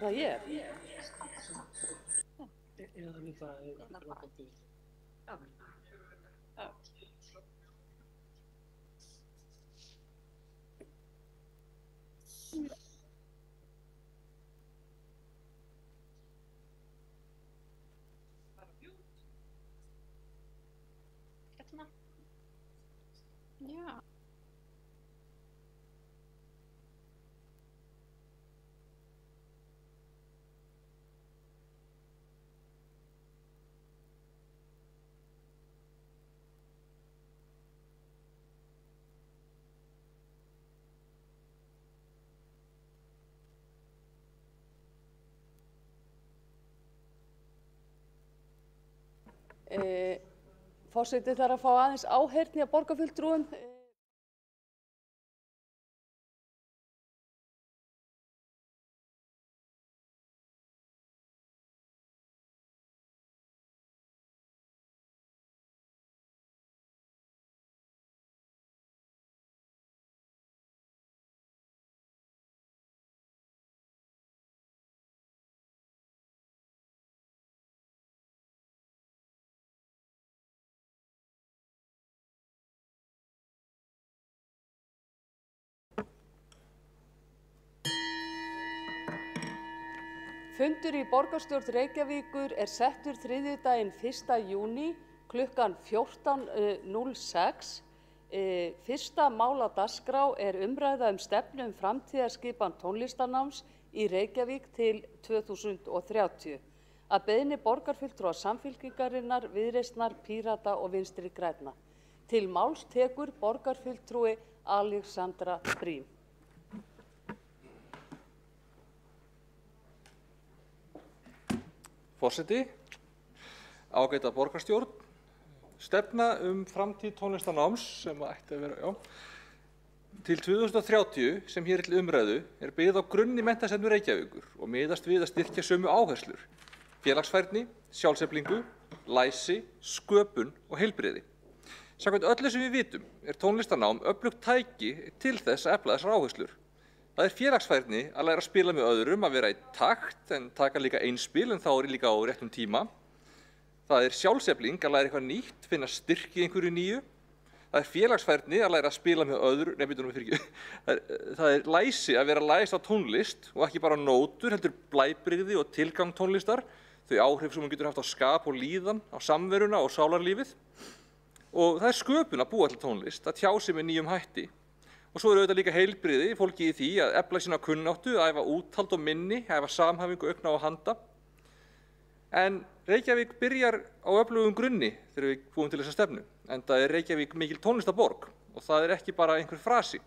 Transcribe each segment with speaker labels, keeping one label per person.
Speaker 1: það ég?
Speaker 2: Eða líka
Speaker 3: Já.
Speaker 1: Forseti þarf að fá aðeins áheyrn hjá borgarfulltrúum. Fundur í borgarstjórn Reykjavíkur er settur þriðjudaginn 1. júní klukkan 14:06. Fyrsta mál á dagskrá er umræða stefnu framtíðarskipan tónlistarnáms í Reykjavík til 2030. Að beiðni borgarfulltrúa Samfylkingarinnar, Viðreisnar, Pírata og Vinstri grænna. Til máls tekur borgarfulltrúi Alexandra Brím.
Speaker 4: Forseti, ágæta borgarstjórn, stefna framtíð tónlistarnáms sem ætti að vera, til 2030 sem hér er til umræðu er byggð á grunni menntastefnu Reykjavíkur og miðast við að styrkja sömu áherslur, félagsfærni, sjálfseflingu, læsi, sköpun og heilbrigði. Samkvæmt öllu sem við vitum er tónlistarnám öflugt tæki til þess að efla þessar áherslur. Það er félagsfærni að læra að spila með öðrum, að vera í takt en taka líka einspil en þá er líka á réttum tíma. Það er sjálfsefling að læra eitthvað nýtt, finna styrk í einhverju nýju. Það er félagsfærni að læra að spila með öðrum, það er læsi að vera læs á tónlist og ekki bara nótur, heldur blæbrigði og tilgang tónlistar, þau áhrif sem hún getur haft á skap og líðan, á samveruna og sálarlífið. Og það er sköpun að búa til tónlist, að tjá sig með nýjum hætti. Og svo er auðvitað líka heilbrigði fólki í því að efla sína kunnáttu, að æfa úthald og minni, æfa samhæfingu, augna og handa. En Reykjavík byrjar á öflugum grunni þegar við búum til þessa stefnu, enda er Reykjavík mikil tónlistarborg og það er ekki bara einhver frasi.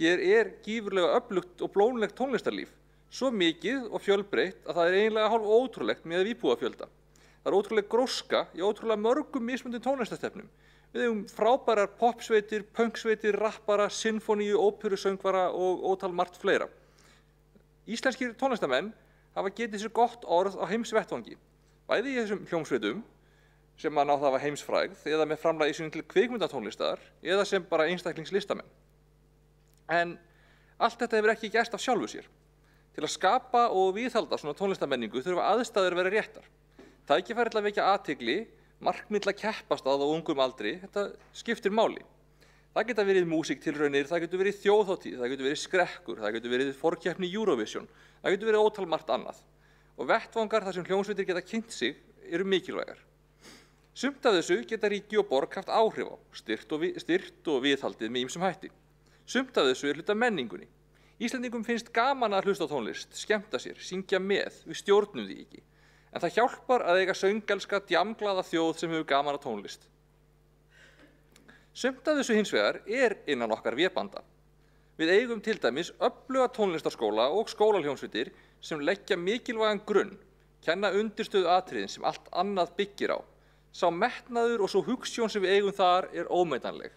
Speaker 4: Hér er gífurlega öflugt og blómlegt tónlistarlíf, svo mikið og fjölbreytt að það er eiginlega hálf ótrúlegt með íbúafjölda. Það er ótrúleg gróska í ótrúlega mörgum mismunandi tónlistarstefnum. Við hefum frábærar popsveitir, punksveitir, rappara, sinfoníu, óperusöngvara og ótal margt fleira. Íslenskir tónlistamenn hafa getið sér gott orð á heimsvettvangi, bæði í þessum hljómsveitum sem ná það hafa heimsfrægð eða með framlagi sínu til kvikmyndatónlistar eða sem bara einstaklingslistamenn. En allt þetta hefur ekki gerst af sjálfu sér. Til að skapa og viðhalda svona tónlistarmenningu þurfa aðstæður að vera réttar. Tækifæri til að vekja athygli, markmið til að keppast að á ungum aldri, þetta skiptir máli. Það geta verið músíktilraunir, það getur verið þjóðhátíð, það getur verið skrekkur, það getur verið forkeppni Eurovision, það getur verið ótal margt annað. Og vettvangar þar sem hljómsveitir geta kynnt sig eru mikilvægar. Sumt af þessu geta ríki og borg haft áhrif á, styrkt og viðhaldið með ýmsum hætti. Sumt af þessu er hluta menningunni. Íslendingum finnst gaman að hlusta á tónlist, skemmta sér, syngja með, við stjórnum því ekki. En það hjálpar að eiga söngelska, djamglaða þjóð sem hefur gaman á tónlist. Sumt af þessu hins vegar er innan okkar vébanda. Við eigum til dæmis öfluga tónlistarskóla og skólahljómsveitir sem leggja mikilvægan grunn, kenna undirstöðu atriðin sem allt annað byggir á. Sá metnaður og svo hugsjón sem við eigum þar er ómetanleg.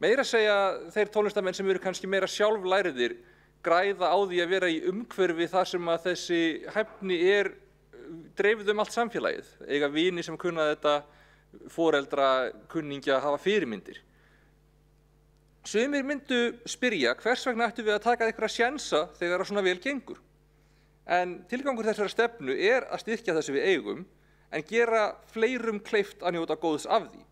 Speaker 4: Meira segja þeir tónlistamenn sem eru kannski meira sjálflæriðir græða á því að vera í umhverfi þar sem að þessi hæfni er dreifð allt samfélagið, eiga vini sem kunna þetta, foreldra, kunningja, hafa fyrirmyndir. Sumir myndu spyrja hvers vegna ættum við að taka einhverja sjensa þegar það svona vel gengur. En tilgangur þessara stefnu er að styrkja það sem við eigum, en gera fleirum kleift að njóta góðs af því.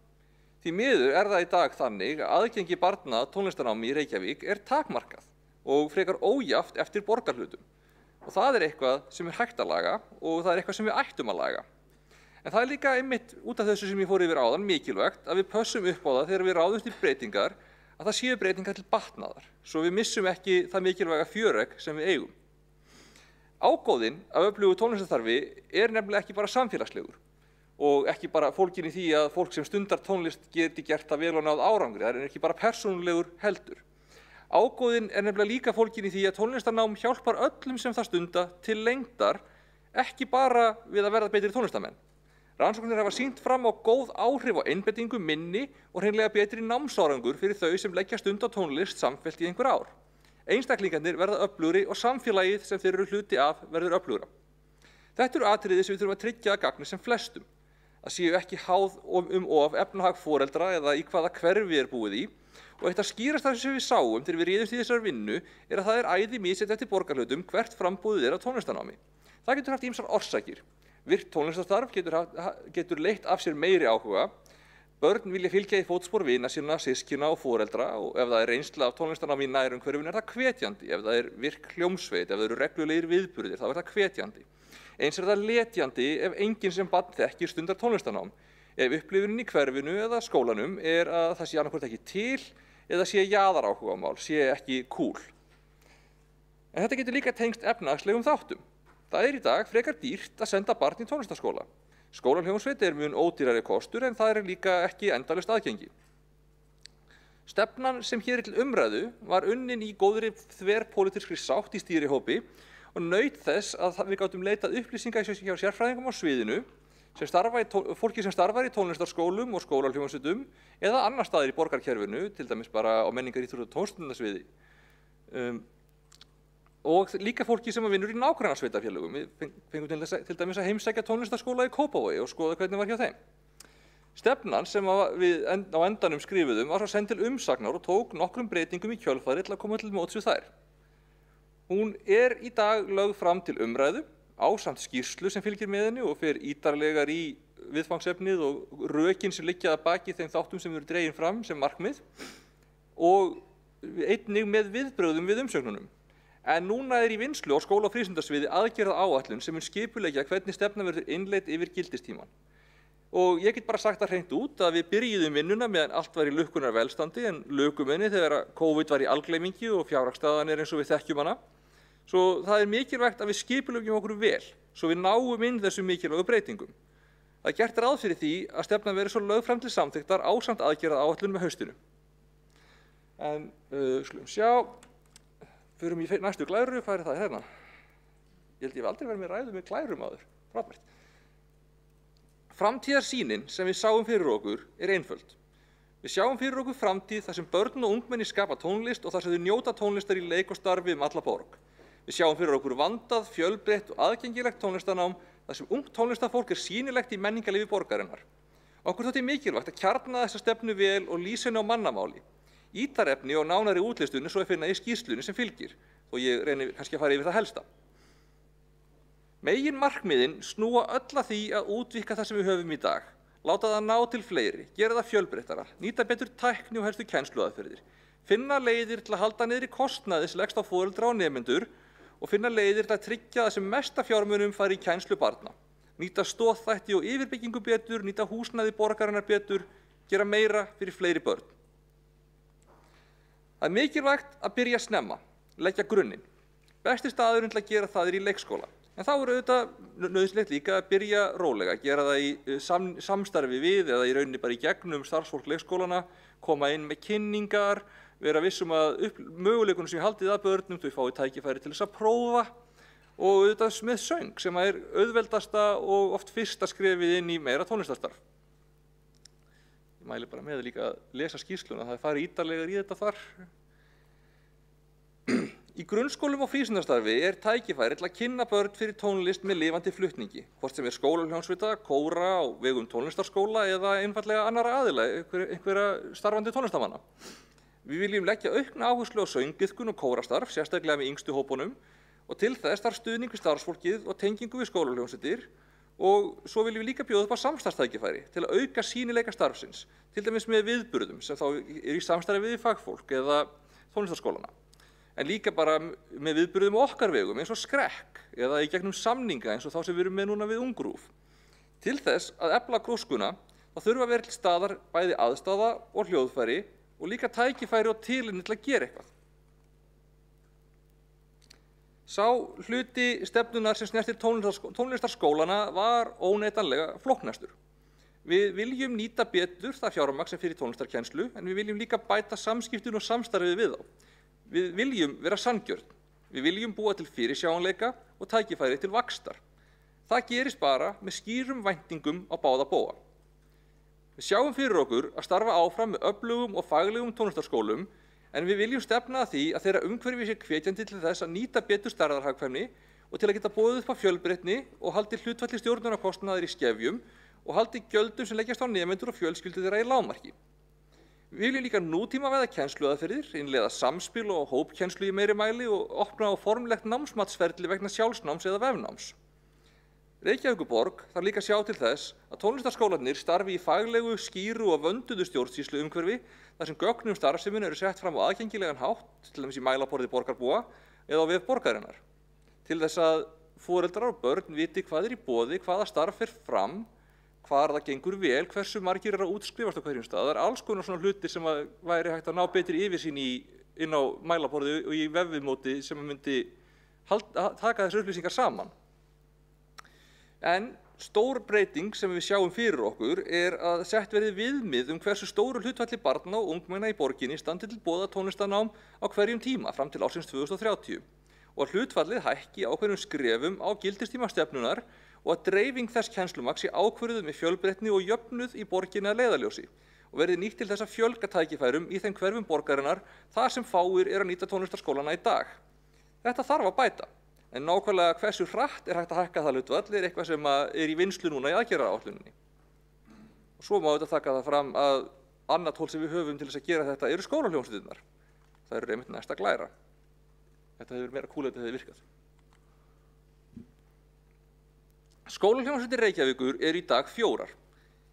Speaker 4: Því miður er það í dag þannig að aðgengi barna að tónlistarnámi í Reykjavík er takmarkað og frekar ójafnt eftir borgarhlutum. Og það er eitthvað sem er hægt að laga og það er eitthvað sem við ættum að laga. En það er líka einmitt út af þessu sem ég fór yfir áðan mikilvægt að við pössum upp á það þegar við ráðumst í breytingar að það séu breytingar til batnaðar, svo við missum ekki það mikilvæga fjöregg sem við eigum. Ágóðinn af öflugu tónlistarstarfi er nefnilega ekki bara samfélagslegur og ekki bara fólginn í því að fólk sem stundar tónlist geti gert það vel og náð árangri, það er ekki bara persónulegur heldur. Ágóðinn er nefnilega líka fólginn í því að tónlistarnám hjálpar öllum sem það stunda til lengdar, ekki bara við að verða betri tónlistarmenn. Rannsóknir hafa sýnt fram á góð áhrif á einbeitingu, minni og hreinlega betri námsárangur fyrir þau sem leggja stund á tónlist samfellt í einhver ár. Einstaklingarnir verða öflugri og samfélagið sem þeir eru hluti af verður öflugra. Þetta eru atriði sem við þurfum að tryggja að gagni sem flestum. Það séu ekki háð of efnahag foreldra eða í hvaða hverfi er búið í. Og eitt að skýrast það sem við sáum þegar við réðumst í þessar vinnu er að það er æði misjafnt eftir borgarhlutum hvert framboðið er á tónlistarnámi. Það getur haft ýmsar orsakir. Virkt tónlistarstarf getur leitt af sér meiri áhuga. Börn vilja fylgja í fótspor vina sinna, systkina og foreldra og ef það er reynsla af tónlistarnámi í nærumhverfinu er það hvetjandi. Ef það er virk hljómsveit, ef það eru reglulegir viðburðir, þá er það hvetjandi. Eins er það letjandi ef enginn sem barn þekkir stundar tónlistarnám. Ef upplifunin í hverfinu eða skólanum er að það sé annarkvort ekki til eða sé jaðaráhugamál, sé ekki cool. En þetta getur líka tengst efnahagslegum þáttum. Það er í dag frekar dýrt að senda barn í tónlistarskóla. Skólahljómsveit er mun ódýrari kostur en það er líka ekki endalaust aðgengi. Stefnan sem hér er til umræðu var unnin í góðri þverpólitískri sátt í stýrihópi og naut þess að við gátum leitað upplýsinga hjá sérfræðingum á sviðinu, fólki sem starfar í tónlistarskólum og skólahljómsveitum eða annar staðar í borgarkerfinu, til dæmis bara á menningar, íþrótta og tónlistarsviði. Og líka fólki sem vinnur í nágrannasveitarfélögum. Við fengum til dæmis að heimsækja tónlistarskóla í Kópavogi og skoða hvernig var hjá þeim. Stefnan sem við á endanum skrifuðum var svo send til umsagnar og tók nokkrum breytingum í kjölfarið til að koma til móts við þær. Hún er í dag lögð fram til umræðu ásamt skýrslu sem fylgir með henni og fer ítarlegar í viðfangsefnið og rökin sem liggja að baki þeim þáttum sem eru dregin fram sem markmið og einnig með viðbrögðum við umsögnunum. En núna er í vinnslu á skóla- og frístundasviði aðgerðaáætlun sem mun skipuleggja hvernig stefnan verður innleidd yfir gildistímann. Og ég get bara sagt það hreint út að við byrjuðum vinnuna meðan allt var í lukkunar velstandi en lukum henni þegar COVID var í algleymingi og fjárhagsstaðan er eins og við þekkjum hana. Svo það er mikilvægt að við skipuleggjum okkur vel, svo við náum inn þessum mikilvægu breytingum. Það er gert ráð fyrir því að stefnan verður svo lögð fram til samþykktar ásamt aðgerðaáætlun með haustinu. En skulum sjá. Förum í næstu glæru, hvað er það hérna? Ég held ég hef aldrei verið með ræðu með glærum áður. Frábært. Framtíðarsýnin sem við sáum fyrir okkur er einföld. Við sjáum fyrir okkur framtíð þar sem börn og ungmenni skapa tónlist og þar sem þau njóta tónlistar í leik og starfi alla borg. Við sjáum fyrir okkur vandað, fjölbreytt og aðgengilegt tónlistarnám þar sem ungt tónlistarfólk er sýnilegt í menningarlífi borgarinnar. Okkur þótti mikilvægt að kjarna þessa stefnu vel og lýsa henni á mannamáli. Ítarefni og nánari útlistunni svo að finna í skýrslunni sem fylgir, og ég reyni kannski að fara yfir það helsta. Megin markmiðin snúa öll að því að útvíkka það sem við höfum í dag, láta það ná til fleiri, gera það fjölbreyttara, nýta betur tækni og helstu kennsluaðferðir, finna leiðir til að halda niðri kostnaði sem leggst á foreldra og nemendur og finna leiðir til að tryggja það sem mesta fjármunum fari í kennslu barna, nýta stoðþætti og yfirbyggingu betur, nýta húsnæði borgarinnar betur, gera meira fyrir fleiri börn. Það er mikilvægt að byrja snemma, leggja grunninn. Besti staðurinn til að gera það er í leikskóla. En þá er auðvitað nauðsynlegt líka að byrja rólega, gera það í samstarfi við eða í rauninni bara í gegnum starfsfólk leikskólana, koma inn með kynningar, vera vissum að möguleikunum sem ég haldið að börnum, þau fái tækifæri til þess að prófa og auðvitað með söng sem er auðveldasta og oft fyrsta skrefið inn í meira tónlistarstarf. Ég mæli bara með líka að lesa skýrsluna, það er farið ítarlegar í þetta þar. Í grunnskólum og frístundastarfi er tækifæri til að kynna börn fyrir tónlist með lifandi flutningi, hvort sem er skólahljómsveita, kóra á vegum tónlistarskóla eða einfaldlega annarra aðila, einhverja starfandi tónlistarmanna. Við viljum leggja aukna áherslu á söngiðkun og kórastarf, sérstaklega með yngstu hópunum, og til þess þarf stuðning við starfsfólkið og tengingu við skólahljómsveitir og svo viljum við líka bjóða upp á samstarfstækifæri til að auka sýnileika starfsins, til dæmis með viðburðum sem þá í samstarfi við fagfólk eða tónlistarskólana, en líka bara með viðburðum á okkar vegum eins og skrekk eða í gegnum samninga eins og þá sem við erum með núna við Ungrúf. Til þess að efla gróskuna þá þurfa að vera til staðar bæði aðstaða og hljóðfæri og líka tækifæri og tilefni til að gera eitthvað. Sá hluti stefnunnar sem snertir tónlistarskólana var óneitanlega flóknastur. Við viljum nýta betur það fjármagn sem fyrir tónlistarkennslu, en við viljum líka bæta samskiptin og samstarfið við þá. Við viljum vera sanngjörn. Við viljum búa til fyrirsjáanleika og tækifæri til vaxtar. Það gerist bara með skýrum væntingum á báða bóga. Við sjáum fyrir okkur að starfa áfram með öflugum og faglegum tónlistarskólum, en við viljum stefna að því að þeirra umhverfi sé hvetjandi til þess að nýta betur stærðarhagkvæmni og til að geta boðið upp á fjölbreytni og haldi hlutfalli stjórnunarkostnaðar í skefjum og haldi gjöldum sem leggjast á nemendur og fjölskyldur þeirra í lágmarki. Við viljum líka nútímavæða kennsluaðferðir, innleiða samspil og hópkennslu í meiri mæli og opna á formlegt námsmatsferli vegna sjálfsnáms eða vefnáms. Reykjavíkurborg þarf líka að sjá til þess að tónlistarskólarnir starfi í faglegu, skýru og vönduðu stjórnsýslu umhverfi þar sem gögn um starfseminni eru sett fram á aðgengilegan hátt, til dæmis í mælaborði borgarbúa eða á vef borgarinnar. Til þess að foreldrar og börn viti hvað í boði, hvaða starf fer fram, hvar það gengur vel, hversu margir eru að útskrifast á hverjum stað. Það alls konar svona hluti sem væri hægt að ná betri yfirsýn inn á mælaborði og í vefviðmóti sem myndi taka þessar upplýsingar saman. En stór breyting sem við sjáum fyrir okkur að sett verði viðmið hversu stóru hlutfalli barna og ungmenna í borginni standi til boða tónlistarnám á hverjum tíma fram til ársins 2030 og að hlutfallið hækki ákveðnum skrefum á gildistíma stefnunnar og að dreifing þess kennslumagns sé ákvörðuð með fjölbreytni og jöfnuð í borginni að leiðarljósi og verði nýtt til þess að fjölga tækifærum í þeim hverfum borgarinnar þar sem fáir að nýta tónlistarskólana í dag. Þetta þarf að bæta. En nákvæmlega hversu hratt hægt að hækka það hlutfall eitthvað sem í vinnslu núna í aðgerðaáætluninni. Og svo má þetta taka það fram að annað tól sem við höfum til þess að gera þetta eru skólahljómsveitirnar. Það eru einmitt næsta glæra. Þetta hefur meira kúl en þetta hefur virkað. Skólahljómsveitir Reykjavíkur eru í dag 4.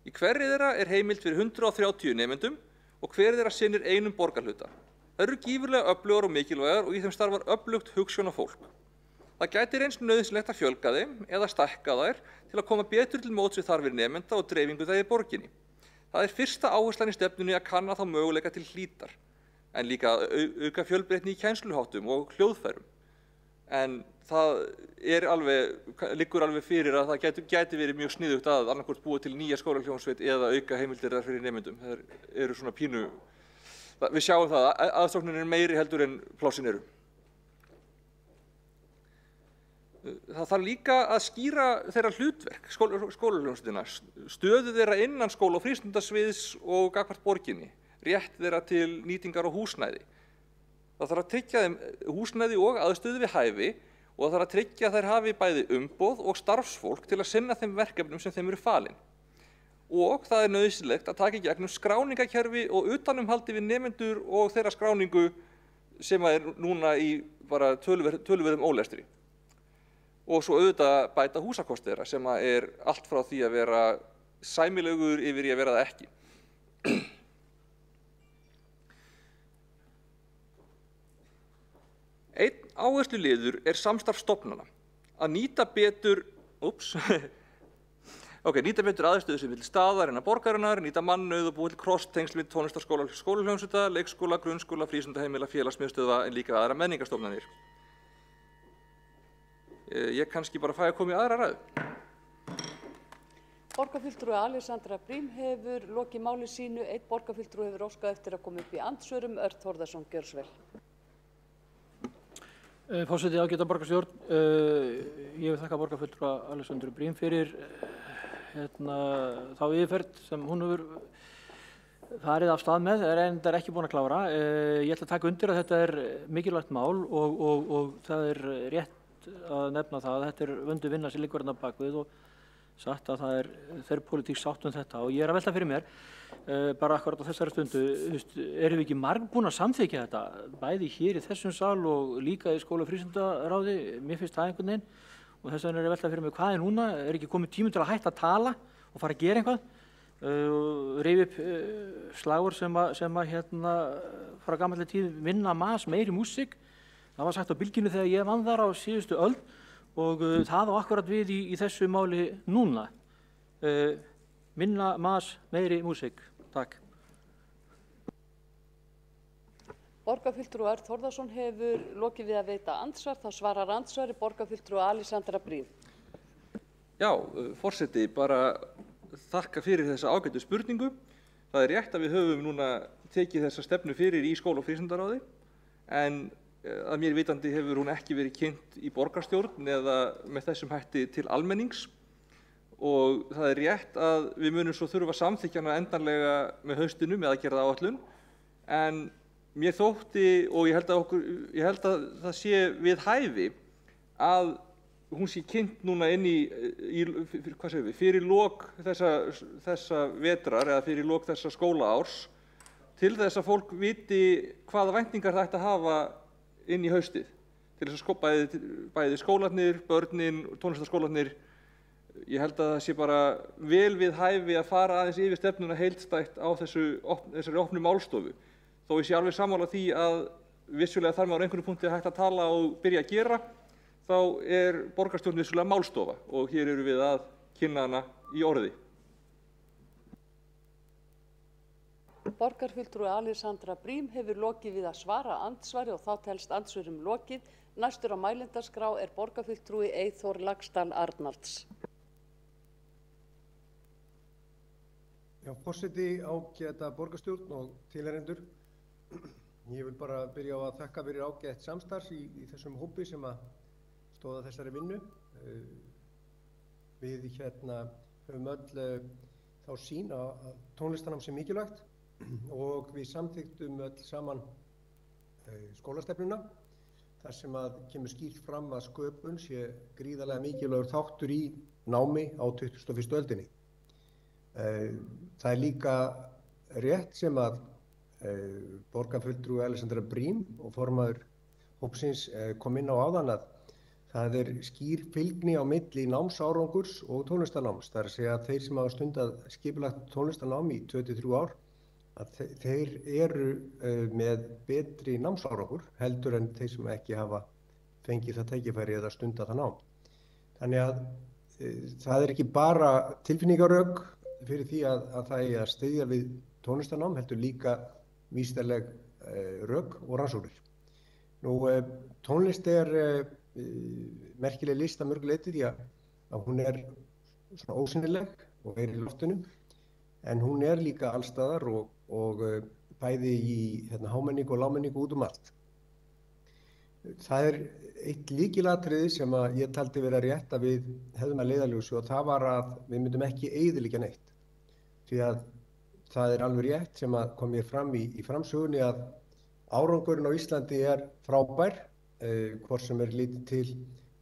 Speaker 4: Í hverri þeirra heimild fyrir 130 nemendum og hver þeirra sinnir einum borgarhluta. Það eru gífurlega öflugar og mikilvægar og í þeim starfar öflugt hugsjónafólk. Það gæti reynst nauðsynlegt að fjölga þeim eða stækka þær til að koma betur til móts við þarfir nemenda og dreifingu þeirra í borginni. Það fyrsta áherslan í stefnunni að kanna þá möguleika til hlítar, en líka auka fjölbreytni í kennsluháttum og hljóðfærum. En það liggur alveg fyrir að það gæti verið mjög sniðugt að annarkvort búa til nýja skólahljómsveit eða auka heimildir þar fyrir nemendum. Það eru svona pínu, við sjáum það að aðsóknin meiri heldur en plássin eru. Það þarf líka að skýra þeirra hlutverk, skólahljómsveitina, stöðu þeirra innan skóla- og frístundasviðs og gagnvart borginni, rétt þeirra til nýtingar og húsnæði. Það þarf að tryggja þeim húsnæði og aðstöðu við hæfi og það þarf að tryggja að þær hafi bæði umboð og starfsfólk til að sinna þeim verkefnum sem þeim eru falin. Og það nauðsynlegt að taka í gegnum skráningakerfi og utanumhaldi við nemendur og þeirra skráningu sem núna í bara töluverðum ólestri. Og svo auðvitað bæta húsakost þeirra sem allt frá því að vera sæmilegur yfir í að vera það ekki. Einn áhersluliður samstarf stofnana. Að nýta betur, nýta betur aðstöðu sem til staðar innan borgarinnar, nýta mannauð og búa til krosstengsl við tónlistarskóla, skólahljómsveita, leikskóla, grunnskóla, frístundaheimila, félagsmiðstöðva en líka aðra menningarstofnanir. Ég kannski bara fæ að koma í aðra ræðu.
Speaker 1: Borgarfulltrúi Alexandra Brím hefur lokið máli sínu. Einn borgarfulltrúi hefur óskað eftir að koma upp í andsvörum. Örn Þórðarson, gjörðu svo vel.
Speaker 2: Forseti, ágæta borgarstjórn, ég vil þakka borgarfulltrúa Alexandru Brím fyrir þá yfirferð sem hún hefur farið af stað með, en ekki búin að klára. Ég ætla að taka undir að þetta mikilvægt mál og það rétt að nefna það að þetta vöndu vinna sem liggur hérna bakvið og sagt að það þverpólitísk sátt þetta og ég að velta fyrir mér, bara akkurat á þessari stundu, erum við ekki margbúin að samþykja þetta, bæði hér í þessum sal og líka í skóla- og frístundaráði, mér finnst það einhvern veginn og þess vegna er að velta fyrir mér hvað núna, ekki komið tími til að hætta að tala og fara að gera eitthvað, rifja upp slagur sem hérna frá gamalli tíð, minna mas, meiri músík, það var sagt á Bylgjunni þegar ég vann þar á síðustu öld og það á akkurat við í þessu máli núna. Minna mas, meiri músík. Takk.
Speaker 1: Borgarfulltrúi Örn Þórðarson hefur lokið við að veita andsvar. Þá svarar andsvari borgarfulltrúi Alexandra Briem.
Speaker 4: Já, forseti, bara þakka fyrir þessa ágætu spurningu. Það er rétt að við höfum núna tekið þessa stefnu fyrir í skóla- og frístundaráði en að mér vitandi hefur hún ekki verið kynnt í borgarstjórn eða með þessum hætti til almennings og það er rétt að við munum svo þurfa að samþykkja hana endanlega með haustinu með aðgerðaáætlun en mér þótti og ég held að það sé við hæfi að hún sé kynnt núna inn hvað segum við, fyrir lok þessa vetrar eða fyrir lok þessa skólaárs til þess að fólk viti hvaða væntingar það ætti að hafa inn í haustið til þess að bæði skólarnir, börnin, tónlistarskólarnir. Ég held að það sé bara vel við hæfi að fara aðeins yfir stefnuna heildstætt á þessari opnu málstofu. Þó ég sé alveg sammála því að vissulega þarf maður á einhverjum punkti hægt að tala og byrja að gera, þá er borgarstjórn vissulega málstofa og hér eru við að kynna hana í orði.
Speaker 1: Borgarfulltrúi Alexandra Briem hefur lokið við að svara andsvari og þá telst andsvörum lokið. Næstur á mælendaskrá er borgarfulltrúi Eyþór Laxdal Arnalds.
Speaker 3: Já, forseti, ágæta borgarstjórn og tilheyrendur. Ég vil bara byrja á að þakka fyrir ágætt samstarf í þessum hópi sem að stóða þessari vinnu. Við höfum öll þá sýn að tónlistarnám sé mikilvægt og við samþykktum öll saman skólastefnuna þar sem að kemur skýrt fram að sköpun sé gríðarlega mikilvægur þáttur í námi á 21. öldinni. Það er líka rétt sem að borgarfulltrúi Alexandra Briem og formaður hópsins kom inn á áðan að það er skýr fylgni á milli námsárangurs og tónlistarnáms. Það er að segja að þeir sem hafa stundað skipulagt tónlistarnám í 2-3 ár að þeir eru með betri námsárangur heldur en þeir sem ekki hafa fengið það tækifæri eða stundað það nám. Þannig að það er ekki bara tilfinningarök fyrir því að það eigi að styðja við tónlistarnám heldur líka vísindaleg rök og rannsóknir. Tónlist er merkileg list að mörgu leyti því að hún er svona ósýnileg og er í loftunum en hún er líka allstaðar og bæði í hámenningu og lágmenningu út allt. Það er eitt lykilatriði sem að ég taldi vera rétt að við hefðum að leiðarljósi og það var að við myndum ekki eyðileggja neitt. Því að það er alveg rétt sem að kom mér fram í framsögunni að árangurinn á Íslandi er frábær, hvort sem er litið til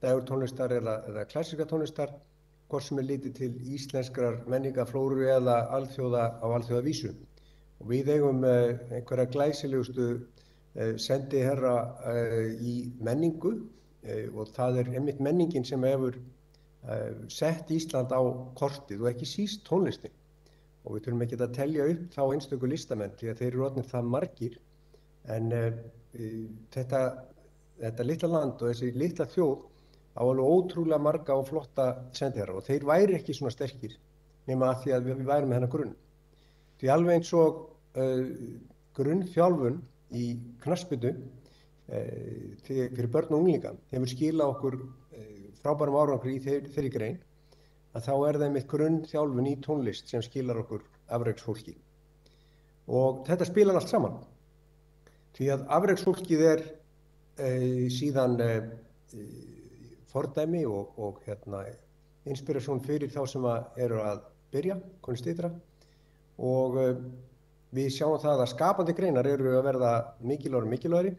Speaker 3: dægurtónlistar eða klassíska tónlistar, hvort sem er litið til íslenskrar menningarflóru eða á alþjóðavísu. Og við eigum einhverja glæsilegustu sendiherra í menningu og það er einmitt menningin sem hefur sett Ísland á kortið og ekki síst tónlistin. Og við þurfum ekki að telja upp þá einstöku listamenn því að þeir eru orðnir það margir en þetta litla land og þessi litla þjóð á alveg ótrúlega marga og flotta sendiherra og þeir væri ekki svona sterkir nema að því að við værum með hennar grunn. Því alveg eins og grunnþjálfun í knattspyrnu fyrir börn og unglinga hefur skilað okkur frábærum árangri í þeirri grein að þá er það einmitt grunnþjálfun í tónlist sem skilar okkur afreksfólki. Og þetta spilar allt saman. Því að afreksfólkið er síðan fordæmi og inspirasjón fyrir þá sem eru að byrja, konstitra og við sjáum það að skapandi greinar eru að verða mikilvægari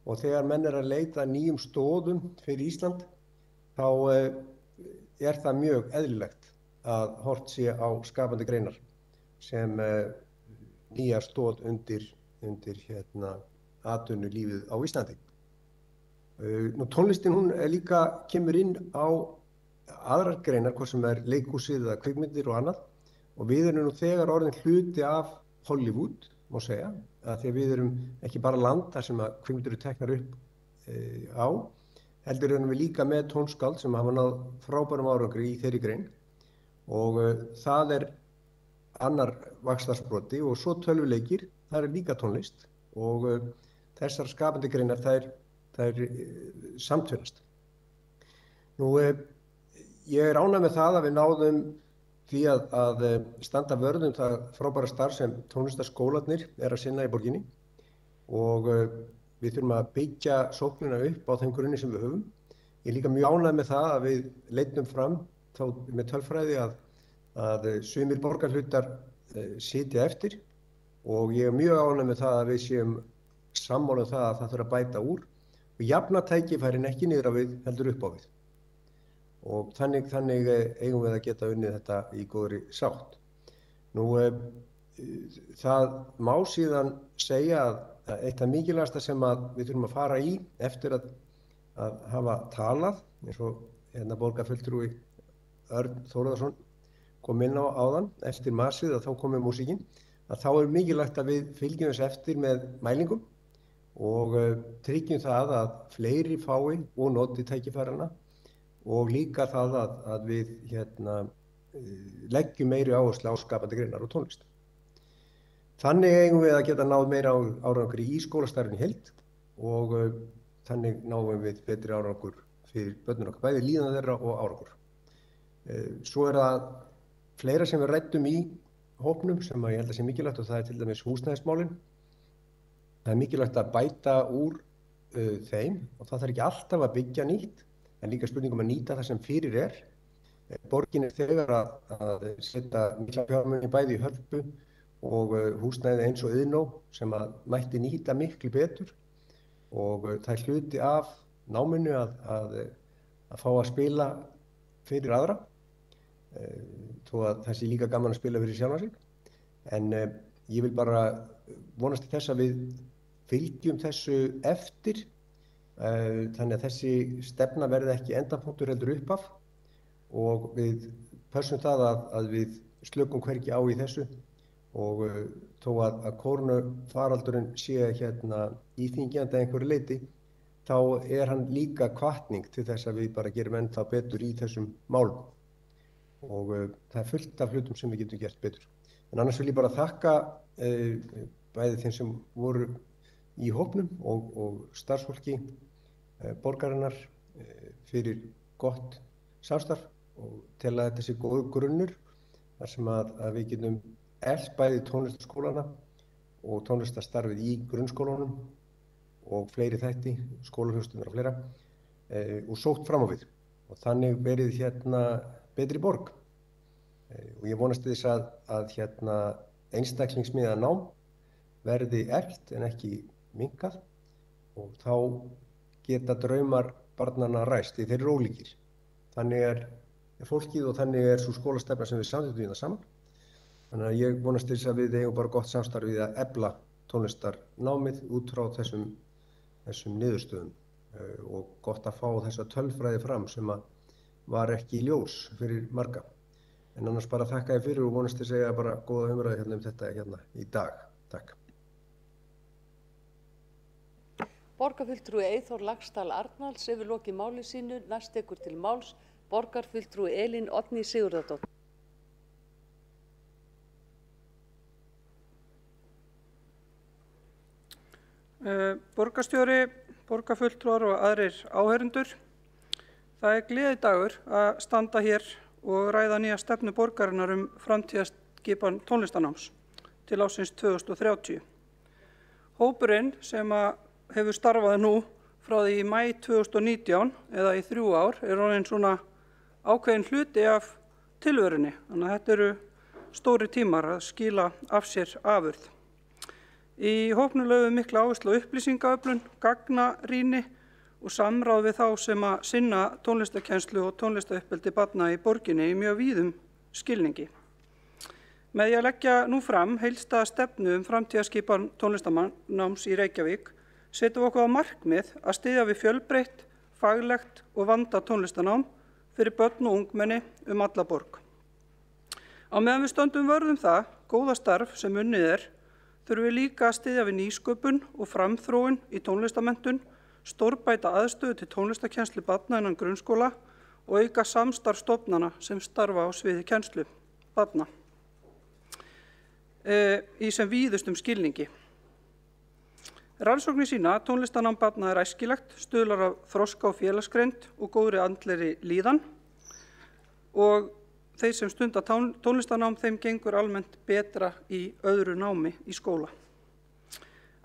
Speaker 3: og þegar menn er að leita nýjum stoðum fyrir Ísland þá er það mjög eðlilegt að horft sé á skapandi greinar sem nýja stoð undir atvinnulífið á Íslandi. Nú tónlistin hún líka kemur inn á aðrar greinar, hvort sem leikhúsið eða kvikmyndir og annað, og við erum nú þegar orðin hluti af Hollywood, má segja, að því að við erum ekki bara land þar sem að kvikmyndir eru teknar upp á, heldur erum við líka með tónskáld sem hafa náð frábærum árangri í þeirri grein, og það annar vaxtarsproti, og svo tölvuleikir, það líka tónlist, og þessar skapandi greinar þær samtvinnast. Nú, ég ánægður með það að við náðum því að standa vörð það frábæra starf sem tónlistarskólarnir að sinna í borginni, og við þurfum að byggja sóknina upp á þeim grunni sem við höfum. Ég er líka mjög ánægður með það að við leitum fram þá með tölfræði að sumir borgarhlutar sitja eftir, og ég er mjög ánægður með það að við séum sammála það að það þurfa að bæta úr og jafna tækifærin ekki niður á við heldur upp á við. Og þannig eigum við að geta unnið þetta í góðri sátt. Nú, það má síðan segja að eitt af mikilvægasta sem við þurfum að fara í eftir að hafa talað, eins og borgarfulltrúi Örn Þórðarson kom inn á áðan, eftir masið að þá komið músíkin, að þá mikilvægt að við fylgjum þess eftir með mælingum og tryggjum það að fleiri fái og noti tækifærana, og líka það að við leggjum meiri áherslu á skapandi greinar og tónlist. Þannig eigum við að geta náð meira árangri í skólastarfinu í heild, og þannig náum við betri árangur fyrir börnin okkar, bæði líðan þeirra og árangur. Svo það fleira sem við ræddum í hópnum sem ég held að sé mikilvægt, og það til dæmis húsnæðismálin. Það mikilvægt að bæta úr þeim, og það þarf ekki alltaf að byggja nýtt, en líka spurningum að nýta það sem fyrir Borgin þegar að setja mikla fjármuni bæði í Hörpu og húsnæði eins og Iðnó sem að mætti nýta miklu betur, og það hluti af náminu að fá að spila fyrir aðra, þó að það sé líka gaman að spila fyrir sjálfan sig. En ég vil bara vonast til þess að við fylgjum þessu eftir, þannig að þessi stefna verði ekki endapunktur heldur uppaf, og við pössum það að við slökum hvergi á í þessu, og þó að kórónufaraldurinn sé íþyngjandi að einhverju leyti, þá hann líka hvatning til þess að við bara gerum ennþá betur í þessum málum, og það fullt af hlutum sem við getum gert betur. En annars vil ég bara þakka bæði þeim sem voru í hópnum og starfsfólki borgarinnar fyrir gott samstarf, og tel að þetta sé góður grunnur þar sem að við getum eflt bæði tónlistarskólana og tónlistarstarfið í grunnskólanum og fleiri þætti, skólaþjónustunnar og fleira, og sótt fram á við, og þannig verið betri borg. Og ég vonast þess að einstaklingsmiðað nám verði eflt en ekki minnkað, og þá geta draumar barnanna ræst, því þeir eru ólíkir. Þannig fólkið, og þannig sú skólastefna sem við samþykktum hérna saman. Þannig að ég vonast þess að við eigum bara gott samstarf við að efla tónlistarnámið út frá þessum niðurstöðum, og gott að fá þessa tölfræði fram sem var ekki ljós fyrir marga. En annars bara þakka ég fyrir og vonast þess að bara góða umræði um þetta í dag. Takk.
Speaker 1: Borgarfulltrúi Eyþór Laxdal Arnalds hefur lokið máli sínu. Næst tekur til máls borgarfulltrúi Elín Oddný Sigurðardóttir.
Speaker 5: Borgarstjóri, borgarfulltrúar og aðrir áheyrendur. Það gleðidagur að standa hér og ræða nýja stefnu borgarinnar framtíðarskipan tónlistarnáms til ársins 2030. Hópurinn sem hefur starfað nú frá því í maí 2019 eða í 3 ár orðinn svona ákveðin hluti af tilverunni. Þannig að þetta eru stóri tímar að skila af sér afurð. Í hópnum lögum mikla áherslu á upplýsingaöflun, gagnarýni og samráð við þá sem að sinna tónlistarkennslu og tónlistaruppeldi barna í borginni í mjög víðum skilningi. Með því að leggja nú fram heildstæða stefnu framtíðarskipan tónlistarnáms í Reykjavík setjum við okkur á markmið að styðja við fjölbreytt, faglegt og vandað tónlistarnám fyrir börn og ungmenni alla borg. Á meðan við stöndum vörð það góða starf sem unnið þurfum við líka að styðja við nýsköpun og framþróun í tónlistarmenntun, stórbæta aðstöðu til tónlistarkennslu barna innan grunnskóla og auka samstarf stofnana sem starfa á sviði kennslu barna í sem víðustum skilningi. Rannsóknir sýna að tónlistarnám barna æskilegt, stuðlar af þroska og félagsgreind og góðri andlegri líðan og þeir sem stunda tónlistarnám þeim gengur almennt betra í öðru námi í skóla.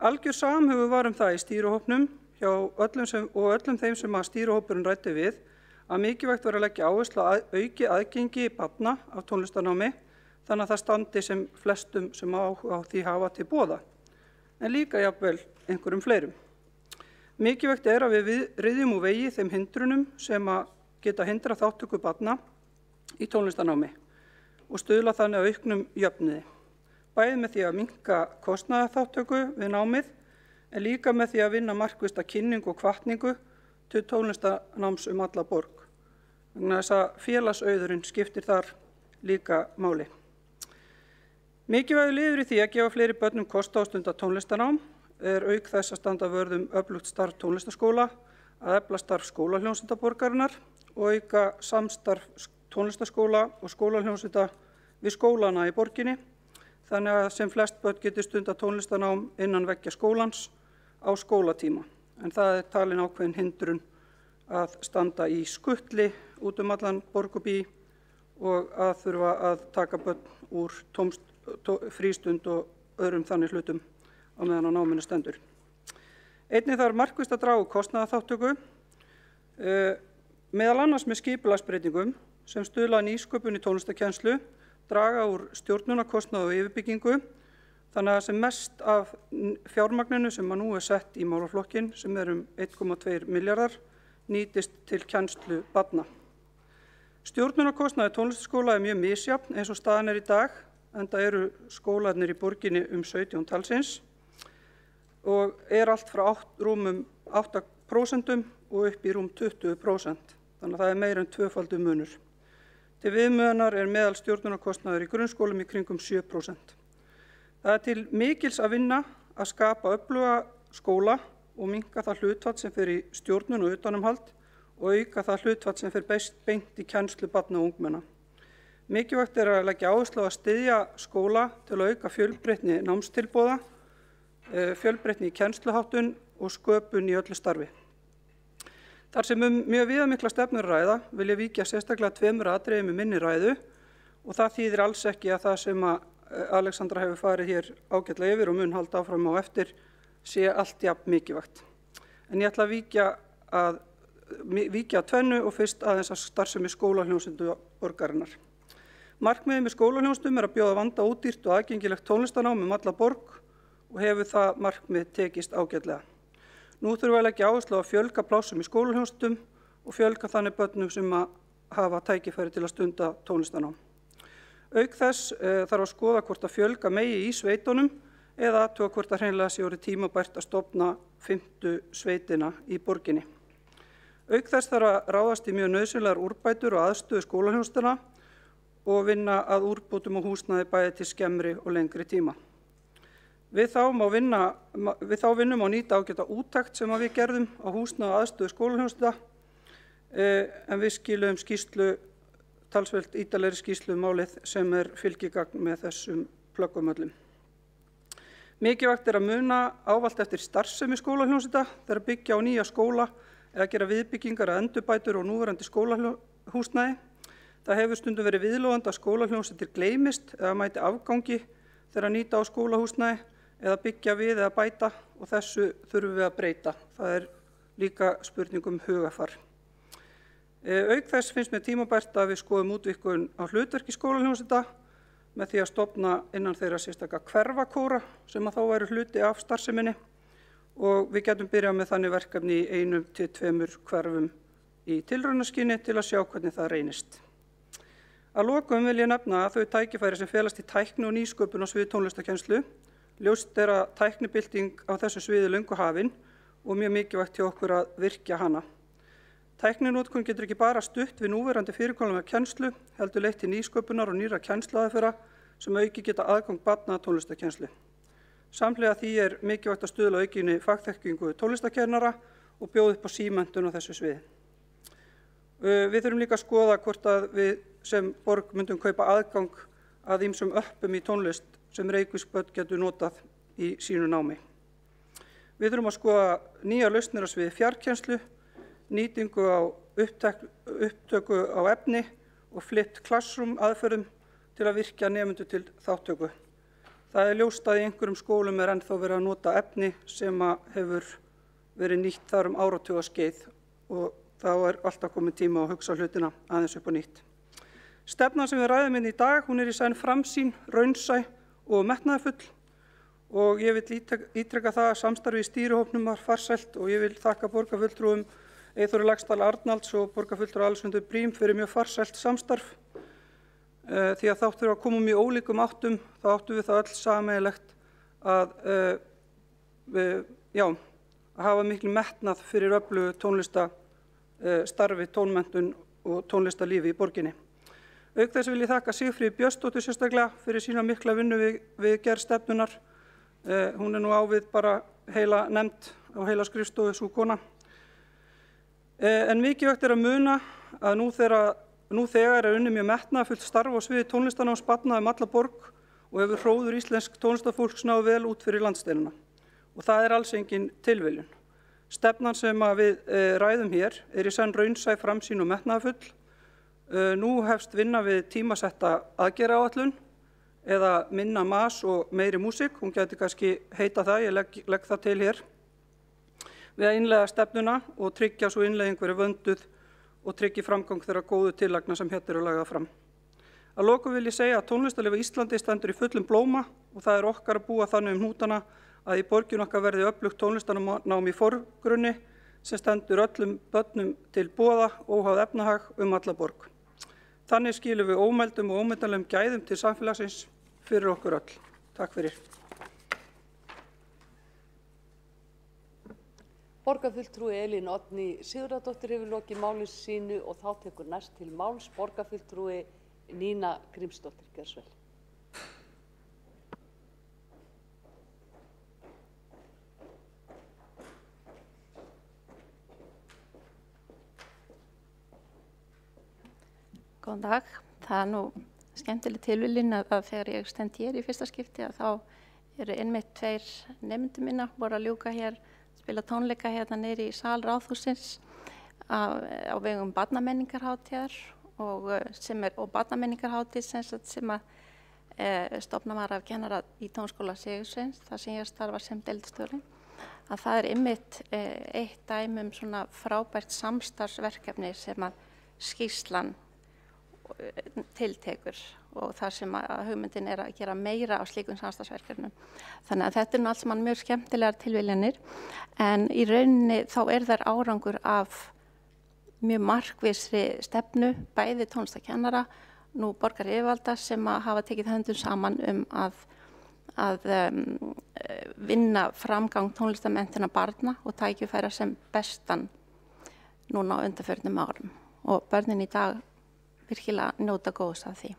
Speaker 5: Algjör samhugur var það í stýrihópnum hjá öllum þeim sem að stýrihópurinn ræddi við að mikilvægt var að leggja áherslu á aukið aðgengi barna af tónlistarnámi þannig að það standi sem flestum sem á því hafa til boða, en líka jafnvel einhverjum fleirum. Mikilvægt að við ryðjum úr vegi þeim hindrunum sem að geta hindrað þátttöku barna í tónlistarnámi og stuðla þannig að auknum jöfnuði, bæði með því að minnka kostnaðarþátttöku við námið en líka með því að vinna markvissa kynningu og hvatningu til tónlistarnáms alla borg. Vegna þess að félagsauðurinn skiptir þar líka máli. Mikilvægur liður í því að gefa fleiri börnum kost á að stunda tónlistarnám auk þess að standa vörð öflugt starf tónlistarskóla, að efla starf skólahljómsveita borgarinnar og auka samstarf tónlistarskóla og skólahljómsveita við skólana í borginni, þannig að sem flest börn geti stunda tónlistarnám innan veggja skólans á skólatíma. En það talin ákveðin hindrun að standa í skutli út allan borg og bí og að þurfa að taka börn úr frístund og öðrum þannig hlutum á meðan á náminu stendur. Einnig þarf markvisst að draga úr kostnaðarþátttöku, meðal annars með skipulagsbreytingum sem stuðla að nýsköpun í tónlistarkennslu, draga úr stjórnunarkostnaði og yfirbyggingu, þannig að sem mest af fjármagninu sem nú sett í málaflokkinn, sem 1,2 milljarðar, nýtist til kennslu barna. Stjórnunarkostnaði tónlistarskóla mjög misjafn eins og staðan í dag, enda eru skólarnir í borginni 17 talsins og allt frá rúmum 8% og upp í rúm 20%, þannig að það meira en tvöfaldur munur. Til viðmiðunar meðal stjórnunarkostnaður í grunnskólum í kringum 7%. Það til mikils að vinna að skapa öfluga skóla og minnka það hlutfall sem fer í stjórnun og utanumhald og auka það hlutfall sem fer beint í kennslu barna og ungmenna. Mikilvægt að leggja áherslu á að styðja skóla til að auka fjölbreytni námstilboða, fjölbreytni í kennsluháttun og sköpun í öllu starfi. Þar sem mjög viðamikla stefnur ræða vil ég víkja sérstaklega 2 atriðum í minni ræðu og það þýðir alls ekki að það sem Alexandra hefur farið hér ágætlega yfir og mun halda áfram á eftir sé allt jafn mikilvægt. En ég ætla að víkja að tvennu og fyrst aðeins að starfsemi skólahljómsveitu borgarinnar. Markmiðið með skólahljómsveitum að bjóða vanda ódýrt og aðgengilegt tónlistarnám alla borg og hefur það markmið tekist ágætlega. Nú þurfum við að leggja áherslu á að fjölga plássum í skólahljómsveitum og fjölga þannig börnum sem hafa tækifæri til að stunda tónlistarnám. Auk þess þarf að skoða hvort að fjölga megi í sveitunum eða athuga hvort að hreinlega sé orðið tímabært að stofna 5. sveitina í borginni. Auk þess þarf að ráðast í mjög nauðsynlegar úrbætur og aðstöðu skólahljómsveitanna og vinna að úrbótum og húsnæði bæði til skemmri og lengri tíma. Við þá vinnu má nýta ágæta úttekt sem við gerðum á húsnæði og aðstöðu skólahljómsveita en við skiluðum skýrslu, talsvert ítarlegri skýrslu málið sem fylgigagn með þessum plöggum öllum. Mikilvægt að muna ávallt eftir starfsemi skólahljómsveita þegar byggja á nýja skóla eða gera viðbyggingar að endurbætur og núverandi skólahúsnæði. Það hefur stundum verið viðlóðandi að skólahljómsveitir gleymist eða mæti afgangi þegar nýta á skólahúsnæði eða byggja við eða bæta og þessu þurfum við að breyta. Það líka spurning hugafar. Auk þess finnst mér tímabært að við skoðum útvíkkun á hlutverki skólahljómsveita með því að stofna innan þeirra sérstaka hverfakóra sem þá væru hluti af starfseminni og við getum byrjað með þannig verkefni í 1 til 2 hverfum í tilraunaskyni til að sjá hvernig það reynist. Að lokum vil ég nefna að þau tækifæri sem felast í tækni og nýsköpun á sviði tónlistarkennslu. Ljóst að tæknibylting á þessu sviði löngu hafin og mjög mikilvægt hjá okkur að virkja hana. Tækninotkun getur ekki bara stutt við núverandi fyrirkomulag kennslu, heldur leitt til nýsköpunar og nýrra kennsluaðferða sem auki geta aðgang barna að tónlistarkennslu. Samhliða því mikilvægt að stuðla aukinni fagþekkingu tónlistarkennara og bjóða upp á símenntun á þessu sviði. Við þurfum líka að skoða hvort að við sem borg myndum kaupa aðgang að ýmsum öppum í tónlist sem reykvísk börn getur notað í sínu námi. Við þurfum að skoða nýjar lausnir á sviði fjarkennslu, nýtingu á upptöku á efni og flipped classroom aðferðum til að virkja nemendur til þáttöku. Það ljóst að í einhverjum skólum ennþá verið að nota efni sem hefur verið nýtt þar áratugaskeið og þá alltaf komið tíma að hugsa hlutina aðeins upp á nýtt. Stefnan sem við ræðum í dag, hún í senn framsýn, raunsæ og metnaðarfull og ég vil ítreka það að samstarfi í stýrihópnum var farsælt og ég vil þakka borgarfulltrúum Eyþóri Laxdal Arnalds og borgarfulltrúa Alexöndru Briem fyrir mjög farsælt samstarf. Því að þáttur að koma mjög ólíkum áttum, þá áttum við það öll sameiginlegt að hafa mikil metnað fyrir öflugu tónlistarstarfi, tónmenntun og tónlistarlífi í borginni. Auk þess vil ég þakka Sigfríði Björnsdóttur sérstaklega fyrir sína mikla vinnu við gerð stefnunar. Hún nú á við bara heila nefnd og heila skrifstofu sú kona. En mikilvægt að muna að nú þegar unnið mjög metnaðarfullt starf á sviði tónlistarnáms barna alla borg og hefur hróður íslensk tónlistarfólks náð vel út fyrir landsdelina. Og það alls engin tilviljun. Stefnan sem við ræðum hér í senn raunsæ, framsýn og metnaðarfull. Nú hefst vinna við tímasetta aðgerðaáætlun eða minna mas og meiri músík. Hún gæti kannski heita það, ég legg það til hér. Við að innleiða stefnuna og tryggja svo innleiðing verið vönduð og tryggi framgang þeirra góðu tillagna sem hér eru lagðar fram. Að lokum vil ég segja að tónlistarlíf á Íslandi stendur í fullum blóma og það okkar að búa þannig hnútana að í borginu okkar verði öflugt tónlistarnám í forgrunni sem stendur öllum börnum til boða óháð efnahag alla borg. Þannig skilum við ómældum og ómetanlegum gæðum til samfélagsins fyrir okkur öll. Takk fyrir.
Speaker 1: Borgarfulltrúi Elín Oddný Sigurðardóttir hefur lokið máli sínu og þá tekur næst til máls borgarfulltrúi Nína Grímsdóttir. Gjörðu svo vel.
Speaker 6: Góðan dag. Það nú skemmtileg tilviljun að þegar ég stend hér í fyrsta skipti að þá eru einmitt 2 nemendur minna voru að ljúka hér spila tónleika hérna niðri í sal Ráðhússins á vegum barnamenningarhátíðar og barnamenningarhátíð sem stofnað var af kennara í Tónskóla Sigursveins, þar sem ég starfa sem deildarstjóri. Að það einmitt eitt dæmi svona frábært samstarfsverkefni sem að skýrslan tiltekur og þar sem að hugmyndin að gera meira á slíkum samstarfsverkefnum. Þannig að þetta allt saman mjög skemmtilegar tilviljanir en í rauninni þá þær árangur af mjög markvissri stefnu bæði tónlistarkennara, nú borgaryfirvalda sem að hafa tekið höndum saman að vinna framgang tónlistarmenntunar barna og tækifæra sem bestan núna á undanförnum árum og börnin í dag virkilega njóta góðs af því.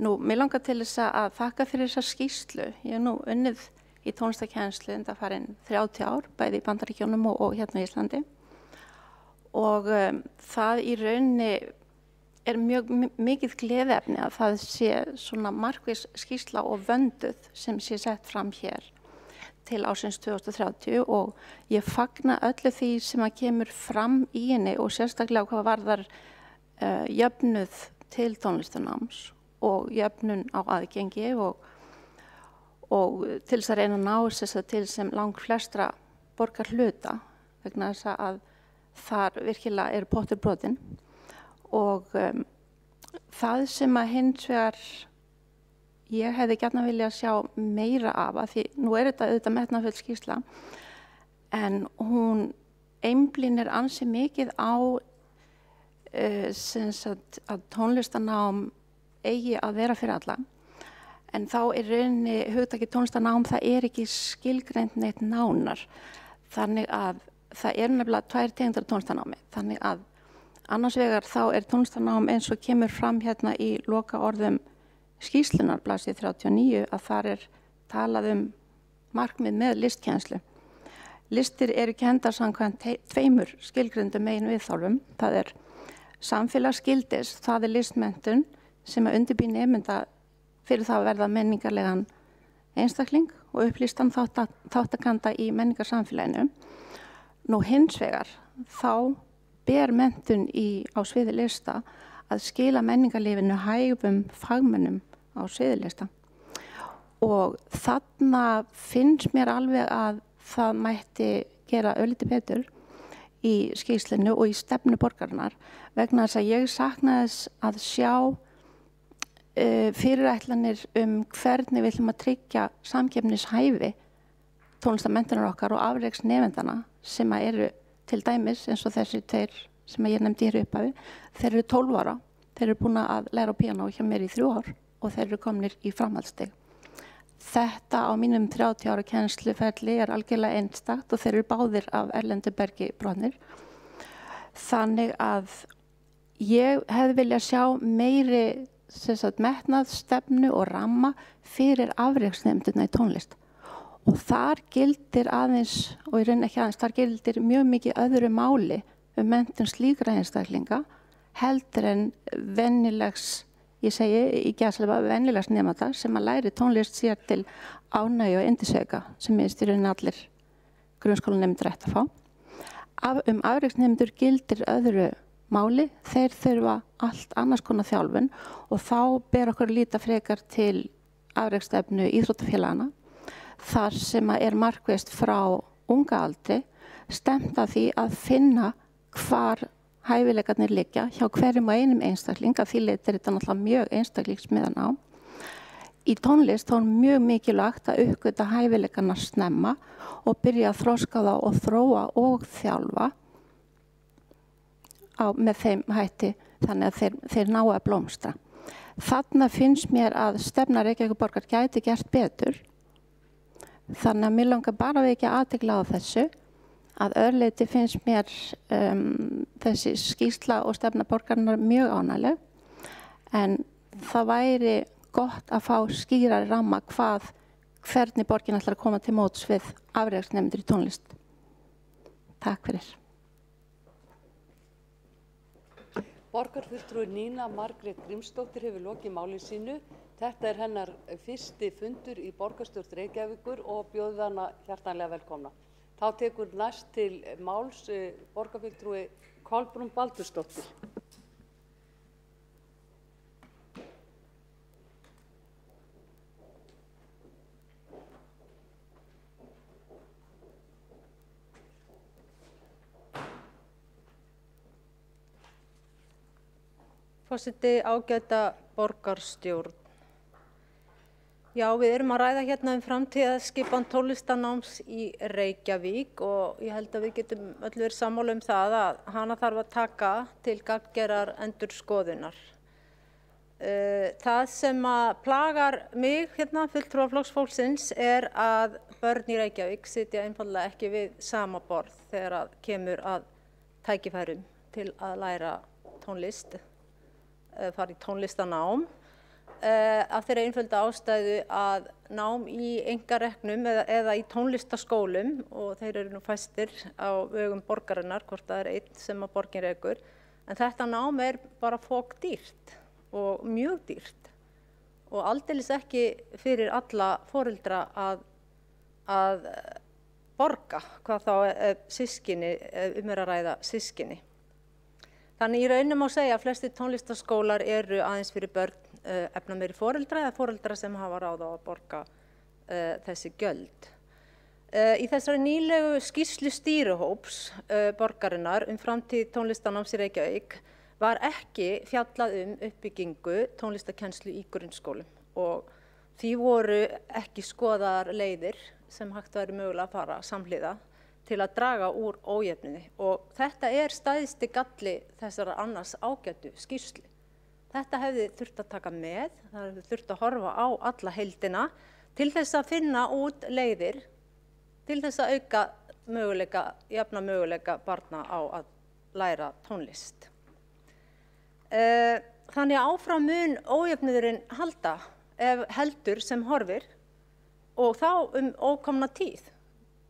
Speaker 6: Nú, mér langar til þess að þakka fyrir þessa skýrslu. Ég hef nú unnið í tónlistarkennslu undanfarin 30 ár, bæði í Bandaríkjunum og hérna í Íslandi. Og það í rauninni mjög mikið gleðiefni að það sé svona markviss skýrsla og vönduð sem sé sett fram hér til ársins 2030 og ég fagna öllu því sem að kemur fram í henni og sérstaklega hvað varðar jöfnuð til tónlistarnáms og jöfnun á aðgengi og til þess að reyna að ná þess að til sem langt flestra borgarhluta vegna þess að þar virkilega pottur brotin og það sem að hins vegar ég hefði gjarnan viljað sjá meira af að því nú þetta auðvitað metnaðarfull skýrsla en hún einblínir ansi mikið á að tónlistarnám eigi að vera fyrir alla, en þá rauninni hugtakið tónlistarnám, það ekki skilgreint neitt nánar, þannig að það nefnilega 2 tegundir af tónlistarnámi, þannig að annars vegar þá tónlistarnám eins og kemur fram hérna í loka orðum skýrslunar, blaðsíðu 39, að þar talað markmið með listkennslu. Listir eru kenndar samkvæmt 2 skilgreindum meginviðhorfum. Það samfélagsgildis, það listmenntun sem undirbýr nemenda fyrir það að verða menningarlegan einstakling og upplýstan þáttakanda í menningarsamfélaginu. Nú hins vegar þá ber menntun á sviði lista að skila menningarlífinu hæfum fagmönnum á sviði lista. Og þarna finnst mér alveg að það mætti gera örlítið betur í skýrslunni og í stefnu borgarinnar, vegna þess að ég saknaði þess að sjá fyrirætlanir hvernig við ætlum að tryggja samkeppnishæfi tónlistarmenntunar okkar og afreksnefendana sem eru til dæmis eins og þessi 2 sem ég nefndi hér upphafi. Þeir eru 12 ára, þeir eru búin að læra á píanó hjá mér í 3 ár og þeir eru komnir í framhaldsstig. Þetta á mínum 30 ára kennsluferli algjörlega einstakt og þeir eru báðir af erlendu bergi brotnir. Þannig að ég hefði viljað sjá meiri metnað, stefnu og ramma fyrir afreksnefndina í tónlist. Og þar gildir aðeins, og í raun ekki aðeins, þar gildir mjög mikið öðru máli menntun slíkra einstaklinga heldur en venjulegs, ég segi í gæslefa venjulegs nemanda sem að læri tónlist sér til ánægju og yndisauka sem í raun allir grunnskólanemendur ættu að fá. Afreksnemendur gildir öðru máli, þeir þurfa allt annars konar þjálfun og þá ber okkur að líta frekar til afreksstefnu íþróttafélagana þar sem að markvisst frá unga aldri stefnt að því að finna hvar hæfileikarnir liggja hjá hverjum og einum einstakling, að því leyti þetta náttúrulega mjög einstaklingsmiðað nám. Í tónlist þá mjög mikilvægt að uppgöta hæfileikarna snemma og byrja að þroska þá og þróa og þjálfa með þeim hætti þannig að þeir ná að blómstra. Þarna finnst mér að stefna Reykjavíkurborgar gæti gert betur. Þannig að mér langar bara að vekja athygli á þessu. Að öðru leyti finnst mér þessi skýrsla og stefna borgarinnar mjög ánægleg, en það væri gott að fá skýrari ramma hvernig borgin ætlar að koma til móts við afreksnemendur í tónlist. Takk fyrir.
Speaker 1: Borgarfulltrúi Nína Margrét Grímsdóttir hefur lokið máli sínu. Þetta hennar fyrsti fundur í borgarstjórn Reykjavíkur og bjóði hana hjartanlega velkomna. Þá tekur næst til máls borgarfulltrúi Kolbrún Baldursdóttir.
Speaker 7: Forseti, ágæta borgarstjórn. Já, við erum að ræða hérna framtíðarskipan tónlistarnáms í Reykjavík og ég held að við getum öll verið sammála það að hana þarf að taka til gagngerrar endurskoðunar. Það sem að plagar mig hérna, fulltrúa Flokks fólksins, að börn í Reykjavík sitja einfaldlega ekki við sama borð þegar að kemur að tækifærum til að læra tónlist, fara í tónlistarnám. Af þeirra einföldu ástæðu að nám í einkareknum eða í tónlistarskólum, og þeir eru nú fæstir á vegum borgarinnar, hvort það einn sem að borgin rekur, en þetta nám bara fokdýrt og mjög dýrt og aldeilis ekki fyrir alla foreldra að borga, hvað þá systkini, að ræða systkini. Þannig í raunum má segja að flestir tónlistarskólar eru aðeins fyrir börn efnameiri foreldra eða foreldra sem hafa ráð á að borga þessi gjöld. Í þessari nýlegu skýrslu stýrihóps borgarinnar framtíð tónlistarnáms í Reykjavík var ekki fjallað uppbyggingu tónlistarkennslu í grunnskólum og því voru ekki skoðaðar leiðir sem hægt væri mögulega að fara samhliða til að draga úr ójöfnuði og þetta stæðsti galli þessara annars ágætu skýrslu. Þetta hefði þurft að taka með, það hefði þurft að horfa á alla heildina til þess að finna út leiðir, til þess að auka möguleika, jafna möguleika barna á að læra tónlist. Þannig að áfram mun ójöfnuðurinn halda ef heldur sem horfir og þá ókomna tíð.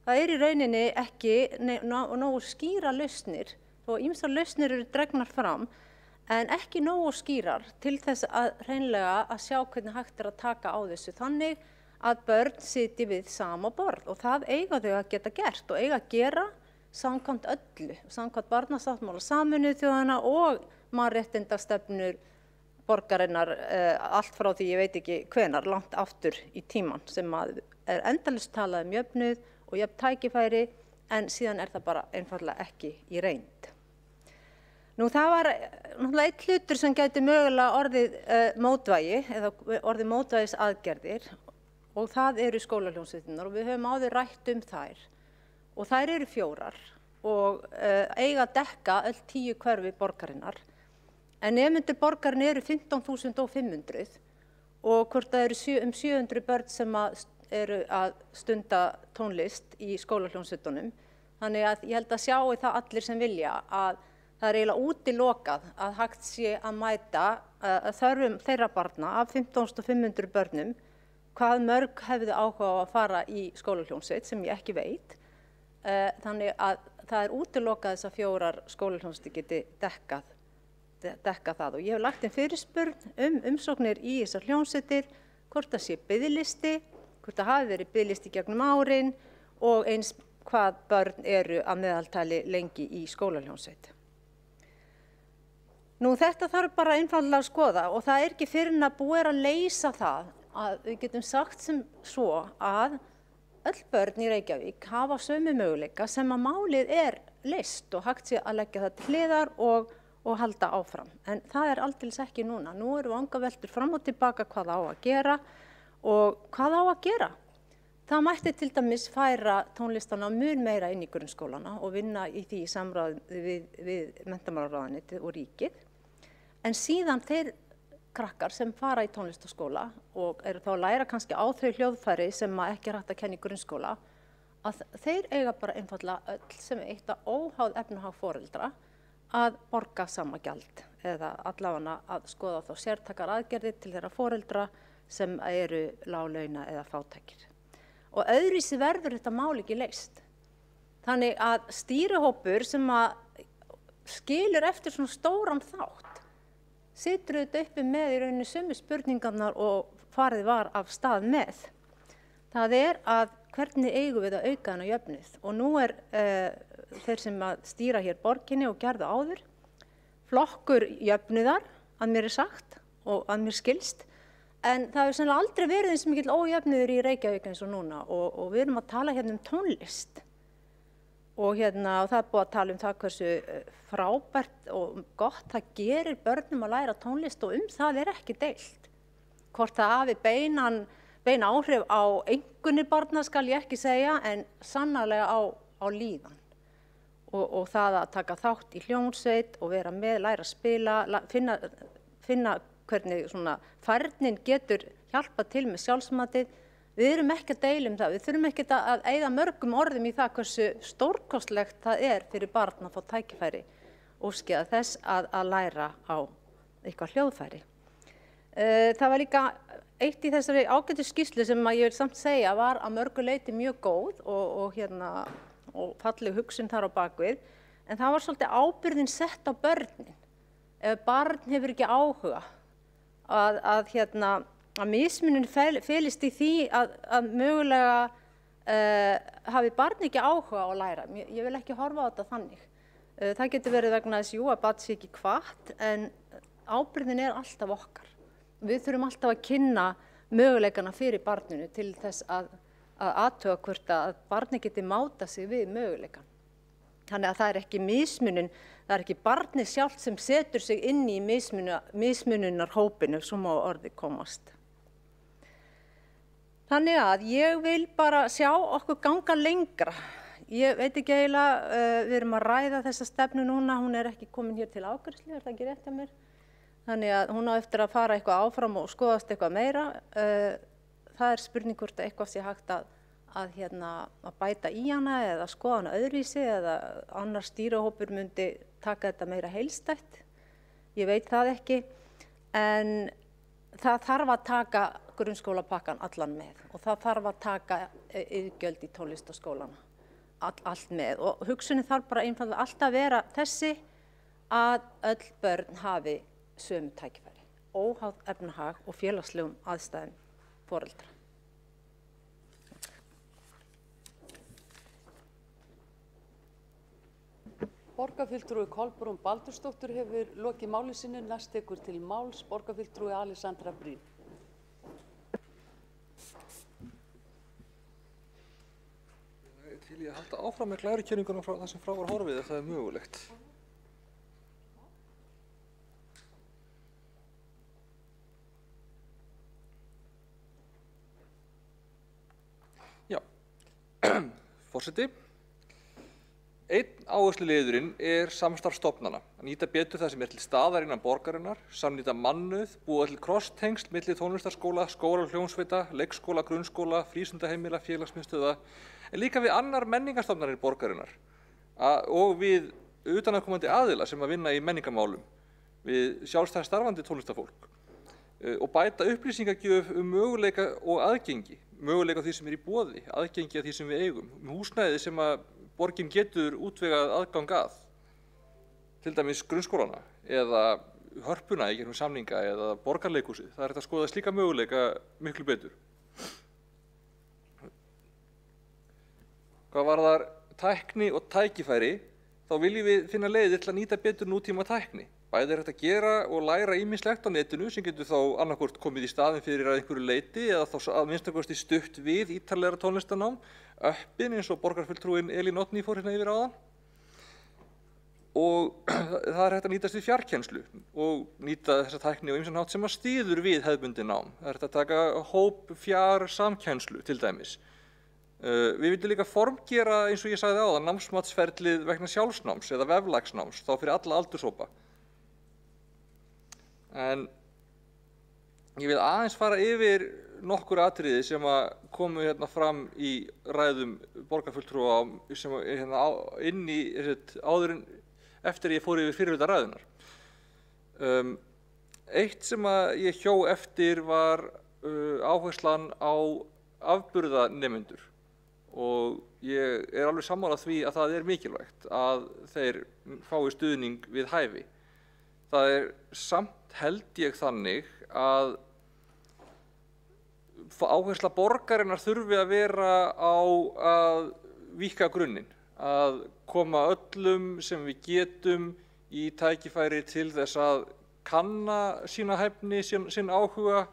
Speaker 7: Það í rauninni ekki nógu skýra lausnir og ýmsar lausnir eru dregnar fram en ekki nógu skýrar til þess að hreinlega að sjá hvernig hægt að taka á þessu þannig að börn sitji við sama borð og það eiga þau að geta gert og eiga að gera samkvæmt öllu, samkvæmt barnasáttmála Sameinuðu þjóðanna og mannréttindastefnur borgarinnar allt frá því ég veit ekki hvenar, langt aftur í tíman sem að endalaust talað jöfnuð og jöfn tækifæri en síðan það bara einfaldlega ekki í reynd. Nú það var náttúrulega einn hlutur sem gæti mögulega orðið mótvægi eða orðið mótvægisaðgerðir og það eru skólahljómsveitirnar og við höfum áður rætt þær og þær eru 4 og eiga að dekka öll 10 hverfi borgarinnar en nemendur borgarin eru 15.500 og hvort það eru 700 börn sem eru að stunda tónlist í skólahljómsveitunum. Þannig að ég held að sjái það allir sem vilja að það eiginlega útilokað að hægt sé að mæta þörfum þeirra barna af 15.500 börnum hvað mörg hefðu áhuga á að fara í skólahljómsveit sem ég ekki veit. Þannig að það útilokað þess að 4 skólahljómsveitir geti dekka það og ég hef lagt fyrirspurn umsóknir í þessar hljómsveitir, hvort það sé biðlisti, hvort það hafi verið biðlisti gegnum árin og eins hvað börn eru að meðaltali lengi í skólahljómsveit. Nú þetta þarf bara einfaldlega að skoða og það ekki fyrr en að búið að leysa það að við getum sagt sem svo að öll börn í Reykjavík hafa sömu möguleika sem að málið leyst og hægt sé að leggja það til hliðar og halda áfram. En það aldeilis ekki núna. Nú eru vangaveltur fram og tilbaka hvað á að gera og hvað á að gera. Það mætti til dæmis færa tónlistana mun meira inn í grunnskólana og vinna í því samráði við menntamálaráðuneytið og ríkið. En síðan þeir krakkar sem fara í tónlistaskóla og eru þá að læra kannski á þau hljóðfæri sem ekki hægt að kenna í grunnskóla, að þeir eiga bara einfaldlega öll sem eitt að óháð efnahag foreldra að borga sama gjald eða allavega að skoða þá sértækar aðgerðir til þeirra foreldra sem eru láglauna eða fátækir. Og öðruvísi verður þetta mál ekki leyst. Þannig að stýrihópur sem að skilur eftir svona stóran þátt situr þetta uppi með í rauninni sömu spurningarnar og farið var af stað með. Það að hvernig eigum við að auka hana jöfnuð og nú þeir sem að stýra hér borginni og gerðu áður flokkur jöfnuðar að mér sagt og að mér skilst en það hefur sennilega aldrei verið eins mikill ójöfnuður í Reykjavík eins og núna og við erum að tala hérna tónlist og það búið að tala það hversu frábært og gott það gerir börnum að læra tónlist og það ekki deilt. Hvort það hafi bein áhrif á einkunnir barna skal ég ekki segja en sannarlega á líðan. Og það að taka þátt í hljómsveit og vera með, læra að spila, finna hvernig svona færnin getur hjálpa til með sjálfsmatið. Við erum ekki að deila það, við þurfum ekki að eyða mörgum orðum í það hversu stórkostlegt það fyrir barn að fá tækifæri óskeiða þess að læra á eitthvað hljóðfæri. Það var líka eitt í þessari ágætu skýrslu sem ég vil samt segja var að mörgu leyti mjög góð og falleg hugsun þar á bakvið, en það var svolítið ábyrgðin sett á börnin. Ef barn hefur ekki áhuga að mismunin felist í því að mögulega hafi barn ekki áhuga á að læra. Ég vil ekki horfa á þetta þannig. Það getur verið vegna þess að barn sé ekki hvatt, en ábyrgðin alltaf okkar. Við þurfum alltaf að kynna möguleikana fyrir barninu til þess að athuga hvort að barni geti máta sig við möguleikan. Þannig að það ekki mismunin, það ekki barnið sjálft sem setur sig inn í mismununarhópinu sem á orði komast. Þannig að ég vil bara sjá okkur ganga lengra Ég veit ekki eiginlega, við erum að ræða þessa stefnu núna, hún er ekki komin hér til afgreiðslu, það ekki rétt hjá mér? Þannig að hún á eftir að fara eitthvað áfram og skoðast eitthvað meira. Það spurning hvort eitthvað sé hægt að bæta í hana eða skoða hana öðruvísi eða annar stýrihópur myndi taka þetta meira heildstætt. Ég veit það ekki, en það þarf að taka grunnskólapakkan allan með og það þarf að taka iðgjöld í tónlistarskólana allt með og hugsunin þarf bara einfaldlega alltaf að vera þessi að öll börn hafi sömu tækifæri, óháð efnahag og félagslegum aðstæðum foreldra.
Speaker 1: Borgarfulltrúi Kolbrún Baldursdóttir hefur lokið máli sínu. Næst tekur til máls borgarfulltrúi Alexandra Briem.
Speaker 4: Til ég að halda áfram með glærukenninguna frá það sem frá var horfið ef það er mögulegt. Já, forseti. Einn áhersluliðurinn samstarf stofnana, að nýta betur það sem til staðar innan borgarinnar, samnýta mannauð, búa til krosstengsl milli tónlistarskóla, skóla og hljómsveita, leikskóla, grunnskóla, frístundaheimila, félagsmiðstöðva, en líka við annar menningarstofnanir borgarinnar og við utanaðkomandi aðila sem að vinna í menningarmálum, við sjálfstætt starfandi tónlistarfólk og bæta upplýsingagjöf möguleika og aðgengi, möguleika því sem í boði, aðgengi að því sem við eigum, húsnæði sem að borgin getur útvegað aðgang að, til dæmis grunnskólana eða hörpuna í gegnum samninga eða borgarleikhúsið. Það hægt að skoða slíka möguleika miklu betur. Hvað varðar tækni og tækifæri, þá viljum við finna leiðir til að nýta betur nútíma tækni. Bæði hægt að gera og læra ýmislegt á netinu sem getur þá annarkvort komið í staðinn fyrir að einhverju leyti eða þá að minnstakosti stutt við ítarlegra tónlistarnám, öppin eins og borgarfulltrúin Elín Oddný fór hérna yfir áðan. Og það hægt að nýtast við fjarkennslu og nýta þessa tækni á ýmsan hátt sem að styður við hefðbundin nám. Það hægt að taka hóp samkennslu til dæmis. Við vildum líka formgera, eins og ég sagði áðan, námsmatsferlið vegna sjálfsnáms eða veflagsnáms, þá fyrir alla aldurshópa. En ég vil aðeins fara yfir nokkur atriði sem að komu hérna fram í ræðum borgarfulltrúa sem hérna inn í áður en eftir ég fór yfir fyrirhluta ræðunar. Eitt sem að ég hjó eftir var áherslan á afburðanemendur og ég alveg sammála því að það mikilvægt að þeir fái stuðning við hæfi. Það samt held ég þannig að áhersla borgarinnar þurfi að vera á að víkka grunninn, að koma öllum sem við getum í tækifæri til þess að kanna sína hæfni, sinn áhuga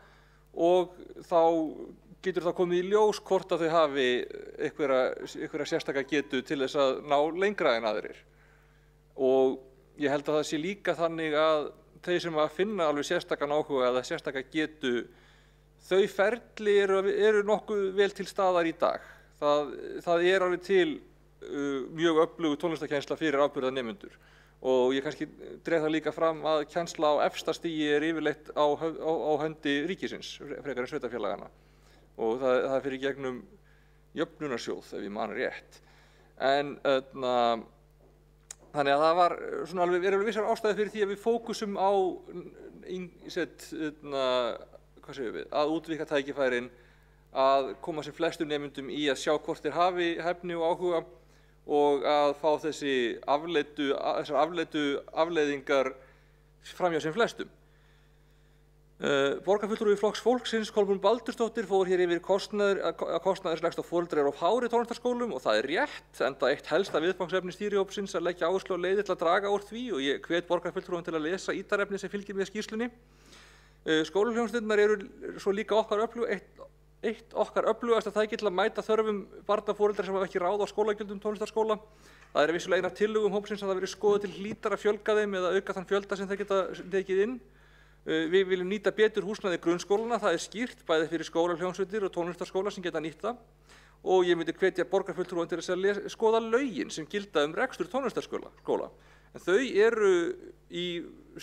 Speaker 4: og þá getur það komið í ljós hvort að þau hafi einhverja sérstaka getu til þess að ná lengra en aðrir. Og ég held að það sé líka þannig að þeir sem að finna alveg sérstakan áhuga eða sérstaka getu, þau ferli eru nokkuð vel til staðar í dag. Það alveg til mjög öflug tónlistarkennsla fyrir afburðanemendur og ég kannski dreg það líka fram að kennsla á efsta stigi yfirleitt á höndi ríkisins, frekar en sveitarfélagana og það fyrir gegnum jöfnunarsjóð ef ég man rétt. En þannig að það var svona alveg vissar ástæði fyrir því að við fókusum á að útvíkka tækifærin, að koma sem flestum nemendum í að sjá hvort þeir hafi hæfni og áhuga og að fá þessar afleitu afleiðingar framhjá sem flestum. Borgarfulltrúi Flokks fólksins Kolbrún Baldursdóttir fór hér yfir að kostnaður leggst á foreldra of hár í tónlistarskólum og það rétt, enda eitt helsta viðfangsefni stýrihópsins að leggja áherslu á leiðir til að draga úr því og ég hvet borgarfulltrúin til að lesa ítarefni sem fylgir með skýrslunni. Skólahljómsveitirnar eru svo líka eitt okkar öflugasta tæki til að mæta þörfum barnaforeldra sem hafa ekki ráð á skólagjöldum tónlistarskóla. Það vissulega einar tillögum hópsins að það verið skoðað til hlítar að fjölga þeim eða auka þann fjölda sem þeir geta tekið inn. Við viljum nýta betur húsnæði grunnskólana, það skýrt bæði fyrir skólahljómsveitir og tónlistarskóla sem geta nýtt það og ég myndi hvetja borgarfulltrúann til þess að skoða lögin sem gilda rekstur tónlistarskóla. En þau eru í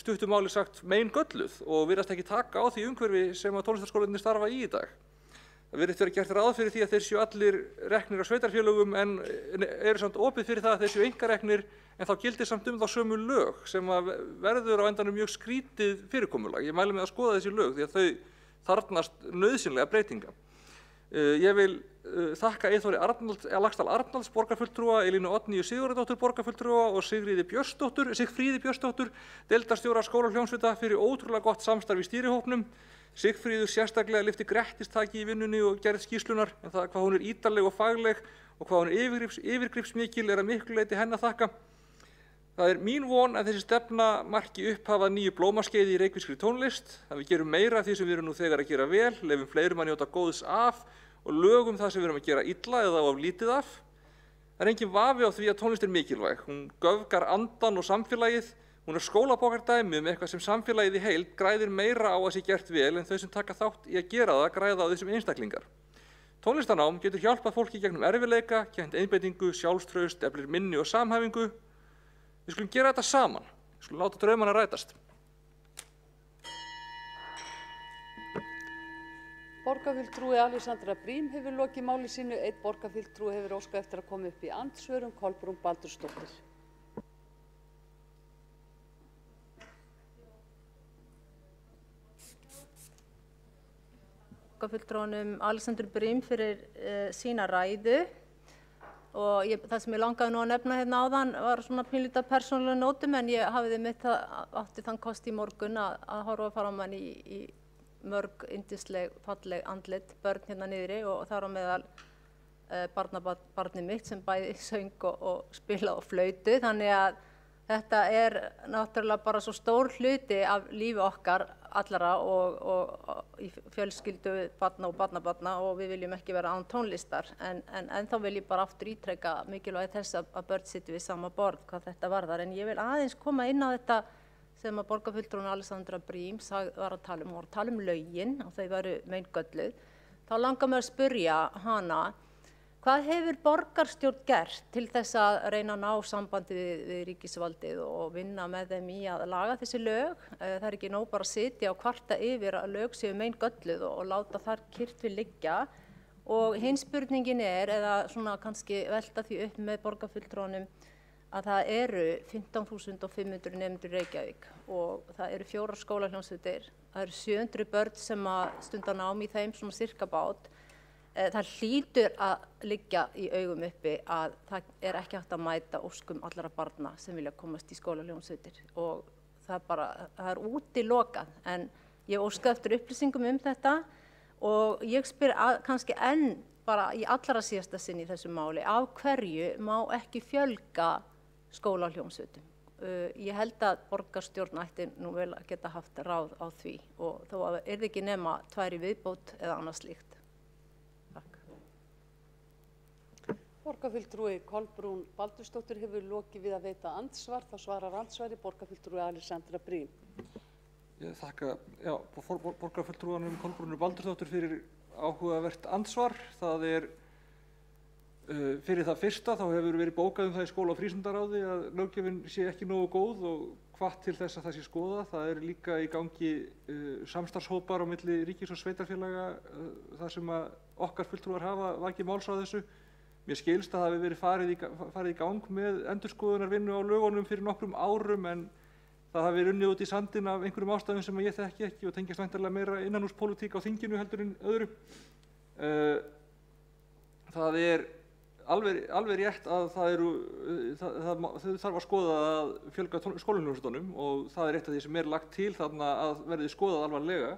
Speaker 4: stuttu máli sagt meingölluð og virðast ekki taka á því umhverfi sem að tónlistarskólarnir starfa í dag. Það virðist vera gert ráð fyrir því að þeir séu allir reknir af sveitarfélögum en eru samt opið fyrir það að þeir séu einkareknir en þá gildir samt þá sömu lög sem að verður á endanum mjög skrítið fyrirkomulag. Ég mæli með að skoða þessi lög því að þau þarfnast nauðsynlega breytinga. Ég vil þakka Eyþóri Laxdal Arnalds borgarfulltrúa, Elínu Oddnýju Sigurðardóttur borgarfulltrúa og Sigfríði Björnsdóttur, deildarstjóra skólahljómsveita fyrir ótrúlega gott samstarf í stýrihópnum. Sigfríður sérstaklega lyfti grettistaki í vinnunni og gerð skýrslunnar, en það hvað hún ítarleg og fagleg og hvað hún yfirgripsmikil að miklu leyti henni að þakka. Það mín von að þessi stefna marki upphaf að nýju blómaskeiði í reykvískri tónlist, að við gerum meira af því sem við erum nú þegar að gera vel, leyfum fleirum að njóta góðs af og lögum það sem við erum að gera illa eða of lítið af. Það engin vafi á því að tónlist mikilvæg. Hún göfgar andan og samfélagið. Hún skólabókardæmi eitthvað sem samfélagið í heild græðir meira á að sé gert vel en þau sem taka þátt í að gera það græða á því sem einstaklingar. Tónlistarnám getur hjálpað fólki gegnum erfiðleika, kennt einbeitingu, sjálfstraust, eflir minni og samhæfingu. Við skulum gera þetta saman. Við skulum láta draumana rætast.
Speaker 1: Borgarfulltrúi Alexandra Briem hefur lokið máli sínu. Einn borgarfulltrúi hefur óskað eftir að koma upp í andsvörum, Kolbrún Baldursdóttir.
Speaker 7: Borgarfulltrúanum Alexandru Briem fyrir sína ræðu. Og það sem ég langaði nú að nefna hérna áðan var svona pínlítið persónulega nótum en ég hafiði átti þann kost í morgun að horfa framan í mörg yndisleg, falleg andlit, börn hérna niðri og þar á meðal barnið mitt sem bæði söng og spila og flautu. Þannig að þetta er náttúrulega bara svo stór hluti af lífi okkar allra og í fjölskyldu barna og barnabarna og við viljum ekki vera án tónlistar en þá vil ég bara aftur ítreka mikilvægi þess að börn sitji við sama borð hvað þetta varðar. En ég vil aðeins koma inn á þetta sem að borgarfulltrúin Alexandra Briem var að tala um. Hún var að tala um lögin og þau væru meingölluð. Þá langar mér að spyrja hana, hvað hefur borgarstjórn gert til þess að reyna að ná sambandi við ríkisvaldið og vinna með þeim í að laga þessi lög? Það er ekki nóg bara að sitja og kvarta yfir að lög séu meingölluð og láta þar kyrrt við liggja. Og hin spurningin eða svona kannski velta því upp með borgarfulltrúanum að það eru 15.500 nemendur í Reykjavík og það eru 4 skólahljómsveitir. Það eru 700 börn sem stunda nám í þeim svona sirka bát. Það hlýtur að liggja í augum uppi að það er ekki hægt að mæta óskum allra barna sem vilja komast í skólahljómsveitir og það er útilokað en ég óska eftir upplýsingum um þetta og ég spyr kannski enn bara í allra síðasta sinn í þessu máli af hverju má ekki fjölga skólahljómsveitum. Ég held að borgarstjórn ætti nú vel að geta haft ráð á því og þó að það ekki nema 2 í viðbót eða annað slíkt.
Speaker 1: Borgarfulltrúi Kolbrún Baldursdóttir hefur lokið við að veita andsvar. Þá svarar andsvari borgarfulltrúi Alexandra Briem.
Speaker 4: Ég þakka borgarfulltrúanum Kolbrúnu Baldursdóttir fyrir áhugavert andsvar. Það fyrir það fyrsta þá hefur verið bókað um það í skóla- og frístundaráði að löggjöfin sé ekki nógu góð og hvatt til þess að það sé skoðað. Það líka í gangi samstarfshópar á milli ríkis- og sveitarfélaga þar sem að okkar fulltrúar hafa vakið máls á þessu. Mér skilst að það hafi verið farið í gang með endurskoðunarvinnu á lögunum fyrir nokkrum árum en það hafi runnið út í sandinn af einhverjum ástæðum sem ég þekki ekki og tengjast væntanlega meira innanhúspólitík á þinginu heldur en öðru. Það alveg rétt að þau þarf að skoða að fjölga skólahljómsveitunum og það eitt af því sem lagt til þarna að verði skoðað alvarlega.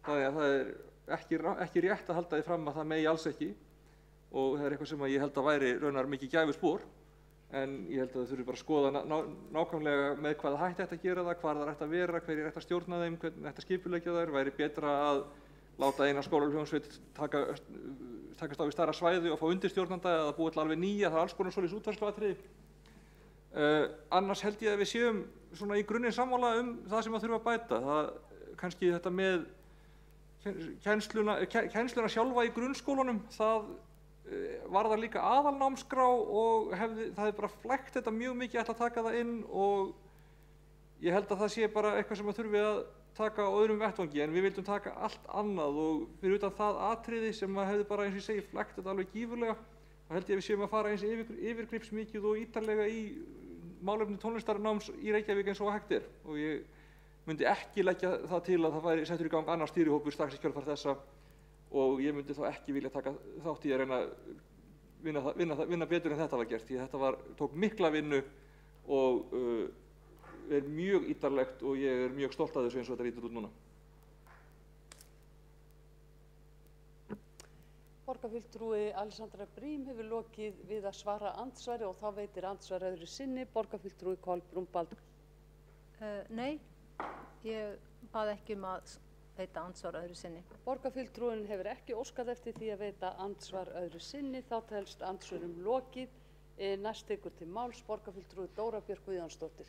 Speaker 4: Þannig að það ekki rétt að halda því fram að það megi alls ekki. Og það eitthvað sem ég held að væri raunar mikið gæfuspor en ég held að þau þurfi bara að skoða nákvæmlega með hvaða hætti ætti að gera það, hvar það ætti að vera, hverjir ætti að stjórna þeim, hvernig ætti að skipuleggja þær, væri betra að láta eina skólahljómsveit takast á við stærra svæði og fá undirstjórnanda eða búa til alveg nýja, það alls konar svoleiðis útfærsluatriði. Annars held ég að við séum svona í grunninn sammála það sem að þurfa að bæta. Það kannski þetta með kennsluna sjálfa í grunnskólunum, það var það líka aðalnámskrá og það hefði bara flækt þetta mjög mikið að taka það inn, og ég held að það sé bara eitthvað sem að þurfi að taka á öðrum vettvangi, en við vildum taka allt annað, og fyrir utan það atriði sem að hefði bara, eins og ég segi, flækt þetta alveg gífurlega, þá held ég að við séum að fara eins yfirgripsmikið og ítarlega í málefni tónlistarnáms í Reykjavík eins og hægt er, og ég myndi ekki leggja það til að það væri settur í gang annar stýrihópur strax í kjölfar þessa, og ég myndi þá ekki vilja taka þátt í að reyna að vinna betur en þetta var gert, því þetta tók mikla vinnu og er mjög ítarlegt, og ég er mjög stolt af þessu eins og þetta lítur út núna.
Speaker 1: Borgarfulltrúi Alexandra Briem hefur lokið við að svara andsvari og þá veitir andsvar öðru sinni. Borgarfulltrúi Kolbrún Baldur.
Speaker 7: Nei, ég bað ekki að veita andsvar öðru sinni.
Speaker 1: Borgarfulltrúin hefur ekki óskað eftir því að veita andsvar öðru sinni, þá telst andsvörum lokið. Næst tekur til máls borgarfulltrúi Dóra Björk Guðjónsdóttir.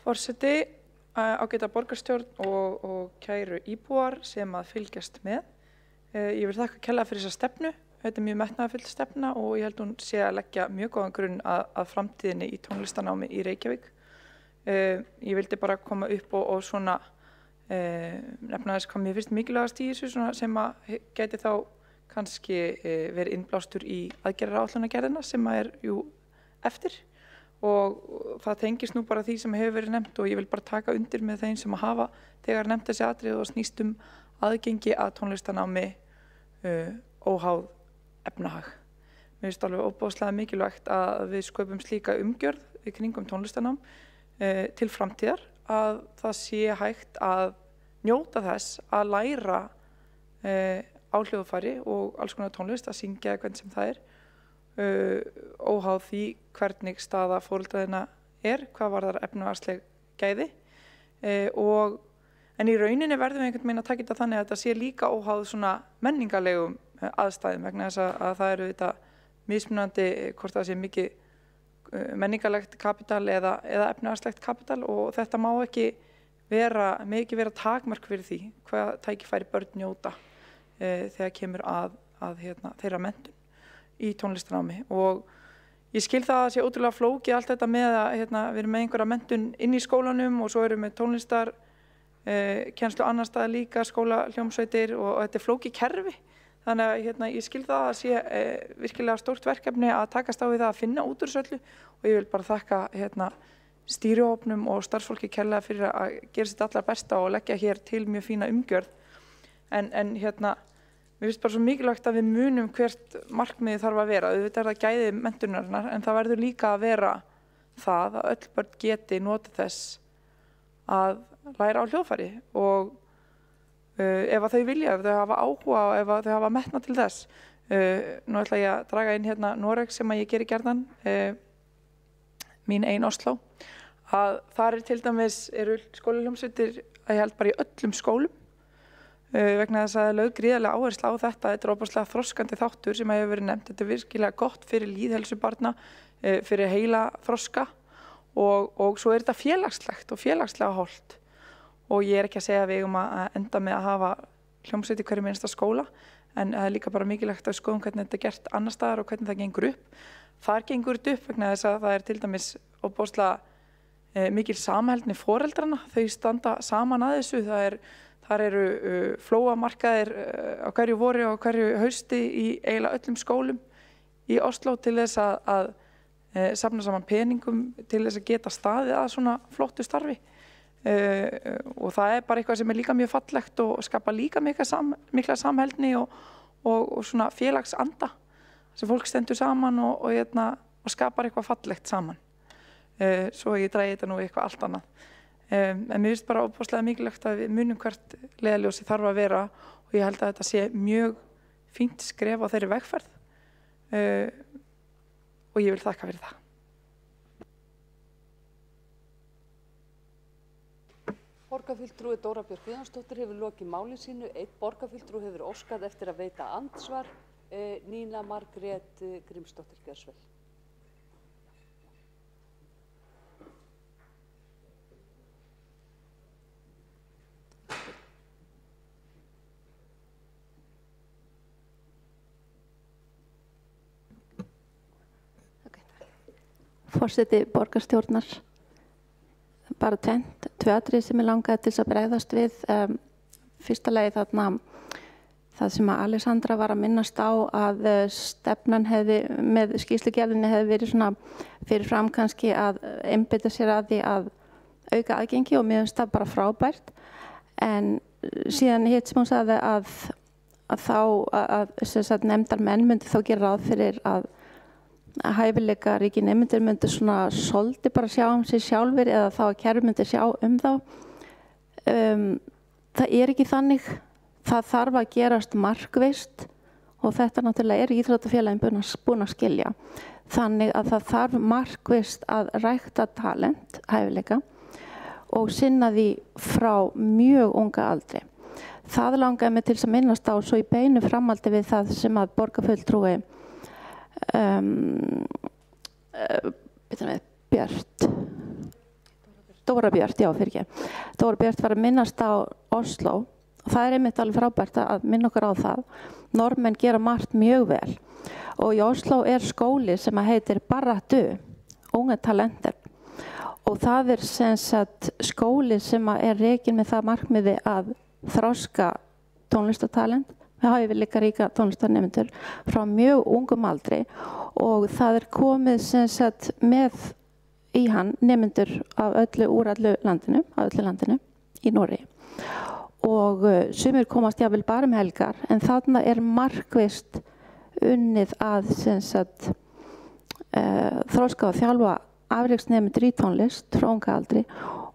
Speaker 8: Forseti, ágæta borgarstjórn og kæru íbúar sem að fylgjast með. Ég vil þakka kærlega fyrir þessa stefnu. Þetta er mjög metnaðarfull stefna og ég held hún sé að leggja mjög góðan grunn að framtíðinni í tónlistarnámi í Reykjavík. Ég vildi bara koma upp og svona nefna þess hvað mér finnst mikilvægast í þessu sem að gæti þá kannski verið innblástur í aðgerðaráætlunargerðina sem að jú eftir, og það tengist nú bara því sem hefur verið nefnt, og ég vil bara taka undir með þeim sem að hafa þegar nefnt þessi atriði og snýst aðgengi að tónlistarnámi óháð efnahag. Mér finnst alveg óbúðslega mikilvægt að við sköpum slíka umgjörð í kringum tónlistarnám til framtíðar, að það sé hægt að njóta þess að læra á hljóðfæri og alls konar tónlist, að syngja hvernig sem það óháð því hvernig staða foreldranna hvað varðar efnahagsleg gæði, en í rauninni verðum við einhvern veginn að taka þetta þannig að þetta sé líka óháð svona menningarlegum aðstæðum, vegna þess að það eru þetta mismunandi hvort það sé mikið menningarlegt kapital eða efnahagslegt kapital, og þetta má ekki vera takmark fyrir því hvað tækifæri börn njóta þegar kemur að þeirra menntun í tónlistarnámi. Og ég skil það að sé ótrúlega flókið allt þetta með að við erum með einhverja menntun inn í skólanum og svo erum við tónlistar kennslu annar staðar líka, skólahljómsveitir, og þetta er flókið kerfi. Þannig að ég skil það að sé virkilega stórt verkefni að takast á við það að finna út úr þessu öllu, og ég vil bara þakka stýrihópnum og starfsfólki kærlega fyrir að gera sitt allar besta og leggja hér til mjög fína umgjörð. En mér finnst bara svo mikilvægt að við munum hvert markmiðið þarf að vera. Auðvitað er það gæði menntunarinnar, en það verður líka að vera það að öll börn geti notið þess að læra á hljóðfæri, og ef þau vilja, ef þau hafa áhuga og ef þau hafa metnað til þess. Nú ætla ég að draga inn Noreg sem að ég geri gjarnan, mín ein Osló, að þar til dæmis eru skólahljómsveitir að ég held bara í öllum skólum, vegna þess að það er lögð gríðarlega áhersla á þetta. Þetta er óbúslega þroskandi þáttur sem hefur verið nefnt. Þetta er virkilega gott fyrir lýðheilsu barna, fyrir heila þroska, og svo er þetta félagslegt og félagslega hollt. Og ég er ekki að segja að við eigum að enda með að hafa hljómsveit í hverjum einasta skóla, en það er líka bara mikilvægt að skoðum hvernig þetta er gert annar staðar og hvernig það gengur upp. Þar gengur þetta upp vegna þess að það er til dæmis óbúslega mikil samheldni foreldrana. Þau standa saman að þessu. Þar eru flóamarkaðir á hverju vori og hverju hausti í eiginlega öllum skólum í Osló til þess að safna saman peningum til þess að geta staðið að svona flottu starfi. Og það er bara eitthvað sem er líka mjög fallegt og skapa líka mikla samheldni og svona félagsanda sem fólk stendur saman og skapar eitthvað fallegt saman. Svo ég dragi þetta nú eitthvað allt annað. En mér finnst bara óbúslega mikilvægt að við munum hvert leiðarljósi þarf að vera, og ég held að þetta sé mjög fínt skref á þeirri vegferð, og ég vil þakka fyrir það.
Speaker 1: Borgarfulltrúi Dóra Björk Guðjónsdóttir hefur lokið máli sínu. Einn borgarfulltrúi hefur óskað eftir að veita andsvar. Nína Margrét Grímsdóttir, gjörðu svo vel.
Speaker 6: Forseti borgarstjórnar. Bara tvö atriði sem ég langaði til þess að bregðast við. Fyrsta lagi þarna það sem að Alexandra var að minnast á að stefnan með skýrslugerðinni hefði verið svona fyrirfram kannski að einbeita sér að því að auka aðgengi og mér finnst það bara frábært. En síðan hitt sem hún sagði að nefndarmenn myndi þá gera ráð fyrir að hæfileikaríkir nemendur myndi svona svolítið bara sjá sig sjálfir eða þá að kerfi myndi sjá þá. Það ekki þannig. Það þarf að gerast markvisst og þetta náttúrulega íþróttafélagin búin að skilja. Þannig að það þarf markvisst að rækta talent, hæfileika og sinna því frá mjög unga aldri. Það langaði mig til að minnast á svo í beinu framhaldi við það sem að borgarfulltrúi Dóra Björt var að minnast á Oslo og það einmitt alveg frábært að minna okkur á það. Norðmenn gera margt mjög vel og í Oslo skóli sem heitir Barratu, unga talenter og það sem sagt skóli sem rekinn með það markmiði að þroska tónlistartalent. Það hafi líka ríka tónlistarnemendur frá mjög ungum aldri og það komið sem sagt með í hann nemendur af úr öllu landinu í Noregi. Og sumir komast jafnvel bara helgar en þarna markvisst unnið að sem sagt þroska og þjálfa afreksnemendur í tónlist frá unga aldri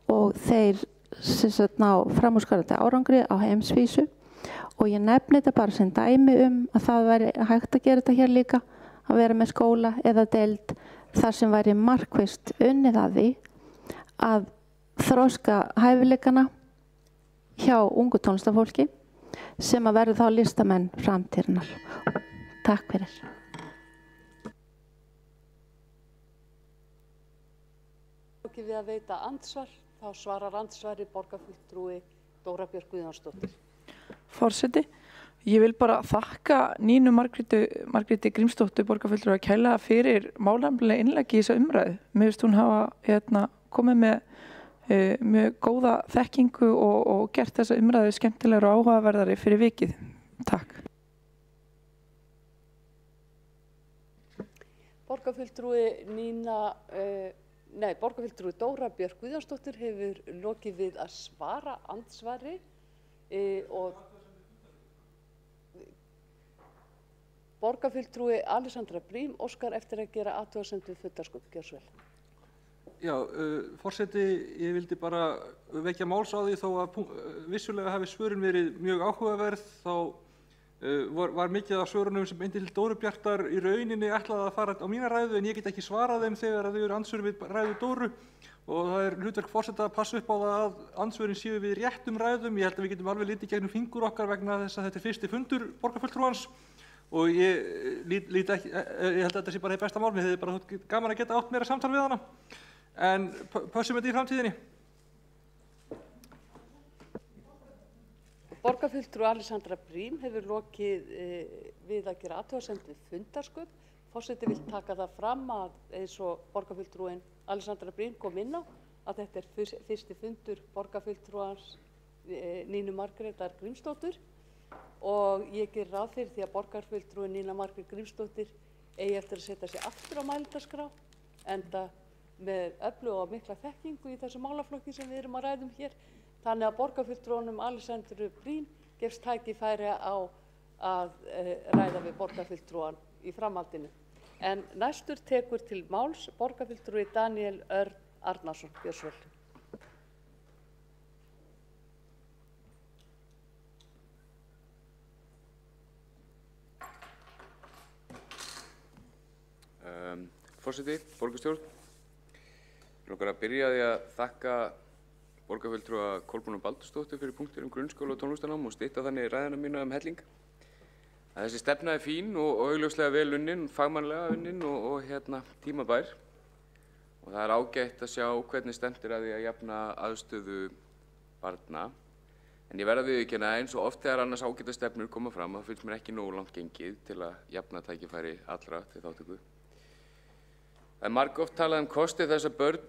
Speaker 6: og þeir sem sagt ná framúrskarandi árangri á heimsvísu og ég nefni þetta bara sem dæmi að það væri hægt að gera þetta hér líka að vera með skóla eða deild þar sem væri markvisst unnið að því að þroska hæfileikana hjá ungu tónlistarfólki sem að verða þá listamenn framtíðarinnar. Takk fyrir.
Speaker 1: Við að veita andsvar, þá svarar andsvari borgarfulltrúi Dóra Björk Guðjónsdóttir.
Speaker 8: Forseti, ég vil bara þakka Nínu Margréti Grímsdóttur borgarfulltrúa kærlega fyrir málefnalega innleggi í þessa umræðu. Mér finnst hún hafa komið með góða þekkingu og gert þessa umræðu skemmtilegur og áhugaverðari fyrir vikið. Takk.
Speaker 1: Borgarfulltrúi Dóra Björk Guðjónsdóttir hefur lokið við að svara andsvari og borgarfulltrúi Alexandra Briem óskar eftir að gera athugasemd við fundarstjórn. Gjörðu svo vel.
Speaker 4: Já, forseti, ég vildi bara vekja máls á því þó að vissulega hafi svörin verið mjög áhugaverð, þá var mikið af svörunum sem beindi til Dóru Bjartar í rauninni ætlað að fara á mína ræðu en ég get ekki svarað þeim þegar þau eru andsvör við ræðu Dóru og það hlutverk forseta að passa upp á það að andsvörin séu við réttum ræðum. Ég held að við getum alveg litið gegnum fingur okkar vegna þess að þetta fyrsti fundur borgarfulltrúans og ég held að þetta sé bara hið besta mál. Mér hefði bara gaman að geta átt meira samtal við hana. En pössum þetta í framtíðinni.
Speaker 1: Borgarfulltrúi Alexandra Briem hefur lokið við að gera athugasemd við fundarsköp. Forseti vill taka það fram að eins og borgarfulltrúin Alexandra Briem kom inn á að þetta fyrsti fundur borgarfulltrúans Nínu Margrétar Grímsdóttur og ég ger ráð fyrir því að borgarfulltrúin Nína Margrét Grímsdóttir eigi eftir að setja sig aftur á mælendaskrá enda með öfluga og mikla þekkingu í þessu málaflokki sem við erum að ræðum hér. Þannig að borgarfulltrúanum Alexandru Briem gefst tækifæri á að ræða við borgarfulltrúan í framhaldinu. En næstur tekur til máls borgarfulltrúi Daníel Örn Arnarsson. Gjörðu svo vel.
Speaker 9: Forseti, borgarstjórn. Ég langar að byrja því að þakka borgarfulltrúa Kolbrúnu Baldursdóttur fyrir punktur grunnskóla og tónlistarnám og stytta þannig ræðuna mína helling. Þessi stefna fín og augljóslega vel unnin, fagmannlega unnin og tímabær. Og það ágætt að sjá hvernig stefnt að því að jafna aðstöðu barna. En ég verð að viðurkenna eins og oft þegar annars ágæta stefnur koma fram, það finnst mér ekki nógu langt gengið til að jafna tækifæri allra til þátttöku. Það margoft talað kosti þess að börn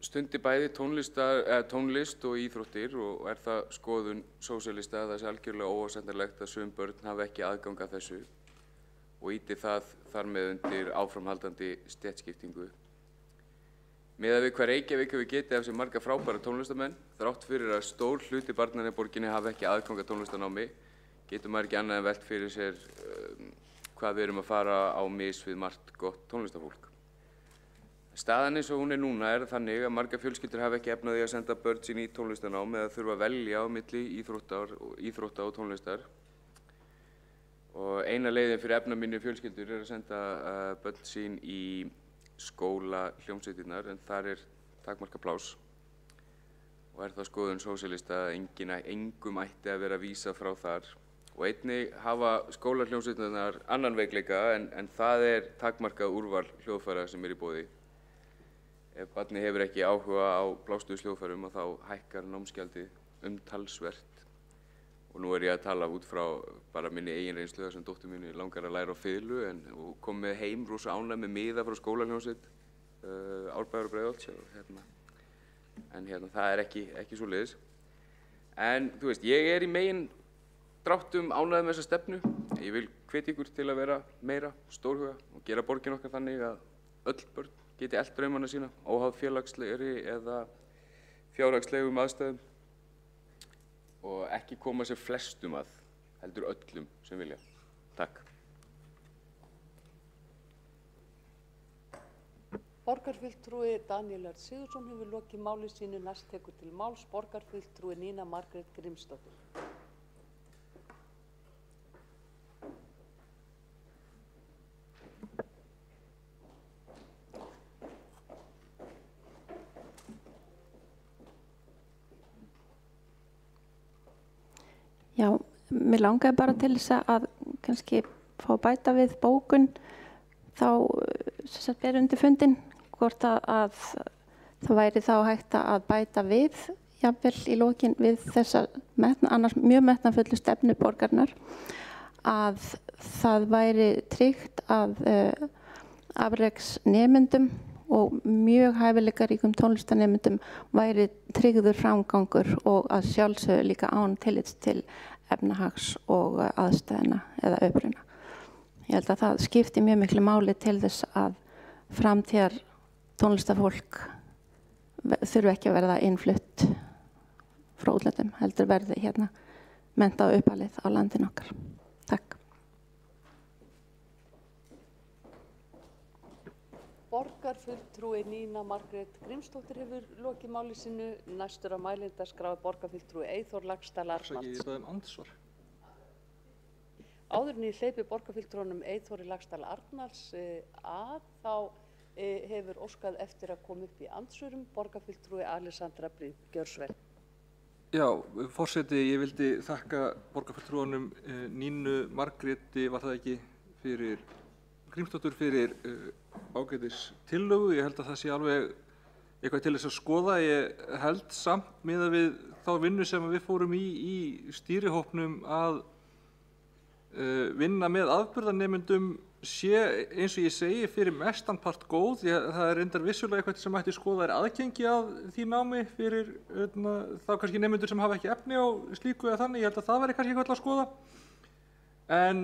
Speaker 9: stundi bæði tónlist og íþróttir og það skoðun sósíalista að það sé algjörlega óásættanlegt að sum börn hafi ekki aðgang að þessu og ýti það þar með undir áframhaldandi stéttskiptingu. Miðað við hvað Reykjavík hefur getið af sér marga frábæra tónlistamenn, þrátt fyrir að stór hluti barnanna í borginni hafi ekki aðgang að tónlistanámi, getur maður ekki annað en velt fyrir sér hvað við erum að fara á mis við margt gott tónlistafólk. Staðan eins og hún núna þannig að margar fjölskyldur hafa ekki efni á því að senda börn sín í tónlistanám eða þurfa að velja á milli íþrótta og tónlistar. Og eina leiðin fyrir efnaminni fjölskyldur að senda börn sín í skóla hljómsveitirnar, en þar takmarkað pláss. Og það skoðun sósíalista að engum ætti að vera vísað frá þar. Og einnig hafa skólahljómsveitirnar annan veikleika en það takmarkað úrval hljóðfæra sem í boði. Ef barnið hefur ekki áhuga á blástuðshljóðfærum þá hækkar námsgjaldið umtalsvert. Og nú ég að tala út frá bara minni eigin reynslu þar sem dóttur minni langar að læra á fiðlu og kom með heim rosa ánægð með miða frá skólahljómsveit Árbæjar og Breiðholts. En það ekki svoleiðis. En þú veist, ég í megin dráttum ánægð með þessa stefnu. Ég vil hvetja ykkur til að vera meira stórhuga og gera borgin okkar þannig að öll börn geti elt draumana sína, óháð félagslegri eða fjárhagslegum aðstæðum og ekki koma sér flestum að, heldur öllum sem vilja. Takk.
Speaker 1: Borgarfulltrúi Daníel Örn Sigurðsson hefur lokið máli sínu, næst tekur til máls borgarfulltrúi Nína Margrét Grímsdóttir.
Speaker 6: Já, mér langaði bara til þess að kannski fá að bæta við bókun þá sem ber undir fundinn, hvort að það væri þá hægt að bæta við, jafnvel í lokin við þessa annars mjög metnaðfullu stefnu borgarinnar, að það væri tryggt að afreksnemendum og mjög hæfileikaríkum tónlistarnemendum væri tryggður framgangur og að sjálfsögðu líka án tillits til efnahags og aðstæðna eða uppruna. Ég held að það skipti mjög miklu máli til þess að framtíðar tónlistarfólk þurfi ekki að verða innflutt frá útlöndum, heldur verði menntað og uppalið á landinu okkar. Takk.
Speaker 1: Borgarfulltrúi Nína Margrét Grímsdóttir hefur lokið máli sínu, næstur á mælendaskrá borgarfulltrúi Eyþór Laxdal Arnalds.
Speaker 4: Andsvar.
Speaker 1: Áður en ég hleypi borgarfulltrúanum Eyþóri Laxdal Arnalds þá hefur óskað eftir að koma upp í andsvörum borgarfulltrúi Alessandra Brím. Gjörðu svo vel.
Speaker 4: Já, forseti, ég vildi þakka borgarfulltrúanum Nínu Margréti, var það ekki, Grímsdóttur fyrir ágætis tillögu. Ég held að það sé alveg eitthvað til þess að skoða. Ég held samt miðað við þá vinnu sem við fórum í stýrihópnum að vinna með afburðanemendum sé, eins og ég segi, fyrir mestanpart góð. Það reyndar vissulega eitthvað sem ætti skoða aðgengi að því námi fyrir þá kannski nemendur sem hafa ekki efni á slíku eða þannig. Ég held að það væri kannski eitthvað að skoða. En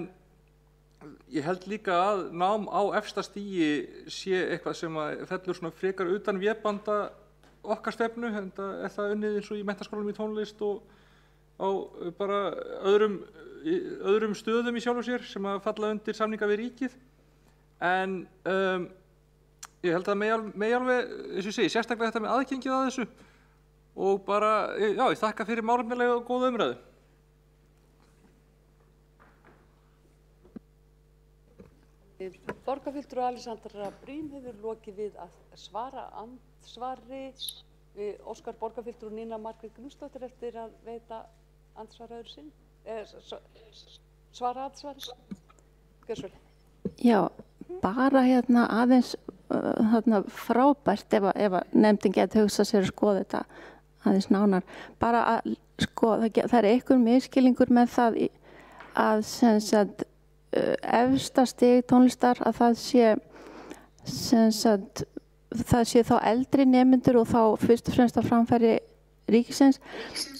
Speaker 4: ég held líka að nám á efsta stigi sé eitthvað sem fellur svona frekar utan vébanda okkar stefnu, en það unnið eins og í menntaskólanum í tónlist og á bara öðrum stöðum í sjálfu sér sem að falla undir samninga við ríkið. En ég held að megi alveg, eins og ég segi, sérstaklega þetta með aðgengið að þessu og bara, já, ég þakka fyrir málefnalega og góða umræðu.
Speaker 1: Borgarfulltrúi Alessandra Brím hefur lokið við að svara andsvari. Óskar borgarfulltrúi Nína Margrét Grímsdóttir eftir að veita andsvara öðru sinn? Svara andsvari? Gjörðu svo vel.
Speaker 6: Já, bara aðeins frábært ef að nefndin geti hugsað sér að skoða þetta aðeins nánar. Bara að skoða, það er einhver misskilningur með það að efsta stig tónlistar að það sé það sé þá eldri nemendur og þá fyrst og fremst að framfæri ríkisins,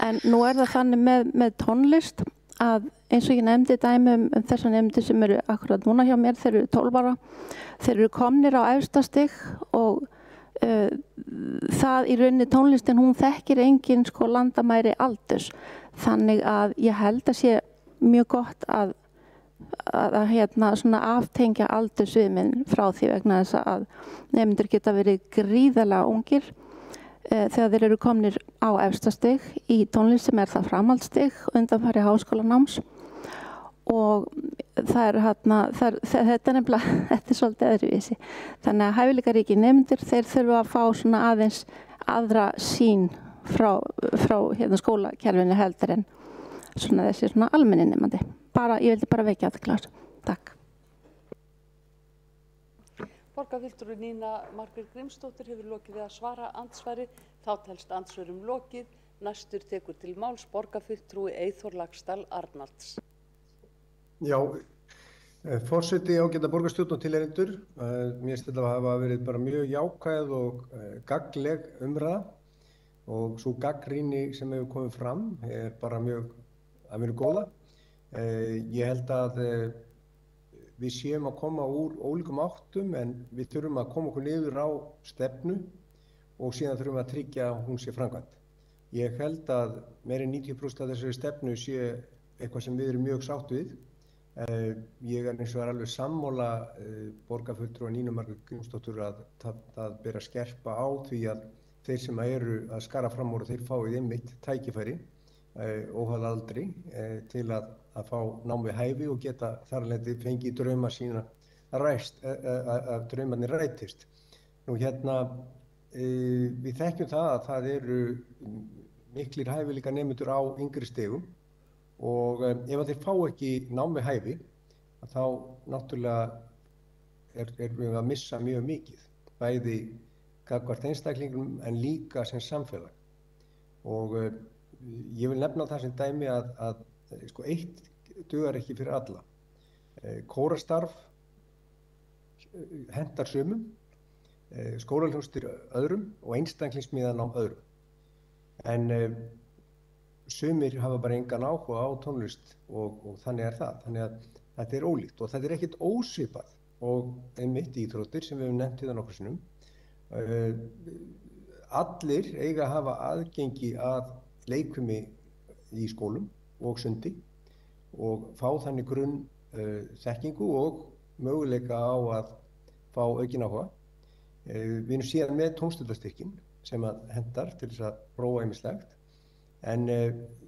Speaker 6: en nú það þannig með tónlist að eins og ég nefndi dæmi þessar nemendur sem eru akkurat núna hjá mér, þeir eru 12 ára, þeir eru komnir á efsta stig og það í rauninni tónlistin, hún þekkir engin sko landamæri aldurs, þannig að ég held að sé mjög gott að svona aftengja aldursviðminn frá því vegna þess að nemendur geta verið gríðarlega ungir þegar þeir eru komnir á efsta stig í tónlist sem það framhaldsstig undanfari háskólanáms og þetta nefnilega, þetta svolítið öðruvísi. Þannig að hæfileikaríkir nemendur, þeir þurfa að fá svona aðeins aðra sýn frá skólakerfinu heldur en svona þessi svona almenni nemandi. Ég vildi bara vekja athygli á þessu. Takk.
Speaker 1: Borgarfulltrúi Nína Margrét Grímsdóttir hefur lokið við að svara andsvari. Þá telst andsvörum lokið. Næstur tekur til máls borgarfulltrúi Eyþór Laxdal Arnalds.
Speaker 3: Já, forseti ágæta borgarstjórn og tilheyrendur. Mér finnst þetta að hafa verið bara mjög jákvæð og gagnleg umræða og svo gagnrýni sem hefur komið fram bara mjög að vera góða. Ég held að við séum að koma úr ólíkum áttum en við þurfum að koma okkur niður á stefnu og síðan þurfum að tryggja að hún sé framkvæmd. Ég held að meira en 90% af þessari stefnu sé eitthvað sem við erum mjög sátt við. Ég eins og alveg sammála borgarfulltrúa Nínu Margrét Grímsdóttur að það ber að skerpa á því að þeir sem eru að skara fram úr þeir fáið einmitt tækifæri óháð aldri til að fá nám við hæfi og geta þar af leiðandi fengið drauma sína að draumarnir rætist. Nú við þekkjum það að það eru miklir hæfileika nemendur á yngri stigum og ef þeir fá ekki nám við hæfi þá náttúrulega erum við að missa mjög mikið, bæði gagnvart einstaklingum en líka sem samfélag. Og ég vil nefna það sem dæmi að sko eitt dugar ekki fyrir alla. Kórastarf hentar sumum, skólahljómsveitir öðrum og einstaklingsmiðan á öðrum. En sumir hafa bara engan áhuga á tónlist og þannig það. Þannig að þetta ólíkt og þetta ekkert ósvipað og einmitt íþróttir sem við höfum nefnt hérna nokkrum sinnum. Allir eiga að hafa aðgengi að leikfimi í skólum og sundi og fá þannig grunn þekkingu og möguleika á að fá aukin áhuga. Við erum síðan með tómstundastyrkin sem hentar til þess að prófa ýmislegt en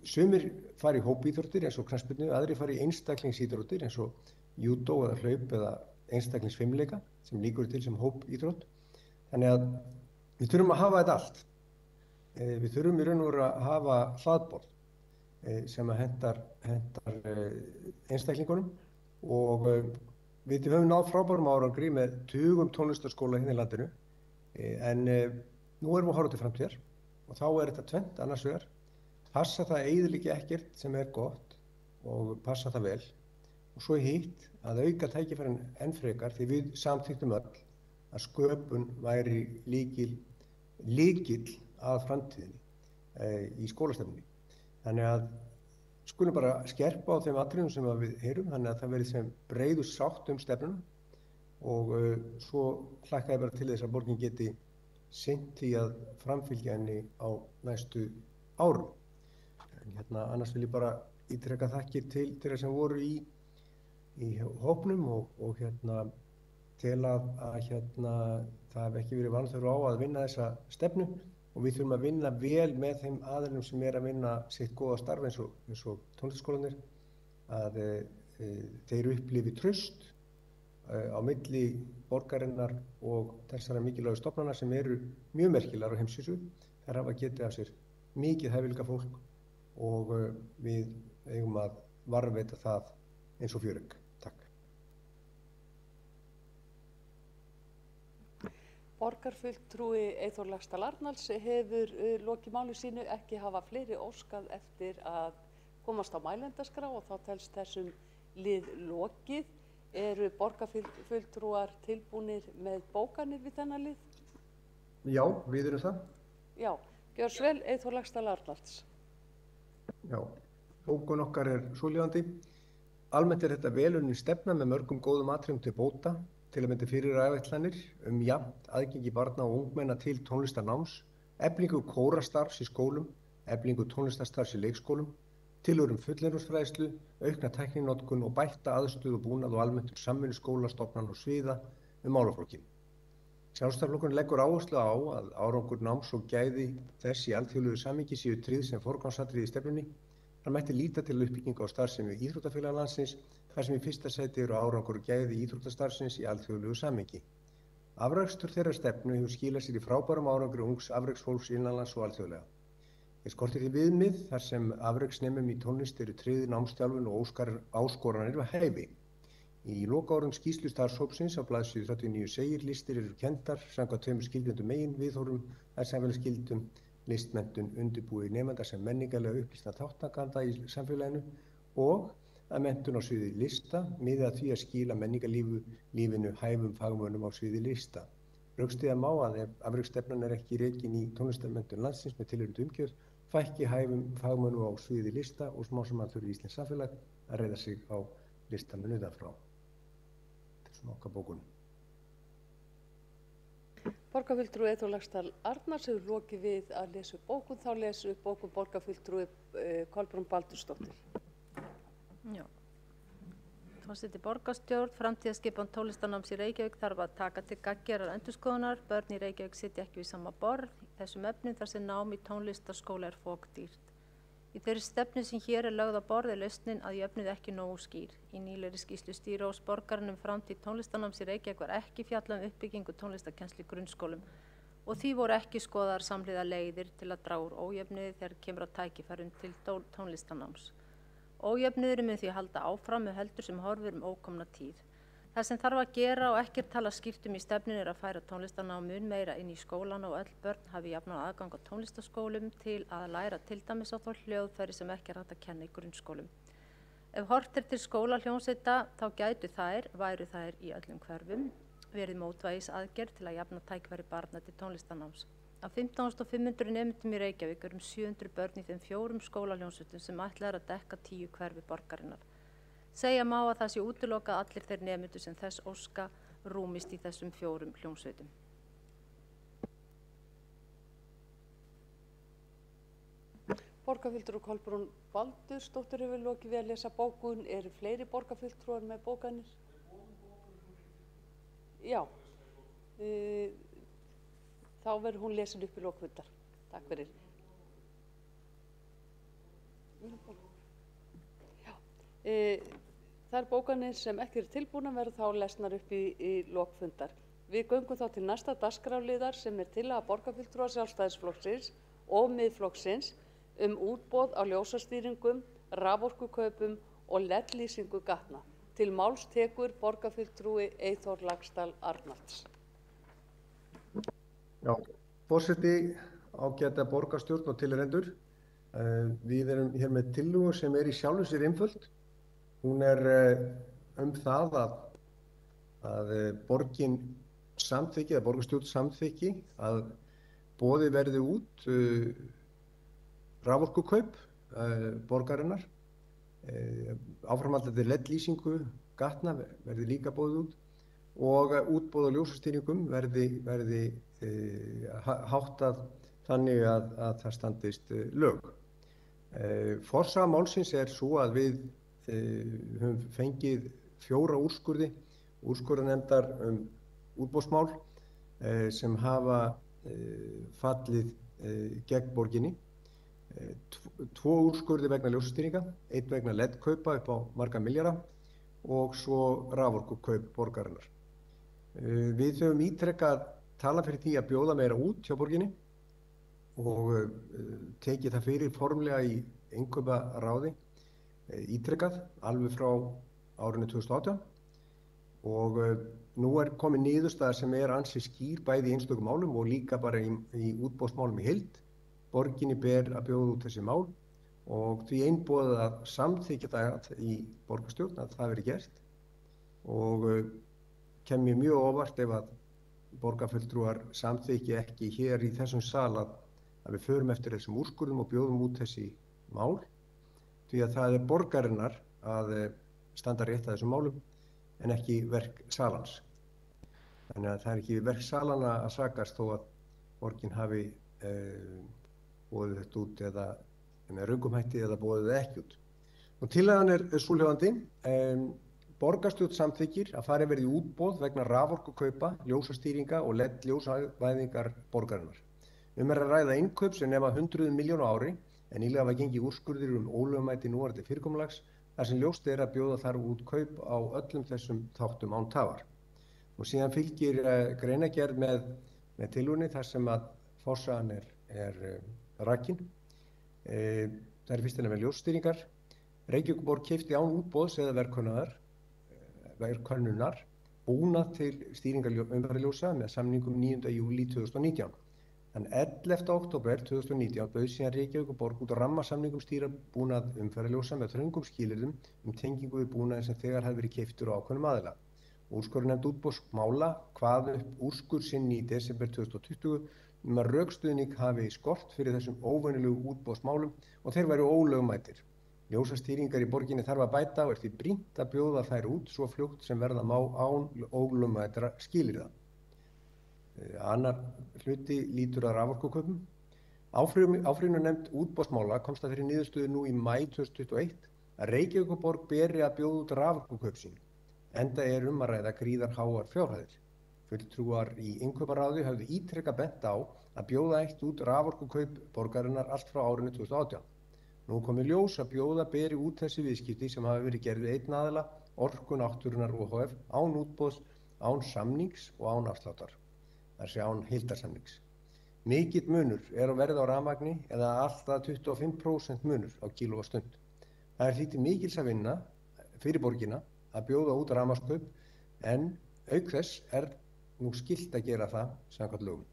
Speaker 3: sumir fara í hópíþróttir eins og knattspyrnu, aðrir fara í einstaklingsíþróttir eins og júdó eða hlaup eða einstaklingsfimleika sem líkur til sem hópíþrótt. Þannig að við þurfum að hafa þetta allt. Við þurfum í raun og veru að hafa hlaðborð sem hentar einstaklingunum og við höfum náð frábærum árangri með tugum tónlistarskóla hérna í landinu en nú erum við að horfa til framtíðar og þá þetta tvennt annars vegar. Passa það að eyðileggja ekkert sem gott og passa það vel og svo hitt að auka tækifærin enn frekar því við samþykktum öll að sköpun væri lykill að framtíðinni í skólastefnunni. Þannig að skulum bara skerpa á þeim atriðum sem við heyrum þannig að það verði sem breiðust sátt stefnuna og svo hlakka ég bara til þess að borgin geti sinnt því að framfylgja henni á næstu árum. En annars vil ég bara ítreka þakkir til þeirra sem voru í hópnum og tel að það hef ekki verið vanþörf á að vinna þessa stefnu og við þurfum að vinna vel með þeim aðilum sem að vinna sitt góða starf eins og tónlistarskólarnir að þeir upplifi traust á milli borgarinnar og þessara mikilvægu stofnana sem eru mjög merkilegar á heimsvísu. Þær hafa getið af sér mikið hæfileika fólk og við eigum að varðveita það eins og fjöregg. Takk.
Speaker 1: Borgarfulltrúi Eyþór Laxdal Arnalds hefur lokið máli sínu, ekki hafa fleiri óskað eftir að komast á mælendaskrá og þá telst þessum lið lokið. Eru borgarfulltrúar tilbúnir með bókanir við þennan lið?
Speaker 3: Já, við erum það.
Speaker 1: Já, gjör svo vel, Eyþór Laxdal Arnalds.
Speaker 3: Já, bókun okkar er svohljóðandi. Almennt er þetta velunnin stefna með mörgum góðum atriðum til bóta, til að mynda fyrir áætlanir jafnt aðgengi barna og ungmenna til tónlistarnáms, eflingu kórastarfs í skólum, eflingu tónlistarstarfs í leikskólum, tilhörum fullorðinsfræðslu, aukna tækninotkun og bætta aðstöðu og búnað og almennt samvinnu skóla, stofnana og sviða málaflokkinn. Sjálfstæðisflokkurinn leggur áherslu á að árangur náms og gæði þess í alþjóðlegu samhengi séu tryggð sem forgangsatriði í stefnunni. Það mætti líta til uppbyggingu á starfsemi íþróttafélaga landsins, þar sem í fyrsta sæti eru árangur og gæði íþróttastarfsins í alþjóðlegu samhengi. Afrakstur þeirra stefnu hefur skilað sér í frábærum árangri ungs afreksfólks innanlands og alþjóðlega. Ég skortir því viðmið þar sem afreksnemum í tónlist eru tryggð námsþjálfun og áskoranir við hæfi. Í lokaárum skýrslu starfshópsins á blaðsíðu 39 segir listir eru kenndar samkvæmt tveimur skilgreindum meginviðhorfum að samfélagsgildum, listmenntun undirbúi nemenda sem menningarlega upplýsta þátttakanda í samfélaginu og að menntun á sviði lista miði að því að skila menningarlífinu hæfum fagmönnum á sviði lista. Rökstyðja má að ef afreksstefnan er ekki rekin í tónlistarmenntun landsins með tilheyrandi umgjörð, fækki hæfum fagmönnum á sviði lista og smá saman þurfi íslenskt samfélag að reiða sig á listamenn utanfrá. Þetta er svona okkar bókun.
Speaker 1: Borgarfulltrúi Eyþór Laxdal Arnalds hefur lokið við að lesa upp bókun, þá lesa upp bókun borgarfulltrúi Kolbrún Baldursdóttir.
Speaker 7: Já. Forseti borgarstjórn, framtíðarskipan tónlistarnáms í Reykjavík þarf að taka til gagngerrar endurskoðunar. Börn í Reykjavík sitja ekki við sama borð í þessum efnum þar sem nám í tónlistarskóla er fokdýrt. Í þeirri stefnu sem hér er lögð á borð er lausnin að jöfnuð ekki nógu skýr. Í nýlegri skýrslu stýrihóps borgarinn framtíð tónlistarnáms í Reykjavík var ekki fjallað uppbyggingu tónlistarkennslu í grunnskólum og því voru ekki skoðaðar samhliða leiðir til að draga úr ójöfnuði þegar kemur að tækifærum til tónlistarnáms. Ójöfnuður mun því halda áfram með heldur sem horfir ókomna tíð. Það sem þarf að gera og ekki tala skýrt í stefnunni er að færa tónlistarnám mun meira inn í skólan og öll börn hafi jafnan aðgang á tónlistarskólum til að læra til dæmis á þá hljóðfæri sem ekki er hægt að kenna í grunnskólum. Ef horft er til skólahljómsveita þá væru þær í öllum hverfum verið mótvægisaðgerð til að jafna tækifæri barna til tónlistarnáms. Af 15.500 nemendum í Reykjavík 700 börn í þeim 4 skólahljómsveitum sem ætlað er að dekka 10 hverfi borgarinnar. Segja má að það sé útilokað allir þeir nemendur sem þess óska rúmist í þessum 4 hljómsveitum.
Speaker 1: Borgarfulltrúi Kolbrún Baldursdóttir hefur lokið við að lesa bókun. Eru fleiri borgarfulltrúar með bókanir? Já. Þá verður hún lesin upp í lok fundar. Takk fyrir. Já. Þær bókanir sem ekki eru tilbúnar verður þá lesnar upp í lok fundar. Við göngum þá til næsta dagskrárliðar sem er tillaga borgarfulltrúa Sjálfstæðisflokksins og Miðflokksins útboð á ljósastýringum, raforkukaupum og LED-lýsingu gatna. Til máls tekur borgarfulltrúi Eyþór Laxdal Arnalds.
Speaker 3: Já, forseti, ágæta borgarstjórn og tilheyrendur. Við erum hér með tillögu sem er í sjálfu sér einföld. Hún er það að borgin samþykki, eða borgarstjórn samþykki að boðið verði út raforkukaup borgarinnar. Áframhaldandi LED-lýsingu gatna verði líka boðið út og útboð á ljósastýringum verði háttað þannig að það standist lög. Forsaga málsins er svo að við höfum fengið 4 úrskurði, úrskurðarnefndar útboðsmál sem hafa fallið gegn borginni. 2 úrskurði vegna ljósastýringa, 1 vegna LED-kaupa upp á marga milljarða og svo raforkukaup borgarinnar. Við höfum ítrekkað tala fyrir því að bjóða meira út hjá borginni og tekið það fyrir formlega í innkauparáði ítrekkað alveg frá árinu 2018 og nú er komin niðurstaða sem er ansi skýr bæði í einstökum málum og líka bara í útboðsmálum í heild. Borginni ber að bjóða út þessi mál og því einboðað að samþykkja það í borgarstjórn að það veri gert og kem mér mjög óvart ef að borgarfulltrúar samþykki ekki hér í þessum sal að við förum eftir þessum úrskurðum og bjóðum út þessi mál, því að það borgarinnar að standa rétt að þessum málum en ekki verk salans. Þannig að það ekki verk salana að sakast þó að borgin hafi boðið þetta út eða með röngum hætti eða boðið það ekki út. Og tillagan svohljóðandi: borgarstjórn samþykkir að farið verði í útboð vegna raforkukaupa, ljósastýringa og LED-ljósavæðingar borgarinnar. Að ræða innkaup sem nema 100 milljónum á ári, en nýlega var gengið úrskurðir ólögmæti núverandi fyrirkomulags þar sem ljóst að bjóða þar út kaup á öllum þessum þáttum án tafar. Og síðan fylgir greinargerð með tillögunni þar sem að forsagan rakin. Það fyrst með ljósstýringar. Reykjavíkurborg keypti án útboðs eða verðkönnunar búnað til stýringar umferðarljósa með samningum 9. júlí 2019. Þann 11. október 2019 bauð síðan Reykjavíkurborg út rammasamningum stýribúnað umferðarljósa með þröngum skilyrðum tengingu við búnaðinn sem þegar hafði verið keyptur á ákveðnum aðila. Úrskurðarnefnd útboðsmála kvað upp úrskurð sinn í desember 2020 að rökstuðning hafi skort fyrir þessum óvenjulegu útboðsmálum og þeir væru ólögmætir. Ljósastýringar í borginni þarf að bæta og því brýnt að bjóða þær út svo fljótt sem verða má án ólögmætra skilyrða. Annar hluti lýtur að raforkukaupum. Áfrýjunarnefnd útboðsmála komst að þeirri niðurstöðu nú í maí 2021 að Reykjavíkurborg beri að bjóða út raforkukaup sín, enda að ræða gríðarháar fjárhæðir. Fulltrúar í innkauparáði höfðu ítrekað bent á að bjóða eitt út raforkukaup borgarinnar allt frá árinu 2018. Nú komi ljós að bjóða beri út þessi viðskipti sem hafi verið gerð við einn aðila, Orku Náttúrunnar ohf, án útboðs, án samnings og án afsláttar. Það sé án heildarsamnings. Mikill munur á verði á rafmagni eða alltaf 25% munur á kílóvattstund. Það því til mikils að vinna fyrir borgina að bjóða út rafmagnskaup en auk þess nú skylt að gera það samkvæmt lögum.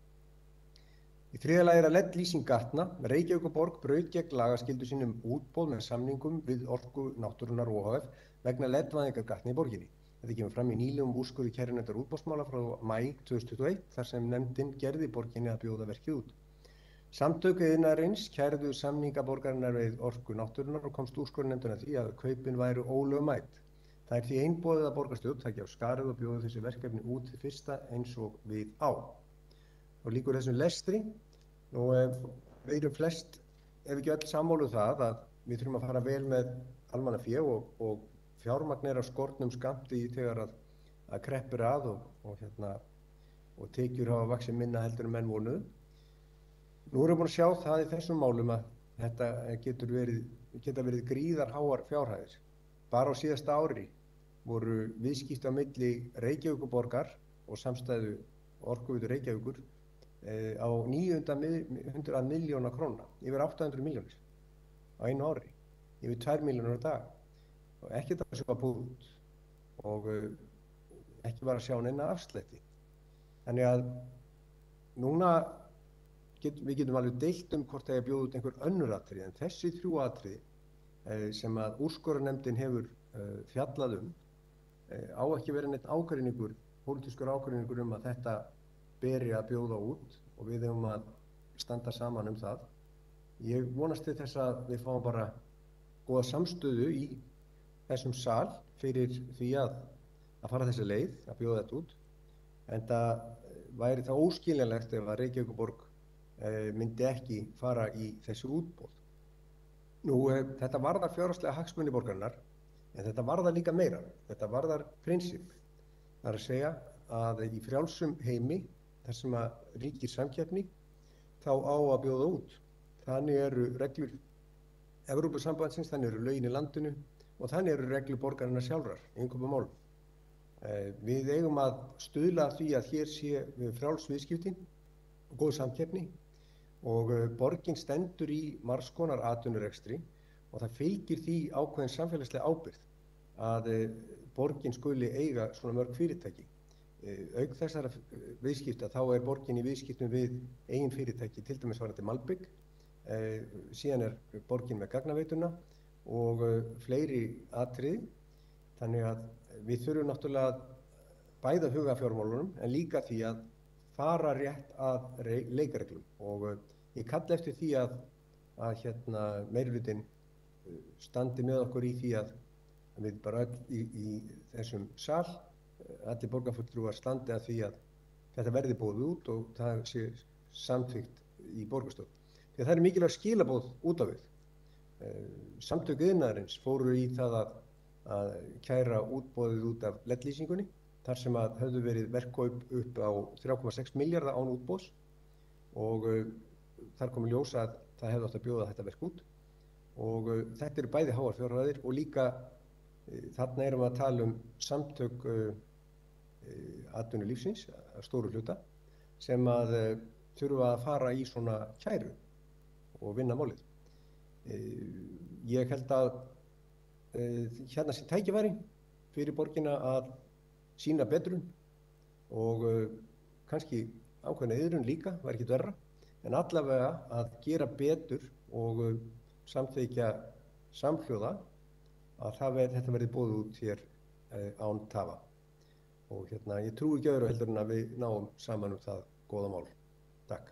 Speaker 3: Í þriðja lagi að LED-lýsing gatna. Reykjavíkurborg braut gegn lagaskyldu sínum útboð með samningum við Orku Náttúrunnar ohf vegna LED-væðingar gatna í borginni. Þetta kemur fram í nýlegum úrskurði kærunefndar útboðsmála frá maí 2021 þar sem nefndin gerði borginni að bjóða verkið út. Samtök iðnaðarins kærðu samninga borgarinnar við Orku Náttúrunnar og komst úrskurðarnefndin að því að kaupin væru ólögmæt. Það því einboðið að borgarstjórn taki á skarið og bjóða þessi verkefni út til fyrsta eins og við á. Og líkur þessum lestri. Nú við erum flest, ef ekki öll sammála það, að við þurfum að fara vel með almannafé og fjármagn af skortnum skammti þegar að kreppir að og tekjur hafa vaxið minna heldur en menn vonuðu. Nú erum við búin að sjá það í þessum málum að þetta geta verið gríðarháar fjárhæðir. Bara á síðasta ári voru viðskipti á milli Reykjavíkurborgar og samstæðu Orkuveitu Reykjavíkur á 900 milljóna króna, yfir 800 milljónir á einu ári, yfir 2 milljónir á dag. Og ekki það sem var búið út og ekki var að sjá neina afslætti. Þannig að núna við getum alveg deilt hvort það bjóða út einhver önnur atriði, en þessi 3 atriði sem að úrskurðarnefndin hefur fjallað á ekki verið neitt ágreiningur, pólitískur ágreiningur að þetta beri að bjóða út og við eigum að standa saman það. Ég vonast til þess að við fáum bara góða samstöðu í þessum sal fyrir því að fara þessi leið, að bjóða þetta út. En það væri það óskiljanlegt ef að Reykjavíkurborg myndi ekki fara í þessi útboð. Nú, þetta varðar fjárhagslega hagsmuni borgarinnar, en þetta varðar líka meira. Þetta varðar prinsip. Það er að segja að í frjálsum heimi, þar sem að ríkir samkeppni, þá á að bjóða út. Þannig eru reglur Evrópusambandsins, þannig eru lögin í landinu og þannig eru reglur borgarinnar sjálfrar í innkaupamálum. Við eigum að stuðla að því að hér sé frjáls viðskipti og góð samkeppni og borgin stendur í margs konar atvinnurekstri og það fylgir því ákveðin samfélagslega ábyrgð að borgin skuli eiga svona mörg fyrirtæki. Auk þessara viðskipta þá borgin í viðskiptum við eigin fyrirtæki, til dæmis varðandi Malbygg, síðan borgin með gagnaveituna og fleiri atriði. Þannig að við þurfum náttúrulega bæði að huga að fjármálunum en líka því að fara rétt að leikreglum og ég kalli eftir því að meirihlutinn standi með okkur í því að við bara öll í þessum sal, allir borgarfulltrúar standi að því að þetta verði boðið út og það sé samþykkt í borgarstjórn. Því að það er mikilvægt skilaboð út á við. Samtök iðnaðarins fóru í það að kæra útboðið út af LED-lýsingunni þar sem að höfðu verið verkkaup upp á 3,6 milljarða án útboðs og þar kom í ljós að það hefði átt að bjóða þetta verk út og þetta eru bæði háar fjárhæðir og líka þarna erum við að tala samtök atvinnulífsins að stóru hluta sem að þurfa að fara í svona kæru og vinna málið. Ég held að hérna sé tækifæri fyrir borgina að sýna betrun og kannski ákveðna iðrun líka, var ekkert verra, en allavega að gera betur og samþykkja samhljóða að þetta verði boðið út hér án tafa. Og ég trúi ekki öðru heldur en að við náum saman það góða mál. Takk.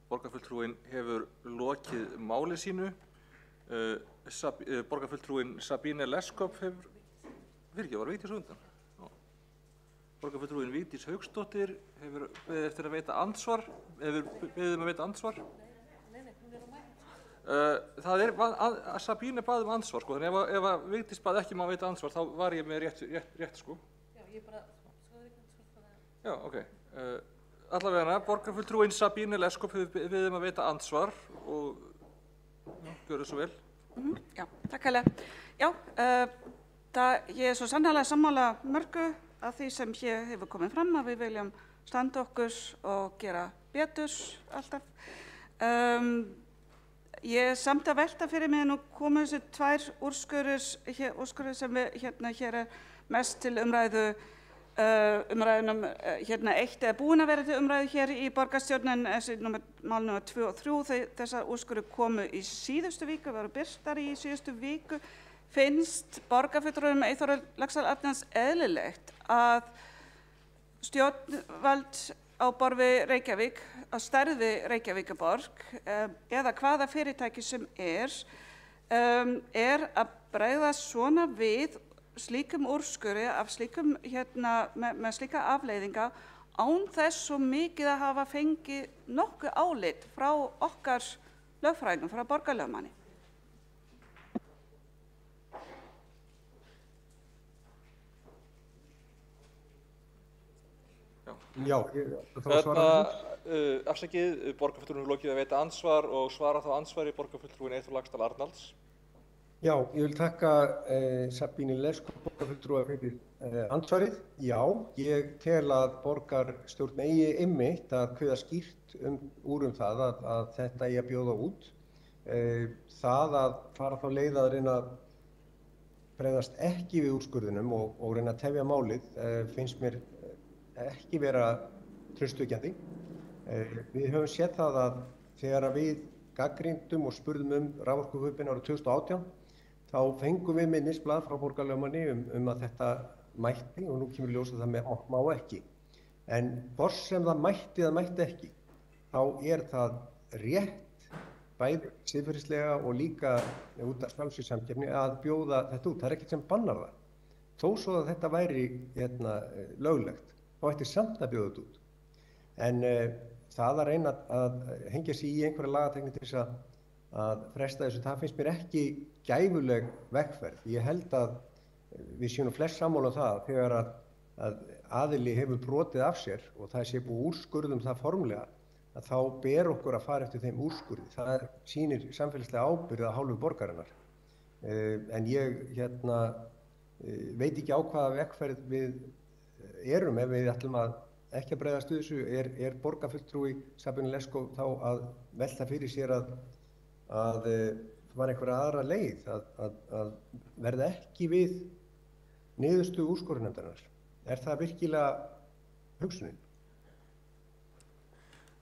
Speaker 4: Borgarfulltrúinn hefur lokið máli sínu. Borgarfulltrúinn Sabine Leskop hefur... var Vigdís á undan? Borgarfulltrúinn Vigdís Hauksdóttir hefur beðið eftir að veita andsvar. Hefur beðið að veita andsvar? Nei, hún er á mæli. Sabine baði andsvar, sko. Þannig ef að Vigdís baði ekki að veita andsvar, þá var ég með rétt, sko. Já, ég bara... Já, ok. Allavega, borgarfulltrúinn Sabine Leskop hefur beðið að veita andsvar og gjörðu svo vel.
Speaker 10: Já, takk hérlega. Já, ég er svo sannarlega sammála mörgu af því sem hér hefur komið fram að við viljum standa okkur og gera betur alltaf. Ég er samt að velta fyrir mig nú komu þessi tvær úrskurðir sem hér er mest til umræðu. Umræðunum eitt er búin að vera til umræðu hér í borgarstjórnin, mál nr. 2 og 3, þessar úrskurðir komu í síðustu viku, voru birtar í síðustu viku. Finnst borgarfulltrúum Eyþóri Laxdal Arnalds eðlilegt að stjórnvald á borð við Reykjavík, á stærð við Reykjavíkurborg, eða hvaða fyrirtæki sem er að bregðast svona við slíkum úrskurði af slíkum, með slíka afleiðinga án þess svo mikið að hafa fengið nokkuð álit frá okkar lögfræðingum, frá borgarlögmanni.
Speaker 3: Já,
Speaker 4: afsakið, borgarfulltrúinn hefur lokið að veita andsvar og svara þá ansvari borgarfulltrúinn Eyþór Laxdal Arnalds.
Speaker 3: Já, ég vil þakka Sabínu Leskop borgarfulltrúa fyrir andsvarið. Já, ég tel að borgarstjórn eigi einmitt að kveða skýrt úr það að þetta eigi að bjóða út. Það að fara þá leið að reyna að bregðast ekki við úrskurðinum og reyna að tefja málið finnst mér ekki vera traustvekjandi. Við höfum séð það að þegar við gagnrýndum og spurðum raforkukaupin árið 2018 þá fengum við minnisblað frá borgarlögmanni að þetta mætti og nú kemur ljós að það má ekki. En hvort sem það mætti eða mætti ekki, þá er það rétt, bæði siðferðislega og líka út af frjálsræðissamkeppni að bjóða þetta út. Það er ekkert sem bannar það. Þó svo að þetta væri löglegt, þá ætti samt að bjóða þetta út. En það að reyna að hengja sig í einhverja lagatekni til þess að fresta þessu, það finnst mér ekki gæfuleg vegferð. Ég held að við séum flest sammála það þegar að aðili hefur brotið af sér og það sé búið úrskurðum það formlega, að þá ber okkur að fara eftir þeim úrskurði. Það sýnir samfélagslega ábyrgð af hálfu borgarinnar. En ég veit ekki á hvaða vegferð við erum ef við ætlum að ekki að bregðast við þessu. Er borgarfulltrúi Sabínu Leskop þá að velta fyrir sér að var einhverja aðra leið að verða ekki við niðurstöðu úrskurðarnefndarinnar? Er það virkilega hugsunin?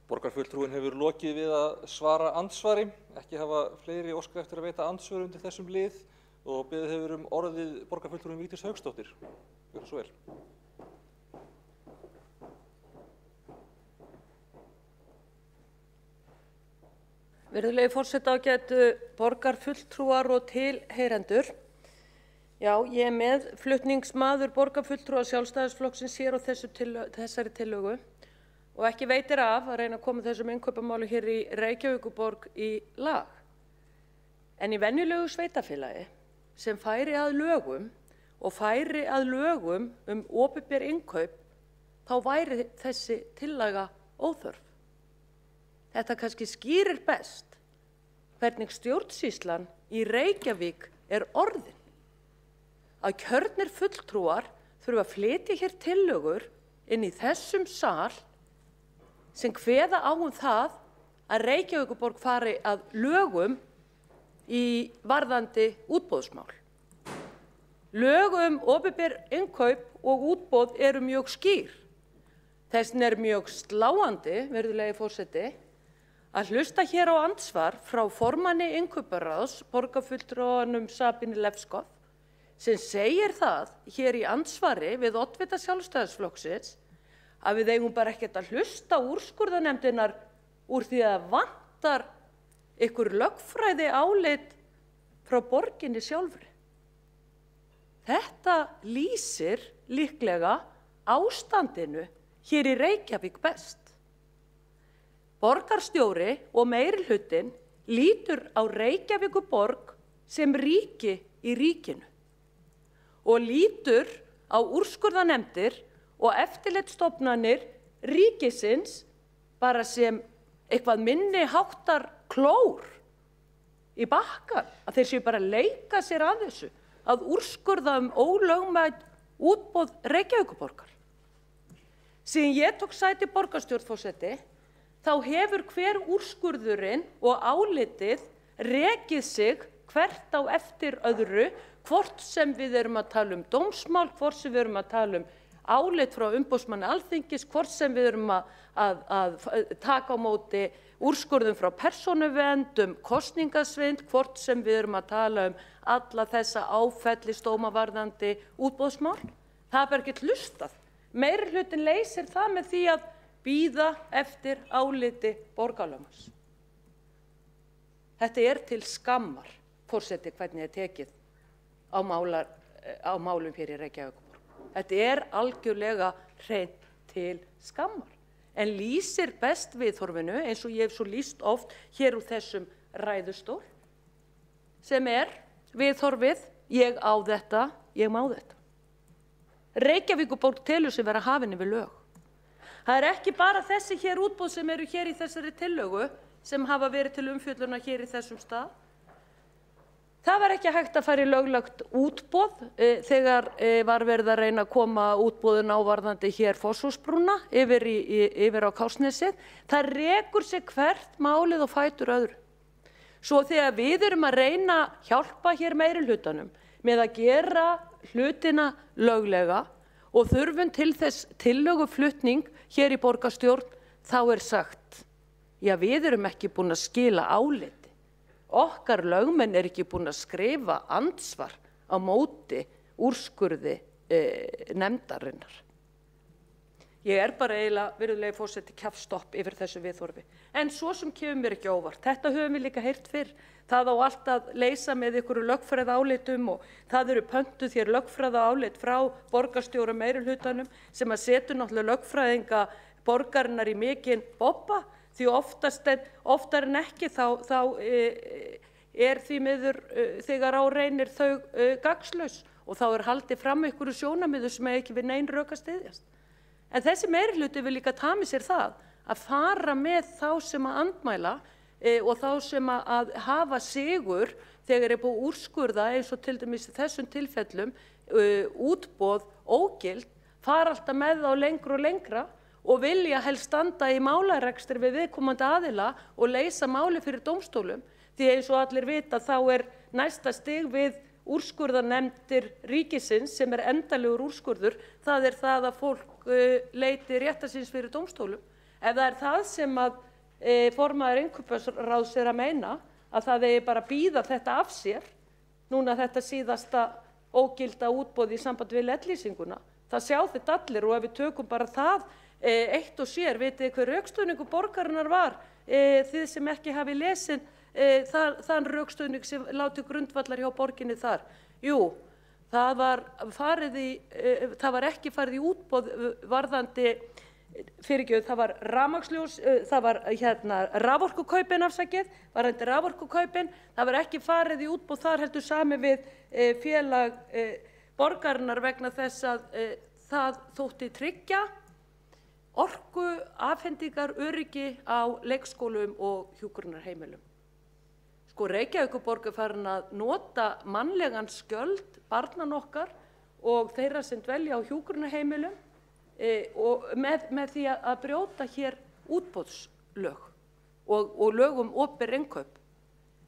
Speaker 4: Borgarfulltrúinn hefur lokið við að svara andsvari. Ekki hafa fleiri óskað eftir að veita andsvör undir þessum lið og beðið hefur orðið borgarfulltrúinn Vigdís Hauksdóttir. Gjörðu svo vel.
Speaker 11: Virðulegi forseti, ágætu borgarfulltrúar og tilheyrendur. Já, ég með flutningsmaður borgarfulltrúa Sjálfstæðisflokksins hér á þessari tillögu og ekki veitir af að reyna að koma þessum innkaupamáli hér í Reykjavíkurborg í lag. En í venjulegu sveitafélagi sem færi að lögum opinber innkaup, þá væri þessi tillaga óþörf. Þetta kannski skýrir best hvernig stjórnsýslan í Reykjavík orðin. Að kjörnir fulltrúar þurfa að flytja hér tillögur inn í þessum sal sem kveða á það að Reykjavíkurborg fari að lögum í varðandi útboðsmál. Lög opinber innkaup og útboð eru mjög skýr. Þess vegna mjög sláandi, virðulegi forseti, að hlusta hér á andsvar frá formanni innkauparáðs, borgarfulltrúanum Sabínu Lefskov, sem segir það hér í andsvari við oddvita Sjálfstæðisflokksins að við eigum bara ekkert að hlusta úrskurðarnefndarinnar úr því að vantar ykkur lögfræði álit frá borginni sjálfri. Þetta lýsir líklega ástandinu hér í Reykjavík best. Borgarstjóri og meirihlutinn lítur á Reykjavíkurborg sem ríki í ríkinu og lítur á úrskurðarnefndir og eftirlitsstofnanir ríkisins bara sem eitthvað minni háttar klór í bakkann, að þeir séu bara að leika sér að þessu, að úrskurða ólögmæt útboð Reykjavíkurborgar. Síðan ég tók sæti borgarstjórn, forseti, þá hefur hver úrskurðurinn og álitið rekið sig hvert á eftir öðru, hvort sem við erum að tala dómsmál, hvort sem við erum að tala álit frá umboðsmanni Alþingis, hvort sem við erum að taka á móti úrskurðum frá persónuvernd kosningasvindl, hvort sem við erum að tala alla þessa áfellisdóma varðandi útboðsmál. Það er bara ekkert hlustað. Meirihlutinn leysir það með því að bíða eftir áliti borgarlögmanns. Þetta til skammar, forseti, hvernig tekið á málum hér í Reykjavíkurborg. Þetta algjörlega hreint til skammar, en lýsir best viðhorfinu, eins og ég hef svo lýst oft hér úr þessum ræðustól, sem viðhorfið, ég á þetta, ég má þetta. Reykjavíkurborg telur sig vera hafin yfir lög. Það ekki bara þessi hér útboð sem eru hér í þessari tillögu sem hafa verið til umfjöllunar hér í þessum stað. Það var ekki hægt að fara í löglegt útboð þegar var verið að reyna að koma útboðin á varðandi hér Fosshúsbrúna yfir á Kársnesið. Það rekur sig hvert málið og fætur öðru. Svo þegar við erum að reyna að hjálpa hér meirihlutanum með að gera hlutina löglega og þurfum til þess tillöguflutning hér í borgarstjórn, þá sagt, já, við erum ekki búin að skila áliti. Okkar lögmenn ekki búin að skrifa andsvar á móti úrskurði nefndarinnar. Ég bara eiginlega, virðulegi forseti, kjafstopp yfir þessu viðhorfi. En svo sem kemur mér ekki óvart. Þetta höfum við líka heyrt fyrr. Það á allt að leysa með ykkur lögfræðiálitum og það eru pöntuð hér lögfræðiálit frá borgarstjóra meirihlutanum sem að setur náttúrulega lögfræðinga borgarinnar í mikinn bobba. Því oftar en ekki þá því miður þegar á reynir þau gagnslaus og þá haldið fram einhverju sjónarmiðum sem ekki við nein rök að styðjast. En þessi meirihluti vil líka tamið sér það að fara með þá sem að andmæla og þá sem að hafa sigur þegar búið að úrskurða eins og til dæmis í þessum tilfellum útboð ógild, fara alltaf með þá lengra og lengra og vilja helst standa í málarekstri við viðkomandi aðila og leysa máli fyrir dómstólum, því eins og allir vita þá næsta stig við úrskurðarnefndir ríkisins sem endanlegur úrskurður, það það að fólk leiti réttar síns fyrir dómstólum. Ef það það sem að formaður Innkauparáðs að meina, að það eigi bara að bíða þetta af sér, núna þetta síðasta ógilda útboð í sambandi við LED-lýsinguna, það sjá þetta allir, og ef við tökum bara það eitt og sér, vitið hver rökstuðningur borgarinnar var, þið sem ekki hafi lesið þann rökstuðning sem lá til grundvallar hjá borginni þar. Jú, það var ekki farið í útboð varðandi, það var rafmagnsljós, það var raforkukaupin afsakið, varðandi raforkukaupin, það var ekki farið í útboð þar heldur sami við félag borgarinnar vegna þess að það þótti tryggja orku afhendingar öryggi á leikskólum og hjúkrunarheimilum. Sko Reykjavíkurborg farin að nota mannlegan skjöld barnan okkar og þeirra sem dvelja á hjúkrunarheimilum og með því að brjóta hér útboðslög og lög opinber innkaup.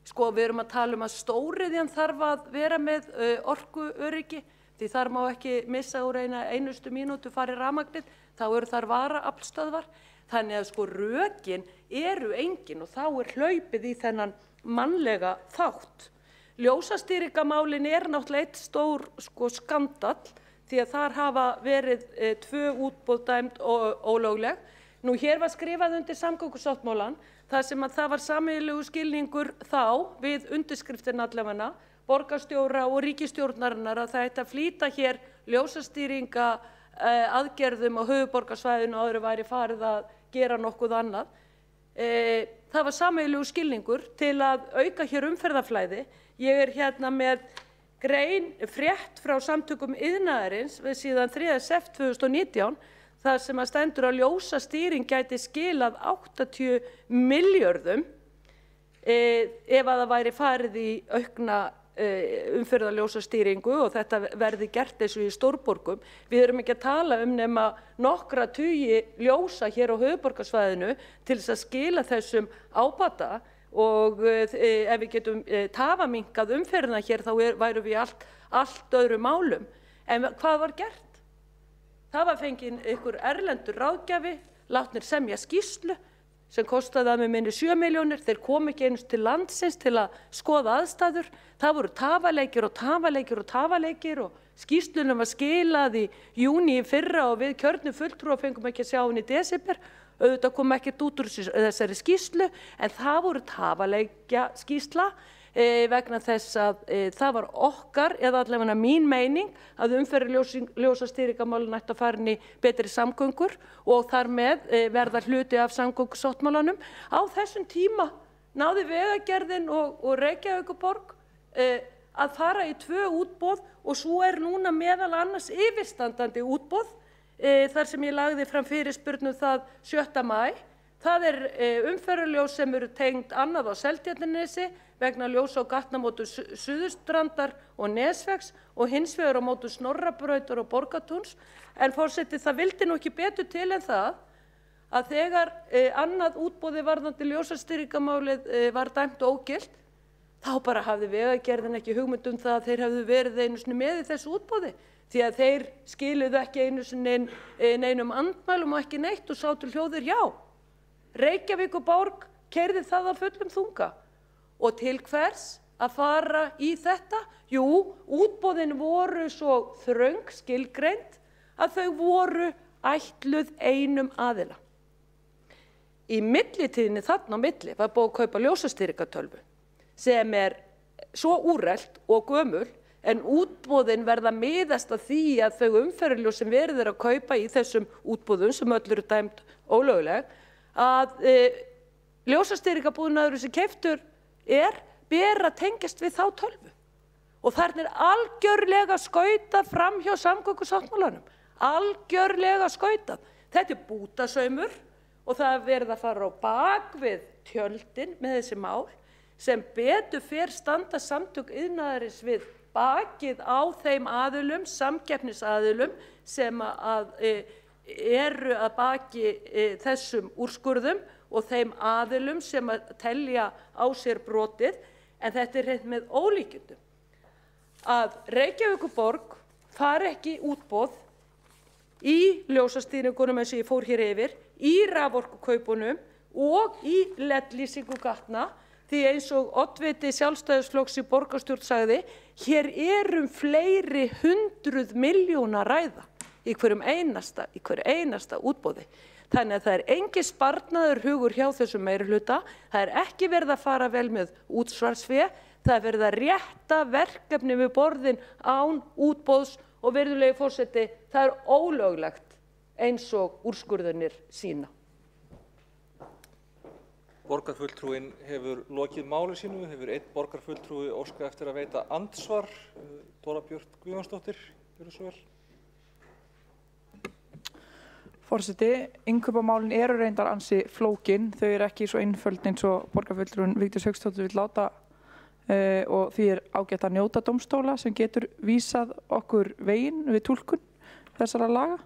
Speaker 11: Sko við erum að tala að stóriðjan þarf að vera með orkuöryggi, því þar má ekki missa úr einustu mínútu fari rafmagnið, þá eru þar varaaflstöðvar. Þannig að sko rökin eru engin og þá hlaupið í þennan mannlega þátt. Ljósastýringamálin náttúrulega eitt stór sko skandall, því að þar hafa verið 2 útboð dæmd ólögleg. Nú hér var skrifað undir samgöngusáttmálann, þar sem að það var sameiginlegur skilningur þá við undirskriftin allavega, borgarstjóra og ríkisstjórnarinnar, að það ætti að flýta hér ljósastýringa aðgerðum á höfuðborgarsvæðinu áður væri farið að gera nokkuð annað. Það var sameiginlegur skilningur til að auka hér umferðarflæði. Ég hérna með frétt frá samtökum iðnaðarins við síðan 3. september 2019, þar sem að stendur að ljósastýring gæti skilað 80 milljörðum ef að það væri farið í aukna umferðarljósastýringu og þetta verði gert eins og í stórborgum. Við erum ekki að tala nema nokkra tugi ljósa hér á höfuðborgarsvæðinu til þess að skila þessum ábata, og ef við getum tafaminkað umferðina hér þá værum við allt öðrum málum. En hvað var gert? Það var fenginn einhver erlendur ráðgjafi, látnir semja skýrslu sem kostaði að með minni 7 milljónir, þeir kom ekki einu til landsins til að skoða aðstæður. Það voru tafaleikir og tafaleikir og tafaleikir og skýrslunum var skilað í júní í fyrra og við kjörnum fulltrúa fengum ekki að sjá henni í desember. Auðvitað kom ekkert út úr þessari skýrslu, en það voru tafaleikja skýrsla vegna þess að það var okkar, eða allavega mín meining, að umferðarljósastýringamálin ættu að fara inn í betri samgöngur og þar með verða hluti af samgöngusáttmálanum. Á þessum tíma náði Vegagerðin og Reykjavíkurborg að fara í 2 útboð og svo núna meðal annars yfirstandandi útboð þar sem ég lagði fram fyrirspurn það 7. maí. Það umferðarljós sem eru tengd annað á Seltjarnarnesi vegna ljós á gatnamótum Suðurstrandar og Nesvegs og hins vegar á mótum Snorrabrautar og Borgartúns. En forseti, það vildi nú ekki betur til en það að þegar annað útboði varðandi ljósastýringamálið var dæmt ógilt, þá bara hafði Vegagerðin ekki hugmynd það að þeir hefðu verið einu sinni með í þessu útboði, því að þeir skiluðu ekki einu sinni neinum andmælum og ekki neitt og sátu hljóðir já. Reykjavíkurborg keyrði það á fullum þunga. Og til hvers að fara í þetta? Jú, útboðin voru svo þröng skilgreind að þau voru ætluð einum aðila. Í millitíðinni þarna á milli var búið að kaupa ljósastýringatölvu sem svo úrelt og gömul, en útboðin verða miðast að því að þau umferðarljós sem verið að kaupa í þessum útboðum sem öll eru dæmd ólögleg, að ljósastýringabúnaðurinn sem keyptur ber að tengjast við þá tölvu. Og þarna algjörlega skautað fram hjá samgöngusáttmálanum. Algjörlega skautað. Þetta bútasaumur og það verið að fara á bak við tjöldin með þessi mál sem betur fer standa samtök iðnaðarins við bakið á þeim aðilum, samkeppnisaðilum sem eru að baki þessum úrskurðum og þeim aðilum sem telja á sér brotið, en þetta hreint með ólíkindum að Reykjavíkurborg fari ekki í útboð í ljósastýringunum eins og ég fór hér yfir, í raforkukaupunum og í LED-lýsingu gatna, því eins og oddviti Sjálfstæðisflokks í borgarstjórn sagði, hér fleiri 100 milljóna að ræða í hverju einasta útboði. Þannig að það engin sparnaður hugur hjá þessum meirihluta, það ekki verið að fara vel með útsvarsfé, það verið að rétta verkefni við borðin án útboðs og virðulegi forseti, það ólöglegt eins og úrskurðunir sína.
Speaker 4: Borgarfulltrúinn hefur lokið máli sínu, hefur einn borgarfulltrúi óskað eftir að veita andsvar. Dóra Björt Guðjónsdóttir, gjörðu svo vel.
Speaker 8: Forseti, innkaupamálin eru reyndar ansi flókin, þau ekki svo einföld eins og borgarfulltrúinn Vigdís Hauksdóttir vill láta og því ágætt að njóta dómstóla sem getur vísað okkur veginn við túlkun þessara laga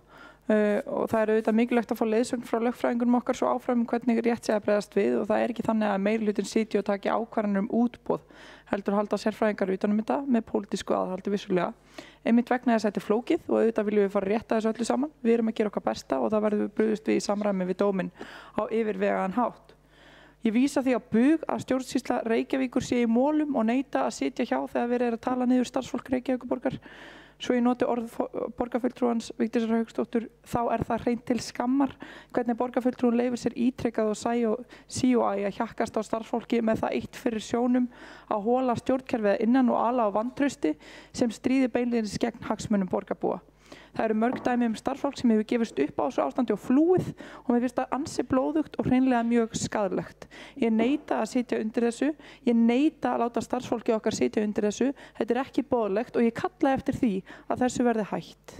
Speaker 8: og það auðvitað mikilvægt að fá leiðsögn frá lögfræðingunum okkar svo áfram hvernig rétt sé að bregðast við og það ekki þannig að meirihlutinn sitji og taki ákvarðanir útboð, heldur halda sérfræðingar utan þetta með pólitísku aðhaldi vissulega. Einmitt vegna þess að þetta flókið og auðvitað viljum við fara rétt að þessu öllu saman. Við erum að gera okkar besta og það verður brugðist við í samræmi við dóminn á yfirvegaðan hátt. Ég vísa því á bug að stjórnsýsla Reykjavíkur sé í mólum og neita að sitja hjá þegar verið að tala niður starfsfólk Reykjavíkurborgar. Svo ég noti orð borgarfulltrúans Vigdísar Hauksdóttur, þá það hreint til skammar hvernig borgarfulltrúin leyfir sér ítrekað og sí og æ að hjakkast á starfsfólki með það eitt fyrir sjónum að hola stjórnkerfið innan og ala á vantrausti sem stríðir beinlínis gegn hagsmunum borgarbúa. Það eru mörg dæmi starfsfólk sem hefur gefist upp á þessu ástandi og flúið og mér finnst það ansi blóðugt og hreinlega mjög skaðlegt. Ég neita að sitja undir þessu, ég neita að láta starfsfólki okkar sitja undir þessu, þetta ekki boðlegt og ég kalla eftir því að þessu verði hætt.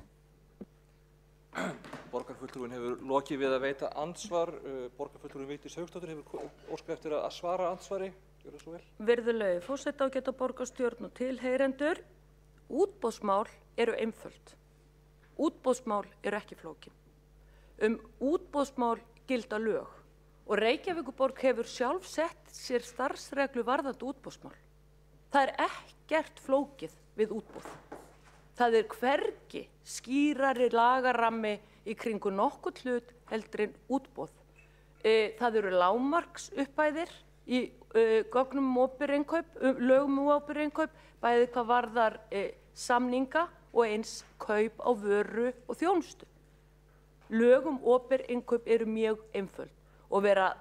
Speaker 4: Borgarfulltrúinn hefur lokið við að veita andsvar. Borgarfulltrúinn Vigdís Hauksdóttir hefur óskað eftir að svara andsvari. Gjörðu svo vel.
Speaker 11: Virðulegi forseti, ágæta borgarstjórn og tilheyrendur, útboðsmál eru einföld. Útboðsmál eru ekki flókin. Útboðsmál gilda lög og Reykjavíkurborg hefur sjálf sett sér starfsreglu varðandi útboðsmál. Það ekkert flókið við útboð. Það hvergi skýrari lagarammi í kringu nokkurn hlut heldur en útboð. Það eru lágmarksupphæðir í gögnum um opinber innkaup, lögum um opinber innkaup, bæði hvað varðar samninga og eins kaup á vöru og þjónustu. Lög um opinber innkaup eru mjög einföld og vera að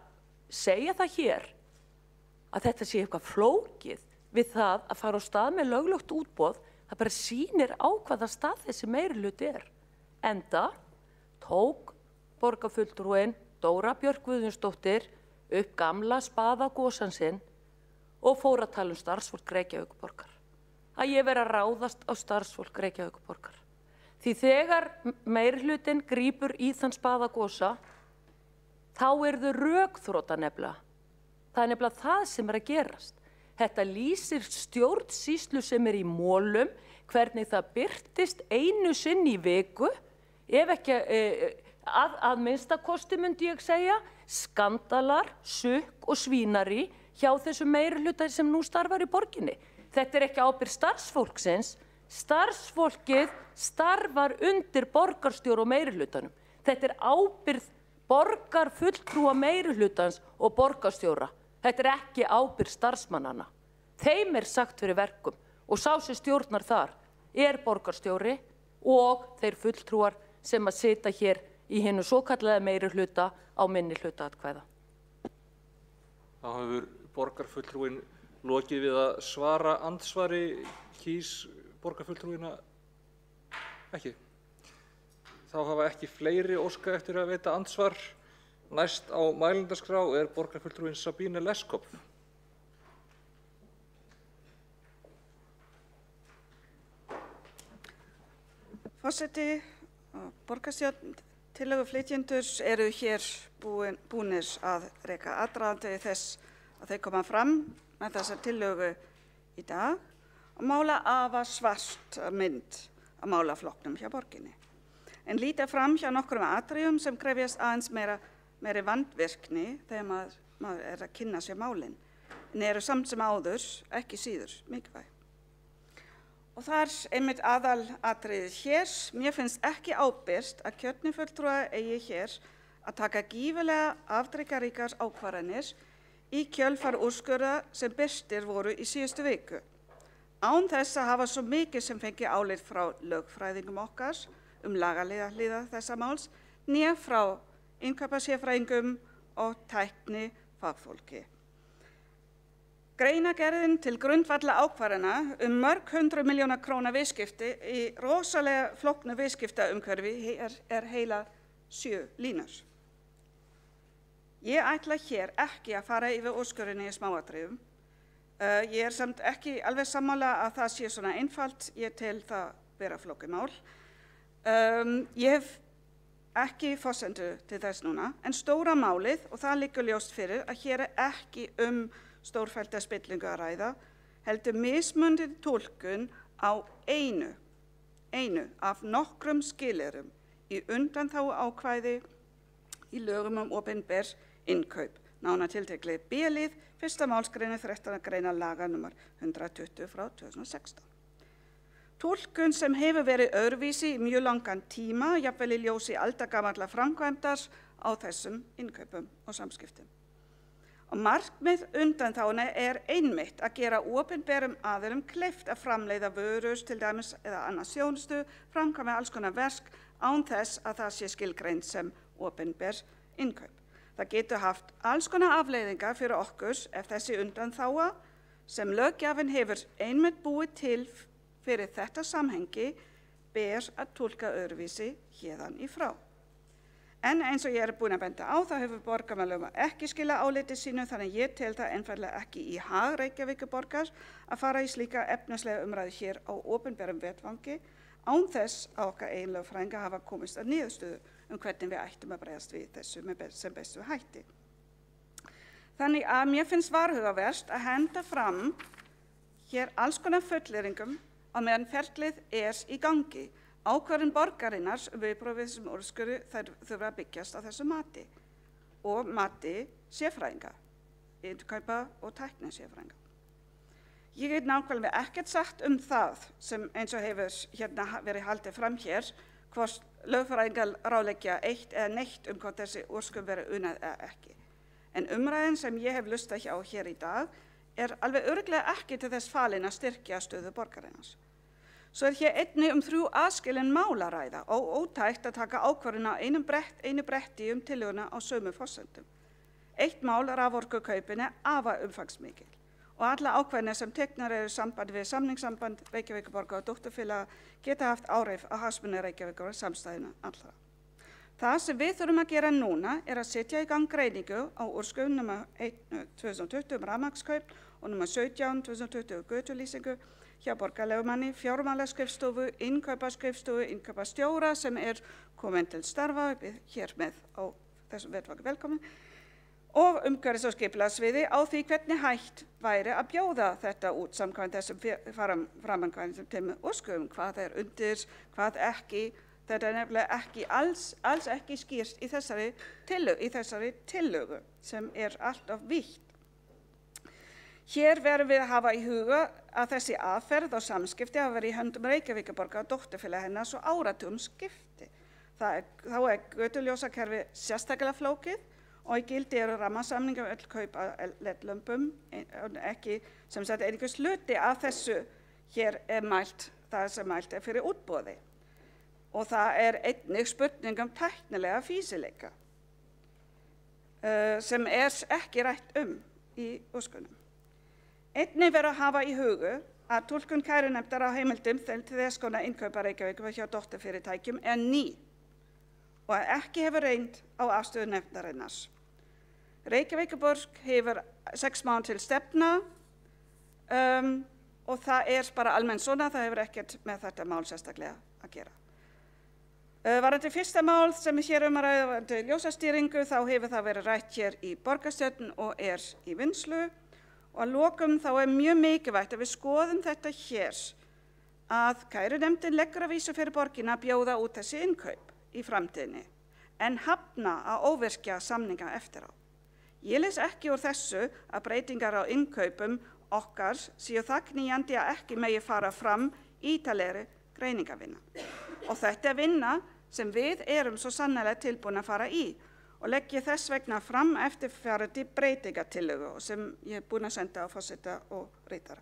Speaker 11: segja það hér að þetta sé eitthvað flókið við það að fara á stað með löglegt útboð, það bara sýnir á hvaða stað þessi meirihluti Enda tók borgarfulltrúinn Dóra Björt Guðjónsdóttir upp gamla spaðagosann sinn og fór að tala starfsfólk Reykjavíkurborgar. Að ég vera að ráðast á starfsfólk Reykjavíkurborgar. Því þegar meirihlutinn grípur í þann spaðagosa, þá þau rökþrota nefnilega. Það nefnilega það sem að gerast. Þetta lýsir stjórnsýslu sem í mólum, hvernig það birtist einu sinni í viku, ef ekki að minnstakosti myndi ég segja, skandalar, sukk og svínari hjá þessum meirihluta sem nú starfar í borginni. Þetta ekki ábyrgð starfsfólksins, starfsfólkið starfar undir borgarstjóra og meirihlutanum. Þetta ábyrgð borgarfulltrúa meirihlutans og borgarstjóra. Þetta ekki ábyrgð starfsmannanna. Þeim sagt fyrir verkum og sá sem stjórnar þar borgarstjóri og þeir fulltrúar sem að sitja hér í hinu svokallaða meirihluta á minnihlutaatkvæða.
Speaker 4: Þá hefur borgarfulltrúinn lokið við að svara andsvari, kýs borgarfulltrúina ekki. Þá hafa ekki fleiri óskað eftir að veita andsvar. Næst á mælendaskrá borgarfulltrúinn Sabine Leskopf.
Speaker 10: Forseti, borgarstjórn tillöguflytjendur eru hér búnir að reka aðdragandi þess að þau koma fram með þessar tillögu í dag og mála afar svart mynd af málaflokknum hjá borginni. En líta fram hjá nokkrum atriðum sem krefjast aðeins meiri vandvirkni þegar maður að kynna sér málin, en eru samt sem áður ekki síður mikilvæg. Og það einmitt aðalatriðið hér. Mér finnst ekki ábyrgt að kjörnir fulltrúar eigi hér að taka gífurlega afdrikaríkar ákvarðanir í kjölfar úrskurða sem birtir voru í síðustu viku. Án þess að hafa svo mikið sem fengi álit frá lögfræðingum okkar lagalega hliðar þessa máls, né frá innkaupasérfræðingum og tækni fagfólki. Greinargerðin til grundvalla ákvarðana mörg 100 milljóna króna viðskipti í rosalega flóknu viðskiptaumhverfi heila 7 línur. Ég ætla hér ekki að fara yfir úrskurðina í smáatriðum. Ég samt ekki alveg sammála að það sé svona einfalt, ég tel það vera flókið mál. Ég hef ekki forsendu til þess núna, en stóra málið, og það liggur ljóst fyrir, að hér ekki stórfellda spillingu að ræða, heldur mismunandi túlkun á einu af nokkrum skilyrðum í undanþágu ákvæði í lögum opinber innkaup, nánar tiltekið B-lið 1. málsgrein 13. greinar laga nr. 120 frá 2016. Túlkun sem hefur verið öðruvísi í mjög langan tíma, jafnvel í ljósi aldagamalla framkvæmdar á þessum innkaupum og samskiptum. Og markmið undanþágunnar einmitt að gera opinberum aðilum kleift að framleiða vörur til dæmis eða annars þjónustu, framkvæma alls konar verk án þess að það sé skilgreint sem opinber innkaup. Það getur haft alls konar afleiðingar fyrir okkur ef þessi undanþága sem löggjafinn hefur einmitt búið til fyrir þetta samhengi ber að túlka öðruvísi héðan í frá. En eins og ég búin að benda á, þá hefur borgarmálum ekki skilað áliti sínu, þannig ég tel það einfaldlega ekki í hag Reykjavíkurborgar að fara í slíka efnislega umræðu hér á opinberum vettvangi án þess að okkar eigin lögfræðingar hafa komist að niðurstöðu hvernig við ættum að bregðast við þessu sem bestu hætti. Þannig að mér finnst varhugavert að henda fram hér alls konar fullyrðingum á meðan ferlið í gangi. Ákvörðun borgarinnar viðbrögð við þessum úrskurði þurfa að byggjast á þessu mati og mati sérfræðinga, innkaupa og tæknisérfræðinga. Ég get nákvæmlega ekkert sagt það sem eins og hefur verið haldið fram hér, hvort lögfræðingar ráðleggja eitt eða neitt hvort þessi úrskurð verið unnið eða ekki. En umræðin sem ég hef lustað hjá hér í dag alveg örugglega ekki til þess falin að styrkja stöðu borgarinnar. Svo hér einnig 3 aðskilin mál að ræða og ótækt að taka ákvörðun á einu bretti tillöguna á sömu forsendum. Eitt mál raforkukaupin afar umfangsmikil og alla ákveðnir sem teknar eru samband við samningssamband Reykjavíkurborgar og dótturfélaga geta haft áhrif á hagsmuni Reykjavíkur og samstæðuna allra. Það sem við þurfum að gera núna að setja í gang greiningu á úrskurð nr. 1/2020 rafmagnskaup og nr. 17/2020 götulýsingu hjá borgarlögmanni, fjármálaskrifstofu, innkauparskrifstofu, innkaupastjóra sem komin til starfa hér með á þessum vettvangi velkomin og umhverfis- og skipulagssviði á því hvernig hægt væri að bjóða þetta út samkvæmt þessum framangvæðum til úrskurðum, hvað undir, hvað ekki. Þetta nefnilega ekki alls ekki skýrt í þessari tillögu sem allt of vítt. Hér verðum við að hafa í huga að þessi aðferð og samskipti hafa verið í höndum Reykjavíkurborgar og dótturfélaga hennar svo áratugum skipti. Þá götuljósakerfi sérstaklega flókið og í gildi rammasamningar öll kaup af LED-lömpum ekki sem sagt einhvers hluti af þessu hér mælt, það sem mælt fyrir útboði. Og það einnig spurning tæknilega fýsileika sem ekki rætt í úrskurðinum. Einnig verður að hafa í huga að túlkun kærunefndar á heimildum til þess konar innkaupa Reykjavíkur hjá dótturfyrirtækjum ný og að ekki hefur reynt á afstöðu nefndarinnar. Reykjavíkurborg hefur 6 mánuði til stefna og það bara almennt svona, það hefur ekkert með þetta mál sérstaklega að gera. Varðandi fyrsta mál sem hér að ræða varðandi ljósastýringu, þá hefur það verið rætt hér í borgarstjórn og í vinnslu. Og að lokum þá mjög mikilvægt að við skoðum þetta hér að kærunefndin leggur að vísu fyrir borgina að bjóða út þessi innkaup í framtíðinni en hafna að óvirkja samninga eftir á. Ég les ekki úr þessu að breytingar á innkaupum okkar séu það knýjandi að ekki megi fara fram ítalegri greiningarvinna. Og þetta vinna sem við erum svo sannarlega tilbúin að fara í og legg ég þess vegna fram eftirfarandi breytingartillögu sem ég er búin að senda á forseta og ritara.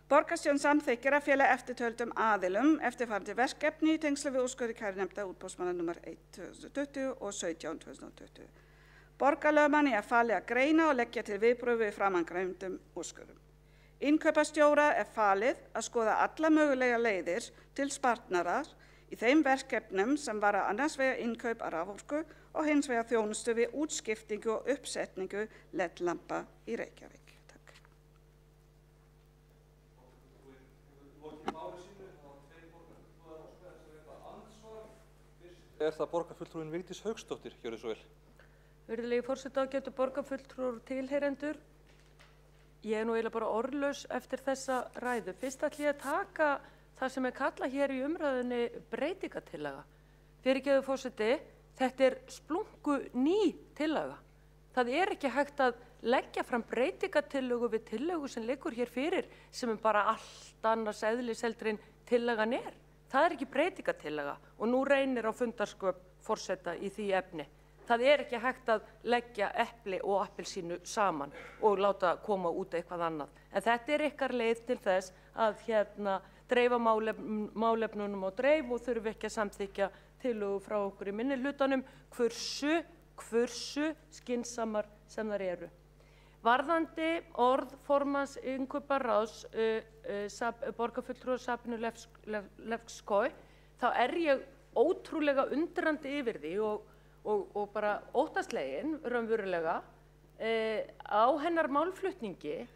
Speaker 10: Borgarstjórn samþykkir að fela eftirtöldum aðilum eftirfarandi verkefni í tengslu við úrskurði kærunefndar útboðsmanna nr. 1/2020 og 17/2020. Borgarlögmanni er falið að greina og leggja til viðbrögð við framangreindum úrskurðum. Innkaupastjóra er falið að skoða alla mögulega leiðir til sparnaðar í þeim verkefnum sem vara annars vegar innkaup af raforku og hins vegar þjónustu við útskiptingu og uppsetningu LED-lampa í Reykjavík. Takk.
Speaker 4: Er það borgarfulltrúinn Vigdís Hauksdóttir, gjörðu svo vel.
Speaker 11: Virðulegi forseti, ágætu borgarfulltrúar og tilheyrendur. Ég er nú eiginlega bara orðlaus eftir þessa ræðu. Fyrst ætla ég að taka það sem er kallað hér í umræðunni breytingatillaga. Fyrirgefðu forseti, þetta er splungu ný tillaga. Það er ekki hægt að leggja fram breytingatillögu við tillögu sem liggur hér fyrir sem er bara allt annars eðliseldur en tillagan er. Það er ekki breytingatillaga og nú reynir á fundarsköp forseta í því efni. Það er ekki hægt að leggja epli og appelsínu saman og láta koma út eitthvað annað. En þetta er ykkar leið til þess að dreifa málefnunum á dreif og þurfi ekki að samþykja tillögu frá okkur í minnihlutanum hversu skynsamar sem þær eru. Varðandi orð formanns innkauparáðs borgarfulltrúar Sabínu Levskói, þá er ég ótrúlega undrandi yfir því og bara óttaslegin raunverulega á hennar málflutningi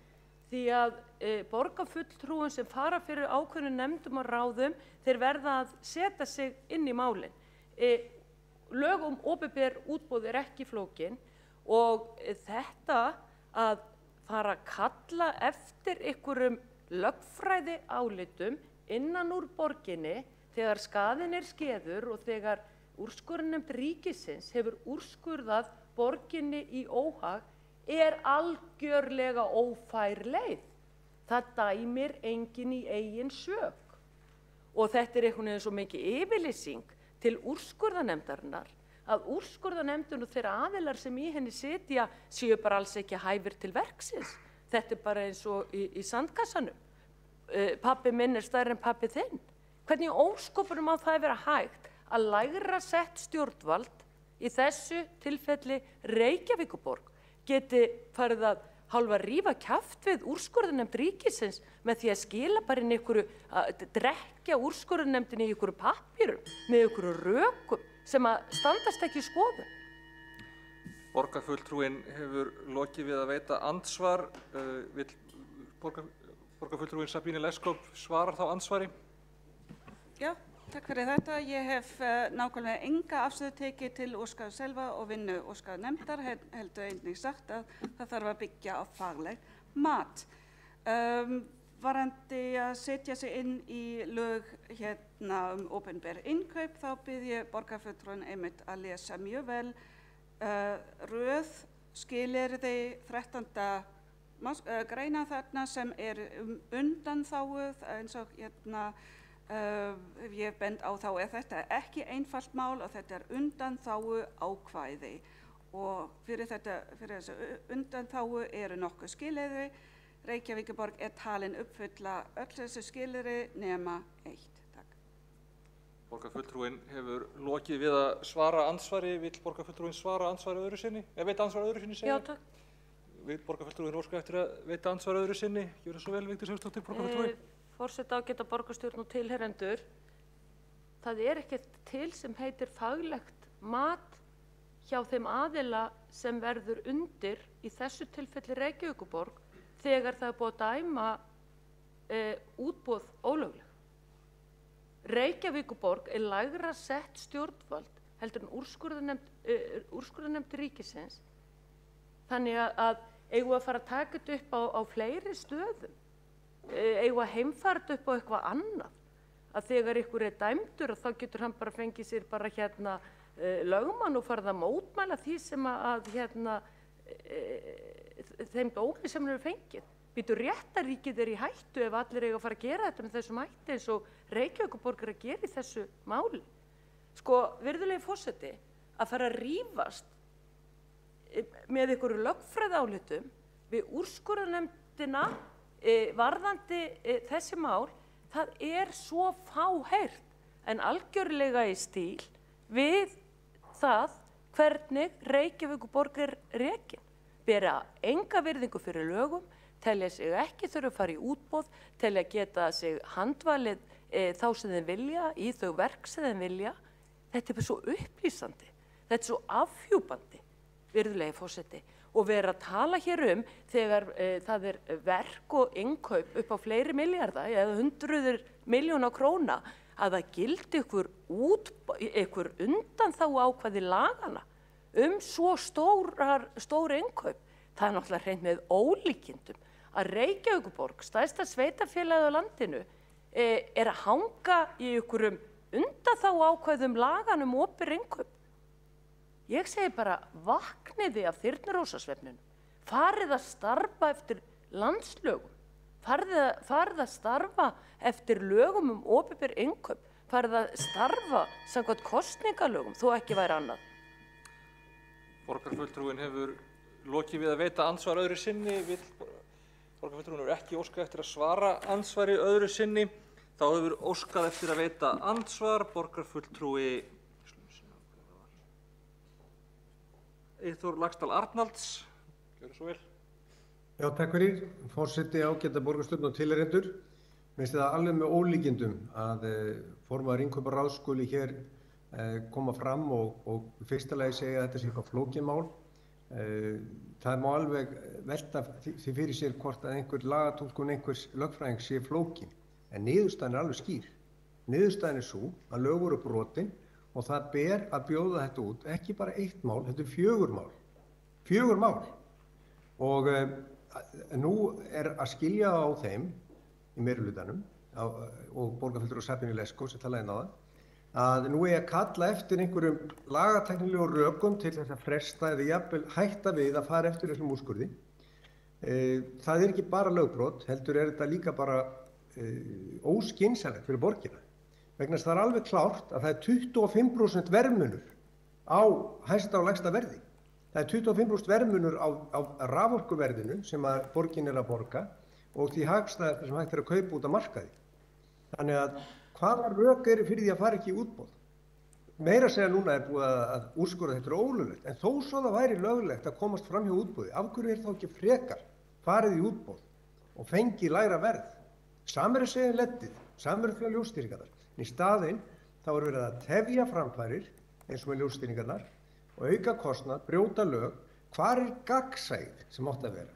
Speaker 11: því að borgarfulltrúin sem fara fyrir ákveðnum nefndum og ráðum, þeir verða að setja sig inn í málin. Lög opinber útboð er ekki flókin og þetta að fara að kalla eftir einhverjum lögfræði álitum innan úr borginni þegar skaðinn er skeður og þegar úrskurðarnefnd ríkisins hefur úrskurðað borginni í óhag er algjörlega ófær leið. Það dæmir enginn í eigin sök. Og þetta er einhvern veginn svo mikið yfirlýsing til úrskurðarnefndarinnar að úrskurðarnefndin og þeirra aðilar sem í henni sitja séu bara alls ekki hæfir til verksins. Þetta er bara eins og í sandkassanum. Pabbi minn er stærri en pabbi þinn. Hvernig óskopunum á það að vera hægt að lægra sett stjórnvald í þessu tilfelli Reykjavíkurborg geti farið að hálfa rífa kjaft við úrskurðarnefnd ríkisins með því að skila bara inn einhverju, að drekja úrskurðarnefndin í einhverju pappírum með einhverju rökum sem að standast ekki í skoðun.
Speaker 4: Borgarfulltrúinn hefur lokið við að veita andsvar. Vill borgarfulltrúinn Sabínu Levskói svarar þá andsvari?
Speaker 10: Já, takk fyrir þetta. Ég hef nákvæmlega enga afstöðu tekið til úrskurðar selva og vinnu úrskurðarnefndar, heldur einnig sagt að það þarf að byggja á fagleg mat. Varðandi að setja sig inn í lög opinber innkaup, þá bið ég borgarfulltrúinn einmitt að lesa mjög vel röð skilyrði 13. greina þarna sem er undanþágu, eins og ég bend á þá er þetta ekki einfalt mál og þetta er undanþágu ákvæði og fyrir þessu undanþágu eru nokkuð skilyrði. Reykjavíkurborg er talin uppfylla öll þessu skilyrði nema 1. Takk.
Speaker 4: Borgarfulltrúinn hefur lokið við að svara andsvari. Vill borgarfulltrúinn svara andsvari öðru sinni? Veita andsvari öðru sinni, segja?
Speaker 11: Já, takk.
Speaker 4: Vill borgarfulltrúinn óska eftir að veita andsvari öðru sinni? Gjörðu svo vel, Vigdís Hauksdóttir, borgarfulltrúi.
Speaker 11: Forseti, ágæta borgarstjórn og tilheyrendur, það er ekkert til sem heitir faglegt mat hjá þeim aðila sem verður undir í þessu tilfelli Reykjavíkurborg þegar það er búið að dæma útboð ólögleg. Reykjavíkurborg er lægra sett stjórnvald heldur en úrskurðarnefnd ríkisins. Þannig að eigum að fara að taka þetta upp á fleiri stöðum. Eigum að heimfæra upp á eitthvað annað, að þegar ykkur er dæmdur þá getur hann bara fengið sér bara lögmann og farið að mótmæla því sem að þeim dómi sem hann hefur fengið. Býtu réttaríkið í hættu ef allir eiga að fara að gera þetta með þessum hætti eins og Reykjavíkurborg er að gera í þessu máli. Sko, virðulegi forseti, að fara að rífast með einhverju lögfræðiálitum við úrskurðarnefndina varðandi þessi mál, það er svo fáheyrt en algjörlega í stíl við það hvernig Reykjavíkurborg er rekin. Bera enga virðingu fyrir lögum, telja sig ekki þurfa að fara í útboð, telja geta sig handvalið þá sem þeim vilja, í þau verk sem þeim vilja. Þetta er svo upplýsandi, þetta er svo afhjúpandi, virðulegi forseti. Og vera að tala hér þegar það er verk og innkaup upp á fleiri milljarða eða hundruður milljóna króna að það gildi ykkur undanþágu ákvæði lagana svo stór innkaup. Það er náttúrulega hreint með ólíkindum að Reykjavíkurborg, stærsta sveitarfélagið á landinu, er að hanga í ykkurum undanþágu ákvæðum laganum opinber innkaup. Ég segi bara, vakniði af þyrnirósasvefninu, farið að starfa eftir landslögum, farið að starfa eftir lögum opinber innkaup, farið að starfa samkvæmt kosningalögum, þó ekki væri annað.
Speaker 4: Borgarfulltrúinn hefur lokið við að veita andsvar öðru sinni. Borgarfulltrúinn hefur ekki óskað eftir að svara andsvari öðru sinni. Þá hefur óskað eftir að veita andsvar borgarfulltrúi Eyþór Laxdal Arnalds. Gjörðu svo vel.
Speaker 3: Já, takk fyrir. Forseti, ágæta borgarstjórn og tilheyrendur. Mér finnst það alveg með ólíkindum að formaður innkauparáðs skuli hér koma fram og fyrsta lagi segja að þetta sé eitthvað flókið mál. Það má alveg velta því fyrir sér hvort að einhver lagatúlkun einhvers lögfræðings sé flókin. En niðurstaðan er alveg skýr. Niðurstaðan er sú að lög voru brotin og það ber að bjóða þetta út, ekki bara eitt mál, þetta er 4 mál. 4 mál. Og nú er að skilja á þeim í meirihlutanum og borgarfulltrúi Sabínu Leskó sem talaði inn á það, að nú er að kalla eftir einhverjum lagatæknilegum rökum til þess að fresta eða jafnvel hætta við að fara eftir þessum úrskurði. Það er ekki bara lögbrot, heldur er þetta líka bara óskynsamlegt fyrir borgina. Vegna þess að það er alveg klárt að það er 25% verðmunur á hæsta og lægsta verði. Það er 25% verðmunur á raforkuverðinu sem að borgin er að borga og því hagstæðasta sem hægt er að kaupa út á markaði. Þannig að hvaða rök eru fyrir því að fara ekki í útboð? Meira að segja núna er búið að úrskurða þetta er ólöglegt, en þó svo það væri löglegt að komast fram hjá útboði, af hverju er þá ekki frekar farið í útboð og fengið lægra verð? Samverið segja leddið, samverið fyrir ljósstýringarnar. Í staðinn þá er verið að tefja framfærir eins og með ljósstýringarnar og auka kostnað, brjóta lög. Hvar er gagnsæið sem átti að vera?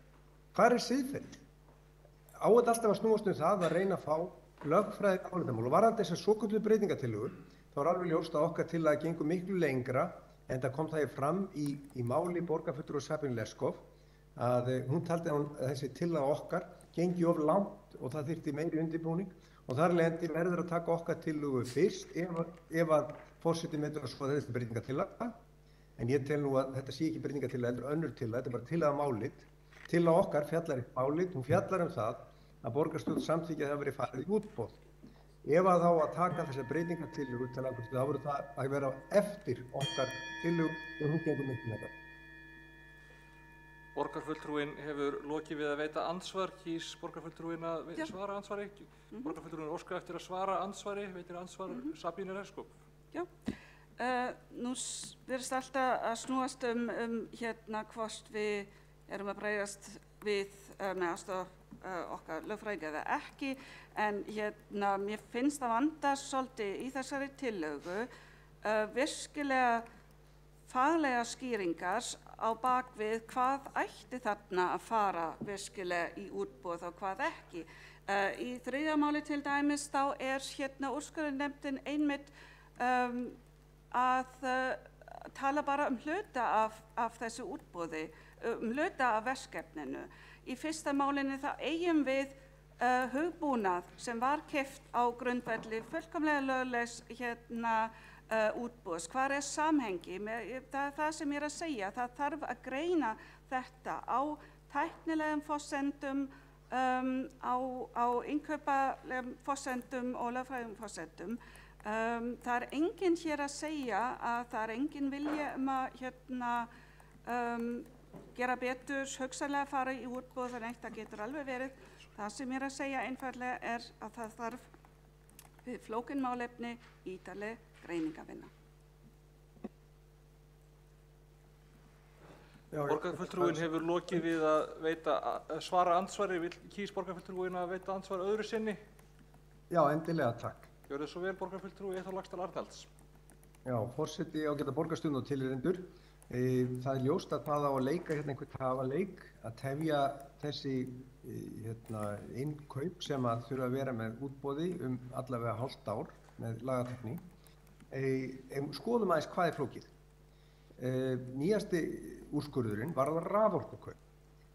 Speaker 3: Hvar er siðferðið? Á þetta alltaf að snúast það að reyna að fá lögfræðilegt álitamál og varðandi þessar svokölluðu breytingatillögur þá er alveg ljóst að okkar tillaga gengur miklu lengra en það kom það fram í máli borgarfulltrúa Sabínu Leskó að hún taldi að þessi tillaga okkar gengi of langt og það þyrfti meiri undirbúning og þar lendi verður að taka okkar tillögu fyrst ef að forseti metur að skoða þessi breytingatillaga, en ég tel nú að þetta sé ekki breytingatillaga heldur önnur tillaga, þetta er bara tillaga málit. Tillaga okkar fjallar í málit, hún fjallar það að borgarstjórn samþykkja það verið farið í útboð. Ef að þá að taka þessar breytingatillögu til að þá verður það að vera eftir okkar tillögu og hún gengur miklu með þetta.
Speaker 4: Borgarfulltrúinn hefur lokið við að veita andsvar. Kýs borgarfulltrúinn að svara andsvari? Borgarfulltrúinn óskar eftir að svara andsvari. Veitir andsvar Sabínu Leskó?
Speaker 10: Já. Nú virðist alltaf að snúast hvort við erum að bregðast við með aðstoð okkar lögfræðinga eða ekki, en mér finnst það vanda svolítið í þessari tillögu virkilega faglega skýringar á bakvið hvað ætti þarna að fara virkilega í útboð og hvað ekki. Í þriðja máli til dæmis þá er úrskurðarnefndin einmitt að tala bara hluta af þessu útboði, hluta af verkefninu. Í fyrsta málinu þá eigum við hugbúnað sem var keypt á grundvelli fullkomlega löglegs útboðs. Hvar er samhengi? Það sem ég er að segja, það þarf að greina þetta á tæknilegum forsendum, á innkaupalegum forsendum og lögfræðilegum forsendum. Það enginn hér að segja að það enginn vilji að gera betur, hugsanlega fara í útboð, þannig að það getur alveg verið. Það sem ég að segja einfaldlega að það þarf við flókin málefni ítarleg greiningavinna.
Speaker 4: Borgarfulltrúinn hefur lokið við að svara andsvari. Kýs borgarfulltrúinn að veita andsvar öðru sinni?
Speaker 3: Já, endilega, takk.
Speaker 4: Gjörðu svo vel, borgarfulltrúi Eyþór Laxdal Arnalds.
Speaker 3: Já, forseti ágæta borgarstjórn og tilheyrendur. Það ljóst að það á að leika hérna einhvern tafaleik að tefja þessi innkaup sem að þurfa að vera með útboði allavega hálft ár með lagatekni. Skoðum aðeins hvað er flókið. Nýjasti úrskurðurinn varðar raforkukaup.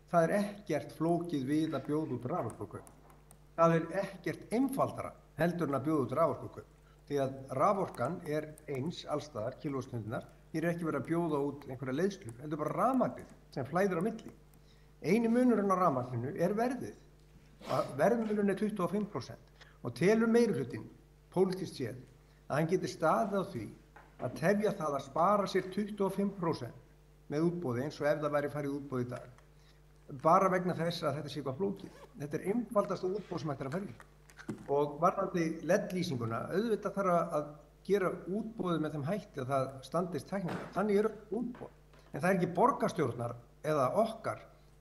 Speaker 3: Það er ekkert flókið við að bjóða út raforkukaup. Það er ekkert einfaldara heldur en að bjóða út raforkukaup. Því að raforkan er eins allstaðar, kílóvatstundirnar. Hér er ekki verið að bjóða út einhverja leiðslu, heldur bara rafmagnið sem flæðir á milli. Eini munurinn á rafmagninu er verðið. Verðmunurinn er 25% og telur meirihlutinn, pólitískt séð, að hann geti staðið á því að tefja það að spara sér 25% með útboði eins og ef það væri farið útboði í dag. Bara vegna þess að þetta sé eitthvað flókið. Þetta er einfaldasta útboð sem hægt er að fara í. Og varðandi LED-lýsinguna, auðvitað þarf að gera útboðið með þeim hætti að það standist tæknilega. Þannig eru útboð. En það er ekki borgarstjórnar eða okkar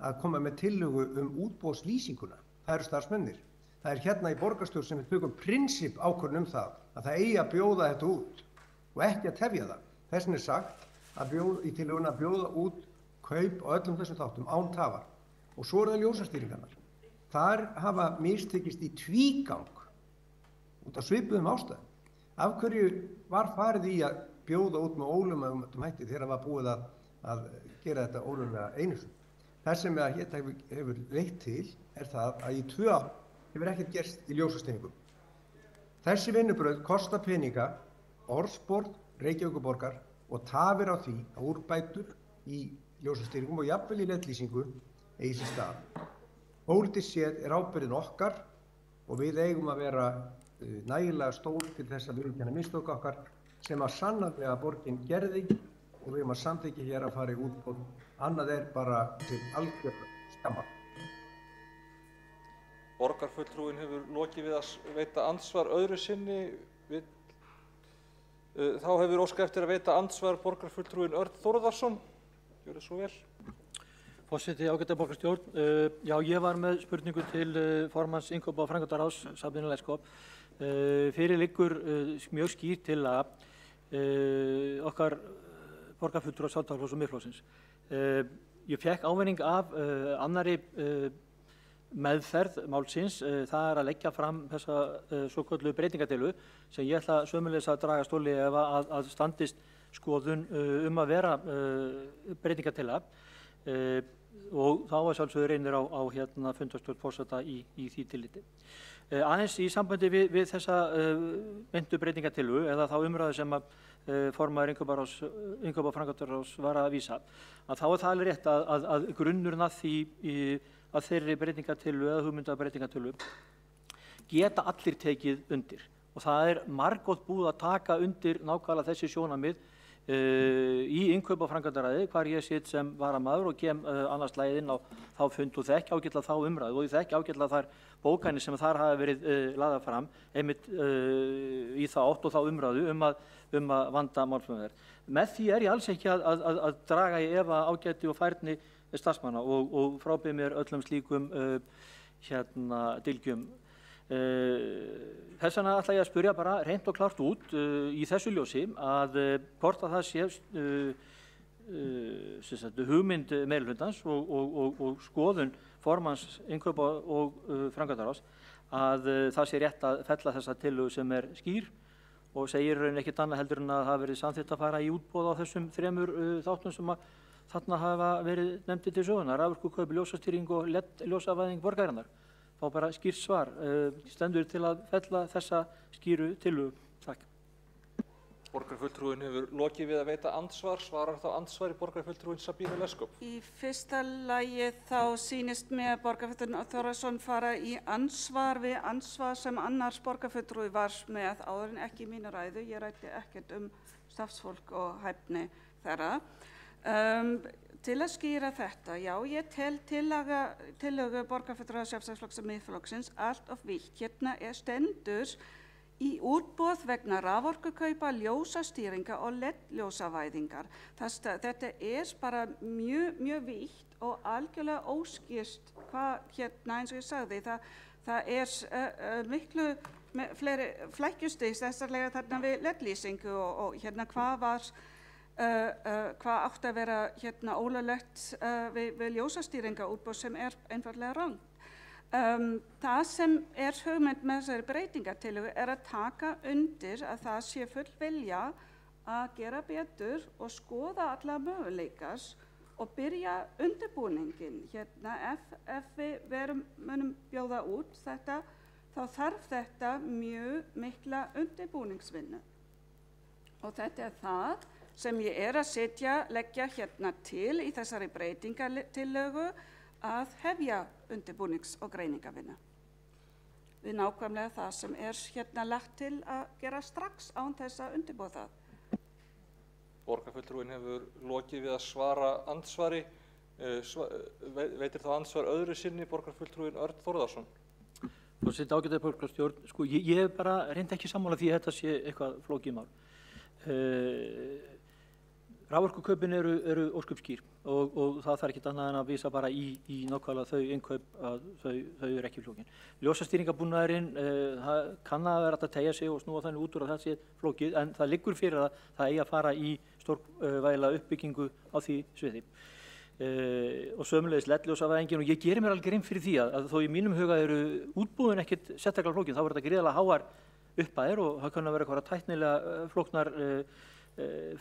Speaker 3: að koma með tillögu útboðslýsinguna. Það eru starfsmennir. Það er hérna í borgarstjórn sem við tökum prinsip ákvörðun það að það eigi að bjóða þetta út og ekki að tefja það. Þess vegna er sagt í tillögunni að bjóða út kaup á öllum þessum þáttum án tafar. Og svo eru það ljósastýringarnar. Þar hafa mistekist í tvígang út af svipuðum ástæðum. Af hverju var farið í að bjóða út með ólögmætum hætti þegar það var búið að gera þetta ólöglega einu sinni? Það sem þetta hefur leitt til er það að í 2 ár hefur ekkert gerst í ljósastýringum. Þessi vinnubrögð kosta peninga, orðspor Reykjavíkurborgar og tafir á því að úrbætur í ljósastýringum og jafnvel í LED-lýsingu eigi sér stað. Pólitískt séð er ábyrgðin okkar og við eigum að vera nægilega stór til þess að viðurkenna mistök okkar sem að sannarlega borgin gerði og við erum að samþykkja hér að fara í útboð. Annað er bara til algjör skammar.
Speaker 4: Borgarfulltrúinn hefur lokið við að veita andsvar öðru sinni. Þá hefur óskað eftir að veita andsvar borgarfulltrúinn Örn Þórðarsson. Gjörðu svo vel.
Speaker 2: Forseti, ágæta borgarstjórn. Já, ég var með spurningu til formanns innkaupa- og framkvæmdaráðs Sabínu Leskop. Fyrir liggur mjög skýrt til að okkar borgarfulltrúar Sjálfstæðisflokks og Miðflokksins. Ég fékk ávinning af annarri meðferð málsins. Það er að leggja fram þessa svokölluðu breytingadeilu sem ég ætla sömuleiðis að draga stóli ef að standist skoðun að vera breytingadeila. Og þá að sjálfsögðu reynir á fundarstjórn forseta í því tilliti. Aðeins í sambandi við þessa meintu breytingatillögu eða þá umræðu sem að formaður innkaupa- og framkvæmdaráðs var að vísa, að þá er það alveg rétt að grunnurinn að þeirri breytingatillögu eða hugmyndabreytingatillögu geta allir tekið undir. Og það er margoft búið að taka undir nákvæmlega þessi sjónarmið í innkaupa- og framkvæmdaráði, hvar ég sitt sem varamaður og kem annars slagið inn á þá fund og þekki ágætlega þá umræðu og ég þekki ágætlega þær bókanir sem þar hafa verið lagðar fram einmitt í þá átt og þá umræðu að vanda málsmeðferð. Með því er ég alls ekki að draga í efa ágæti og færni starfsmanna og frábið mér öllum slíkum dylgjum. Þess vegna ætla ég að spyrja bara hreint og klárt út í þessu ljósi að hvort að það sé hugmynd meirihlutans og skoðun formanns innkaupa- og framkvæmdaráðs að það sé rétt að fella þessa tillögu sem er skýr og segir raun ekkert annað heldur en að það verið samþykkt að fara í útboð á þessum 3 þáttum sem að þarna hafa verið nefndir til sögunar, raforkukaup, ljósastýring og ljósavæðing borgarinnar. Fá bara skýrt svar. Stendur til að fella þessa skýru tillögu. Takk.
Speaker 4: Borgarfulltrúinn hefur lokið við að veita andsvar. Svarar þá andsvari borgarfulltrúinn Sabine Leskop?
Speaker 10: Í fyrsta lagi þá sýnist mér borgarfulltrúinn Þórðarson fara í andsvar við andsvar sem annars borgarfulltrúi var með áður en ekki í mínu ræðu. Ég ræddi ekkert starfsfólk og hæfni þeirra. Til að skýra þetta, já, ég tel tillögu borgarfulltrúa Sjálfstæðisflokks og Miðflokksins allt of vítt. Hérna stendur í útboð vegna raforkukaupa, ljósastýringa og LED-ljósavæðingar. Þetta bara mjög vítt og algjörlega óskýrt hvað hérna, eins og ég sagði, það miklu fleiri flækjustig sérstaklega þarna við LED-lýsingu og hérna hvað átti að vera hérna ólöglegt við ljósastýringa útboð sem einfaldlega rangt. Það sem hugmynd með þessari breytingartillögu að taka undir að það sé full vilja að gera betur og skoða alla möguleikar og byrja undirbúningin. Hérna, ef við munum bjóða út þetta, þá þarf þetta mjög mikla undirbúningsvinnu. Og þetta það sem ég að leggja hérna til í þessari breytingartillögu að hefja undirbúnings- og greiningarvinnu. Við nákvæmlega það sem hérna lagt til að gera strax án þess að undirbúa það.
Speaker 4: Borgarfulltrúinn hefur lokið við að svara andsvari. Veitir þá andsvar öðru sinni borgarfulltrúinn Örn Þórðarson?
Speaker 2: Forseti, ágæta borgarstjórn, sko, ég bara reyndi ekki sammála því að þetta sé eitthvað flókið mál. Raforkukaupin eru ósköp skýr og það þarf ekkert annað en að vísa bara í nákvæmlega þau innkaup að þau eru ekki flókin. Ljósastýringabúnaðurinn kann að vera að teygja sig og snúa þannig út úr að það sé flókið, en það liggur fyrir að það eigi að fara í stórvægilega uppbyggingu á því sviði. Og sömulegis LED-ljósavæðingin, og ég geri mér alveg grein fyrir því að þó í mínum huga eru útbúðin ekkert sérstaklega flókin, þá er þetta gríðarlega háar upphæðir og það kann að vera eitthvað tæknilega flóknar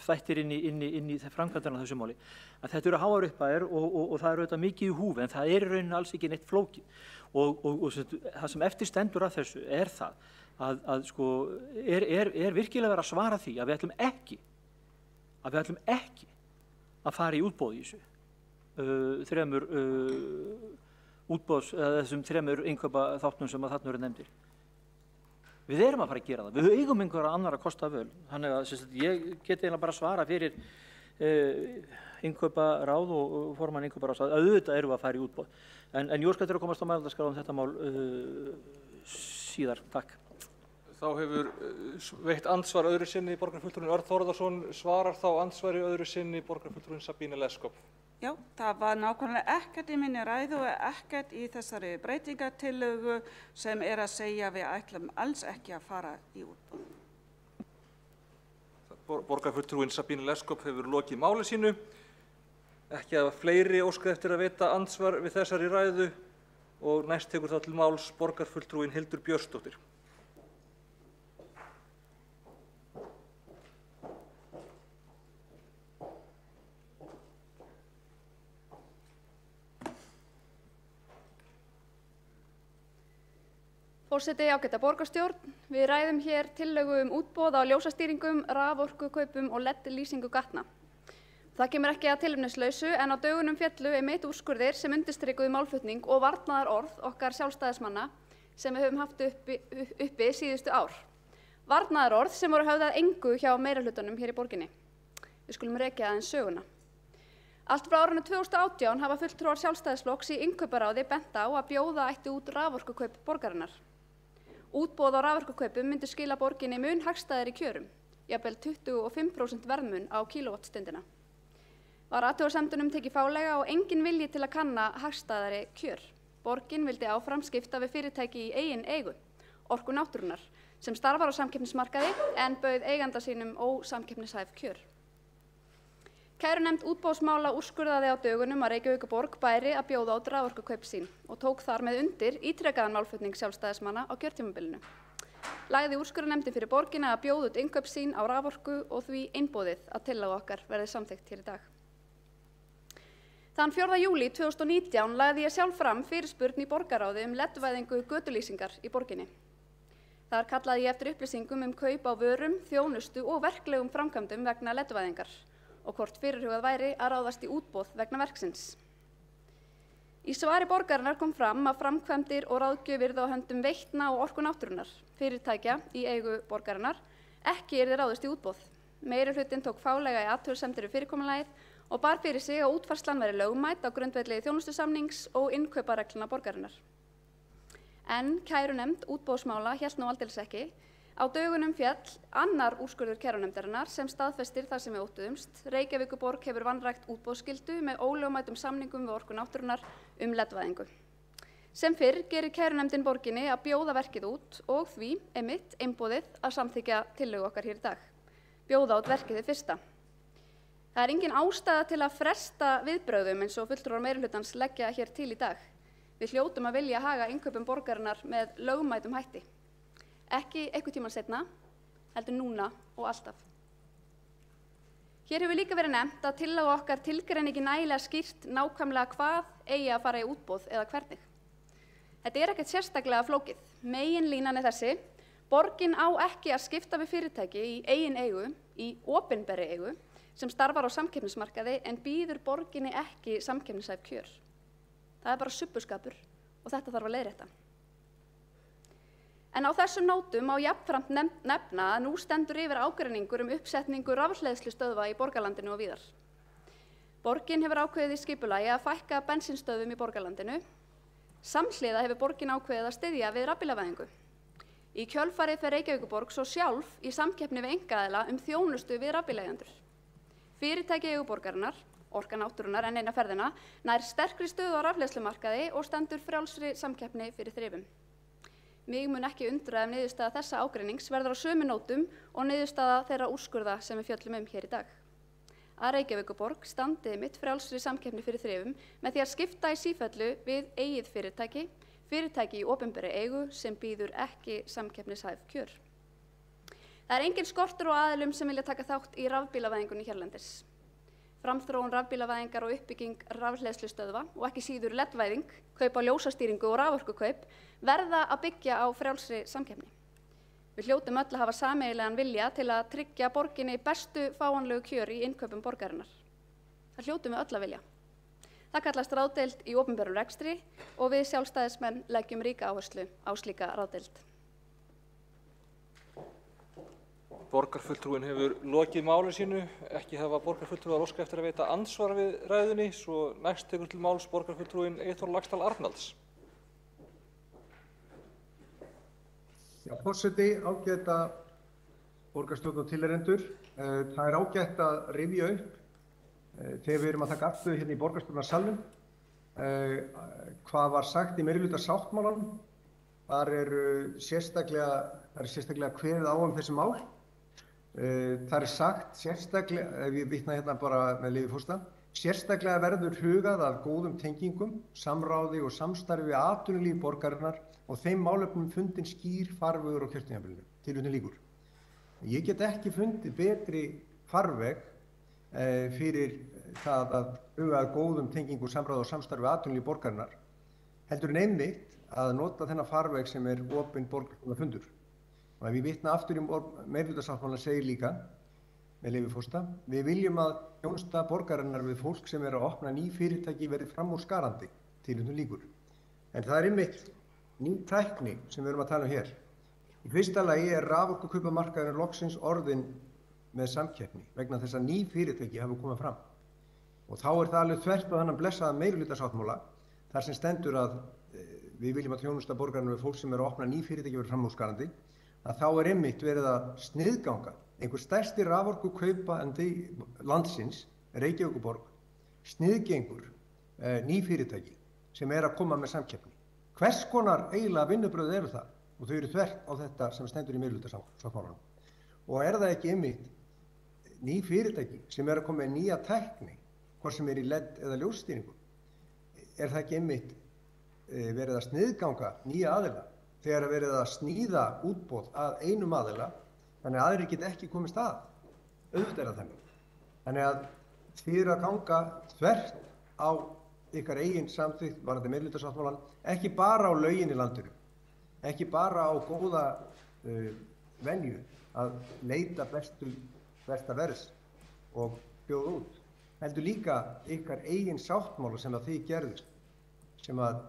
Speaker 2: þættir inn í framkvæmdina á þessu máli. Að þetta eru háar upphæðir og það eru auðvitað mikið í húfi, en það er í rauninni alls ekki neitt flókið. Og það sem eftir stendur af þessu það að sko, virkilega verið að svara því að við ætlum ekki að fara í útboð í þessu þessum þremur innkaupa þáttum sem þarna eru nefndir. Við erum að fara að gera það. Við eigum einhverja annar að kosta völ. Þannig að ég get eiginlega bara að svara fyrir innkauparáð og formann innkauparáðs að auðvitað erum við að fara í útboð. En ég óska eftir að komast á mælendaskrá þetta mál síðar. Takk.
Speaker 4: Þá hefur veitt andsvar öðru sinni borgarfulltrúinn Örn Þórðarson. Svarar þá andsvari öðru sinni borgarfulltrúinn Sabine Leskop?
Speaker 10: Já, það var nákvæmlega ekkert í minni ræðu og ekkert í þessari breytingartillögu sem að segja við ætlum alls ekki að fara í útboð.
Speaker 4: Borgarfulltrúinn Sabine Leskop hefur lokið máli sínu. Ekki að fleiri óskað eftir að veita andsvar við þessari ræðu og næst tekur þá til máls borgarfulltrúinn Hildur Björnsdóttir.
Speaker 12: Forseti, ágæta borgarstjórn, við ræðum hér tillögu útboð á ljósastýringum, raforkukaupum og LED-lýsingu gatna. Það kemur ekki að tilefnislausu en á dögunum féllu úrskurðir sem undirstrikuðu málflutning og varnaðarorð okkar sjálfstæðismanna sem við höfum haft uppi síðustu ár. Varnaðarorð sem voru höfð að engu hjá meirihlutanum hér í borginni. Við skulum rekja aðeins söguna. Allt frá árinu 2018 hafa fulltrúar Sjálfstæðisflokks í innkauparáði bent á að bjóða ætti út raforkukaup borgarinnar. Útboð á raforkukaupum myndi skila borginni mun hagstæðari kjörum, jafnvel 25% verðmun á kílóvattstundina. Var athugasemdunum tekið fálega og engin vilji til að kanna hagstæðari kjör. Borgin vildi áfram skipta við fyrirtæki í eigin eigu, Orku náttúrunnar, sem starfar á samkeppnismarkaði en bauð eiganda sínum ósamkeppnishæf kjör. Kærunefnd útboðsmála úrskurðaði á dögunum að Reykjavíkurborg bæri að bjóða út raforkukaup sín og tók þar með undir ítrekaðan málflutning sjálfstæðismanna á kjörtímabilinu. Lagði úrskurðarnefndin fyrir borgina að bjóða út innkaup sín á raforku og því einboðið að tillaga okkar verði samþykkt hér í dag. Þann 4. júlí 2019 lagði ég sjálf fram fyrirspurn í borgarráði LED-væðingu götulýsingar í borginni. Þar kallaði ég eftir upplýsingum kaup á vörum, þjónustu og verklegum framkvæmdum vegna leddvæðingar og hvort fyrirhugað væri að ráðast í útboð vegna verksins. Í svari borgarinnar kom fram að framkvæmdir og ráðgjöf yrðu á höndum Veitna og Orku náttúrunnar, fyrirtækja í eigu borgarinnar, ekki yrði ráðist í útboð. Meirihlutinn tók fálega í athugasemdir við fyrirkomulagið og bar fyrir sig að útfærslan væri lögmæt á grundvelli þjónustusamnings og innkaupareglna borgarinnar. En kærunefnd útboðsmála hélt nú aldeilis ekki. Á dögunum féll annar úrskurður kærunefndarinnar sem staðfestir það sem við óttuðumst. Reykjavíkurborg hefur vanrækt útboðsskyldu með ólögmætum samningum við Orku náttúrunnar leddvæðingu. Sem fyrr gerir kærunefndin borginni að bjóða verkið út og því einmitt einboðið að samþykkja tillögu okkar hér í dag. Bjóða út verkið hið fyrsta. Það er engin ástæða til að fresta viðbrögðum eins og fulltrúar meirihlutans leggja hér til í dag. Við hljótum að vilja haga innkaupum borgarinnar með lögmætum hætti. Ekki einhvern tímann seinna, heldur núna og alltaf. Hér hefur líka verið nefnt að tillaga okkar tilgreini ekki nægilega skýrt nákvæmlega hvað eigi að fara í útboð eða hvernig. Þetta er ekkert sérstaklega flókið. Meginlínan er þessi: borgin á ekki að skipta við fyrirtæki í eigin eigu, í opinberri eigu, sem starfar á samkeppnismarkaði en býður borginni ekki samkeppnishæf kjör. Það er bara subbuskapur og þetta þarf að leiðrétta. En á þessum nótum má jafnframt nefna að nú stendur yfir ágreiningur uppsetningu rafhleðslustöðva í borgarlandinu og víðar. Borgin hefur ákveðið í skipulagi að fækka bensínstöðvum í borgarlandinu. Samhliða hefur borgin ákveðið að styðja við rafbílavæðingu. Í kjölfarið fer Reykjavíkurborg svo sjálf í samkeppni við einkaaðila þjónustu við rafbílaeigendur. Fyrirtæki í eigu borgarinnar, Orka náttúrunnar en eina ferðina, nær sterkri stöðu á rafhleðslumarkaði og stendur frjálsri samkeppni fyrir þrifum. Mig mun ekki undra ef niðurstaða þessa ágreinings verður á sömu nótum og niðurstaða þeirra úrskurða sem við fjöllum hér í dag. Að Reykjavíkurborg standi mitt frjálsri samkeppni fyrir þrifum með því að skipta í sífellu við eigið fyrirtæki í opinberri eigu sem býður ekki samkeppnishæf kjör. Það er engin skortur á aðilum sem vilja taka þátt í rafbílavæðingunni hérlendis. Framþróun rafbílavæðingar og uppbygging rafhleðslustöðva og ekki síður leddvæðing, kaup á ljósastýringu og raforkukaup verða að byggja á frjálsri samkeppni. Við hljótum öll að hafa sameiginlegan vilja til að tryggja borginni bestu fáanlegu kjör í innkaupum borgarinnar. Það hljótum við öll að vilja. Það kallast ráðdeild í opinberum rekstri og við sjálfstæðismenn leggjum ríka áherslu á slíka ráðdeild.
Speaker 4: Borgarfulltrúinn hefur lokið máli sínu, ekki hafa borgarfulltrúar óskað eftir að veita andsvar við ræðunni, svo næst tekur til máls borgarfulltrúinn Eyþór Laxdal Arnalds.
Speaker 3: Já, forseti, ágæta borgarstjórn og tilheyrendur. Það er ágætt að rifja upp þegar við erum að taka afstöðu hérna í borgarstjórnarsalnum hvað var sagt í meirihluta-sáttmálanum. Þar er sérstaklega kveðið á þessi mál. Það er sagt sérstaklega, ef ég vitna hérna bara með leyfi forseta, sérstaklega verður hugað að góðum tengingum, samráði og samstarfi við atvinnulíf borgarinnar og þeim málefnum fundin skýr farvegur á kjörtímabilinu. Tilvitnun lýkur. Ég get ekki fundið betri farveg fyrir það að huga að góðum tengingum, samráði og samstarfi við atvinnulíf borgarinnar heldur en einmitt að nota þennan farveg sem er opinn borgarstjórnarfundur. Og ef ég vitna aftur í meirihlutasáttmálann segir líka, með leyfi forseta, við viljum að þjónusta borgarinnar við fólk sem er að opna ný fyrirtæki verði framúrskarandi, tilvitnun lýkur. En það er einmitt ný tækni sem við erum að tala hér. Í fyrsta lagi er raforkukaupamarkaðurinn loksins orðinn með samkeppni vegna þess að ný fyrirtæki hafa komið fram. Og þá er það alveg þvert á þennan blessaða meirihlutasáttmála þar sem stendur að við viljum að þjónusta borgarinnar við fólk sem er að opna ný fyrirtæki verði framúrskarandi, að þá er einmitt verið að sniðganga einhver stærsti raforkukaupaandi landsins, Reykjavíkurborg, sniðgengur ný fyrirtæki sem er að koma með samkeppni. Hvers konar eiginlega vinnubrögð eru það? Og þau eru þvert á þetta sem stendur í meirihlutasáttmálanum. Og er það ekki einmitt ný fyrirtæki sem er að koma með nýja tækni, hvort sem er í LED eða ljósstýringu? Er það ekki einmitt verið að sniðganga nýja aðila þegar er verið að sníða útboð að einum aðila, þannig að aðrir geta ekki komist að. Auðvitað er það þannig. Þannig að þið eru að ganga þvert á ykkar eigin samþykkt varðandi meirihlutasáttmálann, ekki bara á lögin í landinu, ekki bara á góða venju að leita besta verðs og bjóða út. Heldur líka ykkar eigin sáttmála sem að þið gerðust, sem að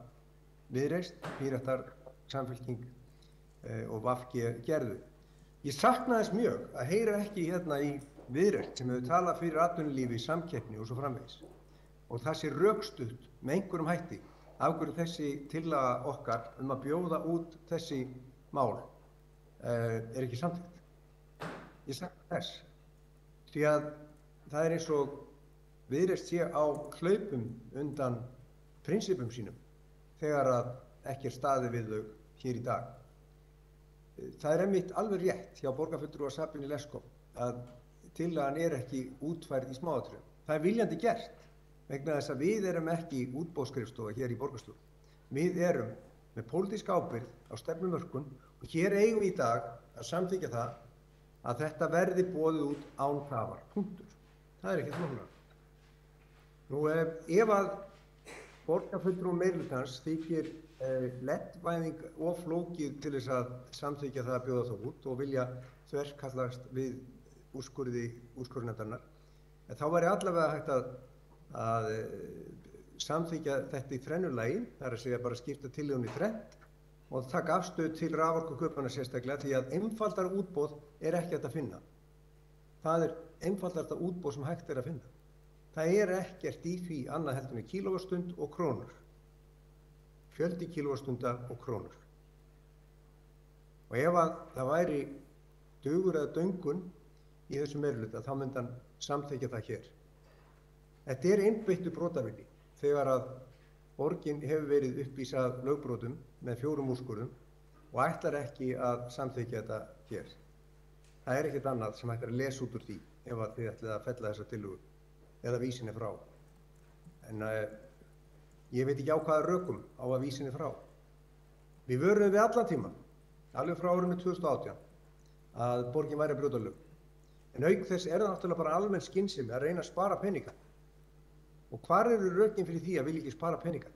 Speaker 3: Viðreisn, Píratar, Samfylking og VG gerðu. Ég sakna þess mjög að heyra ekki hérna í Viðreisn sem hefur talað fyrir atvinnulífi, samkeppni og svo framvegis. Og það sé rökstutt með einhverjum hætti af hverju þessi tillaga okkar að bjóða út þessi mál ekki samþykkt. Ég sakna þess. Því að það eins og Viðreisn sé á hlaupum undan prinsipum sínum þegar að ekki staðið við þau hér í dag. Það einmitt alveg rétt hjá borgarfulltrúa Sabínu Leskov að tillagan ekki útfærð í smáatriðum. Það viljandi gert vegna þess að við erum ekki útboðsskrifstofa hér í borgarstjórn. Við erum með pólitíska ábyrgð á stefnumörkun og hér eigum við í dag að samþykkja það að þetta verði boðið út án tafar. Punktur. Það ekkert flóknara. Nú ef að borgarfulltrúum meirihlutans þykir lettvæðing og flókið til þess að samþykkja það að bjóða það út og vilja þverkallast við úrskurðarnefndarinnar, þá væri allavega hægt að samþykkja þetta í þrennu lagi, það að segja bara skipta tillögunni í þrennt og taka afstöðu til raforkukaupanna sérstaklega því að einfaldara útboð ekki hægt að finna. Það einfaldarasta útboð sem hægt að finna. Það ekkert í því annað heldur en kílóvattstund og krónur. Fjöldi kílóvattstunda og krónur. Og ef að það væri dugur eða döngun í þessum meirihluta, þá myndi hann samþykkja það hér. Þetta einbeittur brotavilji þegar að borgin hefur verið uppvísað lögbrotum með 4 úrskurðum og ætlar ekki að samþykkja þetta hér. Það ekkert annað sem hægt að lesa út úr því ef að þið ætlið að fella þessa tillögu eða vísinni frá. En ég veit ekki á hvaða rökum á að vísinni frá. Við vöruðum við allan tíma, alveg frá árinu 2018, að borgin væri að brjóta lög. En auk þess það náttúrulega bara almenn skynsemi að reyna að spara peninga. Og hvar eru rökin fyrir því að vilja ekki spara peninga?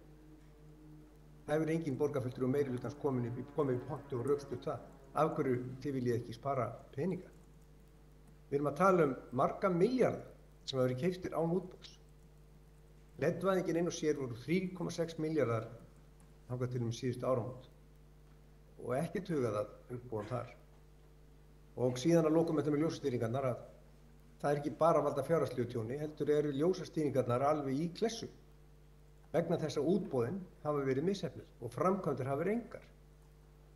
Speaker 3: Það hefur engin borgarfulltrúi og meirihlutans komið upp í pontu og rökstutt það. Af hverju þið viljið ekki spara peninga? Við erum að tala marga milljarða sem hafa verið keyptir án útboðs. Leddvæðingin ein og sér voru 3,6 milljarðar þangað til síðustu áramót og ekkert hugað að uppboðum þar. Og síðan að lokum þetta með ljósastýringarnar að það ekki bara að valda fjárhagslegu tjóni, heldur eru ljósastýringarnar alveg í klessu vegna þess að útboðin hafa verið misheppnuð og framkvæmdir hafa verið engar.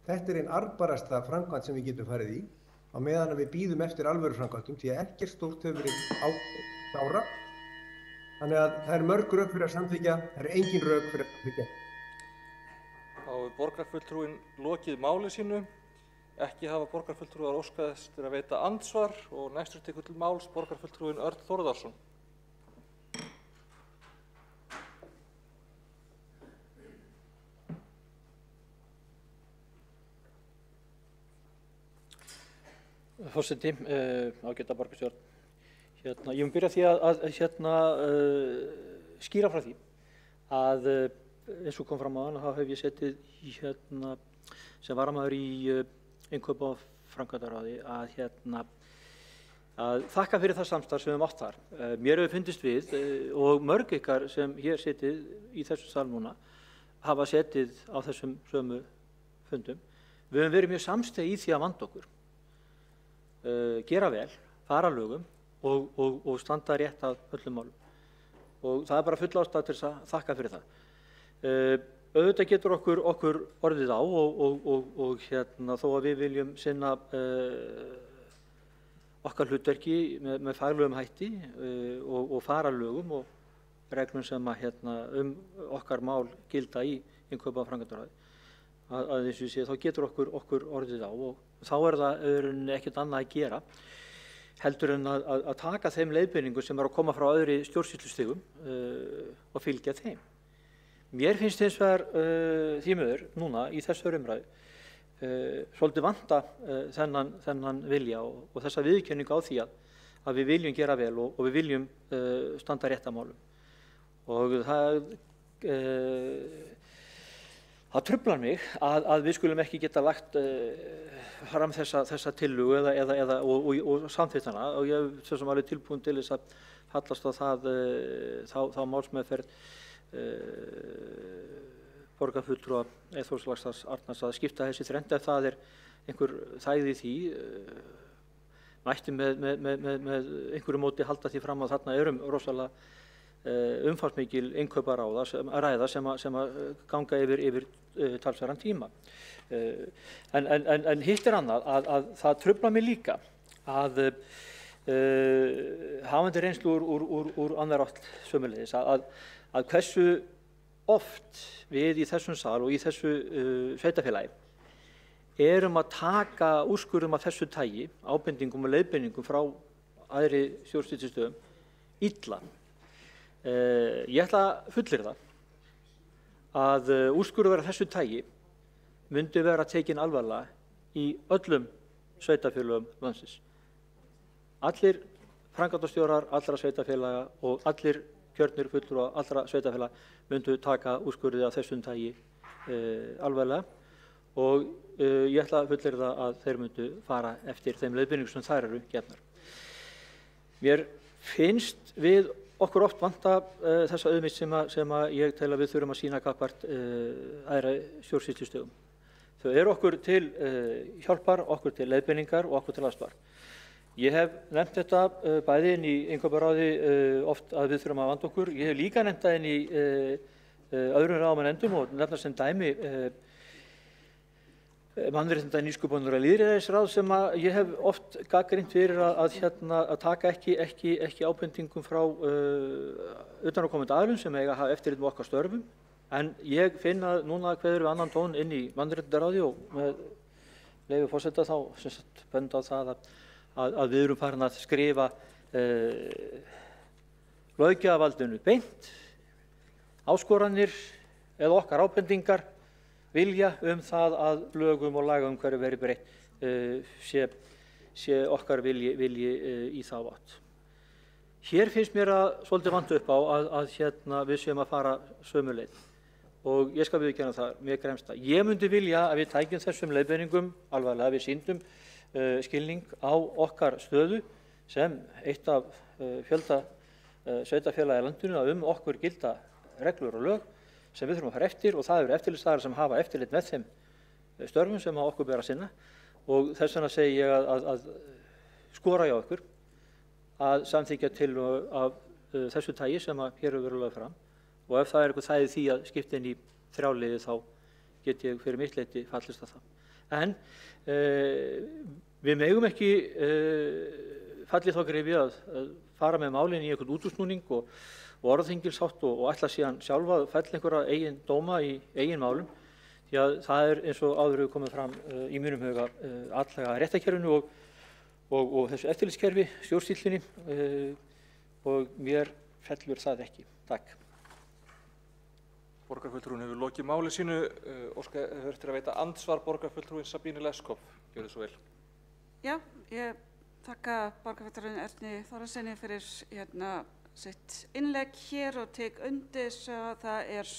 Speaker 3: Þetta ein arðbærasta framkvæmd sem við getum farið í á meðan að við bíðum eftir alvöru framkvæmdum því að ekkert stórt hefur verið ára. Þannig að það mörg rök fyrir að samþykkja, það engin rök fyrir að samþykkja.
Speaker 4: Þá borgarfulltrúinn lokið máli sínu. Ekki hafa borgarfulltrúar óskað eftir að veita andsvar og næstur tekur til máls borgarfulltrúinn Örn Þórðarson.
Speaker 2: Forseti, ágæta borgarstjórn. Ég mun byrja því að skýra frá því að eins og kom fram áðan þá hef ég setið sem varamaður í innkaupa og framkvæmdaráði að þakka fyrir það samstarf sem við höfum átt þar. Mér hefur fundist við og mörg ykkar sem hér setið í þessum sal núna hafa setið á þessum sömu fundum. Við höfum verið mjög samstæð í því að vanda okkur, gera vel, fara lögum og standa rétt að öllum málum. Og það bara full ástæða til þess að þakka fyrir það. Auðvitað getur okkur orðið á og þó að við viljum sinna okkar hlutverki með faglegum hætti og fara lögum og reglum sem að okkar mál gilda í innkaupa og framkvæmdaráði. Að eins og ég sé, þá getur okkur orðið á og þá það ekkert annað að gera heldur en að taka þeim leiðbeiningum sem að koma frá öðru stjórnsýslustigum og fylgja þeim. Mér finnst hins vegar því miður núna í þessari umræðu svolítið vanta þennan vilja og þessa viðurkenningu á því að við viljum gera vel og við viljum standa rétt að málum. Og það truflar mig að við skulum ekki geta lagt fram þessa tillögu og samþykkt hana og ég er svo sem alveg tilbúin til þess að fallast á þá málsmeðferð borgarfulltrúa Eyþórs Laxness Arnars að skipta þessi þrennt ef það er einhver þægði í því mætti með einhverju móti halda því fram að þarna rosalega umfangsmikil innkauparæða sem að ganga yfir talsverðan tíma. En hitt er annað að það truflar mig líka að hafandi reynslu úr annar átt sömuleiðis að hversu oft við í þessum sal og í þessu sveitarfélagi erum að taka úrskurðum af þessu tagi, ábendingum og leiðbeiningum frá aðri stjórnsýslustöðum illa. Ég ætla að fullyrða að úrskurður af þessu tagi myndi vera tekin alvarlega í öllum sveitarfélögum landsins. Allir framkvæmdastjórar allra sveitarfélaga og allir kjörnir fulltrúar allra sveitarfélaga myndu taka úrskurði af þessum tagi alvarlega og ég ætla að fullyrða að þeir myndu fara eftir þeim leiðbeiningum sem þær eru gefnar. Mér finnst við okkur oft vanta þessa auðmýkt sem ég tel að við þurfum að sýna gagnvart aðra stjórnsýslustöðum. Þau eru okkur til hjálpar, okkur til leiðbeiningar og okkur til aðstoðar. Ég hef nefnt þetta bæði inn í innkauparáði oft að við þurfum að vanda okkur. Ég hef líka nefnt það inn í öðrum ráðum en endum og nefna sem dæmi mannréttinda nýsköpunar og lýðræðisráð sem ég hef oft gagnrýnt fyrir að taka ekki ábendingum frá utanaðkomandi aðilum sem eiga að hafa eftirlit með okkar störfum. En ég finn að núna kveður við annan tón inn í mannréttindaráði og með leyfi forseta þá benda á það að við erum farin að skrifa löggjafarvaldinu beint, áskoranir eða okkar ábendingar vilja það að lögum og lagaumhverfi verði breytt sé okkar vilji í þá átt. Hér finnst mér að svolítið vanta upp á að við séum að fara sömu leið og ég skal viðurkenna það mér gremsta. Ég myndi vilja að við tækjum þessum leiðbeiningum alvarlega, við sýndum skilning á okkar stöðu sem eitt af fjölda sveitarfélaga í landinu okkur gilda reglur og lög sem við þurfum að fara eftir og það eru eftirlitsaðilar sem hafa eftirlit með þeim störfum sem okkur ber að sinna og þess vegna segi ég að skora hjá okkur að samþykkja tillögu af þessu tagi sem hér hefur verið lögð fram og ef það er eitthvað þægið því að skipta inn í þrjáliði þá get ég fyrir mitt leyti fallist á það. En við megum ekki fallið þá greifi að fara með málin í einhvern útúrsnúning og orðþingilshátt og ætla síðan sjálfa að fella einhverja eigin dóma í eigin málum því að það er eins og áður hefur komið fram í mínum huga allega réttarkerfinu og þessu eftirlitskerfi, stjórnsýslunni og mér fellur það ekki. Takk.
Speaker 4: Borgarfulltrúinn hefur lokið máli sínu. Óskar eftir að veita andsvar borgarfulltrúinn Sabínu Leskopf. Gjörðu svo vel. Já, ég þakka borgarfulltrúinn Erni Þórðarsyni fyrir sitt innlegg hér og tek undir að það er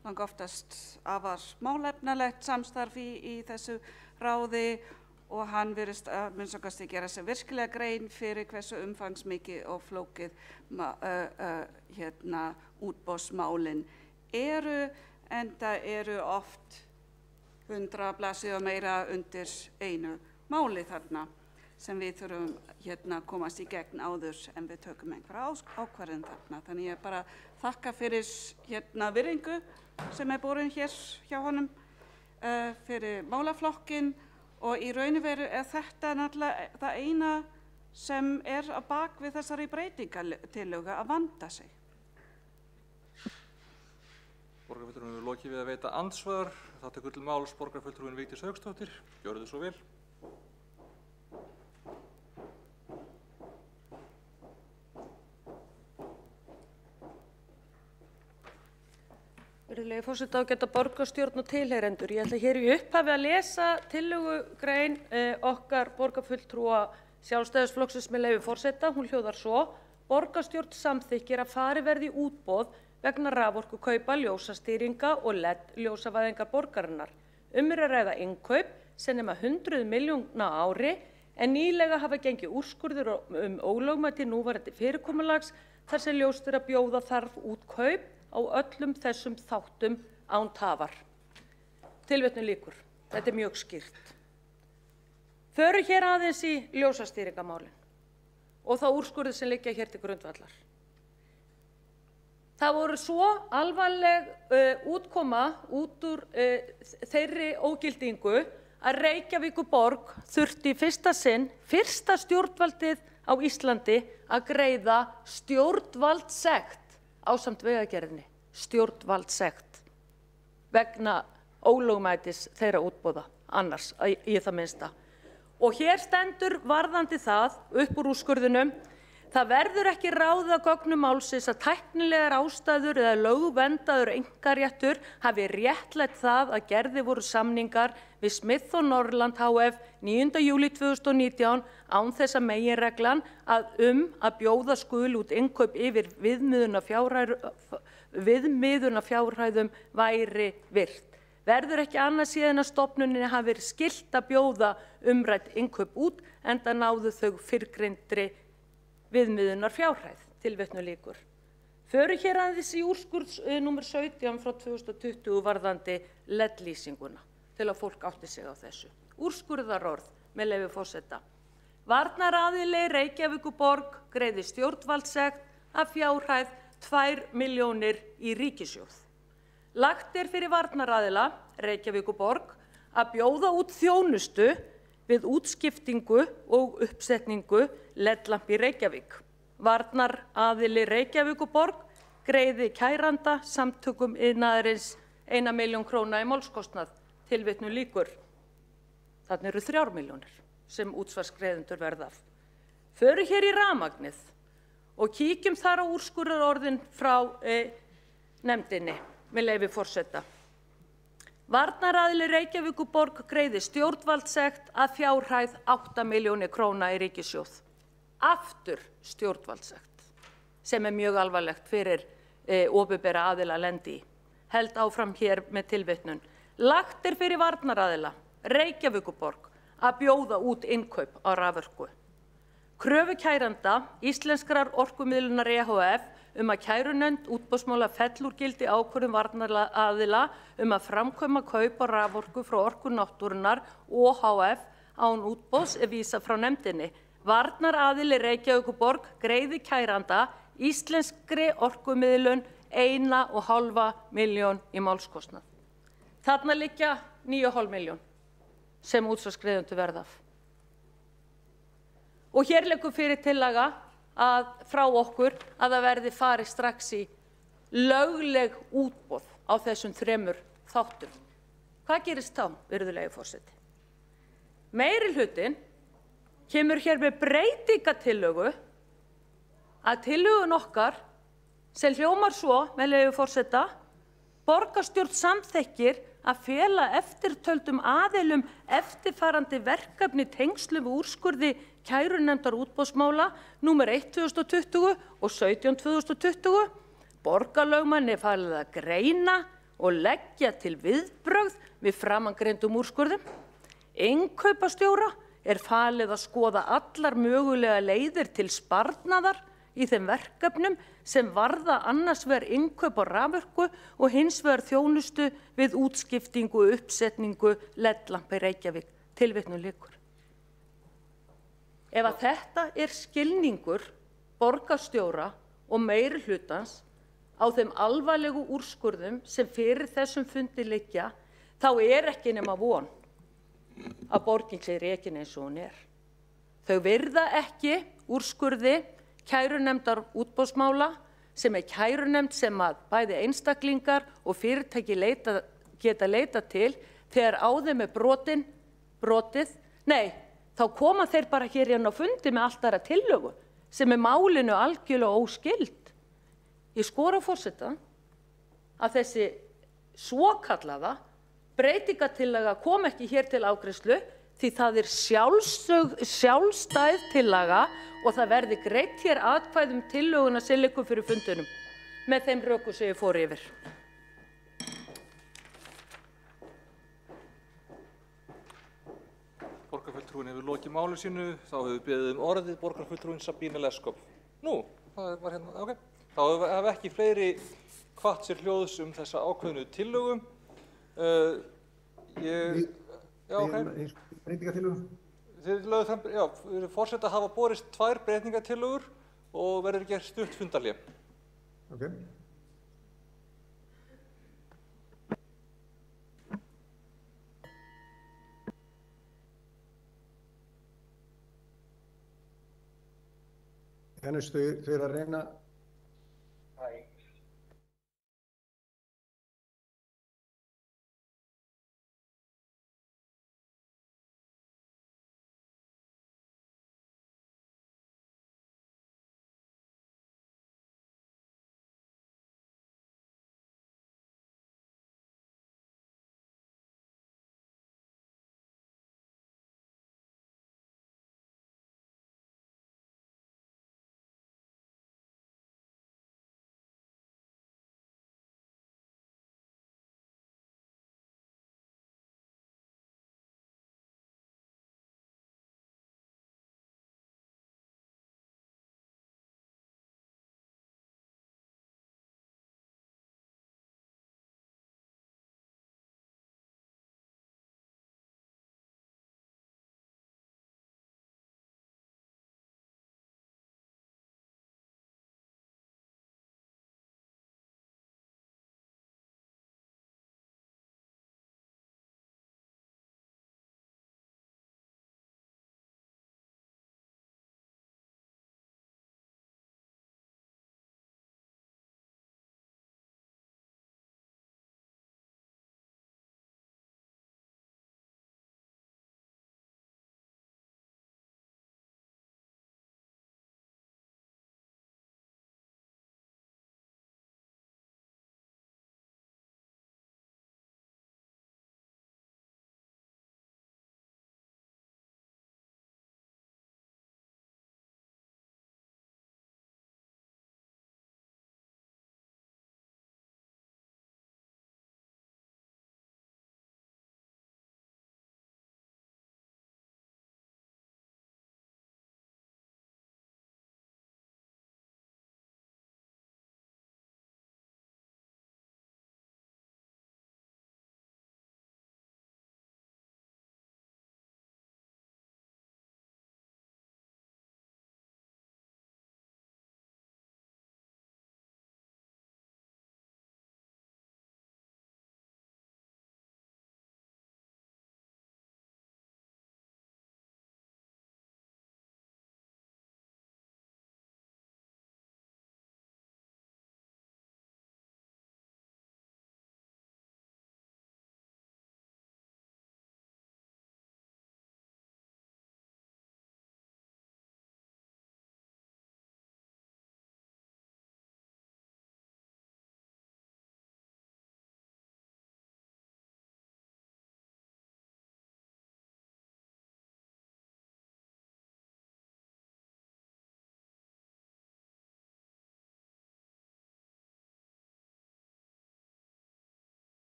Speaker 4: langoftast afar málefnalegt samstarf í þessu ráði og hann virðist að minnst gera sér virkilega grein fyrir hversu umfangsmikið og flókið útboðsmálin eru, enda eru oft 100 blaðsíður meira undir einu máli þarna sem við þurfum komast í gegn áður en við tökum einhverja ákvarðun þarna. Þannig ég bara þakka fyrir virðingu sem er borin hér hjá honum fyrir málaflokkinn og í raun og veru er þetta náttúrulega það eina sem er á bak við þessari breytingartillögu að vanda sig. Borgarfulltrúinn hefur lokið við að veita andsvar. Það tekur til máls borgarfulltrúinn Vigdís Hauksdóttir. Gjörðu svo vel.
Speaker 11: Virðulegi forseti, ágæta borgarstjórn og tilheyrendur. Ég ætla hér í upphafi að lesa tillögugrein okkar borgarfulltrúa Sjálfstæðisflokksins með leyfi forseta. Hún hljóðar svo: Borgarstjórn samþykkir að farið verði í útboð vegna raforkukaupa, ljósastýringa og LED-ljósavæðingar borgarinnar. Er að ræða innkaup sem nema 100 milljóna á ári en nýlega hafa gengið úrskurður ólögmæti núverandi fyrirkomulags þar sem ljóst að bjóða þarf út kaup á öllum þessum þáttum án tafar. Tilvitnun lýkur. Þetta mjög skýrt. Förum hér aðeins í ljósastýringamálin og þá úrskurði sem liggja hér til grundvallar. Það voru svo alvarleg útkoma út úr þeirri ógildingu að Reykjavíkurborg þurfti í fyrsta sinn, fyrsta stjórnvaldið á Íslandi að greiða stjórnvaldssekt ásamt vegagerðinni, stjórnvaldssekt vegna ólögmætis þeirra útboða annars í það minnsta. Og hér stendur varðandi það upp úr úrskurðinum: það verður ekki ráðið af gögnum málsins að tæknilegar ástæður eða lögverndaður einkaréttur hafi réttlætt það að gerðir voru samningar við Smith & Norland hf. 9. júlí 2019 án þess að meginreglan að bjóða skuli út innkaup yfir viðmiðunarfjárhæðum væri virt. Verður ekki annað síðan að stofnuninni hafi verið skylt að bjóða umrædd innkaup út enda náðu þau fyrrgreindri viðmiðunarfjárhæð. Tilvitnun lýkur. Förum hér aðeins í úrskurð númer 17 frá 2020 varðandi LED-lýsinguna til að fólk átti sig á þessu. Úrskurðarorð með leyfi forseta. Varnaraðili Reykjavíkurborg greiði stjórnvaldssekt að fjárhæð 2 milljónir í ríkissjóð. Lagt fyrir varnaraðila Reykjavíkurborg að bjóða út þjónustu við útskiptingu og uppsetningu LED-lampa í Reykjavík. Varnaraðili Reykjavíkurborg greiði kæranda samtökum iðnaðarins 1 milljón króna í málskostnað. Tilvitnun lýkur. Þarna eru 3 milljónir sem útsvarsgreiðendur verða af. Förum hér í rafmagnið og kíkjum þar á úrskurðarorðin frá nefndinni. Með leyfi forseta. Varnaraðili Reykjavíkurborg greiði stjórnvaldssekt að fjárhæð 8 milljónir króna í ríkissjóð. Aftur stjórnvaldssekt, sem mjög alvarlegt fyrir opinbera aðila að lenda í. Held áfram hér með tilvitnun. Lagt fyrir varnaraðila Reykjavíkurborg að bjóða út innkaup á raforku. Kröfukæranda Íslenskrar orkumiðlunar EHF að kærunefnd útboðsmála fell úr gildi ákvörðun varnaraðila að framkvæma kaup á raforku frá Orku náttúrunnar OHF án útboðs vísað frá nefndinni. Varnaraðili Reykjavíkurborg greiði kæranda Íslenskri orkumiðlun 1,5 milljón í málskostnað. Þarna liggja 9,5 milljón sem útsvarsgreiðendur verða af. Og hér liggur fyrir tillaga frá okkur að það verði farið strax í lögleg útboð á þessum 3 þáttum. Hvað gerist þá, virðulegi forseti? Meirihlutinn kemur hér með breytingatillögu að tillögun okkar sem hljómar svo, með leyfi forseta: borgarstjórn samþykkir að fela eftirtöldum aðilum eftirfarandi verkefni tengslum við úrskurði kærunefndar útboðsmála númer 1/2020 og 17/2020. Borgarlögmanni er falið að greina og leggja til viðbrögð við framangreindum úrskurðum. Innkaupastjóra er falið að skoða allar mögulega leiðir til sparnaðar í þeim verkefnum sem varða annars vegar innkaup á raforku og hins vegar þjónustu við útskiptingu og uppsetningu LED-lampa í Reykjavík. Tilvitnun lýkur. Ef að þetta er skilningur borgarstjóra og meirihlutans á þeim alvarlegu úrskurðum sem fyrir þessum fundi liggja, þá er ekki nema von að borgin sé rekin eins og hún er. Þau virða ekki úrskurði kærunefndar útboðsmála sem kærunefnd sem að bæði einstaklingar og fyrirtæki geta leitað til þegar á þeim er brotið. Nei, þá koma þeir bara hér inn á fundi með allt aðra tillögu sem málinu algjörlega óskyld. Ég skora á forseta að þessi svokallaða breytingatillaga kom ekki hér til afgreiðslu því það er sjálfstæð tillaga og það verði greitt hér atkvæði tillöguna sem liggur fyrir fundinum með þeim rökum sem ég fór yfir.
Speaker 4: borgarfulltrúinn hefur lokið máli sínu, þá hefur beðið orðið borgarfulltrúinn Sabine Leskop. Nú, það var hérna, ok. Þá hafa ekki fleiri hvatt sér hljóðs þessa ákveðnu tillögu. Já, ok.
Speaker 3: Breytingartillögu?
Speaker 4: Þið lögðu fram, já, forseta hafa borist 2 breytingartillögur og verður gert stutt fundarhlé.
Speaker 3: Ok. Þannig þau eru að reyna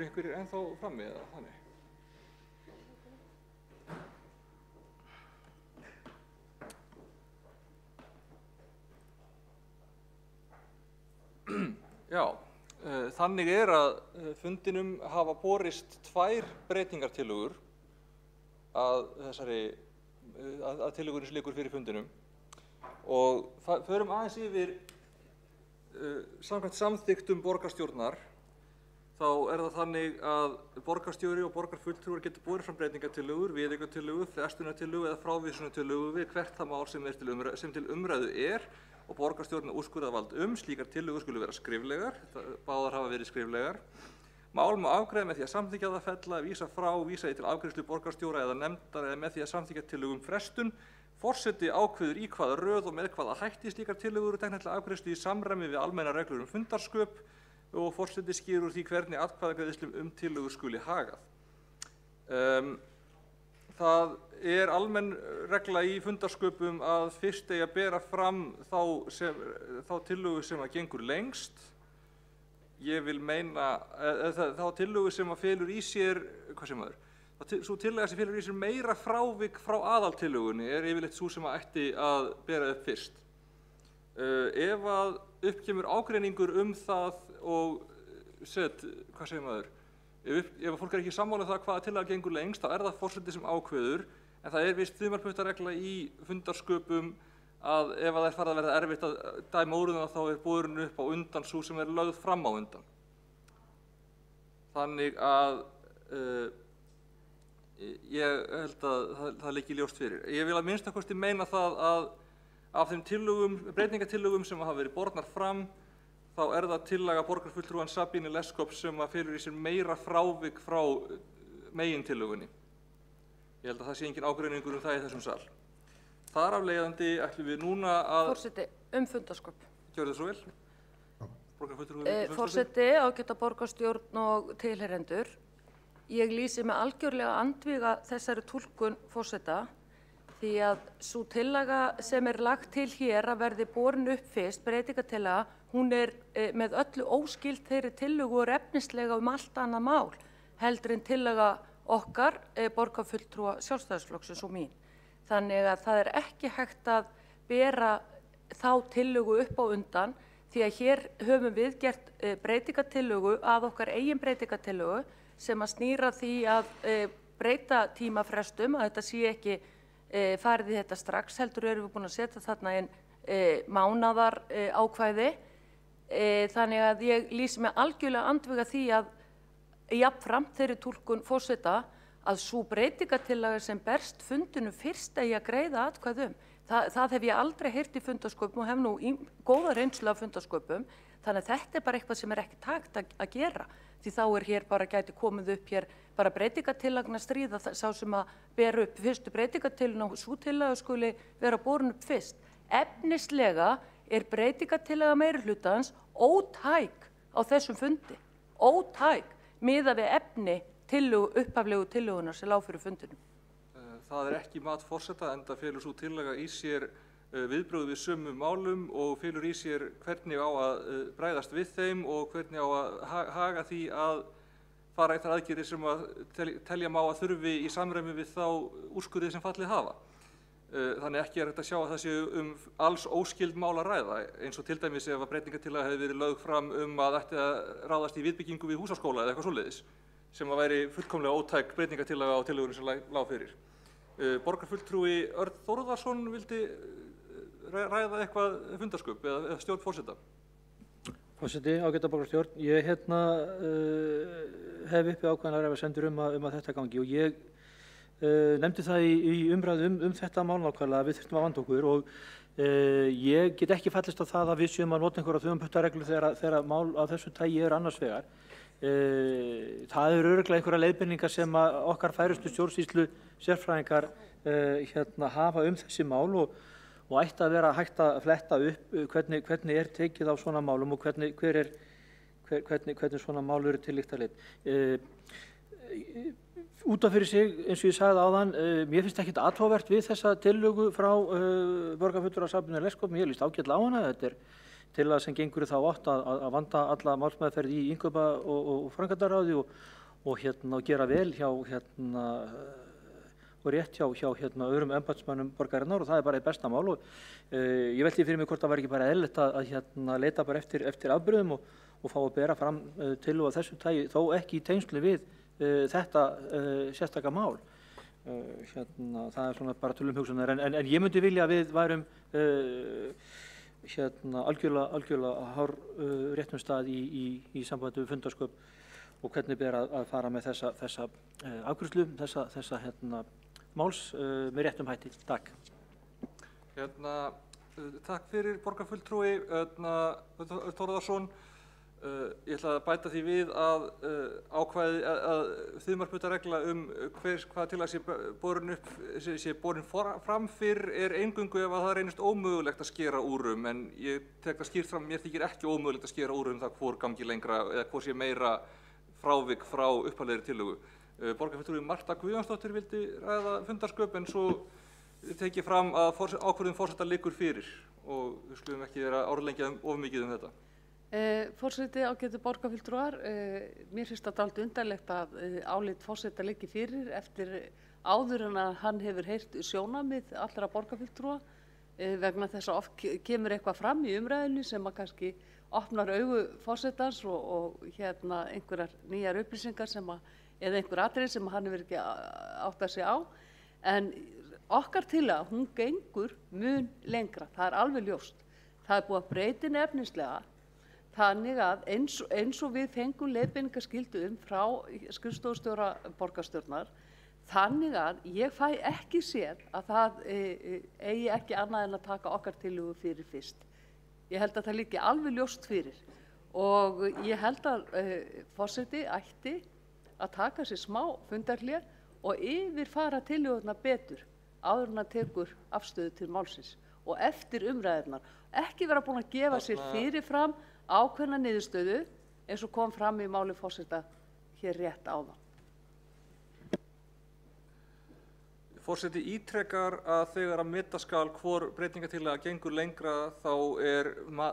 Speaker 4: einhverjir ennþá frammi eða þannig? Já, þannig að fundinum hafa borist 2 breytingartillögur að tillögunni sem liggur fyrir fundinum og förum aðeins yfir samkvæmt samþykktum borgarstjórnar. Þá það þannig að borgarstjóri og borgarfulltrúar getur borið fram breytingartillögur, viðaukatillögu, frestunartillögu eða frávísunartillögu við hvert það mál sem til umræðu og borgarstjórn úrskurðarvald slíkar tillögur skulu vera skriflegar, báðar hafa verið skriflegar. Mál má afgreiða með því að samþykkja það, fella, vísa frá, vísa því til afgreiðslu borgarstjóra eða nefndar eða með því að samþykkja tillögum frestun. Forseti ákveður í hvaða röð og með hvaða hætti slíkar tillögur eru teknar til afgreiðslu í samræmi við almennar reglur fundarsköp og forseti skýrir úr því hvernig atkvæðagreiðslum tillögur skuli hagað. Það almenn regla í fundarsköpum að fyrst eigi að bera fram þá tillögu sem gengur lengst. Ég vil meina þá tillögu sem felur í sér, sú tillaga sem felur í sér meira frávik frá aðaltillögunni yfirleitt sú sem ætti að bera upp fyrst. Ef að upp kemur ágreiningur það og ef fólk ekki sammála það hvaða tillaga gengur lengst, þá það forseti sem ákveður, en það víst þumalputtaregla í fundarsköpum að ef það farið að verða erfitt að dæma úr þá borin upp á undan sú sem lögð fram á undan. Þannig að ég held að það liggi ljóst fyrir. Ég vil að minnsta kosti meina það að af þeim breytingartillögum sem hafa verið bornar fram, þá það tillaga borgarfulltrúans Sabínu Leskop sem felur í sér meira frávik frá megintillögunni. Ég held að það sé engin ágreiningur það í þessum sal. Þar af leiðandi ætlum við núna að...
Speaker 11: Forseti, fundarsköp.
Speaker 4: Gjörðu svo vel.
Speaker 11: Forseti, ágæta borgarstjórn og tilheyrendur. Ég lýsi með algjörlega andvíga þessari túlkun forseta því að sú tillaga sem lagt til hér að verði borin upp fyrst, breytingartillaga, hún með öllu óskyld þeirri tillögu og efnislega allt annað mál heldur en tillaga okkar, borgarfulltrúa Sjálfstæðisflokksins og mín. Þannig að það ekki hægt að bera þá tillögu upp á undan því að hér höfum við gert breytingartillögu að okkar eigin breytingartillögu sem að snýra því að breyta tímafrestum, að þetta sé ekki farið í þetta strax, heldur erum við búin að setja þarna inn mánaðar ákvæði. Þannig að ég lýsi mig algjörlega andvíga því að jafnframt þeirri túlkun forseta að sú breytingartillaga sem berst fundinu fyrst eigi að greiða atkvæði það hef ég aldrei heyrt í fundarsköpum og hef nú góða reynslu af fundarsköpum, þannig að þetta bara eitthvað sem ekki takt að gera því þá hér bara gæti komið upp hér bara breytingartillagna stríða sá sem að bera upp fyrstu breytingartillagna og sú tillaga skuli vera borin upp fyrst. Efnislega breytingartillaga meirihlutans ótæk á þessum fundi, ótæk miðað við efni upphaflegu tillögunar sem lá fyrir fundinum.
Speaker 4: Það ekki mat forseta enda felur sú tillaga í sér viðbrögð við sömu málum og felur í sér hvernig á að bregðast við þeim og hvernig á að haga því að fara í þær aðgerðir sem að telja má að þurfi í samræmi við þá úrskurði sem fallið hafa. Þannig ekki hægt að sjá að það sé alls óskyld mál að ræða, eins og til dæmis ef að breytingartillaga hefði verið lögð fram að ætti að ráðast í viðbyggingu við húsaskóla eða eitthvað svoleiðis, sem að væri fullkomlega ótæk breytingartillaga á tillögunni sem lá fyrir. Borgarfulltrúi Örn Þórðarsson vildi ræða eitthvað fundarsköp eða stjórn forseta.
Speaker 2: Forseti, ágæta borgarstjórn, ég hef uppi ákveðnar efasemdir að þetta gangi og ég nefndi það í umræðu þetta mál nákvæmlega að við þurftum að vanda okkur og ég get ekki fallist á það að við séum að nota einhverja þumalputtareglu þegar mál af þessu tagi annars vegar. Það örugglega einhverja leiðbeiningar sem okkar færustu stjórnsýslu sérfræðingar hafa þessi mál og ætti að vera hægt að fletta upp hvernig tekið á svona málum og hvernig svona mál eru til lyktarleitt. Út af fyrir sig, eins og ég sagði áðan, mér finnst ekkert athugavert við þessa tillögu frá borgarfulltrúa Sabínu Leskop, mér líst ágætlega á hana, þetta tillaga sem gengur í þá átt að vanda alla málsmeðferð í innkaupa og framkvæmdaráði og gera vel hjá og rétt hjá öðrum embættismönnum borgarinnar og það er bara í besta mál og ég velti fyrir mig hvort það var ekki bara eðlilegt að leita bara eftir afbrigðum og fá að bera fram tillögu af þessu tagi, þó ekki í tengslu við þetta sérstaka mál. Það er svona bara tölum hugsunar en ég myndi vilja að við værum algjörlega hár réttum stað í sambandi við fundarsköp og hvernig ber að fara með þessa afgreiðslu, þessa máls með réttum hætti. Takk.
Speaker 4: Takk fyrir borgarfulltrúi Þórðarsson. Ég ætla að bæta því við að ákvæði að þumalputaregla hvað til að sé borin fram fyrr er eingöngu ef að það reynist ómögulegt að skera úr en ég tek það skýrt fram, mér þykir ekki ómögulegt að skera úr það hvor gangi lengra eða hvor sé meira frávik frá upphaflegri tillögu. Borgarfulltrúi Marta Guðjónsdóttir vildi ræða fundarsköp en svo tek ég fram að ákvörðun forseta liggur fyrir og við skulum ekki vera árlengja of mikið þetta.
Speaker 1: Forseti, ágætu borgarfulltrúar, mér finnst það dálítið undarlegt að álit forseta liggi fyrir eftir áður en að hann hefur heyrt sjónarmið allra borgarfulltrúa vegna þess að oft kemur eitthvað fram í umræðinu sem að kannski opnar augu forsetans og einhverjar nýjar upplýsingar eða einhver atriði sem hann hefur ekki áttað sig á. En okkar tillaga, hún gengur mun lengra, það er alveg ljóst. Það er búið að breyta henni efnislega þannig að eins og við fengum leiðbeiningarskyldu frá skrifstofustjóra borgarstjórnar, þannig að ég fæ ekki séð að það eigi ekki annað en að taka okkar tillögu fyrir fyrst. Ég held að það liggi alveg ljóst fyrir og ég held að forseti ætti að taka sér smá fundarhlé og yfirfara tillögurnar betur áður en að tekur afstöðu til málsins og eftir umræðurnar. Ekki vera búin að gefa sér fyrirfram ákveðna niðurstöðu eins og kom fram í máli forseta hér rétt áðan.
Speaker 4: Forseti ítrekar að þegar að meta skal hvor breytingartillaga gengur lengra þá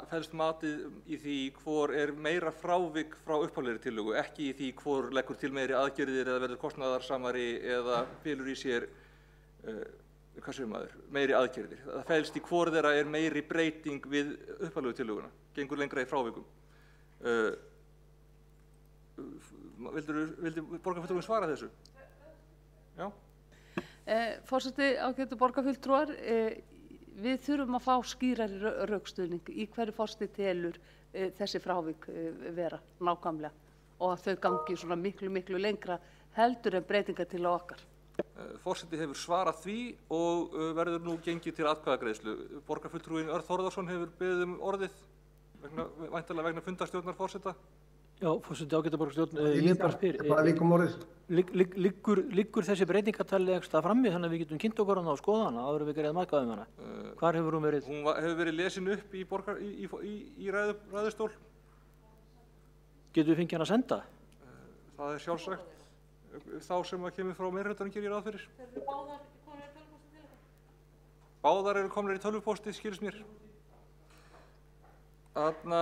Speaker 4: felst matið í því hvor er meira frávik frá upphaflegri tillögu, ekki í því hvor leggur til meiri aðgerðir eða verður kostnaðarsamari eða felur í sér meiri aðgerðir. Það felst í hvor þeirra er meiri breyting við upphaflegu tillöguna, gengur lengra í frávikum. Vildi borgarfulltrúin svara þessu? Já.
Speaker 1: Forseti, ágætu borgarfulltrúar, við þurfum að fá skýrari rökstuðning í hverju forseti telur þessi frávik vera nákvæmlega og að þau gangi svona miklu lengra heldur en breytingar til okkar.
Speaker 4: Forseti hefur svarað því og verður nú gengið til atkvæðagreiðslu. Borgarfulltrúin Örn Þórðarsson hefur beðið orðið væntanlega vegna fundarstjórnar forseta.
Speaker 2: Já, forseti, ágæta borgarstjórn, ég bara spyr.
Speaker 3: Hvað liggur orðið?
Speaker 2: Liggur þessi breytingartali eitthvað frammi þannig að við getum kynnt okkur hana og skoða hana áður en við greiðum atkvæði hana? Hvar hefur hún verið?
Speaker 4: Hún hefur verið lesin upp í ræðustól.
Speaker 2: Getum við fengið hana að senda?
Speaker 4: Það er sjálfsagt. Þá sem að kemur frá meirihlutanum gerir ég ráð fyrir. Báðar eru komnar í tölvupósti, skilst mér. Þarna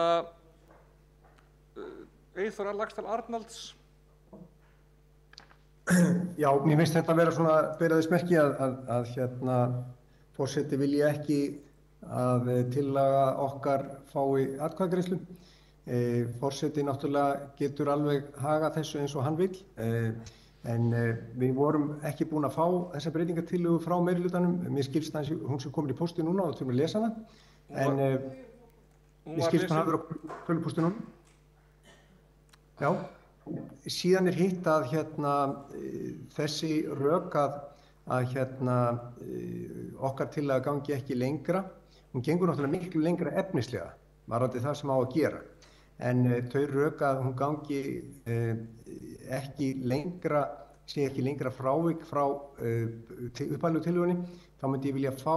Speaker 4: Eyþór Laxdal Arnalds.
Speaker 3: Já, mér finnst þetta að vera svona beraðis merki að forseti vilji ekki að tillaga okkar fái atkvæðagreiðslu. Forseti náttúrulega getur alveg haga þessu eins og hann vill. En við vorum ekki búin að fá þessa breytingartillögu frá meirihlutanum. Mér skilst að hún sem komin í pósti núna og þurfum að lesa hana. En mér skilst að hann hafi verið á tölvupósti núna. Já. Síðan er hitt að þessi rök að okkar tillaga gangi ekki lengra. Hún gengur náttúrulega miklu lengra efnislega varðandi það sem á að gera. En þau rök að hún gangi ekki lengra frávik frá upphaflegu tillögunni, þá myndi ég vilja fá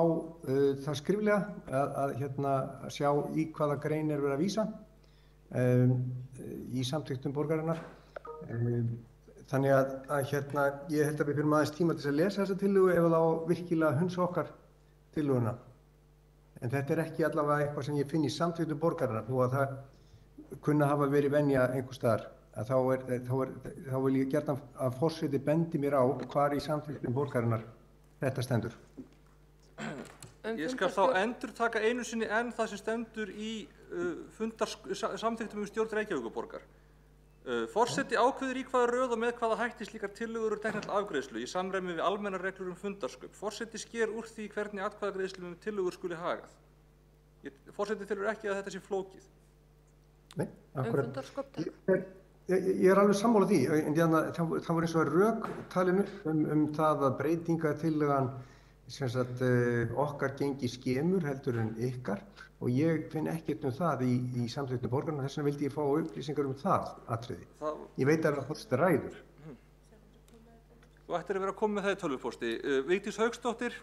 Speaker 3: það skriflega að sjá í hvaða grein er verið að vísa í samþykktum borgarinnar. Þannig að ég held að við fyrir aðeins tíma til að lesa þessa tillögu ef það á virkilega hunsa okkar tillöguna. en þetta ekki allavega eitthvað sem ég finn í samþykktum borgarinnar, þó að það kunna hafa verið venja einhvers staðar, að þá vil ég gjarnan að forseti bendi mér á hvar í samþykktum borgarinnar þetta stendur.
Speaker 4: Ég skal þá endurtaka einu sinni enn það sem stendur í samþykktum stjórn Reykjavíkurborgar. Forseti ákveður í hvaða röð og með hvaða hætti slíkar tillögur eru teknar til afgreiðslu í samræmi við almennar reglur fundarsköp. Forseti sker úr því hvernig atkvæðagreiðslum tillögur skuli hagað. Forseti telur ekki að þetta sé flókið.
Speaker 3: Nei, akkurat. Ég alveg sammála því, en það var eins og rök talinu það að breytingartillagan okkar gengi skemur heldur en ykkar og ég finn ekkert það í samþykktum borgarinnar, þess vegna vildi ég fá upplýsingar það atriði. Ég veit að það forseti ræður.
Speaker 4: Þú ættir að vera að koma með það í tölvupósti. Vigdís Hauksdóttir?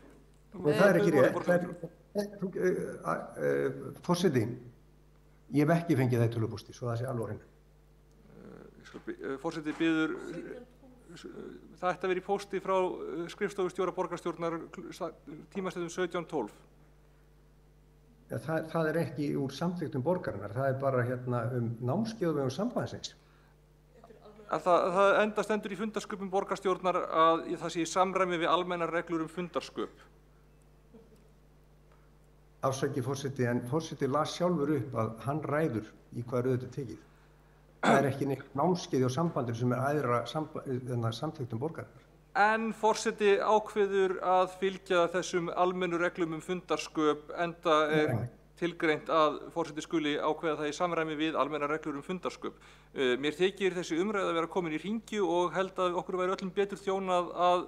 Speaker 3: Það er ekki rétt. Forseti, ég hef ekki fengið það í tölvupósti, svo það sé alveg á hreinu.
Speaker 4: Forseti biður, það ætti að vera í pósti frá skrifstofustjóra borgarstjórnar tímastundum 17:12.
Speaker 3: Það er ekki úr samþykktum borgarinnar, það er bara námskeið á vegum sambandsins.
Speaker 4: Það enda stendur í fundarsköpum borgarstjórnar að það sé í samræmi við almennar reglur fundarsköp.
Speaker 3: Afsakið forseti, en forseti las sjálfur upp að hann ræður í hvað röð þetta tekið. Það er ekki neitt námskeið á sambandir sem er æðra samþykktum borgarinnar.
Speaker 4: En forseti ákveður að fylgja þessum almennu reglum fundarsköp enda er tilgreint að forseti skuli ákveða það í samræmi við almennar reglur fundarsköp. Mér þykir þessi umræða að vera komin í hringju og held að okkur væri öllum betur þjónað að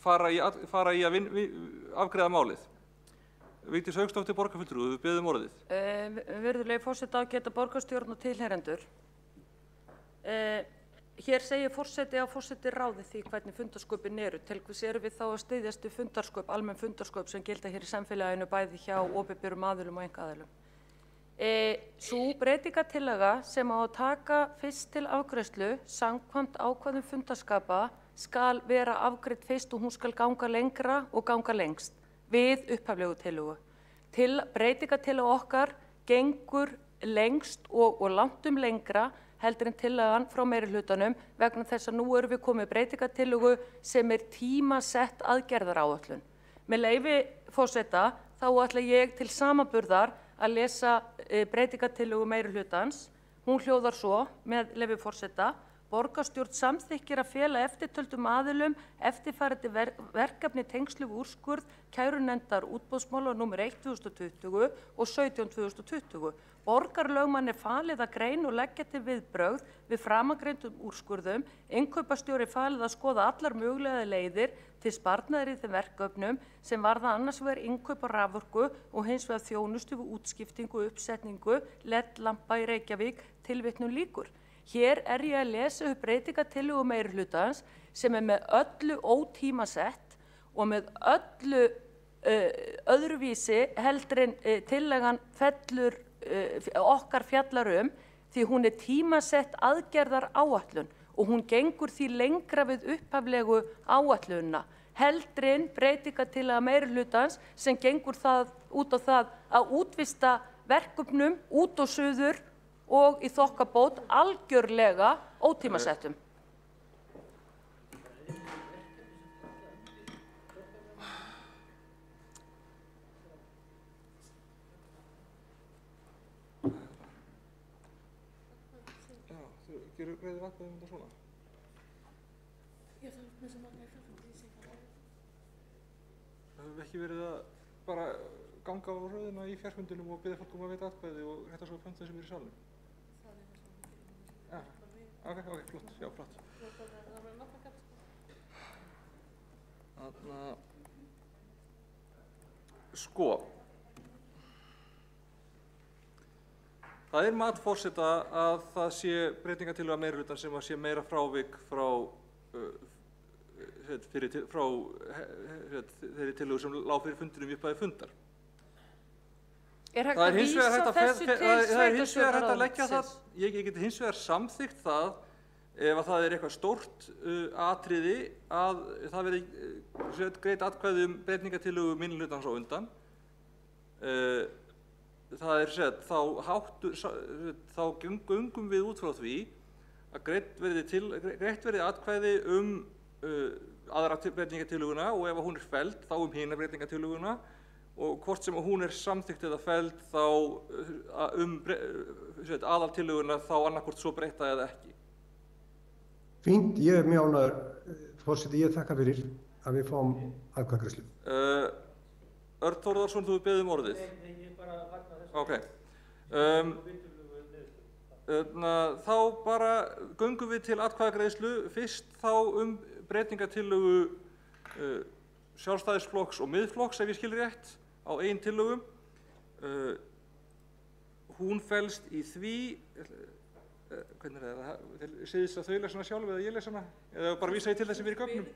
Speaker 4: fara í að afgreiða málið. Vigdís Hauksdóttir, borgarfulltrúi, við biðjum orðið.
Speaker 11: Virðulegi forseti, ágæta borgarstjórn og tilheyrendur. Hér segir forseti að forseti ráði því hvernig fundarsköpin eru. Til hvers erum við þá að styðjast við fundarsköp, almenn fundarsköp sem gilda hér í samfélaginu bæði hjá opinberum aðilum og einkaaðilum. Sú breytingartillaga sem á að taka fyrst til afgreiðslu samkvæmt ákvæðum fundarskapa skal vera afgreidd fyrst og hún skal ganga lengra og ganga lengst við upphaflegu tillögu. Breytingartillaga okkar gengur lengst og langt lengra heldur en tillagan frá meirihlutanum vegna þess að nú erum við komið breytingartillögu sem er tímasett aðgerðaráætlun. Með leyfi forseta þá ætla ég til samanburðar að lesa breytingartillögu meirihlutans. Hún hljóðar svo með leyfi forseta: Borgarstjórn samþykkir að fela eftirtöldum aðilum eftirfarandi verkefni tengslu við úrskurð kærunefndar útboðsmála nr. 1/2020 og 17/2020. Borgarlögmanni falið að greina og leggja til viðbrögð við framangreindum úrskurðum, innkaupastjóri falið að skoða allar mögulegar leiðir til sparnaðar í þeim verkefnum sem varða annars vegar innkaup á raforku og hins vegar þjónustu við útskiptingu og uppsetningu LED-lampa í Reykjavík, tilvitnun lýkur. Hér er ég að lesa upp breytingartillögu meirihlutans sem er með öllu ótímasett og með öllu öðruvísi heldur en tillagan fellur okkar fjallar því hún er tímasett aðgerðaráætlun og hún gengur því lengra við upphaflegu áætlunina heldur en breytingartillaga meirihlutans sem gengur það út á það að útvista verkefnum út og suður og í þokkabót algjörlega ótímasettum.
Speaker 4: Gerðu greiðir atkvæði þetta svona? Það hefur ekki verið að bara ganga á röðina í fjarfundinum og biðja fólk að veita atkvæði og rétta svo pönta sem er í salnum? Ok, flott, já, flott. Sko, það er mat forseta að það sé breytingartillaga meirihlutan sem að sé meira frávik frá þeirri tillögu sem lá fyrir fundinum í upphafi fundar.
Speaker 11: Er hægt að vísa þessu til
Speaker 4: sveitarstjórnarráðsins? Ég geti hins vegar samþykkt það ef að það er eitthvað stórt atriði að það verði greitt atkvæði breytingartillögu minnihlutans á undan. það er sett, þá göngum við út frá því að greitt verði atkvæði aðra breytingartillöguna og ef hún er felld þá hina breytingartillöguna og hvort sem hún er samþykkt eða felld þá aðaltillöguna þá annarkvort svo breyta eða ekki.
Speaker 3: Fínt, ég mjög ánægður, forseti, ég þakka fyrir að við fáum atkvæðagreiðslu.
Speaker 4: Örn Þórðarson, þú beðið orðið.
Speaker 2: Nei, ég bara fagna þessu.
Speaker 4: Ok. Þá bara göngum við til atkvæðagreiðslu, fyrst þá breytingartillögu Sjálfstæðisflokks og Miðflokks, ef ég skil rétt, á eigin tillögum. Hún felst í því, hvernig er það, segist að þau lesa hana sjálf eða ég lesa hana, eða bara vísa ég til þess sem er í gögnum?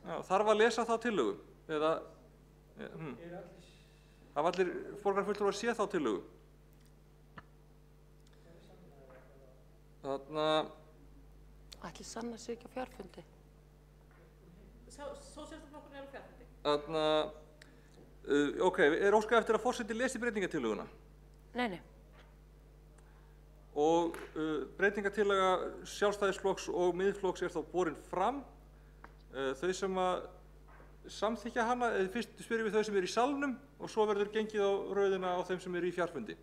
Speaker 4: Já, þarf að lesa þá tillögu, eða, hafa allir borgarfulltrúar séð þá tillögu?
Speaker 11: Ætli sanna sig ekki á fjarfundi?
Speaker 13: Sósíalistaflokkurinn er á fjarfundi.
Speaker 4: Ok, er óskað eftir að forseti lesi breytingartillöguna?
Speaker 11: Nei.
Speaker 4: Og breytingartillaga Sjálfstæðisflokks og Miðflokks er þá borin fram. Þau sem að samþykkja hana, fyrst spyrjum við þau sem eru í salnum og svo verður gengið á rauðina á þeim sem eru í fjarfundi.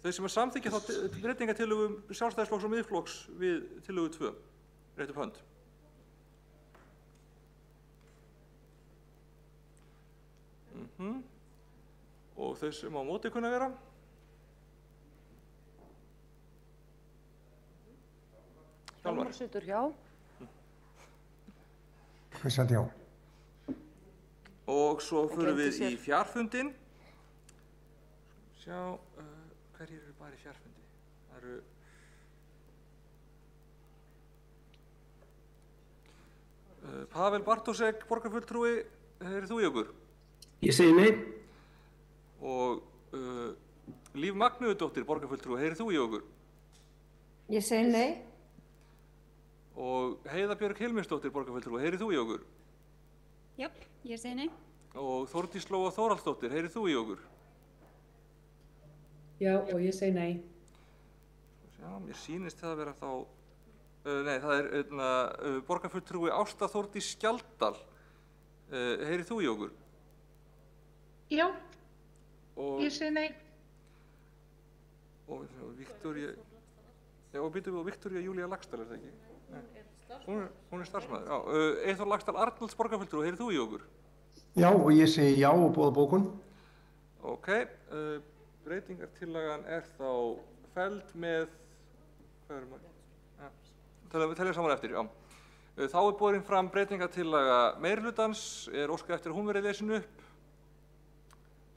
Speaker 4: Þau sem að samþykkja þá breytingartillögum Sjálfstæðisflokks og Miðflokks við tillögu 2. Rétt upp hönd. Og þau sem á móti kunna vera.
Speaker 11: Hjálmar situr hjá.
Speaker 3: Ég satt hjá.
Speaker 4: Og svo förum við í fjarfundin. Sjá, hverjir eru bara í fjarfundi? Það eru Pavel Bartósek, borgarfulltrúi, heyrðu þú í okkur?
Speaker 14: Ég segi nei.
Speaker 4: Og Líf Magnúðardóttir, borgarfulltrúi, heyrðu þú í okkur?
Speaker 15: Ég segi nei.
Speaker 4: Og Heiða Björg Hilmirsdóttir, borgarfulltrúi, heyrðu þú í okkur?
Speaker 16: Já, ég segi nei.
Speaker 4: Og Þórdís Lóa Þórhallsdóttir, heyrðu þú í okkur?
Speaker 17: Já, og ég segi nei.
Speaker 4: Já, mér sýnist það að vera þá, nei, það er borgarfulltrúi Ásta Þórdís Skjaldal, heyrðu þú í okkur?
Speaker 18: Já, ég segi nei.
Speaker 4: Og Viktoría, já, og býtum við á Viktoría Júlía Laxdal, er það ekki? Hún er starfsmaður, já. Eyþór Laxdal Arnalds, borgarfulltrúi, heyrðu þú í okkur?
Speaker 3: Já, og ég segi já og boða bókun.
Speaker 4: Ok, breytingartillagan er þá felld með, hvað erum við? Telja saman eftir, já. Þá er borin fram breytingartillaga meirihlutans, er óskað eftir að hún verið lesin upp.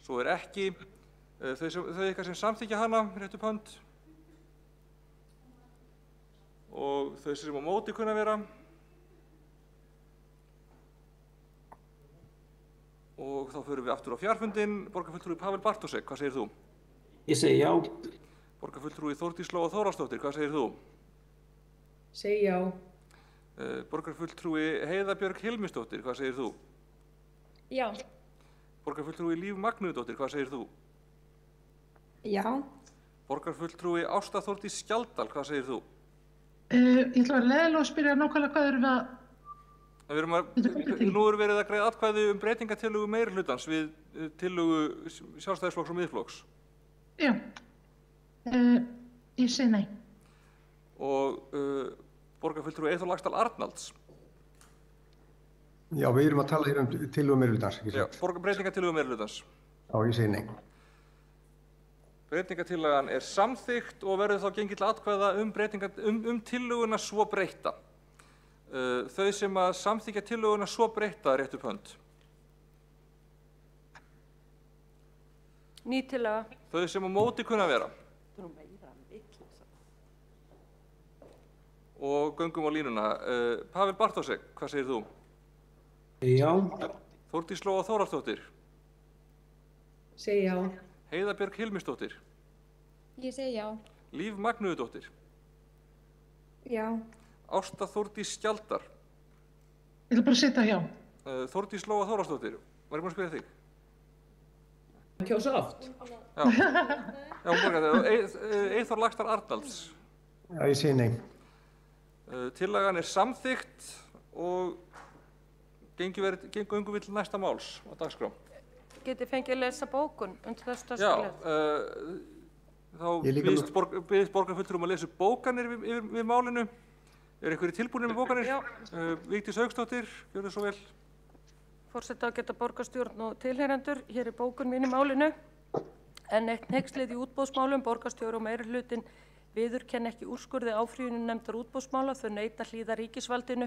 Speaker 4: Svo er ekki. Þau ykkar sem samþykkja hana, rétt upp hönd. Og þau sem á móti kunna vera. Og þá förum við aftur á fjarfundin. Borgarfulltrúi Pavel Bartósek, hvað segir þú?
Speaker 14: Ég segi já.
Speaker 4: Borgarfulltrúi Þórdís Lóa Þórhallsdóttir, hvað segir þú?
Speaker 17: Segi já.
Speaker 4: Borgarfulltrúi Heiða Björg Hilmirsdóttir, hvað segir þú?
Speaker 16: Já.
Speaker 4: Borgarfulltrúi Líf Magnúðardóttir, hvað segir þú?
Speaker 15: Já.
Speaker 4: Borgarfulltrúi Ásta Þórdís Skjaldal, hvað segir þú?
Speaker 18: Ég ætla að vera leiðilega og spyrja nákvæmlega hvað erum við að...
Speaker 4: Nú verið að greiða atkvæði breytingartillögu meirihlutans við tillögu Sjálfstæðisflokks og Miðflokks.
Speaker 18: Já, ég segi nei.
Speaker 4: Og borgarfulltrúi Eyþór Laxdal Arnalds.
Speaker 3: Já, við erum að tala hér tillögu meirihlutans, ekki
Speaker 4: Já,
Speaker 3: sant?
Speaker 4: breytingartillögu meirihlutans.
Speaker 3: Já, ég segi nei.
Speaker 4: Breytingartillagan er samþykkt og verður þá gengið til atkvæða tillöguna svo breytta. Þau sem að samþykkja tillöguna svo breytta rétt upp hönd.
Speaker 11: Ný tillaga.
Speaker 4: Þau sem á móti kunna vera. Og göngum á línuna. Pavel Bartósek, hvað segir þú?
Speaker 14: Já.
Speaker 4: Þórdís Lóa Þórhallsdóttir.
Speaker 17: Segi já.
Speaker 4: Heiða Björg Hilmirsdóttir.
Speaker 16: Ég segi já.
Speaker 4: Líf Magnúðardóttir.
Speaker 15: Já.
Speaker 4: Ásta Þórdís Skjaldar.
Speaker 18: Ég ætla bara að setja hjá.
Speaker 4: Þórdís Lóa Þórhallsdóttir. Var ég búin að spyrja þig?
Speaker 17: kjósa oft.
Speaker 4: Já, hún borgar það. Eyþór Laxdal Arnalds.
Speaker 3: Já, ég segi nei.
Speaker 4: Tillagan samþykkt og gengum við til næsta máls á dagskrá.
Speaker 11: Getið fengið að lesa bókun undir þessu
Speaker 4: Já,
Speaker 11: dagskrálið?
Speaker 4: þá byggðist borgarfulltrúum að lesa bókanir við málinu. Einhverjir tilbúinir með bókanir?
Speaker 11: Já.
Speaker 4: Vigdís Hauksdóttir, gjörðu svo vel.
Speaker 11: Forseta geta borgarstjórn og tilheyrendur, hér bókun mín í málinu. En eitt hneykslið í útboðsmálum, borgarstjóri og meirihlutin viðurkenna ekki úrskurði áfrýjunarnefndar útboðsmála, þau neita hlýða ríkisvaldinu.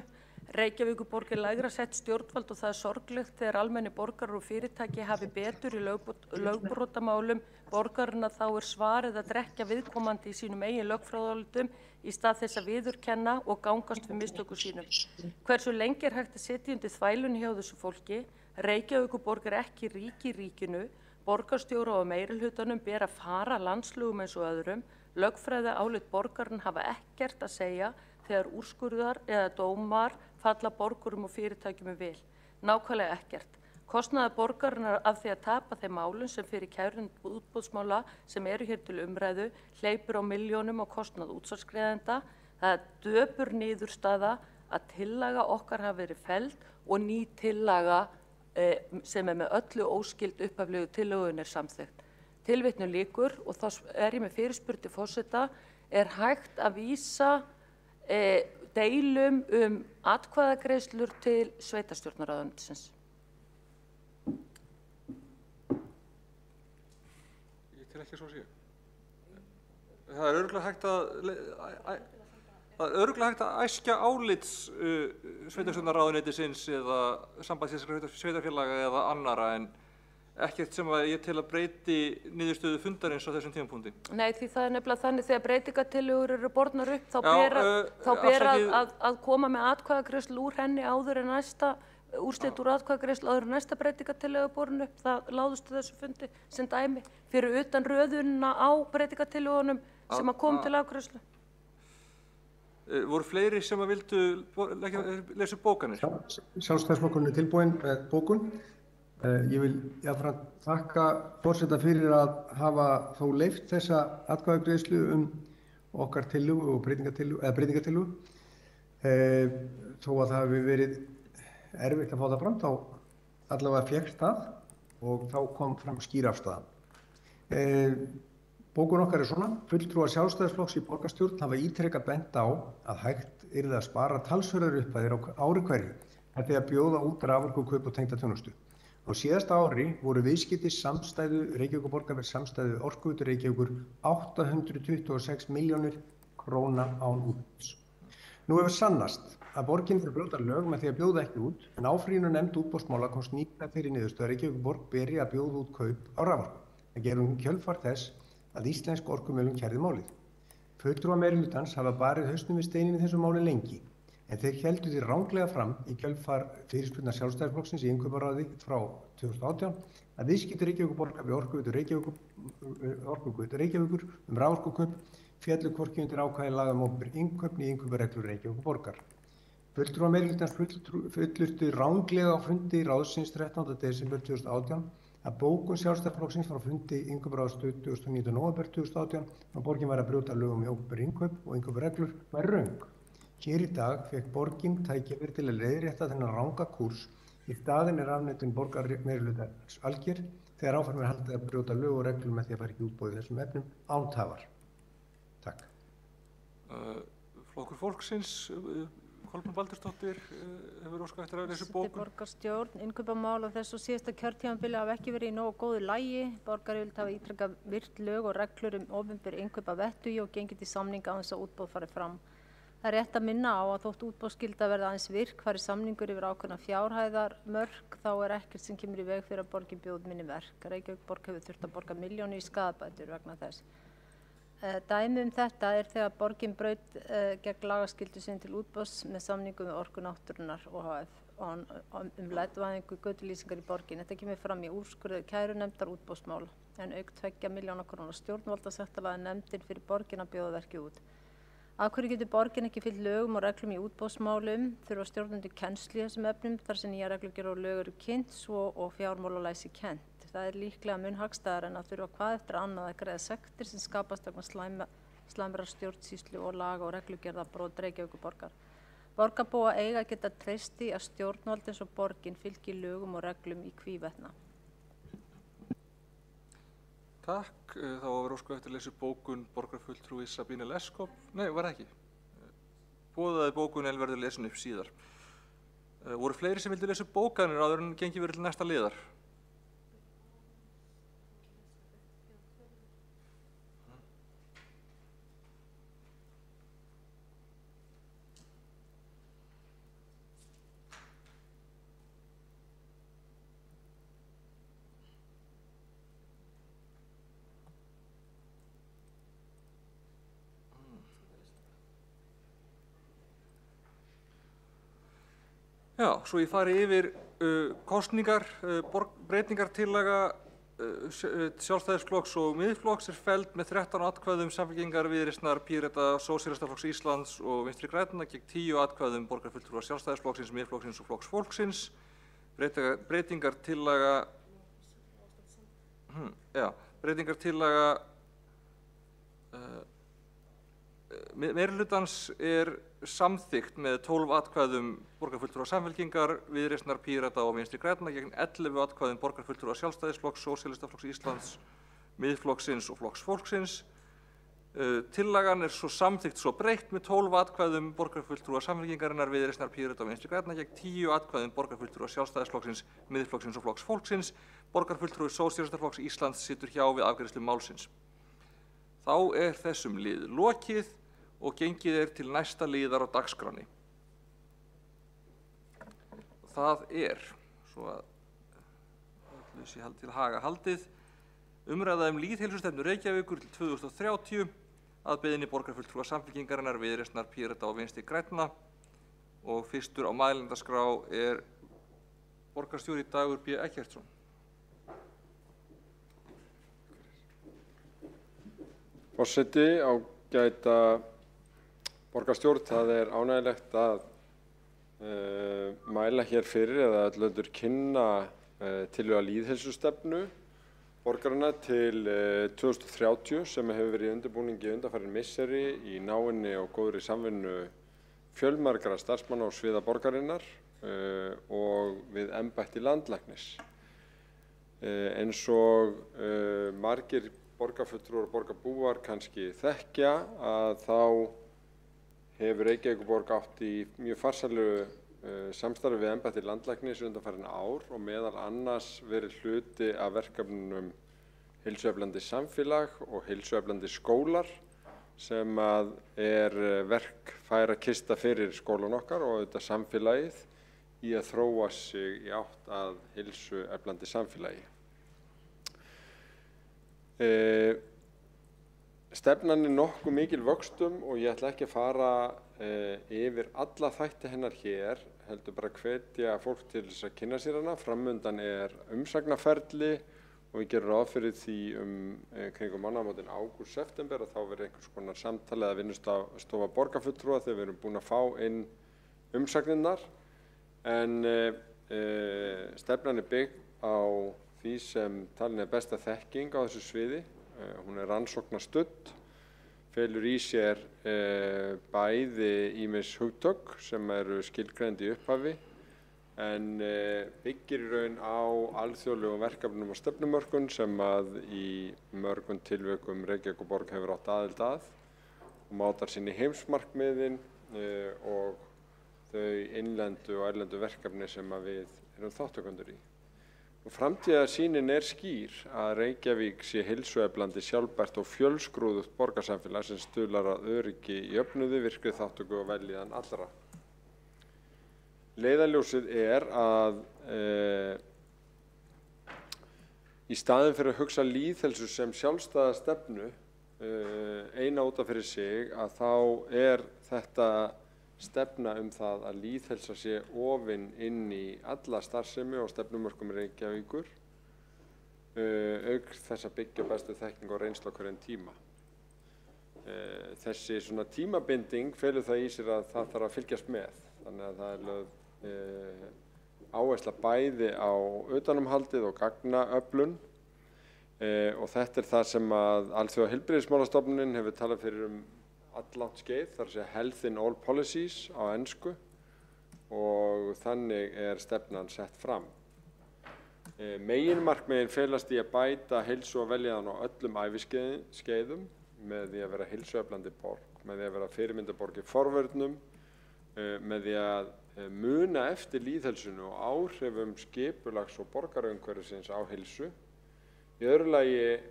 Speaker 11: Reykjavíkurborg lægra sett stjórnvald og það sorglegt þegar almenni borgarar og fyrirtæki hafi betur í lögbrotamálum borgarina, þá svarið að drekja viðkomandi í sínum eigin lögfræðiálitum í stað þess að viðurkenna og gangast við mistökum sínum. Hversu lengi hægt að setja undir þvælunni hjá þessu fólki? Reykjavíkurborg ekki ríki í ríkinu, borgarstjóra og meirihlutanum ber að fara landslögum eins og öðrum. Lögfræðiálit borgarinn hafa ekkert að segja þegar úrskurðar eða dómar falla borgurum og fyrirtækjum vil. Nákvæmlega ekkert. Kostnaður borgarinnar af því að tapa þeim málum sem fyrir kærun útboðsmála sem eru hér til umræðu hleypur á milljónum á kostnað útsvarsgreiðenda. Það döpur niðurstaða að tillaga okkar hafi verið felld og ný tillaga sem með öllu óskild upphaflegu tillögun samþykkt. Tilvitnun lýkur og þá ég með fyrirspurn til forseta, hægt að vísa deilum atkvæðagreiðslur til sveitarstjórnarráðuneytisins?
Speaker 4: Ég tel ekki svo sé. Það örugglega hægt að æskja álits sveitarstjórnarráðuneytisins eða sambandsins sveitarfélaga eða annara, en ekkert sem ég tel að breyti niðurstöðu fundarins á þessum tímapunkti.
Speaker 11: Nei, því það nefnilega þannig þegar breytingatillögur eru bornar upp, þá ber að koma með atkvæðagreiðslu úr henni áður en úrslit úr atkvæðagreiðslu áður en næsta breytingatillögu born upp. Það láðust þessu fundi sem dæmi fyrir utan röðunina á breytingatillögunum sem að koma til afgreiðslu.
Speaker 4: Voru fleiri sem að vildu lesa bókanir?
Speaker 3: Sjálfstæðisflokkurinn tilbúinn með bókun. Ég vil jafnframt þakka forseta fyrir að hafa þó leyft þessa atkvæðagreiðslu okkar tillögu og breytingatillögu. Þó að það hafi verið erfitt að fá það fram, þá allavega fékkst það og þá kom fram skýr afstaða. Bókun okkar svona: fulltrúar Sjálfstæðisflokks í borgarstjórn hafa ítrekað bent á að hægt yrði að spara talsverðar upphæðir á ári hverju með því að bjóða út raforkukaup og tengda þjónustu. Á síðasta ári voru viðskipti samstæðu Reykjavíkurborgar við samstæðu Orkuveitu Reykjavíkur 826 milljónir króna án útboðs. Nú hefur sannast að borgin fyrir brjóta lög með því að bjóða ekki út, en áfrýjunarnefnd útboðsmála komst nýlega þeirri niðurstöðu að Reykjavíkurborg beri að bjóða út kaup á raforku. Það gerum kjölfar þess að Íslensk orkumálum kærði málið. Fulltrúar meirihlutans hafa barið hausnum við steininn í þessu máli lengi, en þeir héldu því ranglega fram í kjölfar fyrirspurnar Sjálfstæðisflokksins í innkauparáði frá 2018 að viðskipti Reykjavíkurborgar við Orkuveitu Reykjavíkur raforkukaup féllu hvorki undir ákvæði laga opinber innkaup né innkaupareglur Reykjavíkurborgar. Fulltrúar meirihlutans fullyrtu ranglega á fundi ráðsins 13. desember 2018 að bókun Sjálfstæðisflokksins frá fundi innkauparáðs 29. nóvember 2018 að borgin væri að brjóta lög opinber innkaup og innkaupareglur var röng. Hér í dag fekk borgin tækifæri til að leiðrétta þennan ranga kúrs. Í staðinn afneitun borgarmeirihlutans alger þegar áfram haldið að brjóta lög og reglur með því að fara ekki útboð í þessum efnum án tafar. Takk.
Speaker 4: Flokkur fólksins, Kolbrún Baldursdóttir, hefur óskað eftir að lesa bókun.
Speaker 7: Borgarstjórn, innkaupamál á þessu síðasta kjörtímabili hafa ekki verið í nógu góðu lagi. Borgaryfirvöld hafa ítrekað virt lög og reglur opinber innkaup af vettugi og gengið til samninga án þess að útboð fari fram. Það rétt að minna á að þótt útboðsskylda verði aðeins virk fari samningur yfir ákveðna fjárhæðarmörk, þá ekkert sem kemur í veg fyrir að borgin bjóði minni verk. Reykjavíkurborg hefur þurft að borga milljónir í skaðabætur vegna þess. Dæmi þetta þegar borgin braut gegn lagaskyldu sinni til útboðs með samningum við Orku náttúrunnar OHF leddvæðingu götulýsingar í borgin. Þetta kemur fram í úrskurði kærunefndar útboðsmála, en auk 2 milljóna króna stjórnvaldasektarlaga nefndin fyrir borgin að bjóða verkið út. Af hverju getur borgin ekki fylgt lögum og reglum í útboðsmálum, þurfa stjórnendur kennslu í þessum efnum þar sem nýja reglugerð og lög eru kynnt svo og fjármálalæsi kennt. Það líklega mun hagstæðara en að þurfa hvað eftir annað að greiða sektir sem skapast vegna slæmrar stjórnsýslu og laga og reglugerðarbrot Reykjavíkurborgar. Borgarbúa eiga að geta treyst því að stjórnvald eins og borgin fylgi lögum og reglum í hvívetna.
Speaker 4: Takk. Þá var óskað eftir að lesa bókun borgarfulltrúi Sabine Leskop. Nei, var það ekki. Boðaði bókun en verður lesin upp síðar. Voru fleiri sem vildu lesa bókanir áður en gengi verið til næsta liðar? Já, svo ég fari yfir kosningar, breytingartillaga Sjálfstæðisflokks og Miðflokks felld með 13 atkvæðum Samfylkingar, Viðreisnar, Pírata, Sósíalistaflokks Íslands og Vinstri grænna gegn 10 atkvæðum borgarfulltrúa Sjálfstæðisflokksins, Miðflokksins og Flokks fólksins. Breytingartillaga meirihlutans samþykkt með 12 atkvæðum borgarfulltrúa Samfylkingar, Viðreisnar, Pírata og Vinstri grænna gegn 11 atkvæðum borgarfulltrúa Sjálfstæðisflokks, Sósíalistaflokks Íslands, Miðflokksins og Flokks fólksins. Tillagan svo samþykkt svo breytt með 12 atkvæðum borgarfulltrúa Samfylkingarinnar, Viðreisnar, Pírata og Vinstri grænna gegn 10 atkvæðum borgarfulltrúa Sjálfstæðisflokksins, Miðflokksins og Flokks fólksins. Borgarfulltrúi Sósíalistaflokks Íslands situr hjá við afgreiðslu málsins. Þá þessum lið lokið og gengið til næsta liðar á dagskránni. Það svo að öllu sé til haga haldið, umræða lýðheilsustefnu Reykjavíkur til 2030 að beiðni borgarfulltrúa Samfylkingarinnar, Viðreisnar, Pírata og Vinstri grænna og fyrstur á mælendaskrá borgarstjóri Dagur B. Eggertsson.
Speaker 13: Forseti, ágæta borgarstjórn, það ánægjulegt að mæla hér fyrir eða öllu kynna tillögu að lýðheilsustefnu borgarinna til 2030 sem hefur verið í undirbúningi undanfarin misseri í náinni og góðri samvinnu fjölmargra starfsmanna á sviða borgarinnar og við embætti landlæknis. Eins og margir borgarfulltrúar og borgarbúar kannski þekkja að þá hefur Reykjavíkurborg átt í mjög farsælegu samstarfi við embætti landlæknis undanfarin ár og meðal annars verið hluti af verkefnunum heilsueflandi samfélag og heilsueflandi skólar sem að verkfærakista fyrir skólan okkar og auðvitað samfélagið í að þróa sig í átt að heilsueflandi samfélagi. Stefnan nokkuð mikil vöxtum og ég ætla ekki að fara yfir alla þætti hennar hér, heldur bara hvetja fólk til þess að kynna sér hana. Framundan umsagnaferli og við gerum ráð fyrir því kringum mánaðamótin ágúst-september að þá verður einhvers konar samtal eða vinnustofa borgarfulltrúa þegar við erum búin að fá inn umsagnirnar. En stefnan byggð á því sem talin besta þekking á þessu sviði. Hún rannsóknarstudd, felur í sér bæði ýmis hugtök sem eru skilgreind í upphafi en byggir í raun á alþjóðlegum verkefnum og stefnumörkun sem að í mörgum tilvikum Reykjavíkurborg hefur átt aðild að og mátar sín í heimsmarkmiðin og þau innlendu og erlendu verkefni sem að við erum þátttakendur í. Framtíðarsýnin skýr að Reykjavík sé heilsueflandi, sjálfbært og fjölskrúðugt borgarsamfélag sem stuðlar að öryggi, jöfnuði, virkri þátttöku og vellíðan allra. Leiðarljósið að í staðinn fyrir að hugsa lýðheilsu sem sjálfstæða stefnu eina út af fyrir sig að þá þetta stefna það að lýðheilsa sé ofin inn í alla starfsemi og stefnumörkum Reykjavíkur auk þess að byggja bestu þekkingu og reynslu á hverjum tíma. þessi svona tímabinding felur það í sér að það þarf að fylgjast með. Þannig að það er lögð áhersla bæði á utanumhaldið og gagnaöflun og þetta er það sem að Alþjóðaheilbrigðismálastofnunin hefur talað fyrir allangt skeið, þar að segja Health in All Policies á ensku, og þannig er stefnan sett fram. Meginmarkmiðin felast í að bæta heilsu og veljiðan á öllum æviskeiðum með því að vera heilsueflandi borg, með því að vera fyrirmyndaborg í forvörnum, með því að muna eftir lýðheilsunni og áhrifum skipulags- og borgarumhverfisins á heilsu. Í öðru lagi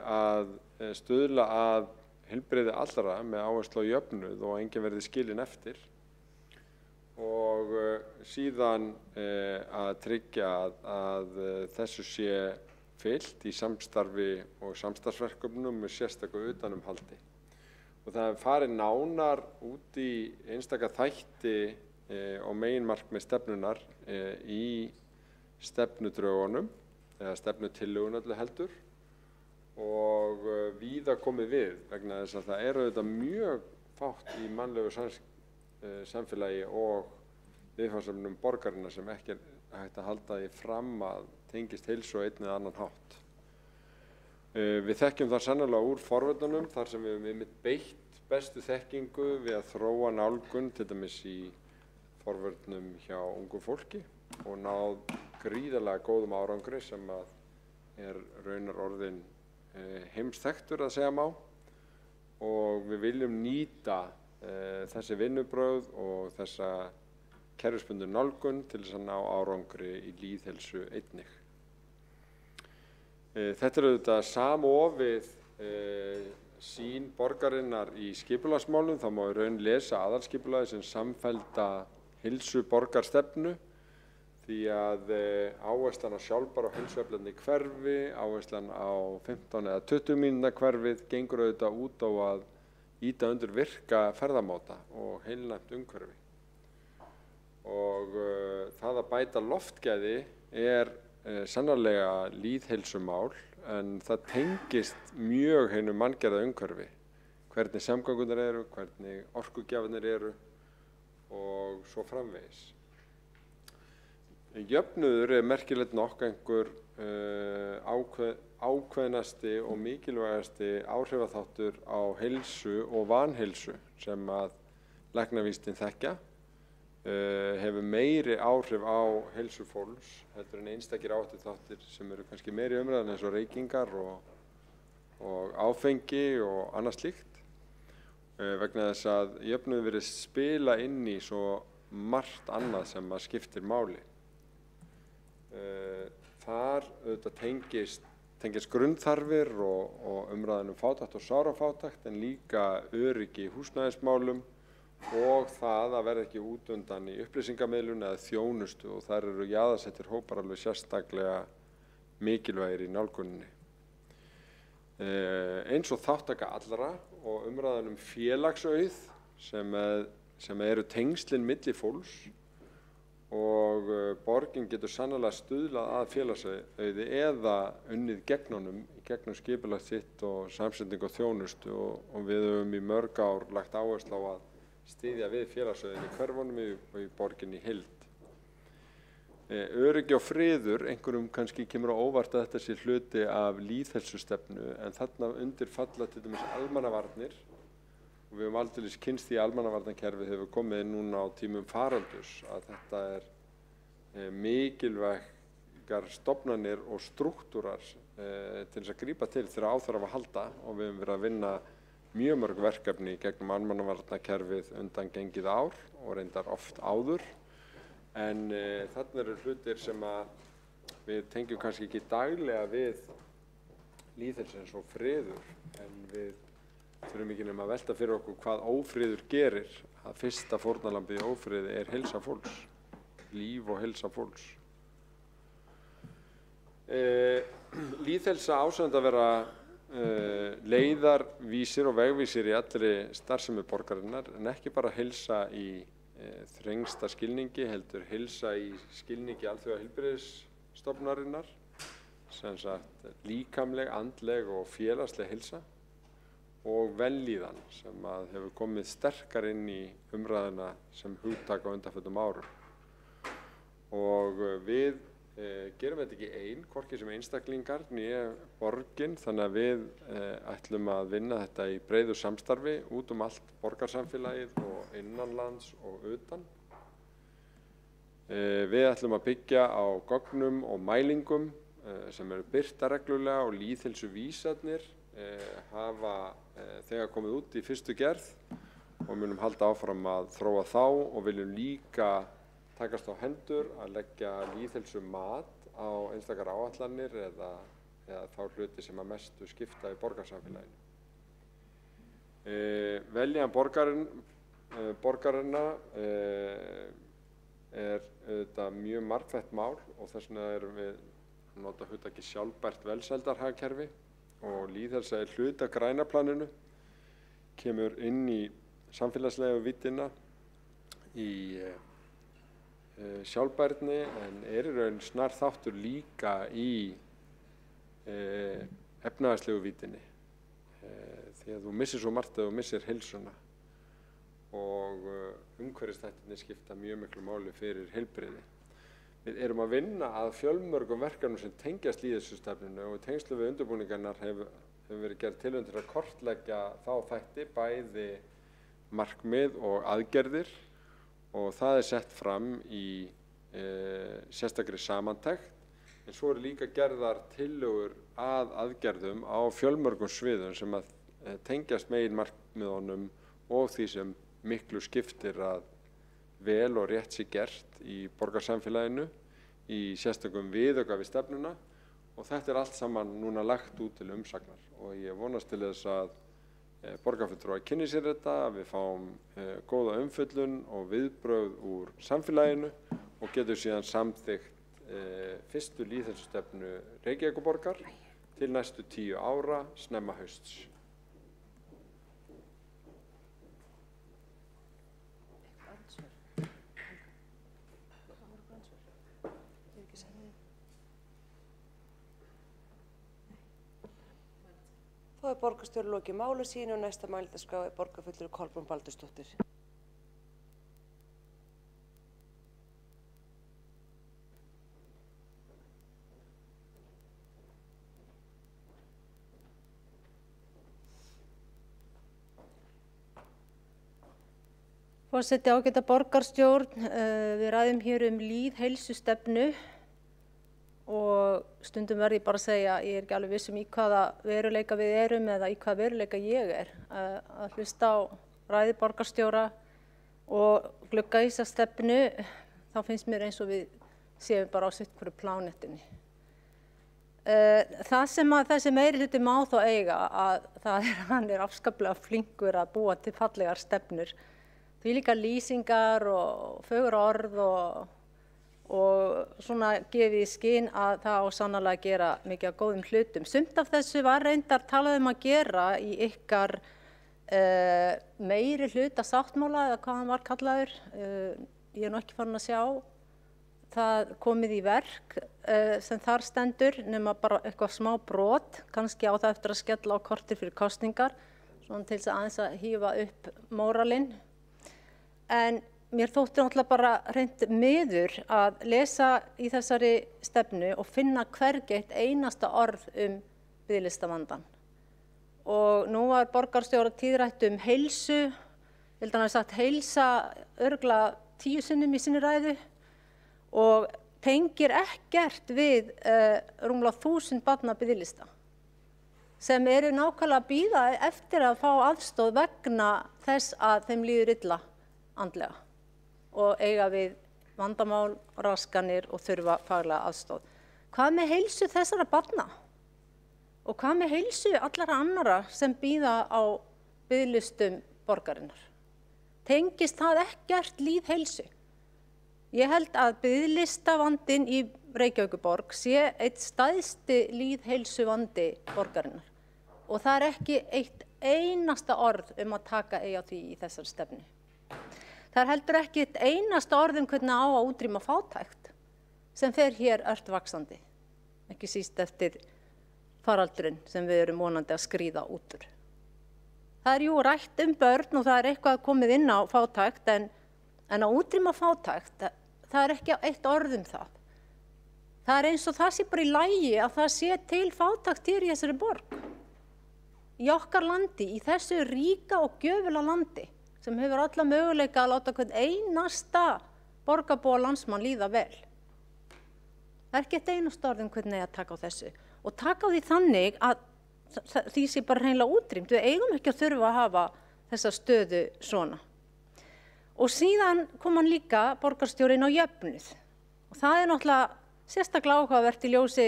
Speaker 13: að stuðla að heilbrigði allra með áherslu á jöfnuð og enginn verði skilinn eftir, og síðan að tryggja að þessu sé fylgt í samstarfi og samstarfsverkefnum með sérstöku utanumhaldi. Og það er farið nánar út í einstaka þætti og meginmarkmið stefnunar í stefnudrögunum, eða stefnutillögun öllu heldur, og víða komið við vegna þess að það auðvitað mjög fátt í mannlegu samfélagi og viðfangsefnum borgarinnar sem ekki er hægt að halda því fram að tengist heilsu á einn eða annan hátt. Við þekkjum það sannarlega úr forvörnunum þar sem við höfum beitt bestu þekkingu við að þróa nálgun til dæmis í forvörnum hjá ungu fólki og náð gríðarlega góðum árangri sem að er raunar orðin heimsþekktur að segja má, og við viljum nýta þessi vinnubrögð og þessa kerfisbundnu nálgun til þess að ná árangri í lýðheilsu einnig. Þetta er auðvitað samofið sýn borgarinnar í skipulagsmálum. Það má í raun lesa aðalskipulagið sem samfellda heilsu borgarstefnu, því að áherslan á sjálfbæra og heilsueflandi hverfi, áherslan á 15 eða 20 mínútna hverfið gengur auðvitað út á að ýta undir virka ferðamáta og heilnæmt umhverfi. Og það að bæta loftgæði er sannarlega lýðheilsumál, en það tengist mjög hinu manngerða umhverfi. Hvernig samgöngunar eru, hvernig orkugjafarnir eru og svo framvegis. Jöfnuður er merkilegt nokk einhver ákveðnasti og mikilvægasti áhrifaþáttur á heilsu og vanheilsu sem að læknavísindin þekkja. Hefur meiri áhrif á heilsu fólks heldur en einstakir áhættuþættir sem eru kannski meiri umræðan eins og reykingar og áfengi og annað slíkt, vegna þess að jöfnuður virðist spila inn í svo margt annað sem að skiptir máli. Þar auðvitað tengist grunnþarfir og umræðan fátækt og sárafátækt, en líka öryggi í húsnæðismálum og það að verða ekki út undan í upplýsingamiðlun eða þjónustu, og þar eru jaðarsettir hópar alveg sérstaklega mikilvægir í nálguninni. Eins og þátttaka allra og umræðan félagsauð sem eru tengslin milli fólks, og borgin getur sannarlega stuðlað að félagsauði eða unnið gegnum skipulag sitt og samsetning og þjónustu, og við höfum í mörg ár lagt áherslu á að styðja við félagsauðin í hverfunum og í borginni í heild. Öryggi og friður, einhverjum kannski kemur á óvart að þetta sé hluti af lýðheilsustefnu, en þarna undir falla til dæmis almannavarnir, og við höfum aldeilis kynnst því almannavarnakerfið hefur komið núna á tímum faraldurs að þetta er mikilvægar stofnanir og strúktúrar til þess að grípa til þegar á þarf að halda, og við höfum verið að vinna mjög mörg verkefni gegnum almannavarnakerfið undangengið ár og reyndar oft áður, en þarna eru hlutir sem að við tengjum kannski ekki daglega við lýðheilsu eins og friður, en við þurfum ekki nema að velta fyrir okkur hvað ófriður gerir, að fyrsta fórnarlambið í ófriði er heilsa fólks, líf og heilsa fólks. Lýðheilsa ásönd að vera leiðarvísir og vegvísir í allri starfsemi borgarinnar, en ekki bara heilsa í þrengsta skilningi, heldur heilsa í skilningi Alþjóðaheilbrigðisstofnunarinnar, sem sagt líkamleg, andleg og félagsleg heilsa. og vellíðan sem að hefur komið sterkar inn í umræðuna sem hugtak á undanförnum árum. Og við gerum þetta ekki hvorki sem einstaklingar né borgin, þannig að við ætlum að vinna þetta í breiðu samstarfi út allt borgarsamfélagið og innanlands og utan. Við ætlum að byggja á gögnum og mælingum sem eru birtar reglulega og lýðheilsuvísarnir hafa þegar komið út í fyrstu gerð og munum halda áfram að þróa þá og viljum líka takast á hendur að leggja lýðheilsumat á einstakar áætlanir eða þá hluti sem að mestu skipta í borgarsamfélaginu. Veljan borgarana þetta mjög margþætt mál og þess vegna erum við nota hugtakið sjálfbært velsældarhagkerfi og lýðheilsa hluti af græna planinu, kemur inn í samfélagslegu víddina í sjálfbærni en í raun snar þáttur líka í efnahagslegu víddinni því að þú missir svo margt að þú missir heilsuna og umhverfisþættirnir skipta mjög miklu máli fyrir heilbrigði. Við erum að vinna að fjölmörgum verkefnum sem tengjast lýðheilsustefnunni og í tengslum við undirbúningarnar hefur verið gerð tilraun til að kortleggja þá þætti, bæði markmið og aðgerðir og það sett fram í sérstakri samantekt, en svo eru líka gerðar tillögur að aðgerðum á fjölmörgum sviðum sem að tengjast meginmarkmiðunum og því sem miklu skiptir að vel og rétt sé gert í borgarsamfélaginu í sérstökum viðauka við stefnuna og þetta allt saman núna lagt út til umsagnar og ég vonast til þess að borgarfulltrúar kynni sér þetta, að við fáum góða umfjöllun og viðbrögð úr samfélaginu og getum síðan samþykkt fyrstu lýðheilsustefnu Reykjavíkurborgar til næstu 10 ára snemma hausts.
Speaker 19: Þá borgarstjóri lokið máli sínu og næsta mælendaskrá borgarfulltrúi Kolbrún Baldursdóttir.
Speaker 7: Forseti, ágæta borgarstjórn, við ræðum hér lýðheilsustefnu og stundum verð ég bara að segja að ég ekki alveg viss í hvaða veruleika við erum eða í hvaða veruleika ég að hlusta á ræði borgarstjóra og glugga í þessa stefnu, þá finnst mér eins og við séum bara á sitt hverju plánetunni. Það sem að þessi meirihluti má þó eiga að hann afskaplega flinkur að búa til fallegar stefnur, því líka lýsingar og fögur orð og svona gefið í skyn að það á sannarlega að gera mikið af góðum hlutum. Sumt af þessu var reyndar talað að gera í ykkar meiri hluta sáttmála eða hvað hann var kallaður. Ég nú ekki farin að sjá það komið í verk sem þar stendur nema bara eitthvað smá brot, kannski á það eftir að skella á kortir fyrir kosningar, svona til þess að aðeins að hífa upp móralinn. En mér þótti náttúrulega bara hreint miður að lesa í þessari stefnu og finna hvergi eitt einasta orð biðlistavandann. Og nú var borgarstjóra tíðrætt heilsu, ég held að hann hafi sagt heilsa örugglega 10 sinnum í sinni ræðu og tengir ekkert við rúmlega 1000 barna biðlista sem eru nákvæmlega að bíða eftir að fá aðstoð vegna þess að þeim líður illa andlega og eiga við vandamál, raskanir og þurfa faglega aðstoð. Hvað með heilsu þessara barna? Og hvað með heilsu allara annara sem bíða á biðlistum borgarinnar? Tengist það ekkert lýðheilsu? Ég held að biðlistavandinn í Reykjavíkurborg sé eitt stærsti lýðheilsuvandi borgarinnar og það ekki eitt einasta orð að taka eigi á því í þessari stefnu. Það heldur ekki eitt einasta orð hvernig á að útrýma fátækt sem fer hér ört vaxandi, ekki síst eftir faraldurinn sem við erum vonandi að skríða út úr. Það jú rætt börn og það eitthvað komið inn á fátækt en að útrýma fátækt, það ekki eitt orð það. Það eins og það sé bara í lagi að það sé til fátækt hér í þessari borg. Í okkar landi, í þessu ríka og gjöfula landi sem hefur alla möguleika að láta hvern einasta borgarbúa landsmann líða vel. Það ekki eitt einasta orð hvernig að taka á þessu og taka á því þannig að því sé bara hreinlega útrýmt. Við eigum ekki að þurfa að hafa þessa stöðu svona. Og síðan kom hann líka borgarstjórinn á jöfnuð. Og það náttúrulega sérstaklega áhugavert í ljósi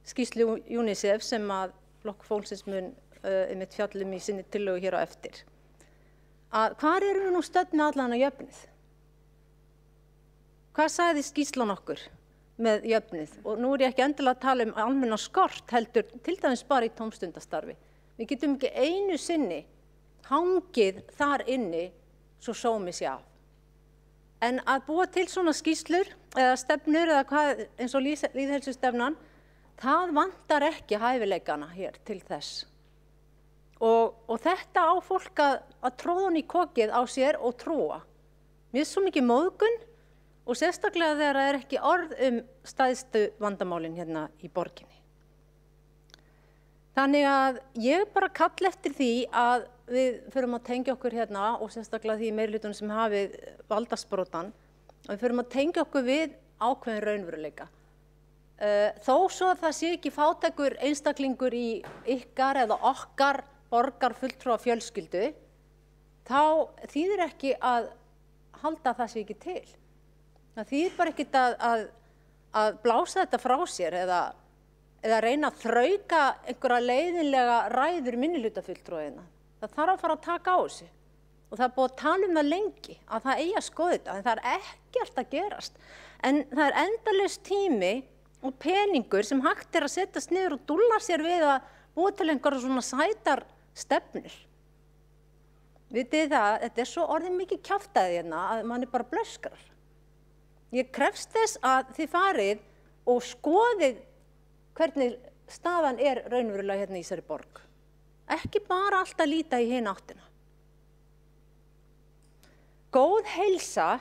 Speaker 7: skýrslu UNICEF sem að Flokkur fólksins mun einmitt fjallum í sinni tillögu hér á eftir. Að hvar erum við nú stödd með allan að jöfnuð? Hvað sagði skýrslan okkur með jöfnuð? Og nú ég ekki endilega að tala almenna skort heldur til dæmis bara í tómstundastarfi. Við getum ekki einu sinni hangið þar inni svo sómi sé af. En að búa til svona skýrslur eða stefnur eða hvað eins og lýðheilsustefnan, það vantar ekki hæfileikana hér til þess. Og þetta á fólk að tróða í kokið á sér og trúa. Mér svo mikið móðgun og sérstaklega þegar það ekki orð stæðstu vandamálin hérna í borginni. Þannig að ég bara kalla eftir því að við förum að tengja okkur hérna og sérstaklega því meirihlutanum sem hafið valdasprótan, að við förum að tengja okkur við ákveðin raunveruleika. Þó svo að það sé ekki fátækur einstaklingur í ykkar eða okkar borgarfulltrúa fjölskyldu, þá þýðir ekki að halda það sé ekki til. Það þýðir bara ekkert að blása þetta frá sér eða reyna að þrauka einhverja leiðinlega ræður minnihlutafulltrúaðina. Það þarf að fara að taka á þessu. Og það búið að tala það lengi að það eigi að skoða þetta, en það ekkert að gerast. En það endalaus tími og peningur sem hægt að setjast niður og dúlla sér við að búa til einhverja svona sætar stefnur. Vitið það, þetta svo orðið mikið kjaftaði hérna að manni bara blöskrar. Ég krefst þess að þið farið og skoðið hvernig staðan raunverulega hérna í þessari borg. Ekki bara alltaf líta í hina áttina. Góð heilsa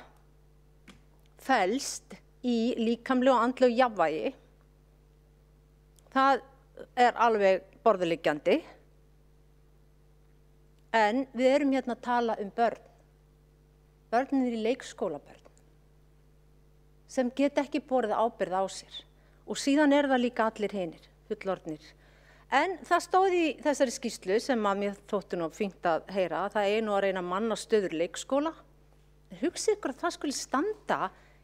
Speaker 7: felst í líkamlegu og andlegu jafnvægi. Það alveg borðuliggjandi. En við erum hérna að tala börn. Börnin í leikskólabörn sem geta ekki borið ábyrgð á sér. Og síðan það líka allir hinir, fullorðnir. En það stóð í þessari skýrslu sem að mér þótti nú fínt að heyra, það nú að reyna að manna stöður leikskóla. Hugsið ykkur að það skuli standa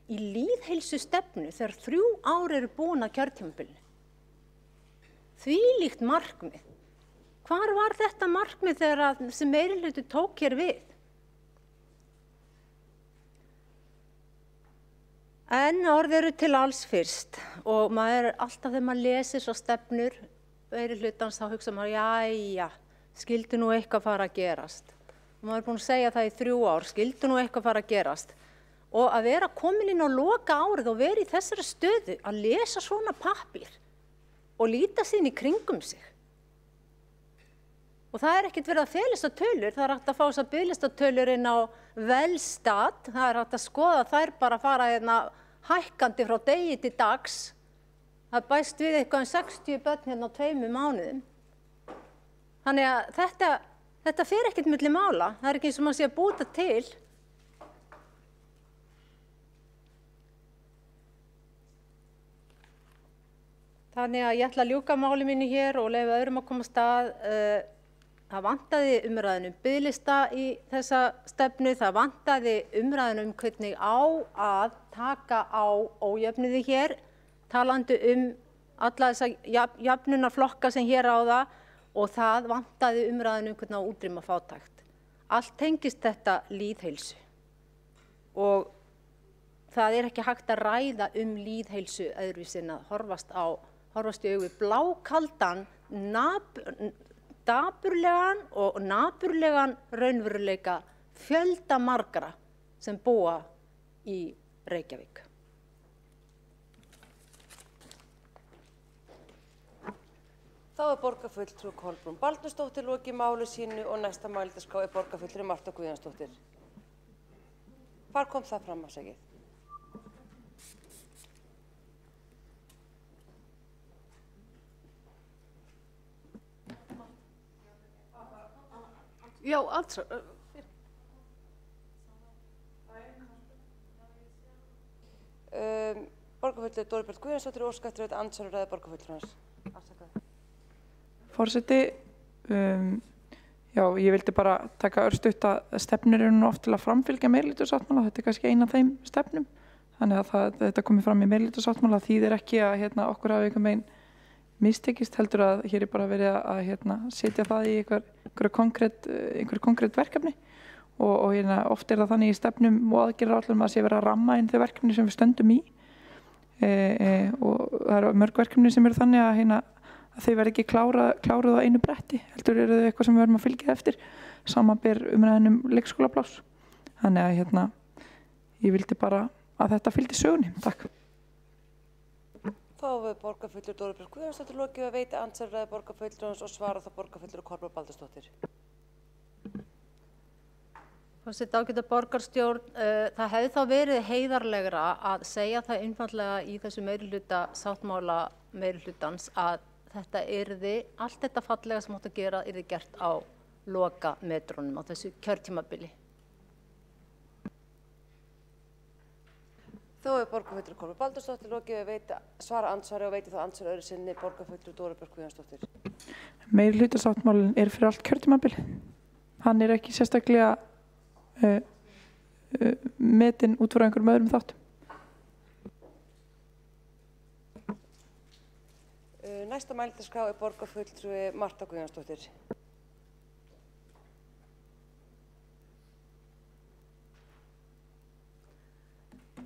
Speaker 7: í lýðheilsustefnu þegar 3 ár eru búin að kjörtímabilinu. Þvílíkt markmið. Hvar var þetta markmið þegar sem meirihluti tók hér við? En orð eru til alls fyrst og maður alltaf þegar maður lesir svo stefnur meirihlutans þá hugsa maður, jæja, skildi nú eitthvað fara að gerast. Og maður búin að segja það í 3 ár, skildi nú eitthvað fara að gerast. Og að vera komin inn á loka árið og vera í þessari stöðu að lesa svona pappír og líta sín í kringum sig. Og það ekkert verið að felista tölur, það hægt að fá þess að biðlista tölur inn á Velstat, það hægt að skoða þær bara fara hérna hækkandi frá degi til dags. Það bæst við eitthvað 60 börn hérna á 2 mánuðum. Þannig að þetta fer ekkert milli mála, það ekki eins og maður sé að búta til. Þannig að ég ætla að ljúka máli mínu hér og leyfa öðrum að koma af stað. Það vantaði umræðinu biðlista í þessa stefnu, það vantaði umræðinu hvernig á að taka á ójöfnuði hér, talandi alla þessa jafnunarflokka sem hér á það og það vantaði umræðinu hvernig á að útrýma fátækt. Allt tengist þetta lýðheilsu og það ekki hægt að ræða lýðheilsu öðruvísi en að horfast í augu blákaldan, dapurlegan og napurlegan raunveruleika fjölda margra sem búa í Reykjavík.
Speaker 19: Þá er borgarfulltrúi Kolbrún Baldursdóttir lokið máli sínu og næsta mælendaskrá er borgarfulltrúi Marta Guðjónsdóttir. Hvar kom það fram, afsakið?
Speaker 1: Já, alls.
Speaker 19: Borgarfulltrúi Dóra Björt Guðjónsdóttir óskar eftir að veita andsvar úr ræðu borgarfulltrúans. Afsakað.
Speaker 8: Forseti, já, ég vildi bara taka örstutt að stefnur eru nú oft til að framfylgja meirihlutasáttmála, þetta er kannski ein af þeim stefnum, þannig að þetta komið fram í meirihlutasáttmála þýðir ekki að okkur hafi einhvern veginn mistekist, heldur að hér er bara verið að setja það í einhver konkrét verkefni og oft er það þannig í stefnum og aðgerðaáætlunum að sé verið að ramma inn þau verkefni sem við stöndum í og það eru mörg verkefni sem eru þannig að þau verði ekki kláruð á einu bretti, heldur eru þau eitthvað sem við verðum að fylgja eftir, samanber umræðan leikskólapláss. Þannig að ég vildi bara að þetta fylgdi sögunni. Takk.
Speaker 19: Þá hefur borgarfulltrúi Dóra Björt Guðjónsdóttir lokið að veita andsvar úr ræðu borgarfulltrúans og svara þá borgarfulltrúi Kolbrún Baldursdóttir.
Speaker 7: Forseti, ágæta borgarstjórn, það hefði þá verið heiðarlegra að segja það einfaldlega í þessu meirihluta meirihlutans að þetta yrði, allt þetta fallega sem átt að gera yrði gert á lokametrunum á þessu kjörtímabili.
Speaker 19: Þá hefur borgarfulltrúi Kolbrún Baldursdóttir lokið að svara andsvari og veiti þá andsvar öðru sinni borgarfulltrúi Dóra Björt Guðjónsdóttir.
Speaker 8: Meirihlutasáttmálinn er fyrir allt kjörtímabili. Hann er ekki sérstaklega metinn út frá einhverjum öðrum þáttum.
Speaker 19: Næsta mælendaskrá er borgarfulltrúi Marta Guðjónsdóttir.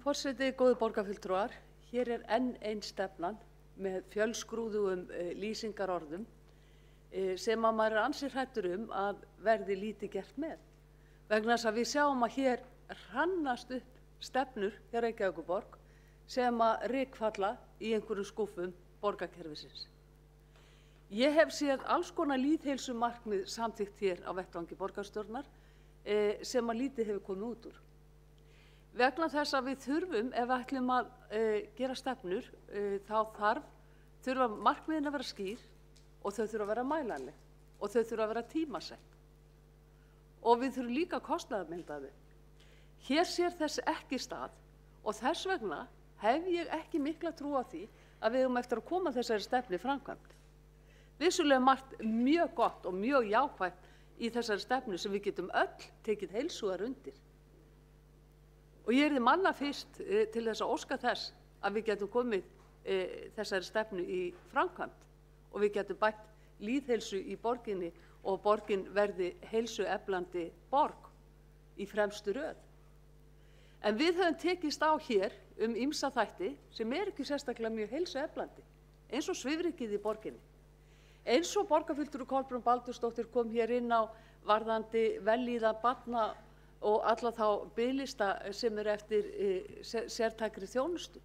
Speaker 1: Forseti, góðu borgarfulltrúar, hér er enn ein stefnan með fjölskrúðugum lýsingarorðum sem að maður er ansi hræddur að verði lítið gert með. Vegna þess að við sjáum að hér hrannast upp stefnur hjá Reykjavíkurborg sem að rykfalla í einhverjum skúffum borgarkerfisins. Ég hef séð alls konar lýðheilsumarkmið samþykkt hér á vettvangi borgarstjórnar sem að lítið hefur komið út úr. Vegna þess að við þurfum, ef við ætlum að gera stefnur, þá þurfa markmiðin að vera skýr og þau þurfa að vera mælanleg og þau þurfa að vera tímasett. Og við þurfum líka að kostnaðarmynda þau. Hér sér þess ekki stað og þess vegna hef ég ekki mikla trú á því að við höfum eftir að koma þessari stefnu í framkvæmd. Vissulega margt mjög gott og mjög jákvætt í þessari stefnu sem við getum öll tekið heilshugar undir. Og ég yrði manna fyrst til þess að óska þess að við getum komið þessari stefnu í framkvæmd og við getum bætt lýðheilsu í borginni og borgin verði heilsueflandi borg í fremstu röð. En við höfum tekist á hér ýmsa þætti sem ekki sérstaklega mjög heilsueflandi, eins og svifrykið í borginni. Eins og borgarfulltrúi Kolbrún Baldursdóttir kom hér inn á varðandi vellíðan barna og alla þá biðlista sem eftir sértækri þjónustu.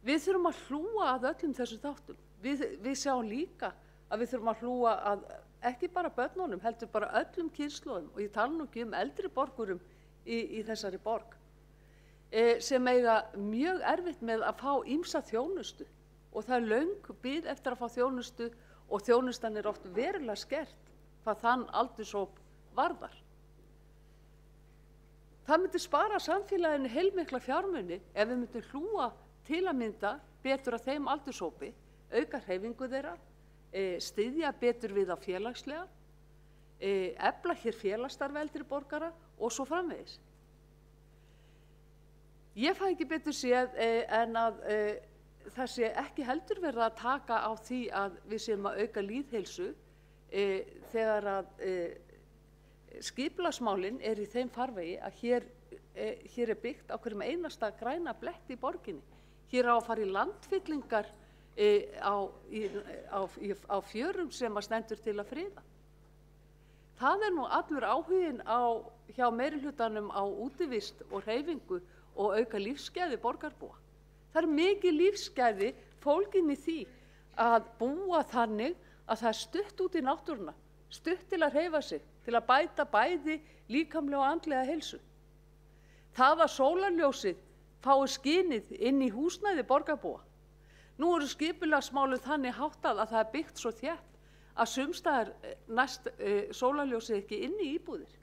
Speaker 1: Við þurfum að hlúa að öllum þessum þáttum. Við sjáum líka að við þurfum að hlúa að ekki bara börnunum, heldur bara öllum kynslóðum og ég tala nú ekki eldri borgurum í þessari borg sem eiga mjög erfitt með að fá ýmsa þjónustu og það er löng bið eftir að fá þjónustu og þjónustan er oft verulega skert hvað þann aldurshóp varðar. Það myndi spara samfélaginu heilmikla fjármuni ef við myndum hlúa til að mynda betur að þeim aldurshópi, auka hreyfingu þeirra, styðja betur við á félagslega, efla hér félagsstarf eldri borgara og svo framvegis. Ég fæ ekki betur séð en að það sé ekki heldur verið að taka á því að við séum að auka lýðheilsu þegar að skipulagsmálin er í þeim farvegi að hér er byggt á hverjum einasta græna blett í borginni. Hér á að fara í landfyllingar á fjörum sem að stendur til að friða. Það er nú allur áhuginn hjá meirihlutanum á útivist og hreyfingu og auka lífsgæði borgarbúa. Það er mikið lífsgæði fólgin í því að búa þannig að það er stutt út í náttúruna, stutt til að hreyfa sig, til að bæta bæði líkamlega og andlega heilsu. Það að sólarljósið fái skínið inn í húsnæði borgarbúa. Nú eru skipulagsmálum þannig háttað að það er byggt svo þétt að sums staðar næst sólarljósið ekki inn í íbúðir.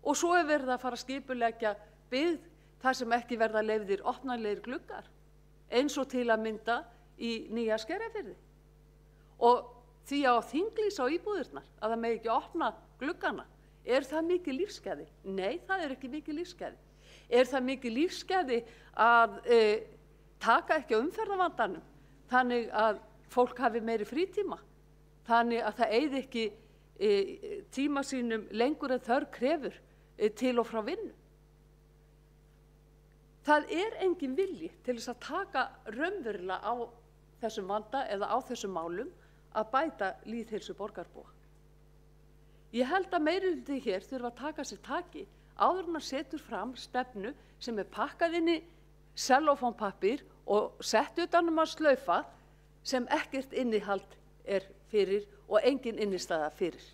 Speaker 1: Og svo er verið að fara að skipuleggja byggð þar sem ekki verða leyfðir opnanlegir gluggar, eins og til að mynda í Nýja Skerjafirði. Og því á þinglýsa á íbúðirnar að það megi ekki opna gluggana. Er það mikið lífsgæði? Nei, það er ekki mikið lífsgæði. Er það mikið lífsgæði að taka ekki á umferðarvandanum þannig að fólk hafi meiri frítíma, þannig að það eyði ekki tíma sínum lengur en þörf krefur til og frá vinnu? Það er engin vilji til þess að taka raunverulega á þessum vanda eða á þessum málum að bæta lýðheilsu borgarbúa. Ég held að meirihluti hér þurfa að taka sér taki áður en að setur fram stefnu sem er pakkað inn í sellófánpappír og sett utan að slaufa sem ekkert innihald er fyrir og engin innistæða fyrir.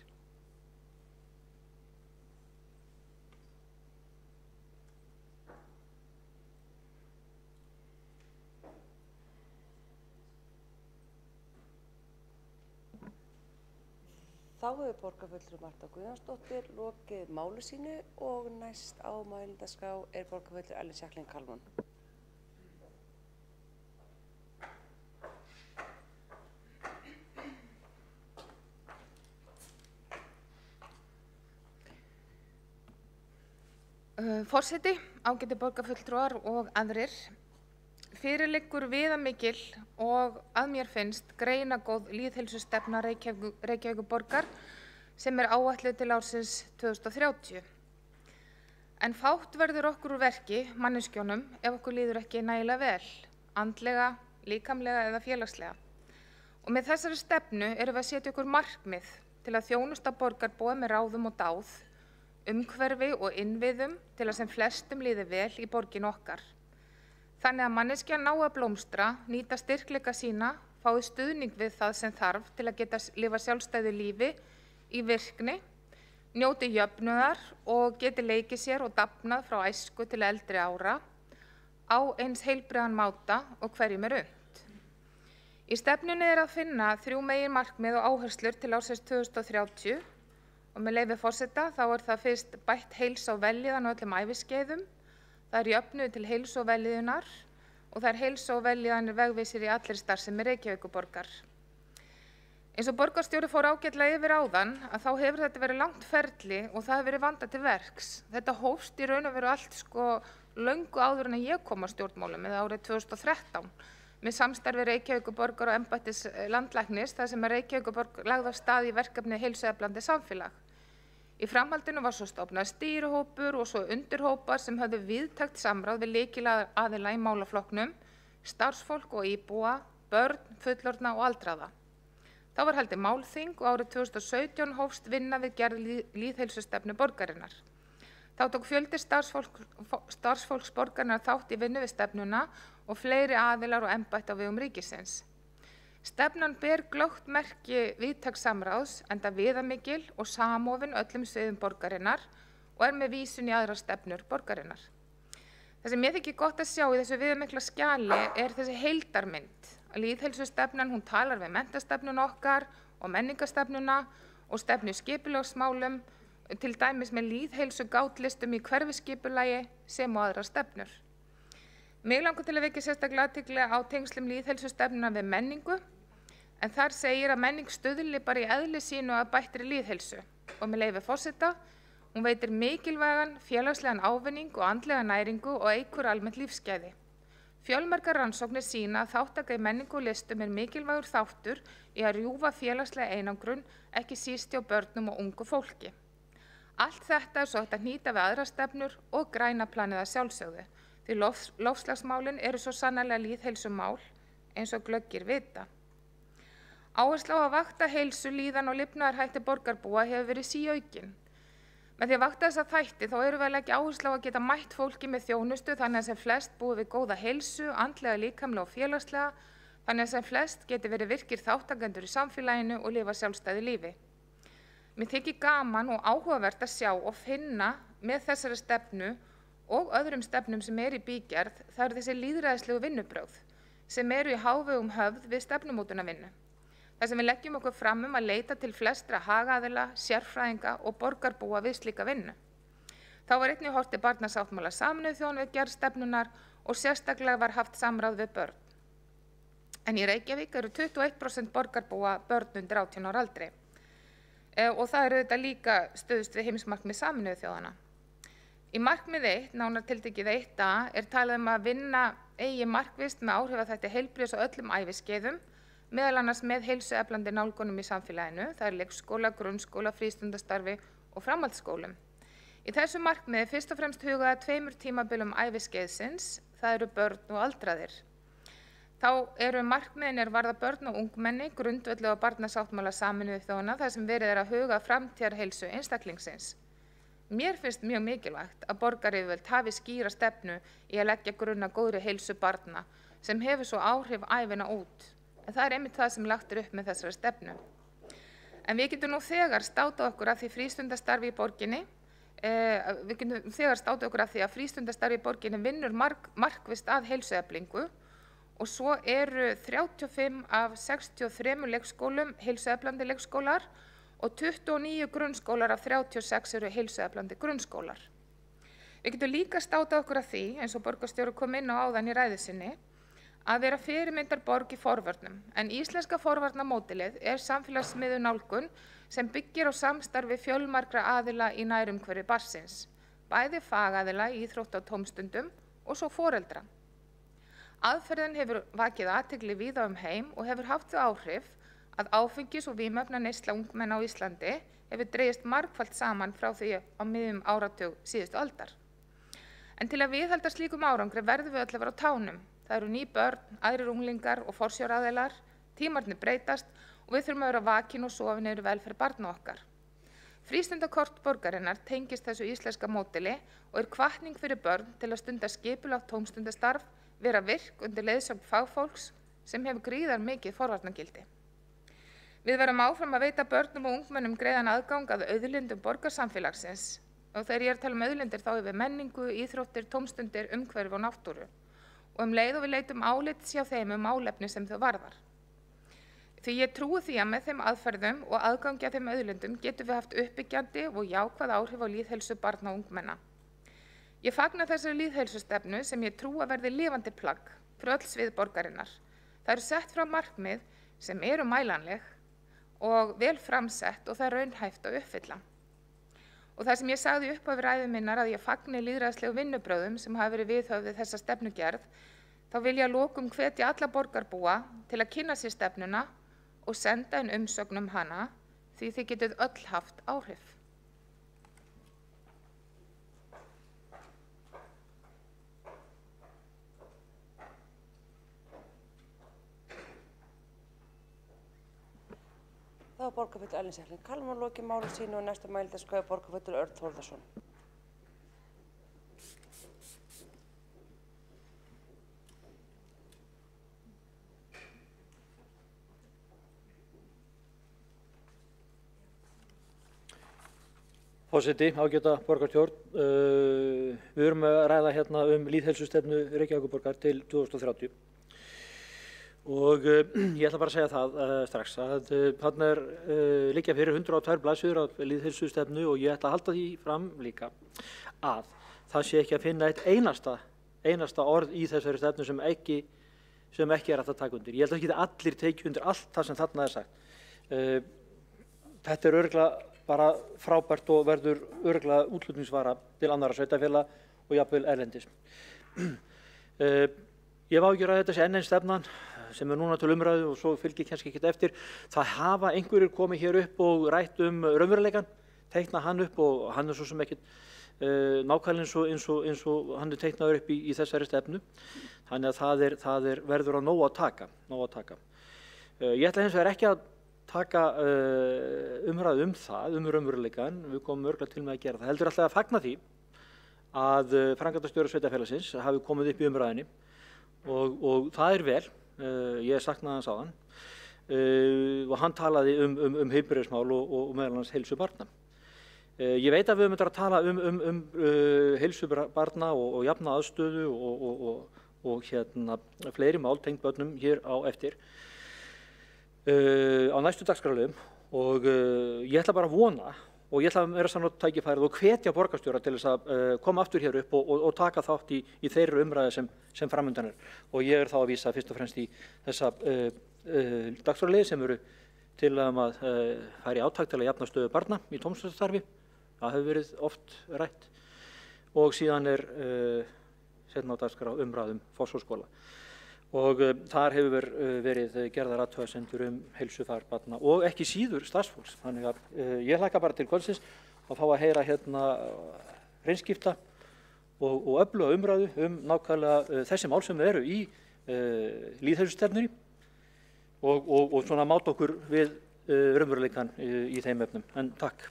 Speaker 19: Þá hefur borgarfulltrúi Marta Guðjónsdóttir lokið máli sínu og næst á mælendaskrá er borgarfulltrúi Ellen Jacqueline Kalman.
Speaker 20: Forseti, ágæti borgarfulltrúar og aðrir, fyrir liggur viðamikil og að mér finnst greinagóð lýðheilsustefna Reykjavíkurborgar sem er áætluð til ársins 2030. En fátt verður okkur úr verki, manneskjónum, ef okkur líður ekki nægilega vel, andlega, líkamlega eða félagslega. Og með þessari stefnu erum við að setja okkur markmið til að þjónusta borgarbúa með ráðum og dáð, umhverfi og innviðum til að sem flestum líði vel í borgin okkar. Þannig að manneskjan ná að blómstra, nýta styrkleika sína, fái stuðning við það sem þarf til að geta lifa sjálfstæðu lífi í virkni, njóti jöfnuðar og geti leikið sér og dafnað frá æsku til eldri ára á eins heilbrigðan máta og hverjum er unnt. Í stefnunni er að finna 3 meginmarkmið og áherslur til ársins 2030 og með leyfi forseta þá er það fyrst bætt heilsa og vellíðan á öllum æviskeiðum. Það er jöfnuður til heilsu og vellíðunar og það er heilsu og vellíðanir vegvísir í allir starfsemi Reykjavíkurborgar. Eins og borgarstjóri fór ágætlega yfir áðan að þá hefur þetta verið langt ferli og það hefur verið vandað til verks. Þetta hófst í raun og veru allt löngu áður en ég kom á stjórnmálum eða árið 2013 með samstarfi Reykjavíkurborgar og embættis landlæknis þar sem Reykjavíkurborg lagði af stað í verkefni heilsueflandi samfélag. Í framhaldinu var svo stofnað stýrihópur og svo undirhópar sem höfðu víðtækt samráð við lykilaðila í málaflokknum, starfsfólk og íbúa, börn, fullorðna og aldraða. Þá var haldið málþing og árið 2017 hófst vinna við gerð lýðheilsustefnu borgarinnar. Þá tók fjöldi starfsfólks borgarinnar þátt í vinnu við stefnuna og fleiri aðilar og embætti á vegum ríkisins. Stefnan ber glöggt merki víðtæks samráðs enda viðamikil og samofin öllum sviðum borgarinnar og er með vísun í aðrar stefnur borgarinnar. Það sem mér þykir gott að sjá í þessu viðamikla skjali er þessi heildarmynd. Lýðheilsustefnan hún talar við menntastefnun okkar og menningarstefnuna og stefnu í skipulagsmálum, til dæmis með lýðheilsugátlistum í hverfiskipulagi sem og aðrar stefnur. Mig langar til að vekja sérstaklega athygli á tengslum lýðheilsustefnuna við menningu, en þar segir að menning stuðli bara í eðli sínu að bættri lýðheilsu og með leyfi forseta, hún veitir mikilvægan félagslegan ávinning og andlega næringu og eykur almennt lífsgæði. Fjölmargar rannsóknir sýna að þátttaka í menningu og listum er mikilvægur þáttur í að rjúfa félagslega einangrun, ekki síst hjá börnum og ungu fólki. Allt þetta er svo hægt að hnýta við aðrar stefnur og græna planið að sjálfsögðu, því loftslagsmálin eru svo sannarlega lýðheilsumál eins og glöggir vita. Áhersla á að vakta heilsu, líðan og lifnaðarhætti borgarbúa hefur verið síaukin. Með því að vakta þessa þætti þá erum við að leggja áherslu á að geta mætt fólki með þjónustu þannig að sem flest búi við góða heilsu, andlega, líkamlega og félagslega, þannig að sem flest geti verið virkir þáttakendur í samfélaginu og lifa sjálfstæðu lífi. Mér þykir gaman og áhugavert að sjá og finna með þessari stefnu og öðrum stefnum sem í bígerð, það eru þessi lýðræðislegu vinnubrögð sem eru í hávegum höfð við stefnumótunarvinnu. Þar sem við leggjum okkur fram að leita til flestra hagaðila, sérfræðinga og borgarbúa við slíka vinnu. Þá var einnig horft til barnasáttmála Sameinuðu þjóðanna við gerð stefnunnar og sérstaklega var haft samráð við börn. En í Reykjavík eru 21% borgarbúa börn undir 18 ára aldri. Og það eru þetta líka stöðust við heimsmarkmið Sameinuðu þjóðanna. Í markmið 1, nánar tiltekið 1a, er talað að vinna eigi markvisst með áhrifaþætti heilbrigðis á öllum æviskeiðum, meðal annars með heilsueflandi nálgunum í samfélaginu, það er leikskóla, grunnskóla, frístundastarfi og framhaldsskólum. Í þessu markmiði fyrst og fremst hugað að 2 tímabilum æviskeiðsins, það eru börn og aldraðir. Þá eru markmiðin varða börn og ungmenni grundvelli á barnasáttmála Sameinuðu þjóðanna þar sem verið að huga framtíðarheilsu einstaklingsins. Mér finnst mjög mikilvægt að borgaryfirvöld hafi skýra stefnu í að leggja grunn að góðri heilsu barna sem hefur svo áhrif ævina út. En það einmitt það sem lagt upp með þessari stefnu. En við getum nú þegar státað okkur af því frístundastarfi í borginni, vinnur markvisst að heilsueflingu og svo eru 35 af 63 leikskólum heilsueflandi leikskólar og 29 grunnskólar af 36 eru heilsueflandi grunnskólar. Við getum líka státað okkur af því, eins og borgarstjóri kom inn á áðan í ræðu sinni, að vera fyrirmyndarborg í forvörnum, en íslenska forvarnamódelið er samfélagsmiðuð nálgun sem byggir á samstarfi fjölmargra aðila í nærumhverfi barnsins, bæði fagaðila í íþrótta- og tómstundum og svo foreldra. Aðferðin hefur vakið athygli víða heim og hefur haft þau áhrif að áfengis- og vímuefnaneysla ungmenna á Íslandi hefur dregist margfalt saman frá því á miðjum áratug síðustu aldar. En til að viðhalda slíkum árangri verðum við öll að vera á tánum. Það eru ný börn, aðrir unglingar og forsjáraðilar, tímarnir breytast og við þurfum að vera vakin og sofin yfir velferð barna okkar. Frístundakort borgarinnar tengist þessu íslenska módeli og er hvatning fyrir börn til að stunda skipulagt tómstundastarf, vera virk undir leiðsögn fagfólks sem hefur gríðar mikið forvarnagildi. Við verðum áfram að veita börnum og ungmennum greiðan aðgang að auðlindum borgarsamfélagsins og þegar ég er að tala auðlindir þá yfir menningu, íþróttir, tómstundir, umhverfi og náttúru og leið og við leitum álits hjá þeim málefni sem þau varðar. Því ég trúi því að með þeim aðferðum og aðgangi að þeim auðlindum getum við haft uppbyggjandi og jákvæð áhrif á lýðheilsu barna og ungmenna. Ég fagna þessari lýðheilsustefnu sem ég trú að verði lifandi plagg fyrir öll svið borgarinnar. Það eru sett fram markmið sem eru mælanleg og vel framsett og það er raunhæft að uppfylla. Og það sem ég sagði upp af ræðu minnar að ég fagni lýðræðislegu vinnubrögðum sem hafa verið viðhöfð við þessa stefnugerð, þá vil ég að lokum hvetja alla borgarbúa til að kynna sér stefnuna og senda inn umsögn hana því þið getið öll haft áhrif.
Speaker 19: Þá er borgarfulltrúi Ellen Sigurlín Kalman lokið máli sínu og næsta mælendaskrá er borgarfulltrúi Örn Þórðarson.
Speaker 2: Forseti, ágæta borgarstjórn, við erum að ræða hérna lýðheilsustefnu Reykjavíkurborgar til 2030. Og ég ætla bara að segja það strax að þarna liggja fyrir 102 blaðsíður af lýðheilsustefnu og ég ætla að halda því fram líka að það sé ekki að finna eitt einasta orð í þessari stefnu sem ekki er hægt að taka undir. Ég held að ekki allir tekið undir allt það sem þarna er sagt. Þetta er örugglega bara frábært og verður örugglega útflutningsvara til annarra sveitarfélaga og jafnvel erlendis. Ég var ekki að þetta sé enn einn stefnan sem er núna til umræðu og svo fylgir kannski ekkert eftir. Það hafa einhverjir komið hér upp og rætt raunveruleikann, teikna hann upp og hann er svo sem ekkert nákvæmlega eins og hann er teiknaður upp í þessari stefnu. Þannig að það verður að nóg að taka. Ég ætla hins vegar ekki að taka umræðu það, raunveruleikann, við komum örugglega til með að gera það. Heldur alltaf að fagna því að framkvæmdastjóri sveitarfélagsins hafi komið upp í umræðunni og það er vel ég saknaði hans áðan, og hann talaði heilbrigðismál og meðal annars heilsu barna. Ég veit að við höfum þetta að tala heilsu barna og jafna aðstöðu og fleiri mál tengd börnum hér á eftir á næstu dagskrárliðum og ég ætla bara að vona og ég ætla að vera sann á tækifærið og hvetja borgarstjóra til þess að koma aftur hér upp og taka þátt í þeirri umræðu sem framundan er. Og ég þá að vísa fyrst og fremst í þessa dagskrárliði sem eru til að fara í átak til að jafna stöðu barna í tómstundastarfi. Það hefur verið oft rætt og síðan er seinna á dagskrá umræðum Fossvogsskóla. Og þar hefur verið gerðar athugasemdir heilsufar barna og ekki síður starfsfólks. Þannig að ég hlakka bara til kvöldsins að fá að heyra hreinskipta og öfluga umræðu nákvæmlega þessi mál sem eru í lýðheilsustefnunni og svona máta okkur við raunveruleikann í þeim efnum. En takk.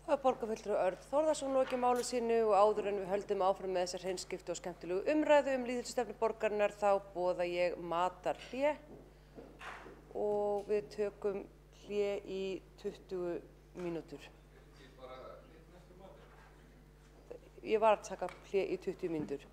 Speaker 19: Það var borgarfulltrúi Örn Þórðarson lokið máli sínu og áður en við höldum áfram með þessar hreinskiptu og skemmtilegu umræðu lýðheilsustefnu borgarinnar þá boða ég matarhlé og við tökum hlé í 20 mínútur. Ég var að taka hlé í 20 mínútur.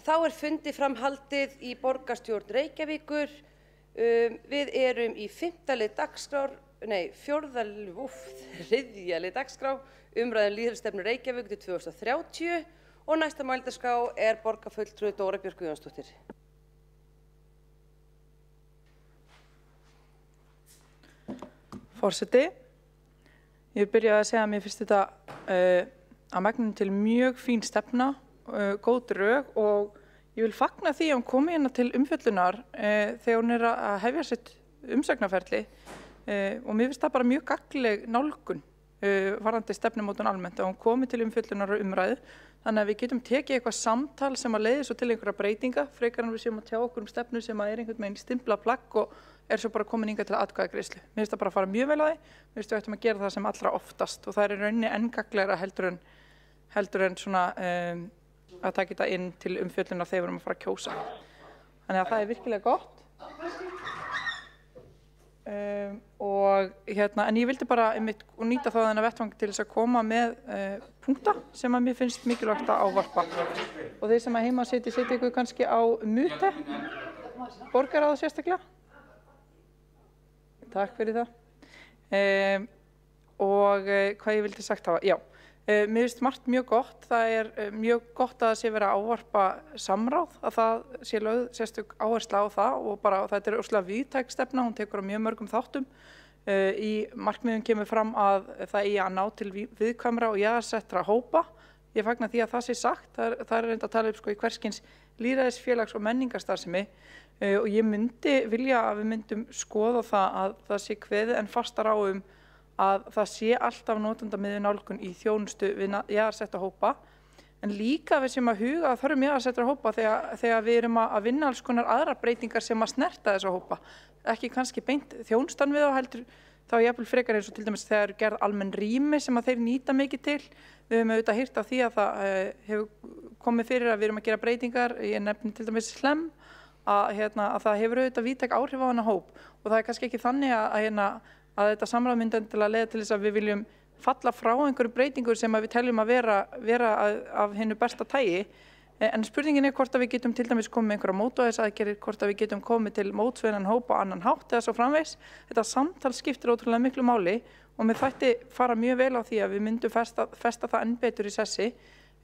Speaker 19: Þá fundi framhaldið í borgarstjórn Reykjavíkur. Við erum í 5. lið dagskrár, nei, 3. lið dagskrár, umræðum lýðheilsustefnu Reykjavíkur til 2030 og næsta mælendaskrá borgarfulltrúi Dóra Björk Guðjónsdóttir.
Speaker 8: Forseti, ég byrjaði að segja að mér finnst þetta að megninu til mjög fín stefna, góð drög og ég vil fagna því að hún komi hérna til umfjöllunar þegar hún að hefja sitt umsagnarferli og mér finnst það bara mjög gagnleg nálgun varðandi stefnumótun almennt að hún komi til umfjöllunar og umræðu þannig að við getum tekið eitthvað samtal sem að leiði svo til einhverja breytinga frekar en við séum að tjá okkur stefnu sem að einhvern veginn stimpla plagg og svo bara komin hingað til atkvæðagreiðslu. Mér finnst það bara að fara mjög vel á því, mér finnst við ættum að gera það sem allra oftast og það í rauninni enn gagnlegra heldur en svona að taka þetta inn til umfjöllunar þegar við erum að fara að kjósa. Þannig að það virkilega gott. En ég vildi bara nýta þá þennan vettvang til þess að koma með punkta sem að mér finnst mikilvægt að ávarpa. Og þeir sem að heima setja ykkur kannski á mute, borgarráð sérstaklega. Takk fyrir það. Og hvað ég vildi sagt hafa, já. Mér finnst margt mjög gott, það mjög gott að það sé verið að ávarpa samráð, að það sé lögð sérstök áhersla á það og bara þetta óslega víðtæk stefna, hún tekur á mjög mörgum þáttum. Í markmiðum kemur fram að það eigi að ná til viðkvæmra og jaðarsettra hópa. Ég fagna því að það sé sagt, það reynd að tala upp í hvers kyns lýðræðisfélags- og menningarstarfsemi og ég myndi vilja að við myndum skoða það að það sé kveðið en fastar á að það sé alltaf notendamiðuð nálgun í þjónustu við jaðarsetta hópa en líka við sem að huga að þörfum jaðarsettra hópa þegar við erum að vinna alls konar aðrar breytingar sem að snerta þessa hópa. Ekki kannski beint þjónustan við þá heldur þá jafnvel frekar eins og til dæmis þegar gerð almenn rými sem að þeir nýta mikið til. Við höfum auðvitað heyrt af því að það hefur komið fyrir að við erum að gera breytingar, ég nefni til dæmis slem, að það hefur auðvitað víðtæk áhrif á hana hóp og það kannski ekki þannig að þetta samráð myndi endilega leiða til þess að við viljum falla frá einhverju breytingur sem að við teljum að vera af hinnu besta tagi. En spurningin hvort að við getum til dæmis komið með einhverja mótvægisaðgerðir, hvort að við getum komið til móts við þennan hóp á annan hátt eða svo framvegis. Þetta samtal skiptir ótrúlega miklu máli og mér þætti fara mjög vel á því að við myndum festa það enn betur í sessi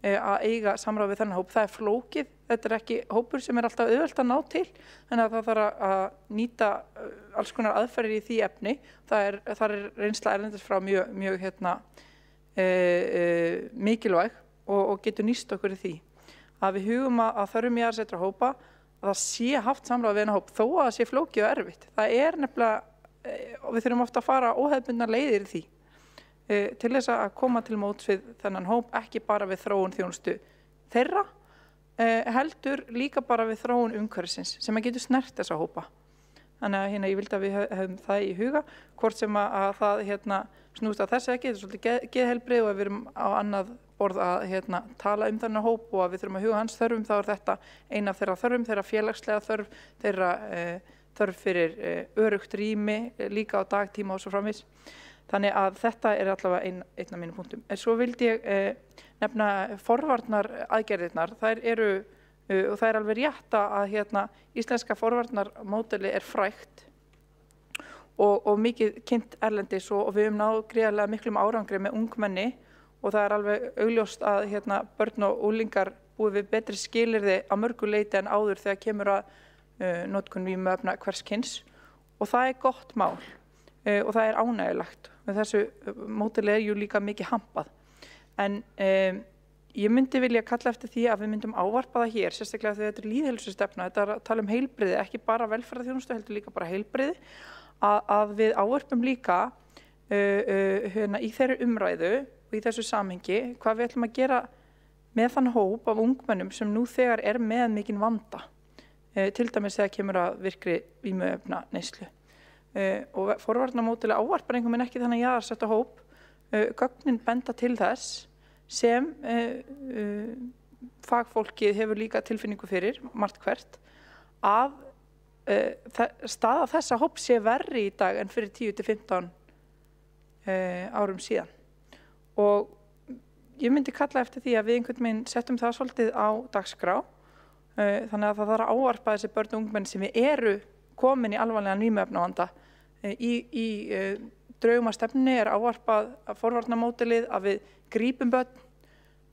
Speaker 8: að eiga samráð við þennan hóp. Það flókið, þetta ekki hópur sem alltaf auðvelt að ná til, þannig að það þarf að nýta alls konar aðferðir í því efni. Það er reynsla erlendis frá mjög mikilvæg og getur nýst okkur í því. Að við hugum að þörfum jaðarsettra hópa, að það sé haft samráð við þennan hóp, þó að það sé flókið og erfitt. Það nefnilega, og við þurfum ofta að fara óhefðbundnar leiðir í því. Til þess að koma til móts við þennan hóp, ekki bara við þróun þjónustu þeirra, heldur líka bara við þróun umhverfisins sem að getur snert þessa hópa. Þannig að ég vildi að við hefum það í huga, hvort sem að það snúst að þessu ekki, þetta svolítið geðheilbrigði og ef við erum á annað borð að tala þennan hóp og að við þurfum að huga hans þörfum, þá þetta eina af þeirra þörfum, þeirra félagslega þörf, þeirra þörf fyrir öruggt rými, líka á dagtíma og svo framvegis. Þannig að þetta allavega einn af mínum punktum. En svo vildi ég nefna forvarnar aðgerðirnar. Þær og það alveg rétt að íslenska forvarnarmódeli frægt og mikið kynnt erlendis og við höfum náð gríðarlega miklum árangri með ungmenni og það alveg augljóst að börn og unglingar búið við betri skilyrði á mörgu leyti en áður þegar kemur að notkun vímuefna hvers kyns og það gott mál og það ánægjulegt. Þessu módeli jú líka mikið hampað. En ég myndi vilja kalla eftir því að við myndum ávarpa það hér, sérstaklega þegar þetta lýðheilsustefna, þetta að tala heilbrigði, ekki bara velferðarþjónustu, heldur líka bara heilbrigði, að við ávarpum líka í þeirri umræðu og í þessu samhengi hvað við ætlum að gera með þann hóp af ungmennum sem nú þegar með mikinn vanda, til dæmis þegar kemur að virkri vímuefna neyslu. Og forvarnarmódeli ávarpar einhvern veginn ekki þannig jaðarsetta hóp, gögnin benda til þess sem fagfólkið hefur líka tilfinningu fyrir, margt hvert, að staða þessa hóp sé verri í dag en fyrir 10-15 árum síðan. Og ég myndi kalla eftir því að við einhvern veginn settum það svolítið á dagskrá Þannig að það þarf að ávarpa þessi börn og ungmenni sem við eru komin í alvarlegan vímuefnavanda. Í draugumastefnunni er ávarpað forvarnamódelið að við grípum börn.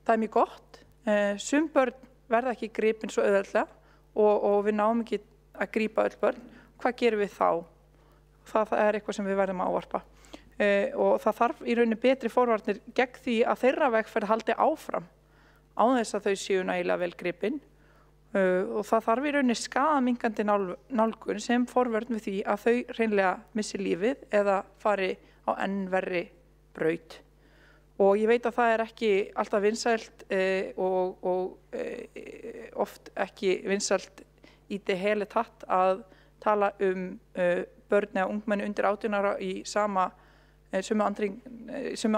Speaker 8: Það er mjög gott. Sum börn verða ekki gripin svo auðveldlega og við náum ekki að grípa öll börn. Hvað gerum við þá? Það er eitthvað sem við verðum að ávarpa. Og það þarf í rauninni betri forvarnir gegn því að þeirra vegferð haldi áfram án þess að þau séu nægilega vel gripin. Og það þarf í rauninni skaðaminnkandi nálgun sem forvörn við því að þau hreinlega missi lífið eða fari á enn verri braut. Og ég veit að það er ekki alltaf vinsælt og oft ekki vinsælt í det hele tatt að tala börn eða ungmenni undir 18 ára í sömu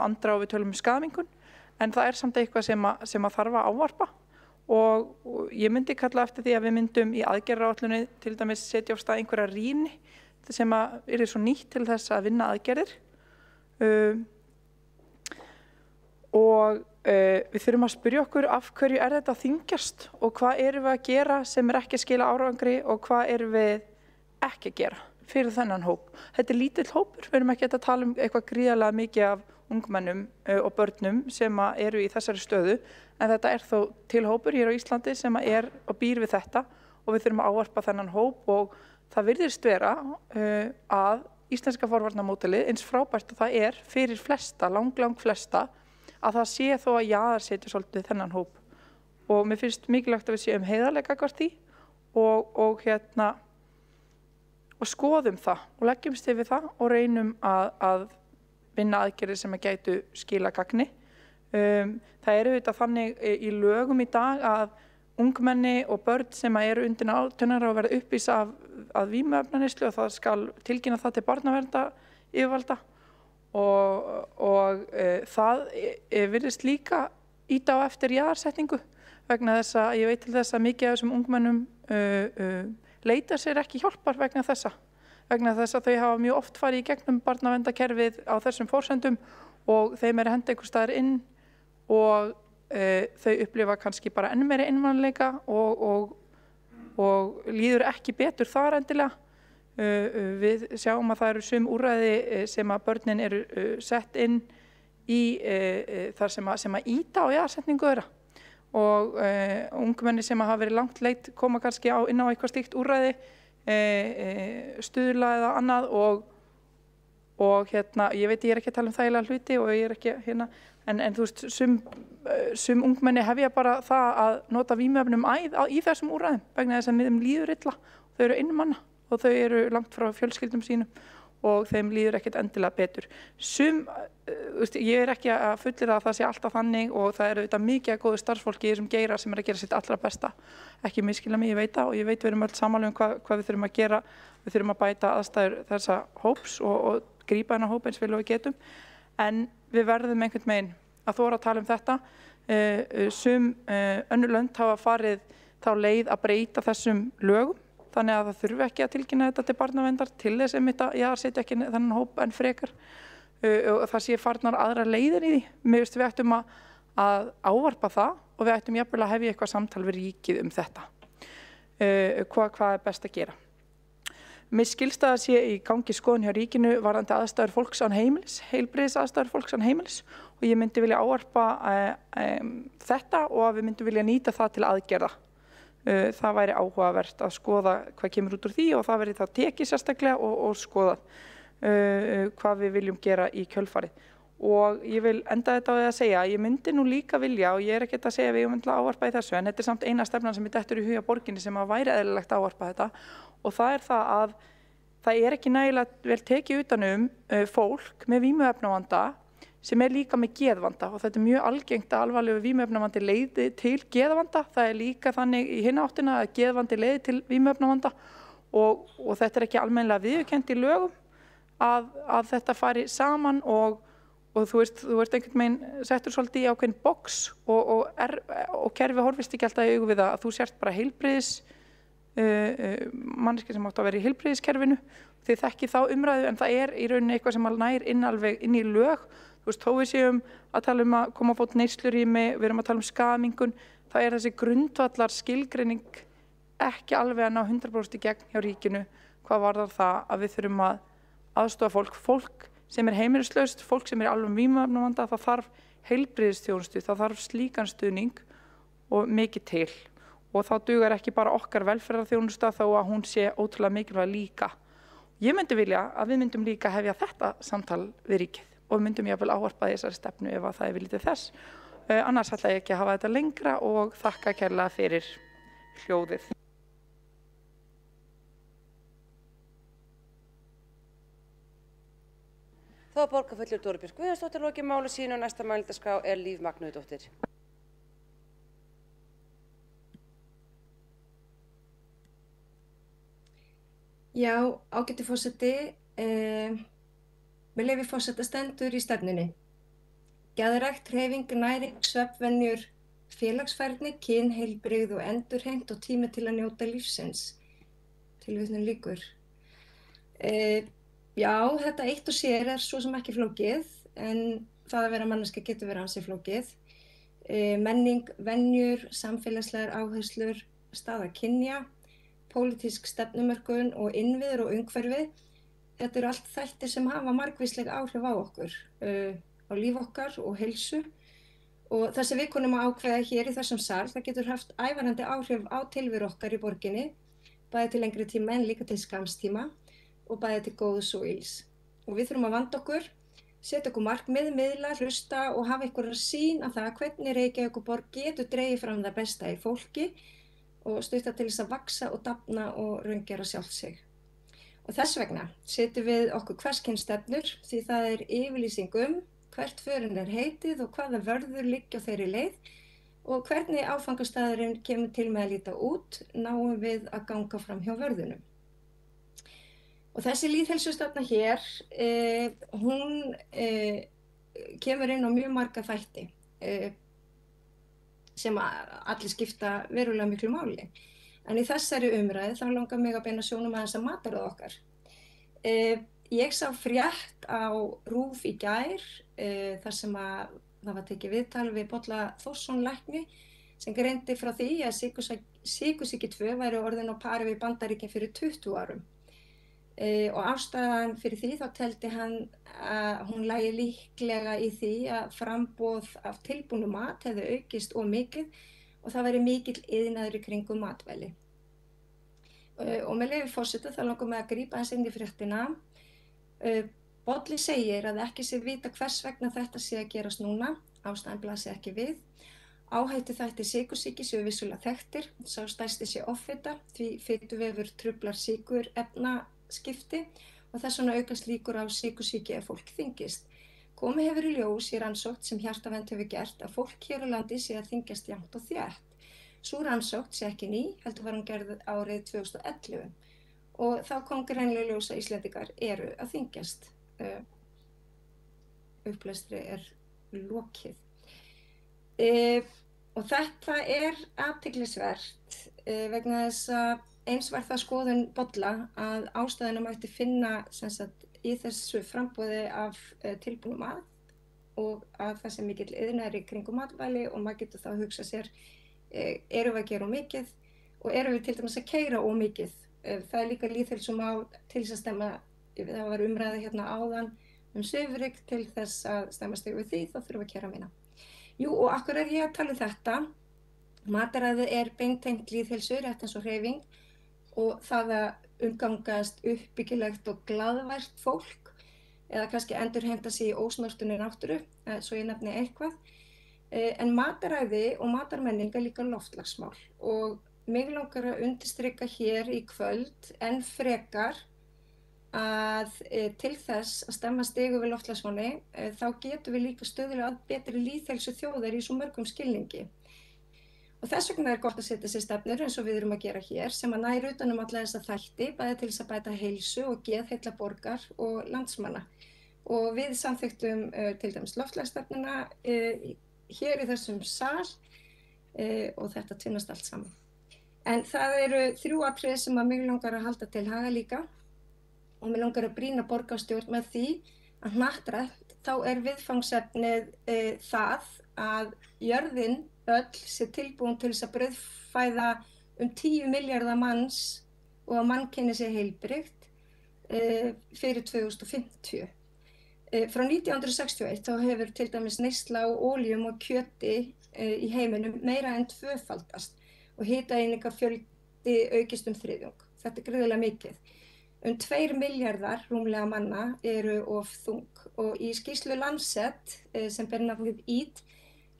Speaker 8: andrá og við tölum skaðaminnkun, en það er samt eitthvað sem að þarf að ávarpa. Og ég myndi kalla eftir því að við myndum í aðgerðaráætlunni til dæmis setja á stað einhverja rýni sem að yrði svo nýtt til þess að vinna aðgerðir. Og við þurfum að spyrja okkur af hverju er þetta að þyngjast og hvað erum við að gera sem er ekki að skila árangri og hvað erum við ekki að gera fyrir þennan hóp. Þetta er lítill hópur, við erum ekki að tala um eitthvað gríðarlega mikið af ungmennum og börnum sem eru í þessari stöðu, en þetta er þó til hópur hér á Íslandi sem er og býr við þetta og við þurfum að ávarpa þennan hóp og það virðist vera að íslenska forvarnamódelið, eins frábært og það er fyrir flesta, lang flesta, að það sé þó að jaðarsetja svolítið þennan hóp. Og mér finnst mikilvægt að við séum heiðarlega gagnvart því og skoðum það og leggjumst yfir það og reynum að vinna aðgerðir sem að gætu skila gagni. Það eru auðvitað þannig í lögum í dag að ungmenni og börn sem eru undir 18 ára og verða uppvís af vímuefnaneyslu og það skal tilkynna það til barnaverndaryfirvalda og það virðist líka ýta á eftir jaðarsetningu vegna þess að ég veit til þess að mikið af þessum ungmennum leita sér ekki hjálpar vegna þess að þau hafa mjög oft farið í gegnum barnaverndarkerfið á þessum forsendum og þeim er henda einhvers staðar inn og þau upplifa kannski bara enn meiri einmanaleika og líður ekki betur þar endilega. Við sjáum að það eru sum úrræði sem að börnin eru sett inn í þar sem að ýta á jaðarsetningu þeirra og ungmenni sem hafa verið langt leit koma kannski inn á eitthvað slíkt úrræði, stuðla eða annað og ég veit ég er ekki að tala um þægilega hluti og ég er ekki en þú veist sum ungmenni hefja bara það að nota vímuefnum í þessum úrræðum vegna þess að þeim líður illa, þau eru einmana og þau eru langt frá fjölskyldum sínum og þeim líður ekkert endilega betur. Ég er ekki að fullyrða að það sé alltaf þannig og það eru auðvitað mikið að góðu starfsfólki í þessum geira sem er að gera sitt allra besta. Ekki misskilja mig, ég veit það og ég veit við erum öll sammála hvað við þurfum að gera. Við þurfum að bæta aðstæður þessa hóps og grípa þennan hóp eins vel og við getum. En við verðum einhvern veginn að þora að tala um þetta. Önnur lönd hafa farið þá leið að breyta þessum lögum. Þannig að það þurfi ekki að tilkynna þetta til barnaverndar til þess að jaðarsetja ekki þennan hóp en frekar. Og það sé farnar aðrar leiðir í því. Mér finnst við ættum að ávarpa það og við ættum jafnvel að hefja eitthvað samtal við ríkið um þetta. Hvað er best að gera? Mér skilst að það sé í gangi skoðun hjá ríkinu varðandi aðstæður fólks án heimilis, heilbrigðisaðstæður fólks án heimilis og ég myndi vilja ávarpa þetta og að við myndum vilja nýta það til aðgerða. Það væri áhugavert að skoða hvað kemur út úr því og það verði það tekið sérstaklega og skoða hvað við viljum gera í kjölfarið. Og ég vil enda þetta á því að segja að ég myndi nú líka vilja og ég er ekkert að segja við myndum að ávarpa í þessu en þetta er samt eina stefnan sem ég dettur í huga borginni sem að væri eðlilegt að ávarpa þetta og það er það að það er ekki nægilega vel tekið utanum fólk með vímuefnavanda sem er líka með geðvanda og þetta er mjög algengt að alvarlegu vímuefnavandi leiði til geðvanda. Það er líka þannig í hina áttina að geðvandi leiði til vímuefnavanda og þetta er ekki almennilega viðurkennt í lögum að þetta fari saman og þú ert einhvern veginn settur svolítið í ákveðin box og kerfi horfist ekki alltaf í augu við að þú sért bara heilbrigðis manneskja sem átt að vera í heilbrigðiskerfinu. Þið þekkið þá umræðu en það er í rauninni eitthvað sem nær alveg inn í lög. Þú veist, þó við séum að tala um að koma á fót neyslurými, við erum að tala um skaðaminnkun, það er þessi grundvallar skilgreining ekki alveg að ná 100% í gegn hjá ríkinu hvað varðar það að við þurfum að aðstoða fólk sem heimilislaust, fólk sem alveg vímuefnavanda, það þarf heilbrigðisþjónustu, það þarf slíkan stuðning og mikið til. Og þá dugar ekki bara okkar velferðarþjónusta þó að hún sé ótrúlega mikilvæg líka. Ég myndi vilja að við myndum líka hefja þetta samtal við ríkið og við myndum jafnvel ávarpa þessari stefnu ef að það viljið til þess. Annars ætla ég ekki að hafa þetta lengra og þakka kærlega fyrir hljóðið.
Speaker 19: Þá borgarfulltrúi Dóra Björk Guðjónsdóttir lokið máli sínu og næsta mælendaskrá Líf Magnúðardóttir.
Speaker 15: Já, ágæti forseti, með leyfi forseta stendur í stefnunni. Geðrækt, hreyfing, næring, svefnvenjur, félagsfærni, kynheilbrigði og endurheimt og tími til að njóta lífsins. Tilvitnun lýkur. Já, þetta eitt og sér svo sem ekki flókið, en það að vera manneskja getur verið ansi flókið. Menning, venjur, samfélagslegar áherslur, staða kynja, pólitísk stefnumörkun og innviður og umhverfi. Þetta eru allt þættir sem hafa margvísleg áhrif á okkur, á líf okkar og heilsu. Og það sem við kunum að ákveða hér í þessum sal, það getur haft ævarandi áhrif á tilveru okkar í borginni, bæði til lengri tíma en líka til skamms tíma og bæði til góðs og ills. Og við þurfum að vanda okkur, setja okkur markmið, miðla, hlusta og hafa einhverja sýn á það hvernig Reykjavíkurborg getur dregið fram það besta í fólki og stutta til þess að vaxa og dafna og raungera sjálft sig. Og þess vegna setjum við okkur hvers kyns stefnur því það er yfirlýsing hvert förin heitið og hvaða vörður liggja á þeirri leið og hvernig áfangastæðurinn kemur til með að líta út náum við að ganga fram hjá vörðunum. Og þessi lýðheilsustefna hér, hún kemur inn á mjög marga þætti sem allir skipta verulega miklu máli. En í þessari umræðu þá langar mig að beina sjónum aðeins að mataræði okkar. Ég sá frétt á RÚV í gær þar sem að það var tekið viðtal við Bolla Þórsson lækni sem greindi frá því að sykursýki 2 væri orðin á pari við Bandaríkin fyrir 20 árum. Og ástæðan fyrir því þá teldi hann að hún lægi líklega í því að framboð af tilbúnum mat hefði aukist of mikið og það væri mikill iðnaður í kringum matvæli. Og með leyfi forseta þá langar mig að grípa aðeins inn í fréttina. Bolli segir að ekki sé vita hvers vegna þetta sé að gerast núna, ástæðan blasir ekki við. Áhættu þættir sykursýki séu vissulega þekktir, sá stærsti sé offita því fituvefur truflar sykurefnaskipti og þess vegna aukast líkur á sykursýki ef fólk þyngist. Komið hefur í ljós í rannsókn sem Hjartavernd hefur gert að fólk hér á landi sé að þyngjast jafnt og þétt. Sú rannsókn sé ekki ný, heldur var hún gerð árið 2011 og þá kom greinilega í ljós að Íslendingar eru að þyngjast. Upplestri er lokið. Og þetta er athyglisvert vegna þess að eins var það skoðun Bolla að ástæðuna mætti finna í þessu framboði af tilbúnum mat og að það sé mikill iðnaður í kringum matvæli og maður getur þá að hugsa sér erum við að gera of mikið og erum við til dæmis að keyra of mikið. Það er líka lýðheilsumál til þess að stemma, það var umræða hérna áðan svifryk til þess að stemma stigu við því, þá þurfum við að keyra minna. Jú, og akkur er ég að tala þetta. Mataræði er beintengt lýðheilsu, rétt eins og hreyfing og það að umgangast uppbyggilegt og glaðvært fólk eða kannski endurheimta sig í ósnortinni náttúru, svo ég nefni eitthvað. En mataræði og matarmenning er líka loftslagsmál og mig langar að undirstrika hér í kvöld enn frekar að til þess að stemma stigu við loftslagsváni þá getum við líka stöðulega að betri lýðheilsu þjóðar í svo mörgum skilningi. Og þess vegna er gott að setja sér stefnur eins og við erum að gera hér sem að næra utan alla þessa þætti, bæði til þess að bæta heilsu og geðheilla borgar og landsmanna. Og við samþykktum til dæmis loftslagsstefnuna hér í þessum sal og þetta tvinnast allt saman. En það eru 3 atriði sem að mig langar að halda til haga líka og mig langar að brýna borgarstjórn með því að hnattrænt þá er viðfangsefnið það að jörðin öll sé tilbúin til þess að brauðfæða 10 milljarða manns og að mannkyni sé heilbrigt fyrir 2050. Frá 1961 þá hefur til dæmis neysla á oljum og kjöti í heiminum meira en tvöfaldast og hitaeiningafjöldi aukist þriðjung. Þetta er gríðarlega mikið. 2 milljarðar rúmlega manna eru of þung og í skýrslu Lancet sem ber nafnið EAT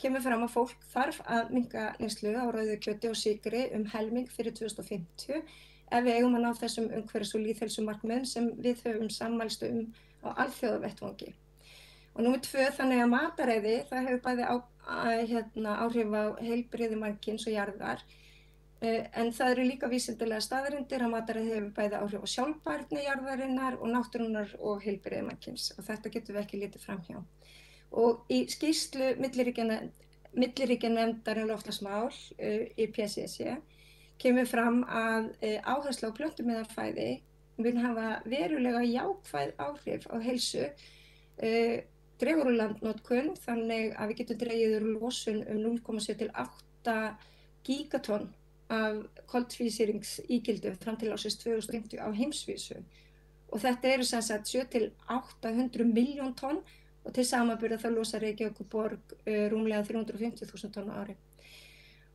Speaker 15: kemur fram að fólk þarf að minnka neyslu á rauðu kjöti og sykri helming fyrir 2050 ef við eigum að ná þessum umhverfis- og lýðheilsumarkmiðum sem við höfum sammælst á alþjóðavettvangi. Og númer 2, þannig að mataræði, það hefur bæði áhrif á heilbrigði mannkyns og jarðar, en það eru líka vísindalega staðreyndir að mataræði hefur bæði áhrif á sjálfbærni jarðarinnar og náttúrunnar og heilbrigði mannkyns og þetta getum við ekki litið framhjá. Og í skýrslu milliríkjanefndar loftslagsmál, IPCC, kemur fram að áhersla á plöntumiðafæði mun hafa verulega jákvæð áhrif á heilsu, dregur úr landnotkun þannig að við getum dregið úr losun 0,7 til 8 gigatonn af koltvísýringsígildum fram til ársins 2050 á heimsvísu. Og þetta eru sem sagt 7 til 800 milljón tonn og til samanburðar þá losar Reykjavíkurborg rúmlega 350.000 tonn á ári.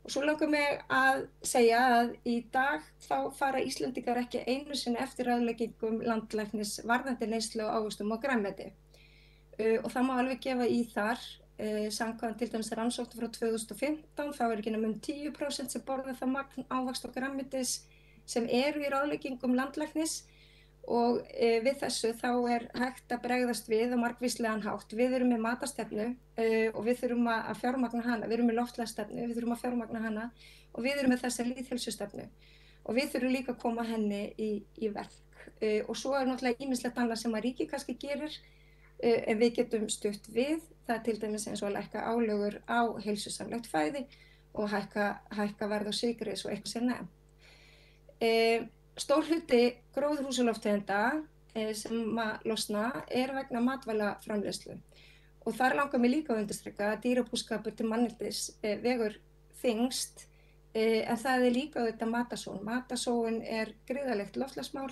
Speaker 15: Og svo langar mig að segja að í dag þá fara Íslendingar ekki einu sinni eftir ráðleggingum landlæknis varðandi neyslu á ávöxtum og grænmeti. Og það má alveg gefa í þar, samkvæmt til dæmis rannsókn frá 2015, þá er ekki nema 10% sem borða það magn ávaxta og grænmetis sem eru í ráðleggingum landlæknis og við þessu þá er hægt að bregðast við á margvíslegan hátt. Við erum með matarstefnu og við þurfum að fjármagna hana, við erum með loftslagsstefnu, við þurfum að fjármagna hana og við erum með þessa lýðheilsustefnu og við þurfum líka að koma henni í verk. Og svo er náttúrulega ýmislegt annað sem að ríkið kannski gerir en við getum stutt við, það er til dæmis eins og að lækka álögur á heilsusamlegt fæði og hækka verð á sykri svo eitthvað sé nefnt. Stór hluti gróðurhúsalofttegunda sem að losna vegna matvælaframleiðslu og þar langar mig líka að undirstrika að dýrabúskapur til manneldis vegur þyngst en það er líka auðvitað matasóun. Matasóun er gríðarlegt loftslagsmál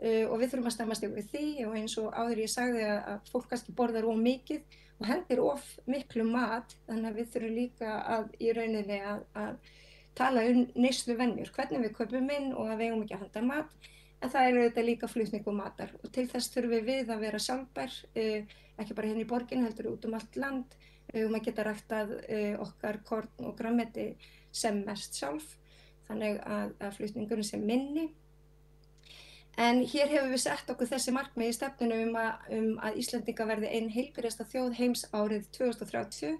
Speaker 15: og við þurfum að stemast yfir því og eins og áður ég sagði að fólk kannski borðar of mikið og hendir of miklu mat þannig að við þurfum líka að í rauninni að tala neysluvenjur, hvernig við kaupum inn og að við eigum ekki að henda mat en það er auðvitað líka flutningur matar og til þess þurfum við að vera sjálfbær, ekki bara hérna í borginni heldur út allt land, við eigum að geta ræktað okkar korn og grænmeti sem mest sjálf þannig að flutningurinn sé minni. En hér hefur við sett okkur þessi markmið í stefnunum að Íslendingar verði ein heilbrigðasta þjóð heims árið 2030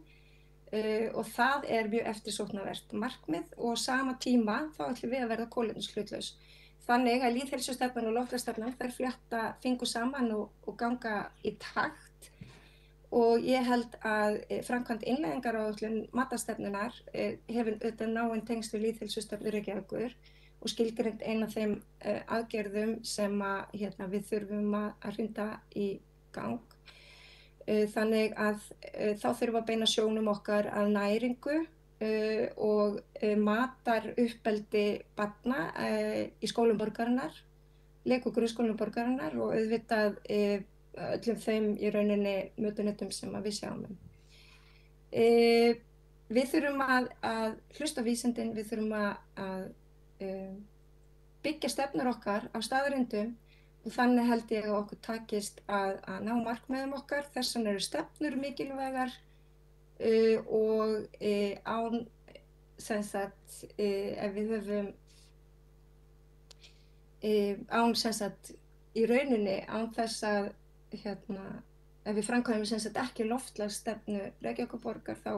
Speaker 15: og það er mjög eftirsóknarvert markmið og á sama tíma þá ætlum við að verða kolefnishlutlaus. Þannig að lýðheilsustefnan og loftslagsstefnan þær flétta fingur saman og ganga í takt og ég held að framkvæmd innleiðingaráætlun matarstefnunnar hefur auðvitað náin tengsl við lýðheilsustefnu Reykjavíkur og skilgreint ein af þeim aðgerðum sem við þurfum að hrinda í gang. Þannig að þá þurfum að beina sjónum okkar að næringu og mataruppeldi barna í skólum borgarinnar, leik- og grunnskólum borgarinnar og auðvitað öllum þeim í rauninni mötuneytum sem við sjáum. Við þurfum að hlusta á vísindin, við þurfum að byggja stefnur okkar á staðreyndum og þannig held ég að okkur takist að ná markmiðum okkar. Þess vegna eru stefnur mikilvægar og án sem sagt ef við höfum án sem sagt í rauninni án þess að ef við framkvæmum sem sagt ekki loftslagsstefnu Reykjavíkurborgar þá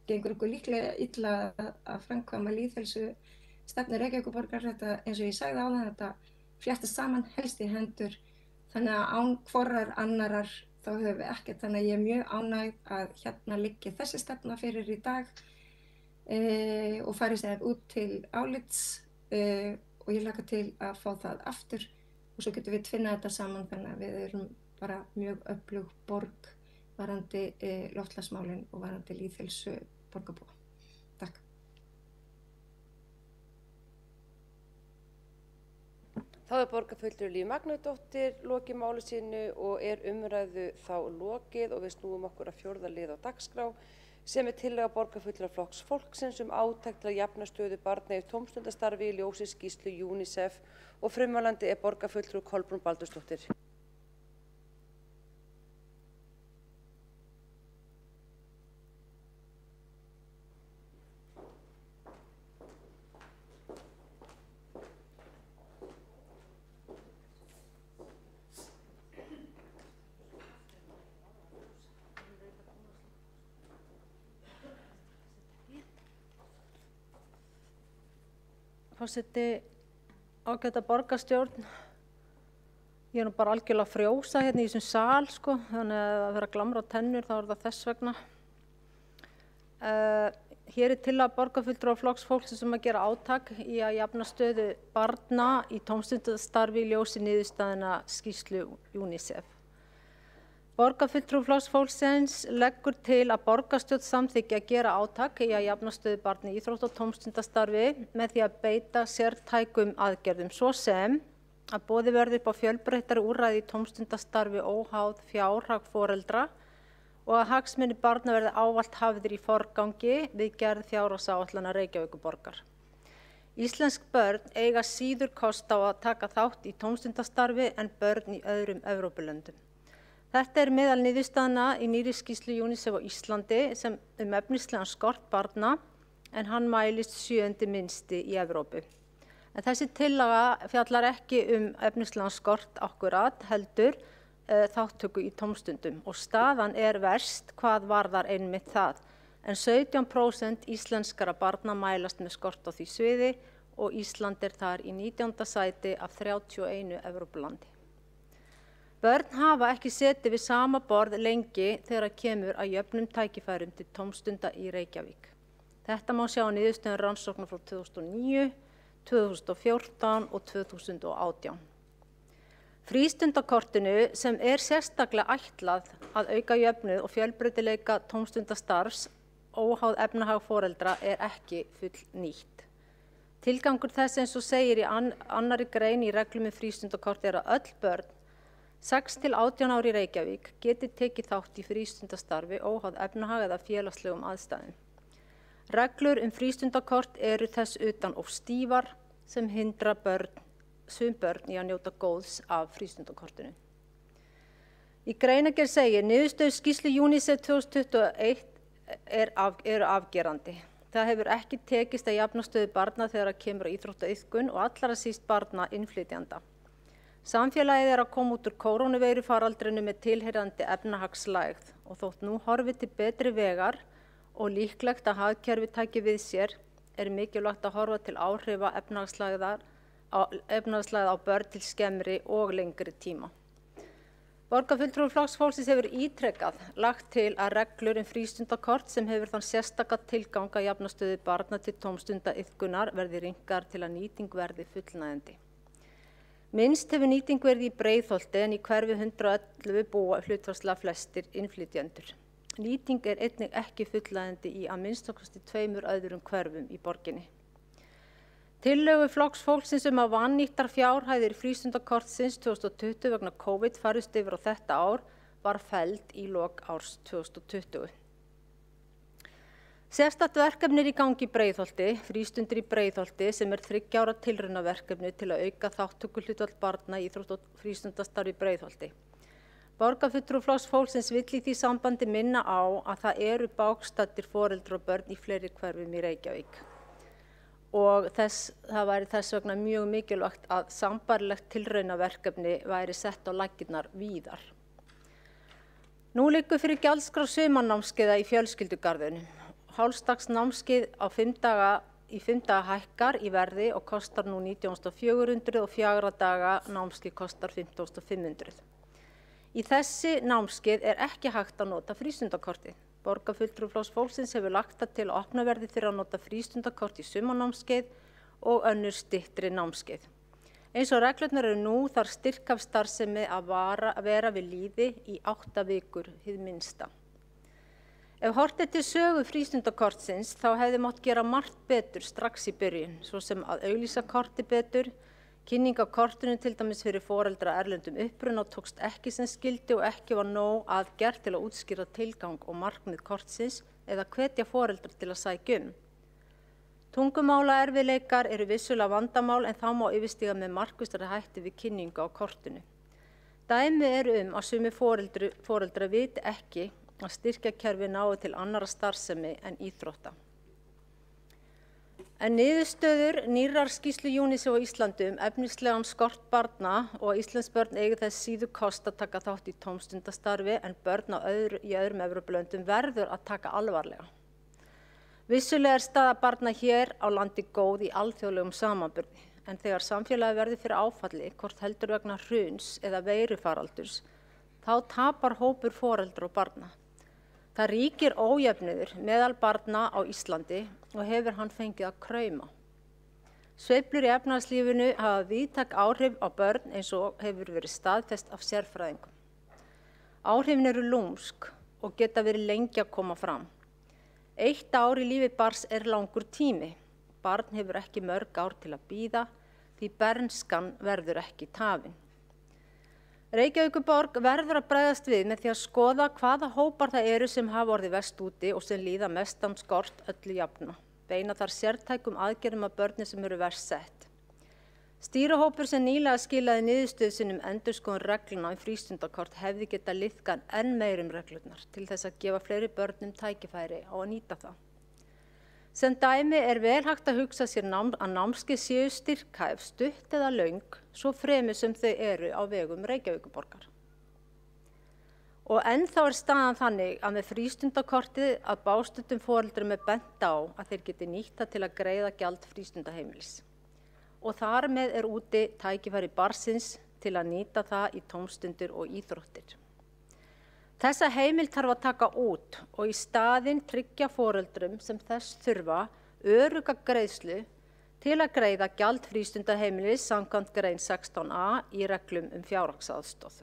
Speaker 15: gengur okkur líklega illa að framkvæma lýðheilsustefnu Reykjavíkurborgar. Þetta eins og ég sagði áðan þetta fléttast saman helst í hendur þannig að án hvorrar annarar þá höfum við ekkert þannig að ég er mjög ánægð að hérna liggi þessi stefna fyrir í dag og fari sér út til álits og ég hlakka til að fá það aftur og svo getum við tvinna þetta saman þannig að við erum bara mjög öflug borg varðandi loftslagsmálin og varðandi lýðheilsu borgarbúa. Takk.
Speaker 19: Þá borgarfulltrúi Líf Magnúsdóttir lokið máli sínu og umræðu þá lokið og við snúum okkur að 4. lið á dagskrá sem tillaga borgarfulltrúa Flokks fólksins átak til að jafna stöðu barna í tómstundastarfi í ljósi skýrslu UNICEF og frumvarandi borgarfulltrúi Kolbrún Baldursdóttir.
Speaker 7: Forseti, ágæta borgarstjórn, ég nú bara algjörlega að frjósa hérna í þessum sal, sko, þannig að það vera glamra á tennur, þá það þess vegna. Hér tillaga borgarfulltrúa Flokks fólksins að gera átak í að jafna stöðu barna í tómstundastarfi í ljósi niðurstaðna skýrslu UNICEF. Borgarfulltrúi Flokks fólksins leggur til að borgarstjórn samþykki að gera átak í að jafna stöðu barna í íþrótta- og tómstundastarfi með því að beita sértækum aðgerðum svo sem að boðið verði upp á fjölbreyttari úrræði í tómstundastarfi óháð fjárhag foreldra og að hagsmuni barna verði ávallt hafðir í forgangi við gerð fjárhagsáætlana Reykjavíkurborgar. Íslensk börn eiga síður kost á að taka þátt í tómstundastarfi en börn í öðrum Evrópulöndum. Þetta meðal niðurstaðna í nýrri skýrslu UNICEF á Íslandi sem efnislegan skort barna en hann mælist 7. minnsti í Evrópu. En þessi tillaga fjallar ekki efnislegan skort akkurat heldur þátttöku í tómstundum og staðan verst hvað varðar einmitt það. En 17% íslenskara barna mælast með skort á því sviði og Ísland þar í 19. sæti af 31 Evrópulandi. Börn hafa ekki setið við sama borð lengi þegar kemur að jöfnum tækifærum til tómstunda í Reykjavík. Þetta má sjá niðurstöðum rannsóknar frá 2009, 2014 og 2018. Frístundakortinu sem sérstaklega ætlað að auka jöfnuð og fjölbreytileika tómstundastarfs óháð efnahag foreldra ekki fullnýtt. Tilgangur þess eins og segir í annarri grein í reglum frístundakort að öll börn 6 til 18 ára í Reykjavík geti tekið þátt í frístundastarfi óháð efnahag eða félagslegum aðstæðum. Reglur frístundakort eru þess utan of stífar sem hindra sum börn í að njóta góðs af frístundakortinu. Í greinargerð segir niðurstöður skýrslu UNICEF 2021 eru afgerandi. Það hefur ekki tekist að jafna stöðu barna þegar kemur að íþróttaiðkun og allra síst barna innflytjenda. Samfélagið að koma út úr kórónuveirufaraldrinu með tilheyrandi efnahagslægð og þótt nú horfi til betri vegar og líklegt að hagkerfið taki við sér mikilvægt að horfa til áhrifa efnahagslægða á börn til skemmri og lengri tíma. Borgarfulltrúi Flokks fólksins hefur ítrekað lagt til að reglur frístundakort sem hefur þann sérstaka tilgang að jafna stöðu barna til tómstundaiðkunar verði rýmkaðar til að nýting verði fullnægjandi. Minnst hefur nýting verið í Breiðholti en í hverfi 111 búa hlutfallslega flestir innflytjendur. Nýting einnig ekki fullnægjandi í að minnst 2 öðrum hverfum í borginni. Tillögu Flokks fólksins að vannýttar fjárhæðir frístundakortsins 2020 vegna COVID farist yfir á þetta ár var felld í lok árs 2020. Sérstakt verkefni í gangi í Breiðholti, frístundir í Breiðholti sem 3 ára tilraunaverkefni til að auka þátttökuhlutfall barna í íþrótta- og frístundastarfi í Breiðholti. Borgarfulltrúi Flokks fólksins vill í því sambandi minna á að það eru bágstaddir foreldrar og börn í fleiri hverfum í Reykjavík. Og það væri þess vegna mjög mikilvægt að sambærilegt tilraunaverkefni væri sett á laggirnar víðar. Nú liggur fyrir gjaldskrá sumarnámskeiða í fjölskyldugarðinum. Hálfsdags námskeið á 5 daga hækkar í verði og kostar nú 19.400 og 4 daga námskeið kostar 15.500. Í þessi námskeið ekki hægt að nota frístundakortið. Borgarfulltrúi Flokks fólksins hefur lagt það til að opna verði fyrir að nota frístundakort í sumarnámskeið og önnur styttri námskeið. Eins og reglurnar nú þarf styrkhafsstarfsemi að vera við lýði í 8 vikur hið minnsta. Ef horft til sögu frístundakortsins þá hefði mátt gera margt betur strax í byrjun, svo sem að auglýsa kortið betur, Kynning á kortinu til dæmis fyrir foreldra erlendum uppruna tókst ekki sem skildi og ekki var nóg að gert til að útskýra tilgang og markmið kortsins eða hvetja foreldra til að sækja um. Tungumálaerfiðleikar eru vissulega vandamál en þá má yfirstíga með markvissari hætti við kynningu á kortinu. Dæmi eru að sumir foreldra viti ekki að styrkjakerfi nái til annarra starfsemi en íþrótta. En niðurstöður nýrrar skýrslu UNICEF á Íslandi efnislegan skort barna og íslensk börn eiga þess síður kost að taka þátt í tómstundastarfi en börn í öðrum Evrópulöndum verður að taka alvarlega. Vissulega staða barna hér á landi góð í alþjóðlegum samanburði, en þegar samfélagið verður fyrir áfalli, hvort heldur vegna hruns eða veirufaraldurs, þá tapar hópur foreldra og barna. Það ríkir ójöfnuður meðal barna á Íslandi og hefur hann fengið að krauma. Sveiflur í efnahagslífinu hafa víðtæk áhrif á börn eins og hefur verið staðfest af sérfræðingum. Áhrifin eru lúmsk og geta verið lengi að koma fram. 1 ár í lífi barns er langur tími. Barn hefur ekki mörg ár til að bíða því bernskan verður ekki tafin. Reykjavíkurborg verður að bregðast við með því að skoða hvaða hópar það eru sem hafa orðið verst úti og sem líða mestan skort öllu jafna. Beina þar sértækum aðgerðum að börnin sem eru verst sett. Stýrihópur sem nýlega skilaði niðurstöðu sinni endurskoðun regluna frístundakort hefði getað liðkað enn meir reglurnar til þess að gefa fleiri börnum tækifæri á að nýta það. Sem dæmi er vel hægt að hugsa sér að námskeið séu styrkhæf, stutt eða löng, svo fremur sem þau eru á vegum Reykjavíkurborgar. Og ennþá er staðan þannig að með frístundakortið að bástundum foreldrum er bent á að þeir geti nýtt það til að greiða gjald frístundaheimilis. Og þar með er úti tækifæri barnsins til að nýta það í tómstundir og íþróttir. Þessa heimild þarf að taka út og í staðinn tryggja foreldrum sem þess þurfa örugga greiðslu til að greiða gjald frístundaheimilis samkvæmt grein 16a í reglum fjárhagsaðstoð.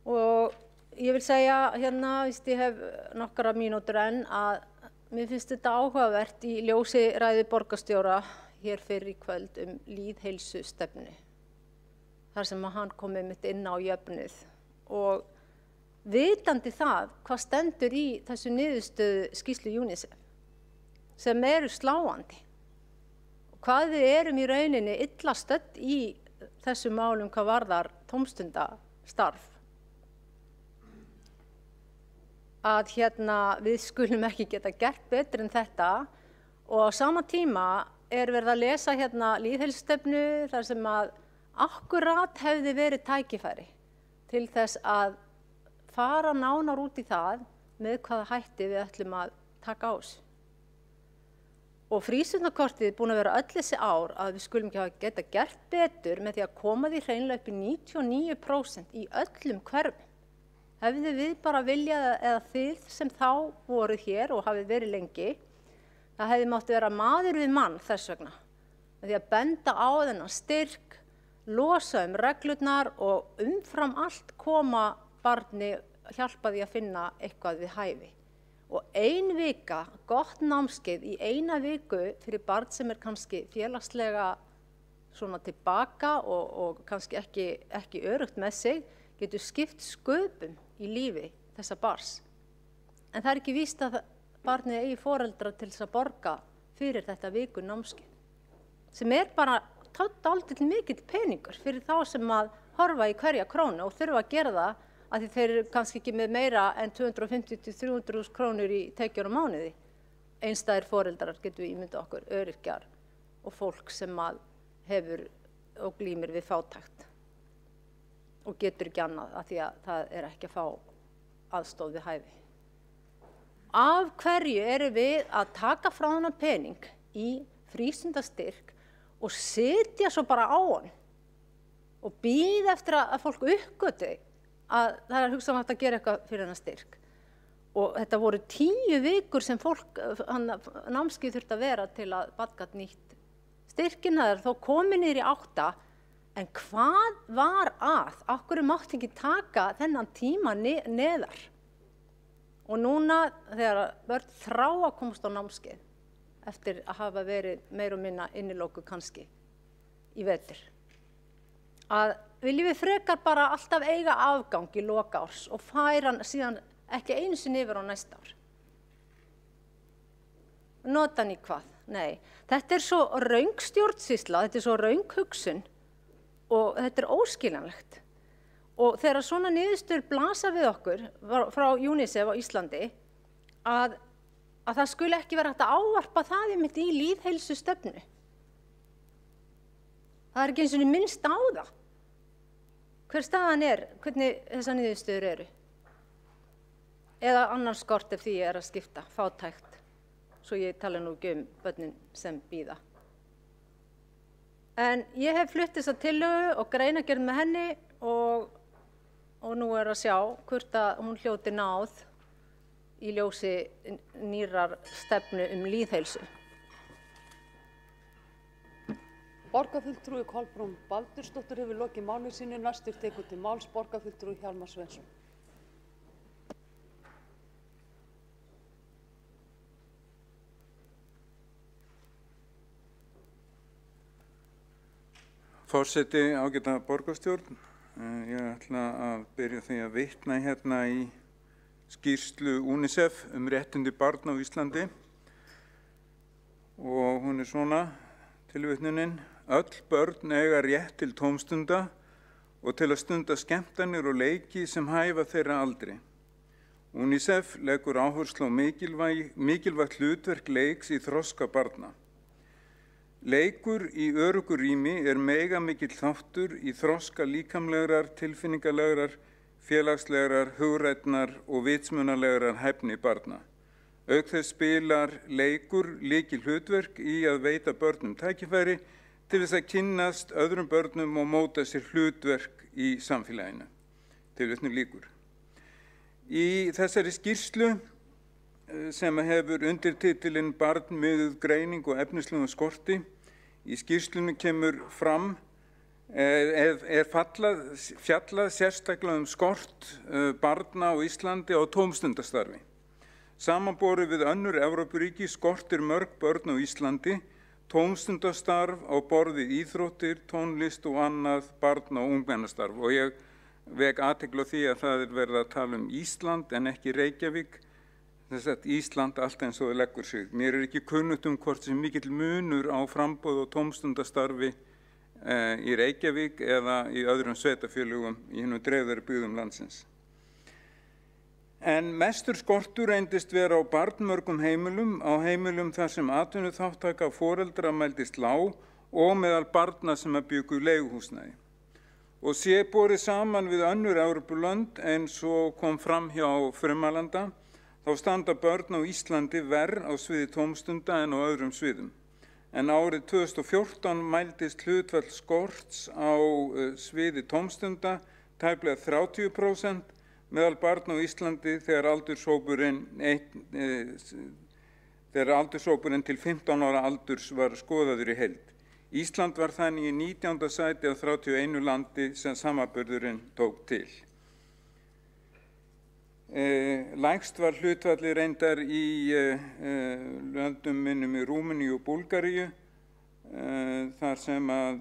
Speaker 7: Og ég vil segja hérna, víst ég hef nokkra mínútur enn að mér finnst þetta áhugavert í ljósi ræðu borgarstjóra hér fyrir í kvöld lýðheilsustefnu. Þar sem hann kom einmitt inn á jöfnuð. Og vitandi það hvað stendur í þessu niðurstöðu skýrslu UNICEF sem eru sláandi og hvað við erum í rauninni illa stödd í þessu málum hvað varðar tómstundastarf að við skulum ekki geta gert betur en þetta og á sama tíma er verið að lesa lýðheilsustefnu þar sem að akkurat hefði verið tækifæri til þess að fara nánar út í það með hvaða hætti við ætlum að taka á þessu. Og frístundakortið er búin að vera öll þessi ár að við skulum ekki hafa geta gert betur með því að koma því hreinlega upp í 99% í öllum hverfum. Hefði við bara viljað eða þið sem þá voru hér og hafið verið lengi, það hefði mátt vera maður við mann þess vegna. Með því að benda á þennan styrk, losa reglurnar og umfram allt koma barni hjálpa því að finna eitthvað við hæfi. Og ein vika, gott námskeið í eina viku fyrir barn sem er kannski félagslega svona tilbaka og kannski ekki öruggt með sig, getur skipt sköpum í lífi þessa barns. En það er ekki víst að barnið eigi foreldra til þess að borga fyrir þetta viku námskeið, sem er bara dálítið mikill peningur fyrir þá sem að horfa í hverja krónu og þurfa að gera það að því þeir eru kannski ekki með meira en 250–300.000 krónur í tekjur á mánuði. Einstæðir foreldrar getum við ímyndað okkur, öryrkjar og fólk sem að hefur og glímir við fátækt og getur ekki annað að því að það er ekki að fá aðstoð við hæfi. Af hverju eru við að taka frá þennan pening í frístundastyrk og sitja svo bara á hann og bíða eftir að fólk uppgöti að það er hugsanlegt að gera eitthvað fyrir þennan styrk. Og þetta voru 10 vikur sem námskeið þurfti að vera til að barn gat nýtt styrkinn, það er þó komið niður í 8, en hvað var að? Af hverju mátti ekki taka þennan tíma neðar? Og núna þegar börn þrá að komast á námskeið eftir að hafa verið meir og minna innilokuð kannski í vetur. Að viljum við frekar bara alltaf eiga afgang í loka árs og færa hann síðan ekki einu sinni yfir á næsta ár. Nota hann í hvað? Nei, þetta svo röng stjórnsýsla, þetta svo röng hugsun og þetta óskiljanlegt. Og þegar svona niðurstöður blasa við okkur frá UNICEF á Íslandi að það skuli ekki vera hægt að ávarpa það einmitt í lýðheilsustefnu. Það ekki eins og minnst á það. Hver staðan hvernig þessar niðurstöður eru. Eða annar skort ef því að skipta, fátækt. Svo ég tala nú ekki börnin sem bíða. En ég hef flutt þessa tillögu og greinargerð með henni og nú að sjá hvort að hún hljóti náð í ljósi nýrrar stefnu lýðheilsu.
Speaker 1: Borgarfulltrúi Kolbrún Baldursdóttir hefur lokið máli sínu. Næstur tekur til máls borgarfulltrúi Hjálmar Sveinsson.
Speaker 21: Forseti, ágæta borgarstjórn. Ég ætla að byrja því að vitna hérna í skýrslu UNICEF réttindi barna á Íslandi og hún svona, tilvitnunin: öll börn eiga rétt til tómstunda og til að stunda skemmtanir og leiki sem hæfa þeirra aldri. UNICEF leggur áherslu á mikilvægt hlutverk leiks í þroska barna. Leikur í öruggu rými meigamikill þáttur í þroska líkamlegrar, tilfinningalegrar, félagslegrar, hugrænnar og vitsmunalegrar hæfni barna. Auk þess spilar leikur lykilhlutverk í að veita börnum tækifæri til þess að kynnast öðrum börnum og móta sér hlutverk í samfélaginu. Tilvitnun lýkur. Í þessari skýrslu sem hefur undirtitilinn Barnmiðuð greining og efnislegum skorti. Í skýrslunni kemur fram fjallað sérstaklega skort barna á Íslandi á tómstundastarfi. Samanborið við önnur Evrópuríki skortir mörg börn á Íslandi tómstundastarf á borð við íþróttir, tónlist og annað barna- og ungmennastarf. Og ég vek athygli á því að það verið að tala Ísland en ekki Reykjavík. Þess að Ísland allt eins og það leggur sig. Mér ekki kunnugt hvort sem mikill munur á framboð og tómstundastarfi í Reykjavík eða í öðrum sveitarfélögum í hinum dreifðari byggðum landsins. En mestur skortur reyndist vera á barnmörgum heimilum, á heimilum þar sem atvinnuþátttaka foreldra mældist lág og meðal barna sem bjuggu í leiguhúsnæði. Og sé borið saman við önnur Evrópulönd eins og kom fram hjá frummælanda, þá standa börn á Íslandi verr á sviði tómstunda en á öðrum sviðum. En árið 2014 mældist hlutfall skorts á sviði tómstunda tæplega 30% meðal barna á Íslandi þegar aldurshópurinn til 15 ára aldurs var skoðaður í heild. Ísland var þannig í 19. sæti af 31 landi sem samanburðurinn tók til. Lægst var hlutfalli reyndar í löndum minnum í Rúmeníu og Búlgaríu, þar sem að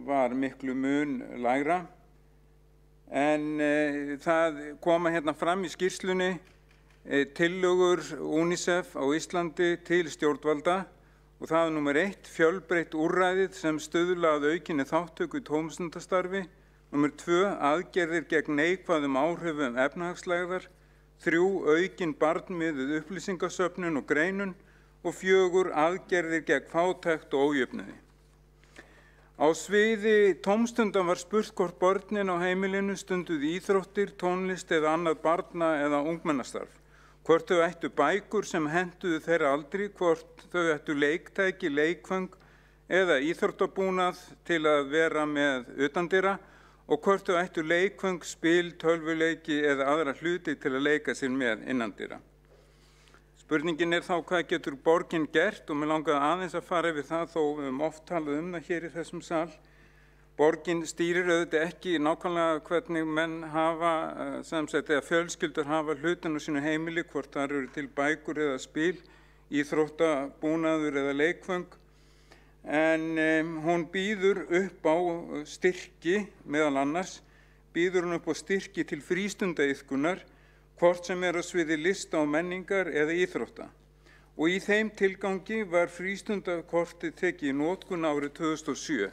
Speaker 21: var miklu mun lægra. En það koma hérna fram í skýrslunni tillögur UNICEF á Íslandi til stjórnvalda og það númer 1, fjölbreytt úrræðið sem stuðla að aukinni þáttöku í tómstundastarfi. Númer 2, aðgerðir gegn neikvæðum áhrifum efnahagslægðar. 3, aukin barnmiðuð upplýsingasöfnun og greinun. Og 4, aðgerðir gegn fátækt og ójöfnuði. Á sviði tómstunda var spurt hvort börnin á heimilinu stunduðu íþróttir, tónlist eða annað barna- eða ungmennastarf. Hvort þau ættu bækur sem hentuðu þeirra aldri, hvort þau ættu leiktæki, leikföng eða íþróttabúnað til að vera með utandyra og hvort þau ættu leikföng, spil, tölvuleiki eða aðra hluti til að leika sér með innandyra. Spurningin þá hvað getur borgin gert og mér langaði aðeins að fara yfir það þó við oft talað það hér í þessum sal. Borgin stýrir auðvitað ekki nákvæmlega hvernig menn hafa, sem sagt, eða fjölskyldur hafa hlutin á sínu heimili, hvort þar eru til bækur eða spil, íþróttabúnaður eða leikföng. en hún býður upp á styrki, meðal annars, býður hún upp á styrki til frístundaiðkunar, hvort sem á sviði lista og menningar eða íþrótta. Og í þeim tilgangi var frístundakortið tekið í notkun árið 2007.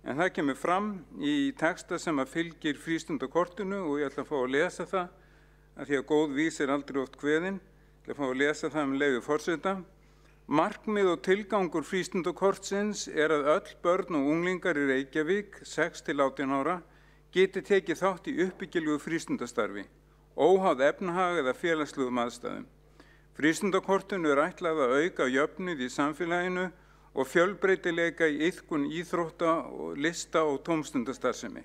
Speaker 21: En það kemur fram í texta sem fylgir frístundakortinu og ég ætla að fá að lesa það, af því að góð vís aldrei oft kveðin. Ég ætla að fá að lesa það leyfi forseta. Markmið og tilgangur frístundakortsins að öll börn og unglingar í Reykjavík, 6 til 18 ára, geti tekið þátt í uppbyggilegu frístundastarfi, óháð efnahag eða félagslegum aðstæðum. Frístundakortinu ætlað að auka jöfnuð í samfélaginu og fjölbreytileika í iðkun íþrótta, lista og tómstundastarfsemi.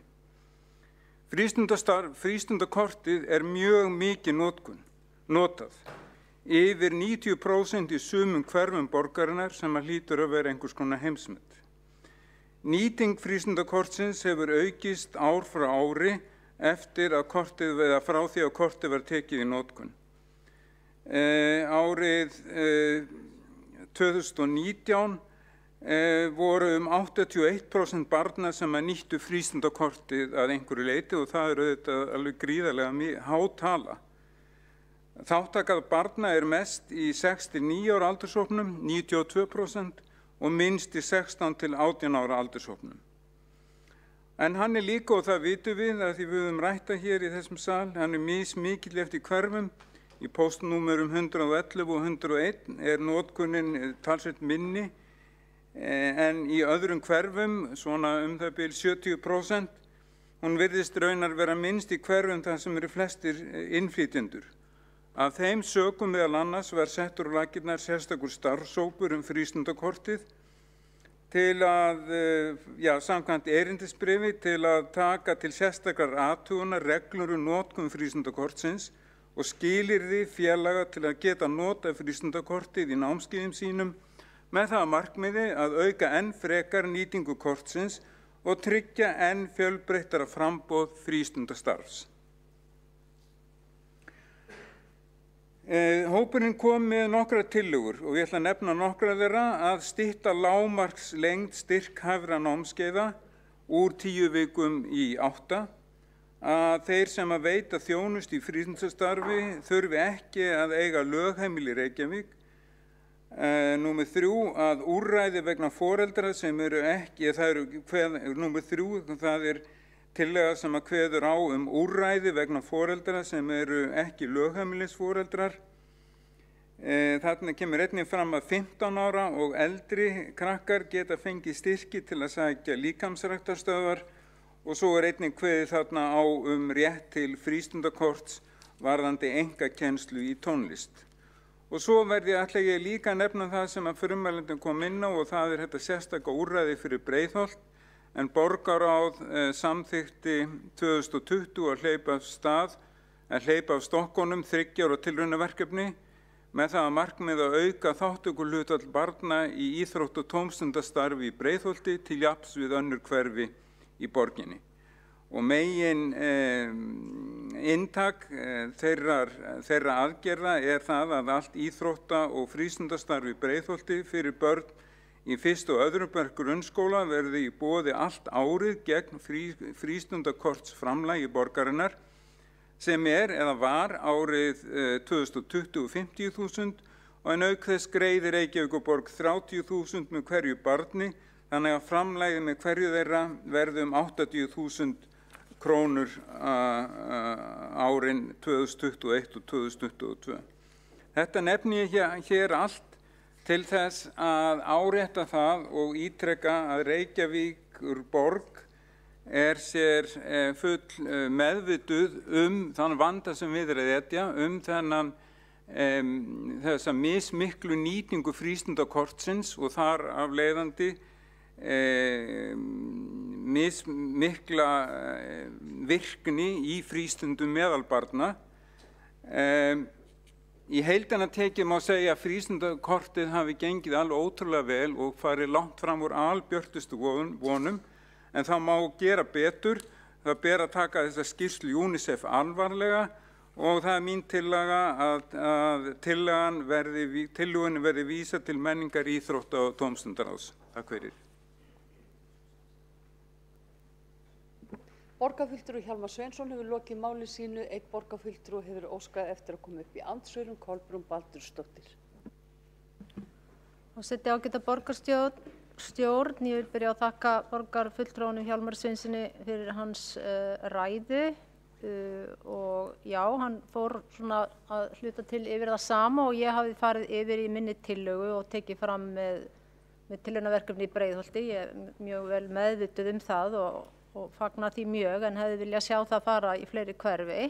Speaker 21: Frístundakortið mjög mikið notað. Yfir 90% í sumum hverfum borgarinnar sem hlýtur að vera einhvers konar heimsmet. Nýting frístundakortsins hefur aukist ár frá ári eftir að kortið eða frá því að kortið var tekið í notkun. Árið 2019 voru 81% barna sem nýttu frístundakortið að einhverju leyti og það auðvitað alveg gríðarlega há tala. Þátttaka barna mest í 6 til 9 ára aldurshópnum, 92%, og minnst í 16 til 18 ára aldurshópnum. En hann líka, og það vitum við að því við höfum rætt hér í þessum sal, hann mismikill eftir hverfum. Í póstnúmerum 111 og 101 notkunin talsvert minni en í öðrum hverfum, svona það bil 70%. Hún virðist raunar vera minnst í hverfum þar sem flestir innflytjendur. Af þeim sökum meðal annars var settur á laggirnar sérstakur starfshópur frístundakortið til að, samkvæmt erindisbréfi, til að taka til sérstakrar athugunar reglur notkun frístundakortsins og skilyrði félaga til að geta nota frístundakortið í námskeiðum sínum með það að markmiði að auka enn frekar nýtingu kortsins og tryggja enn fjölbreyttara framboð frístundastarfs. Hópurinn kom með nokkrar tillögur og ég ætla að nefna nokkrar þeirra að stytta lágmarkslengd styrkhæfra námskeiða úr 10 vikum í 8, að þeir sem veita þjónustu í frístundastarfi þurfi ekki að eiga lögheimili í Reykjavík. Númer 3, að úrræði vegna foreldra sem ekki, númer 3, það tillaga sem kveður á úrræði vegna foreldra sem ekki lögheimilisforeldrar. Þarna kemur einnig fram að 15 ára og eldri krakkar geta fengið styrki til að sækja líkamsræktarstöðvar og svo einnig kveðið þarna á rétt til frístundakorts varðandi einkakennslu í tónlist. Og svo ætla ég líka að nefna það sem frumælendum kom inn á og það þetta sérstaka úrræði fyrir Breiðholt, en borgarráð samþykkti 2020 að hleypa af stokkunum 3 ára tilraunaverkefni með það að markmið að auka þátttökuhlutfall barna í íþrótt- og tómstundastarfi í Breiðholti til jafns við önnur hverfi í borginni. Og megin inntak þeirra aðgerða það að allt íþrótta- og frístundastarf í Breiðholti fyrir börn í 1. og 2. bekk grunnskóla verði í boði allt árið gegn frístundakortsframlagi borgarinnar sem eða var árið 2020 50.000 og en auk þess greiðir Reykjavíkurborg 30.000 með hverju barni, þannig að framlagið með hverju þeirra verði 80.000 krónur árin 2021 og 2022. Þetta nefni ég hér allt til þess að árétta það og ítreka að Reykjavíkurborg sér full meðvituð þann vanda sem við að etja, þessa mismiklu nýtingu frístundakortsins og þar af leiðandi mismikla virkni í frístundum meðal barna. Í heildina tekið má segja að frístundakortið hafi gengið alveg ótrúlega vel og farið langt fram úr albjörtustu vonum, en það má gera betur. Það ber að taka þessa skýrslu UNICEF alvarlega og það mín tillaga að tillögunni verði vísað til menningar, íþrótta og tómstundaráðs. Takk fyrir.
Speaker 1: Borgarfulltrúi Hjálmar Sveinsson hefur lokið máli sínu. Einn borgarfulltrúi hefur óskað eftir að koma upp í andsvörum, Kolbrún Baldursdóttir.
Speaker 7: Forseti, ágæta borgarstjórn, ég vil byrja að þakka borgarfulltrúanum Hjálmar Sveinssoni fyrir hans ræðu og já, hann fór svona að hluta til yfir það sama og ég hafði farið yfir í minni tillögu og tekið fram með tilraunaverkefni í Breiðholti. Ég er mjög vel meðvituð það og fagna því mjög, en hefði viljað sjá það fara í fleiri hverfi.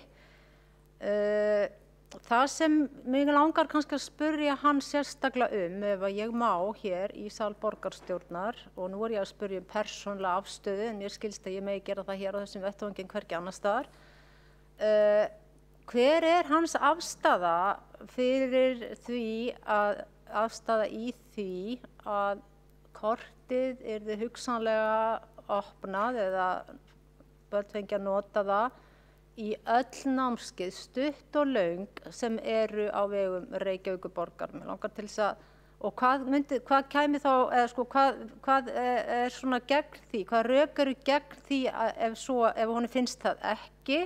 Speaker 7: Það sem mig langar kannski að spyrja hann sérstaklega ef ég má hér í sal borgarstjórnar, og nú ég að spyrja persónulega afstöðu, en mér skilst að ég megi gera það hér á þessum vettvangi en hvergi annars staðar. Hver hans afstaða fyrir því afstaða í því að kortið yrði hugsanlega opnað eða börn fengi að nota það í öll námskeið, stutt og löng, sem eru á vegum Reykjavíkurborgar. Mér langar til þess að, og hvað kæmi þá, eða sko, hvað svona gegn því, hvað rök eru gegn því ef honum finnst það ekki,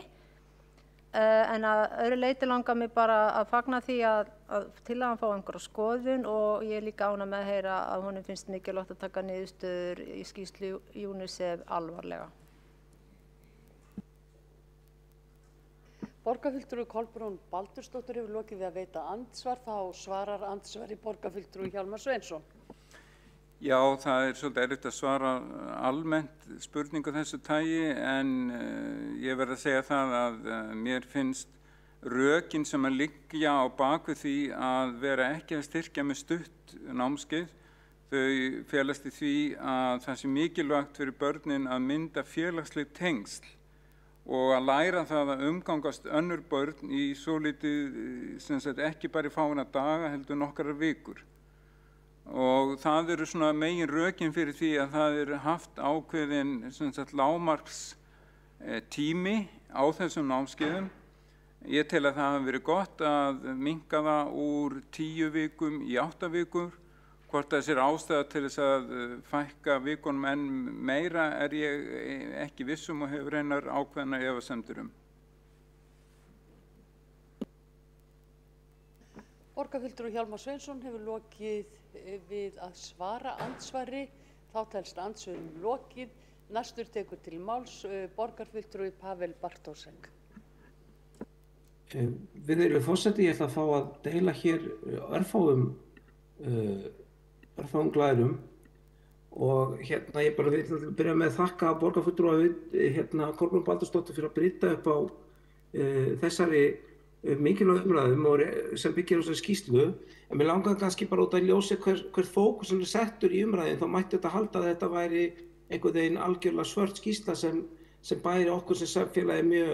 Speaker 7: en að öðru leyti langar mig bara að fagna því að tillagan fá einhverja skoðun, og ég er líka ánægð með að heyra að honum finnst mikilvægt að taka niðurstöður í skýrslu UNICEF alvarlega.
Speaker 1: Borgarfulltrúi Kolbrún Baldursdóttir hefur lokið við að veita andsvar. Þá svarar andsvari borgarfulltrúi Hjálmar Sveinsson.
Speaker 21: Já, það er svolítið erfitt að svara almennt spurningu þessu tagi, en ég verð að segja það að mér finnst rökin sem að liggja á bakvið því að vera ekki að styrkja með stutt námskeið, þau felast í því að það sé mikilvægt fyrir börnin að mynda félagsleg tengsl og að læra það að umgangast önnur börn í svolítið, sem sagt, ekki bara í fáeina daga heldur nokkrar vikur. Og það eru svona megin rökin fyrir því að það eru haft ákveðin, sem sagt, lágmarks tími á þessum námskeiðum. Ég tel að það hafi verið gott að minnka það úr 10 vikum í 8 vikur. Hvort það sér ástæða til þess að fækka vikunum enn meira er ég ekki viss og hefur reynar ákveðna efasemdir um.
Speaker 1: Borgarfulltrúi Hjálmar Sveinsson hefur lokið við að svara andsvari. Þá telst andsvörum lokið. Næstur tekur til máls borgarfulltrúi Pavel Bartósek.
Speaker 14: Virðulegur forseti, ég ætla að fá að deila hér örfáum glærum og hérna ég bara vil byrja með að þakka borgarfulltrúa Kolbrún Baldursdóttir fyrir að brýta upp á þessari mikilvæg umræðum sem byggir á þessari skýrslu, en mér langaði kannski bara út að ljósi hver fókusinn settur í umræðin. Þá mætti þetta halda að þetta væri einhvern veginn algjörlega svört skýrsla sem bæri okkur sem samfélagi mjög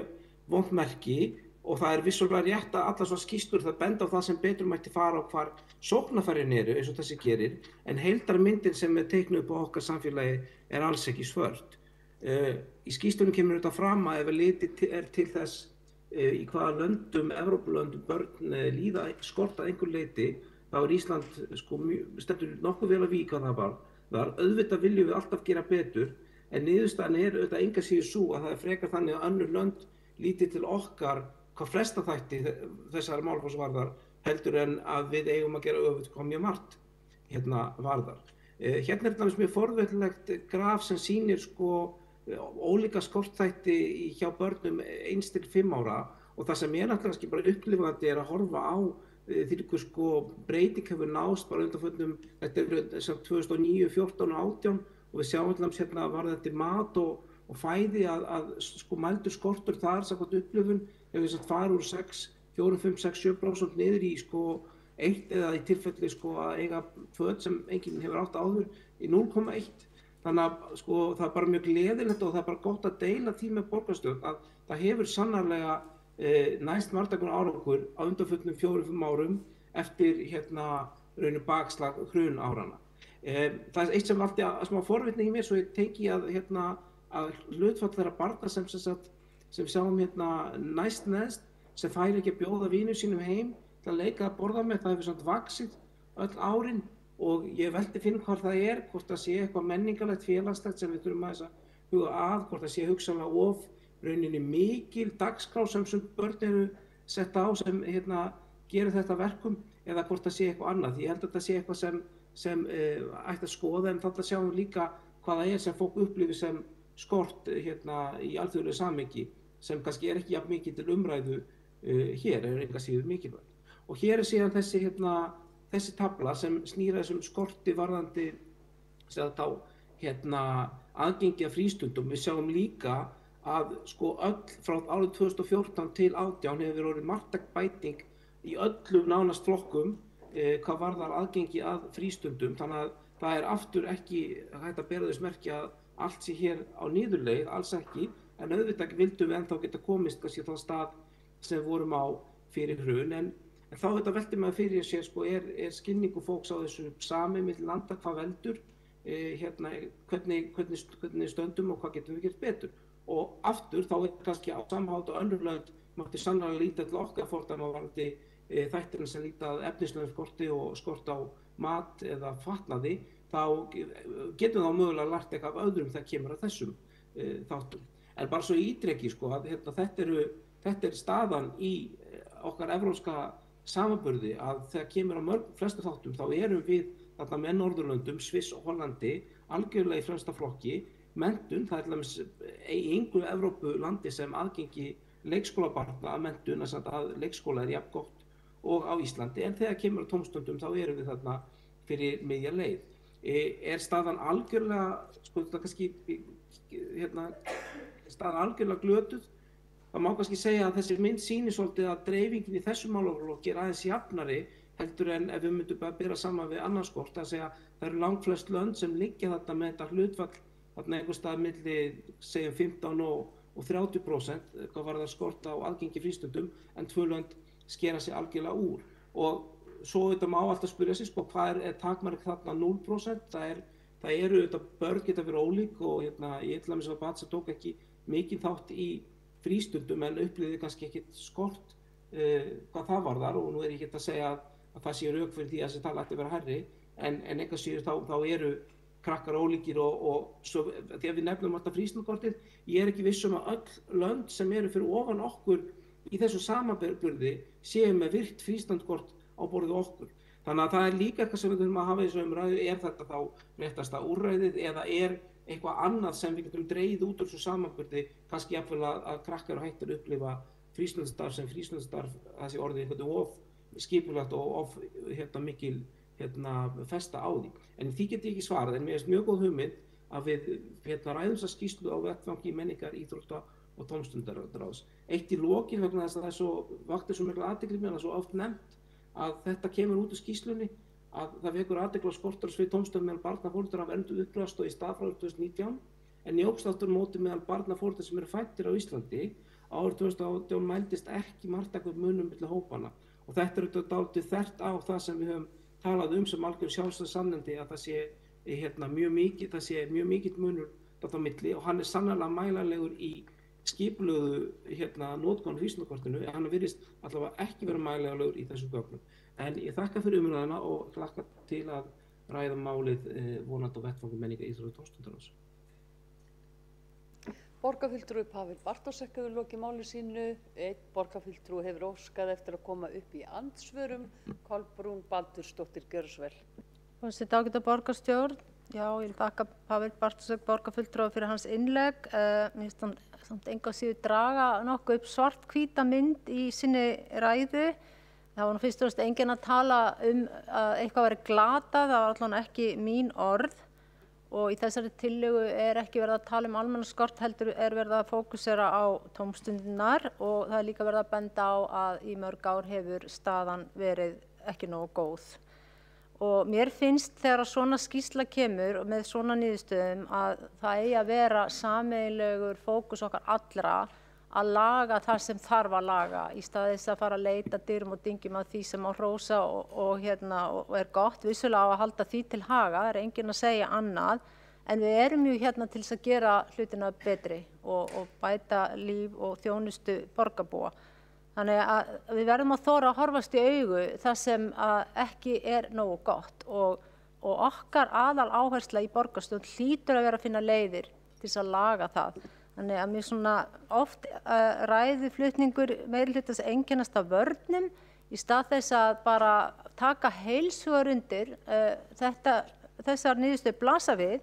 Speaker 14: vont merki, og það er vissulega rétt að allar svona skýrslur það benda á það sem betur mætti fara á hvar sóknarfærin eru, eins og þessi gerir, en heildarmyndin sem er teiknuð upp á okkar samfélagi er alls ekki svört. Í skýrslunum kemur þetta fram að ef litið er til þess í hvaða löndum, Evrópulöndum, börn líða skort að einhver leyti, þá er Ísland stendur nokkuð vel að víka það var. Auðvitað viljum við alltaf gera betur, en niðurstaðan er auðvitað enga síður sú að það er frekar þannig að önnur lönd líti til okkar hvað flesta þætti þessari málaflokksvarðar heldur en að við eigum að gera öfugt hvað mjög margt varðar. Hérna er það mjög forvitnilegt graf sem sýnir ólíka skortþætti hjá börnum 1 til 5 ára, og það sem er náttúrulega bara upplifandi er að horfa á því breyting hefur náðst bara undanförnum, þetta er 2009, 14 og 18, og við sjáum alltaf hérna varðandi mat og fæði að mældur skortur þar samkvæmt upplifun hefur þess að fara úr 4, 5, 6, 7% niður í 1 eða í tilfelli að eiga föt sem enginn hefur átt áður í 0,1. Þannig að það er bara mjög gleðilegt og það er bara gott að deila því með borgarstjórn að það hefur sannarlega næst margtakur árangur á undanförnum 4-5 árum eftir raunum bakslag hrun áranna. Það er eitt sem valdi að smá forvitni í mér, svo ég tengi að hlutfall þeirra barna sem sjáum næst neðst, sem fær ekki að bjóða vinum sínum heim til að leika að borða með, það hefur samt vaxið öll árin og ég velti fyrir hvað það er, hvort það sé eitthvað menningarlegt félagslegt sem við þurfum að huga að, hvort það sé hugsanlega of rauninni mikil dagskrá sem börn eru sett á sem gerir þetta verkum eða hvort það sé eitthvað annað. Ég held að þetta sé eitthvað sem ætti að skoða en þarna sjáum við líka hvað það er sem fólk upplifir sem skort í alþjóðlegu samhengi sem kannski er ekki jafn mikið til umræðu hér, er enga síður mikilvægt. Og hér er síðan þessi tafla sem snýr þessum skorti varðandi aðgengi að frístundum. Við sjáum líka að öll frá árið 2014 til 2018 hefur orðið marktæk bæting í öllum nánast flokkum hvað varðar aðgengi að frístundum. Þannig að það er aftur ekki hægt að bera þess merki að allt sé hér á niðurleið, alls ekki, en auðvitað vildum við ennþá geta komist kannski á þann stað sem við vorum á fyrir hrun, en þá þetta velti maður fyrir sér er skilningu fólks á þessu sami milli landa, hvað veldur, hvernig stöndum og hvað getum við gert betur. Og aftur þá kannski á samhátt og önnur lönd mátti sannlega líta til okkar fordæma varðandi þættirinn sem líta að efnislegum skorti og skort á mat eða fatnaði, þá getum við þá mögulega lært eitthvað af öðrum þegar kemur að þessum þáttum. En bara svo ítreki að þetta er staðan í okkar evrópska samanburði að þegar kemur að flestu þáttum þá erum við þarna með Norðurlöndum, Sviss og Hollandi algjörlega í fremsta flokki. Menntun, það er í engu Evrópulandi sem aðgengi leikskólabarna að menntun, að leikskóla er jafn gott og á Íslandi, en þegar kemur að tómstundum þá erum við þarna fyrir miðja leið. Er staðan algjörlega, staðan algjörlega glötuð? Það má kannski segja að þessi mynd sýnir svolítið að dreifingin í þessum málaflokki er aðeins jafnari heldur en ef við myndum bara bera saman við annan skort, það segja það eru langflest lönd sem liggja þarna með þetta hlutfall þarna einhvers staðar milli segjum 15 og 30% hvað var það skort á aðgengi frístundum, en 2 lönd skera sig algjörlega úr. Og svo þetta má alltaf spyrja sig hvað er takmark þarna 0%, það eru þetta börn geta verið ólík og ég til dæmis var barn sem tók ekki mikið þátt í frístundum en upplifði kannski ekkert skort hvað það varðar, og nú er ég ekki að segja að það sé rök fyrir því að þessi tala ætti að vera hærri, en einhvers síður þá eru krakkar ólíkir og svo þegar við nefnum alltaf frístundakortið, ég er ekki viss að öll lönd sem eru fyrir ofan okkur í þessu samanburði séu með virkt frístundakort á borðið okkur. Þannig að það er líka eitthvað sem við þurfum að hafa í þessu umræðu, er þetta þá réttasta úrræðið eða er eitthvað annað sem við getum dregið út úr þessu samanburði, kannski jafnvel að krakkar og hættir upplifa frístundastarf sem frístundastarf, þessi orðið eitthvað of skipulagt og of mikil festa á því. En því get ég ekki svarað, en mér finnst mjög góð hugmynd að við ræðum þessa skýrslu á vettvangi menningar, íþrótta og tómstundaráðs. Eitt í lokin vegna þess að það vakti svo mikla athygli mér, það er svo oft nefnt að þetta kemur út úr skýrslunni, að það vekur athygli á skortur á svið tómstundum meðal barnaforeldra af vernduðu upplöðarstöð í stað frá 2019, en jókst aftur á móti meðal barnaforeldra sem eru fæddir á Íslandi. Árið 2018 mældist ekki marktækur munur milli hópanna, og þetta er dálítið þvert á það sem við höfum talað sem algjör sjálfstæð sannindi, að það sé mjög mikill munur þarna á milli, og hann er sannarlega mælanlegur í skipulögðu notkun frístundakortinu, en hann virðist allavega ekki vera mælanlegur í þessum gögnum. En ég þakka fyrir umræðuna og hlakka til að ræða málið vonandi á vettvangi menningar, íþrótta og tómstundaráðs.
Speaker 1: Borgarfulltrúi Pavel Bartošek hefur lokið máli sínu, einn borgarfulltrúi hefur óskað eftir að koma upp í andsvörum. Kolbrún Baldursdóttir, gjörðu svo vel.
Speaker 7: Forseti, ágæta borgarstjórn, já, ég vil þakka Pavel Bartošek borgarfulltrúi fyrir hans innlegg. Mér finnst hann samt engu að síður draga nokkuð upp svart-hvíta mynd í sinni ræðu. Það var nú fyrst og fremst enginn að tala að eitthvað væri glatað, það var allavega ekki mín orð. Og í þessari tillögu er ekki verið að tala almenningskort, heldur er verið að fókusera á tómstundirnar, og það er líka verið að benda á að í mörg ár hefur staðan verið ekki nógu góð. Og mér finnst þegar svona skýrsla kemur og með svona niðurstöðum að það eigi að vera sameiginlegur fókus okkar allra að laga það sem þarf að laga í stað þess að fara að leita dyrum og dyngjum að því sem á hrósa og er gott. Vissulega á að halda því til haga, það er enginn að segja annað, en við erum ju hérna til þess að gera hlutina betri og bæta líf og þjónustu borgarbúa. Þannig að við verðum að þora að horfast í augu það sem ekki nógu gott og okkar aðal áhersla í borgarstjórn hlýtur að vera að finna leiðir til þess að laga það. Þannig að mér svona oft ræðuflutningur meirihlutans einkennast af vörnum í stað þess að bara taka heilshugar undir þessar niðurstöður blasa við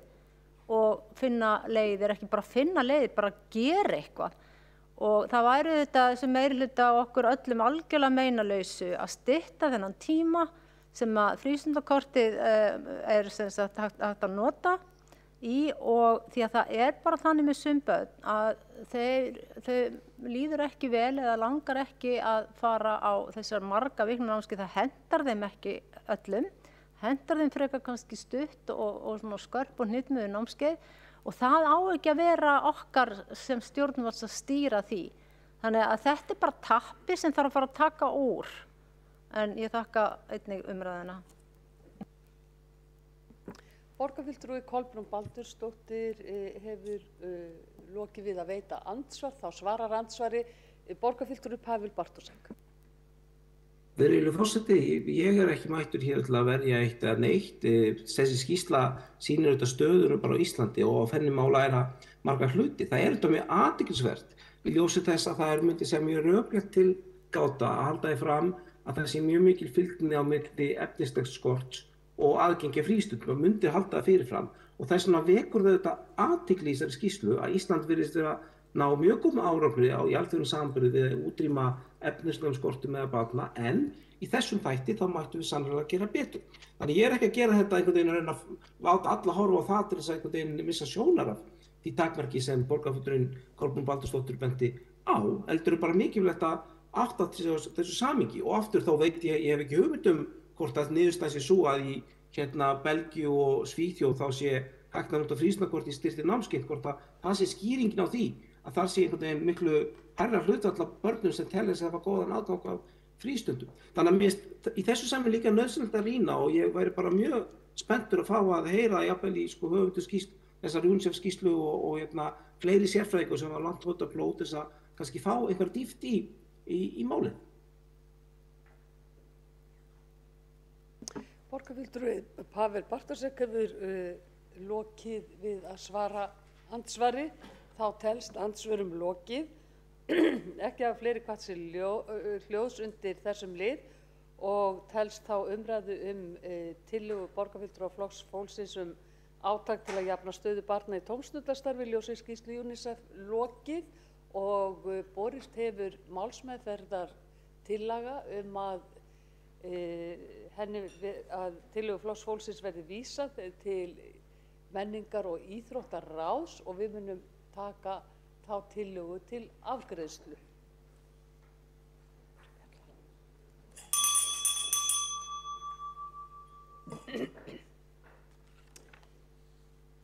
Speaker 7: og finna leiðir, ekki bara finna leiðir, bara gera eitthvað. Og það væri þetta sem meirihluta okkur öllum algjörlega meinalausu að stytta þennan tíma sem að frístundakortið sem sagt hægt að nota í og því að það bara þannig með sum börn að þau líður ekki vel eða langar ekki að fara á þessar marga vikna námskeið, það hendar þeim ekki öllum, hendar þeim frekar kannski stutt og svona skörp og hnitmiður námskeið og það á ekki að vera okkar sem stjórnvalds að stýra því. Þannig að þetta bara tappi sem þarf að fara að taka úr. En ég þakka einnig umræðina.
Speaker 1: Borgarfulltrúi Kolbrún Baldursdóttir hefur lokið við að veita andsvar, þá svarar andsvari borgarfulltrúi Pavel Bartošek.
Speaker 14: Virðulegur forseti, ég ekki mættur hér til að verja eitt eða neitt. Þessi skýrsla sýnir þetta stöðunum bara á Íslandi og á henni má læra marga hluti. Það þetta mjög athyglisvert í ljósi þess að það myndi sem mjög röklegt til gáta að halda því fram að það sé mjög mikil fylgni á milli efnislegs skorts og aðgengi frístundum og myndi halda það fyrirfram. Og þess vegna vekur þetta athygli í þessari skýrslu að Ísland virðist vera ná mjög góðum árangri í alþjóðlegum samanburði við að útrýma efnislegum skortum eða barna, en í þessum þætti þá mættum við sannarlega gera betur. Þannig ég ekki að gera þetta einhvern veginn að reyna að láta alla horfa á það til þess að einhvern veginn missa sjónar af því takmarki sem borgarfulltrúinn Kolbrún Baldursdóttir benti á, heldur bara mikilvægt að átta þessu samhengi og aftur þá veit ég hef ekki hugmynd hvort að niðurstaðan sé sú að í Belgíu og Svíþjóð þá sé hægt að nota frístundakort í styrkti námskeið, hvort að það sé skýringin á því að það sé einhvern veginn miklu hærra hlutfall af börnum sem telja sig að hafa góðan aðgang af frístundum. Þannig að mér í þessu saman líka nauðsynlegt að rýna og ég væri bara mjög spenntur að fá að heyra jafnvel í höfundur þessar UNICEF skýrslu og fleiri sérfræðingur sem var langt hótt að blóta þess að kannski fá einhver dýpt í málið.
Speaker 1: Borgarfulltrúi Pavel Bartošek hefur lokið við að svara andsvari. Þá telst andsvörum lokið, ekki að fleiri hvatt sér hljóðs undir þessum lið og telst þá umræðu tillögu borgarfulltrúa Flokks fólksins átak til að jafna stöðu barna í tómstundastarfi í ljósi skýrslu UNICEF lokið og borist hefur málsmeðferðar tillaga að tillögu Flokks fólksins verði vísað til menningar- og íþróttaráðs og við munum taka þá tillögu til afgreiðslu.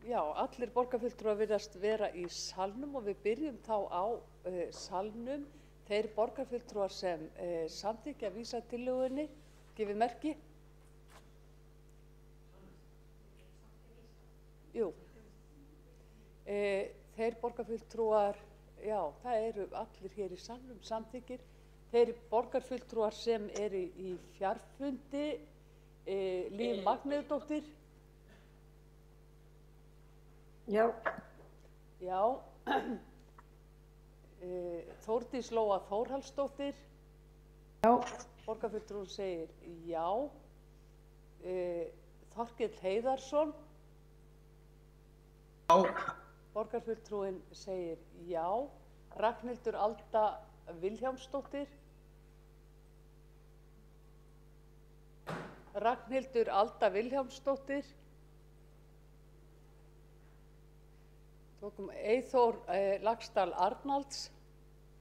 Speaker 1: Já, allir borgarfulltrúar virðast vera í salnum og við byrjum þá á salnum. Þeir borgarfulltrúar sem samþykkja að vísa tillögunni, gefið merki. Jú. Þeir borgarfulltrúar, já, það eru allir hér í salnum samþykkir. Þeir borgarfulltrúar sem eru í fjarfundi, Líf Magnúsdóttir.
Speaker 15: Já.
Speaker 1: Já. Þórdís Lóa Þórhallsdóttir.
Speaker 17: Já.
Speaker 1: Borgarfulltrúin segir já. Þorkell Heiðarsson.
Speaker 5: Já.
Speaker 1: Borgarfulltrúin segir já. Ragnhildur Alda Vilhjálmsdóttir. Ragnhildur Alda Vilhjálmsdóttir. Tókum Eyþór Laxdal Arnalds.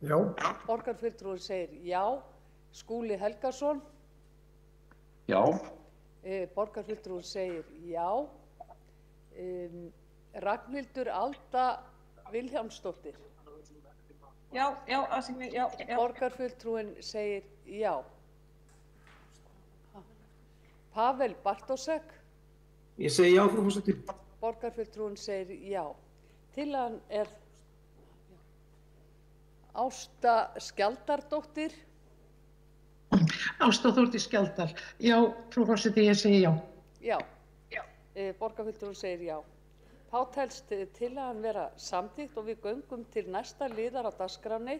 Speaker 3: Já.
Speaker 1: Borgarfulltrúin segir já. Skúli Helgason.
Speaker 5: Já.
Speaker 1: Borgarfulltrúin segir já. Ragnhildur Alda Vilhjálmsdóttir.
Speaker 10: Já, Signý, já.
Speaker 1: Borgarfulltrúin segir já. Pavel Bartošek.
Speaker 14: Ég segi já, frú forseti.
Speaker 1: Borgarfulltrúin segir já. Tillagan Ásta Skjaldardóttir.
Speaker 18: Ásta Þórdís Skjaldal. Já, frú forseti, ég segi já.
Speaker 1: Já. Borgarfulltrúi segir já. Þá telst tillagan vera samþykkt og við göngum til næsta liðar á dagskránni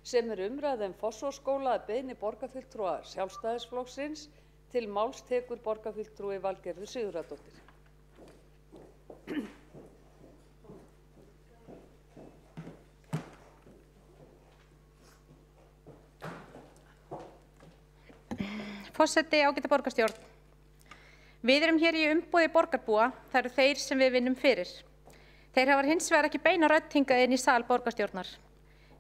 Speaker 1: sem umræða Fossvogsskóla að beiðni borgarfulltrúa Sjálfstæðisflokksins. Til máls tekur borgarfulltrúi Valgerður Sigurðardóttir.
Speaker 9: Forseti, ágæta borgarstjórn. Við erum hér í umboði borgarbúa, það eru þeir sem við vinnum fyrir. Þeir hafa hins vegar ekki beina rödd hingað inn í sal borgarstjórnar.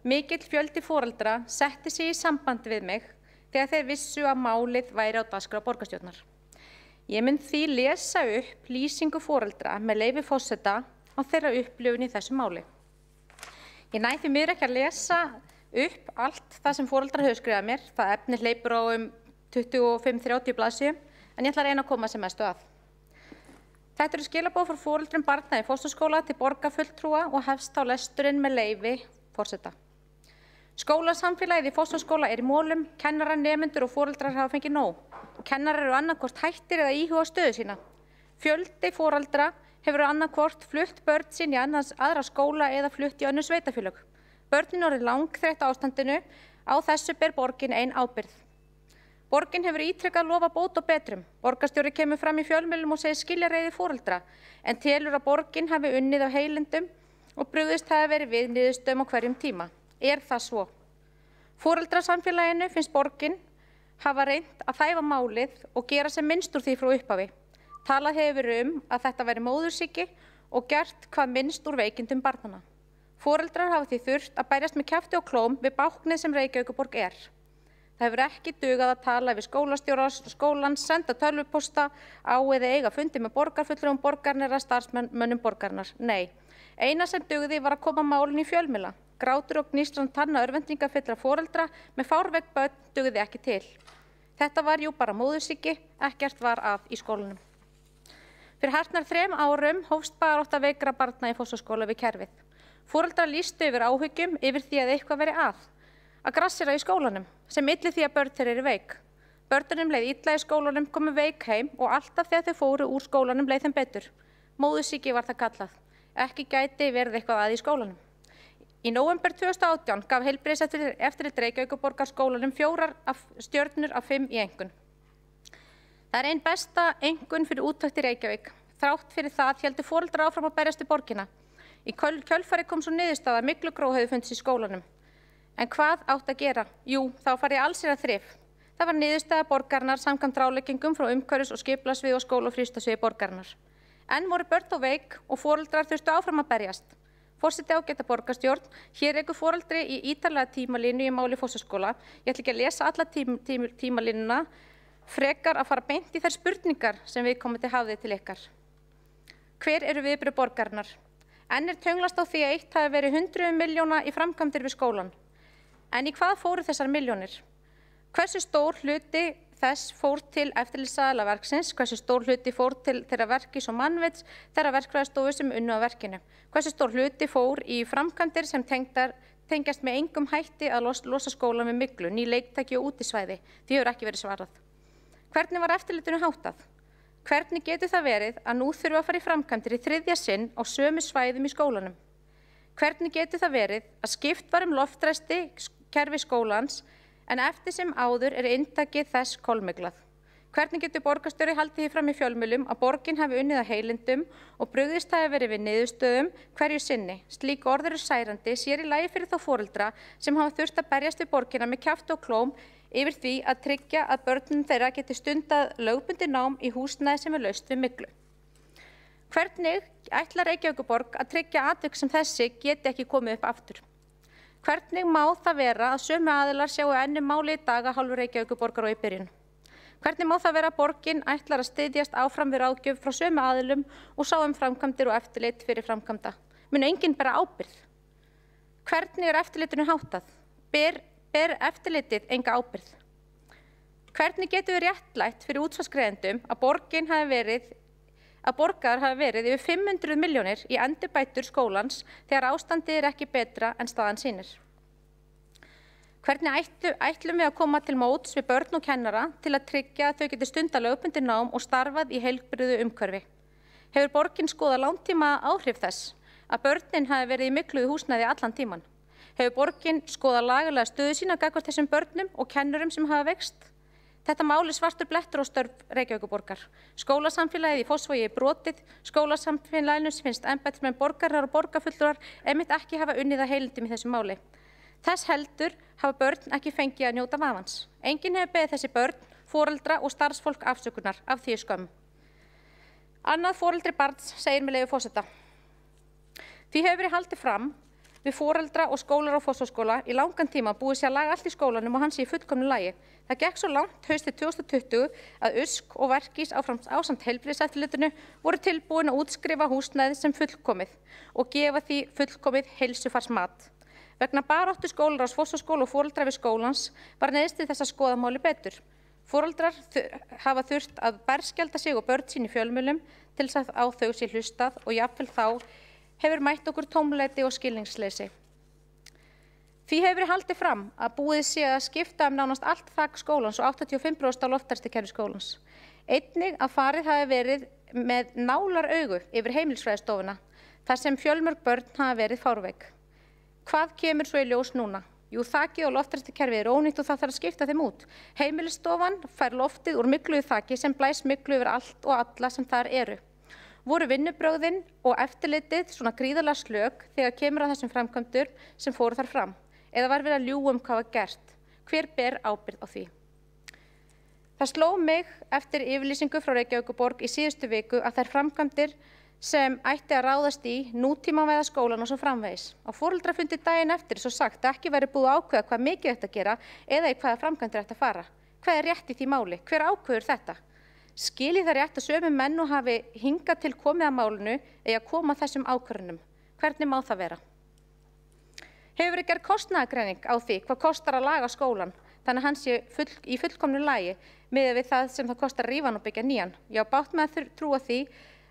Speaker 9: Mikill fjöldi foreldra setti sig í samband við mig þegar þeir vissu að málið væri á dagskrá borgarstjórnar. Ég mun því lesa upp lýsingu foreldra með leyfi forseta á þeirra upplifun í þessu máli. Ég næ því miður ekki að lesa upp allt það sem foreldrar hefur skrifað mér, það efni hleypur á 25-30 blaðsíðum, en ég ætla að reyna að koma sem mestu að. Þetta eru skilaboð frá foreldrum barna í Fossvogsskóla til borgarfulltrúa og hefst þá lesturinn með leyfi forseta. Skólasamfélagið í Fossvogsskóla er í molum, kennarar, nemendur og foreldrar hafa fengið nóg. Kennarar eru annarkvort hættir eða íhuga stöðu sína. Fjöldi foreldra hefur annarkvort flutt börn sín í aðra skóla eða flutt í önnur sveitarfélög. Börnin orðið langþreytt á ástandinu, á þessu ber borgin ein ábyrgð. Borgin hefur ítrekað lofa bót og betrum. Borgarstjóri kemur fram í fjölmiðlum og segir skiljareiði foreldra, en telur að borgin hafi unnið á heilindum og brugðist hafi verið við niðurstöðum á hverjum tíma. Er það svo? Foreldrasamfélaginu finnst borgin hafa reynt að þæfa málið og gera sem minnst úr því frá upphafi. Talað hefur verið að þetta væri móðursýki og gert hvað minnst úr veikindum barnanna. Foreldrar hafa því þurft að berjast með kjafti og klóm við báknið sem Reykjavíkurborg er. Það hefur ekki dugað að tala við skólastjóra skólans, senda tölvuposta á eða eiga fundi með borgarfulltrúum borgarinnar eða starfsmönnum borgarinnar. Nei, eina sem dugði var að koma málinu í fjölmiðla. Grátur og gnýstran tanna örvendingafyllra foreldra með fárveik börn dugði ekki til. Þetta var jú bara móðursýki, ekkert var að í skólanum. Fyrir hartnær 3 árum hófst barátta veikra barna í Fossvogsskóla við kerfið. Foreldrar lýstu yfir áhyggjum yfir því að eitthvað veri að grassera í skólanum, sem ylli því að börn þeirra eru veik. Börnunum leið illa í skólanum, komu veik heim og alltaf þegar þau fóru úr skólanum leið þeim betur. Móðursýki var það kallað. Ekki gæti verið eitthvað að í skólanum. Í nóvember 2018 gaf heilbrigðiseftirlit Reykjavíkurborgar skólanum 4 stjörnur af 5 í einkunn. Það er ein besta einkunn fyrir úttekt í Reykjavík. Þrátt fyrir það héldu foreldrar áfram að berjast í borgina. Í kjölfari kom svo niðurstaða að myglugróf hefði fundist í skólanum. En hvað átt að gera? Jú, þá farið allsherjarþrif. Það var niðurstaða borgarinnar samkvæmt ráðleggingum frá umhverfis- og skipulagssviði og skóla- og frístundasviði borgarinnar. Enn voru börn þó veik og foreldrar þurftu áfram að berjast. Forseti, ágæta borgarstjórn, hér rekur foreldri í ítarlega tímalínu í máli Fossvogsskóla. Ég ætla ekki að lesa alla tímalínuna, frekar að fara beint í þær spurningar sem viðkomandi hafði til ykkar. Hver eru viðbrögð borgarinnar? Enn er tönglast á því að eitt hafi verið 100 milljóna í framkvæmdir við skólan. En í hvað fóru þessar milljónir? Hversu stór hluti þess fór til eftirlitsaðila verksins, hversu stór hluti fór til þeirra verkis og mannvits, þeirra verkfræðistofu sem unnu á verkinu, hversu stór hluti fór í framkvæmdir sem tengjast með engum hætti að losa skólan við myglu, ný leiktæki og útisvæði, því hefur ekki verið svarað. Hvernig var eftirlitinu háttað? Hvernig getur það verið að nú þurfa að fara í framkvæmdir í 3. sinn á sömu svæðum í skólanum? Hvernig getur það verið að skipt var loftræsti kerfi skólans en eftir sem áður er inntakið þess kolmiglað? Hvernig getur borgarstjóri haldið því fram í fjölmiðlum að borgin hafi unnið að heilindum og brugðist hafi verið við niðurstöðum hverju sinni? Slík orð eru særandi, sér í lagi fyrir þá foreldra sem hafa þurft að berjast við borgina með kjafti og klóm yfir því að tryggja að börnum þeirra geti stundað lögbundið nám í húsnæði sem er laust við myglu. Hvernig ætlar Reykjavíkurborg að tryggja atvik sem þessi geti ekki komið upp aftur? Hvernig má það vera að sömu aðilar sjáu enn máli í dag af hálfu Reykjavíkurborgar og í byrjun? Hvernig má það vera að borgin ætlar að styðjast áfram við ráðgjöf frá sömu aðilum og sá framkvæmdir og eftirlit fyrir framkvæmda? Mun enginn bera ábyrgð? Hvernig er eftirlitinu háttað? Ber eftirlitið enga ábyrgð? Hvernig getur við réttlætt fyrir útsvarsgreiðendum að borgarar hafi verið yfir 500 milljónir í endurbætur skólans þegar ástandið er ekki betra en staðan sýnir? Hvernig ætlum við að koma til móts við börn og kennara til að tryggja að þau geti stundað lögbundið nám og starfað í heilbrigðu umhverfi? Hefur borgin skoðað langtíma áhrif þess að börnin hafi verið í mygluðu húsnæði allan tíman? Hefur borgin skoðað lagalega stöðu sína gagnvart þessum börnum og kennurum sem hafa veikst? Þetta mál er svartur blettur á störf Reykjavíkurborgar. Skólasamfélagið í Fossvogi er brotið, skólasamfélaginu finnst embættismenn borgarar og borgarfulltrúar einmitt ekki hafa unnið að heilindum í þessu máli. Þess heldur hafa börn ekki fengið að njóta vafans. Enginn hefur beðið þessi börn, foreldra og starfsfólk afsökunar af því skömm. Annað foreldri barns segir með leyfi forseta: Því hefur verið haldið fram við foreldra og skólar á Fossvogsskóla í langan tíma búið sér að laga allt í skólanum og hann sé í fullkomnu lagi. Það gekk svo langt haustið 2020 að USK og Verkís ásamt heilbrigðiseftirlitinu voru tilbúin að útskrifa húsnæði sem fullkomið og gefa því fullkomið heilsufarsmat. Vegna baráttu skólar á Fossvogsskóla og foreldra við skólans var neyðst til þess að skoða máli betur. Foreldrar hafa þurft að berskjalda sig og börn sín í fjölmiðlum til þess að á þau sé hlustað og jafnvel þá hefur mætt okkur tómleiti og skilningsleysi. Því hefur verið haldið fram að búið sé að skipta nánast allt þak skólans og 85% á loftræstikerfi skólans. Einnig að farið hafi verið með nálaraugu yfir heimilisfræðistofuna þar sem fjölmörg börn hafa verið fárveik. Hvað kemur svo í ljós núna? Jú, þakið og loftræstikerfið er ónýtt og það þarf að skipta þeim út. Heimilisstofan fær loftið úr mygluðu þaki sem blæs myglu yfir allt og alla sem þar eru. Voru vinnubrögðin og eftirlitið svona gríðarlega slök þegar kemur að þessum framkvæmdur sem fóru þar fram? Eða var verið að ljúga hvað var gert? Hver ber ábyrgð á því? Það sló mig eftir yfirlýsingu frá Reykjavíkurborg í síðustu viku að þær framkvæmdir sem ætti að ráðast í nútímavæða skólan og svo framvegis. Á foreldrafundi daginn eftir svo sagt að ekki væri búið að ákveða hvað mikið ætti að gera eða í hvaða framkvæmdir ætti að fara. Hvað er rétt í því máli? Hver ákveður þetta? Skilji það rétt að sömu menn og hafi hingað til komið að málinu eða að koma þessum ákvörðunum? Hvernig má það vera? Hefur verið gerð kostnaðargreining á því hvað kostar að laga skólan þannig að hann sé í fullkomnu lagi miðað við það sem það kostar að rífa hann og byggja nýjan? Ég á bágt með að trúa því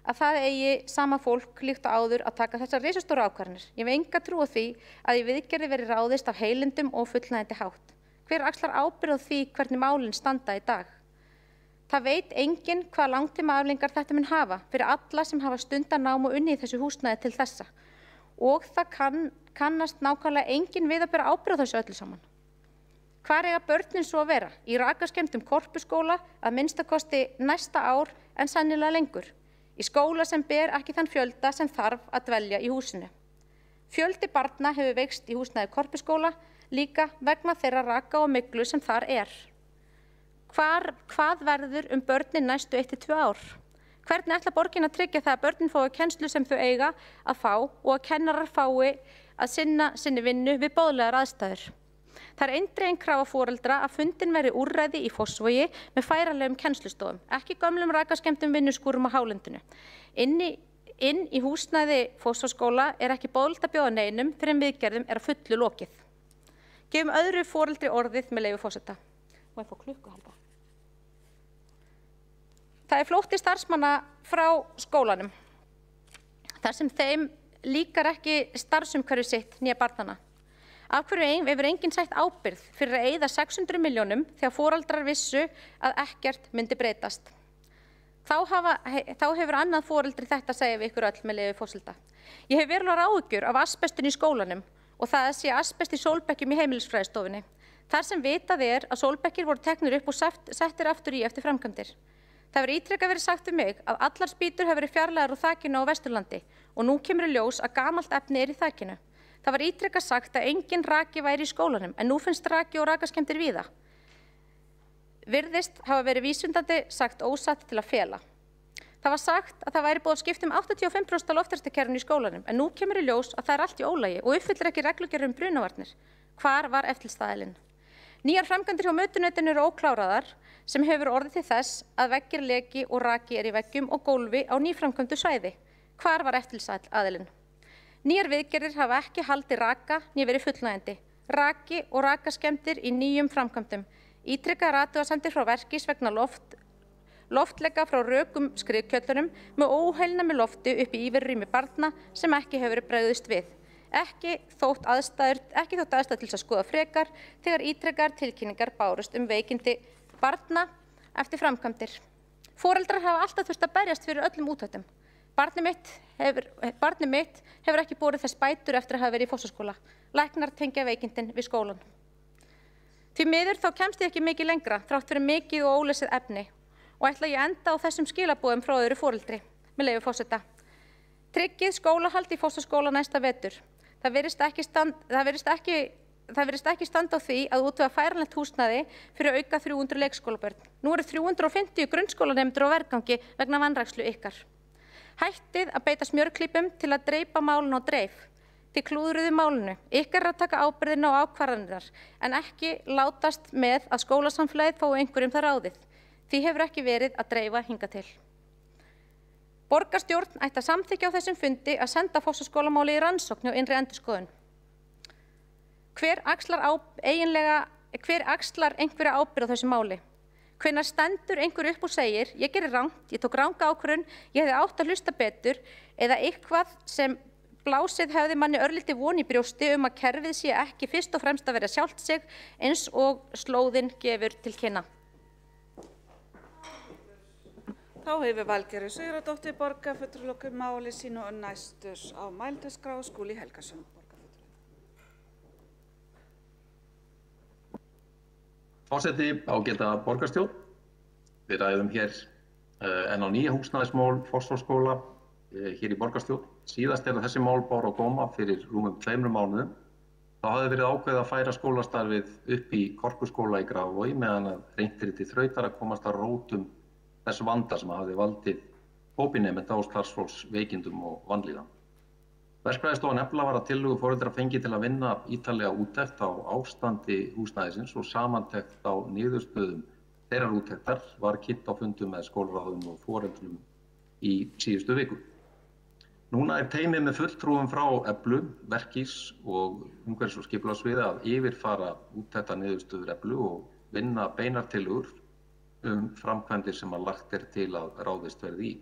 Speaker 9: að það eigi sama fólk líkt og áður að taka þessar risastóru ákvarðanir. Ég hef enga trú á því að í viðgerði verið ráðist af heilindum og fullnægjandi hátt. Hver axlar ábyrgð á því hvernig málin standa í dag? Það veit enginn hvað langtíma afleiðingar þetta mun hafa fyrir alla sem hafa stundað nám og unnið í þessu húsnæði til þessa. Og það kannast nákvæmlega enginn við að bera ábyrgð á þessu öllu saman. Hvar eiga börnin svo að vera? Í rakaskemmdum Korpuskóla að minnstakosti næsta ár en sennilega lengur. Í skóla sem ber ekki þann fjölda sem þarf að dvelja í húsinu. Fjöldi barna hefur veikst í húsnæði Korpuskóla líka vegna þeirra raka og myglu sem þar er. Hvað verður börnin næstu 1–2 ár? Hvernig ætla borgin að tryggja það að börnin fái kennslu sem þau eiga að fá og að kennarar fái að sinna sinni vinnu við boðlegar aðstæður? Það er eindregin krafa foreldra að fundin verði úrræði í Fossvogi með færanlegum kennslustofum, ekki gömlum rakaskemmdum vinnuskúrum á hálendinu. Inn í húsnæði Fossvogsskóla er ekki boðlegt að bjóða neinum fyrir en viðgerðum er að fullu lokið. Gefum öðru foreldri orðið með leyfi forseta. Má ég fá klukku halda? Það er flótti starfsmanna frá skólanum, þar sem þeim líkar ekki starfsumhverfi sitt nýja barnana. Af hverju hefur enginn sætt ábyrgð fyrir að eyða 600 milljónum þegar foreldrar vissu að ekkert myndi breytast. Þá hefur annað foreldri þetta að segja við ykkur öll með leyfi forseta. Ég hef verulegar áhyggjur af asbestinu í skólanum og það að sé asbest í sólbekkjum í heimilisfræðistofunni. Þar sem vitað er að sólbekkir voru teknir upp og settir aftur í eftir framkvæmdir. Það hefur ítrekað verið sagt um mig að allar spýtur hefur verið fjarlægar úr þakinu á Vesturlandi og nú kemur í ljós að gamalt efni er í þakinu. Það var ítrekað sagt að engin raki væri í skólanum en nú finnst raki og rakaskemmdir víða. Virðist hafa verið vísvitandi sagt ósatt til að fela. Það var sagt að það væri búið að skipta 85% af loftræstikerfinu í skólanum en nú kemur í ljós að það er allt í ólagi og uppfyllir ekki reglugerð brunavarnir. Hvar var eftirlitsstaðilinn? Nýjar framkvæmdir hjá mötuneytinu eru ókláraðar sem hefur orðið til þess að veggir leki og raki er í veggjum og gólfi á nýframkvæmdu svæði. Hvar var eftirlitsaðilinn? Nýjar viðgerðir hafa ekki haldið raka né verið fullnægjandi. Raki og rakaskemmdir í nýjum framkvæmdum. Ítrekaðar athugasemdir frá Verkís vegna loftlega frá rökum skriðkjöllunum með óheilnæmu lofti upp í íverurými barna sem ekki hefur verið brugðist við. Ekki þótt aðstæður til þess að skoða frekar þegar ítrekkaðar tilkynningar bárust veikindi barna eftir framkvæmdir. Foreldrar hafa alltaf þurft að berjast fyrir öllum úttektum. Barnið mitt hefur ekki borið þess bætur eftir að hafa verið í fósturskóla. Læknar tengja veikindin við skólann. Því miður þá kemst ég ekki mikið lengra, þrátt fyrir mikið og ólesið efni, og ætla ég enda á þessum skilaboðum frá öðru foreldri, með leyfi forseta. Tryggið skólahald í fósturskóla næsta vetur. Það virðist ekki standa á því að útvega færanlegt húsnæði fyrir auka 300 leikskólabörn. Nú eru 350 grunnskólanemendur á vergangi vegna vanrækslu ykkar. Hættið að beita smjörklípum til að dreipa málinu á dreif. Þið klúðruðu málinu. Ykkar að taka ábyrgðina á ákvarðanirnar, en ekki látast með að skólasamfélagið fái einhverjum það ráðið. Því hefur ekki verið að dreifa hingað til. Borgarstjórn ætti að samþykkja á þessum fundi að senda Fossvogsskólamáli í rannsókn hjá innri endurskoðun. Hver axlar einhverja ábyrgð á þessu máli? Hvenær stendur einhver upp og segir, ég gerði rangt, ég tók ranga ákvörðun, ég hefði átt að hlusta betur, eða eitthvað sem blásið hefði manni örlítið von í brjósti að kerfið sé ekki fyrst og fremst að vera sjálft sig eins og slóðinn gefur til kynna.
Speaker 10: Þá hefur Valgerður Sigurðardóttir borgarfulltrúa máli sínu og næstur á mælendaskrá Skúli Helgason.
Speaker 5: Forseti, ágæta borgarstjórn. Við ræðum hér enn á nýja húsnæðismál Fossvogsskóla hér í borgarstjórn. Síðast að þessi mál bar á góma fyrir rúmum 2 mánuðum. Þá hafði verið ákveðið að færa skólastarfið upp í Korpuskóla í Grafarvogi meðan að reynt er til þrautar að komast að rótum þess vanda sem hafði valdið hópi nemenda og starfsfólks veikindum og vanlíðan. Verkfræðistofan Efla var að tillögu foreldra fengið til að vinna ítarlega úttekt á ástandi húsnæðisins og samantekt á niðurstöðum þeirrar úttektar var kynnt á fundum með skólaráðum og foreldrum í síðustu viku. Núna er teymið með fulltrúum frá Eflu, Verkís og umhverfis- og skipulagssviði að yfirfara úttekta niðurstöður Eflu og vinna beinar tillögur framkvæmdir sem að lagt er til að ráðist verði í.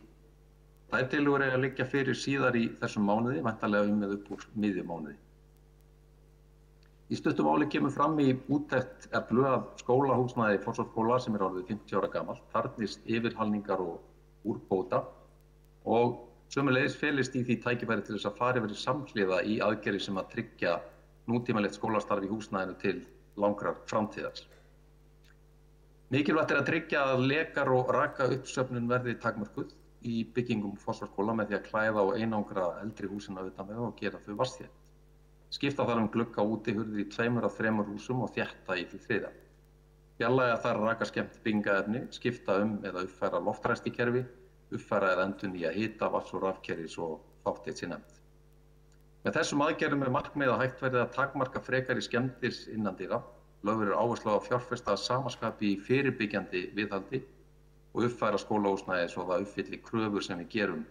Speaker 5: Þær tillögur eiga að liggja fyrir síðar í þessum mánuði, væntanlega með upp úr miðjum mánuði. Í stuttu máli kemur fram í úttekt Eflu að skólahúsnæði Fossvogsskóla sem er orðið 50 ára gamalt þarfnist yfirhalningar og úrbóta og sömuleiðis felist í því tækifæri til þess að fara yfir samhliða í aðgerðir sem að tryggja nútímalegt skólastarf í húsnæðinu til langrar framtíðar. Mikilvægt er að tryggja að lekar og raka uppsöfnun verði takmörkuð í byggingum Fossvogsskóla með því að klæða og einangra eldri húsina utan með og gera þau vatnsþétt. Skipta þarf glugga útihurðir í 2 af 3 húsum og þétta í því 3. Fjarlægja þarf rakaskemmt byggingarefni, skipta eða uppfæra loftræstikerfi, uppfæra eða endurnýja hita, vatns- og rafkerfis og fátt eitt sé nefnt. Með þessum aðgerðum er markmið að hægt verði að takmarka frekari skemmdir innandyra, lögð verður áhersla á að fjárfesta að samaskapi í fyrirbyggjandi viðhaldi og uppfæra skólahúsnæði svo það uppfylli kröfur sem við gerum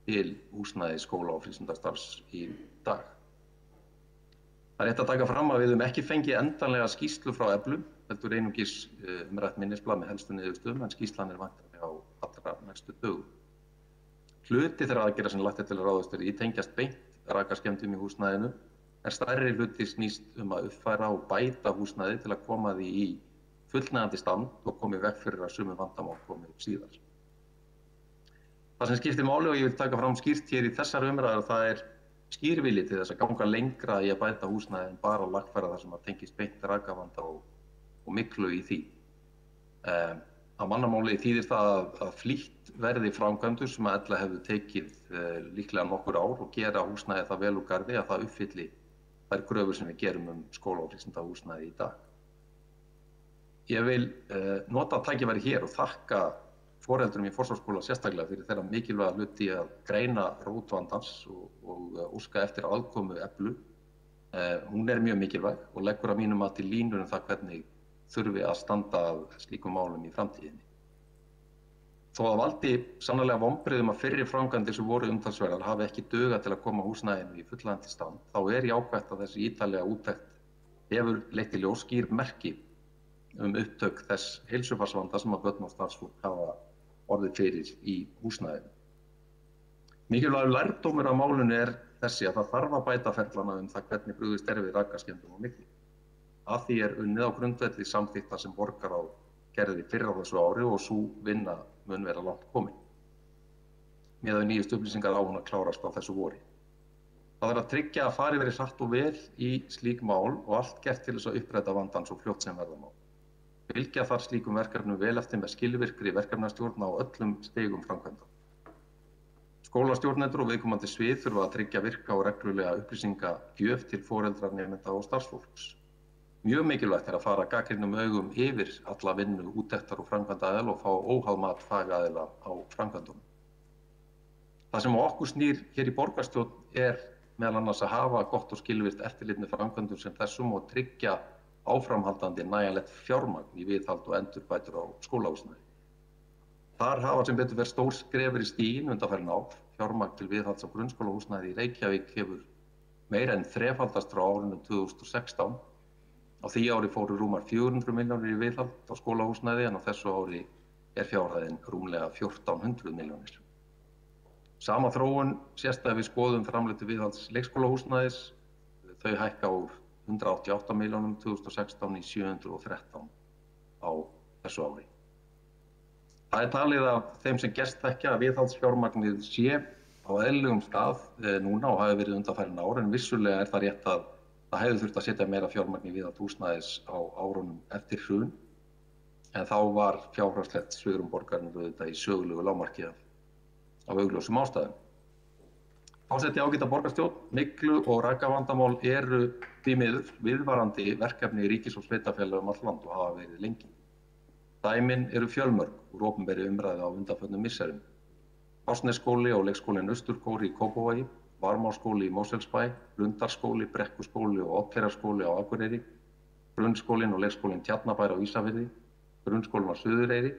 Speaker 5: til húsnæði skóla- og frístundastarfs í dag. Það er rétt að taka fram að við höfum ekki fengið endanlega skýrslu frá Eflu, heldur einungis umrætt minnisblað með helstu niðurstöðum, en skýrslan er væntanleg á allra næstu dögum. Hluti þeirra aðgerða sem lagt er til að ráðast verði í tengjast beint rakaskemmdum í húsnæðinu, en stærri hluti snýst að uppfæra og bæta húsnæði til að koma því í fullnægjandi stand og komi veg fyrir að sömu vandamál komi upp síðar. Það sem skiptir máli og ég vil taka fram skýrt hér í þessari umræðu það er skýr vilji til þess að ganga lengra í að bæta húsnæði en bara að lagfæra það sem að tengist beint rakavanda og miklu í því. Á mannamáli þýðir það að flýtt verði framkvæmdur sem að ella hefðu tekið líklega nokkur ár og gera húsnæði það vel úr garði að það uppfylli þær kröfur sem við gerum skóla- og frístundahúsnæði í dag. Ég vil nota tækifæri hér og þakka foreldrum í Fossvogsskóla sérstaklega fyrir þeirra mikilvæga hluti að greina rót vandans og óska eftir aðkomu Eflu. Hún er mjög mikilvæg og leggur að mínum mati línur það hvernig þurfi að standa að slíkum málum í framtíðinni. Þó að valdi sannarlega vonbrigðum að fyrri framkvæmdir sem voru umtalsverðar hafi ekki dugað til að koma húsnæðinu í fullnægjandi stand, þá er jákvætt að þessi ítarlega úttekt hefur leitt í ljós skýr merki upptök þess heilsufarsvanda sem að börn og starfsfólk hafa orðið fyrir í húsnæðinu. Mikilvægur lærdómur af málinu er þessi að það þarf að bæta ferlana það hvernig brugðist við rakaskemmdum á myglu. Að því unnið á grundvelli samþykktar sem borgarráð gerði fyrr á þessu ári og sú vinna mun vera langt komin. Miðað við nýjustu upplýsingar á hún að klárast á þessu vori. Það að tryggja að farið verið hratt og vel í slík mál og allt gert til þess að uppræta vandann svo fljótt sem verða má. Fylgja þarf slíkum verkefnum vel eftir með skilvirkri verkefnastjórn á öllum stigum framkvæmda. Skólastjórnendur og viðkomandi svið þurfa að tryggja virka og reglulega upplýsingagjöf til foreldra, nemenda og starfsfólks. Mjög mikilvægt að fara gagnrýnum augum yfir alla vinnu, úttektar og framkvæmdaaðila og fá óháð mat fagaðila á framkvæmdunum. Það sem okkur snýr hér í borgarstjórn meðal annars að hafa gott og skilvirkt eftirlit með framkvæmdum sem þessum og tryggja áframhaldandi nægjanlegt fjármagn í viðhald og endurbætur á skólahúsnæði. Þar hafa sem betur verið stór skrefur í stigin undanfarin ár. Fjármagn til viðhalds á grunnskólahúsnæði í Reykjavík hefur meira en þrefaldast frá árinu 2016. Á því ári fóru rúmar 400 milljónir í viðhald á skólahúsnæði en á þessu ári fjárhæðin rúmlega 1400 milljónir. Sama þróun sést að við skoðum framlög til viðhalds leikskólahúsnæðis. Þau hækka úr 188 milljónum 2016 í 713 á þessu ári. Það talið af þeim sem gerst þekkja að viðhaldsfjármagnið sé á eðlilegum stað núna og hafi verið undanfarin ár en vissulega það rétt að það hefði þurft að setja meira fjármagn í viðhald húsnæðis á árunum eftir hrun en þá var fjárhagslegt svigrúm borgarinnar auðvitað í sögulegu lágmarki af augljósum ástæðum. Forseti ágæta borgarstjórn, myglu og rakavandamál eru því miður viðvarandi verkefni í ríkis- og sveitarfélögum um allt land og hafa verið lengi. Dæmin eru fjölmörg úr opinberri umræðu á undanförnum misserum. Ásnesskóli og leikskólinn Austurkóri í Kópavogi, Varmárskóli í Mosfellsbæ, Lundarskóli, Brekkuskóli og Oddeyjarskóli á Akureyri, grunnskólinn og leikskólinn Tjarnabær á Ísafirði, grunnskólinn á Suðureyri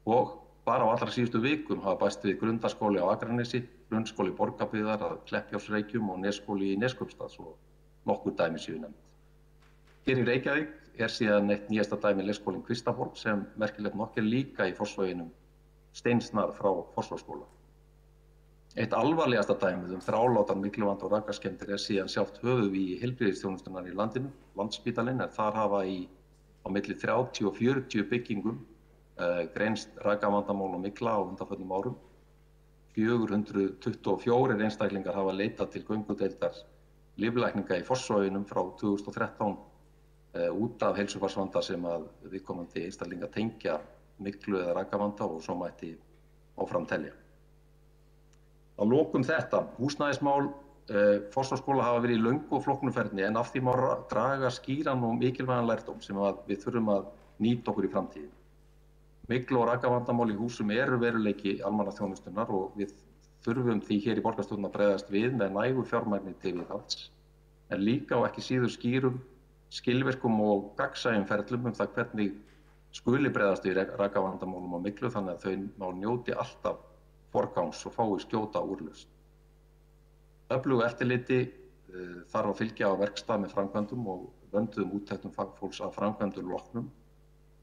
Speaker 5: og bara á allra síðustu vikum hafa bæst við Grundaskóli á Akranesi, grunnskóli Borgarbyggðar að Kleppjárnsreykjum og Nesskóli í Neskaupstað svo nokkur dæmi séu nefnd. Hér í Reykjavík síðan eitt nýjasta dæmi leikskólinn Kvistaborg sem merkilegt nokk líka í Fossvoginum steinsnar frá Fossvogsskóla. Eitt alvarlegasta dæmið þrálátan mygluvanda og rakaskemmdir síðan sjálft höfuðvígi heilbrigðisþjónustunnar í landinu, Landspítalinn, þar hafa á milli 30 og 40 byggingum greinst rakavandamál og mygla á undanförnum árum. 424 einstaklingar hafa leitað til göngudeildar lyflækninga í Fossvoginum frá 2013 út af heilsufarsvanda sem að viðkomandi einstaklingar tengja myglu eða rakavanda og svo mætti áfram telja. Að lokum þetta, húsnæðismál Fossvogsskóla hafa verið í löngu og flóknu ferli en af því má draga skýran og mikilvægan lærdóm sem við þurfum að nýta okkur í framtíðinni. Myglu og rakavandamál í húsum eru veruleiki almannaþjónustunnar og við þurfum því hér í borgarstjórn að bregðast við með nægu fjármagni til viðhalds en líka og ekki síður skýrum, skilvirkum og gagnsæjum ferlum það hvernig skuli bregðast við rakavandamálum á myglu þannig að þau mál njóti alltaf forgangs og fái skjóta úrlausn. Öflugu eftirliti þarf að fylgja á verkstað með framkvæmdum og vönduðum úttektum fagfólks að framkvæmdum loknum.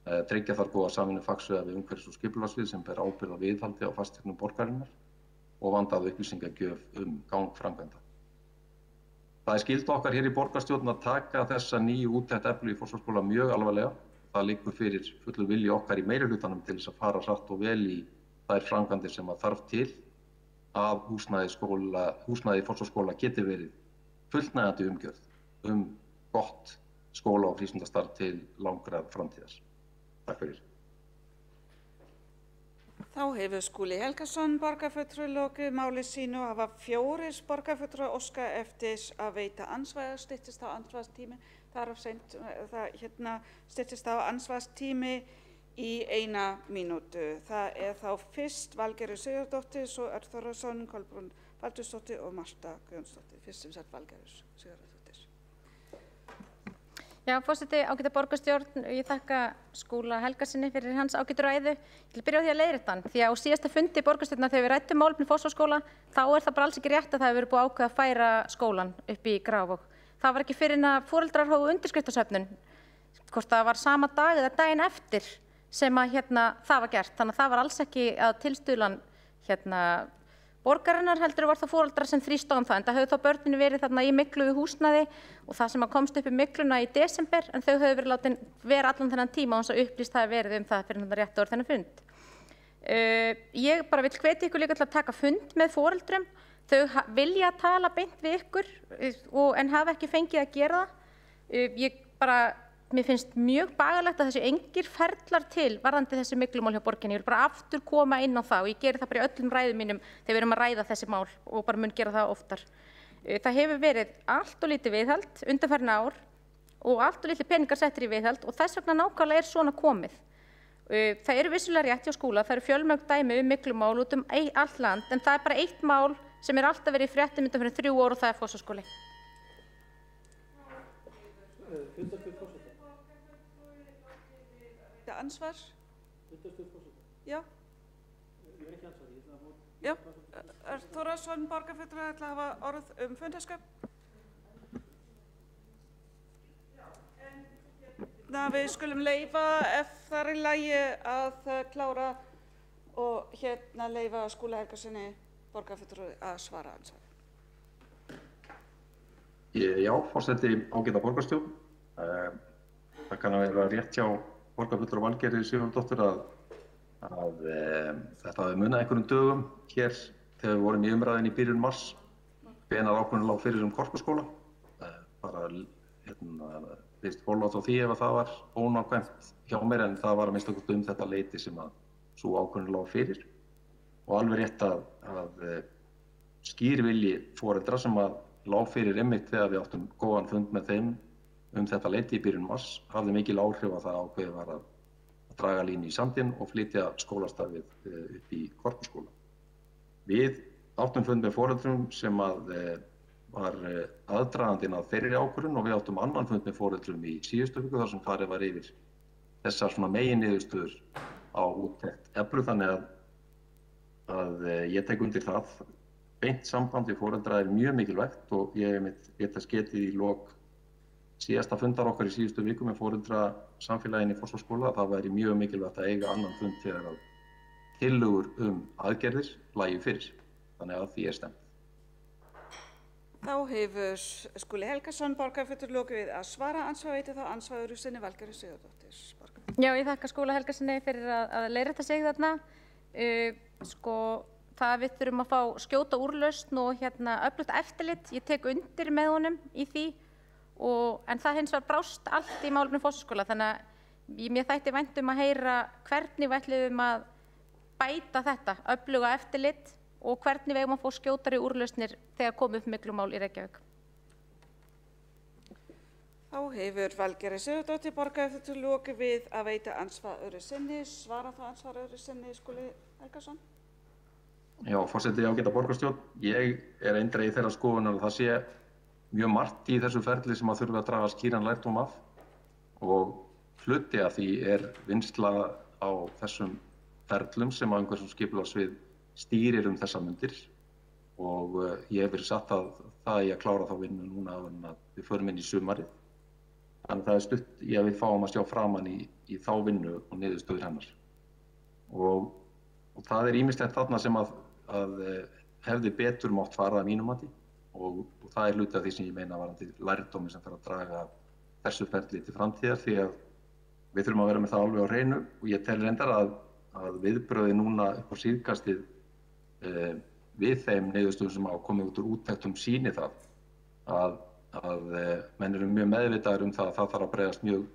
Speaker 5: Tryggja þarf góða samvinnu fagsviða við umhverfis- og skipulagssvið sem ber ábyrgð á viðhaldi á fasteignum borgarinnar og vandaða upplýsingagjöf gang framkvæmda. Það skylda okkar hér í borgarstjórn að taka þessa nýju úttekt Eflu í Fossvogsskóla mjög alvarlega. Það liggur fyrir fullur vilji okkar í meirihlutanum til þess að fara hratt og vel í þær framkvæmdir sem að þarf til að húsnæði Fossvogsskóla geti verið fullnægjandi umgjörð gott skóla- og frístundastarf til langrar framtíðar. Takk fyrir.
Speaker 10: Þá hefur Skúli Helgason borgarfulltrúi lokið máli sínu og hafa 4 borgarfulltrúar óskað eftir að veita andsvar, styttist á andsvarstími. Styttist á andsvarstími í 1 mínútu. Það þá fyrst Valgerður Sigurðardóttir, svo Örn Þórðarson, Kolbrún Baldursdóttir og Marta Guðjónsdóttir. Fyrst sem sagt Valgerður Sigurðardóttir.
Speaker 9: Já, forseti, ágæta borgarstjórn, ég þakka Skúla Helgasyni fyrir hans ágætu ræðu. Ég vil byrja á því að leiðrétta hann, því að á síðasta fundi borgarstjórnar þegar við ræddum málefni Fossvogsskóla, þá það bara alls ekki rétt að það hefur verið búið ákveð að færa skólann upp í Grafarvog. Það var ekki fyrir en að foreldrar hófu undirskriftasöfnun, hvort það var sama dag eða daginn eftir sem að það var gert. Þannig að það var alls ekki að tilstuðlan borgarinnar heldur var það foreldrar sem þrýstu á það, en það höfðu þá börnin verið þarna í mygluðu húsnæði og það sem komst upp í mygluna í desember, en þau höfðu verið látin vera allan þennan tíma og þess að upplýst hafi verið það fyrir þetta rétt þennan fund. Ég bara vil hvetja ykkur líka til að taka fund með foreldrum. Þau vilja tala beint við ykkur en hafa ekki fengið að gera það. Mér finnst mjög bagalegt að þessi engir ferlar til varðandi þessi myglumál hjá borginni. Ég vil bara aftur koma inn á það og ég geri það bara í öllum ræðum mínum þegar við erum að ræða þessi mál og bara mun gera það oftar. Það hefur verið allt og lítið viðhald undanfarin ár og allt og lítið peningar settir í viðhald og þess vegna nákvæmlega svona komið. Það eru vissulega rétt hjá skóla, það eru fjölmörg dæmi myglumál út allt land, en það bara eitt mál sem alltaf verið í fréttum undanfarin 3 ár og það Fossvogsskóli.
Speaker 10: Ansvar? Já. Já. Örn Þórðarson, borgarfulltrúi, ætla að hafa orð fundarskap. Við skulum leyfa, ef það er í lagi, að klára og leyfa Skúla Helgasyni, borgarfulltrúi, að svara ansvar.
Speaker 5: Já, forseti ágæta borgarstjórn. Það kann að vera rétt hjá borgarfulltrúa Valgerði Sigurðardóttur að þetta hafi munað einhverjum dögum hér þegar við vorum í umræðinni í byrjun mars hvenær ákvörðun lá fyrir Korpuskóla. Bara fyrst hólátt á því ef það var ónákvæmt hjá mér, en það var að minnsta kosti þetta leyti sem að sú ákvörðun lá fyrir. Og alveg rétt að skýr vilji foreldra sem að lá fyrir einmitt þegar við áttum góðan fund með þeim þetta leyti í byrjun mars hafði mikil áhrif að það ákveðið var að draga línu í sandinn og flytja skólastarfið upp í Korpuskóla. Við áttum fund með foreldrum sem var aðdragandinn að þeirri ákvörðun og við áttum annan fund með foreldrum í síðustu viku þar sem farið var yfir þessar meginniðurstöður á úttekt Eflu, þannig að ég tek undir það. Beint samband við foreldra mjög mikilvægt og ég get þess getið í lok síðasta fundar okkar í síðustu viku með foreldra samfélaginu í Fossvogsskóla að það væri mjög mikilvægt að eiga annan fund þegar að tillögur aðgerðir lægju fyrir. Þannig að því stemt.
Speaker 10: Þá hefur Skúli Helgason, borgarfulltrúi, lokið við að svara ansvar, veitir þá ansvaru sinni Valgerður Sigurðardóttir.
Speaker 9: Já, ég þakka Skúla Helgasyni fyrir að leiðrétta sig þarna. Það við þurfum að fá skjóta úrlausn og öflugt eftirlit. Ég tek undir með honum í því. En það hins vegar brást allt í málefnum Fossvogsskóla, þannig að mér þætti vænt að heyra hvernig við ætlum að bæta þetta öfluga eftirlit og hvernig við eigum að fá skjótari úrlausnir þegar komið upp myglumál í Reykjavík.
Speaker 10: Þá hefur Valgerður Sigurðardóttir, borgarfulltrúi, lokið við að veita ansvar öðru sinni. Svara þá ansvar öðru sinni Skúli Helgason.
Speaker 5: Já, forseti ágæta borgarstjórn. Ég eindregið þeirrar skoðunar að það sé mjög margt í þessu ferli sem að þurfi að draga skýran lærdóm af og hluti af því vinnsla á þessum ferlum sem að umhverfis- og skipulagssvið stýrir þessar mundir og ég hef verið satt að það eigi að klára þá vinnu núna áður en að við förum inn í sumarið. Þannig að það stutt í að við fáum að sjá framan í þá vinnu og niðurstöður hennar. Og það ýmislegt þarna sem að hefði betur mátt fara að mínu mati. Og það hluti af því sem ég meina varðandi lærdómi sem þarf að draga þessu ferli til framtíðar því að við þurfum að vera með það alveg á hreinu og ég tel reyndar að viðbrögði núna upp á síðkastið við þeim niðurstöðum sem hafa komið út úr úttektum sýni það að menn eru mjög meðvitaðir það að það þarf að bregðast mjög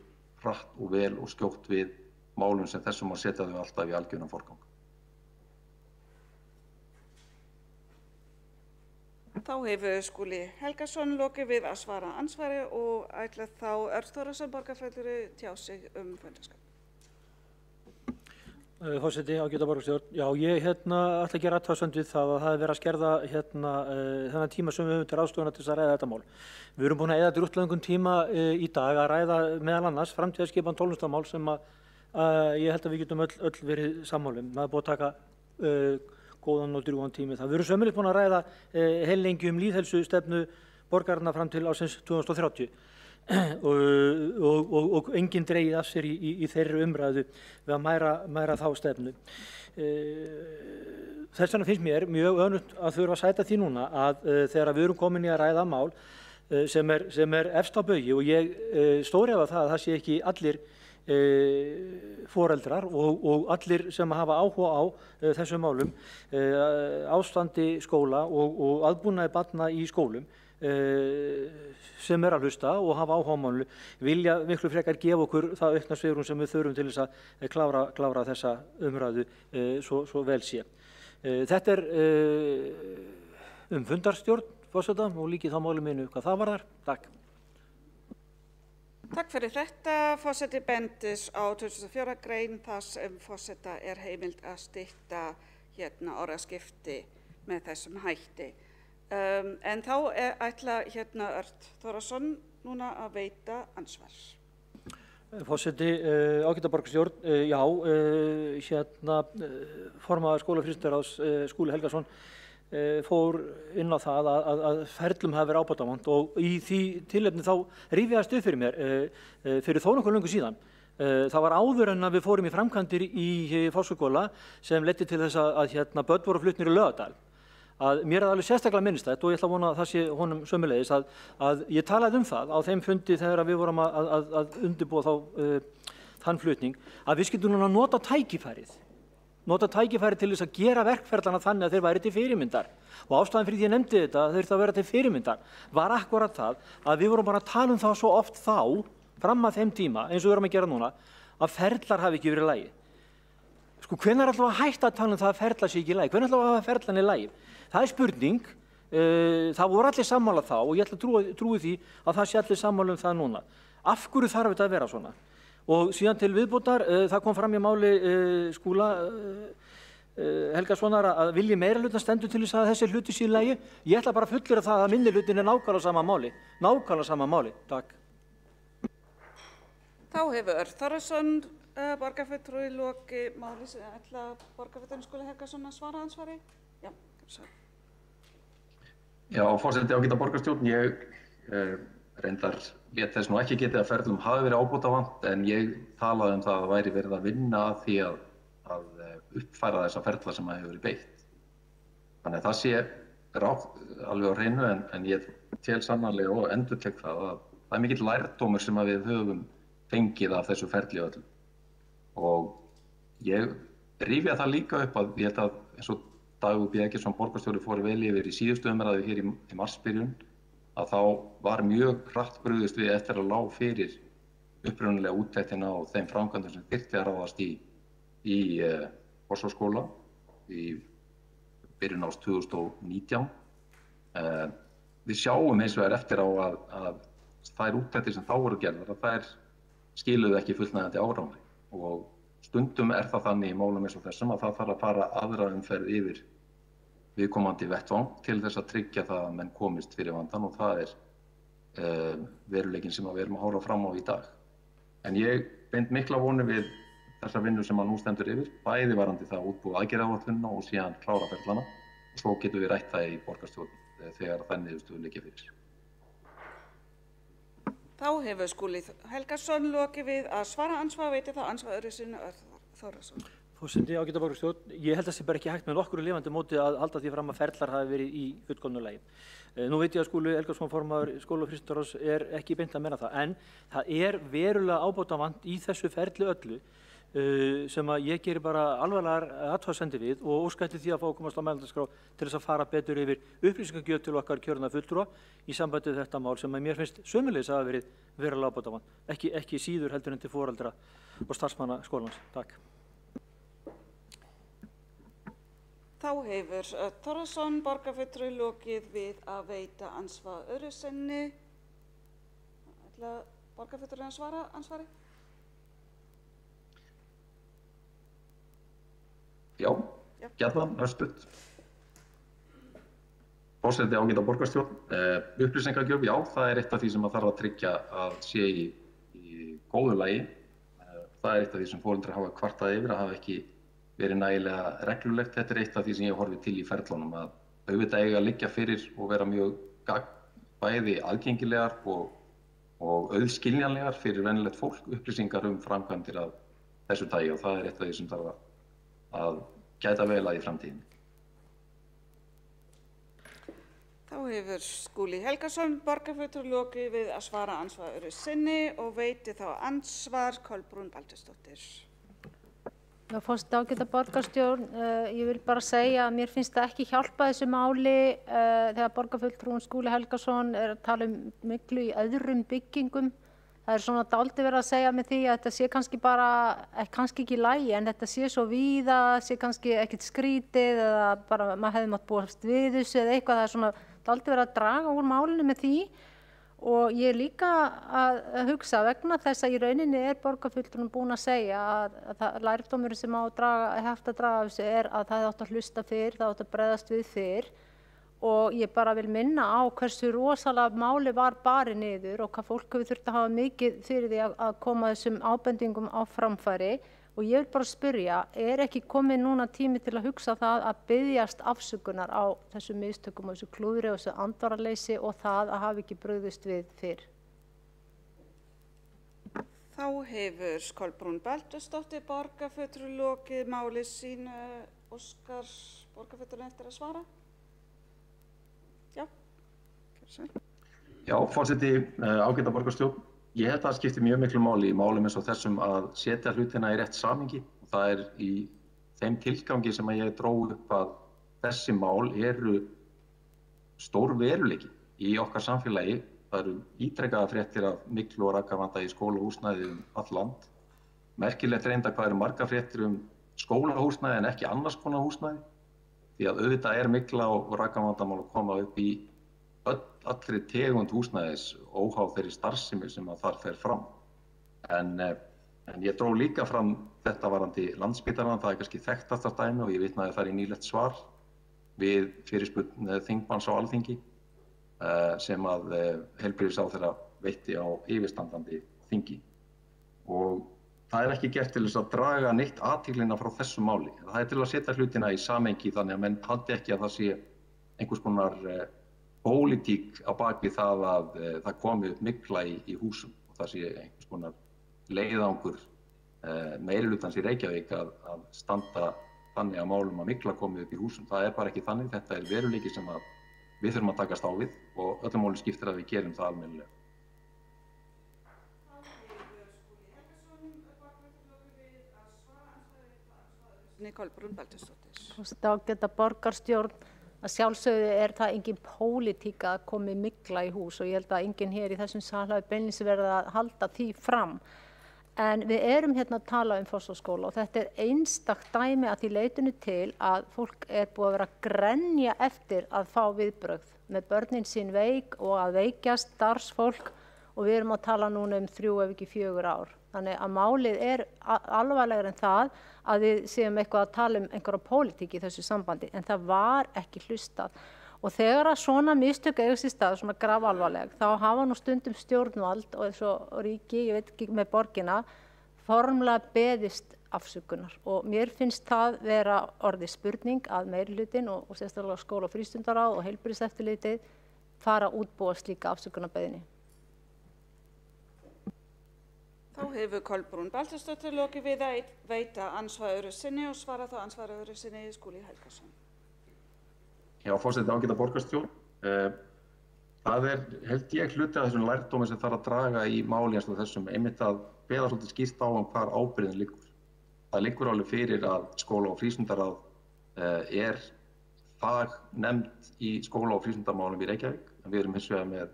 Speaker 5: hratt og vel og skjótt við málum sem þessum að setja þau alltaf í algjöran forgang.
Speaker 10: Þá hefur Skúli Helgason lokið við að svara ansvari og ætla þá Örn Þórðarson, borgarfulltrúi, tjá sig fundarskap.
Speaker 2: Forseti, ágæta borgarstjórn. Já, ég ætla að gera athugasemd við það að það hefur verið að skerða þennan tíma sem við höfum til ráðstöfunar til að ræða þetta mál. Við erum búin að eyða drulllöngum tíma í dag að ræða meðal annars framtíðarskipan tónlistarmál sem ég held að við getum öll verið sammála um. Það er búið að taka góðan og drjúgan tími. Það verður sömuleiðis búin að ræða heillengi lýðheilsustefnu borgarinnar fram til ársins 2030. og enginn dregið af sér í þeirri umræðu við að mæra þá stefnu. Þess vegna finnst mér mjög önugt að þurfa að sæta því núna að þegar við erum komin í að ræða mál sem er efst á baugi, og ég stórefa það að það sé ekki allir foreldrar og allir sem hafa áhuga á þessum málum, ástandi skóla og aðbúnaði barna í skólum, sem að hlusta og hafa áhuga á málinu, vilja miklu frekar gefa okkur það aukna svigrúm sem við þurfum til þess að klára þessa umræðu svo vel sé. Þetta er fundarstjórn forseta og líkið þá máli mínu hvað það varðar. Takk.
Speaker 10: Takk fyrir þetta. Forseti bendis á 24. grein þar sem forseta er heimilt að stytta orðaskipti með þessum hætti. En þá ætla Örn Þórðarson núna að veita ansvar.
Speaker 2: Forseti, ágæta borgarstjórn, já, formaður skólafrístundaráðs Skúli Helgason fór inn á það að ferlum hafi verið ábótavant, og í því tilefni þá rifjaðist upp fyrir mér fyrir þó nokkuð löngu síðan. Það var áður en að við fórum í framkvæmdir í Fossvogsskóla sem leiddi til þess að börn voru flutnir í Laugardal. Að mér er alveg sérstaklega minnistætt, og ég ætla að vona að það sé honum sömuleiðis, að ég talaði það á þeim fundi þegar við vorum að undirbúa þann flutning, að við skildum núna nota tækifærið til þess að gera verkferlana þannig að þeir væri til fyrirmyndar. Og ástæðan fyrir því ég nefndi þetta, þeir þurftu að vera til fyrirmyndar, var akkurat það að við vorum bara að tala það svo oft fram að þeim tíma, eins og við erum að gera núna, að ferlar hafi ekki verið í lagi. Sko, hvenær ætlum við að hætta að tala það að ferlar sé ekki í lagi? Hvenær ætlum við að hafa ferlan í lagi? Það er spurning, það voru allir sammála þá, og ég ætla að trúi því að það sé allir sammála það núna. Af hverju þarf þetta að vera svona? Og síðan til viðbótar, það kom fram í máli Skúla Helgasonar að vilji meirihlutann stendur til þess að þessi hluti sé í lagi. Ég ætla bara að fullyrða það að minnihlutin er nákvæmlega sama máli. Takk.
Speaker 10: Þá hefur Örn Þórðarson, borgarfulltrúi, lokið máli. Ætla borgarfulltrúinn Skúli Helgason að svara ansvari? Já,
Speaker 5: Já, forseti ágæta borgarstjórn, ég reyndar lét þess nú ekki getið að ferlum hafi verið ábótavant, en ég talaði það að væri verið að vinna að því að uppfæra þessa ferla sem hefur verið beitt. Þannig að það sé alveg á hreinu, en ég tel sannarlega og endurtek það að það er mikill lærdómur sem við höfum fengið af þessu ferli öllu. Og ég rifja það líka upp að ég held að eins og Dagur B. Eggertsson borgarstjóri fór vel yfir í síðustu umræðu hér í marsbyrjun, að þá var mjög hratt brugðist við eftir að lá fyrir upprunalega úttektina og þeim framkvæmdum sem þyrfti að ráðast í Fossvogsskóla í byrjun árs 2019. Við sjáum eins og eftir á að þær úttektir sem þá voru gerðar, að þær skiluðu ekki fullnægjandi árangri, og stundum er það þannig í málum eins og þessum að það þarf að fara aðra umferð yfir viðkomandi vettvang til þess að tryggja það að menn komist fyrir vandann, og það er veruleikinn sem við erum að horfa fram á í dag. En ég bind mikla vonir við þessa vinnu sem nú stendur yfir, bæði varðandi það að útbúa aðgerðaáætlunina og síðan klára ferlana, og svo getum við rætt það í borgarstjórn þegar það niðurstöður liggja fyrir.
Speaker 10: Þá hefur Skúli Helgason lokið við að svara ansvar, veitir það ansvar öðru sinni Örn Þórðarson.
Speaker 2: Forseti, ágæta borgarstjórn, ég held að það sé bara ekki hægt með nokkru lifandi móti að halda því fram að ferlar hafi verið í fullkomnu lagi. Nú veit ég að Skúli Helgason formaður skólafrístundaráðs er ekki beint að meina það, en það er verulega ábótavant í þessu ferli öllu sem að ég gerir bara alvarlegar athugasemdir við, og óska eftir því að fá að komast á mælendaskrá til þess að fara betur yfir upplýsingagjöf til okkar kjörinna fulltrúa í sambandi við þetta mál sem að mér finnst sömuleiðis að hafa verið verulega ábótavant, ekki síður heldur en til foreldra og starfsmanna skólans. Takk.
Speaker 10: Þá hefur Örn Þórðarson borgarfulltrúi lokið við að veita ansvar öðru sinni. Ætla borgarfulltrúinn að svara ansvari?
Speaker 5: Já, gjarnan, örstutt. Forseti ágæta borgarstjórn, upplýsingagjöf, já, það er eitt af því sem þarf að tryggja að sé í góðu lagi. Það er eitt af því sem foreldrar hafa kvartað yfir að hafa ekki verið nægilega reglulegt. Þetta er eitt af því sem ég horfi til í ferlunum, að auðvitað eiga að liggja fyrir og vera mjög bæði aðgengilegar og og auðskiljanlegar fyrir venjulegt fólk upplýsingar framkvæmdir af þessu tagi og það eitt af því sem þarf að gæta vel að í framtíðinni.
Speaker 10: Þá hefur Skúli Helgason, borgarfulltrúi, lokið við að svara andsvari sinni og veiti þá andsvar Kolbrún Baldursdóttir.
Speaker 7: Já, forseti, ágæta borgarstjórn, ég vil bara segja að mér finnst það ekki hjálpa þessu máli þegar borgarfulltrúin Skúli Helgason að tala myglu í öðrum byggingum. Það svona dálítið verið að segja með því að þetta sé kannski bara, kannski ekki í lagi, en þetta sé svo víða, sé kannski ekkert skrítið eða bara maður hefði mátt búast við þessu eða eitthvað. Það svona dálítið verið að draga úr málinu með því. Og ég líka að hugsa vegna þess að í rauninni borgarfulltrúin búin að segja að lærdómurinn sem hægt að draga af þessu að það átt að hlusta fyrr, það átt að bregðast við fyrr. Og ég bara vil minna á hversu rosalega máli var barið niður og hvað fólk hefur þurft að hafa mikið fyrir því að koma þessum ábendingum á framfæri. Og ég vil bara spyrja, ekki komið núna tími til að hugsa það að biðjast afsökunar á þessum mistökum og þessu klúðri og þessu andvaraleysi og það að hafa ekki brugðist við fyrr?
Speaker 10: Þá hefur Kolbrún Baldursdóttir, borgarfulltrúi, lokið máli sínu. Óskar borgarfulltrúinn eftir að svara? Já.
Speaker 5: Já, forseti, ágæta borgarstjórn. Ég held að það skiptir mjög miklu máli í málum eins og þessum að setja hlutina í rétt samhengi. Það í þeim tilgangi sem ég dró upp að þessi mál eru stór veruleiki í okkar samfélagi. Það eru ítrekkaðar fréttir af myglu og rakavanda í skólahúsnæði all land. Merkilegt reynda hvað eru margar fréttir skólahúsnæði en ekki annars konar húsnæði. Því að auðvitað mygla og rakavandamál að koma upp í allri tegund húsnæðis óháð þeirri starfsemi sem þar fer fram. En ég dró líka fram þetta varðandi Landspítalann, það kannski þekktasta dæmi og ég vitnaði þar í nýlegt svar við fyrirspurn þingmanns á Alþingi sem að heilbrigðisráðherra veitti á yfirstandandi þingi. Og það ekki gert til þess að draga neitt athyglina frá þessu máli. Það til að setja hlutina í samhengi þannig að menn haldi ekki að það sé einhvers konar pólitík á baki það að það komi upp mygla í húsum og það sé einhvers konar leiðangur meirihlutans í Reykjavík að standa þannig að málum að mygla komi upp í húsum. Það bara ekki þannig, þetta veruleiki sem við þurfum að takast á við og öllum máli skiptir að við gerum það almennilega.
Speaker 10: Kolbrún Baldursdóttir.
Speaker 7: Ágæta borgarstjórn, að sjálfsögðu það engin pólitík að komi mygla í hús og ég held að enginn hér í þessum sal hafi beinlínis verið að halda því fram. En við erum hérna að tala Fossvogsskóla og þetta einstakt dæmi að því leytinu til að fólk búið að vera að grenja eftir að fá viðbrögð með börnin sín veik og að veikjast starfsfólk og við erum að tala núna 3 ef ekki 4 ár. Þannig að málið alvarlegra en það að við séum eitthvað að tala einhverja pólitík í þessu sambandi, en það var ekki hlustað. Og þegar að svona mistök eiga sér stað, svona grafalvarleg, þá hafa nú stundum stjórnvald og eins og ríki, ég veit ekki með borgina, formlega beðist afsökunar. Og mér finnst það vera orðið spurning að meirihlutinn og sérstaklega skóla- og frístundaráð og heilbrigðiseftirlitið fara að útbúa slíka afsökunarbeiðni.
Speaker 10: Þá hefur Kolbrún Baldursdóttir lokið við að veita andsvar öðru sinni og svara þá andsvar öðru sinni Skúli Helgason.
Speaker 5: Já, forseti, ágæta borgarstjórn. Það held ég hluti af þessum lærdómi sem þarf að draga í máli eins og þessum einmitt að beða svolítið skýrt á hvar ábyrgðin liggur. Það liggur alveg fyrir að skóla- og frístundaráð fagnefnd í skóla- og frístundamálum í Reykjavík, en við erum hins vegar með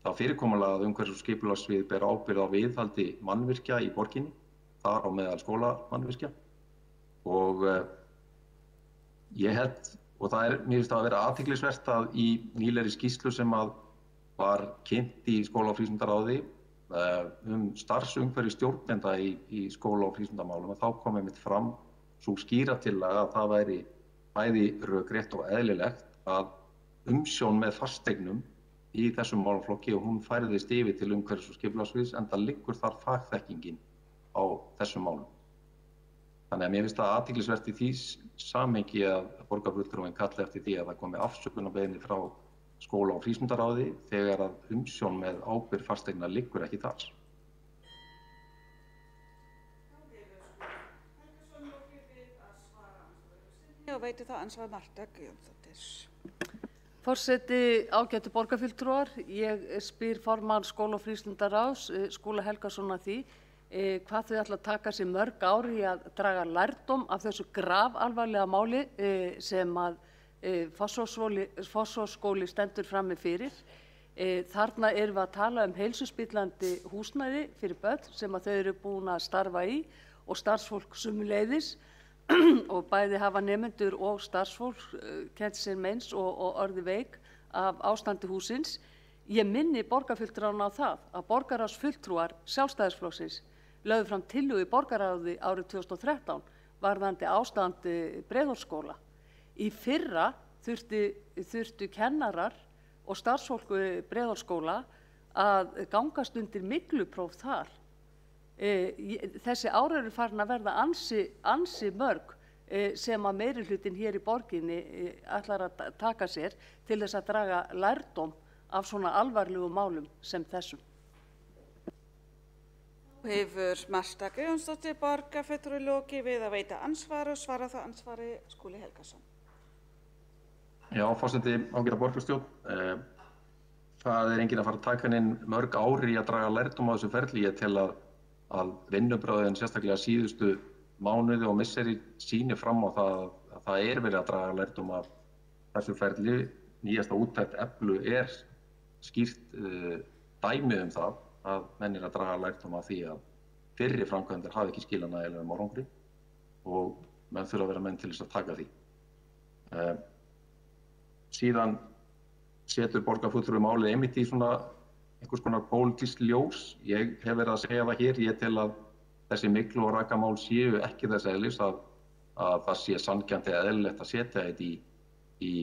Speaker 5: það fyrirkomulag að umhverfis- og skipulagssvið ber ábyrgð á viðhaldi mannvirkja í borginni, þar á meðal skólamannvirkja. Og ég held, og það mér finnst það að vera athyglisvert að í nýlegri skýrslu sem var kynnt í skóla- og frístundaráði starfsumhverfi stjórnenda í skóla- og frístundamálum, að þá kom einmitt fram sú skýra tillaga að það væri bæði rökrétt og eðlilegt að umsjón með fasteignum í þessum málaflokki og hún færðist yfir til umhverfis- og skipulagssviðs enda liggur þar fagþekkingin á þessum málum. Þannig að mér finnst það athyglisvert í því samhengi að borgarfulltrúinn kalli eftir því að það komi afsökunarbeiðni frá skóla- og frístundaráði þegar að umsjón með ábyrgð fasteigna liggur ekki þar.
Speaker 10: Og veitir þá ansvar Marta Guðjónsdóttir.
Speaker 1: Forseti, ágætu borgarfulltrúar, ég spyr formann skóla- og frístundaráðs, Skúla Helgason, að því hvað þau ætla að taka sér mörg ár í að draga lærdóm af þessu grafalvarlega máli sem að Fossvogsskóli stendur frammi fyrir. Þarna erum við að tala um heilsuspillandi húsnæði fyrir börn sem að þau eru búin að starfa í og starfsfólk sömuleiðis og bæði hafa nemendur og starfsfólk kennt sér meins og orðið veik af ástandi húsins. Ég minni borgarfulltrúana á það að borgarráðsfulltrúar Sjálfstæðisflokksins lögðu fram tillögu í borgarráði árið 2013 varðandi ástand Breiðholtsskóla. Í fyrra þurftu kennarar og starfsfólk Breiðholtsskóla að gangast undir myglupróf þar. Þessi ár eru farin að verða ansi mörg sem að meirihlutinn hér í borginni ætlar að taka sér til þess að draga lærdóm af svona alvarlegum málum sem þessum.
Speaker 10: Hefur Marta Guðjónsdóttir borgarfulltrúi lokið við að veita ansvar og svara þá ansvari Skúli Helgason.
Speaker 5: Já, forseti, ágæta borgarstjórn. Það er enginn að fara að taka inn mörg ári í að draga lærdóm á þessu ferli. Ég tel að vinnubrögðin sérstaklega síðustu mánuði og misseri sýni fram á það að það er verið að draga lærdóm af þessu ferli. Nýjasta úttekt Eflu er skýrt dæmi um það að menn er að draga lærdóm af því að fyrri framkvæmdir hafi ekki skilað nægilegum árangri og menn þurfa að vera menn til þess að taka því. Síðan setur borgarfulltrúi málið einmitt í svona einhvers konar pólitískt ljós. Ég hef verið að segja það hér, ég tel að þessi myglu- og rakamál séu ekki þess eðlis að það sé sanngjarnt eða eðlilegt að setja þetta í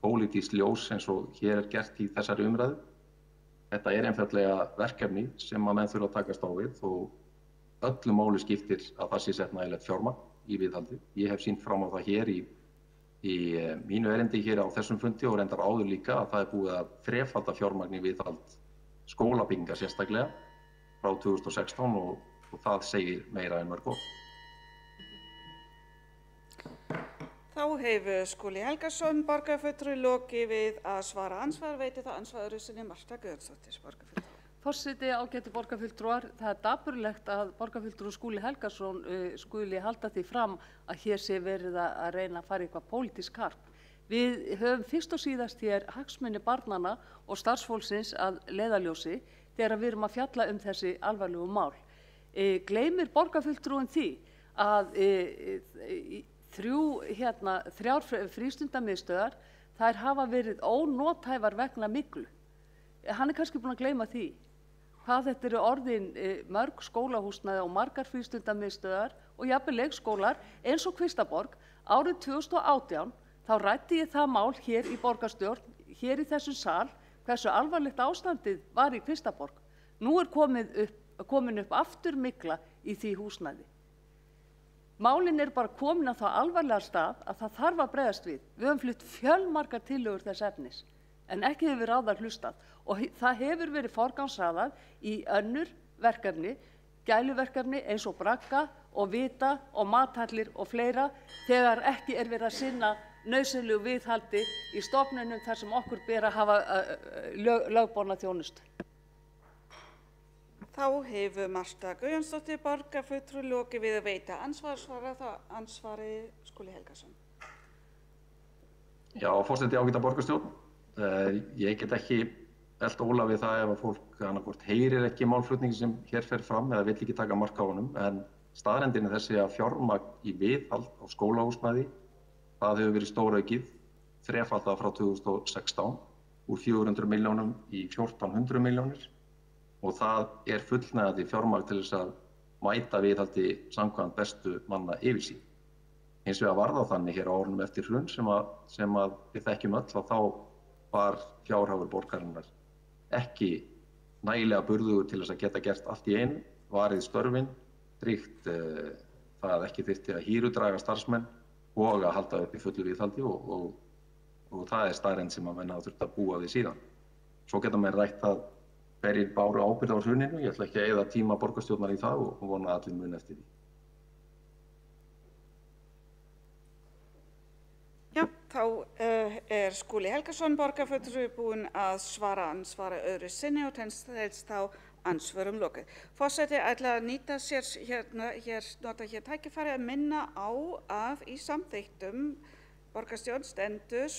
Speaker 5: pólitískt ljós eins og hér er gert í þessari umræðu. Þetta er einfaldlega verkefni sem að menn þurfa að takast á við og öllu máli skiptir að það sé sett nægilegt fjármagn í viðhaldi. Ég hef sýnt fram á það hér í mínu erindi hér á þessum fundi og reyndar áður líka að það er búið að þrefalda fjármagn í viðhald skólabygginga sérstaklega frá 2016 og það segir meira en mörg orð.
Speaker 10: Þá hefur Skúli Helgason borgarfulltrúi lokið við að svara ansvar, veitir þá ansvar öðru sinni Marta Guðjónsdóttir borgarfulltrúi.
Speaker 1: Forseti, ágætu borgarfulltrúar, það er dapurlegt að borgarfulltrúi Skúli Helgason skuli halda því fram að hér sé verið að reyna að fara eitthvað pólitískt karp. Við höfum fyrst og síðast hér hagsmuni barnanna og starfsfólksins að leiðarljósi þegar við erum að fjalla um þessi alvarlegu mál. Gleymir borgarfulltrúin því að þrjár frístundamiðstöðvar þær hafa verið ónothæfar vegna myglu. Hann er kannski búinn að gleyma því hvað þetta eru orðin mörg skólahúsnæði og margar frístundamiðstöðvar og jafnvel leikskólar eins og Kvistaborg. Árið 2018 þá ræddi ég það mál hér í borgarstjórn, hér í þessum sal, hversu alvarlegt ástandið var í Kvistaborg. Nú er komin upp aftur mygla í því húsnæði. Málin er bara komin að það alvarlega stað að það þarf að bregðast við. Við höfum flutt fjölmargar tillögur þess efnis en ekki hefur verið á það hlustað og það hefur verið forgangsraðað í önnur verkefni, gæluverkefni eins og Bragga og Vita og Mathallir og fleira þegar ekki er verið að sinna nauðsynlegu viðhaldi í stofnunum þar sem okkur ber að hafa lögborna þjónustu.
Speaker 10: Þá hefur Marta Guðjónsdóttir borgarfulltrúi lokið við að veita ansvar, svara þá ansvari Skúli Helgason.
Speaker 5: Já, forseti, ágæta borgarstjórn. Ég get ekki elt óla við það ef að fólk annarkvort heyrir ekki málflutningi sem hér fer fram eða vill ekki taka mark á honum, en staðreyndin er þessi að fjármagn í viðhald á skólahúsnæði, það hefur verið stóraukið, þrefaldað frá 2016 úr 400 milljónum í 1400 milljónir og það er fullnægjandi fjármagn til þess að mæta viðhaldi samkvæmt bestu manna yfirsýn. Hins vegar var það þannig hér á árunum eftir hrun sem að við þekkjum öll að þá var fjárhagur borgarinnar ekki nægilega burðugur til þess að geta gert allt í einu, varið störfin, tryggt það ekki þyrfti að hýrudraga starfsmenn og að halda upp í fullu viðhaldi og og það staðreynd sem að menn hafa þurft að búa við síðan. Svo geta menn rætt það hverjir báru ábyrgð á hruninu. Ég ætla ekki að eyða tíma borgarstjórnar í það og vona að allir muni eftir því.
Speaker 10: Já, þá Skúli Helgason, borgarfulltrúi, búinn að svara öðru sinni og telst þá andsvörum lokið. Forseti ætla að nýta sér nota hér tækifæri að minna á að í samþykktum borgarstjórn stendur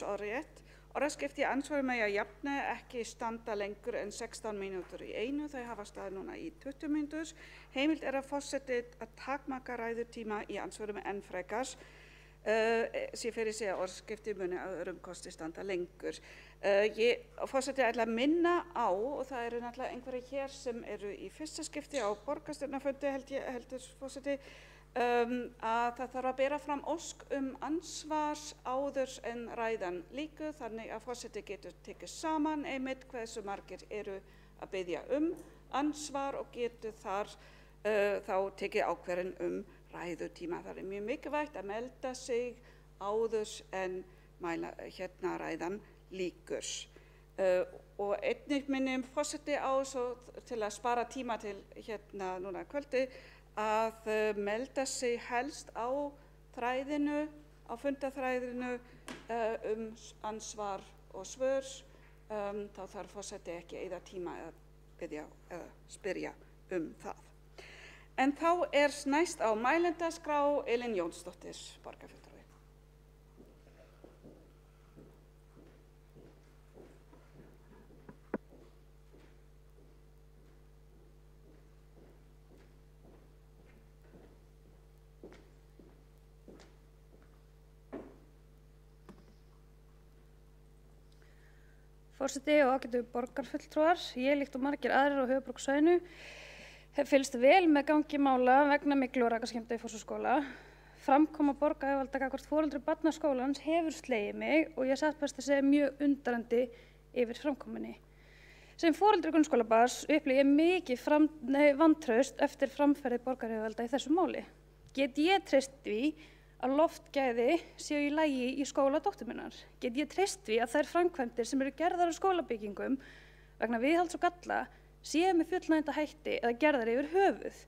Speaker 10: orðaskipti í andsvörum mega jafna ekki standa lengur en 16 mínútur í einu. Þau hafa staðið núna í 20 mínútur. Heimilt að forseti að takmarka ræðutíma í andsvörum enn frekar. Sé fyrir sig að orðskipti muni að öðrum kosti standa lengur. Forseti ætla að minna á, og það eru náttúrulega einhverjir hér sem eru í fyrsta skipti á borgarstjórnarfundi heldur forseti, að það þarf að bera fram ósk ansvar áður en ræðan lýkur, þannig að forseti getur tekið saman einmitt hversu margir eru að biðja ansvar og getur þar þá tekið ákvörðun ræðutíma. Það er mjög mikilvægt að melda sig áður en ræðan lýkur. Og einnig minnum forseti á til að spara tíma til núna kvöldi að melda sig helst á þræðinu, á fundaþræðinu ansvar og svör. Þá þarf forseti ekki eyða tíma að biðja eða spyrja það. En þá næst á mælendaskrá Elín Jónsdóttir, borgarfulltrúi.
Speaker 12: Forseti og ágætu borgarfulltrúar, ég líkt og margir aðrir á höfuðborgarsvæðinu hef fylgst vel með gangi mála vegna myglu og rakaskemmda í Fossvogsskóla. Framkoma borgaryfirvalda gagnvart foreldrum barna skólans hefur slegið mig og ég satt best að segja mjög undrandi yfir framkomunni. Sem foreldri grunnskólabarns upplifi ég mikið vantraust eftir framferði borgaryfirvalda í þessu máli. Get ég treyst því að loftgæði séu í lagi í skóla dóttur minnar? Get ég treyst því að þær framkvæmdir sem eru gerðar á skólabyggingum vegna viðhalds og galla séu með fullnægjandi hætti eða gerðar yfir höfuð?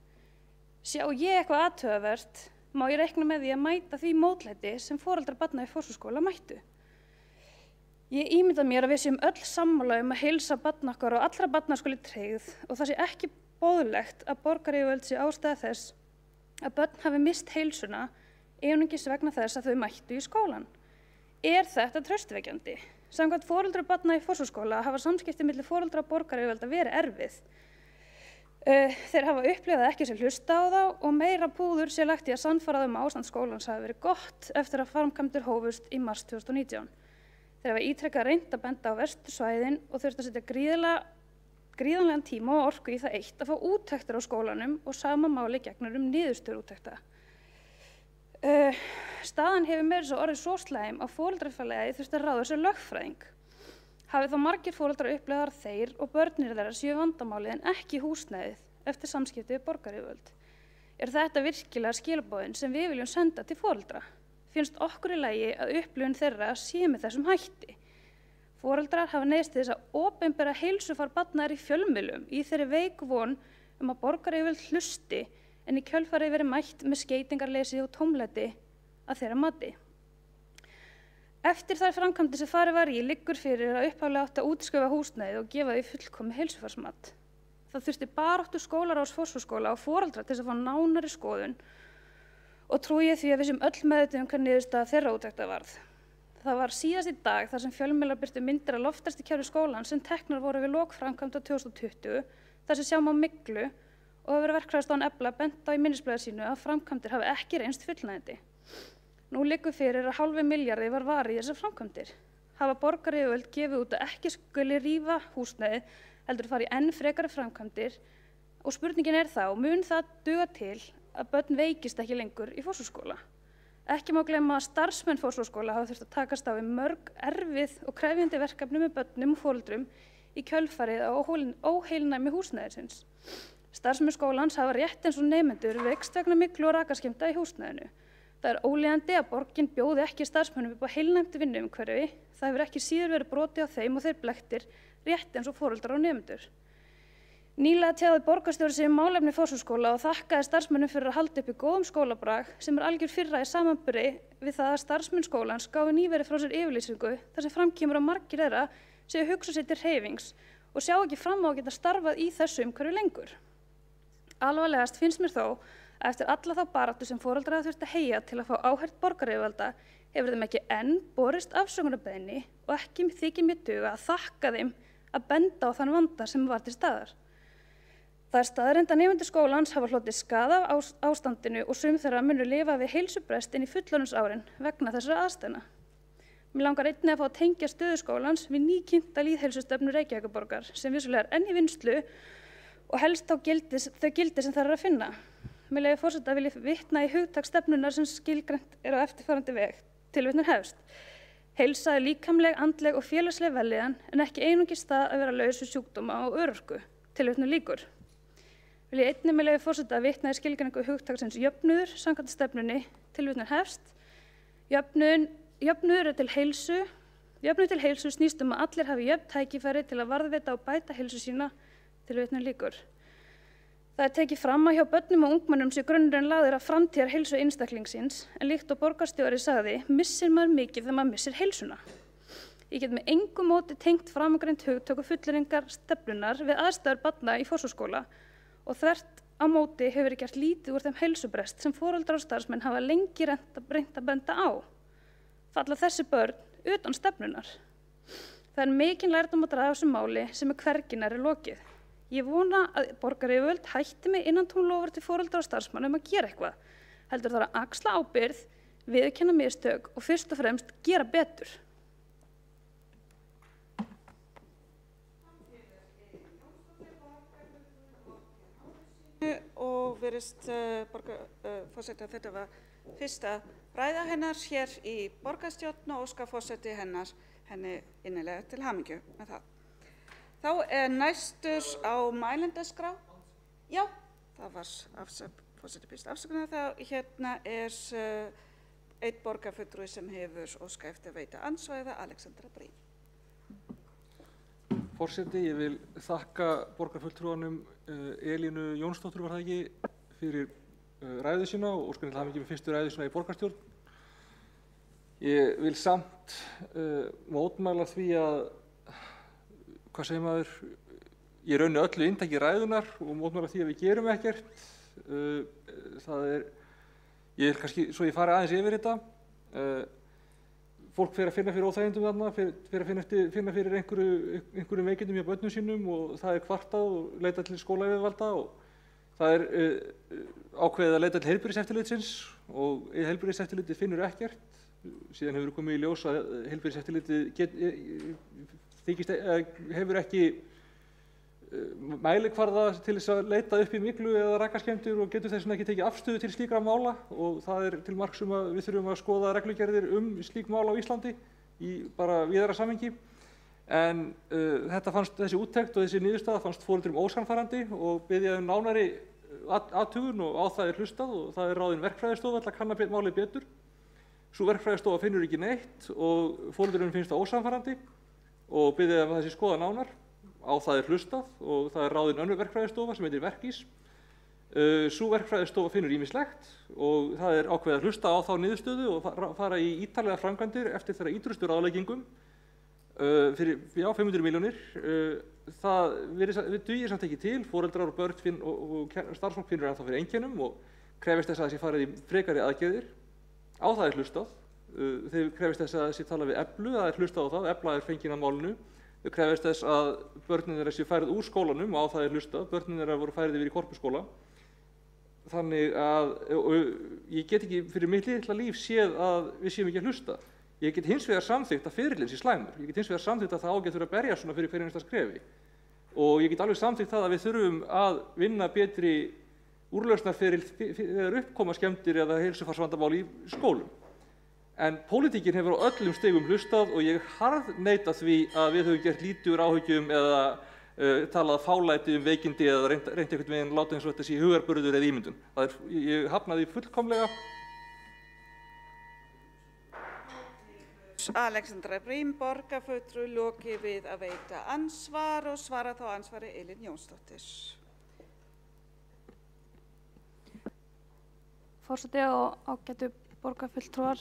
Speaker 12: Sjá ég eitthvað athugavert, má ég reikna með því að mæta því mótlæti sem foreldrar barna í Fossvogsskóla mættu. Ég ímynda mér að við séum öll sammála að heilsa barna okkar og allra barna skuli tryggð og það sé ekki boðlegt að borgaryfirvöld sé ástæða þess að börn hafi mist heilsuna einungis vegna þess að þau mættu í skólan. Er þetta traustvekjandi? Samkvæmt foreldrar barna í Fossvogsskóla hafa samskipti milli foreldra og borgaryfirvalda verið erfið. Þeir hafa upplifað ekki sé hlusta á þá og meira púður sé lagt í að sannfæra þau ástand skólans hafi verið gott eftir að framkvæmdir hófust í mars 2019. Þeir hafa ítrekkað reynt að benda á verstu svæðin og þurft að setja gríðanlegan tíma og orku í það eitt að fá úttektir á skólanum og sama máli gegnur niðurstöður úttekta. Staðan hefur meira svo orðið svo slæm að foreldrafélagið þurfti að ráða sér lögfræðing. Hafi þá margir foreldrar upplifað þeir og börnir þeirra séu vandamálið en ekki húsnæðið eftir samskipti við borgaryfirvöld. Er þetta virkilega skilaboðin sem við viljum senda til foreldra? Finnst okkur í lagi að upplifun þeirra sé með þessum hætti? Foreldrar hafa neyðst til þess að opinbera heilsufar barna í fjölmiðlum í þeirri veiku von að borgaryfirvöld hlusti en í kjölfarið verið mætt með skeytingarleysi og tómlæti að þeirra mati. Eftir þær framkvæmdir sem farið var í liggur fyrir að upphaflega átti að útskrifa húsnæðið og gefa því fullkomið heilsufarsmat. Það þurfti baráttu skólaráðs Fossvogsskóla og foreldra til þess að fá nánari skoðun og trúi ég því að við séum öll meðvituð hver niðurstaða þeirra úttekta varð. Það var síðast í dag þar sem fjölmiðlar birtu myndir af loftræstikerfi skólans sem teknar voru við lok framkvæmda 2020 þar sem sjá má myglu og hefur verkfræðistofan Efla bent á í minnisblaði sínu að framkvæmdir hafi ekki reynst fullnægjandi. Nú liggur fyrir að hálfum milljarði var varið í þessar framkvæmdir. Hafa borgaryfirvöld gefið út að ekki skuli rífa húsnæðið heldur fara í enn frekari framkvæmdir og spurningin er þá, mun það duga til að börn veikist ekki lengur í Fossvogsskóla? Ekki má gleyma að starfsmenn Fossvogsskóla hafa þurft að takast á við mörg erfið og krefjandi verkefni með börnum og foreldrum í kjölfarið á óheilnæmi húsnæðisins. Starfsmenn skólans hafa rétt eins og nemendur veikst vegna myglu og rakaskemmda í húsnæðinu.
Speaker 16: Það er ólíðandi að borgin bjóði ekki starfsmönnum upp á heilnæmt vinnuumhverfi. Það hefur ekki síður verið brotið á þeim og þeir blekktir rétt eins og foreldrar og nemendur. Nýlega tjáði borgarstjóri sig málefni Fossvogsskóla og þakkaði starfsmönnum fyrir að halda uppi góðum skólabrag sem algjör fyrra í samanburði við það að starfsmenn skólans gáfu nýverið frá sér yfirlýsingu þar sem fram kemur að margir þeirra séu að hugsa sér til hreyfings og sjá ekki fram á að geta starfað í þessu umhverfi lengur. Alvarlegast finnst mér þó að eftir alla þá baráttu sem foreldrar hafa þurft að heyja til að fá áheyrn borgaryfirvalda hefur þeim ekki enn borist afsökunarbeiðni og ekki þykir mér duga að þakka þeim að benda á þann vanda sem var til staðar. Það er staðreynd að nemendur skólans hafa hlotið skaða af ástandinu og sum þeirra munu lifa við heilsubrest inn í fullorðinsárin vegna þessara aðstæðna. Mér langar einnig að fá að tengja stöðu skólans við nýkynnta lýðheilsustefnu Reykjavíkurborgar sem vissulega er enn í vinnslu og helst þau gildi sem þar er að finna. Með leyfi forseta vil ég vitna í hugtak stefnunnar sem skilgreint er á eftirfarandi veg. Tilvitnun hefst. Heilsa er líkamleg, andleg og félagsleg vellíðan en ekki einungis það að vera laus við sjúkdóma og örorku. Tilvitnun lýkur. Vil ég einnig með leyfi forseta vitna í skilgreiningu hugtaksins jöfnuður samkvæmt stefnunni. Tilvitnun hefst. Jöfnuður til heilsu snýst að allir hafi jöfn tækifæri til að varðveita og bæta heilsu sína. Tilvitnun lýkur. Það er tekið fram að hjá börnum og ungmennum sé grunnurinn lagður að framtíðar heilsu einstaklingsins en líkt og borgarstjóri sagði missir maður mikið þegar maður missir heilsuna. Ég get með engu móti tengt framangreint hugtök og fullyrðingar stefnunnar við aðstæður barna í Fossvogsskóla og þvert á móti hefur verið gert lítið úr þeim heilsubrest sem foreldrar og starfsmenn hafa lengi reynt að benda á. Falla þessi börn utan stefnunnar. Það er mikinn lærdóm að draga af þessu máli sem hvergi nærri lokið. Ég vona að borgaryfirvöld hætti með innantóm til foreldra og starfsmanna að gera eitthvað. Heldur þarf að axla ábyrgð, viðurkenna mistök og fyrst og fremst gera betur.
Speaker 10: Og virðist forseti að þetta var fyrsta ræða hennar hér í borgarstjórn og óska forseti henni innilega til hamingju með það. Þá er næstur á mælendaskrá. Já, það var forseti býst afsökunar. Hérna er einn borgarfulltrúi sem hefur óskað eftir að veita andsvæði, Alexandra Brím.
Speaker 4: Forseti, ég vil þakka borgarfulltrúanum Elínu Jónsdóttur var það ekki fyrir ræðu sína og óska henni til hamingju með fyrstu ræðu sína í borgarstjórn. Ég vil samt mótmæla því að hvað segir maður, ég rauni öllu inntaki ræðunar og mótmæla því að við gerum ekkert. Ég er kannski, svo ég fari aðeins yfir þetta, fólk fer að finna fyrir óþægindum þarna, fer að finna fyrir einhverjum veikindum hjá börnum sínum og það er kvartað og leita til skólayfirvalda og það er ákveðið að leita til heilbrigðiseftirlitsins og heilbrigðiseftirlitið finnur ekkert. Síðan hefur komið í ljós að heilbrigðiseftirlitið hefur ekki mælikvarða til þess að leita upp í myglu eða rakaskemmdir og getur þess vegna ekki tekið afstöðu til slíkra mála og það er til marks að við þurfum að skoða reglugerðir slík mál á Íslandi í bara víðara samhengi. En þessi úttekt og þessi niðurstaða fannst foreldrum ósannfærandi og biðja nánari athugun og á það er hlustað og það er ráðin verkfræðistofa til að kanna málið betur. Sú verkfræðistofa finnur ekki neitt og foreldrum finnst það ósannfærandi og biðja að þessi skoða nánar. Á það er hlustað og það er ráðin önnur verkfræðistofa sem heitir Verkís. Sú verkfræðistofa finnur ýmislegt og það er ákveðið að hlusta á þá niðurstöðu og fara í ítarlegar framkvæmdir eftir þeirra ýtrustu ráðleggingum fyrir 500 milljónir. Það dugir samt ekki til, foreldrar og börn og starfsfólk finnur ennþá fyrir einkennum og krefist þess að þessi farið í frekari aðgerðir. Á það er hlustað. Þeir krefist þess að þessi tala við Eflu, það er hlustað á það, Efla er fengin að málinu. Þau krefist þess að börnin þeirra séu færð úr skólanum og á það er hlustað, börnin þeirra voru færð yfir í Korpuskóla. Þannig að ég get ekki fyrir mitt litla líf séð að við séum ekki að hlusta. Ég get hins vegar samþykkt að ferillinn sé slæmur. Ég get hins vegar samþykkt að það ágætt að berja svona fyrir hverju einasta skrefi. Og ég get alveg samþykkt það að við þurfum að vinna betri úrlausnarferil þegar uppkoma skemmdir eða heilsufarsvandamál í skólum. En pólitíkin hefur á öllum stigum hlustað og ég harðneita því að við höfum gert lítið úr áhyggjum eða talað fálæti veikindi eða reynt einhvern veginn láta eins og þetta sé hugarburður eða ímyndun. Ég hafna því fullkomlega
Speaker 10: Alexandra Brím, borgarfulltrúi, loki við að veita ansvar og svara þá ansvari Elín Jónsdóttir.
Speaker 16: Forseti og ágætu borgarfulltrúar,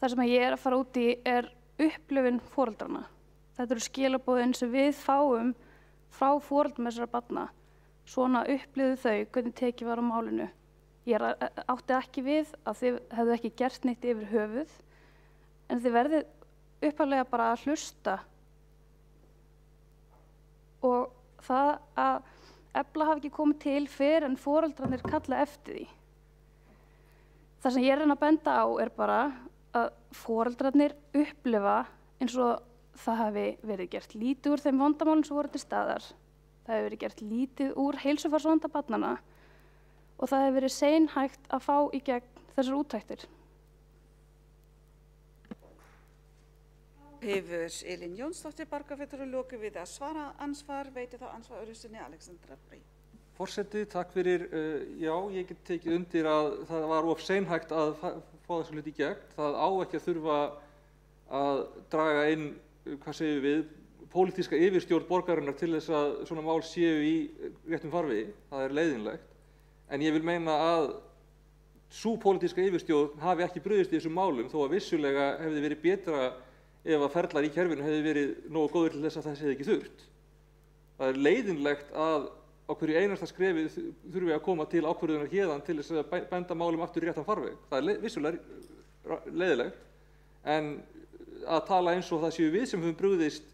Speaker 16: það sem ég að fara út í upplifun foreldrana. Þetta eru skilaboðin sem við fáum frá foreldrum þessara barna. Svona upplifðu þau hvernig tekið var á málinu. Ég átti ekki við að þið hefðu ekki gert neitt yfir höfuð, en þið verðið upphaflega bara að hlusta. Og það að Efla hafi ekki komið til fyrr en foreldrarnir kalla eftir því. Það sem ég reyna að benda á bara að foreldrarnir upplifa eins og það hafi verið gert lítið úr þeim vandamálum sem voru til staðar. Það hefur verið gert lítið úr heilsufarsvanda barnanna og það hefur verið seinhægt að fá í gegn þessar úttektir.
Speaker 10: Hefur Elín Jónsdóttir, borgarfulltrúi, lokið við að svara ansvar, veiti þá ansvar öðru sinni Alexandra Brím.
Speaker 4: Forseti, takk fyrir. Já, ég get tekið undir að það var of seinhægt að fá þessu hluti í gegn. Það á ekki að þurfa að draga inn, hvað segjum við, pólitíska yfirstjórn borgarinnar til þess að svona mál séu í réttum farvegi. Það leiðinlegt. En ég vil meina að sú pólitíska yfirstjórn hafi ekki brugðist í þessum málum, þó að vissulega hefði verið betra ef að ferlar í kerfinu hefði verið nógu góður til þess að það hefði ekki þurft. Það leiðinlegt að á hverju einasta skrefi þurfi að koma til ákvörðunar héðan til þess að benda málum aftur í réttan farveg. Það vissulega leiðilegt, en að tala eins og það séu við sem höfum brugðist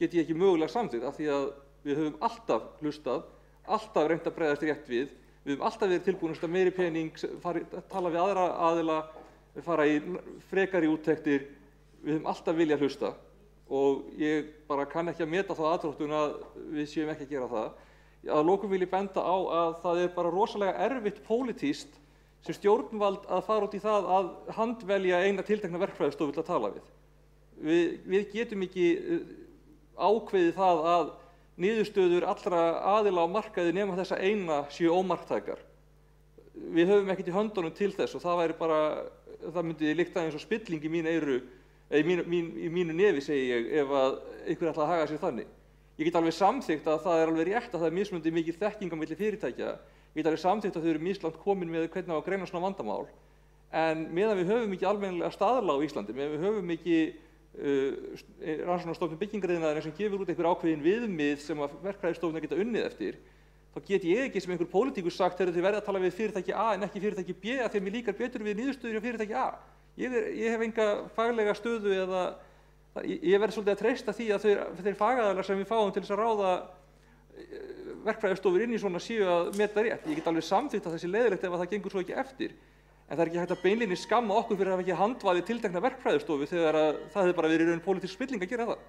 Speaker 4: get ég ekki mögulega samþykkt, af því að við höfum alltaf hlustað, alltaf reynt að bregðast rétt við. Við höfum alltaf verið tilbúin að meiri pening, tala við aðra aðila, fara í frekari úttektir. Við höfum alltaf viljað hlusta og ég bara kann ekki að meta þá aðdróttun að við séum ekki að gera það. Að lokum vil ég benda á að það bara rosalega erfitt pólitískt sem stjórnvald að fara út í það að handvelja eina tiltekna verkfræðistofu til að tala við. Við getum ekki ákveðið það að niðurstöður allra aðila á markaði nema þessa eina séu ómarktækar. Við höfum ekkert í höndunum til þess og það væri bara, það myndi líkta eins og spilling í mínu eyru, í mínu nefi segi ég, ef að einhver ætla að haga sér þannig. Ég get alveg samþykkt að það alveg rétt að það mismunandi mikil þekking á milli fyrirtækja. Ég get alveg samþykkt að þau eru mislangt komin með hvernig á að greina svona vandamál. En meðan við höfum ekki almennilega staðla á Íslandi, meðan við höfum ekki rannsóknarstofnun byggingariðnaðarins sem gefur út einhver ákveðin viðmið sem að verkfræðistofnun geta unnið eftir, þá get ég ekki sem einhver pólitíkus sagt þegar þið verða að tala við fyrirtæki A en ekki fyrirtæki B að þeim líkar betur við niðurstöður hjá fyrirtæki A. Ég hef enga faglega stöðu eða ég verð svolítið að treysta því að þeir fagaðalar sem við fáum til þess að ráða verkfræðistofur inn í svona séu að meta rétt. Ég get alveg samþykkt að þessi leiðilegt ef það gengur svo ekki eftir. En það ekki hægt að beinlínis skamma okkur fyrir að hafa ekki handvalið tiltekna verkfræðistofu þegar það hefði bara verið í raun pólitísk spilling að gera það.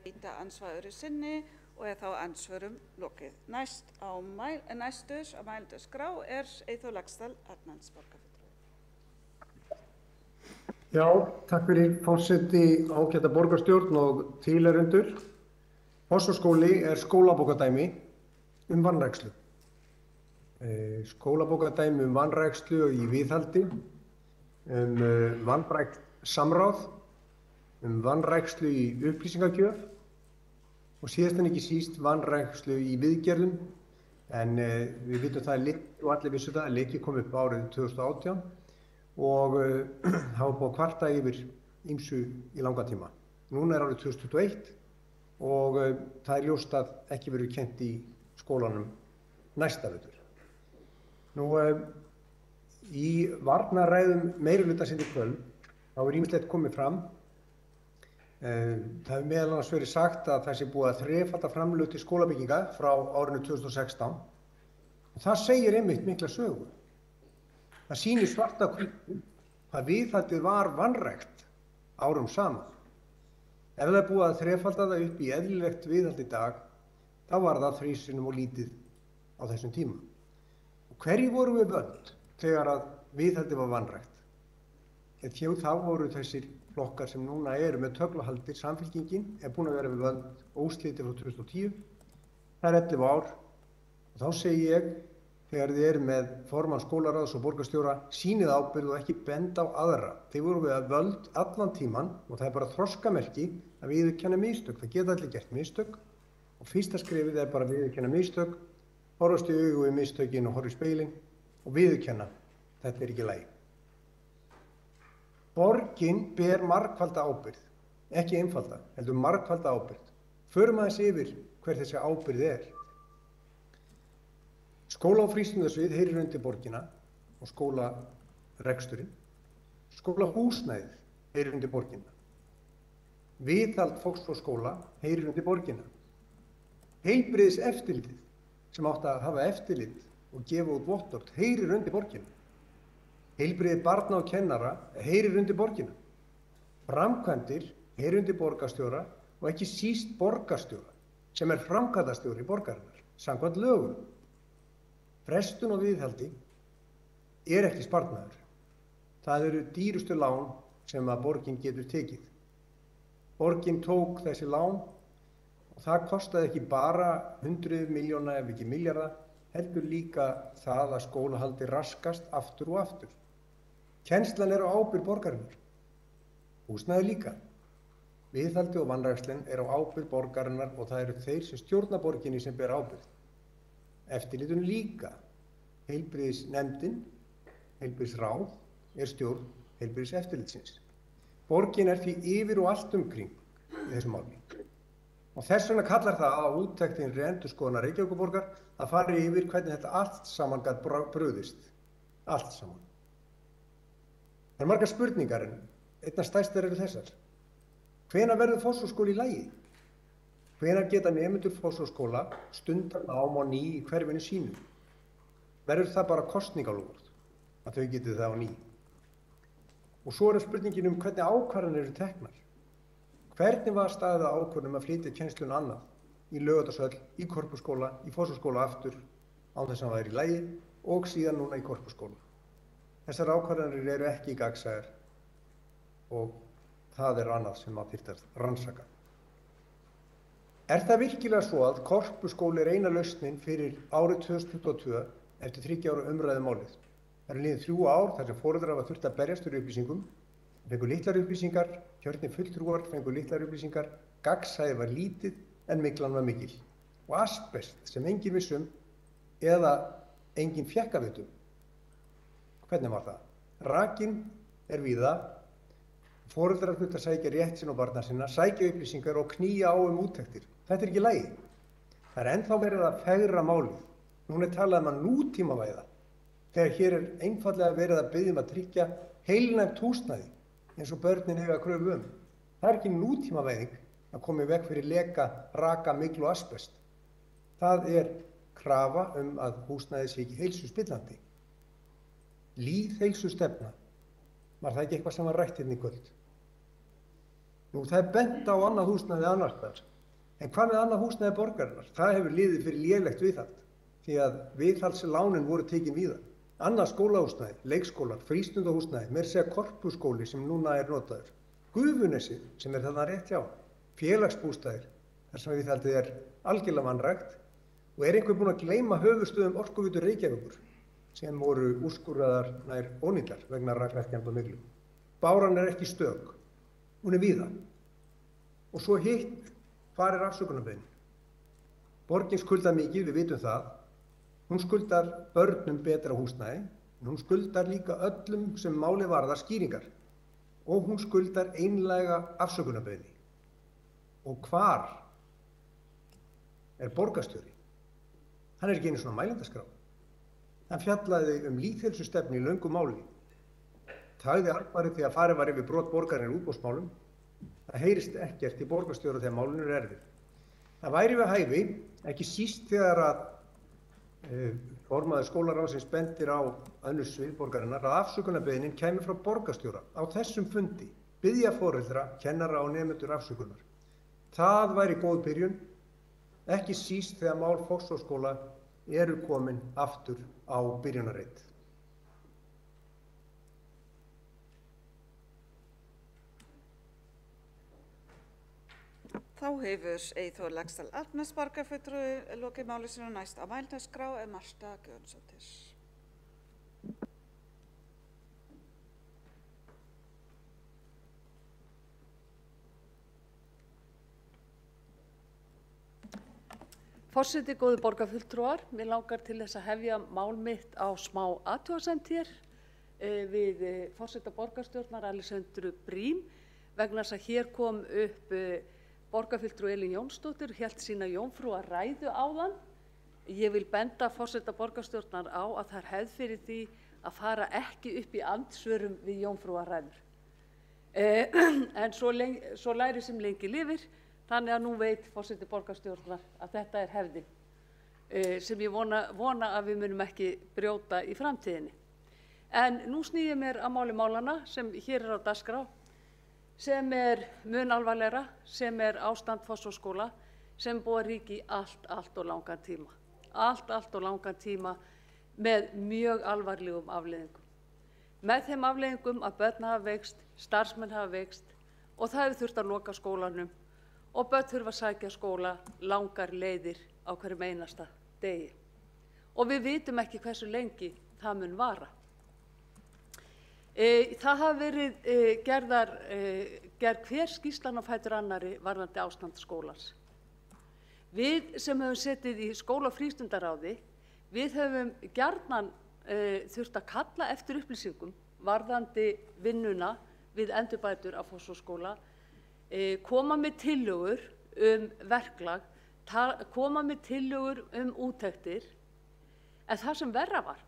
Speaker 10: Veita ansvar öðru sinni og þá ansvörum lokið. Næstur á mælendaskrá Eyþór Laxdal, Arnalds borgarfulltrúi.
Speaker 3: Já, takk fyrir forseti, ágæta borgarstjórn og tilheyrendur. Fossvogsskóli skólabókardæmi vanrækslu. Skólabókardæmi vanrækslu í viðhaldi, vanrækt samráð, vanrækslu í upplýsingagjöf og síðast en ekki síst vanrækslu í viðgerðum. En við vitum það og allir vissu það að leikið kom upp árið 2018 og hafa búið að kvarta yfir ýmsu í langa tíma. Núna árið 2021 og það ljóst að ekki verið kennt í skólanum næsta vetur. Í varnarræðum meirihlutans í kvöld þá ýmislegt komið fram. Það hefur meðal annars verið sagt að það sé búið að þrefalda framlög til skólabygginga frá árinu 2016. Það segir einmitt mikla sögu. Það sýnir svart á hvítu að viðhaldið var vanrækt árum saman. Ef það er búið að þrefalda það upp í eðlilegt viðhald í dag, þá var það þrisvar og lítið á þessum tíma. Og hverju voru við völd þegar að viðhaldið var vanrækt? Þá voru þessir flokkar sem núna eru með töflahaldir. Samfylkingin búin að vera við völd óslitið frá 2010. Það 11 ár. Og þá segi ég, þegar þið eru með formann skólaráðs og borgarstjóra, sýnið ábyrgð og ekki benda á aðra. Þið voru við að völd allan tíman og það er bara þroskamerki að viðurkenna mistök. Það geta allir gert mistök og fyrsta skrefið er bara að viðurkenna mistök, horfast í augu við mistökin og horfa í speilin og viðurkenna þetta er ekki í lagi. Borgin ber margfalda ábyrgð, ekki einfalda, heldur margfalda ábyrgð. Förum aðeins yfir hver þessi ábyrgð er. Skóla- og frístundasvið heyrir undir borgina og skólareksturinn. Skólahúsnæðið heyrir undir borgina. Viðhald Foxvogsskóla heyrir undir borgina. Heilbrigðiseftirlitið sem átti að hafa eftirlit og gefa út vottorð heyrir undir borgina. Heilbrigði barna og kennara heyrir undir borgina. Framkvæmdir heyrir undir borgarstjóra og ekki síst borgarstjóra sem er framkvæmdastjóri borgarinnar samkvæmt lögum. Frestun og viðhaldi er ekki sparnaður. Það eru dýrustu lán sem að borgin getur tekið. Borgin tók þessi lán og það kostaði ekki bara 100 milljóna ef ekki milljarða, heldur líka það að skólahaldi raskast aftur og aftur. Kennslan er á ábyrgð borgarinnar. Húsnæði líka. Viðhaldi og vanrækslan er á ábyrgð borgarinnar og það eru þeir sem stjórna borginni sem ber ábyrgð. Eftirlitun líka. Heilbrigðisnefndin, heilbrigðisráð, er stjórn heilbrigðiseftirlitsins. Borgin er því yfir og allt umkring í þessu máli. Og þess vegna kallar það á úttektin endurskoðunar Reykjavíkurborgar að fara yfir hvernig þetta allt saman gat brugðist. Allt saman. Það eru margar spurningar en einna stærstar eru þessar. Hvenær verður Fossvogsskóli í lagi? Hvenær geta nemendur Fossvogsskóla stundar nám á ný í hverfinu sínu? Verður það bara kosningaloforð að þau geti það á ný? Og svo er spurningin hvernig ákvarðanir eru teknar. Hvernig var staðið að ákvörðun að flytja kennsluna annað í Laugardalshöll, í Korpússkóla, í Fossvogsskóla aftur án þess að það væri í lagi og síðan núna í Korpússkóla. Þessar ákvarðanir eru ekki gagnsæjar og það er annað sem að þyrfti að rannsaka. Er það virkilega svo að Korpússkóli er eina lausnin fyrir árið 2022 eftir 30 ára umræðu málið? Það eru liðin 3 ár þar sem foreldrar hafa þurft að berjast fyrir upplýsingum, fengu litlar upplýsingar, kjörnir fulltrúar fengu litlar upplýsingar, gagnsæði var lítið en myglan var mikil. Og asbest sem enginn vissum eða enginn fékk að vitum. Hvernig var það? Rakinn er víða, foreldrar þurft að sækja rétt sinn og barna sinna, sækja upplýsingar og knýja á úttektir. Þetta er ekki í lagi. Það er ennþá verið að fegra málið. Núna er talað að nútímavæða. Þegar hér er einfallega verið að biðja að tryggja heilnæmt húsnæði eins og börnin eiga kröfu um. Það er ekki nútímavæðing að koma í veg fyrir leka, raka, myglu og asbest. Það er krafa að húsnæði sé ekki heilsuspillandi. Lýðheilsustefna, var það ekki eitthvað sem var rætt hérna í kvöld? Nú, það er bent á annað húsnæði annars staðar. En hvað með annað húsnæði borgarinnar? Það hefur liðið fyrir lélegt viðhald, því að viðhaldslánin voru tekin víða. Annað skólahúsnæði, leikskólar, frístundahúsnæði, meira segja Korpússkóli sem núna er notaður. Gufunesi sem er þarna rétt hjá, félagsbústaðir, þar sem viðhaldið er algjörlega vanrækt og er einhver búinn að gleyma höfuðstöðum Orkuveitu Reykjavíkur sem voru úrskurðaðar nær ónýtar vegna rakverkjandi og myglu. Báran er ekki stök, hún er víða. Og svo hitt, hvar er afsökunarbeiðnin? Borgin skuldar mikið, við vitum það. Hún skuldar börnum betra húsnæði, en hún skuldar líka öllum sem máli varðar skýringar. Og hún skuldar einlæga afsökunarbeiðni. Og hvar er borgarstjóri? Hann er ekki einu svona mælendaskrá. Hann fjallaði lýðheilsustefnu í löngu máli. Tagði arfari því að farið var yfir brot borgarinnar í útboðsmálum. Það heyrist ekkert í borgarstjóra þegar málinu er erfið. Það væri við hæfi, ekki síst þegar að formaður skólaráðsins bendir á önnur svið borgarinnar að afsökunarbeiðnin kæmi frá borgarstjóra á þessum fundi, biðja foreldra, kennara og nemendur afsökunar. Það væri góð byrjun, ekki síst þegar mál Fossvogsskóla eru komin aftur á byrjunarreit.
Speaker 10: Þá hefur Eyþór Laxdal Arnars borgarfulltrúi lokið máli sínu. Næst á mælendaskrá Marta Guðjónsdóttir.
Speaker 1: Forseti, góðu borgarfulltrúar, mér langar til þess að hefja mál mitt á smá athugasemd hér við forseta borgarstjórnar Alexandru Briem vegna þess að hér kom upp borgarfulltrúi Elín Jónsdóttir, hélt sína jómfrúar ræðu áðan. Ég vil benda forseta borgarstjórnar á að það er hefð fyrir því að fara ekki upp í andsvörum við jómfrúarræður. En svo læri sem lengi lifir. Þannig að nú veit forseti borgarstjórnar að þetta er hefðin sem ég vona að við munum ekki brjóta í framtíðinni. En nú sný ég mér að máli málanna sem hér er á dagskrá, sem er mun alvarlegra, sem er ástand Fossvogsskóla, sem búið að ríkja í allt og langan tíma. Allt og langan tíma með mjög alvarlegum afleiðingum. Með þeim afleiðingum að börn hafa veikst, starfsmenn hafa veikst og það hefur þurft að loka skólanum og börn þurfa að sækja skóla langar leiðir á hverjum einasta degi. Og við vitum ekki hversu lengi það mun vara. Það hafa verið gerð hver skýrslan á fætur annarri varðandi ástand skólans. Við sem höfum setið í skóla- og frístundaráði, við höfum gjarnan þurft að kalla eftir upplýsingum varðandi vinnuna við endurbætur á Fossvogsskóla, koma með tillögur verklag, koma með tillögur úttektir, en það sem verra var,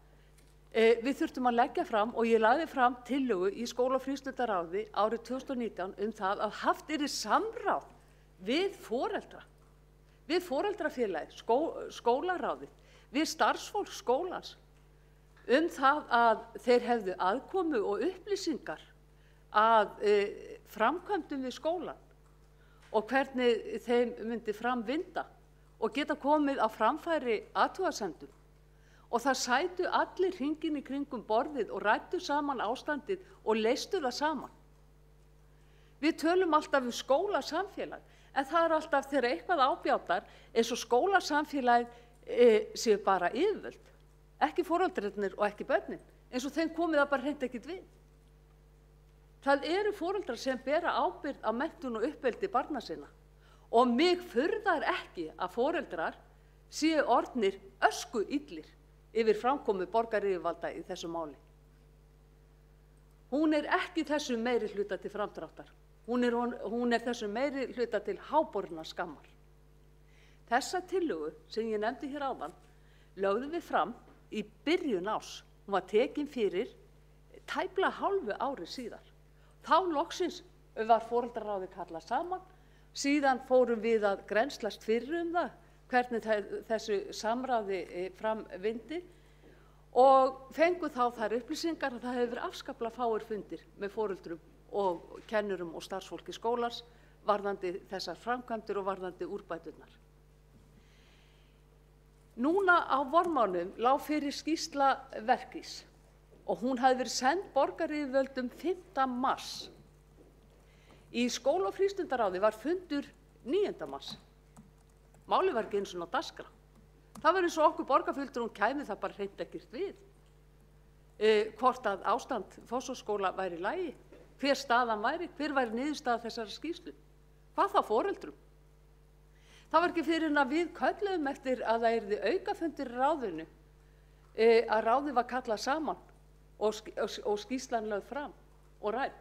Speaker 1: við þurftum að leggja fram og ég lagði fram tillögu í skóla- og frístundaráði árið 2019 það að haft yrði samráð við foreldra, við foreldrafélagið, skólaráðið, við starfsfólk skólans það að þeir hefðu aðkomu og upplýsingar að framkvæmdum við skólan og hvernig þeim myndi framvinda og geta komið á framfæri athugasemdum. Og það sætu allir hringinn í kringum borðið og ræddu saman ástandið og leystu það saman. Við tölum alltaf skólasamfélag, en það alltaf þegar eitthvað ábjátar eins og skólasamfélagið séu bara yfirvöld, ekki foreldrarnir og ekki börnin, eins og þeim komið það bara hreint ekkert við. Það eru foreldrar sem bera ábyrgð á menntun og uppeldi barna sinna og mig furðar ekki að foreldrar séu orðnir öskuillir yfir framkomu borgaryfirvalda í þessu máli. Hún er ekki þessum meiri hluta til framdráttar. Hún er þessum meiri hluta til háborinnar skammar. Þessa tillögu sem ég nefndi hér áðan lögðum við fram í byrjun árs. Hún var tekin fyrir tæplega hálfu ári síðar. Þá loksins var foreldraráði kallað saman, síðan fórum við að grennslast fyrir það, hvernig þessu samráði framvindi og fengu þá þær upplýsingar að það hefur verið afskaplega fáir fundir með foreldrum og kennurum og starfsfólki skólans varðandi þessar framkvæmdir og varðandi úrbæturnar. Núna á vormánuðum lá fyrir skýrsla Verkís og hún hafði verið send borgaryfirvöldum 5. mars. Í skóla- og frístundaráði var fundur 9. mars. Málið var ekki einu sinni á dagskrá. Það var eins og okkur borgarfulltrúum kæmi það bara hreint ekkert við. Hvort að ástand Fossvogsskóla væri í lagi, hver staðan væri, hver væri niðurstaða þessara skýrslu. Hvað þá foreldrum? Það var ekki fyrir en að við kölluðum eftir að það yrði aukafundir í ráðinu, að ráðið var kallað saman og skýrslan lögð fram og rædd.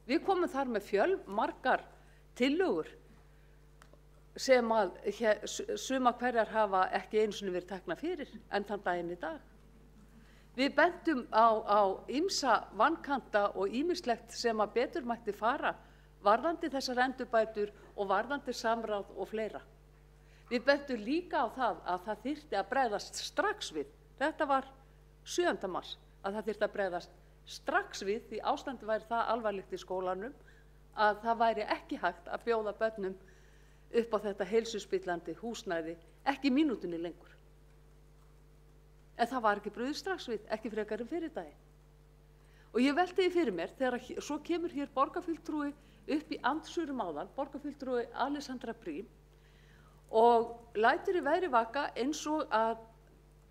Speaker 1: Við komum þar með fjölmargar tillögur sem að suma hverjar hafa ekki einu sinni verið teknar fyrir enn þann daginn í dag. Við bentum á ýmsa vankanta og ýmislegt sem að betur mætti fara varðandi þessar endurbætur og varðandi samráð og fleira. Við bentum líka á það að það þyrfti að bregðast strax við. Þetta var 7. mars. Að það þyrfti að bregðast strax við því ástandi væri það alvarlegt í skólanum að það væri ekki hægt að bjóða börnum upp á þetta heilsuspillandi húsnæði ekki mínútunni lengur. En það var ekki brugðið strax við, ekki frekar en fyrir daginn. Og ég velti því fyrir mér þegar svo kemur hér borgarfulltrúi upp í andsvörum áðan, borgarfulltrúi Alexandra Briem, og lætur í veðri vaka eins og að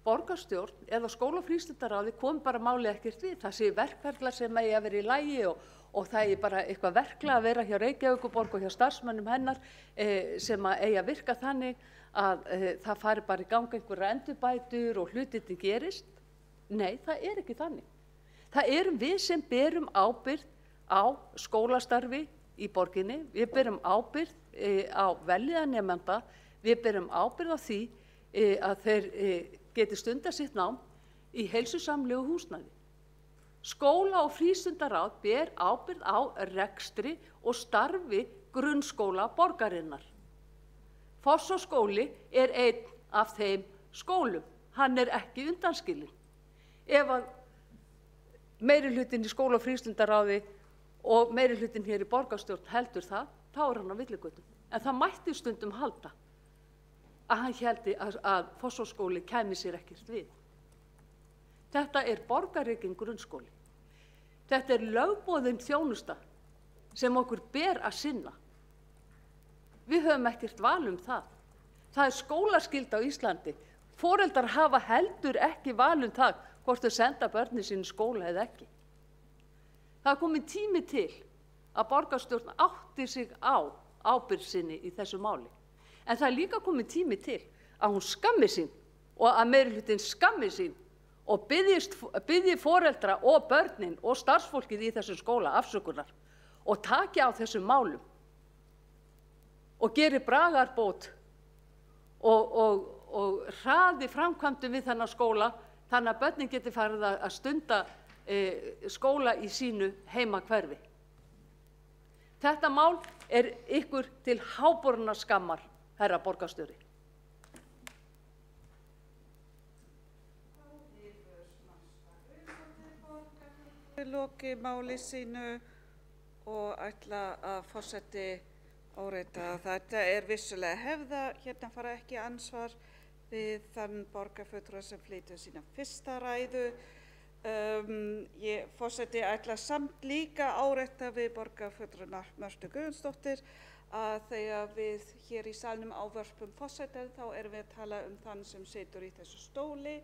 Speaker 1: borgarstjórn eða skóla- og frístundaráði komi bara málið ekkert við. Það sé verkferlar sem eigi að vera í lagi og það eigi bara eitthvað verklag að vera hjá Reykjavíkurborg og hjá starfsmönnum hennar sem eigi að virka þannig að það fari bara í gang einhverjar endurbætur og hlutirnir gerist. Nei, það er ekki þannig. Það erum við sem berum ábyrgð á skólastarfi í borginni, við berum ábyrgð á vellíðan nemenda, við berum ábyrgð á því að þeir geti stundað sitt nám í heilsusamlegu húsnæði. Skóla- og frístundaráð ber ábyrgð á rekstri og starfi grunnskóla borgarinnar. Fossvogsskóli er einn af þeim skólum, hann er ekki undanskilinn. Ef að meirihlutinn í skóla- og frístundaráði og meirihlutinn hér í borgarstjórn heldur það, þá er hann á villigötum. En það mætti stundum halda að hann héldi að Fossvogsskóli kæmi sér ekkert við. Þetta er borgarrekinn grunnskóli. Þetta er lögboðin þjónusta sem okkur ber að sinna. Við höfum ekkert val um það. Það er skólaskylda á Íslandi. Foreldrar hafa heldur ekki val um það hvort þau senda börnin sín í skóla eða ekki. Það er kominn tími til að borgarstjórn átti sig á ábyrgð sinni í þessu máli. En það er líka kominn tími til að hún skammi sín og að meirihlutinn skammi sín og biðji foreldra og börnin og starfsfólkið í þessum skóla afsökunar og taki á þessum málum og geri bragarbót og hraði framkvæmdum við þennan skóla þannig að börnin geti farið að stunda skóla í sínu heimahverfi. Þetta mál er ykkur til háborinnar skammar, herra borgarstjóri.
Speaker 10: Loki máli sínu og ætla að forseti árétta að þetta er vissulega hefða, hérna fara ekki ansvar við þann borgarfulltrúa sem flytur sína fyrsta ræðu. Forseti ætla samt líka árétta við borgarfulltrúa Mörtu Guðjónsdóttur að þegar við hér í salnum ávörpum forseta þá erum við að tala um þann sem situr í þessu stóli.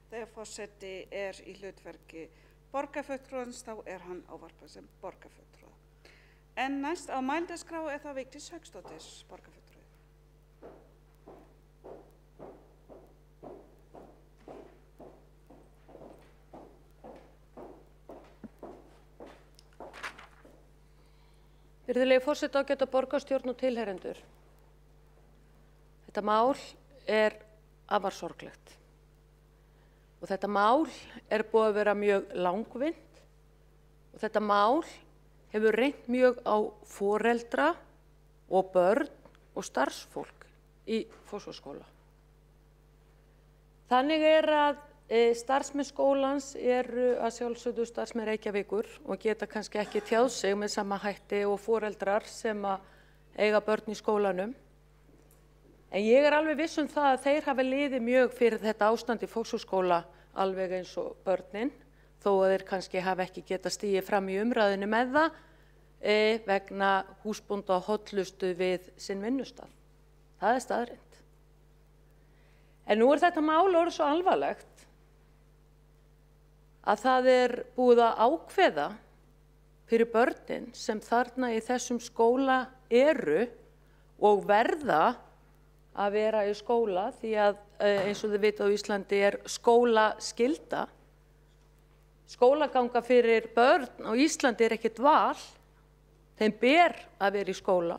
Speaker 10: Þegar forseti er í hlutverki borgarfulltrúans þá er hann ávarpað sem borgarfulltrúa. En næst á mælendaskrá er það Vigdís Hauksdóttir, borgarfulltrúi.
Speaker 11: Virðulegi forseti, ágæta borgarstjórn og tilheyrendur. Þetta mál er afar sorglegt. Og þetta mál er búið að vera mjög langvinnt og þetta mál hefur reynt mjög á foreldra og börn og starfsfólk í Fossvogsskóla. Þannig er að starfsmenn skólans eru að sjálfsögðu starfsmenn Reykjavíkur og geta kannski ekki tjáð sig með sama hætti og foreldrar sem að eiga börn í skólanum. En ég er alveg viss um það að þeir hafa liðið mjög fyrir þetta ástand í Fossvogsskóla alveg eins og börnin, þó að þeir kannski hafa ekki getað stigið fram í umræðinu með það vegna húsbónda og hollustu við sinn vinnustað. Það er staðreynd. En nú er þetta mál orðið svo alvarlegt að það er búið að ákveða fyrir börnin sem þarna í þessum skóla eru og verða að vera í skóla því að eins og þið vita á Íslandi er skólaskylda. Skólaganga fyrir börn á Íslandi er ekkert val, þeim ber að vera í skóla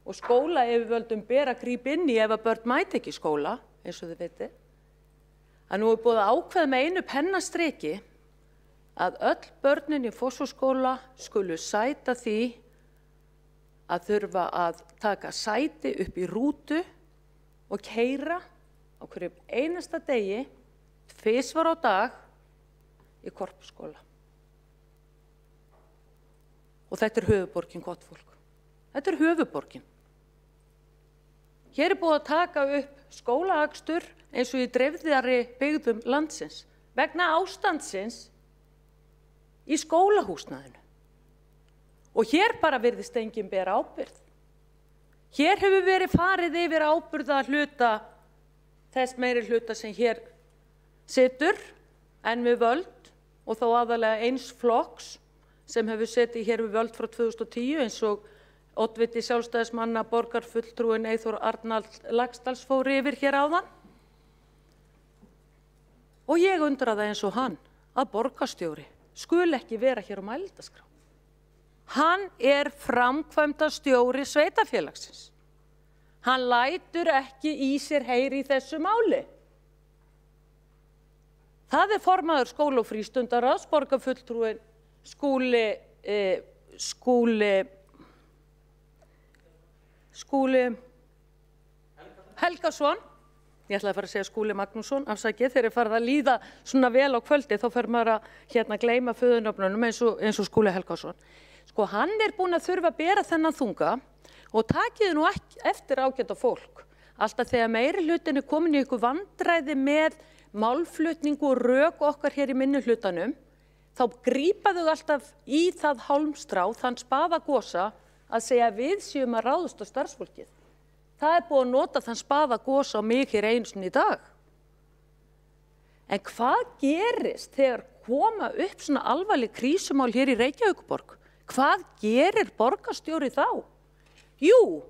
Speaker 11: og skólayfirvöldum ber að grípa inn í ef að börn mæti ekki í skóla, eins og þið viti. Að nú er búið að ákveða með einu pennastriki að öll börnin í Fossvogsskóla skulu sæta því að þurfa að taka sæti upp í rútu og keyra á hverjum einasta degi, tvisvar á dag, í Korpsskóla. Og þetta er höfuðborgin, gott fólk. Þetta er höfuðborgin. Hér er búið að taka upp skólaakstur eins og í dreifðari byggðum landsins vegna ástandsins í skólahúsnæðinu. Og hér bara virðist enginn bera ábyrgð. Hér hefur verið farið yfir ábyrgða hluta þess meiri hluta sem hér situr en við völd og þó aðalega eins flokks sem hefur setið hér við völd frá 2010 eins og oddviti sjálfstæðismanna borgarfulltrúinn Eyþór Arnald Laxdals fór yfir hér áðan. Og ég undraði eins og hann að borgarstjóri skuli ekki vera hér á mælendaskrá. Hann framkvæmdastjóri sveitarfélagsins. Hann lætur ekki í sér heyra í þessu máli. Það formaður skóla- og frístundaráðs, borgarfulltrúinn Skúli Helgason. Ég ætlaði að fara að segja Skúli Magnússon, afsakið, þegar farið að líða svona vel á kvöldi þá fer maður að gleyma föðurnöfnunum eins og Skúli Helgason. Sko, hann búinn að þurfa að bera þennan þunga og takið nú eftir ágæta fólk. Alltaf þegar meiri hlutin komin í ykkur vandræði með málflutning og rök okkar hér í minni hlutanum, þá grípa þau alltaf í það hálmstrá, þann spaðagosa að segja að við séum að ráðast á starfsfólkið. Það búið að nota þann spaðagosa á mig hér einu sinni í dag. En hvað gerist þegar koma upp svona alvarleg krísumál hér í Reykjavíkurborg? Hvað gerir borgarstjóri þá? Jú,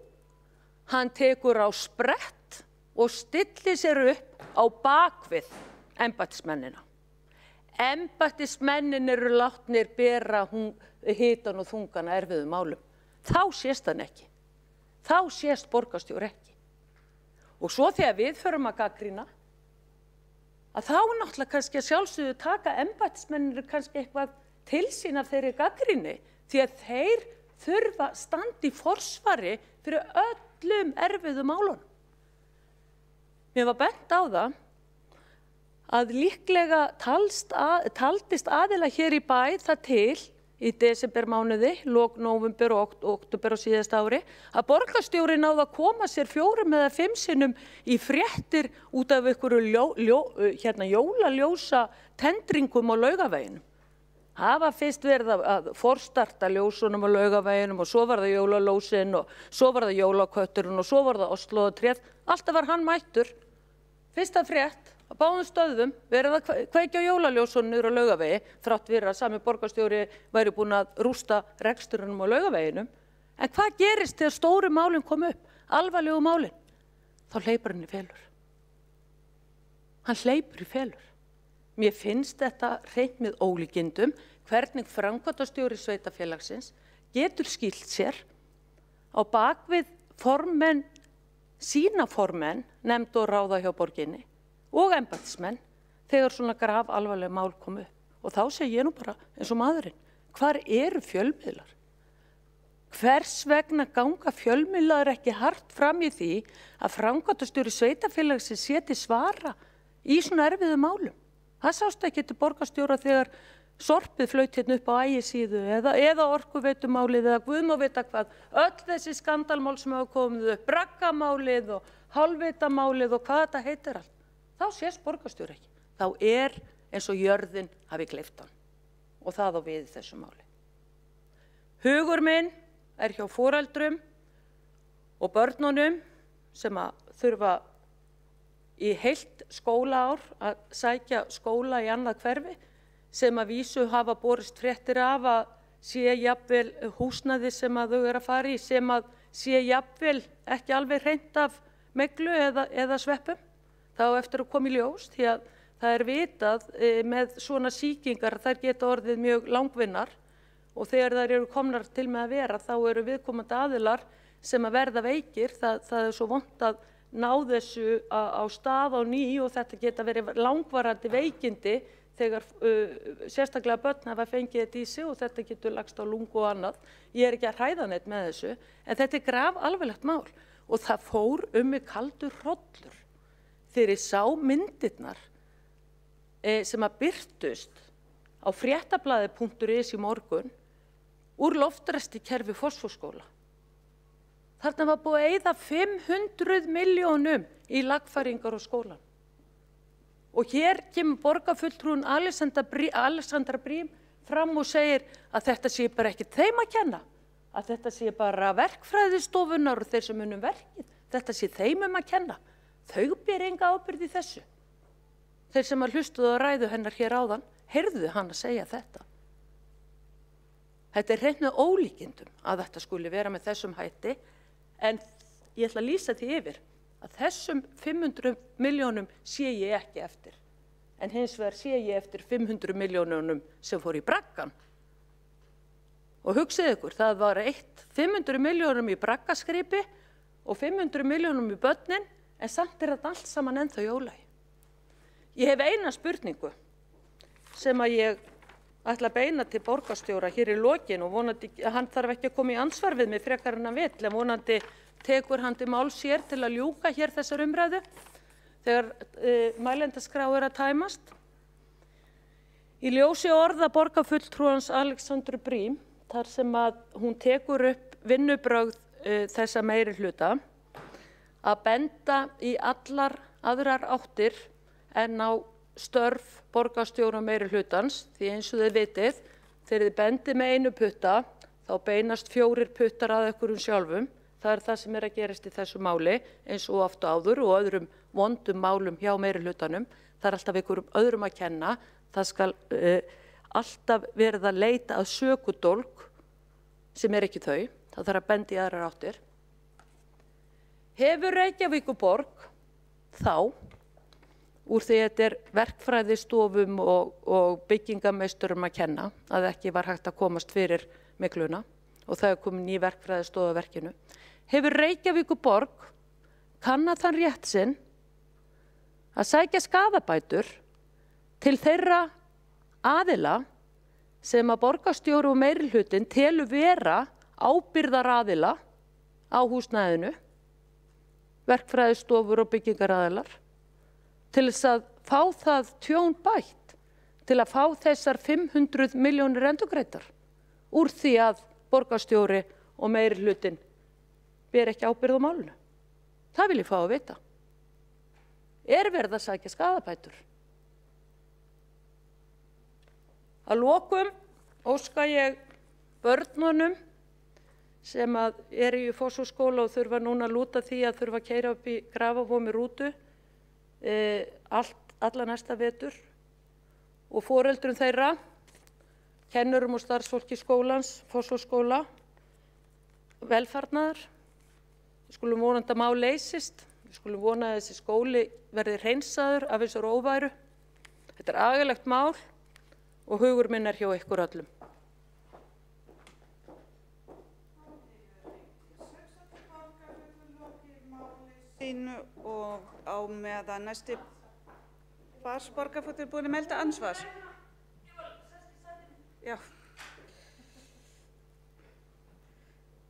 Speaker 11: hann tekur á sprett og stillir sér upp á bakvið embættismennina. Embættismennin eru látnir bera hitan og þungan að erfiðum málum. Þá sést hann ekki. Þá sést borgarstjóri ekki. Og svo þegar við förum að gagnrýna, að þá náttúrulega kannski að sjálfsögðu taka embættismennir kannski eitthvað til sín af þeirri gagnrýni, því að þeir þurfa að standa í forsvari fyrir öllum erfiðum málunum. Mér var bent á það að líklega taldist aðila hér í bæ það til í desembermánuði, lok nóvember og október á síðasta ári, að borgarstjóri náði að koma sér 4 eða 5 sinnum í fréttir út af einhverju jólaljósa tendringum á Laugaveginum. Það var fyrst verið að forstarta ljósunum á Laugaveginum og svo var það jólalósin og svo var það jólakötturinn og svo var það Oslóðatréð. Alltaf var hann mættur. Fyrsta frétt á báðum stöðum verið að kveikja á jólaljósunum niður á Laugavegi þrátt fyrir að sami borgarstjóri væri búinn að rústa reksturinnum á Laugaveginum. En hvað gerist þegar stóru málin kom upp, alvarlegu málin? Þá hleypur hann í felur. Hann hleypur í felur. Mér finnst þetta hreint með ólíkindum hvernig framkvæmdastjóri sveitarfélagsins getur skýlt sér á bakvið sína formenn, nefnd og ráða hjá borginni og embættismenn þegar svona graf alvarleg mál kom upp. Og þá segi ég nú bara eins og maðurinn, hvar eru fjölmiðlar? Hvers vegna ganga fjölmiðlar ekki hart fram í því að framkvæmdastjóri sveitarfélagsins sé til svara í svona erfiðum málum? Það sást ekki til borgarstjóra þegar sorpið flaut hérna upp á Ægisíðu eða orkuveitumálið eða guð má vita hvað. Öll þessi skandalmál sem hafa komið upp, braggamálið og hálfvitamálið og hvað þetta heitir allt. Þá sést borgarstjóri ekki. Þá eins og jörðin hafi gleypt hann og það á við í þessu máli. Hugur minn hjá foreldrum og börnunum sem að þurfa í heilt skólaár að sækja skóla í annað hverfi sem að vísu hafa borist fréttir af að sé jafnvel húsnæði sem að þau eru að fara í sem að sé jafnvel ekki alveg hreint af meglu eða sveppum. Það á eftir að koma í ljós því að það vitað með svona sýkingar þær geta orðið mjög langvinnar og þegar þær eru komnar til með að vera þá eru viðkomandi aðilar sem að verða veikir. Það svo vont að ná þessu á stað á ný og þetta geta verið langvarandi veikindi þegar sérstaklega börn hafa fengið þetta í sig og þetta getur lagst á lungu og annað. Ég ekki að hræða neitt með þessu en þetta grafalvarlegt mál og það fór mig kaldur hrollur þegar ég sá myndirnar sem að birtust á fréttablaðið.is í morgun úr loftræstikerfi Fossvogsskóla. Þarna var búið að eyða 500 milljónum í lagfæringar á skólan. Og hér kemur borgarfulltrúinn Alexandra Briem fram og segir að þetta sé bara ekki þeim að kenna. að þetta sé bara verkfræðistofunar og þeir sem munum verkið. Þetta sé þeim að kenna. Þau ber enga ábyrgð í þessu. Þeir sem að hlustuðu á ræðu hennar hér áðan, heyrðu hann að segja þetta. Þetta hreint með ólíkindum að þetta skuli vera með þessum hætti, en ég ætla að lýsa því yfir að þessum 500 milljónum sé ég ekki eftir. En hins vegar sé ég eftir 500 milljónunum sem fór í braggann. Og hugsið ykkur, það var 500 milljónum í braggaskripi og 500 milljónum í börnin, en samt þetta allt saman ennþá í ólagi. Ég hef eina spurningu sem að ég ætla að beina til borgarstjóra hér í lokin og vonandi, hann þarf ekki að koma í ansvar við mig frekar en hann vill, en vonandi tekur hann til máls hér til að ljúka hér þessar umræðu þegar mælendaskrá að tæmast. Í ljósi orða borgarfulltrúans Alexandru Briem, þar sem að hún tekur upp vinnubrögð þessa meirihluta, að benda í allar aðrar áttir en á störf borgarstjóra meirihlutans, því eins og þið vitið, þegar þið bendið með einu putta, þá beinast 4 puttar að einhverjum sjálfum. Það er það sem er að gerast í þessu máli, eins og oft áður og öðrum vondum málum hjá meirihlutanum. Það er alltaf einhverjum öðrum að kenna. Það skal alltaf verið að leita að sökudólg sem er ekki þau. Það þarf að benda í aðrar áttir. Hefur Reykjavíkurborg þá, úr því þetta er verkfræðistofum og byggingameisturum að kenna, að ekki var hægt að komast fyrir mikluna og það er komin ný verkfræðistofa að verkinu, hefur Reykjavíkurborg kannað þann rétt sinn að sækja skaðabætur til þeirra aðila sem að borgarstjóri og meirihlutinn telur vera ábyrgðaraðila á húsnæðinu, verkfræðistofur og byggingaraðilar, til þess að fá það tjón bætt, til að fá þessar 500 milljónir endurgreiddar úr því að borgarstjóri og meirihlutinn ber ekki ábyrgð á málinu. Það vil ég fá að vita. Er verið að sækja skaðabætur? Að lokum óska ég börnunum sem að eru í Fossvogsskóla og þurfa núna að lúta því að þurfa að keyra upp í Grafarvog með rútu alla næsta vetur og foreldrum þeirra, kennurum og starfsfólki skólans, Fossvogsskóla, velfarnaðar. Við skulum vonandi að mál leysist, við skulum vona að þessi skóli verði hreinsaður af þessar óværu. Þetta er agalegt mál og hugur minn er hjá ykkur öllum.
Speaker 10: Og á meðan næsti borgarfulltrúi er búinn að melda ansvar. Já.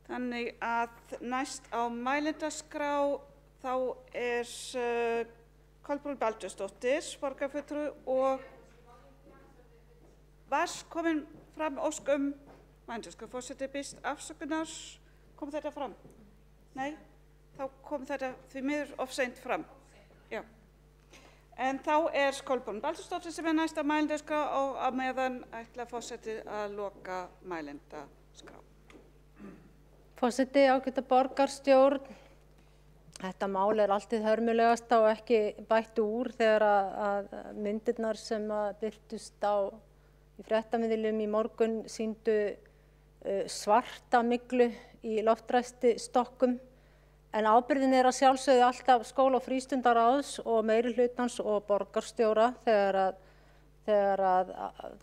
Speaker 10: Þannig að næst á mælendaskrá þá er Kolbrún Baldursdóttir, borgarfulltrúi, og var komin fram ósk mælendaskrá. Forseti biðst afsökunar. Kom þetta fram? Nei? Þá kom þetta því miður of seint fram. Já. En þá er Kolbrún Baldursdóttir sem er næst á mælendaskrá og á meðan ætla forseti að loka mælendaskrá.
Speaker 7: Forseti, ágæta borgarstjórn, þetta mál er alltið hörmulegast og ekki bætt úr þegar að myndirnar sem birtust í fréttamiðlum í morgun sýndu svarta myglu í loftræsti Stokkum. En ábyrgðin er að sjálfsögðu alltaf skóla- og frístundaráðs og meirihlutans og borgarstjóra þegar að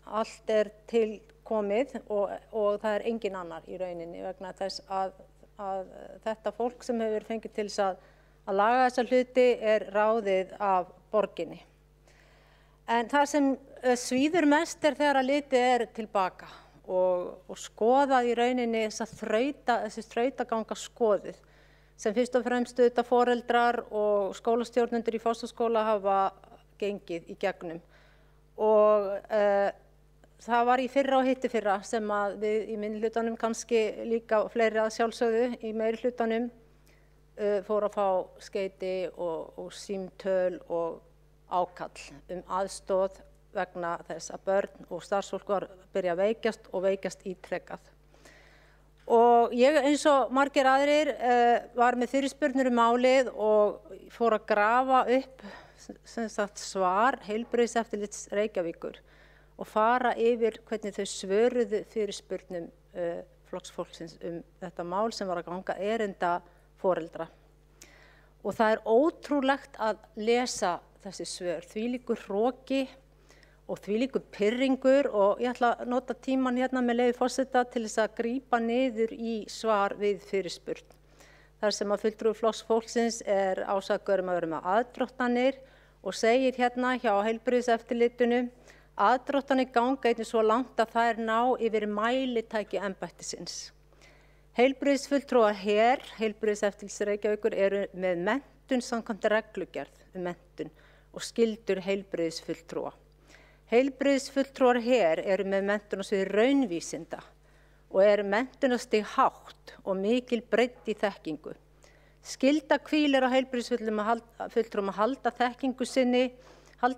Speaker 7: allt er til komið og það er engin annar í rauninni vegna þess að þetta fólk sem hefur fengið til þess að laga þessa hluti er ráðið af borginni. En það sem svíður mest er þegar að litið er tilbaka og skoðað í rauninni þessi þrautaganga skoðið sem fyrst og fremst auðvitað foreldrar og skólastjórnendur í Fossvogsskóla hafa gengið í gegnum. Og það var í fyrra og hittifyrra sem að við í minnihlutanum, kannski líka fleiri að sjálfsögðu í meirihlutanum, fóru að fá skeyti og símtöl og ákall aðstoð vegna þess að börn og starfsfólk var að byrja að veikjast og veikjast ítrekað. Og ég eins og margir aðrir var með fyrirspurnir málið og fór að grafa upp svar Heilbrigðiseftirlits Reykjavíkur og fara yfir hvernig þau svöruðu fyrirspurnum Flokks fólksins þetta mál sem var að ganga erinda foreldra. Og það ótrúlegt að lesa þessi svör, þvílíkur hroki og þvílíkur pirringur og ég ætla að nota tíman hérna með leyfi forseta til þess að grípa niður í svar við fyrirspurn. Þar sem að fulltrúi Flokks fólksins ásakaður að vera með aðdróttanir og segir hérna hjá Heilbrigðiseftirlitinu aðdróttanir ganga einnig svo langt að það ná yfir mælitæki embættisins. Heilbrigðisfulltrúar Heilbrigðiseftirlits Reykjavíkur með menntun samkvæmt reglugerð menntun og skyldur heilbrigðisfulltrúa. Heilbrigðisfulltrúar með menntun á sviði raunvísinda og menntunarstig hátt og mikil breidd í þekkingu. Skylda hvílir á heilbrigðisfulltrúum að halda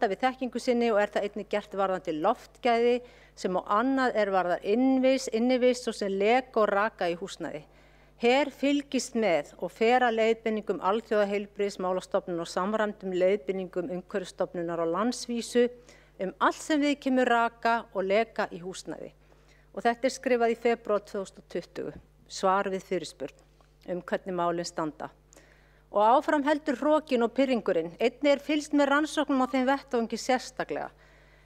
Speaker 7: við þekkingu sinni og það einnig gert varðandi loftgæði sem á annað varðar innivist og sem leka og raka í húsnæði. Fylgist með og fer að leiðbeiningum Alþjóðaheilbrigðismálastofnunar og samræmdum leiðbeiningum Umhverfisstofnunar á landsvísu allt sem viðkemur raka og leka í húsnæði. Og þetta skrifað í febrúar 2020, svar við fyrirspurn hvernig málin standa. Og áfram heldur hrokinn og pirringurinn. Einnig fylgst með rannsóknum á þeim vettvangi sérstaklega.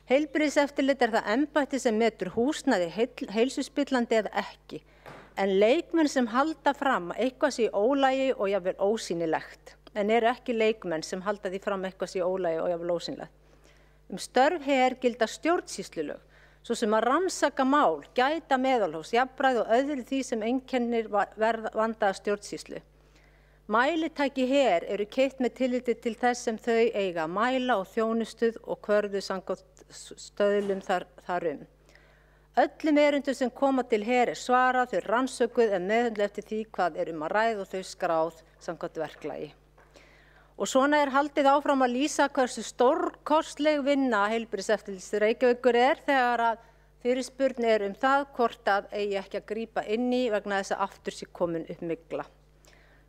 Speaker 7: Heilbrigðiseftirlit það embætti sem metur húsnæði heilsuspillandi eða ekki. En leikmenn sem halda fram að eitthvað sé í ólagi og jafnvel ósýnilegt. En ekki leikmenn sem halda því fram eitthvað sé í ólagi og jafnvel ósýnilegt. Störf gilda stjórnsýslulög, svo sem að rannsaka mál, gæta meðalhófs, jafnræði og öðru því sem einkennir vandaða stjórnsýslu. Mælitæki eru keypt með tilliti til þess sem þau eiga að mæla og þjónustuð og kvörðu samkvæmt stöðlum þar Öllum erindum sem koma til svarað, þau rannsökuð meðhöndluð eftir því hvað að ræða og þau skráð samkvæmt verklagi. Og svona haldið áfram að lýsa hversu stórkostleg vinna Heilbrigðiseftirlits Reykjavíkur þegar að fyrirspurn það hvort að eigi ekki að grípa inn í vegna þess að aftur sé komin upp mygla.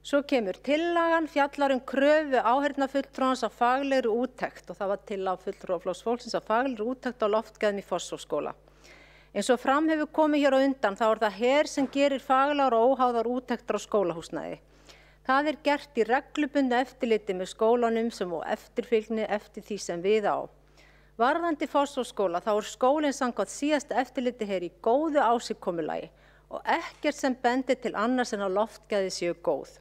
Speaker 7: Svo kemur tillagan, fjallar kröfu áheyrnarfulltrúans á faglegri úttekt og það var tillaga fulltrúa Flokks fólksins á faglegri úttekt á loftgæðum í Fossvogsskóla. Eins og fram hefur komið hér á undan þá það sem gerir faglegar og óháðar úttektir á skólahúsnæði. Það gert í reglubundnu eftirliti með skólanum sem og eftirfylgni eftir því sem við á. Varðandi Fossvogsskóla þá skólinn samkvæmt síðasta eftirliti í góðu ásigkomulagi og ekkert sem bendir til annars en að loftgæði séu góð.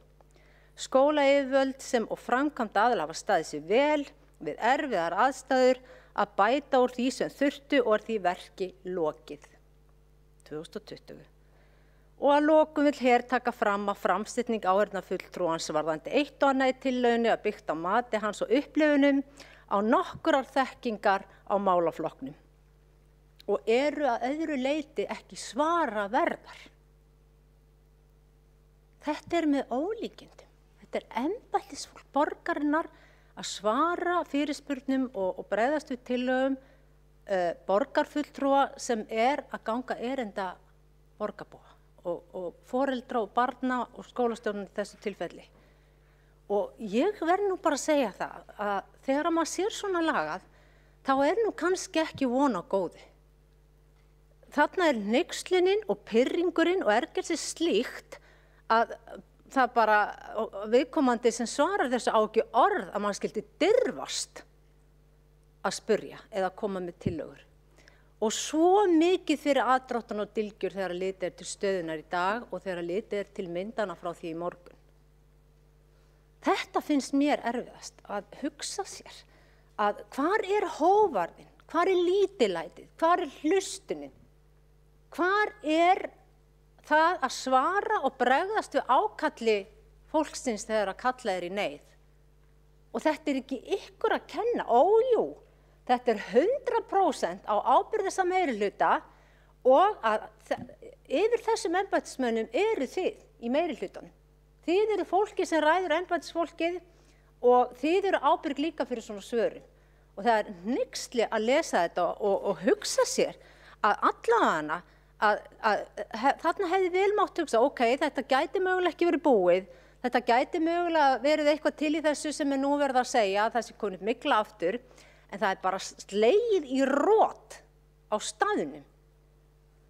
Speaker 7: Skólayfirvöld sem og framkvæmd aðilar hafa staðið sig vel við erfiðar aðstæður að bæta úr því sem þurftu og því verki lokið. 2020. Og að lokum vill taka fram að framsetning áheyrnarfulltrúans varðandi eitt og annað í tillögunni byggt á mati hans og upplifunum á nokkrar þekkingar á málaflokknum og að öðru leyti ekki svara verðar. Þetta með ólíkindum. Þetta embættisfólk borgarinnar að svara fyrirspurnum og bregðast við tillögum borgarfulltrúa sem að ganga erinda borgarbúa og foreldra og barna og skólastjórnum í þessu tilfelli. Og ég verð bara að segja það að þegar maður sér svona lagað þá kannski ekki von á góðu. Þarna hneykslunin og pirringurinn og ergelsi slíkt að það bara viðkomandi sem svarar þessu á ekki orð að maður skyldi dirfast að spurja eða koma með tillögur. Og svo mikið fyrir aðdráttan og dylgjur þegar litið til stöðunar í dag og þegar litið til myndana frá því í morgun. Þetta finnst mér erfiðast að hugsa sér að hvar hóvarðin, hvar lítillætið, hvar hlustunin, hvar það að svara og bregðast við ákalli fólksins þegar að kalla í neyð. Og þetta ekki ykkur að kenna, ójú. Þetta 100% á ábyrgð þessa meirihluta og að yfir þessum embættismönnum þið í meirihlutanum. Þið fólki sem ræður embættisfólkið og þið ábyrg líka fyrir svona svörum. Og það hneyksli að lesa þetta og hugsa sér að allavega þarna hefði vel mátt hugsa, ok, þetta gæti mögulega ekki verið búið, þetta gæti mögulega verið eitthvað til í þessu sem nú verið að segja, að það sé komið mygla aftur, en það bara slegið í rot á staðnum.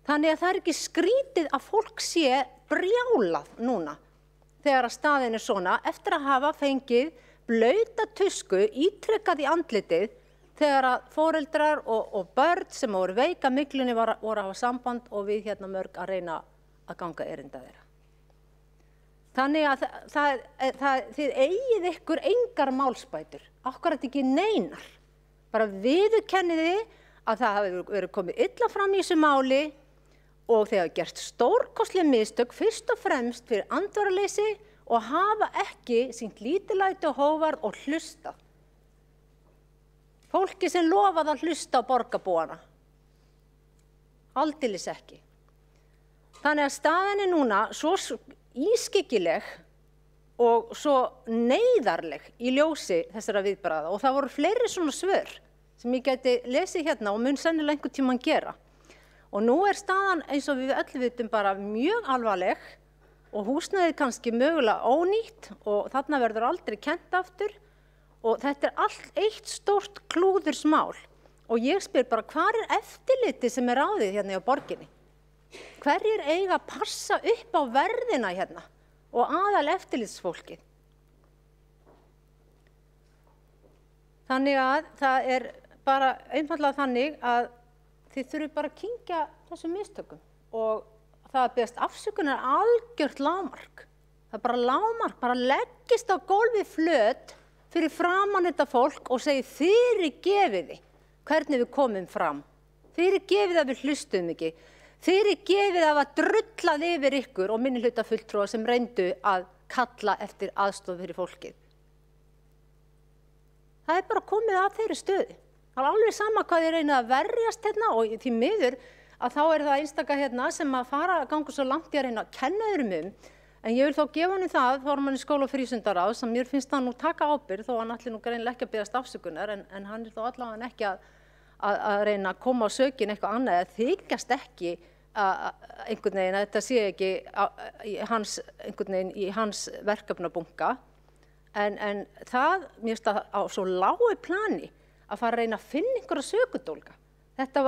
Speaker 7: Þannig að það ekki skrítið að fólk sé brjálað núna þegar að staðin svona, eftir að hafa fengið blauta tusku ítrekkað í andlitið þegar að foreldrar og börn sem voru veika myglunni voru að hafa samband og við hérna mörg að reyna að ganga erinda þeirra. Þannig að þið eigið ykkur engar málsbætur, akkurat ekki neinar. Bara viðurkenniði að það hafi verið komið illa fram í þessu máli og þeir hafa gert stórkostleg mistök fyrst og fremst fyrir andvaraleysi og hafa ekki sýnt lítillæti og hógværð og hlustað. Fólki sem lofaði að hlusta á borgarbúana. Aldeilis ekki. Þannig að staðan núna svo ískyggileg og svo neyðarleg í ljósi þessara viðbragða og það voru fleiri svona svör sem ég gæti lesið hérna og mun sennilega einhvern tímann gera. Og nú staðan eins og við öll vitum bara mjög alvarleg og húsnæðið kannski mögulega ónýtt og þarna verður aldrei kennt aftur. Og þetta allt eitt stórt klúðursmál og ég spyr bara hvar eftirlitið sem ráðið hérna á borginni? Hverjir eiga að passa upp á verðina hérna og aðal eftirlitsfólkið? Þannig að það bara einfaldlega þannig að þið þurfum bara að kyngja þessum mistökum og það að beðast afsökunar algjört lágmark. Það bara lágmark, bara leggist á gólfið flöt fyrir framan þetta fólk og segi fyrirgefiði hvernig við komum fram. Fyrirgefiði að við hlustuðum ekki. Fyrirgefiði að drullað yfir ykkur og minnihlutafulltrúa sem reyndu að kalla eftir aðstoð fyrir fólkið. Það bara komið að þeirri stöðu. Það alveg sama hvað þið reynið að verjast hérna og því miður að þá það einstaka hérna sem að fara að ganga svo langt í að reyna að kenna öðrum En ég vil þá gefa henni það, formanni skóla- og frístundaráðs, sem mér finnst hann nú taka ábyrgð, þó hann ætli nú greinilega ekki að biðjast afsökunar, en hann þá allavega ekki að reyna að koma á sökin eitthvað annað, eða þykjast ekki einhvern veginn að þetta sé ekki einhvern veginn í hans verkefnabunka. En það, mér finnst það á svo lágu plani að fara að reyna að finna einhverja sökudólga. Þetta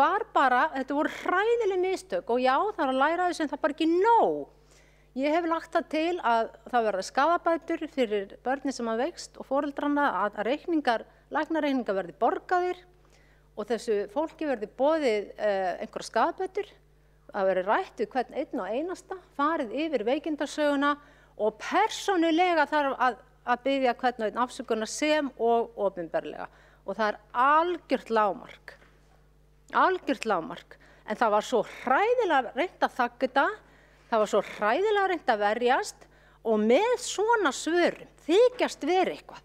Speaker 7: voru hræðileg mistök og já, það að læra þessu en það bara ekki nóg. Ég hef lagt það til að það verða skaðabætur fyrir börnin sem veikst og foreldrana að læknareikningar verði borgaðir og þessu fólki verði boðið einhverja skaðabætur, að verði rætt við hvern einn og einasta, farið yfir veikindasöguna og persónulega þarf að biðja hvern og einn afsökunar sem og opinberlega. Og það algjört lágmark. Algjört lágmark. En það var svo hræðilega reynt að þakka þetta. Það var svo hræðilega reynt að verjast og með svona svörum þykjast vera eitthvað.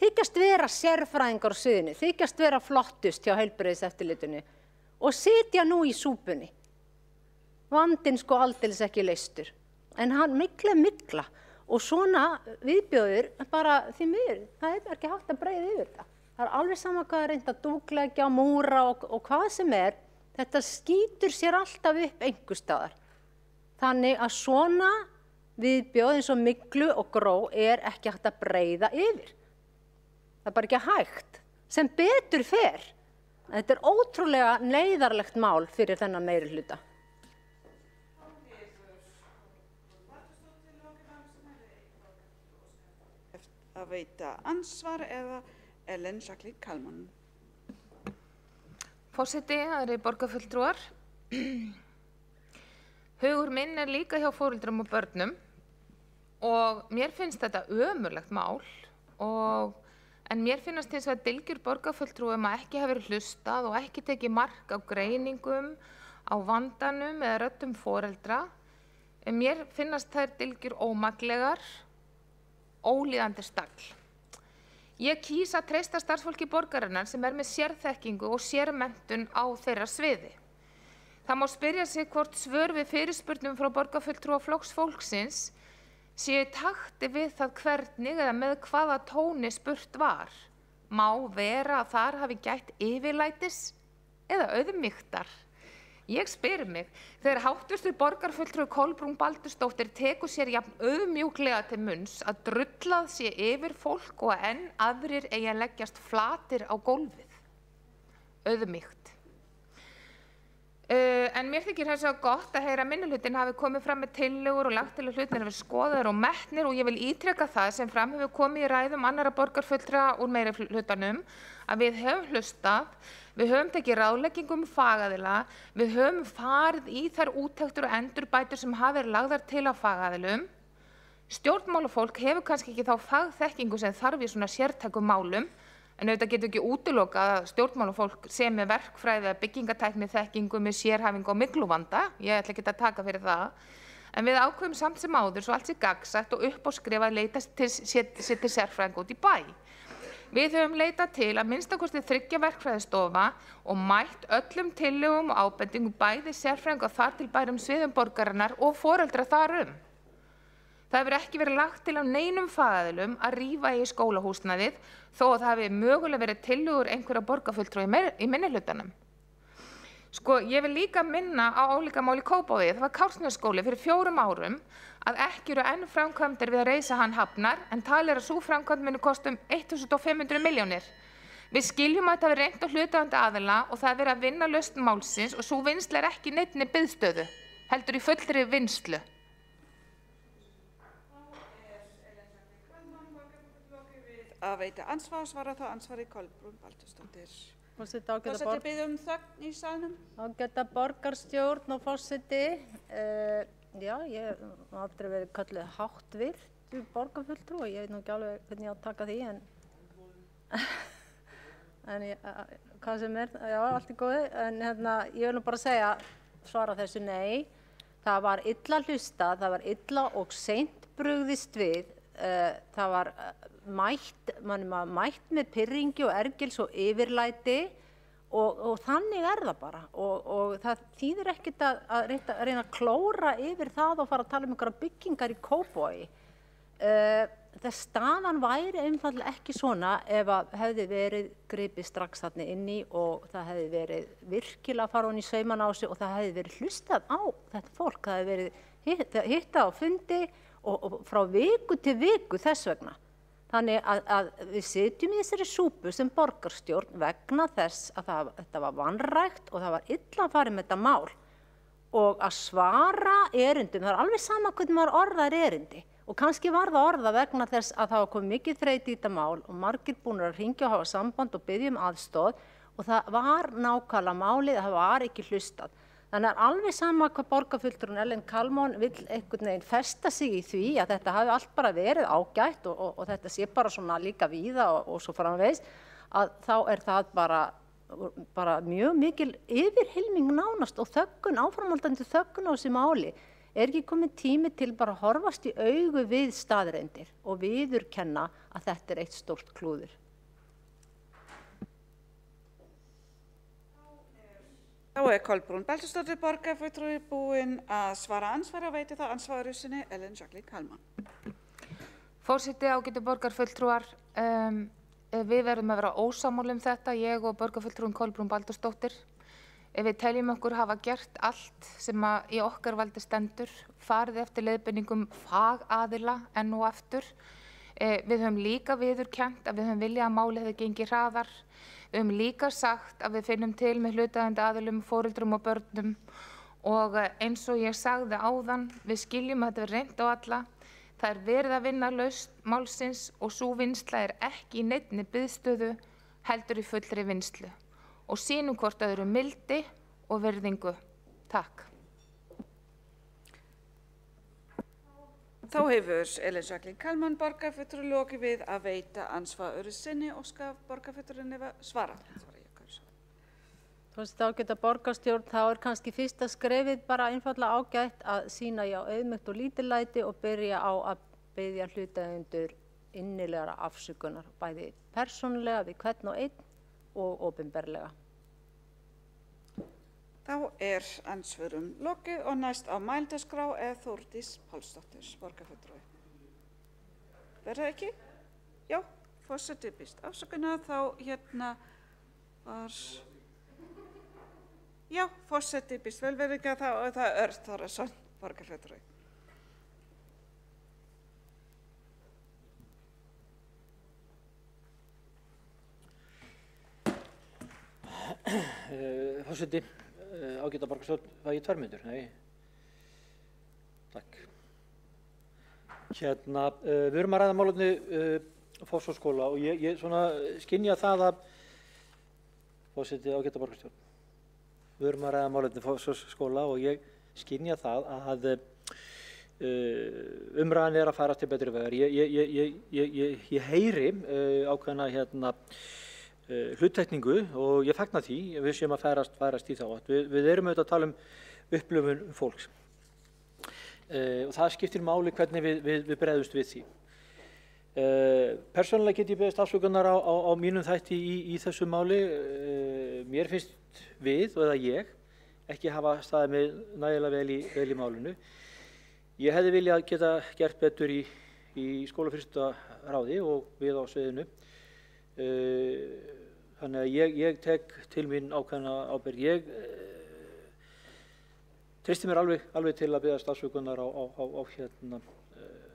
Speaker 7: Þykjast vera sérfræðingar á sviðinu, þykjast vera flottust hjá heilbrigðiseftirlitinu og sitja nú í súpunni. Vandinn sko aldeilis ekki leystur. En hann mygla og svona viðbjóður bara því miður, það ekki hægt að breiða yfir þetta. Það alveg sama hvað reynt að dúkleggja, múra og hvað sem þetta skýtur sér alltaf upp einhvers staðar. Þannig að svona viðbjóð eins og myglu og gró ekki hægt að breiða yfir. Það bara ekki hægt. Sem betur fer. Þetta ótrúlega neyðarlegt mál fyrir þennan meirihluta.
Speaker 10: Að veita ansvar eða Ellen Jacqueline Kalman.
Speaker 20: Forseti, aðrir borgarfulltrúar. Hugur minn líka hjá foreldrum og börnum og mér finnst þetta ömurlegt mál en mér finnst hins vegar dylgjur borgarfulltrúum að ekki hafi verið hlustað og ekki tekið mark á greiningum, á vandanum eða röddum foreldra. En mér finnst þær dylgjur ómaklegar, ólíðandi stagl. Ég kýs að treysta starfsfólki borgarinnar sem með sérþekkingu og sérmenntun á þeirra sviði. Það má spyrja sig hvort svör við fyrirspurnum frá borgarfulltrúa Flokks fólksins séu í takti við það hvernig eða með hvaða tóni spurt var. Má vera að þar hafi gætt yfirlætis eða auðmýktar. Ég spyr mig, þegar háttvirtur borgarfulltrúi Kolbrún Baldursdóttir tekur sér jafn auðmjúklega til munns að drullað sé yfir fólk og enn aðrir eigi að leggjast flatir á gólfið. Auðmýkt. En mér þykir hins vegar gott að heyra að minnihlutinn hafi komið fram með tillögur og lagt til að hlutirnir verið skoðaðir og metnir og ég vil ítreka það sem fram hefur komið í ræðum annarra borgarfulltrúa úr meirihlutanum að við höfum hlustað, við höfum tekið ráðleggingum fagaðila, við höfum farið í þær úttektir og endurbætur sem hafa verið lagðar til af fagaðilum. Stjórnmálafólk hefur kannski ekki þá fagþekkingu sem þarf í svona sértækum málum, en auðvitað getur ekki útilokað að stjórnmálafólk sem með verkfræði eða byggingatækni þekkingu með sérhæfingu og mygluvanda, ég ætla ekki að taka fyrir það, en við ákveðum samt sem áður svo allt sé gagnsætt og upp á skrifa að leita sér til sérfræðinga út í bæ. Við höfum leitað til að minnstakosti 3 verkfræðistofa og mætt öllum tillögum og ábendingum bæði sérfræðinga þar til bærum sviðum borgarinnar og foreldra þar Það hefur ekki verið lagt til af neinum fagaðilum að rífa í skólahúsnæðið þó að það hefur mögulega verið tillögur einhverja borgarfulltrúa í minnihlutanum. Sko, ég vil líka minna á álíka mál í Kópavogi. Það var Kársnesskóli fyrir 4 árum að ekki eru enn framkvæmdir við að reisa hann hafnar en talið að sú framkvæmd muni kosta 1.500 milljónir. Við skiljum að þetta verið reynt á hlutaðeigandi aðila og það er verið að vinna lausn málsins og sú vinnsla er ekki í neinni biðstöðu, heldur í fullri vinnslu.
Speaker 10: Að veita ansvar og svara þá ansvari Kolbrún Baldursdóttir.
Speaker 7: Forseti
Speaker 10: biður þögn í salnum.
Speaker 7: Ágæta borgarstjórn og forseti. Já, ég hef aldrei verið kölluð háttvirtur borgarfulltrúi og ég veit nú ekki alveg hvernig ég á að taka því en hvað sem já, allt í góðu. En ég vil nú bara segja, svara þessu nei. Það var illa hlustað, það var illa og seint brugðist við. Það var mætt með pirringi og ergils og yfirlæti og þannig það bara og það þýðir ekkert að reyna að klóra yfir það og fara að tala einhverja byggingar í Kópavogi. Staðan væri einfaldlega ekki svona ef að hefði verið gripið strax þarna inn í og það hefði verið virkilega að fara ofan í saumana á sig og það hefði verið hlustað á þetta fólk, það hefði verið hittað á fundi og frá viku til viku þess vegna. Þannig að við sitjum í þessari súpu sem borgarstjórn vegna þess að þetta var vanrækt og það var illa að fara með þetta mál og að svara erindum, það er alveg sama hvernig maður orðar erindi og kannski var það orða vegna þess að það var komið mikið þreyti í þetta mál og margir búnir að hringja og hafa samband og biðja aðstoð og það var nákvæmlega málið, það var ekki hlustað. Þannig að alveg sama hvað borgarfulltrúinn Ellen Kalmon vill einhvern veginn festa sig í því að þetta hafi allt bara verið ágætt og þetta sé bara svona líka víða og svo framvegis, að þá það bara mjög mikil yfirhylming nánast og þöggun, áframhaldandi þöggun á þessu máli. Er ekki kominn tími til bara að horfast í augu við staðreyndir og viðurkenna að þetta er eitt stórt klúður?
Speaker 10: Þá Kolbrún Baldursdóttir borgarfulltrúi búin að svara ansvari og veiti þá ansvari sinni Ellen Jacqueline Kalman.
Speaker 20: Forseti, ágætu borgarfulltrúar, við verðum að vera ósammála þetta, ég og borgarfulltrúin Kolbrún Baldursdóttir. Við teljum okkur hafa gert allt sem í okkar valdi stendur, farið eftir leiðbeiningum fagaðila enn og aftur. Við höfum líka viðurkennt að við höfum viljað að málið hefði gengið hraðar. Við höfum líka sagt að við finnum til með hlutaðeigandi aðilum, foreldrum og börnum og eins og ég sagði áðan, við skiljum að þetta er reynt á alla. Það er verið að vinna lausn málsins og sú vinnsla er ekki í neinni biðstöðu, heldur í fullri vinnslu. Og sýnum hvort öðru mildi og virðingu. Takk.
Speaker 10: Þá hefur Ellen Jacqueline Kalman borgarfulltrúi lokið við að veita ansvari sinni og skal borgarfulltrúinn svara.
Speaker 7: Forseti, ágæta borgarstjórn, þá kannski fyrsta skrefið bara einfaldlega ágætt að sýna auðmýkt og lítillæti og byrja á að biðja hlutaðeigandi innilegra afsökunar, bæði persónulega við hvern og einn og opinberlega.
Speaker 10: Þá ansvörum lokið og næst á mælendaskrá Þórdís Pálsdóttir, borgarfulltrúi. Verður ekki? Já, forseti biðst afsökunar, þá var Já, forseti býst velvirðingar þá og það er Örn Þórðarson, borgarfulltrúi.
Speaker 2: Forseti, ágæta borgarstjórn, það ég 2 mínútur? Nei. Takk. Við erum að ræða málefni Fossvogsskóla og ég svona skynja það að, forseti, ágæta borgarstjórn, við erum að ræða málefni Fossvogsskóla og ég skynja það að umræðan að færast til betri vegar. Ég heyri ákveðna hluttekningu og ég fagna því við séum að færast í þá átt. Við erum auðvitað að tala upplifun fólks og það skiptir máli hvernig við bregðumst við því. Persónulega get ég beðist afsökunar á mínum þætti í þessu máli. Mér finnst við, eða ég, ekki hafa staðið mig nægilega vel í málinu. Ég hefði viljað geta gert betur í skólafrístundaráði og við á sviðinu. Þannig að ég tek til mín ákveðna ábyrgð. Ég treysti mér alveg til að biðjast afsökunar á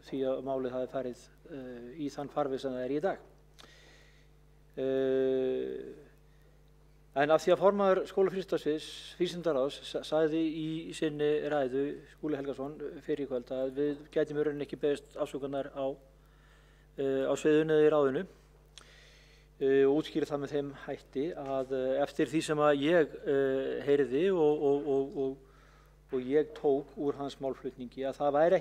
Speaker 2: því að málið hafi farið í þann farveg sem það er í dag. En af því að formaður skólafrístundaráðs sagði í sinni ræðu, Skúli Helgason, fyrir í kvöld, að við gætum í rauninni ekki beðist afsökunar á sviðinu eða í ráðinu og útskýra það með þeim hætti að eftir því sem að ég heyrði og ég tók úr hans málflutningi að það væri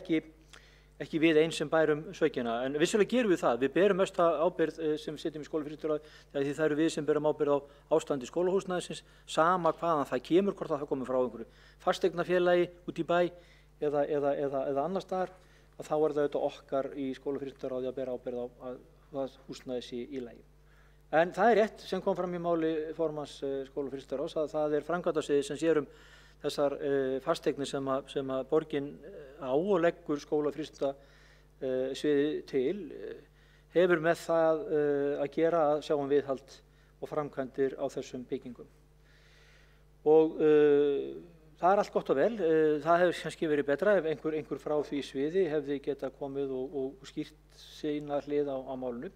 Speaker 2: ekki við eins sem bærum sökina. En vissulega gerum við það. Við berum mesta ábyrgð sem sitjum í skólafrístundaráði því það eru við sem berum ábyrgð á ástandi skólahúsnæðisins, sama hvaðan það kemur, hvort það komið frá einhverju fasteignafélagi út í bæ eða annars staðar, að þá er það auðvitað okkar í skólafrístundaráði að bera ábyrgð á að húsnæði sé í lagi. En það er rétt sem kom fram í máli formanns skólafrístundaráðs að það er framkvæmdasviðið sem sér þessar fasteignir sem að borgin á og leggur skólafrístundasviði til, hefur með það að gera að sjá viðhald og framkvæmdir á þessum byggingum. Og það er allt gott og vel. Það hefur kannski verið betra ef einhver frá því sviði hefði geta komið og skýrt sína hlið á málinu.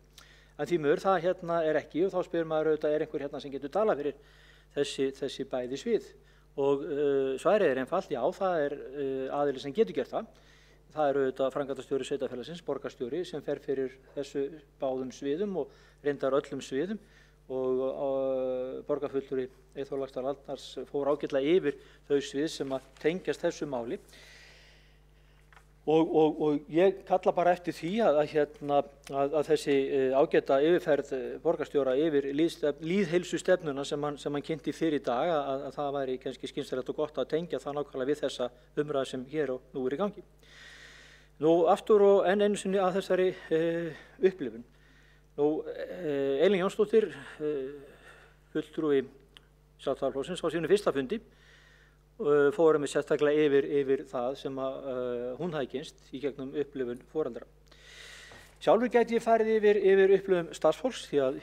Speaker 2: En því miður það er ekki og þá spyr maður auðvitað einhver sem getur talað fyrir þessi bæði svið. Og svarið er einfalt, já, það er aðili sem getur gert það. Það er auðvitað framkvæmdastjóri sveitarfélagsins, borgarstjóri, sem fer fyrir þessu báðum sviðum og reyndar öllum sviðum. Og borgarfulltrúi Eyþór Laxdal Arnars fór ágætlega yfir þau svið sem að tengjast þessu máli. Og ég kalla bara eftir því að þessi ágæta yfirferð borgarstjóra yfir lýðheilsustefnuna sem hann kynnti fyrir í dag, að það væri kannski skynsamlegt og gott að tengja það nákvæmlega við þessa umræðu sem hér og nú er í gangi. Nú aftur og enn einu sinni að þessari upplifun. Nú Elín Jónsdóttir, fulltrúi Sjálfstæðisflokksins á sínu fyrsta fundi, fórum við sérstaklega yfir það sem hún hafði kynnst í gegnum upplifun foreldra. Sjálfur gæti ég farið yfir upplifun starfsfólks því að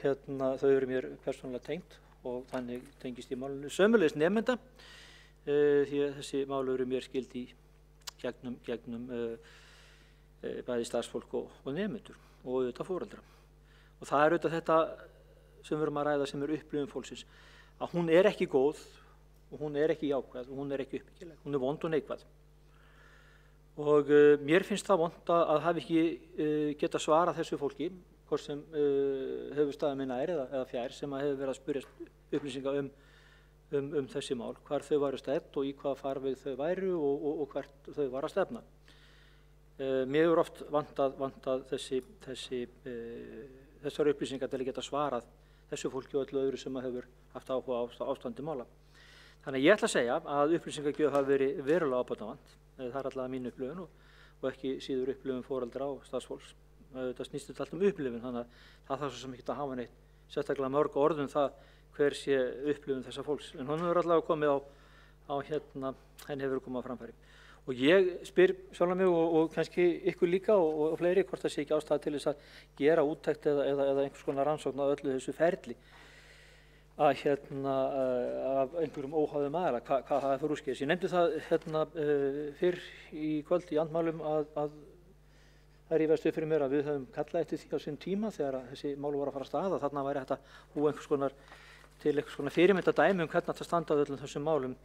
Speaker 2: þau eru mér persónulega tengt og þannig tengist í málinu. Sömuleiðis nemenda því að þessi mál eru mér skild í gegnum bæði starfsfólk og nemendur og auðvitað foreldra. Og það er auðvitað þetta sem við erum að ræða sem er upplifun fólksins, að hún er ekki góð og hún er ekki jákvæð og hún er ekki uppbyggileg, hún er vond og neikvæð. Og mér finnst það vond að hafa ekki geta svarað þessu fólki, hvort sem hefur staðið mig nær eða fjær, sem hefur verið að spyrjast upplýsinga um þessi mál, hvar þau væru stefnt og í hvaða farveg þau væru og hvert þau var að stefna. Mér hefur oft vantað þessar upplýsingar til að geta svarað þessu fólki og öllu öðru sem hefur haft áhuga á ástandi mála. Þannig að ég ætla að segja að upplýsingagjöf hafi verið verulega ábótavant. Það er allavega mín upplifun og ekki síður upplifun foreldra og starfsfólks. Það snýst þetta allt upplifun, þannig að það þarf svo sem ekki að hafa neitt sérstaklega mörg orð það hver sé upplifun þessa fólks. En hún hefur allavega komið henni hefur komið á framfæri. Og ég spyr sjálfan mig og kannski ykkur líka og fleiri hvort það sé ekki ástæða til þess að gera úttekt eða einhvers konar rannsókn á öllu þessu ferli. af einhverjum óháðum aðila hvað það fyrir úrskeiðis. Ég nefndi það fyrr í kvöld í andmælum að það rífast upp fyrir mér að við höfum kallað eftir því á sinn tíma þegar þessi mál voru að fara af stað að þarna væri hægt að búa einhvers konar fyrirmyndardæmi hvernig þetta standa á öllum þessum málum.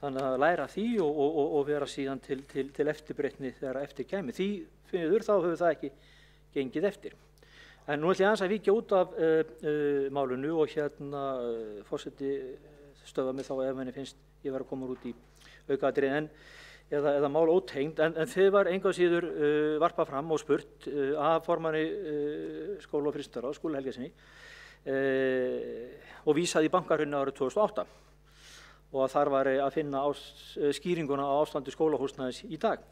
Speaker 2: Þannig að læra því og vera síðan til eftirbreytni þegar eftir kæmi. Því fyrir þá hefur það ekki gengið eftir. En nú ætlum ég aðeins að víkja út af málinu og forseti stöðva mig þá ef henni finnst ég vera að koma út í aukaatriði eða mál ótengd. En þið var engu að síður varpað fram og spurt af formanni skóla- og frístundaráðs, Skúla Helgasyni, og vísað í bankahrunið árið 2008 og að þar var að finna skýringuna á ástandi skólahúsnæðis í dag.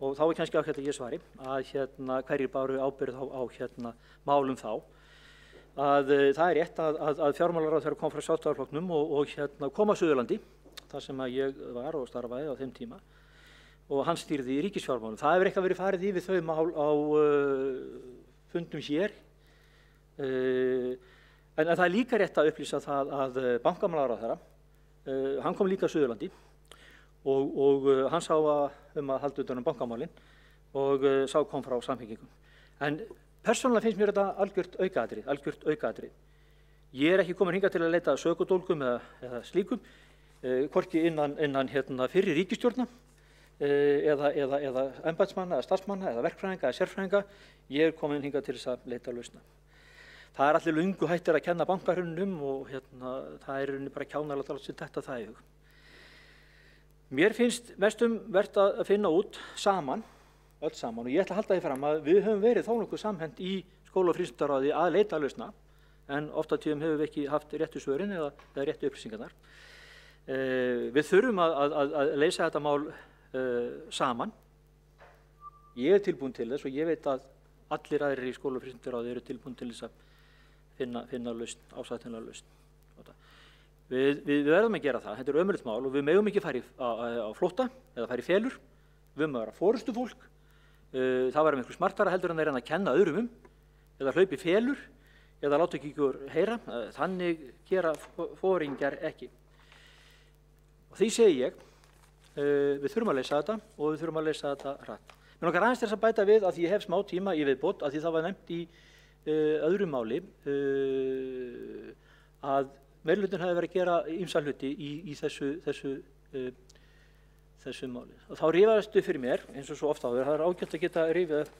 Speaker 2: Og þá er kannski ágætt að ég svari að hverjir báru ábyrgð á málum þá. Það er rétt að fjármálaráðherra kom frá Sjálfstæðisflokknum og kom að Suðurlandi, þar sem ég var og starfaði á þeim tíma, og hann stýrði í ríkisfjármálum. Það hefur eitthvað verið farið yfir þau mál á fundum hér, en það er líka rétt að upplýsa það að bankamálaráðherra, hann kom líka að Suðurlandi, og hann sá að halda utan bankamálin og sá kom frá Samfylkingum. En persónulega finnst mér þetta algjört aukaatriði. Ég er ekki komin hingað til að leita sökudólgum eða slíkum, hvorki innan fyrri ríkisstjórna eða embættismanna eða starfsmanna eða verkfræðinga eða sérfræðinga. Ég er komin hingað til þess að leita lausna. Það er allir löngu hættir að kenna bankahrunum og það er bara kjánalegt að láta þetta það í hug. Mér finnst mestum vert að finna út öll saman, og ég ætla að halda því fram að við höfum verið þó nokkuð samhent í skóla- og frístundaráði að leita lausna, en oft á tíðum höfum við ekki haft réttu svörin eða réttu upplýsingarnar. Við þurfum að leysa þetta mál saman. Ég er tilbúin til þess og ég veit að allir aðrir í skóla- og frístundaráði eru tilbúin til þess að finna lausn, ásættanlega lausn. Við verðum að gera það, þetta er ömurlegt mál og við megum ekki fara á flótta eða fara í felur, við megum að vera forystufólk, það væri miklu smartara heldur en þeir að kenna öðrum eða hlaupa í felur eða láta ekki ykkur heyra, þannig gera foringjar ekki. Og því segi ég, við þurfum að leysa þetta og við þurfum að leysa þetta hratt. Mér langar aðeins til þess að bæta við að ég hef smá tíma í viðbót að því það var nefnt í öðru máli að meirihlutinn hafi verið að gera ýmsa hluti í þessu máli. Og þá rífaðist upp fyrir mér, eins og svo oft áður, það er ágætt að geta rifið upp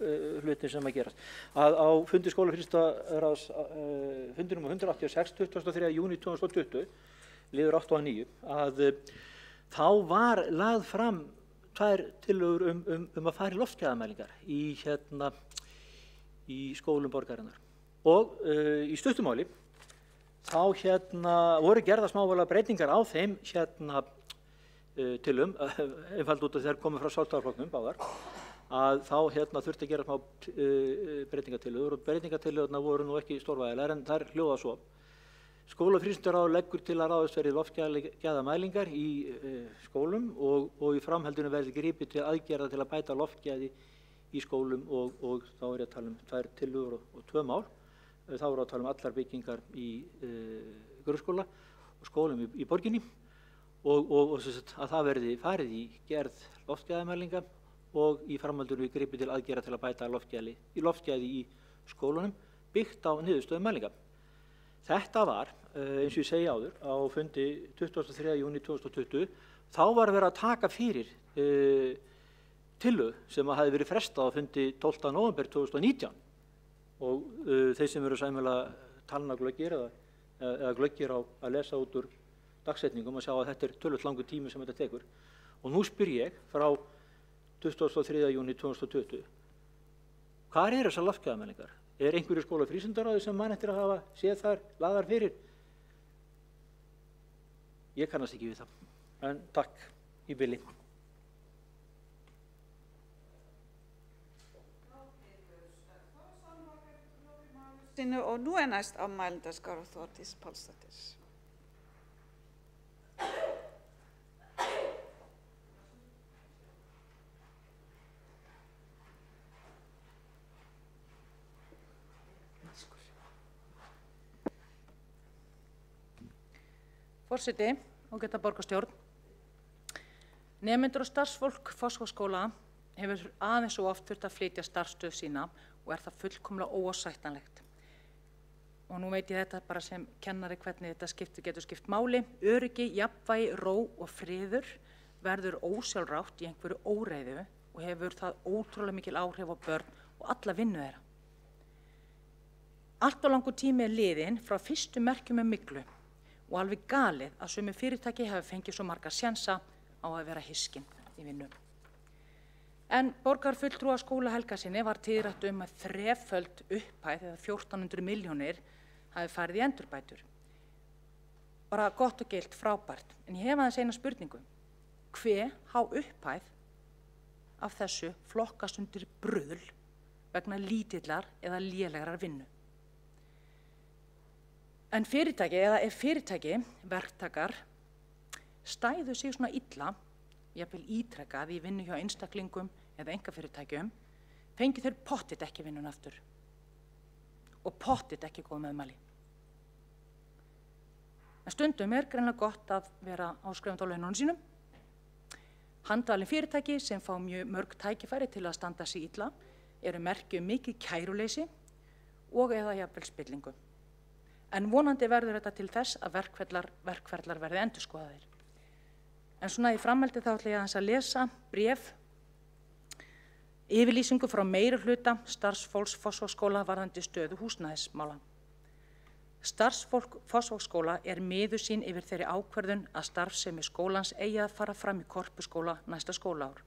Speaker 2: hlutin sem að gerast. Að á fundi skóla- og frístundaráðs, fundi nr. 186, 23. júní 2020, liður 8 og 9, að þá var lagð fram tvær tillögur að fara í loftgæðamælingar í skólum borgarinnar. Og í stuttumáli, þá voru gerðar smávægilegar breytingar á þeim tillögum, einfalt út af þegar komið frá Sjálfstæðisflokknum báðar, að þá þurfti að gera smá breytingatillögur og breytingatillögurnar voru nú ekki stórvægilegar en þær hljóða svo. Skóla- og frístundaráð leggur til að ráðast verði loftgæðamælingar í skólum og í framhaldinu verði gripið til aðgerða til að bæta loftgæði í skólum og þá er ég að tala um 2 tillögur og 2 mál. Þá voru að tala um allar byggingar í grunnskóla og skólum í borginni og að það verði farið í gerð loftgæðamælinga og í framhaldinu gripið til aðgerða til að bæta loftgæði í skólunum byggt á niðurstöðum mælinga. Þetta var, eins og ég segi áður, á fundi 23. júní 2020, þá var verið að taka fyrir tillögu sem hafi verið frestað á fundi 12. nóvember 2019 og þeir sem eru sæmilega talnaglöggir eða glöggir á að lesa út úr dagsetningum að sjá að þetta er tölvöld langur tími sem þetta tekur. Og nú spyr ég frá 23. júní 2020, hvar eru þessar loftgæðamælingar? Er einhverju skóla- og frístundaráði sem mann eftir að hafa séð þar lagðar fyrir? Ég kannast ekki við það, en takk í bili.
Speaker 10: Og nú er næst ámælendaskrá Þórdís Pálsdóttir.
Speaker 6: Forseti, ágæta borgarstjórn. Nemendur og starfsfólk Fossvogsskóla hefur aðeins og oft þurft að flytja starfsstöð sína og er það fullkomlega óásættanlegt. Og nú veit ég þetta bara sem kennari hvernig þetta getur skipt máli. Öryggi, jafnvægi, ró og friður verður ósjálfrátt í einhverju óreiðu og hefur það ótrúlega mikil áhrif á börn og alla vinnu þeirra. Allt og langur tími liðinn frá fyrstu merkjum myglu og alveg galið að sömu fyrirtæki hafi fengið svo marga sjensa á að vera hiskinn í vinnu. En borgarfulltrúa skóla Helgasyni var tíðrætt að þreföld upphæð eða 1400 milljónir hafi farið í endurbætur. Bara gott og gilt, frábært. En ég hef aðeins eina spurningu. Hve há upphæð af þessu flokkast undir bruðl vegna lítillar eða lélegrar vinnu? En fyrirtæki, eða ef fyrirtæki, verktakar, stæðu sig svona illa, jafnvel ítrekað í vinnu hjá einstaklingum eða einkafyrirtækjum, fengi þeir pottit ekki vinnun aftur og pottit ekki góð meðmæli. En stundum er greinilega gott að vera áskrifandi á laununum sínum. Handvalin fyrirtæki sem fá mjög mörg tækifæri til að standa sig illa eru merki mikið kæruleysi og eða jafnvel spillingu. En vonandi verður þetta til þess að verkferlar verði endurskoðaðir. En svona í framhaldi þá ætla ég aðeins að lesa bréf, yfirlýsingu frá meirihluta starfsfólks Fossvogsskóla varðandi stöðu húsnæðismála. Starfsfólk Fossvogsskóla er miður sín yfir þeirri ákvörðun að starfsemi skólans eigi að fara fram í Korpuskóla næsta skólaár.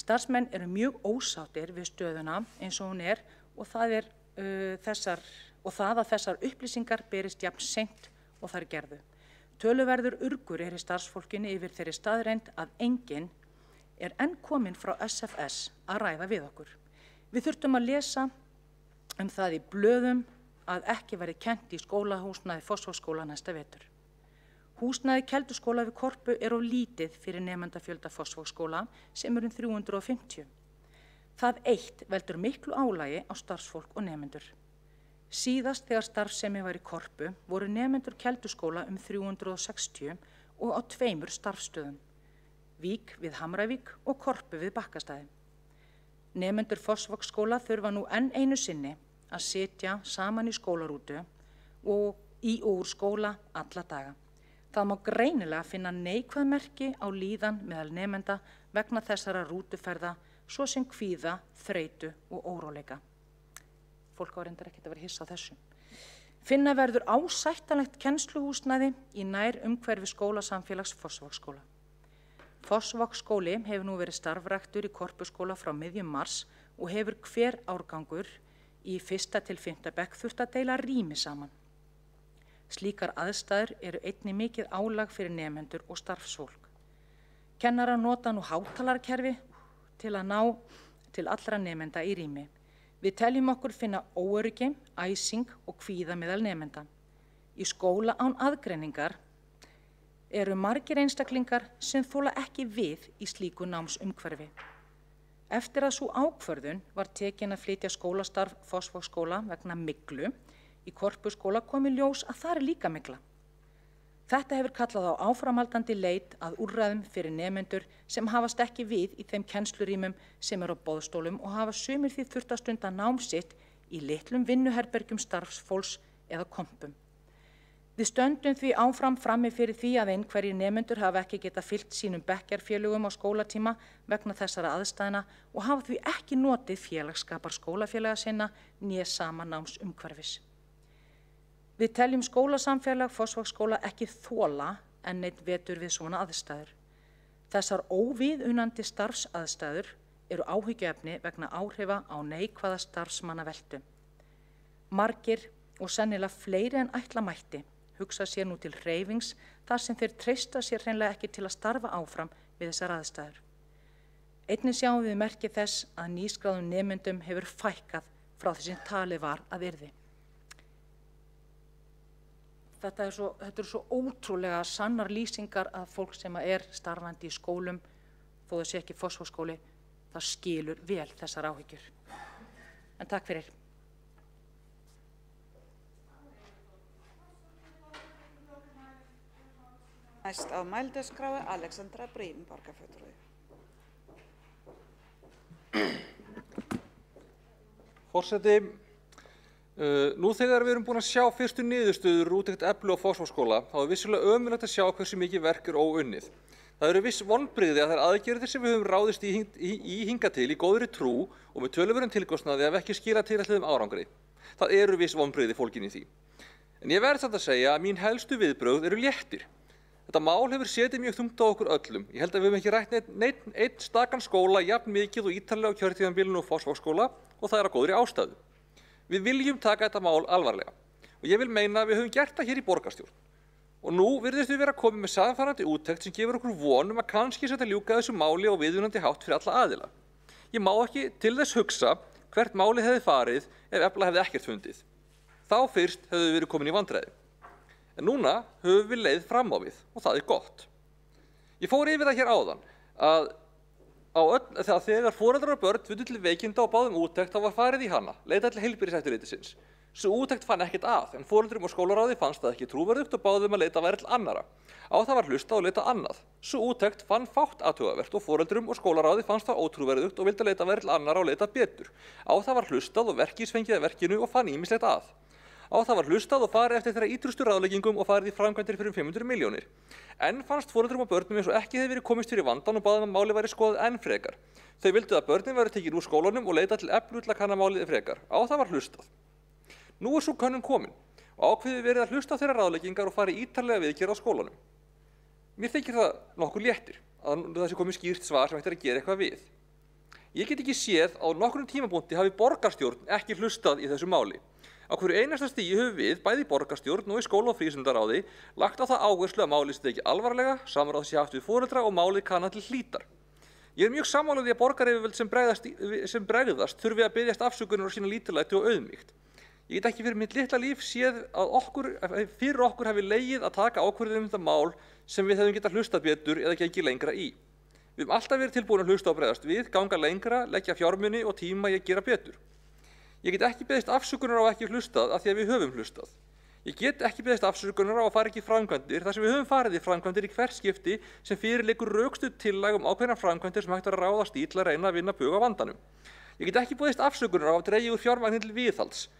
Speaker 6: Starfsmenn eru mjög ósáttir við stöðuna eins og hún er og það að þessar upplýsingar berist jafn seint og þær gerðu. Töluverður urgur er í starfsfólkinu yfir þeirri staðreynd að enginn er enn kominn frá SFS að ræða við okkur. Við þurftum að lesa það í blöðum að ekki verði kennt í skólahúsnæði Fossvogsskóla næsta vetur. Húsnæði Kelduskóla við Korpu er of lítið fyrir nemendafjölda Fossvogsskóla sem eru 350. Það eitt veldur miklu álagi á starfsfólk og nemendur. Síðast þegar starfsemi var í Korpu voru nemendur Kelduskóla 360 og á 2 starfsstöðum, Vík við Hamravík og Korpu við Bakkastaði. Nemendur Fossvogsskóla þurfa nú enn einu sinni að sitja saman í skólarútu og í og úr skóla alla daga. Það má greinilega finna neikvæð merki á líðan meðal nemenda vegna þessara rútuferða, svo sem kvíða, þreytu og óróleika. Fólk á reyndar ekkert að vera hissa á þessu. Finna verður ásættanlegt kennsluhúsnæði í nær umhverfi skólasamfélags Fossvogsskóla. Fossvogsskóli hefur nú verið starfræktur í Korpuskóla frá miðjum mars og hefur hver árgangur í 1. til 5. bekk þurft að deila rými saman. Slíkar aðstæður eru einnig mikið álag fyrir nemendur og starfsfólk. Kennarar nota nú hátalarkerfi til að ná til allra nemenda í rými. Við teljum okkur finna óöryggi, æsing og kvíða meðal nemenda. Í skóla án aðgreiningar eru margir einstaklingar sem þola ekki við í slíku námsumhverfi. Eftir að sú ákvörðun var tekin að flytja skólastarf Fossvogsskóla vegna myglu í Korpuskóla kom í ljós að það er líka mygla. Þetta hefur kallað á áframhaldandi leit að úrræðum fyrir nemendur sem hafast ekki við í þeim kennslurýmum sem eru á boðstólum og hafa sumir því þurft að stunda nám sitt í litlum vinnuherbergjum starfsfólks eða kompum. Við stöndum því áfram frammi fyrir því að einhverjir nemendur hafa ekki getað fylgt sínum bekkjarfélögum á skólatíma vegna þessara aðstæðna og hafa því ekki notið félagsskapar skólafélaga sinna né sama námsumhverfis. Við teljum skólasamfélag Fossvogsskóla ekki þola enn einn vetur við svona aðstæður. Þessar óviðunandi starfsaðstæður eru áhyggjuefni vegna áhrifa á neikvæða starfsmannaveltu. Margir og sennilega fleiri en ætla mætti hugsa sér nú til hreyfings þar sem þeir treysta sér hreinlega ekki til að starfa áfram við þessar aðstæður. Einnig sjáum við merki þess að nýskráðum nemendum hefur fækkað frá því sem talið var að yrði. Þetta eru svo ótrúlega sannar lýsingar að fólk sem er starfandi í skólum, þó það sé ekki Fossvogsskóli, það skilur vel þessar áhyggjur. En takk fyrir.
Speaker 10: Næst á mælendaskrá Alexandra Brím, borgarfulltrúi.
Speaker 4: Forseti, nú þegar við erum búin að sjá fyrstu niðurstöður úr úttekt Eflu og Fossvogsskóla, þá vissulega ömurlegt að sjá hversu mikið verk óunnið. Það eru viss vonbrigði að þær aðgerðir sem við höfum ráðist í hingað til í góðri trú og með töluverðum tilkostnaði hafi ekki skilað tilætluðum árangri. Það eru viss vonbrigði fólgin í því. En ég verð samt að segja að mín helstu viðbrögð eru léttir. Þetta mál hefur setið mjög þungt á okkur öllum. Ég held að við höfum ekki rætt einn stakan skóla jafn mikið og ítarlega á kjörtímabilinu og Fossvogsskóla og það er af góðri ástæðu. Við viljum taka þetta mál alvarlega og ég vil meina að við höfum gert það hér í borgarstjórn. Og nú virðist við vera komið með sannfærandi úttekt sem gefur okkur von að kannski setja ljúka þessu máli á viðunandi hátt fyrir alla aðila. Ég má ekki til þess hugsa hvert máli hefði farið ef Efla hefði ekkert fundið. Þá fyrst hefðu við verið komin í vandræði. En núna höfum við leið fram á við og það er gott. Ég fór yfir það hér áðan að þegar foreldrar og börn fundu til veikinda og báðum úttekt þá var farið í hana, leitað til heilbrigðiseftirlitsins. Sú úttekt fann ekkert að, en foreldrum og skólaráði fannst það ekki trúverðugt og báðum að leita væri til annarra. Á það var hlustað og leitað annað. Sú úttekt fann fátt athugavert og foreldrum og skólaráði fannst það ótrúverðugt og vildi leita væri til annarra og leita betur. Á það var hlustað og verkís fengið að verkinu og fann ýmislegt að. Á það var hlustað og farið eftir þeirra ítrustu ráðleggingum og farið í framkvæmdir fyrir 500 milljónir. Enn fannst foreldrum og börnum eins og ekki hefði verið komist fyrir vandann og báðum að málið væri skoðað enn frekar. Þau vildu að börnin væru tekin úr skólanum og leita til Eflu til að kanna málið frekar. Á það var hlustað. Nú er sú könnun komin og ákveðið verið að hlusta á þeirra ráðleggingar og fara ítarlega viðgerð á skólanum. Mér þykir það nokkuð léttir að það sé komið skýrt svar sem hægt er að gera eitthvað við. Ég get ekki séð á nokkrum tímapunkti hafi borgarstjórn ekki hlustað í þessu máli. Á hverju einasta stigi höfum við, bæði í borgarstjórn og í skóla- og frístundaráði, lagt á það áherslu að málið sé tekið alvarlega, samráð sé haft við foreldra og málið kannað til hlítar. Ég er mjög sammála því að borgaryfirvöld sem bregðast þurfi að biðjast afsökunar á sína lítillæti og auðmýkt. Ég get ekki fyrir mitt litla líf séð að fyrir okkur hafi legið að taka ákvörðun þetta mál sem við hefðum getað hlustað betur eða gengið lengra í. Við höfum alltaf verið tilbúin að hlusta og bregðast við, ganga lengra, leggja fjármuni og tíma í að gera betur. Ég get ekki beðist afsökunar á að ekki hlustað af því að við höfum hlustað. Ég get ekki beðist afsökunar á að fara ekki í framkvæmdir þar sem við höfum farið í framkvæmdir í hvert skipti sem fyrir liggur rökstudd tillaga ákveðnar framkvæmdir sem hægt er að ráðast í til að reyna að vinna bug á vandanum. Ég get ekki beðist afsökunar á að dregið úr fjármagni til viðhalds.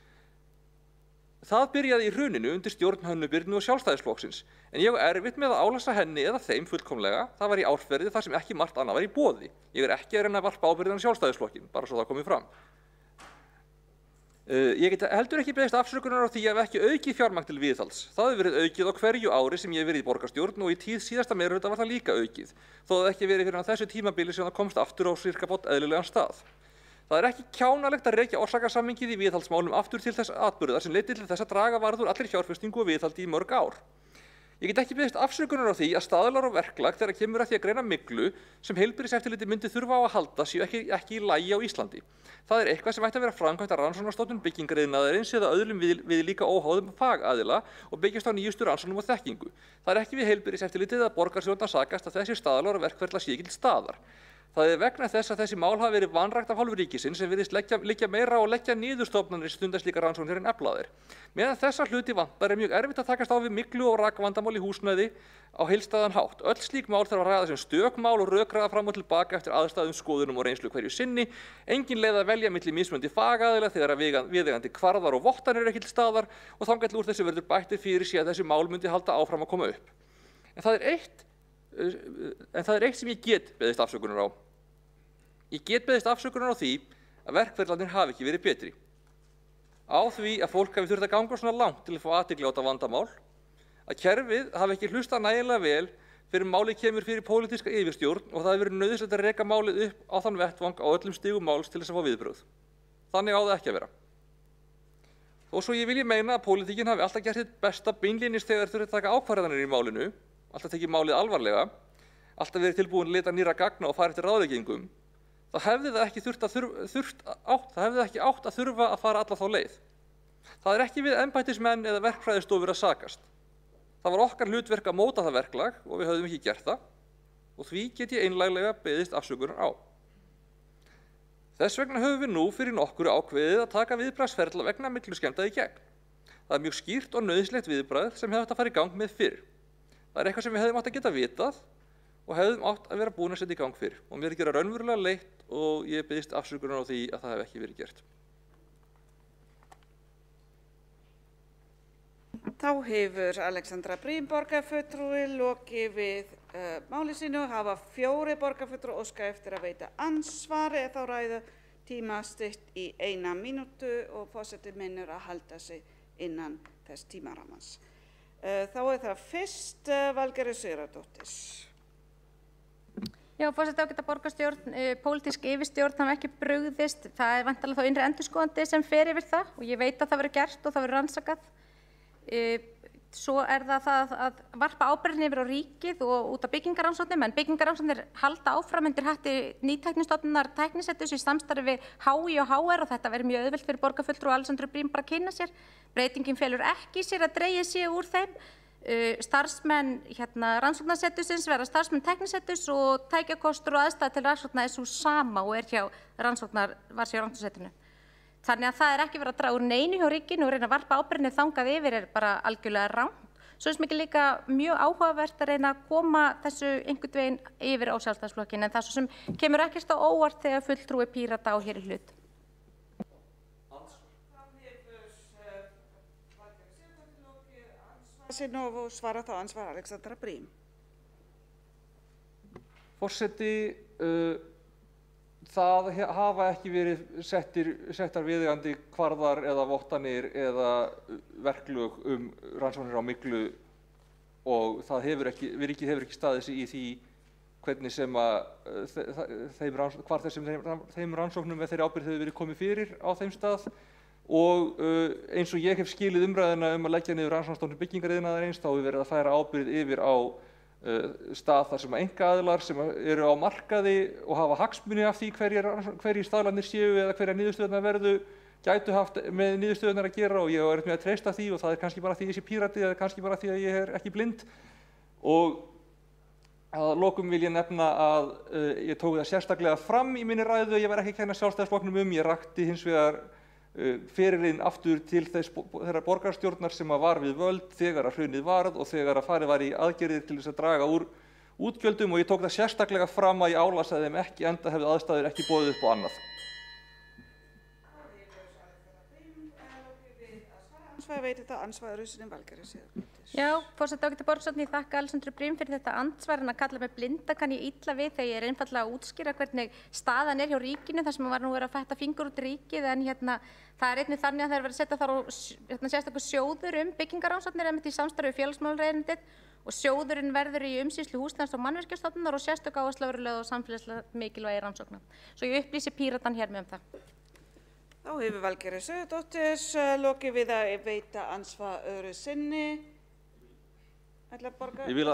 Speaker 4: Það byrjaði í hruninu undir stjórn Hönnu Birnu og Sjálfstæðisflokksins, en ég á erfitt með að álasa henni eða þeim fullkomlega. Það var í árferði þar sem ekki margt annað var í boði. Ég er ekki að reyna að varpa ábyrgðina á Sjálfstæðisflokkinn, bara svo það komi fram. Ég get heldur ekki beðist afsökunar á því að ekki aukið fjármagn til viðhalds. Það hefur verið aukið á hverju ári sem ég hef verið í borgarstjórn og í tíð síðasta meirihluta var það líka aukið, þó það ekki verið fyrir þessu tímabili sem það komst aftur á sirkabót eðlilegan stað. Það er ekki kjánalegt að rekja orsakasamhengið í viðhaldsmálum aftur til þess atburðar sem leiddi til þess að draga varð úr allri fjárfestingu og viðhaldi í mörg ár. Ég get ekki beðist afsökunar á því að staðlar og verklag þegar kemur að því að greina myglu sem heilbrigðiseftirlitið myndi þurfa á að halda séu ekki í lagi á Íslandi. Það er eitthvað sem ætti að vera framkvæmt af rannsóknarstofnun byggingariðnaðarins eða öðrum viðlíka óháðum fagaðila og byggjast á nýjustu rannsóknum og þekkingu. Það er ekki við heilbrigðiseftirlitið að borgarstjórn að sakast að þessi staðlar og verkferla sé ekki til staðar. Það er vegna þess að þessi mál hafa verið vanrækt af hálfu ríkisins sem virðist liggja meira og leggja niður stofnanir sem stunda slíkar rannsóknir en Efla þeir. Meðan þessa hluti vantar er mjög erfitt að takast á við myglu og rakvandamál í húsnæði á heildstæðan hátt. Öll slík mál þarf að ræða sem stök mál og rökræða fram og tilbaka eftir aðstæðum, skoðunum og reynslu hverju sinni. Engin leið að velja milli mismunandi fagaðila þegar viðeigandi kvarðar og vottanir eru ekki til staðar og þangað úr þessu verður bætt fyrir sig að þessi mál myndi halda áfram að koma upp. En það er eitt sem ég get beðist afsökunar á. Ég get beðist afsökunar á því að verkferlarnir hafi ekki verið betri. Á því að fólk hafi þurft að ganga svona langt til að fá athygli á þetta vandamál, að kerfið hafi ekki hlustað nægilega vel fyrir málið kemur fyrir pólitíska yfirstjórn og það hefur verið nauðsynlegt að reka málið upp á þann vettvang á öllum stigum máls til þess að fá viðbrögð. Þannig á það ekki að vera. Þó svo ég vilji meina að pólitíkin hafi alltaf gert sitt besta beinlínis þegar þurft að taka ákvarðanir í málinu, alltaf tekið málið alvarlega, alltaf verið tilbúin að leita nýrra gagna og fara eftir ráðleggingum, þá hefði það ekki átt að þurfa að fara alla þá leið. Það er ekki við embættismenn eða verkfræðistofur að sakast. Það var okkar hlutverk að móta það verklag og við höfðum ekki gert það og því get ég einlæglega beðist afsökunar á. Þess vegna höfum við nú fyrir nokkru ákveðið að taka viðbragðsferla vegna mygluskemmda í gegn. Það er mjög skýrt og nauðsynlegt viðbragð sem hefði átt að fara í gang með fyrr. Það eitthvað sem við hefðum átt að geta vitað og hefðum átt að vera búin að setja í gang fyrr. Og mér gera raunverulega leitt og ég biðst afsökunar á því að það hef ekki verið gert.
Speaker 10: Þá hefur Alexandra Briem borgarfulltrúi lokið við máli sínu. Hafa 4 borgarfulltrúar óskað eftir að veita andsvar þá ræðu tíma stytt í 1 mínútu og forseti minnir að halda sig innan þess tímaramans. Þá það fyrst Valgerður Sigurðardóttir.
Speaker 9: Já, forseti ágæta borgarstjórn, pólitísk yfirstjórn hafa ekki brugðist. Það væntanlega þá innri endurskoðandi sem fer yfir það og ég veit að það verður gert og það verður rannsakað. Svo það að varpa ábyrgðinni yfir á ríkið og út af byggingarannsóknum, en byggingarannsóknir halda áfram undir hatti Nýtæknistofnunar Tækniseturs í samstarfi við HÍ og HR og þetta verður mjög auðvelt fyrir borgarfulltrúa Alexandru Briem bara að kynna sér. Breytingin felur ekki í sér að dregið sé úr þeim. Starfsmenn rannsóknarsetursins verða starfsmenn Tækniseturs og tækjakostur og aðstæða til rannsókna svo sama og hjá rannsóknarseturinu. Þannig að það ekki verið að draga úr neinu hjá ríkinu og reyna að varpa ábyrgðinni þangað yfir bara algjörlega rangt. Svo finnst mér líka mjög áhugavert að reyna að koma þessu einhvern veginn yfir á Sjálfstæðisflokkinn en það svo sem kemur ekkert á óvart þegar fulltrúi Pírata á hér í hlut.
Speaker 10: Og svara þá ansvar Alexandra Briem.
Speaker 4: Forseti, það hafa ekki verið settar viðeigandi kvarðar eða vottanir eða verklög rannsóknir á myglu og það ríkið hefur ekki staðið sig í því hvernig sem hvar þeim rannsóknum með þeirri ábyrgð hefur verið komið fyrir á þeim stað og eins og ég hef skilið umræðina að leggja niður rannsóknarstofnun byggingariðnaðarins þá hefur verið að færa ábyrgð yfir á stað þar sem einkaaðilar sem eru á markaði og hafa hagsmuni af því hverjir staðlarnir séu eða hverjar niðurstöðurnar verðu gætu haft með niðurstöðurnar að gera og ég hef verið með að treysta því og það kannski bara því ég sé pírati eða kannski bara því að ég ekki blind. Og að lokum vil ég nefna að ég tók það sérstaklega fram í minni ræðu að ég var ekki að kenna Sjálfstæðisflokknum ég rakti hins vegar ferilinn aftur til þeirra borgarstjórnar sem var við völd þegar að hrunið varð og þegar að farið var í aðgerðir til þess að draga úr útgjöldum og ég tók það sérstaklega fram að ég álasaði þeim ekki enda hefðu aðstæður ekki boðið upp á annað.
Speaker 9: Já, forseti ágæta borgarstjórn, ég þakka Alexandru Briem fyrir þetta andsvar en að kalla mig blinda kann ég illa við þegar ég einfaldlega að útskýra hvernig staðan hjá ríkinu þar sem var nú verið að fætta fingur út í ríkið en það einnig þannig að það verið að setja þar á sérstakur sjóður byggingarannsóknir einmitt í samstarfi við félagsmálaráðuneytið og sjóðurinn verður í umsýslu Húsnæðis- og mannvirkjastofnunar og sérstök áhersla verður lögð á samfélagslega mikilvægi rannsókna. Svo ég upplýsi Píratan hér með það.
Speaker 10: Þá hefur Valgerður Sigurðardóttir lokið við að veita ansvar öðru sinni.
Speaker 4: Ég vil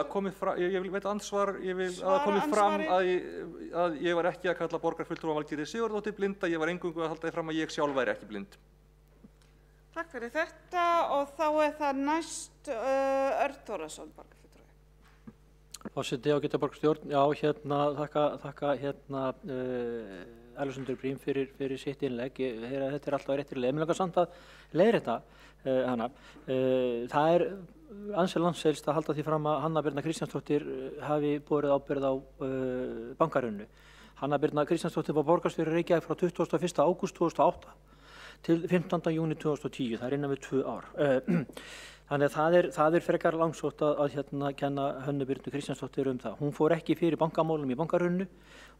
Speaker 4: veita ansvar, ég vil að það komi fram að ég var ekki að kalla borgarfulltrúa Valgerði Sigurðardóttur blinda, ég var eingöngu að halda því fram að ég sjálf væri ekki blind.
Speaker 10: Takk fyrir þetta og þá það næst Örn Þórðarson, borgarfulltrúi.
Speaker 2: Forseti ágæta borgarstjórn, já þakka Alexandru Briem fyrir sitt innlegg. Þetta alltaf réttir leið. Mér langar samt að leiðrétta hana. Það ansi landshelst að halda því fram að Hanna Birna Kristjánsdóttir hafi borið ábyrgð á bankahruninu. Hanna Birna Kristjánsdóttir var borgarstjóri Reykjavík frá 21. ágúst 2008 til 15. júní 2010. Það innan við 2 ár. Þannig að það frekar langsótt að kenna Hönnu Birnu Kristjánsdóttir það. Hún fór ekki fyrir bankamálum í bankahruninu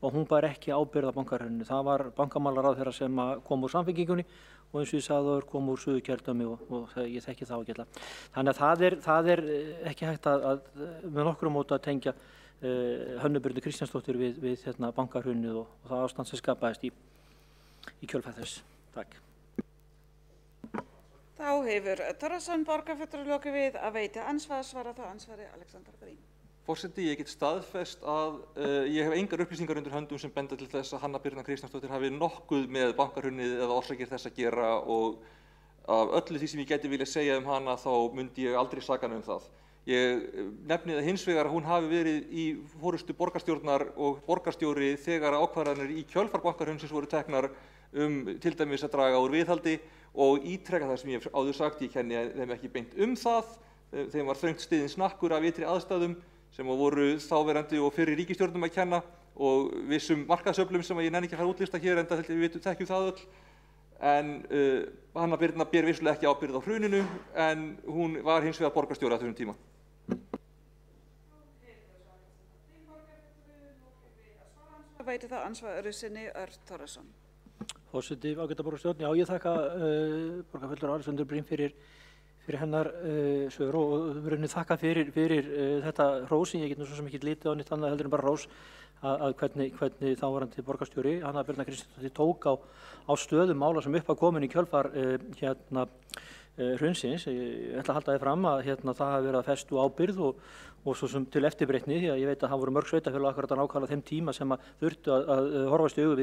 Speaker 2: og hún bar ekki ábyrgð á bankahruninu. Það var bankamálaráðherra sem kom úr Samfylkingunni og eins og ég sagði áður kom úr Suðurkjördæmi og ég þekki það ágætlega. Þannig að það ekki hægt að með nokkru móti að tengja Hönnu Birnu Kristjánsdóttir við bankahruninu og það ástand sem skapaðist í kjölfar þess. Takk.
Speaker 10: Þá hefur Þórðarson borgarfulltrúi lokið við að veita ansvar, svara þá ansvari Alexandra Briem.
Speaker 4: Forseti, ég get staðfest að ég hef engar upplýsingar undir höndum sem benda til þess að Hanna Birna Kristjánsdóttir hafi nokkuð með bankahrunið eða orsakir þess að gera og af öllu því sem ég gæti vilja segja hana þá myndi ég aldrei saka hana það. Ég nefni það hins vegar að hún hafi verið í forystu borgarstjórnar og borgarstjóri þegar ákvarðanir í kjölfar bankahrunsins voru teknar til dæmis að draga úr viðhaldi og ítreka það sem ég hef áður sagt, ég kenni þeim ekki beint það. þeim var þröngt stiðinn snakkur af ytri aðstæðum sem voru þáverandi og fyrri ríkisstjórnum að kenna og vissum markaðsöflum sem ég nenni ekki að fara að útlista hér enda við þekkjum það öll. En Hanna Birna ber vissulega ekki ábyrgð á hruninu en hún var hins vegar borgarstjóri á þessum tíma.
Speaker 10: Veitir þá ansvar öðru sinni Örn Þórðarson.
Speaker 2: Forseti, ágæta borgarstjórn, já ég þakka borgarfulltrúa Alexöndru Brím fyrir hennar svör og rauninni þakka fyrir þetta hrós sem ég get nú svo sem ekki litið á neitt annað heldur en bara hrós að hvernig þáverandi borgarstjóri Hanna Birna Kristjánsdóttir tók á stöðum mála sem upp að komin í kjölfar hrunsins. Ég ætla að halda því fram að það hafi verið að festu ábyrgð og svo sem til eftirbreytni því að ég veit að það voru mörg sveitarfélög akkurat að nákvæmlega þeim tíma sem að þurftu að horfast í augu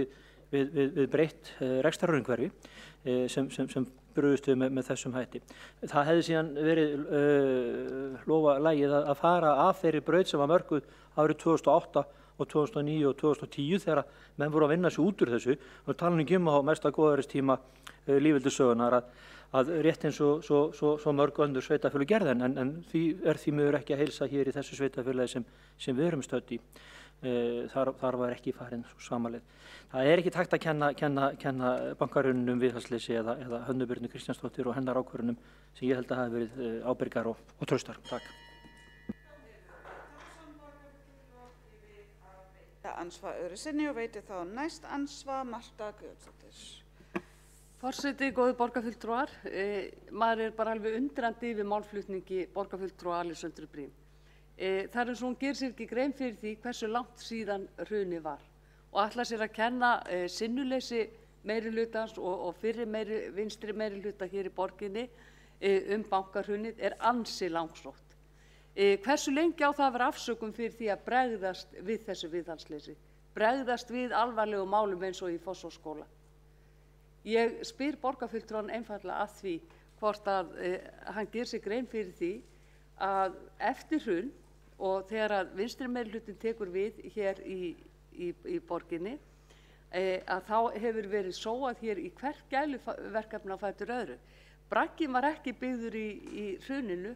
Speaker 2: við breytt rekstrarumhverfi sem brugðust við með þessum hætti. Það hefði síðan verið lofa lagið að fara af þeirri braut sem var mörkuð árið 2008 og 2009 og 2010 þegar menn voru að vinna sig út úr þessu og tala nú ekki á mesta góðæristíma lýðveldissögunnar að rétt eins og svo mörg önnur sveitarfélög gerðu en því miður ekki að heilsa hér í þessu sveitarfélagi sem við erum stödd í. Þar var ekki farin sama leið. Það er ekki hægt að kenna bankarunum viðhaldsleysi eða Hönnu Birnu Kristjánsdóttur og hennar ákvörðunum sem ég held að hafi verið ábyrgar og traustar. Takk.
Speaker 10: Ansvar öðru sinni og veitir þá næst ansvar Marta Guðjónsdóttir.
Speaker 1: Forseti, góði borgarfulltrúar, maður er bara alveg undrandi yfir málflutningi borgarfulltrúa Alexöndru Brím. Það er svo hún gerir sér ekki grein fyrir því hversu langt síðan hrunið var og ætlar sér að kenna sinnuleysi meirihlutans og fyrri vinstri meirihluta hér í borginni bankahrunið er ansi langsótt. Hversu lengi á það að vera afsökun fyrir því að bregðast við þessu viðhaldsleysi, bregðast við alvarlegum málum eins og í Fossvogsskóla? Ég spyr borgarfulltrúan einfaldlega að því hvort að hann gerir sér grein fyrir því að eftir hrun og þegar að vinstri meirihlutin tekur við hér í borginni að þá hefur verið sóað hér í hvert gæluverkefni á fætur öðru. Bragginn var ekki byggður í hruninu,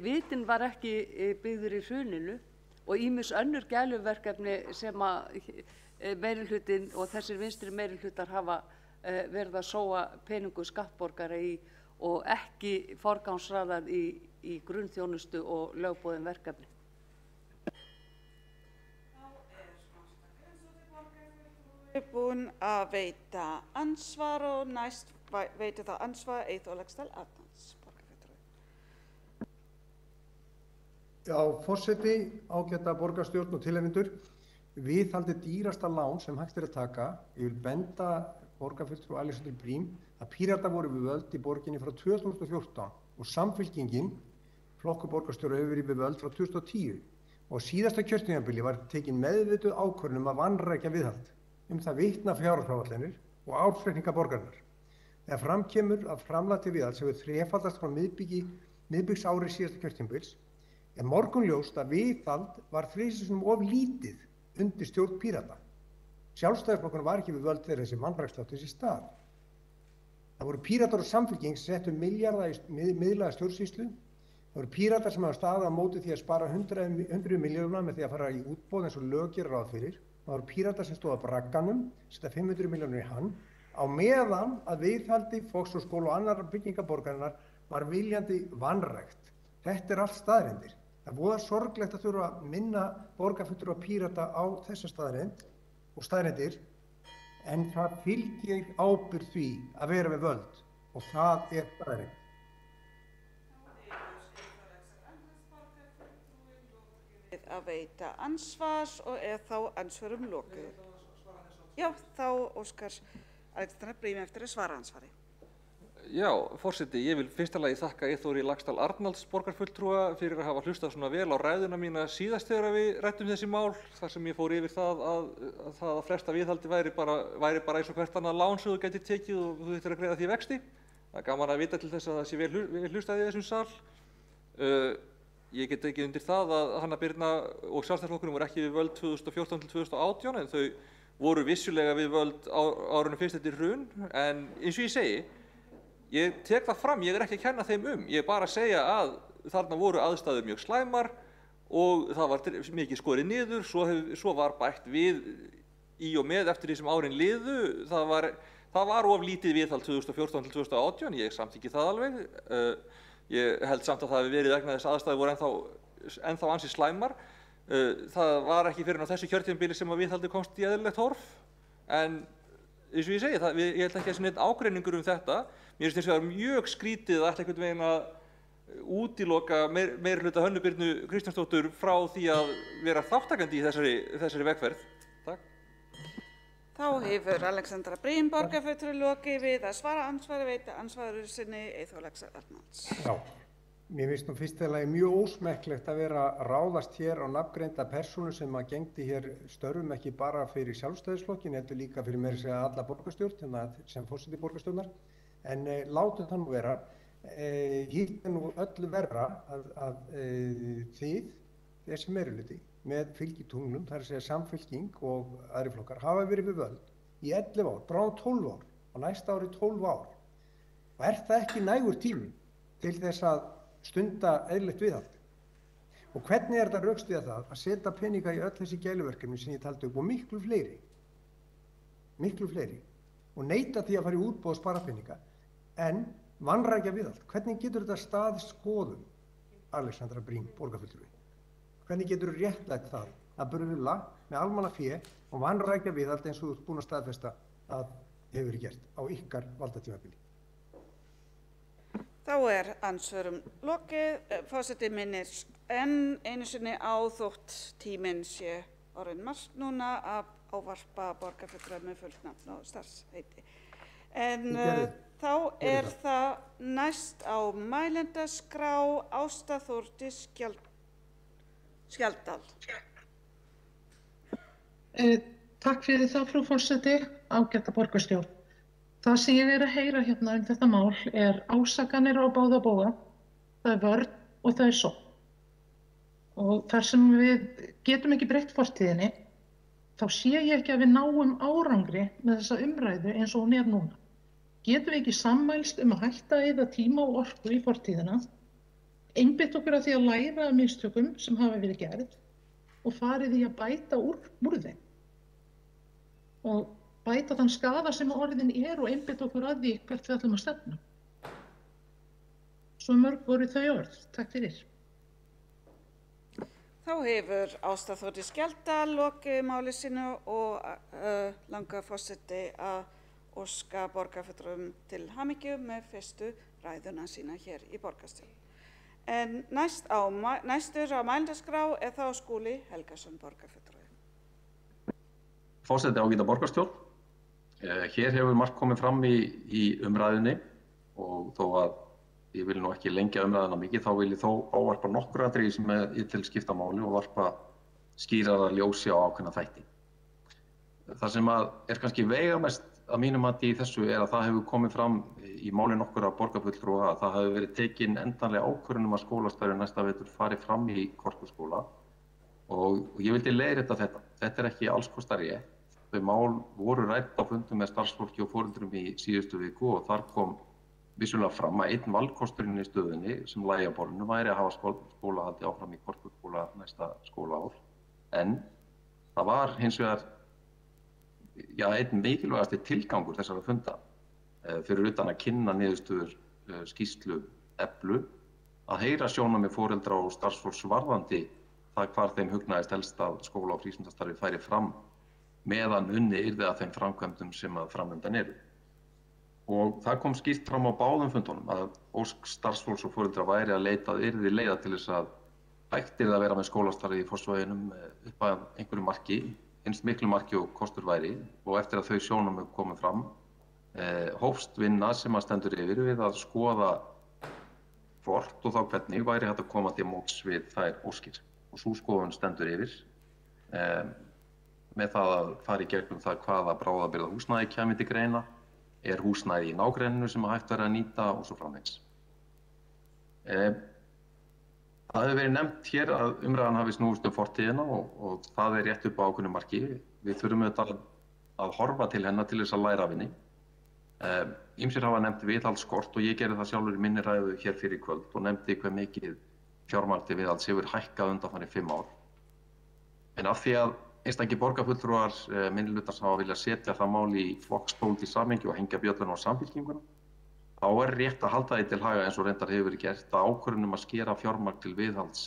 Speaker 1: vitinn var ekki byggður í hruninu og ýmis önnur gæluverkefni sem að meirihlutin og þessir vinstri meirihlutar hafa verið að sóa peningu skattborgara í og ekki forgangsraðað í grunnþjónustu og lögboðin verkefni.
Speaker 10: Búin að veita ansvar og næst veitir þá ansvar Eyþór Laxdal Arnalds.
Speaker 3: Já, forseti, ágæta borgarstjórn og tilheyrendur. Viðhaldi dýrasta lán sem hægt er að taka. Ég vil benda borgarfulltrúa Alexöndru Brím að Píratar voru við völd í borginni frá 2014 og Samfylkingin, flokkur borgarstjóra, hefur verið við völd frá 2010 og síðasta kjörtímabili var tekin meðvituð ákvörðun að vanrækja viðhald. Það vitna fjárhagsáætlanir og ársreikninga borgarinnar. Þegar fram kemur að framlag til viðhalds hefur þrefaldast frá miðbiksári síðasta kjörtímabils er morgunljóst að viðhald var þrisvar of lítið undir stjórn Pírata. Sjálfstæðisflokkurinn var ekki við völd þegar þessi vanræksla átti sér stað. Það voru Píratar og Samfylking sem settu milljarða í miðlæga stjórnsýslu. Það voru Píratar sem hafa staðið á móti því að spara 100 milljóna með því að fara í útboð eins og lög gera ráð fyrir. Það voru Píratar sem stóð á bragganum, setja 500 milljónir í hann, á meðan að viðhaldi Fossvogsskóla og annar byggingaborgarinnar var viljandi vanrækt. Þetta er allt staðreyndir. Það er voða sorglegt að þurfa að minna borgarfulltrúa Pírata á þessa staðreynd og staðreyndir, en það fylgir ábyrgð því að vera við völd og það er staðreynd.
Speaker 10: Að veita ansvars og þá ansvarum lokið. Já, þá óskar Alexander Brím eftir að svara ansvari.
Speaker 4: Já, forseti, ég vil fyrsta lagi þakka Eyþóri Laxdal Arnalds borgarfulltrúa fyrir að hafa hlustað svona vel á ræðuna mína síðast þegar við ræddum þessi mál, þar sem ég fór yfir það að flesta viðhaldi væri bara eins og hvert annað lán sem þú gætir tekið og þú þurftir að greiða því vexti. Það er gaman að vita til þess að það sé vel hlustað í þessum sal. Ég get ekki undir það að Hanna Birna og Sjálfstæðisflokkurinn voru ekki við völd 2014 til 2018 en þau voru vissulega við völd árunum fyrst eftir hrun en eins og ég segi, ég tek það fram, ég er ekki að kenna þeim ég er bara að segja að þarna voru aðstæður mjög slæmar og það var mikið skorið niður, svo var bætt við í og með eftir því sem árin liðu. Það var of lítið viðhald 2014 til 2018, ég samþykki það alveg. Ég held samt að það hefði verið vegna þess að aðstæður voru ennþá ansi slæmar. Það var ekki fyrir á þessu kjörtímabili sem að viðhaldi komst í eðlilegt horf, en eins og ég segi, ég held ekki að það sé neinn ágreiningur þetta. Mér finnst þess að vera mjög skrítið að ætla einhvern veginn að útiloka meirihluta Hönnu Birnu Kristjánsdóttur frá því að vera þáttakandi í þessari vegferð. Takk.
Speaker 10: Þá hefur Alexandra Briem borgarfulltrúi lokið við að svara andsvari, veita andsvari sinni Eyþór Arnalds.
Speaker 3: Já, mér finnst fyrst og lagi mjög ósmekklegt að vera að ráðast hér á nafngreinda persónu sem að gegndi hér störfum ekki bara fyrir Sjálfstæðisflokkinn, heldur líka fyrir meira að segja alla borgarstjórn, sem forseti borgarstjórnar. En látum það nú vera. Hitt nú öllu verra að þið, þessi meirihluti, með fylgitunglum, það er að segja Samfylking og aðrir flokkar, hafa verið við völd í 11 ár, bráðum 12 ár og næsta ári 12 ár. Og það ekki nægur tími til þess að stunda eðlilegt viðhald? Og hvernig þetta rökstyðja það að setja peninga í öll þessi gæluverkefni sem ég taldi upp og miklu fleiri, og neita því að fara í útboð og spara peninga, en vanrækja viðhald? Hvernig getur þetta staðist skoðun, Alexandra Briem borgarfulltrúi? Hvernig getur þú réttlætt það að bruðla með almannafé og vanrækja viðhald eins og þú ert búin að staðfesta að hefur verið gert á ykkar valdatímabili?
Speaker 10: Þá andsvörum lokið. Forseti minnir enn einu sinni á þótt tíminn sé orðinn margt núna að ávarpa borgarfulltrúa með fullt nafn og starfsheiti. En þá það næst á mælendaskrá Ásta Þórdís Skjaldal.
Speaker 18: Takk fyrir það, frú forseti, ágæta borgarstjórn. Það sem ég að heyra hérna þetta mál ásakanir á báða bóga. Það vörn og það sókn. Og þar sem við getum ekki breytt fortíðinni, þá sé ég ekki að við náum árangri með þessa umræðu eins og hún núna. Getum við ekki sammælst að hætta að eyða tíma og orku í fortíðina, einbeitt okkur að því að læra af mistökum sem hafa verið gerð og farið í að bæta úr þeim og bæta þann skaða sem orðin og einbeitt okkur að því hvert við ætlum að stefna. Svo mörg voru þau orð. Takk fyrir.
Speaker 10: Þá hefur Ásta Þórdís Skjaldal lokið máli sínu og langar forseti að óska borgarfulltrúum til hamingju með fyrstu ræðuna sína hér í borgarstjórn. En næstur á mælendaskrá þá Skúli Helgason borgarfulltrúi.
Speaker 5: Forseti ágæta borgarstjórn. Hér hefur margt komið fram í umræðunni og þó að ég vil nú ekki lengja umræðuna mikið, þá vil ég þó ávarpa nokkur atriði sem ég tel skipta máli og varpa skýrara ljósi á ákveðna þætti. Það sem kannski veigamest að mínum mati í þessu að það hefur komið fram í máli nokkurra borgarfulltrúa að það hefur verið tekin endanlega ákvörðun að skólastarfið næsta vetur fari fram í Korpúlfsskóla og ég vildi leiðrétta þetta. Þetta ekki alls kostar rétt. Þau mál voru rædd á fundum með starfsfólki og foreldrum í síðustu viku og þar kom vissulega fram að einn valkosturinn í stöðunni sem lægi á borðinu væri að hafa skólahaldi áfram í Korpúlfsskóla næsta skólaár. En það var hins vegar einn mikilvægasti tilgangur þessara funda fyrir utan að kynna niðurstöður skýrslu Eflu að heyra sjónarmið foreldra og starfsfólks varðandi það hvar þeim hugnaðist helst að skóla- og frístundastarfið færi fram meðan unnið yrði að þeim framkvæmdum sem framundan eru. Og það kom skýrt fram á báðum fundunum að ósk starfsfólks og foreldra væri að yrði leiða til þess að hægt yrði að vera með skólastarfið í Fossvoginum upp að einhverju marki, eins miklu marki og kostur væri og eftir að þau sjónarmið komu fram hófst vinna sem stendur yfir við að skoða hvort og þá hvernig væri hægt að koma til móts við þær óskir. Og sú skoðun stendur yfir með það að fara í gegnum það hvaða bráðabirgða húsnæði kæmi til greina, húsnæði í nágrenninu sem hægt væri að nýta og svo framvegis. Það hefur verið nefnt hér að umræðan hafi snúist fortíðina og það rétt upp á ákveðnu marki. Við þurfum auðvitað að horfa til hennar til þess að læra af henni. Ýmsir hafa nefnt viðhaldsskort og ég gerði það sjálfur í minni ræðu hér fyrir kvöld og nefndi hve mikið fjármagn til viðhalds hefur hækkað undanfarin 5 ár. En af því að einstakir borgarfulltrúar minnihlutans hafa viljað setja það mál í flokkspólitískt samhengi og hengja bjölluna á Samfylkinguna, þá er rétt að halda því til haga eins og reyndar hefur verið gert að ákvörðun að skera fjármagn til viðhalds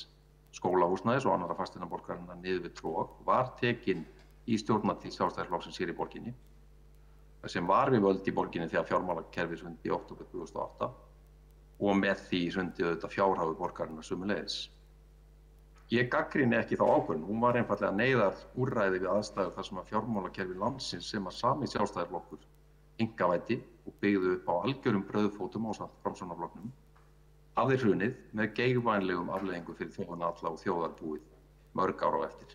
Speaker 5: skólahúsnæðis og annarra fasteigna borgarinnar niður við trog var tekin í stjórnartíð Sjálfstæðisflokksins hér í borginni, sem var við völd í borginni þegar fjármálakerfið hrundi í október 2008 og með því hrundi auðvitað fjárhagur borgarinnar sömuleiðis. Ég gagnrýni ekki þá ákvörðun, hún var einfaldlega neyðarúrræði við aðstæður þar sem að fjármálakerfi landsins sem að sami Sjálfstæðisflokkur einkavæddi og byggðu upp á algjörum brauðfótum ásamt Framsóknarflokknum, hafði hrunið með geigvænlegum afleiðingum fyrir þjóðina alla og þjóðarbúið mörg ára á eftir.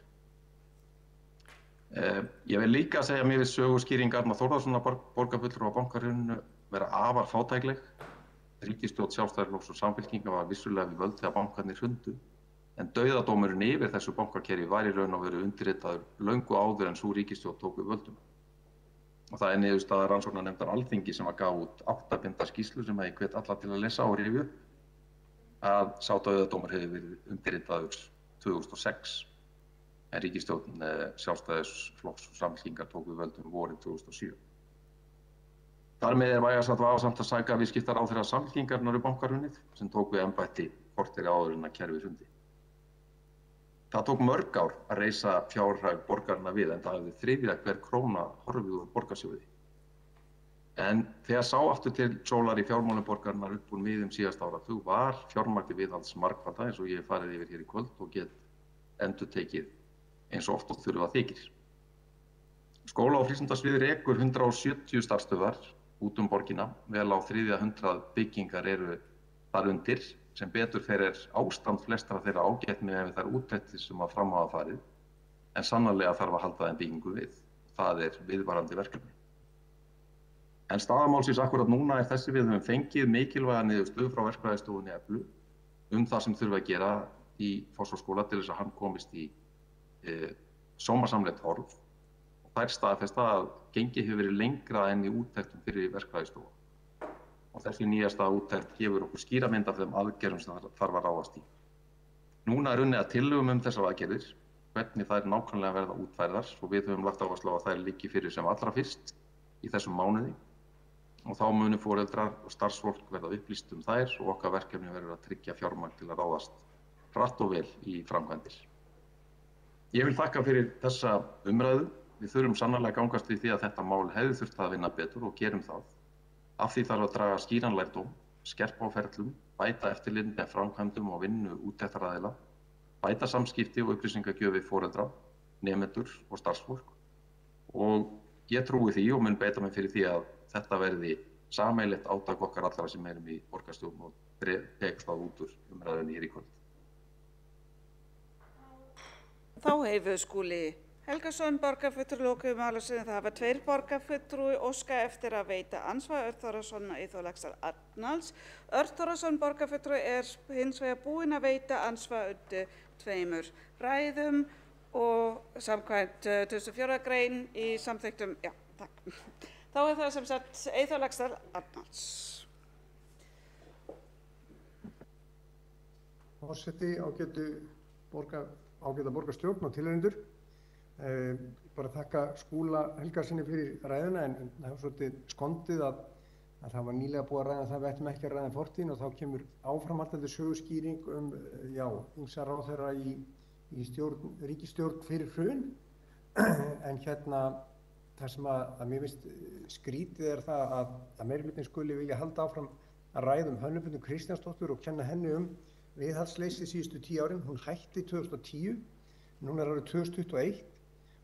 Speaker 5: Ég vil líka segja mér við söguskýring Arnar Þórðarsonar borgarfulltrúa á bankahruninu vera afar fátækleg. Ríkisstjórn Sjálfstæðisflokks og Samfylkingar var vissulega við völd þegar bankarnir hrundu, en dauðadómurinn yfir þessu bankakerfi var í raun og veru undirritaður löngu áður en sú ríkisstjórn tók við völdum. Og það er niðurstaða rannsóknarnefndar Alþingis sem að gaf út 8 binda skýrslu sem ég hvet alla til að lesa og rifja upp, að sá dauðadómur hefur verið undirritaður 2006 en ríkisstjórn Sjálfstæðisflokks og Samfylkingar tók við völdum vorið 2007. Þar með er vægast vafasamt að sækja viðskiptaráðherra Samfylkingarinnar bankahrunið sem tók við embætti korteri áður en að kerfið hrundi. Það tók mörg ár að reisa fjárhag borgarna við en það hafði þriðja hver króna horfið úr borgarsjóði. En þegar sá aftur til sólar í fjármálum borgarinnar upp úr miðjum síðasta áratug var fjármagn til viðhalds margfalda eins og ég hef farið yfir hér í kvöld og get endurtekið eins og oft og þurfa þykir. Skóla- og frístundasvið rekur 170 starfsstöðvar út borgina, vel á 300 byggingar eru þar undir. Sem betur fer ástand flestra þeirra ágætt með þær úttektir sem að fram hafa farið, en sannarlega þarf að halda þeim byggingu við. Það er viðvarandi verkefni. En staða málsins akkúrat núna er þessi: við höfum fengið mikilvæga niðurstöðu frá verkfræðistofunni Eflu það sem þurfi að gera í Fossvogsskóla til þess að hann komist í sómasamlegt horf. Og þær staðfesta að gengið hefur verið lengra enn í úttektum fyrir verkfræðistofu. Og þessi nýjasta úttekt gefur okkur skýra mynd af þeim aðgerðum sem þarf að ráðast í. Núna er unnið að tillögum þessar aðgerðir, hvernig þær nákvæmlega verða útfærðar og við höfum lagt áherslu á að þær liggi fyrir sem allra fyrst í þessum mánuði og þá munu foreldrar og starfsfólk verða upplýst þær og okkar verkefni verður að tryggja fjármagn til að ráðast hratt og vel í framkvæmdir. Ég vil þakka fyrir þessa umræðu. Við þurfum sannarlega að gangast við því að þetta mál hefði þurft að vinna betur og gerum það. Af því þarf að draga skýran lærdóm, skerpa á ferlum, bæta eftirlit með framkvæmdum og vinnu úttektaraðila, bæta samskipti og upplýsingagjöf við foreldra, nemendur og starfsfólk. Og ég trúi því og mun beita mig fyrir því að þetta verði sameiginlegt átak okkar allra sem erum í borgarstjórn og tekst það út úr umræðunni hér í kvöld.
Speaker 10: Þá hefur Skúli Helgason borgarfulltrúi lokið málasviðum. Það hafa 2 borgarfulltrúi óska eftir að veita andsvar, Örn Þórðarson og Eyþór Laxdal Arnalds. Örn Þórðarson borgarfulltrúi hins vegar búinn að veita andsvar undir 2 ræðum og samkvæmt 24. grein í samþykktum. Já, takk. Þá er það sem sagt Eyþór Laxdal Arnalds.
Speaker 3: Forseti, ágæta borgarstjórn og tilheyrendur. Bara þakka Skúla Helgasyni fyrir ræðuna en það var svolítið skondið að það var nýlega búið að ræða það við ættum ekki að ræða fortíðina og þá kemur áframhaldandi söguskýring ýmsa ráðherra í ríkisstjórn fyrir hrun. En það sem að mér finnst skrítið er það að meirihlutinn skuli vilja halda áfram að ræða Hönnu Kristjánsdóttur og kenna henni viðhaldsleysi síðustu 10 árin. Hún hætti 2010, núna er árið 2021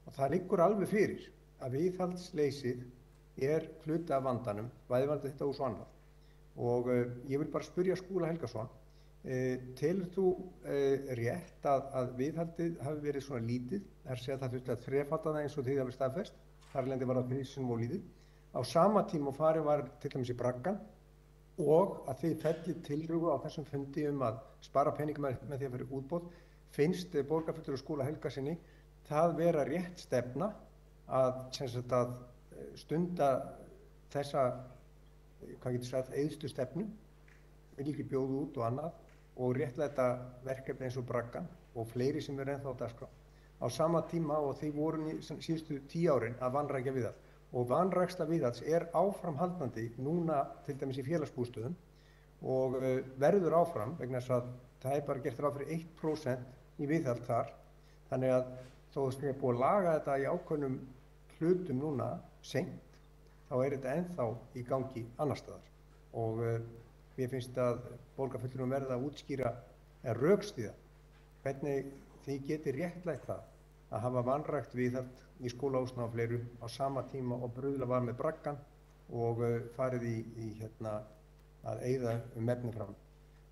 Speaker 3: og það liggur alveg fyrir að viðhaldsleysið er hluti af vandanum, bæði þetta og svo annað. Og ég vil bara spyrja Skúla Helgason, telur þú rétt að viðhaldið hafi verið svona lítið, það þurfti að þrefalda það eins og þið hafið staðfest, þar lendi var það fyrir sem og lítið, á sama tíma og farið var til dæmis í braggann og að þið fellið tillögu á þessum fundi að spara pening með því að fyrir útboð, finnst borgarfulltrúi Skúla Helgasyni það vera rétt stefna að stunda þessa, hvað getur sagt, eyðslu stefnu, vil ekki bjóða út og annað, og réttlæta verkefni eins og Braggann og fleiri sem eru ennþá á dagskrá á sama tíma og þeir voru síðustu 10 árin að vanrækja viðhald. Og vanræksla viðhalds áframhaldandi núna til dæmis í félagsbústöðum og verður áfram vegna þess að það bara gert ráð fyrir 1% í viðhald þar. Þannig að þó að við búið að laga þetta í ákveðnum hlutum núna seint, þá þetta ennþá í gangi annar staðar. Og mér finnst að borgarfulltrúum verða að útskýra eða rökstyðja hvernig þið getið réttlætt það að hafa vanrækt viðhald í skólahúsnæði og fleiru á sama tíma og brugðla var með Braggann og farið í að eyða efni fram.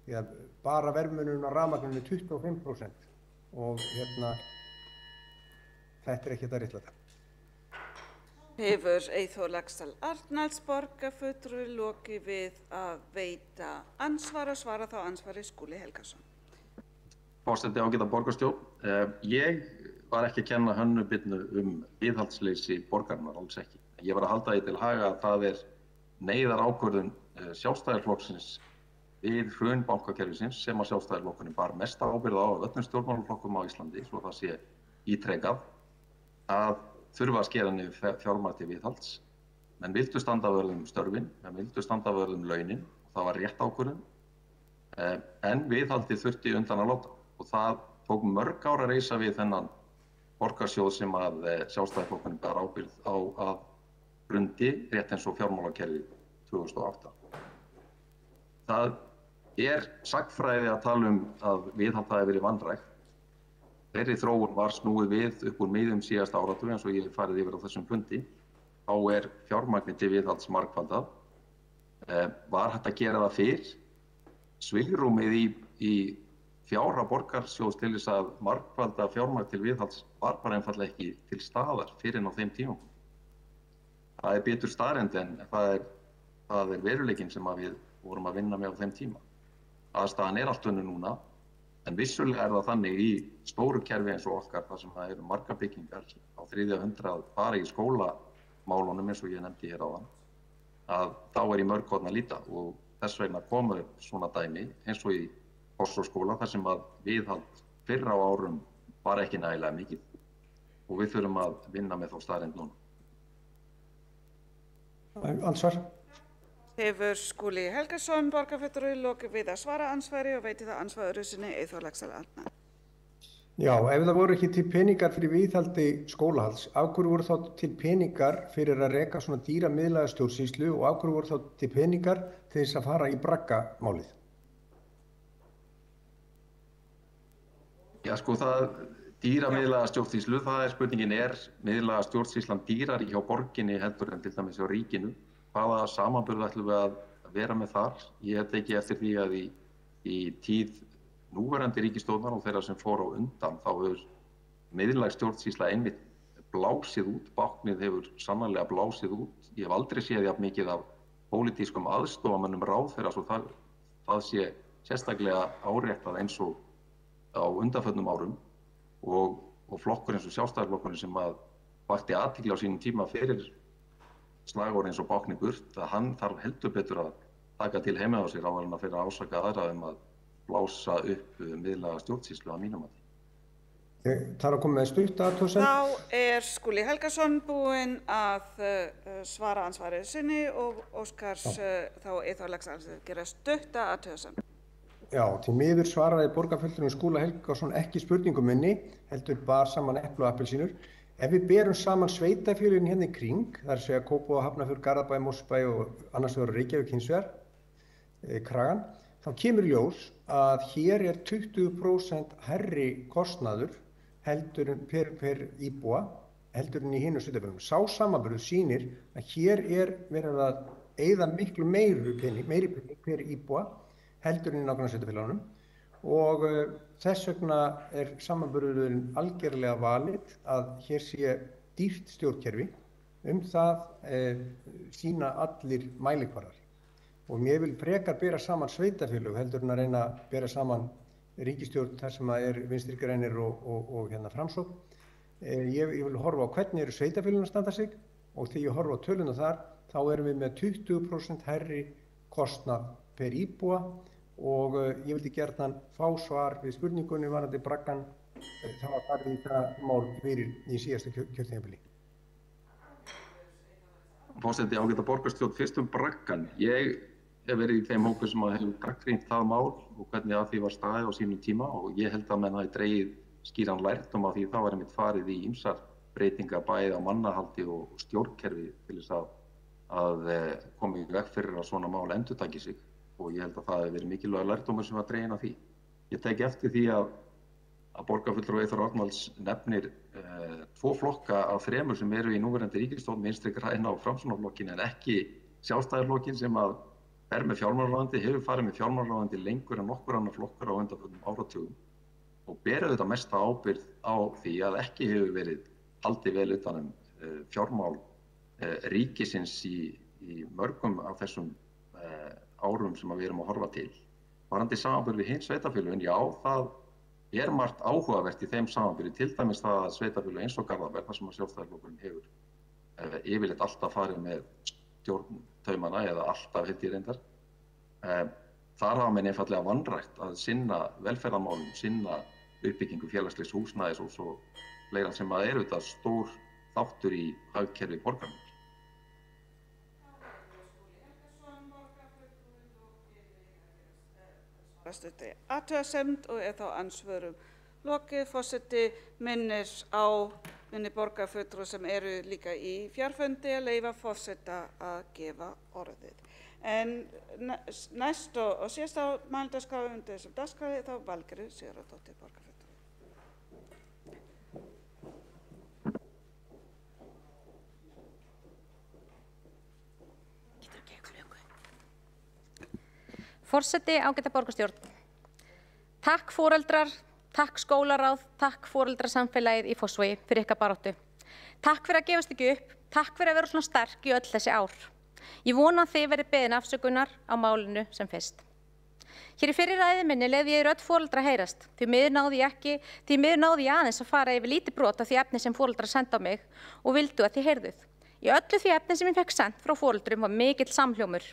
Speaker 3: Því að bara verðmunurinn á rafmagninu er 25% og þetta ekki þetta réttlæta.
Speaker 10: Hefur Eyþór Laxdal Arnalds borgarfulltrúi lokið við að veita ansvar og svara þá ansvari Skúli Helgason.
Speaker 5: Forseti ágæta borgarstjórn, ég var ekki að kenna Hönnu Birnu viðhaldsleysi borgarinnar, alls ekki. Ég var að halda því til haga að það neyðarákvörðun Sjálfstæðisflokksins við hrun bankakerfisins sem að Sjálfstæðisflokkurinn bar mesta ábyrgð á af öllum stjórnmálaflokkum á Íslandi, svo það sé ítrekað, að þurfa að skera niður fjármagn til viðhalds. Menn vildu standa vörð störfin, menn vildu standa vörð launin, og það var rétt ákvörðun, en viðhaldið þurfti undan að láta. Og það tók mörg ár að reisa við þennan borgarsjóð sem að Sjálfstæðisflokkurinn bar ábyrgð á að hrundi rétt eins og fjármálakerfið 2008. Það sagnfræði að tala að viðhald hafi verið vanrækt. Þeirri þróun var snúið við upp úr miðjum síðasta áratug eins og ég hef farið yfir á þessum fundi. Þá fjármagnið til viðhalds margfaldað. Var hægt að gera það fyrr. Svigrúmið í fjárhag borgarsjóðs til þess að margfalda fjármagn til viðhalds var bara einfaldlega ekki til staðar fyrr en á þeim tímum. Það bitur staðreynd en það veruleikinn sem við vorum að vinna með á þeim tíma. Aðstæðan allt önnur núna, en vissulega það þannig í stóru kerfi eins og okkar þar sem það eru margar byggingar á 300 fara í skólamálunum eins og ég nefndi hér áðan, að þá í mörg horn að líta og þess vegna komu svona dæmi eins og í Fossvogsskóla þar sem að viðhald fyrr á árum var ekki nægilega mikið og við þurfum að vinna með þá staðreynd núna.
Speaker 3: Ansvar.
Speaker 10: Hefur Skúli Helgason borgarfulltrúi lokið við að svara ansvari og veiti það ansvar öðru sinni Eyþór Laxdal Arnalds.
Speaker 3: Já, ef það voru ekki til peningar fyrir viðhaldi skólahalds, af hverju voru þá til peningar fyrir að reka svona dýra miðlæga stjórnsýslu og af hverju voru þá til peningar til þess að fara í Braggamálið?
Speaker 5: Já, sko, dýra miðlæga stjórnsýslu, spurningin miðlæga stjórnsýslan dýrar hjá borginni heldur en til dæmis hjá ríkinu. Hvaða samanburð ætlum við að vera með þar? Ég hef tekið eftir því að í tíð núverandi ríkisstjórnar og þeirra sem fór á undan, þá hefur miðlæg stjórnsýsla einmitt blásið út, báknið hefur sannarlega blásið út. Ég hef aldrei séð jafn mikið af pólitískum aðstofamönnum ráðherra svo það sé sérstaklega áréttað eins og á undanförnum árum og flokkur eins og Sjálfstæðisflokkurinn sem að vakti athygli á sínum tíma fyrir slagorð eins og báknið burt, að hann þarf heldur betur að taka til heima á sér áður en að fyrir að ásaka aðra að blása upp miðlæga stjórnsýslu að mínum mati.
Speaker 3: Það að koma með stutt athugasemd.
Speaker 10: Þá Skúli Helgason búinn að svara ansvarið sinni og óskars þá Eyþór Laxdal að gera stutta athugasemd.
Speaker 3: Já, til miður svaraði borgarfulltrúinn Skúli Helgason ekki spurningum minni, heldur bar saman epli og appelsínur. Ef við berum saman sveitarfélögin hérna í kring, það að segja Kópavog, Hafnarfjörð, Garðabæ, Mosfellsbæ og annars vegar Reykjavík hins vegar, Kragann, þá kemur í ljós að hér 20% hærri kostnaður heldur en per íbúa heldur en í hinum sveitarfélögum. Sá samanburður sýnir að hér verið að eyða miklu meiri pening per íbúa heldur en í nágranna sveitarfélögunum og þess vegna samanburðurinn algerlega valið að hér sé dýrt stjórnkerfi, það sýna allir mælikvarðar. Og mér vil frekar bera saman sveitarfélög heldur en að reyna að bera saman ríkisstjórn þar sem Vinstri grænir og Framsókn. Ég vil horfa á hvernig eru sveitarfélögin að standa sig og þegar ég horfa á töluna þar, þá erum við með 20% hærri kostnað per íbúa og ég vildi gjarnan fá svar við spurningunni varðandi braggann. Það var farið í það mál fyrir í síðasta kjörtímabili.
Speaker 5: Forseti, ágæta borgarstjórn, fyrst braggann. Ég hef verið í þeim hópi sem hefur gagnrýnt það mál og hvernig að því var staðið á sínum tíma og ég held að menn hafi dregið skýran lærdóm af því það var einmitt farið í ýmsar breytingar bæði á mannahaldi og stjórnkerfi til þess að koma í veg fyrir að svona mál endurtaki sig og ég held að það hefur verið mikilvægur lærdómur sem var dreginn af því. Ég tek eftir því að borgarfulltrúi Eyþór Arnalds nefnir 2 flokka af 3 sem eru í núverandi ríkisstjórn, Vinstri græna og Framsóknarflokkinn en ekki Sjálfstæðisflokkinn sem að er með fjármálaráðuneyti, hefur farið með fjármálaráðuneyti lengur en nokkur annar flokkar á undanförnum áratugum og ber auðvitað mesta ábyrgð á því að ekki hefur verið haldið vel utan fjármál ríkisins í mörgum af þessum árum sem við erum að horfa til. Varðandi samanburð við hin sveitarfélögin, já, það er margt áhugavert í þeim samanburði, til dæmis það að sveitarfélög eins og Garðabær, þar sem að Sjálfstæðisflokkurinn hefur yfirleitt alltaf farið með stjórntaumana eða alltaf held ég reyndar. Þar hafa menn einfaldlega vanrækt að sinna velferðarmálum, sinna uppbyggingu félagslegs húsnæðis og svo fleira sem að eru þetta stór þáttur í hagkerfi borgarinnar.
Speaker 10: Athugasemd og þá andsvörum lokið. Forseti minnir á borgarfulltrúa sem eru líka í fjarfundi að leyfa forseta að gefa orðið. En næst og síðast á mælendaskrá undir þessum dagskráði þá Valgerður Sigurðardóttir borgarfulltrúi.
Speaker 9: Forseti, ágæta borgarstjórn. Takk foreldrar, takk skólaráð, takk foreldrasamfélagið í Fossvogi fyrir ykkar baráttu. Takk fyrir að gefast ekki upp, takk fyrir að vera svona sterk í öll þessi ár. Ég vona að þið verið beðin afsökunar á málinu sem fyrst. Hér í fyrri ræðu minni leyfði ég rödd foreldra heyrast, því miður náði ég aðeins að fara yfir lítið brot af því efni sem foreldrar senda á mig og vildu að þið heyrðuð. Í öllu því efni sem ég fekk sent frá foreldrum var mikill samhljómur.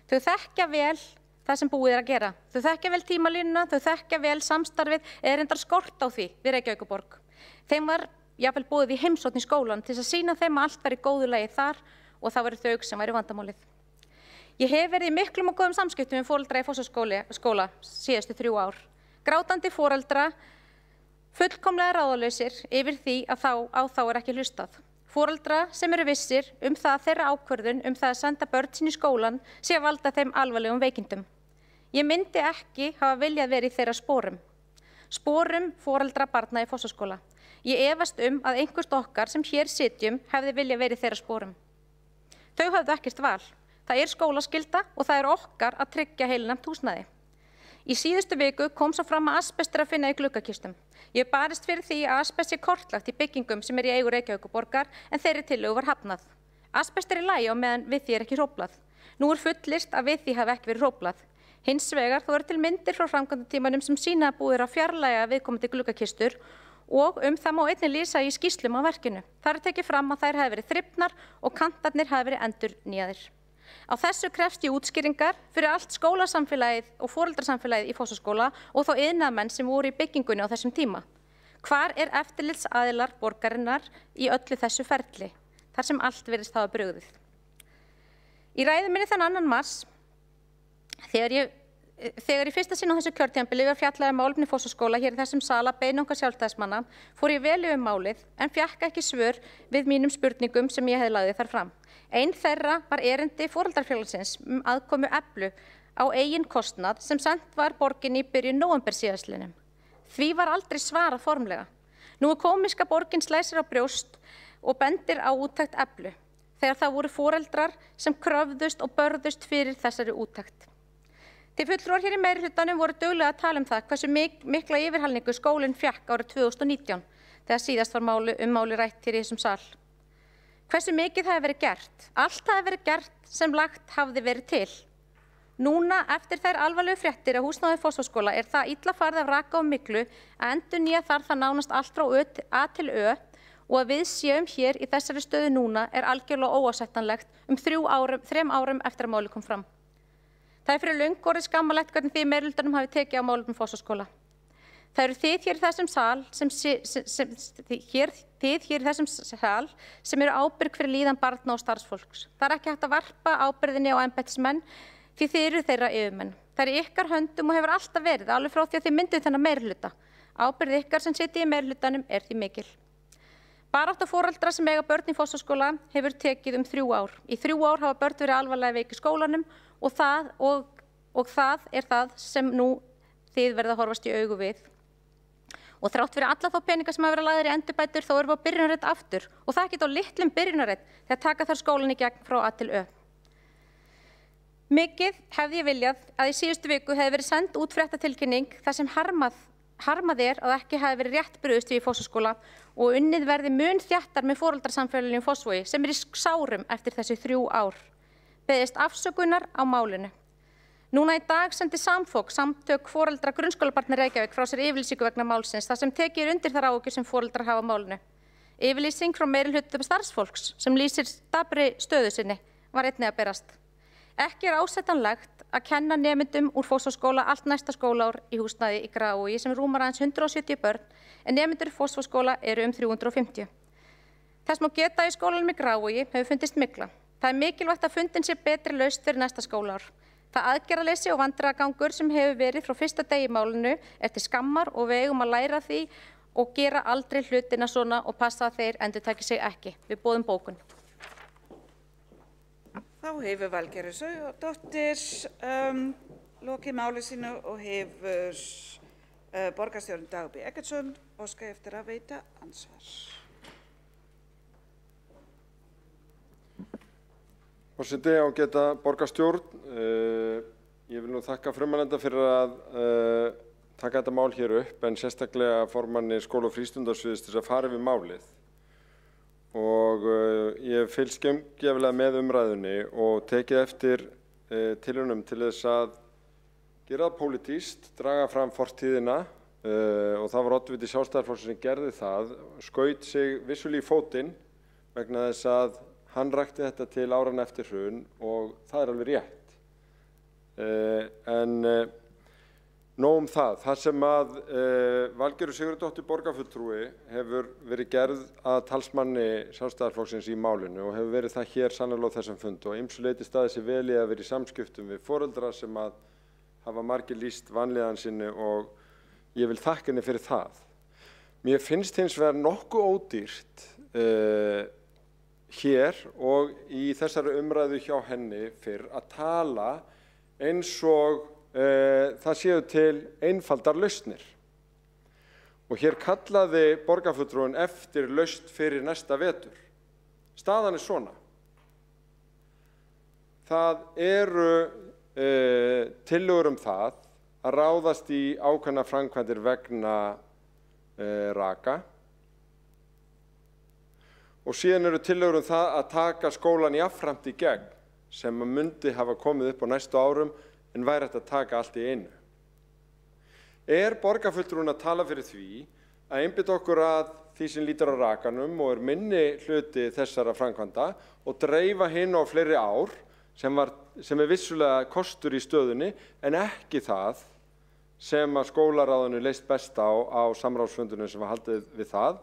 Speaker 9: Þau þekkja vel það sem búið að gera. Þau þekkja vel tímalínuna, þau þekkja vel samstarfið eða reyndar skort á því við Reykjavíkurborg. Þeim var jafnvel boðið í heimsókn í skólann til að sýna þeim að allt væri í góðu lagi þar og það væri þau sem væri vandamálið. Ég hef verið í miklum og góðum samskiptum við foreldra í Fossvogsskóla síðustu 3 ár. Grátandi foreldra, fullkomlega ráðalausir yfir því að á þá er ekki hlustað. Foreldra sem eru vissir það að þeirra ákvörðun það að senda börn sín í skólan sé að valda þeim alvarlegum veikindum. Ég myndi ekki hafa viljað verið í þeirra sporum foreldra barna í Fossvogsskóla. Ég efast að einhvert okkar sem hér sitjum hefði viljað verið í þeirra sporum. Þau höfðu ekkert val. Það er skólaskylda og það er okkar að tryggja heilnæmt húsnæði. Í síðustu viku kom svo fram að asbest er að finna í gluggakistum. Ég barist fyrir því að asbest sé kortlagt í byggingum sem í eigu Reykjavíkurborgar en þeirri tillögu var hafnað. Asbest er í lagi á meðan við því er ekki hróflað. Nú er fullyrt að við því hafi ekki verið hróflað. Hins vegar þó eru til myndir frá framkvæmdatímanum sem sýna að búið er að fjarlægja viðkomandi gluggakistur og það má einnig lýsa í skýrslum á verkinu. Þar er tekið fram að þær hafi verið þrifnar og kantarnir hafi verið endurnýjaðir. Á þessu krefst ég útskýringar fyrir allt skólasamfélagið og foreldrasamfélagið í Fossvogsskóla og þá iðnaðarmenn sem voru í byggingunni á þessum tíma. Hvar er eftirlitsaðilar borgarinnar í öllu þessu ferli, þar sem allt virðist hafa brugðið? Í ræðu minni þann 2. mars, þegar í fyrsta sinn á þessu kjörtímabili var fjallað málefni Fossvogsskóla hér í þessum sal að beiðni okkar sjálfstæðismanna, fór ég vel yfir málið en fékk ekki svör við mínum spurningum sem ég hefði lagði þar fram. Ein þeirra var erindi foreldrafélagsins aðkomu Eflu á eigin kostnað sem sent var borginni í byrjun nóvember síðastliðnum. Því var aldrei svarað formlega. Nú er komiska borgin slæsir á brjóst og bendir á úttekt Eflu, þegar það voru foreldrar sem kröfðust og börðust fyrir þessari úttekt. Þið fulltrúar hér í meirihlutanum voru duglega að tala það hversu mikla yfirhalningu skólinn fékk árið 2019, þegar síðast var máli rætt hér í þessum sal. Hversu mikið hafi verið gert? Allt hafi verið gert sem lagt hafði verið til. Núna, eftir þær alvarlegu fréttir af húsnæði Fossvogsskóla er það illa farið af raka og miklu að endurnýja þarf það nánast allt frá A til Ö og að við séum hér í þessari stöðu núna er algjörlega óásættanlegt 3 árum eftir að málið kom fram. Það fyrir löngu orðið skammarlegt hvernig þið í meirihlutanum hafi tekið á málefnum Fossvogsskóla. Það eru þið hér í þessum sal sem eru ábyrg fyrir líðan barna og starfsfólks. Það ekki hægt að varpa ábyrgðinni á embættismenn því þið eru þeirra yfirmenn. Það er í ykkar höndum og hefur alltaf verið, alveg frá því að þið mynduð þennan meirihluta. Ábyrgð ykkar sem sitið í meirihlutanum er því mikil. Barátta foreldra sem eiga börn í Fossvogsskóla hefur tekið 3 ár. Í 3 ár hafa börn verið alvarlega veik í skólanum og það er það sem nú þið verða að horfast í augu við. Og þrátt fyrir alla þá peninga sem hafa verið lagðir í endurbætur þá erum við á byrjunarreit aftur og það ekki á litlum byrjunarreit þegar taka þarf skólan í gegn frá A til Ö. Mikið hefði ég viljað að í síðustu viku hefði verið send út fréttatilkynning þar sem harmað er að ekki hafi verið rétt brugðist við í Fossvogsskóla og unnið verði mun þjættar með foreldrasamfélaginu í Fossvogi sem er í sárum eftir þessi 3 ár. Beðist afsökunar á málinu. Núna í dag sendi Samfok, samtök foreldra grunnskólabarna Reykjavík, frá sér yfirlýsingu vegna málsins, þar sem tekið er undir þær áhyggjur sem foreldrar hafa á málinu. Yfirlýsing frá meirihluta starfsfólks sem lýsir dapri stöðu sinni var einnig að berast. Ekki er ásættanlegt að kenna nemendum úr Fossvogsskóla allt næsta skólaár í húsnæði í Grafarvogi sem rúmar aðeins 170 börn en nemendur Fossvogsskóla eru 350. Þess má geta í skólanum í Grafarvogi hefur fundist mygla. Það er mikilvægt að fundin sé betri lausn fyrir næsta skólaár. Það aðgerðaleysi og vandræðagangur sem hefur verið frá fyrsta degi í málinu er til skammar og við eigum að læra því og gera aldrei hlutina svona og passa að þeir endurtaki sig ekki. Við boðum bókun.
Speaker 10: Þá hefur Valgerður Sigurðardóttir lokið máli sínu og hefur borgarstjórinn Dagur B. Eggertsson óskað eftir að veita ansvar.
Speaker 13: Forseti, ágæta borgarstjórn, ég vil nú þakka frumvarpsnefnd fyrir að taka þetta mál hér upp en sérstaklega formanni skóla- og frístundasviðs til að fara yfir málið. Og ég hef fylgst gaumgæfilega með umræðunni og tekið eftir tilraunum til þess að gera það pólitískt, draga fram fortíðina og það var oddviti Sjálfstæðisflokksins sem gerði það, skaut sig vissulega í fótinn vegna þess að hann rakti þetta til áranna eftir hrun og það er alveg rétt. En nóg það. Það sem að Valgerður Sigurðardóttir borgarfulltrúi hefur verið gerð að talsmanni Sjálfstæðisflokksins í málinu og hefur verið það hér sannarlega á þessum fundi og ýmsu leyti staðið sig vel í að vera í samskiptum við foreldra sem að hafa margir lýst vanlíðan sinni og ég vil þakka henni fyrir það. Mér finnst hins vegar nokkuð ódýrt hér og í þessari umræðu hjá henni fyrr að tala eins og það séu til einfaldar lausnir. Og hér kallaði borgarfulltrúinn eftir lausn fyrir næsta vetur. Staðan er svona. Það eru tillögur það að ráðast í ákveðnar framkvæmdir vegna raka. Og síðan eru tillögur það að taka skólan jafnframt í gegn sem að myndi hafa komið upp á næstu árum en væri hægt að taka allt í einu. Er borgarfulltrúinn að tala fyrir því að einbeita okkur að því sem lítur á rakanum og er minni hluti þessara framkvæmda og dreifa hinn á fleiri ár sem er vissulega kostur í stöðunni en ekki það sem að skólaráðinu leist best á samráðsfundunum sem var haldið við það,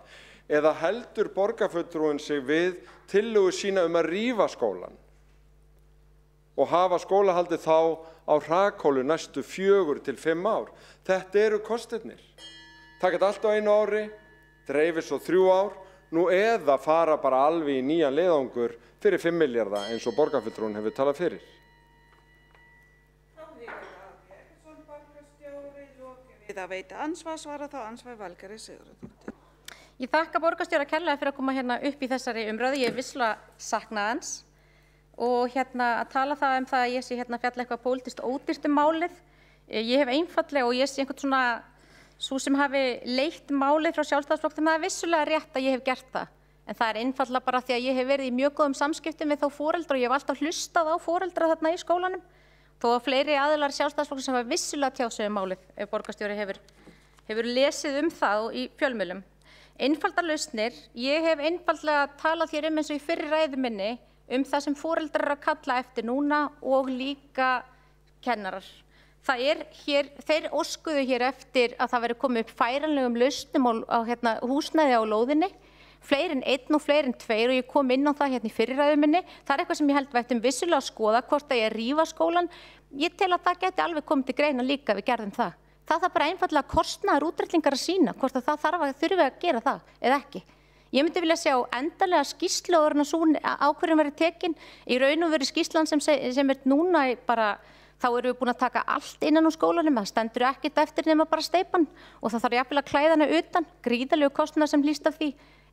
Speaker 13: eða heldur borgarfulltrúinn sig við tillögu sína að rífa skólann og hafa skólahaldið þá á hrakhólu næstu 4 til 5 ár. Þetta eru kostirnir. Taka þetta allt á einu ári, dreifir svo 3 ár, nú eða fara bara alveg í nýjan leiðangur fyrir 5 milljarða eins og borgarfulltrúinn hefur talað fyrir.
Speaker 10: Við að veita ansvar, svara þá ansvar Valgerður Sigurðardóttir.
Speaker 9: Ég þakka borgarstjóra kærlega fyrir að koma hérna upp í þessari umræðu. Ég vissulega saknaði hans og að tala það það að ég sé fjalla eitthvað pólitískt ódýrt málið. Ég hef einfaldlega og ég sé einhvern svona sú sem hafi leitt málið frá Sjálfstæðisflokknum, það er vissulega rétt að ég hef gert það. En það er einfaldlega bara því að ég hef verið í mjög góðum samskiptum við þá foreldra og ég hef alltaf hlustað á foreldra þarna í skólanum. Þó að fleiri aðilar Sjálfstæðisflokksins sem hafa vissulega tjáð sig málið ef borgarstjóri hefur lesið það í fjölmiðlum. Einfaldar lausnir, ég hef einfaldlega talað hér eins og í fyrri ræðu minni það sem foreldrar eru að kalla eftir núna og líka
Speaker 8: kennarar. Þeir óskuðu hér eftir að það veri komið upp færanlegum lausnum á húsnæði á lóðinni, fleiri en einn og fleiri en tveir, og ég kom inn á það hérna í fyrriræðu minni. Það er eitthvað sem ég held við ættum vissulega að skoða, hvort að ég rífa skólann. Ég tel að það geti alveg komið til greina líka, við gerðum það. Það þarf bara einfaldlega kostnaðar útreikningar að sýna, hvort að það þurfi að gera það eða ekki. Ég myndi vilja sjá endanlega skýrslu áður en sú ákvörðun verið tekin. Í raun og veru skýrslan sem er núna bara, þá erum við búin að taka allt innan úr skólanum, það stendur ekkert eftir nema bara steypan og það þarf jafnvel að klæða hana utan, gríðarlegu kostnaðar sem hlýst af því.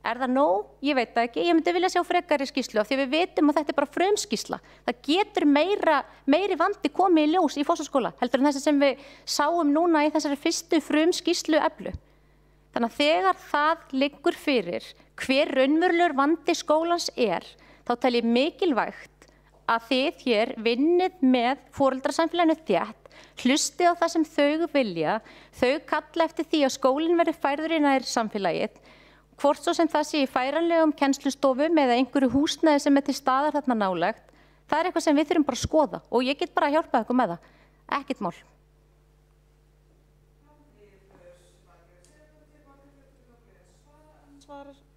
Speaker 8: Er það nóg? Ég veit það ekki. Ég myndi vilja sjá frekari skýrslu af því við vitum að þetta er bara frumskýrsla. Það getur meiri vandi komið í ljós í Fossvogsskóla heldur en þessi sem við sáum núna í þessari fyrstu frumskýrslu Eflu. Þannig að þegar það liggur fyrir hver raunverulegur vandi skólans þá tel ég mikilvægt að þið hér vinnið með foreldrasamfélaginu þétt, hlustið á það sem þau vilja, þau kalla eftir því að skólinn verði færður í nær samfélagið, hvort svo sem það sé í færanlegum kennslustofum eða einhverju húsnæði sem er til staðar þarna nálægt, það er eitthvað sem við þurfum bara að skoða og ég get bara að hjálpa ykkur með það, ekkert mál.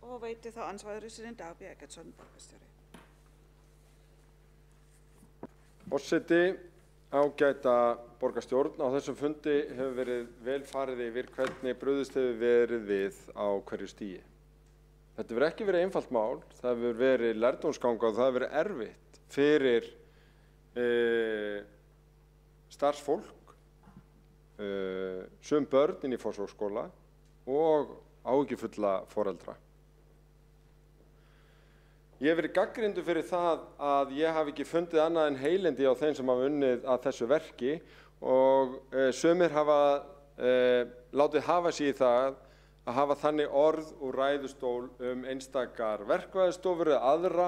Speaker 10: Og veiti þá ansvarið sinni Dagbjörg Eggertsson, borgarstjóri.
Speaker 13: Forseti, ágæta borgarstjórn, á þessum fundi hefur verið vel farið yfir hvernig brugðist hefur verið við á hverju stigi. Þetta hefur ekki verið einfalt mál, það hefur verið lærdómsganga og það hefur verið erfitt fyrir starfsfólk, sum börn inn í Fossvogsskóla og áhyggjufulla foreldra. Ég hef verið gagnrýndur fyrir það að ég hafi ekki fundið annað en heilindi á þeim sem hafa unnið að þessu verki og sumir hafa látið hafa sig í það að hafa þannig orð úr ræðustól einstakar verkfræðistofur eða aðra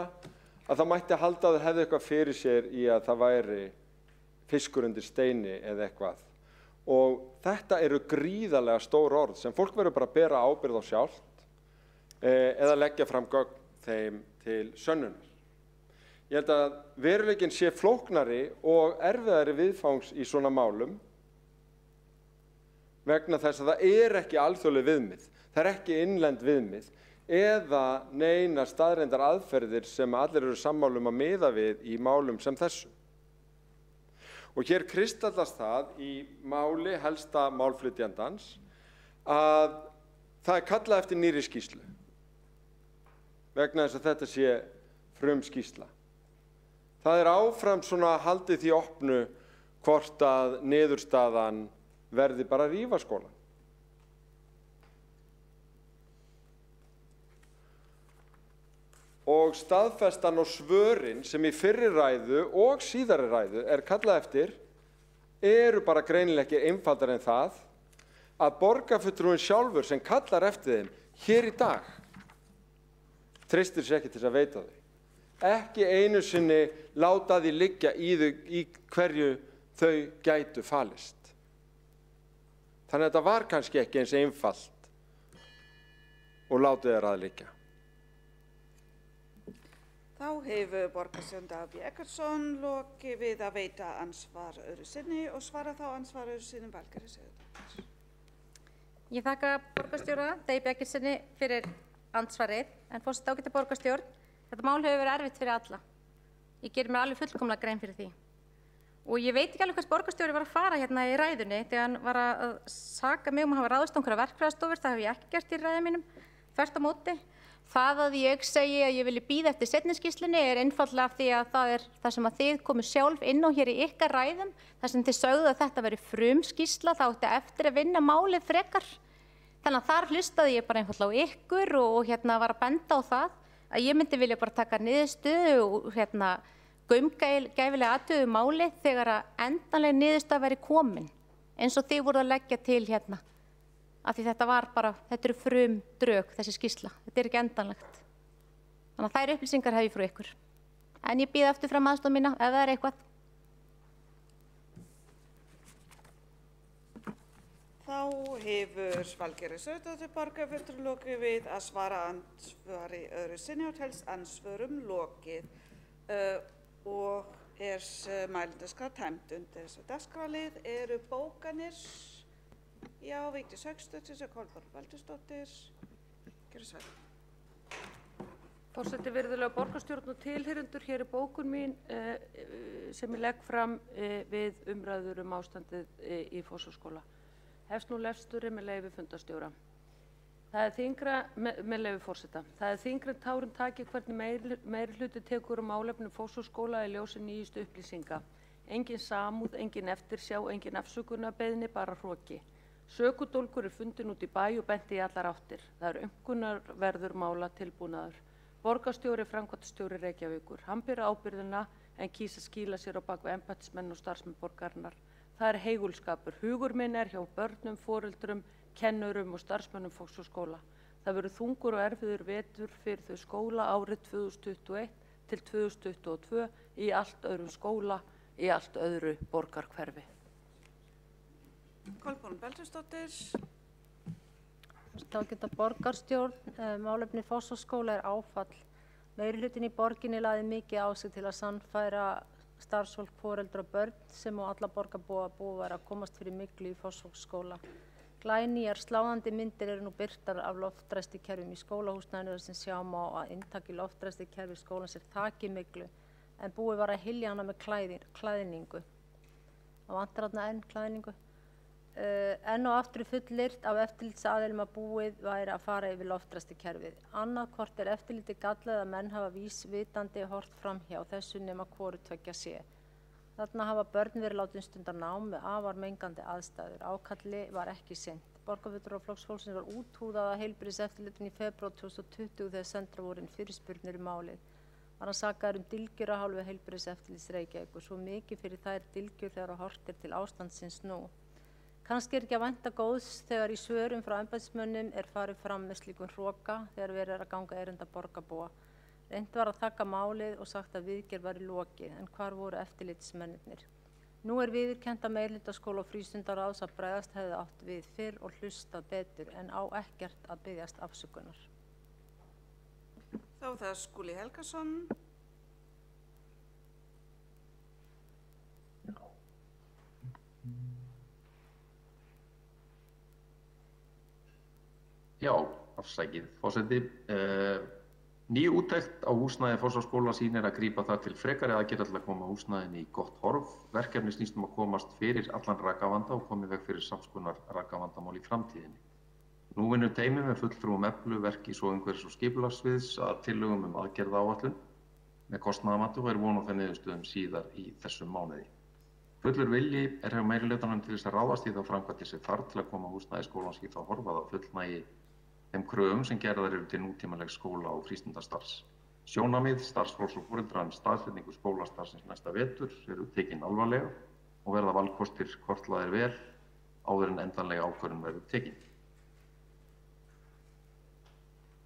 Speaker 13: að það mætti halda að þeir hefðu eitthvað fyrir sér í að það væri fiskur undir steini eða eitthvað. Og þetta eru gríðarlega stór orð sem fólk verður bara að bera ábyrgð á sjálft eða leggja fram gögn þeim til sönnunar. Ég held að veruleikinn sé flóknari og erfiðari viðfangs í svona málum vegna þess að það er ekki alþjóðleg viðmið, það er ekki innlend viðmið eða neina staðreyndar aðferðir sem allir eru sammála að miða við í málum sem þessu. Og hér kristallast það í máli helsta málflytjandans að það er kallað eftir nýrri skýrslu vegna þess að þetta sé frumskýrsla. Það er áfram svona haldið því opnu hvort að niðurstaðan verði bara að rífa skólann. Og staðfestan og svörin sem í fyrri ræðu og síðari ræðu er kallað eftir eru bara greinilega ekki einfaldar en það að borgarfulltrúinn sjálfur sem kallar eftir þeim hér í dag treystir sér ekki til að veita þau. Ekki einu sinni láta því liggja í hverju þau gætu falist. Þannig að þetta var kannski ekki eins einfalt og látið þeir að liggja.
Speaker 10: Þá hefur borgarstjórn Dagbjörg Eggertsson lokið við að veita ansvar öðru sinni og svara þá ansvar öðru sinni Valgerður Sigurðardóttir.
Speaker 8: Ég þakka borgarstjóra Dagbjörg Eggertssoni fyrir ansvarið, en forseti ágæta borgarstjórn, þetta mál hefur verið erfitt fyrir alla. Ég geri mér alveg fullkomlega grein fyrir því. Og ég veit ekki alveg hvers borgarstjóri var að fara hérna í ræðunni þegar hann var að saka mig að hafa ráðist á einhverjar verkfræðistofur, það hef ég ekki gert í ræðum mínum, þvert á móti. Það að ég segi að ég vilji bíða eftir seinni skýrslunni er einfaldlega af því að það er það sem að þið komu sjálf inn á hér í ykkar ræðum, þar sem þið sögðu að þetta veri frumskýrsla, þá átti eftir að vinna málið frekar. Þannig að þar hlustaði ég bara einfaldlega á ykkur og var að benda á það að ég myndi vilja bara taka niðurstöðu og gaumgæfilega athuguðu máli þegar að endanlega niðurstaða væri komin eins og þið voru að leggja til hérna. Af því þetta eru frumdrög þessi skýrsla, þetta er ekki endanlegt. Þannig að þær upplýsingar hef ég frá ykkur. En ég býð aftur fram aðstoð mína ef það er eitthvað.
Speaker 10: Þá hefur Valgerður Sigurðardóttir borgarfulltrúi lokið við að svara ansvari öðru sinni og telst ansvörum lokið og er mælendaskrá tæmd. Undir þessu dagskrárlið eru bókanir. Já, Vigdís Hauksdóttir og Kolbrún Baldursdóttir. Gjörðu svo vel.
Speaker 19: Forseti, virðulega borgarstjórn og tilheyrendur, hér er bókun mín sem ég legg fram við umræður ástandið í Fossvogsskóla. Hefst nú lesturinn með leyfi fundarstjóra. Það er þyngra, með leyfi forseta, það er þyngra en tárum taki hvernig meiri hluti tekur málefnum Fossvogsskóla í ljósi nýjustu upplýsinga. Engin samúð, engin eftirsjá, engin afsökunarbeiðni, bara hroki. Sökudólgur er fundin út í bæ og benti í allar áttir. Það er umkunarverður mála tilbúnaður. Borgarstjóri, framkvæmdastjóri Reykjavíkur. Hann ber ábyrgðina en kýs að skýla sér á bak við embættismenn og starfsmenn borgarinnar. Það er heigulskapur. Hugur minn er hjá börnum, foreldrum, kennurum og starfsmönnum Fossvogsskóla. Það verður þungur og erfiður vetur fyrir þau skóla árið 2021 til 2022 í allt öðrum skóla, í allt öðru borgarhverfi.
Speaker 10: Kolbrún Baldursdóttir.
Speaker 7: Ágæta borgarstjórn, málefni Fossvogsskóla er áfall. Meirihlutinn í borginni lagði mikið á sig til að sannfæra starfsfólk, foreldra og börn sem og alla borgarbúa væru að komast fyrir myglu í Fossvogsskóla. Glænýjar sláandi myndir eru nú birtar af loftræstikerfum í skólahúsnæðinu þar sem sjá má að inntak í loftræstikerfi skólans er þakið myglu en búið var að hylja hana með klæðningu. Það vantar þarna enn klæðningu. Enn og aftur fullyrt af eftirlitsaðilum að búið væri að fara yfir loftræstikerfið. Annað hvort er eftirliti gallað að menn hafa vísvitandi hort framhjá þessu nema hvoru tveggja sé. Þarna hafa börn verið látin stundar nám með afar mengandi aðstæður. Ákalli var ekki sinnt. Borgarfulltrúar Flokks fólksins var úthúðað að heilbrigðiseftirlitinu í febrúar 2020 þegar sendar voru inn fyrirspurnir málið. Var hann sakaður dylgjur af hálfu heilbrigðiseftirlits Reykjavíkur, svo mikið fyrir þær dylgjur þegar horft til ástandsins nú. Kannski er ekki að vænta góðs þegar í svörum frá embættismönnum er farið fram með slíkum hroka þegar verið er að ganga erinda borgarbúa. Reynt var að þakka málið og sagt að viðgerð væri lokið, en hvar voru eftirlitsmennirnir? Nú er viðurkennt að meirihlutaskóla og frístundaráðs að bregðast hefði átt við fyrr og hlustað betur en á ekkert að biðjast afsökunar.
Speaker 10: Þá er það Skúli Helgason.
Speaker 5: Já, afsakið, forseti. Ný úttekt á húsnæði Fossvogsskóla sýnir að grípa það til frekari aðgerða til að koma húsnæðinu í gott horf. Verkefni snýst að komast fyrir allan rakavanda og komið veg fyrir samskonar rakavandamál í framtíðinni. Nú vinnur teymi með fulltrúum Eflu, verkís og umhverfis- og skipulagssviðs að tillögum aðgerðaáætlun með kostnaðarmati og er von á þeim niðurstöðum síðar í þessum mánuði. Fullur vilji er hjá meirihlutanum til þess að ráðast í þá framkvæmdir sem þarf til að koma húsnæði skólans í þá horfað að fullnægi þeim kröfum sem gerðar eru til nútímalegs skóla og frístundastarfs. Sjónarmið, starfsfólks og foreldra staðsetningu skólastarfsins næsta vetur eru tekin alvarlega og verða valkostir kortlaðir vel áður en endanlega ákvörðun verður tekin.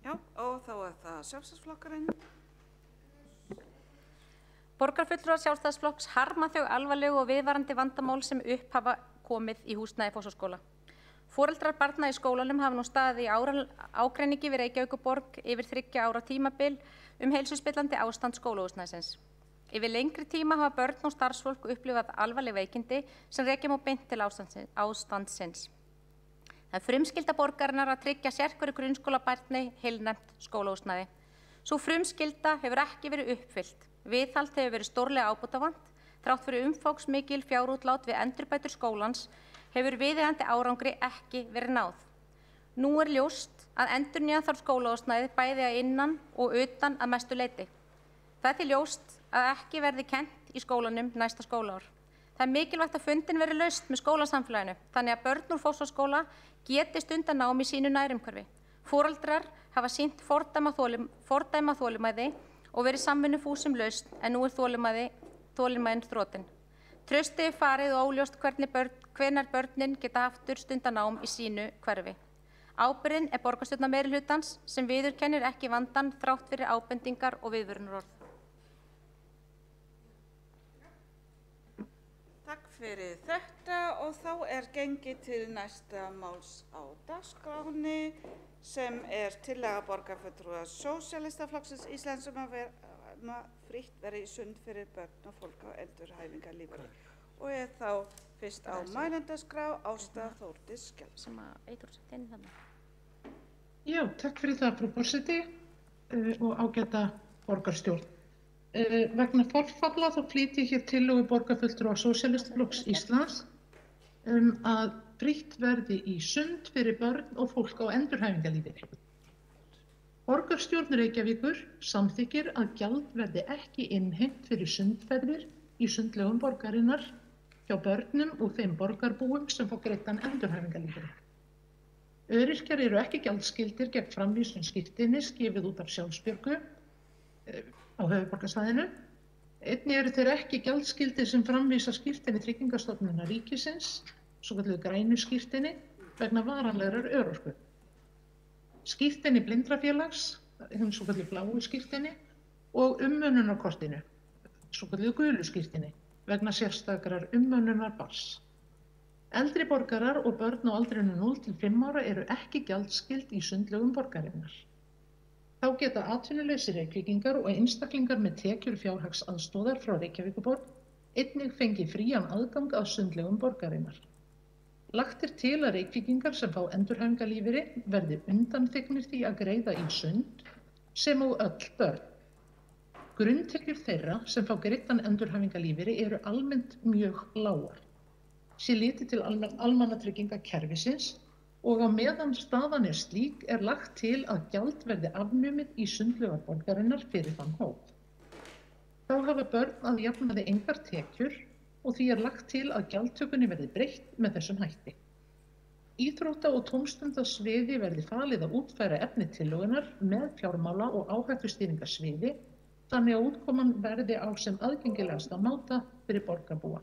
Speaker 10: Já, og þá er það Sjálfstæðisflokkurinn.
Speaker 9: Borgarfulltrúar Sjálfstæðisflokks harma þau alvarlegu og viðvarandi vandamál sem upp hafa komið í húsnæði Fossvogsskóla. Foreldrar barna í skólanum hafa nú staðið í ágreiningi við Reykjavíkurborg yfir 3 ára tímabil heilsuspillandi ástand skólahúsnæðisins. Yfir lengri tíma hafa börn og starfsfólk upplifað alvarleg veikindi sem rekja má beint til ástandsins. Það er frumskylda borgarinnar að tryggja sérhverju grunnskólabarni heilnæmt skólahúsnæði. Sú frumskylda hefur ekki verið uppfyllt. Viðhald hefur verið stórlega ábótavant. Þrátt fyrir umfangsmikil fjárútlát við endurbætur skólans hefur viðeigandi árangri ekki verið náð. Nú er ljóst að endurnýja þarf skólahúsnæðið bæði að innan og utan að mestu leyti. Það er því ljóst að ekki verði kennt í skólanum næsta skólaár. Það er mikilvægt að fundin verði laust með skólasamfélaginu þannig að börn úr Fossvogsskóla geti stundað nám í sínu nærumhverfi. Foreldrar hafa sýnt fordæma þolinmæði og verið samvinnufúsum lausn en nú er þolinmæðin þrotin. Traustið er farið og óljóst hvenær börnin geta aftur stundað nám í sínu hverfi. Ábyrgðin er borgarstjórnarmeirihlutans sem viðurkennir ekki vandann þrátt fyrir ábendingar og viðvörunarorð.
Speaker 10: Takk fyrir þetta og þá er gengið til næsta máls á dagskránni sem er tillaga borgarfulltrúa Sósíalistaflokksins Íslands um að frítt verði í sund fyrir börn og fólk á endurhæfingarlífeyri. Og er þá fyrst á mælendaskrá Ásta Þórdís Skjálfsson.
Speaker 18: Já, takk fyrir það, frú forseti og ágæta borgarstjórn. Vegna forfalla þá flyt ég hér tillögu borgarfulltrúa Sósíalistaflokks Íslands að frítt verði í sund fyrir börn og fólk á endurhæfingarlífeyri. Borgarstjórn Reykjavíkur samþykkir að gjald verði ekki innheimt fyrir sundferðir í sundlaugum borgarinnar hjá börnum og þeim borgarbúum sem fá greiddan endurhæfingarlífeyri. Öryrkjar eru ekki gjaldskyldir gegn framvísun skírteinis gefið út af Sjálfsbjörgu á höfuðborgarsvæðinu. Einnig eru þeir ekki gjaldskyldir sem framvísa skírteini Tryggingastofnunar ríkisins, svokölluðu grænu skírteini, vegna varanlegrar örorku. Skírteini blindrafélags, svokölluðu bláu skírteini, og umönnunarkortinu, svokölluðu gulu skírteini, vegna sérstakrar umönnunar barns. Eldri borgarar og börn á aldrinu 0 til 5 ára eru ekki gjaldskyld í sundlaugum borgarinnar. Þá geta atvinnulausir Reykvíkingar og einstaklingar með tekjur fjárhagsaðstoðar frá Reykjavíkurborg einnig fengi frían aðgang að sundlaugum borgarinnar. Lagt er til að Reykvíkingar sem fá endurhæfingarlífeyri verði undanþegnir því að greiða í sund sem og öll börn. Grunntekjur þeirra sem fá greiddan endurhæfingarlífeyri eru almennt mjög lágar. Sé litið til almannatryggingakerfisins og á meðan staðan er slík er lagt til að gjald verði afnumið í sundlaugar borgarinnar fyrir þann hóp. Þá hafa börn að jafnaði engar tekjur og því er lagt til að gjaldtökunni verði breytt með þessum hætti. Íþrótta- og tómstundasviði verði falið að útfæra efni tillögunnar með fjármála- og áhættustýringarsviði þannig að útkoman verði á sem aðgengilegasta máta fyrir borgarbúa.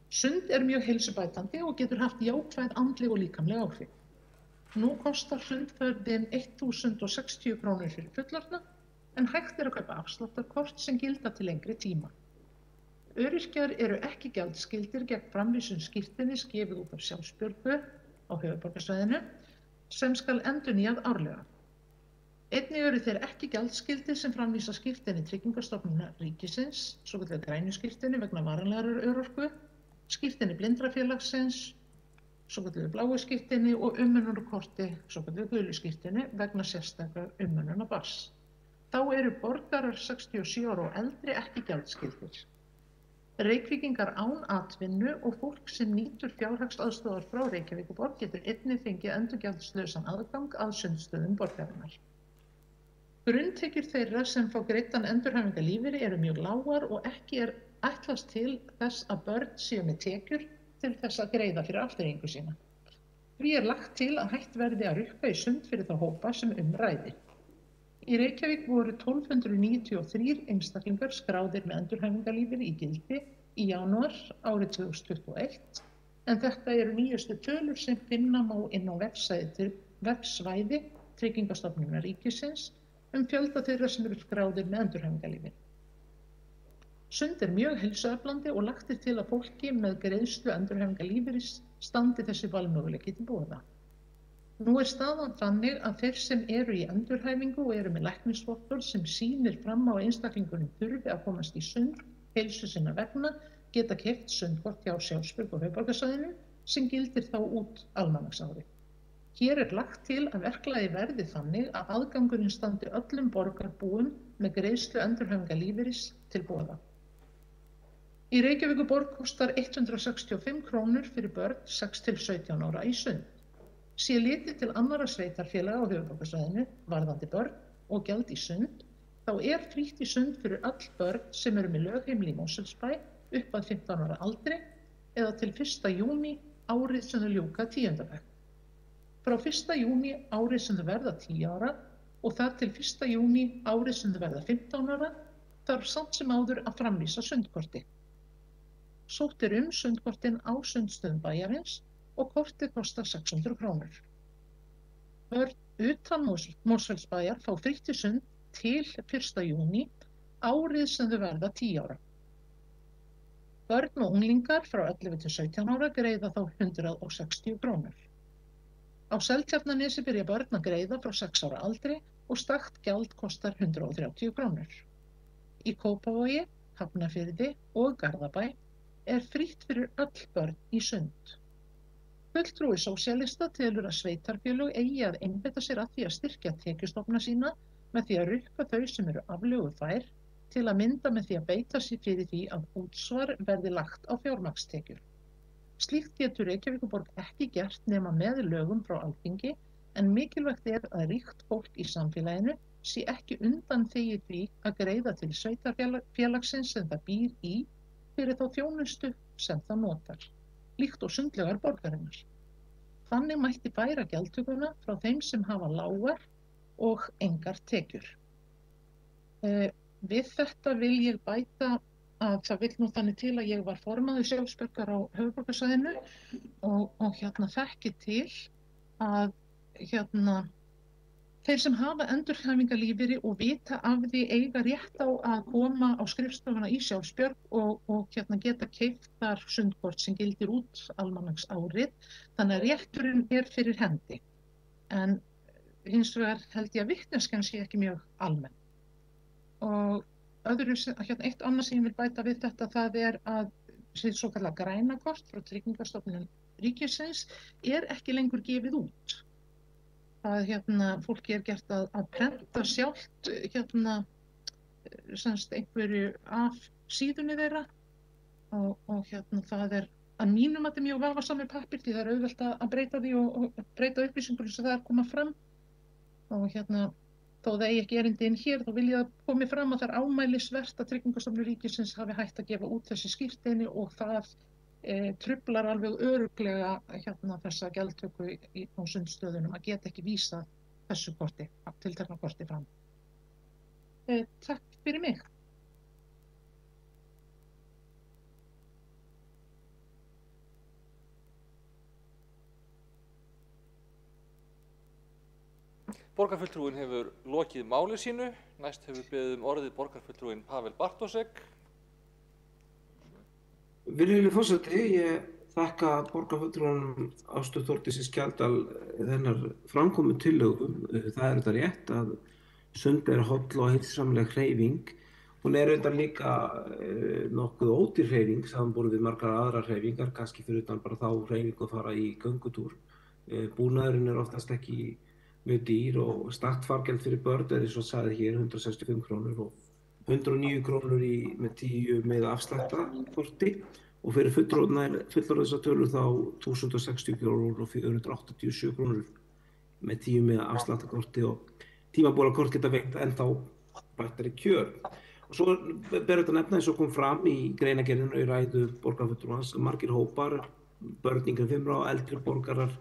Speaker 18: Sund er mjög heilsubætandi og getur haft jákvæð andleg og líkamleg áhrif. Nú kostar sundferðin 1.060 krónur fyrir fullorðna en hægt er að kaupa afsláttarkort sem gilda til lengri tíma. Öryrkjar eru ekki gjaldskyldir gegn framvísun skírteinis gefið út af Sjálfsbjörgu á höfuðborgarsvæðinu sem skal endurnýjað árlega. Einnig eru þeir ekki gjaldskyldir sem framvísa skírteini Tryggingastofnunar ríkisins, svokölluðu grænu skírteini vegna varanlegrar örorku, skírteini blindrafélagsins, svokölluðu bláu skírteini og umönnunarkorti, svokölluðu gulu skírteini vegna sérstakrar umönnunar barns. Þá eru borgarar 67 ára og eldri ekki gjaldskyldir. Reykvíkingar án atvinnu og fólk sem nýtur fjárhagsaðstoðar frá Reykjavíkurborg getur einnig fengið endurgjaldslausan aðgang að sundstöðum borgarinnar. Grunntekjur þeirra sem fá greiddan endurhæfingarlífeyri eru mjög lágar og ekki er ætlast til þess að börn séu með tekjur til þess að greiða fyrir afþreyingu sína. Því er lagt til að hægt verði að rukka í sund fyrir þá hópa sem ræðir. Í Reykjavík voru 1293 einstaklingar skráðir með endurhæfingarlífeyri í gildi í janúar árið 2021 en þetta eru nýjustu tölur sem finna má inn á vefsvæði Tryggingastofnunar ríkisins fjölda þeirra sem eru skráðir með endurhæfingarlífeyri. Sund er mjög heilsueflandi og lagt er til að fólki með greiðslu endurhæfingarlífeyris standi þessi valmöguleiki til boða. Nú er staðan þannig að þeir sem eru í endurhæfingu og eru með læknisvottorð sem sýnir fram á að einstaklingurinn þurfi að komast í sund heilsu sinna vegna geta keypt sundkort hjá Sjálfsbjörgu og höfuðborgarsvæðinu sem gildir þá út almanaksári. Hér er lagt til að verklagi verði þannig að aðgangurinn standi öllum borgarbúum með greiðslu endurhæfingarlífeyris til boða. Í Reykjavíkurborg kostar 165 krónur fyrir börn 6 til 17 ára í sund. Sé litið til annarra sveitarfélaga á höfuðborgarsvæðinu varðandi börn og gjald í sund, þá er frítt í sund fyrir öll börn sem eru með lögheimili í Mosfellsbæ upp að 15 ára aldri eða til 1. júní árið sem þau ljúka 10. bekk. Frá 1. júní árið sem þau verða 10 ára og þar til 1. júní árið sem þau verða 15 ára þarf samt sem áður að framvísa sundkorti. Sótt er sundkortin á sundstöðum bæjarins og kortið kostar 600 krónur. Börn utan Mosfellsbæjar fá frítt í sund til 1. júní árið sem þau verða 10 ára. Börn og unglingar frá 11 til 17 ára greiða þá 160 krónur. Á Seltjarnarnesi byrja börn að greiða frá 6 ára aldri og stakt gjald kostar 130 krónur. í Kópavogi, Hafnarfirði og Garðabæ er frítt fyrir öll börn í sund. Fulltrúi sósíalista telur að sveitarfélög eigi að einbeita sér að því að styrkja tekjustofna sína með því að rukka þau sem eru aflögufær, til að mynda með því að beita sér fyrir því að útsvar verði lagt á fjármagnstekjur. Slíkt getur Reykjavíkurborg ekki gert nema með lögum frá Alþingi, en mikilvægt er að ríkt fólk í samfélaginu sé ekki undanþegið því að greiða til sveitarfélagsins sem það býr í fyrir þá þjónustu sem það notar, líkt og sundlaugar borgarinnar. Þannig mætti færa gjaldtökuna frá þeim sem hafa lágar og engar tekjur. Við þetta vil ég bæta að það vill nú þannig til að ég var formaður sjálfsbjargar á höfuðborgarsvæðinu og þekki til að þeir sem hafa endurhæfingarlífeyri og vita af því eiga rétt á að koma á skrifstofuna í sjálfsbjörg og geta keypt þar sundkort sem gildir út almanaksárið, þannig að rétturinn er fyrir hendi. En hins vegar held ég að vitneskjan sé ekki mjög almenn. Og eitt annað sem ég vil bæta við þetta, það er að svokallaða grænakort frá Tryggingastofnun ríkisins er ekki lengur gefið út. Það fólki er gert að prenta sjálft einhverju af síðunni þeirra og það er að mínum að þetta er mjög vafasamur pappír því það er auðvelt að breyta því og breyta upplýsingur sem það er að koma fram og þó það eigi ekki erindi inn hér þá vil ég að komi fram að það er ámælisvert að Tryggingastofnun ríkisins hafi hætt að gefa út þessi skírteini og það truflar alveg örugglega þessa gjaldtöku á sundstöðunum að geta ekki vísað þessu korti, tiltekna korti fram. Takk fyrir mig.
Speaker 4: Borgarfulltrúinn hefur lokið máli sínu. Næst hefur beðið orðið borgarfulltrúinn Pavel Bartósek.
Speaker 14: Virðulegur forseti, ég þakka borgarfulltrúanum Ástu Þórdísi Skjaldal þennar framkomu tillögum. Það er þetta rétt að sund er holl og heilsamleg hreyfing. Hún er auðvitað líka nokkuð ódýr hreyfing samanborið við margar aðrar hreyfingar, kannski fyrir utan bara þá hreyfingu að fara í göngutúr. Búnaðurinn er oftast ekki mjög dýr og startfargjald fyrir börn er eins og sagði hér 165 krónur og 109 krónur með 10 með afslættakorti og fyrir fullorðinsa tölur þá 1060 krónur og 487 krónur með 10 með afslættakorti og tímabólakort geta veitt ennþá bættari kjör. Og svo ber þetta nefna eins og kom fram í greinargerðinu í ræðu borgarfulltrúans margir hópar, börn yngri en 5 ára, eldri borgarar,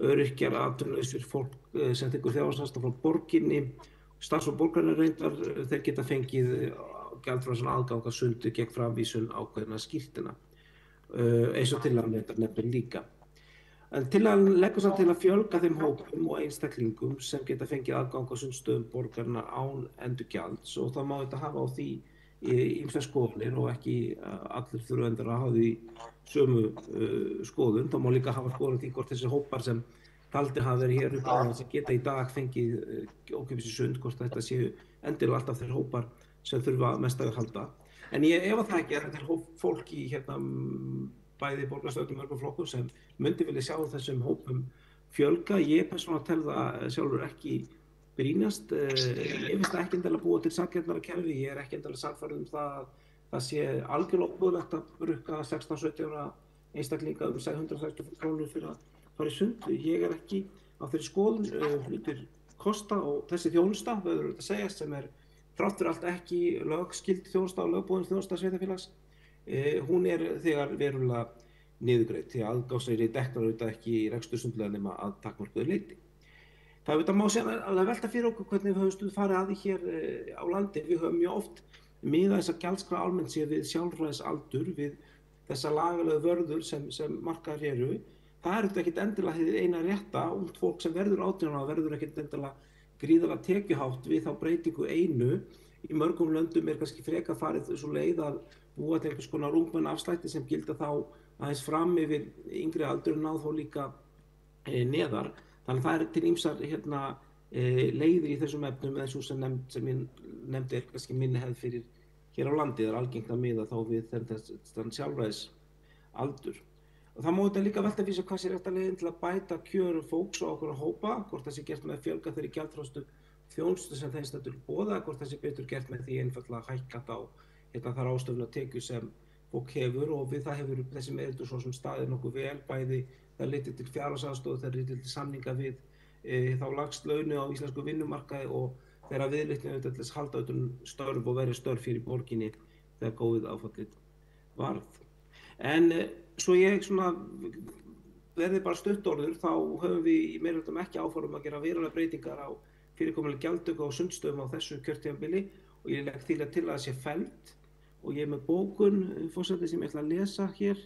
Speaker 14: öryrkjar, atvinnulausir, fólk sem tekur þjálfarsaðstöð frá borginni, starfsfólk borgarinnar reyndar, þeir geta fengið gjaldfrjálsan aðgang að sundi gegn framvísun ákveðinna skírteina, eins og tillagan nefnir líka. En tillagan leggur samt til að fjölga þeim hópum og einstaklingum sem geta fengið aðgang að sundstöðum borgarinnar án endurgjalds og það má þetta hafa á því ýmsar skoðanir og ekki allir þurfa endur að hafa því sömu skoðun. Það má líka hafa skoðun því hvort þessi hópar sem taldir hafa verið hér upp á sem geta í dag fengið ókeypis í sund, hvort þetta séu endilega alltaf þeir hópar sem þurfa mest að halda. En ég efa það ekki að þetta er fólk í bæði borgarstjórnum mörgum flokkum sem myndi vilja sjá þessum hópum fjölga. Ég persónulega tel það sjálfur ekki brýnast. Ég finnst það ekki endilega búa til sanngjarnara kerfi. Ég er ekki endilega sannfærður um það að það sé algjörlega óboðlegt að brukka 16-17 ára einstaklinga 160 krónur fyrir að fara í sund. Ég er ekki á þeirri skoðun. Hlutir kosta og þessi þjónusta, verður þetta að segja, sem er þrátt fyrir allt ekki lögskild þjónusta og lögboðin þjónusta sveitarfélags. Hún er þegar verulega niðurgreidd því að aðgangseyri dekkar auðvitað ekki í rekstur sundlauga nema að takmörkuðu leyti. Það auðvitað má segja að velta fyrir okkur hvernig við höfum stundum farið að því hér á landi. Við höfum mjög oft miðað þessa gjaldskrá almennt séð við sjálfræðisaldur, við þessa lagalegu vörður sem markaðar eru. Það er auðvitað ekkert endilega hið eina rétta. Ungt fólk sem verður 18 ára verður ekkert endilega gríðarlega tekjuhátt við þá breytingu einu. Í mörgum löndum er kannski frekar farið svo leið að búa til einhvers konar ungmennaafslætti sem gilda þá aðeins fram yfir yngri aldur en þó líka neðar. Þannig að það er til ýmsar leiðir í þessum efnum eins og sem ég nefndi er kannski minni hefð fyrir hér á landi. Það algengt að miða þá við þann sjálfræðisaldur. Og það má þetta líka velta fyrir sér hvað sé rétta leiðin til að bæta kjör fólks og ákveðna hópa, hvort það sé gert með að fjölga þeirri gjaldfrjálsu þjónustu sem þeim stendur til boða, hvort það sé betur gert með því einfaldlega að hækka þá þær ráðstöfunartekjur sem fólk hefur, og við það hefur þessi meirihluti svo sem staðið nokkuð vel, bæði það litið til fjárhagsaðstoð, það litið til samninga við þá lægst launu á íslensku vinnumarkaði og þeirra viðleitni auðvitað til þess að halda utan störf og verið störf fyrir borginni þegar góðið áfallið varð. En svo ég verði bara stuttorður, þá höfum við í meirihlutanum ekki áform að gera verulegar breytingar á fyrirkomulega gjaldtöku á sundstöðum á þessu kjörtímabili, og ég legg til að það sé felld, og ég er með bókun, forseti, sem ég ætla að lesa hér.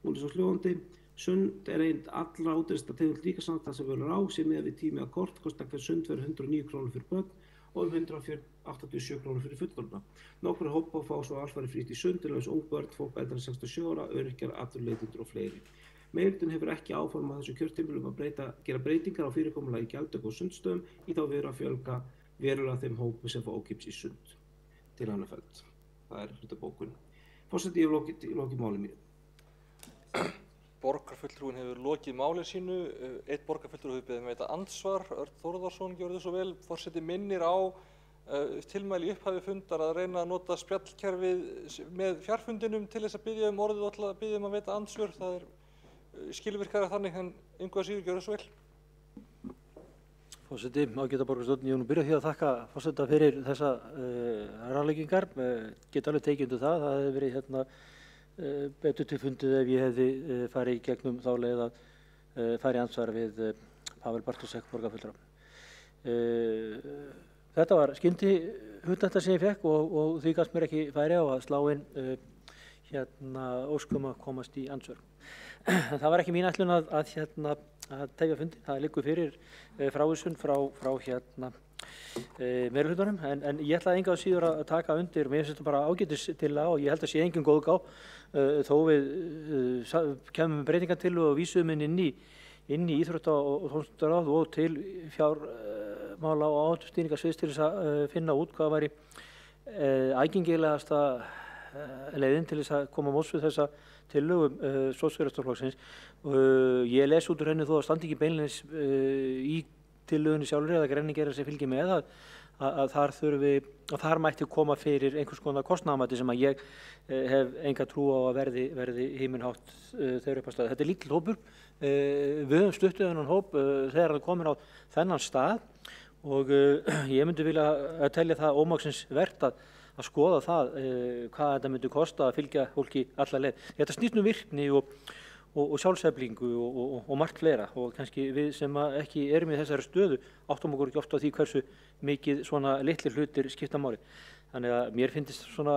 Speaker 14: Hún er svo hljóðandi: Sund er einn allra ódýrasta tegund líkamsræktar sem verður á, sem miðað við tími að kort kostar hver sund verður 109 krónur fyrir börn og 187 krónur fyrir fullorðna. Nokkrir hópar fá svo alfarið frítt í sund, til dæmis ung börn, fólk eldri en 67 ára, öryrkjar, atvinnuleitendur og fleiri. Meirihlutinn hefur ekki áform að þessu kjörtímabili að gera breytingar á fyrirkomulagi gjaldtöku á sundstöðum í þá veru að fjölga verulega þeim hópum sem fá ókeypis í sund til Hafnarfjall. Það er hluta bókun. Forseti, ég hef lokið máli mínu.
Speaker 4: Borgarfulltrúinn hefur lokið máli sínu. Einn borgarfulltrúi hefur beðið um að veita andsvar. Örn Þórðarson gjörði svo vel. Forseti minnir á tilmæli í upphafi fundar að reyna að nota spjallkerfið með fjarfundinum til þess að biðja um orðið og til að biðja um að veita andsvör. Það er skilvirkara þannig, en engu að síður gjörðu svo vel.
Speaker 2: Forseti, ágæta borgarstjórn, ég vil nú byrja því að þakka forseta fyrir þessa ráðleggingar. Get alveg tekið undir það. Það hefði verið betur til fundið ef ég hefði farið í gegnum þá leið að fara í andsvar við Pavel Bartósek, borgarfulltrúa. Þetta var skyndi hugdætta sem ég fekk og því gafst mér ekki færi á að slá inn óskum að komast í andsvör. Það var ekki mín ætlun að tefja fundi. Það liggur fyrir frávísun frá meirihlutanum, en ég ætlaði engu að síður að taka undir. Mér finnst þetta bara ágætistillaga og ég held að sé engin góðgá þó við kemum breytingartillögu og vísum inn í íþrótta- og tómstundaráð og til fjármála og áhættustýringarsviðs til þess að finna út hvað væri aðgengilegasta leiðin til þess að koma móts við þessa tillögum Sósíalistaflokksins. Ég les út úr henni þó að standi ekki beinleinis í tillögunni sjálfri eða greinargerðar sem fylgir með að þar mætti koma fyrir einhvers konar kostnaðarmati sem að ég hef enga trú á að verði himinhátt þegar upp á stað. Þetta er lítill hópur. Við höfum stuttið þennan hóp þegar hann kominn á þennan stað og ég myndi vilja að telja það ómaksins vert að skoða það hvað þetta myndi kosta að fylgja fólki alla leið. Þetta snýst virkni og sjálfseflingu og margt fleira, og kannski við sem ekki erum í þessari stöðu áttum okkur ekki oft á því hversu mikið svona litlir hlutir skipta máli. Þannig að mér finnst svona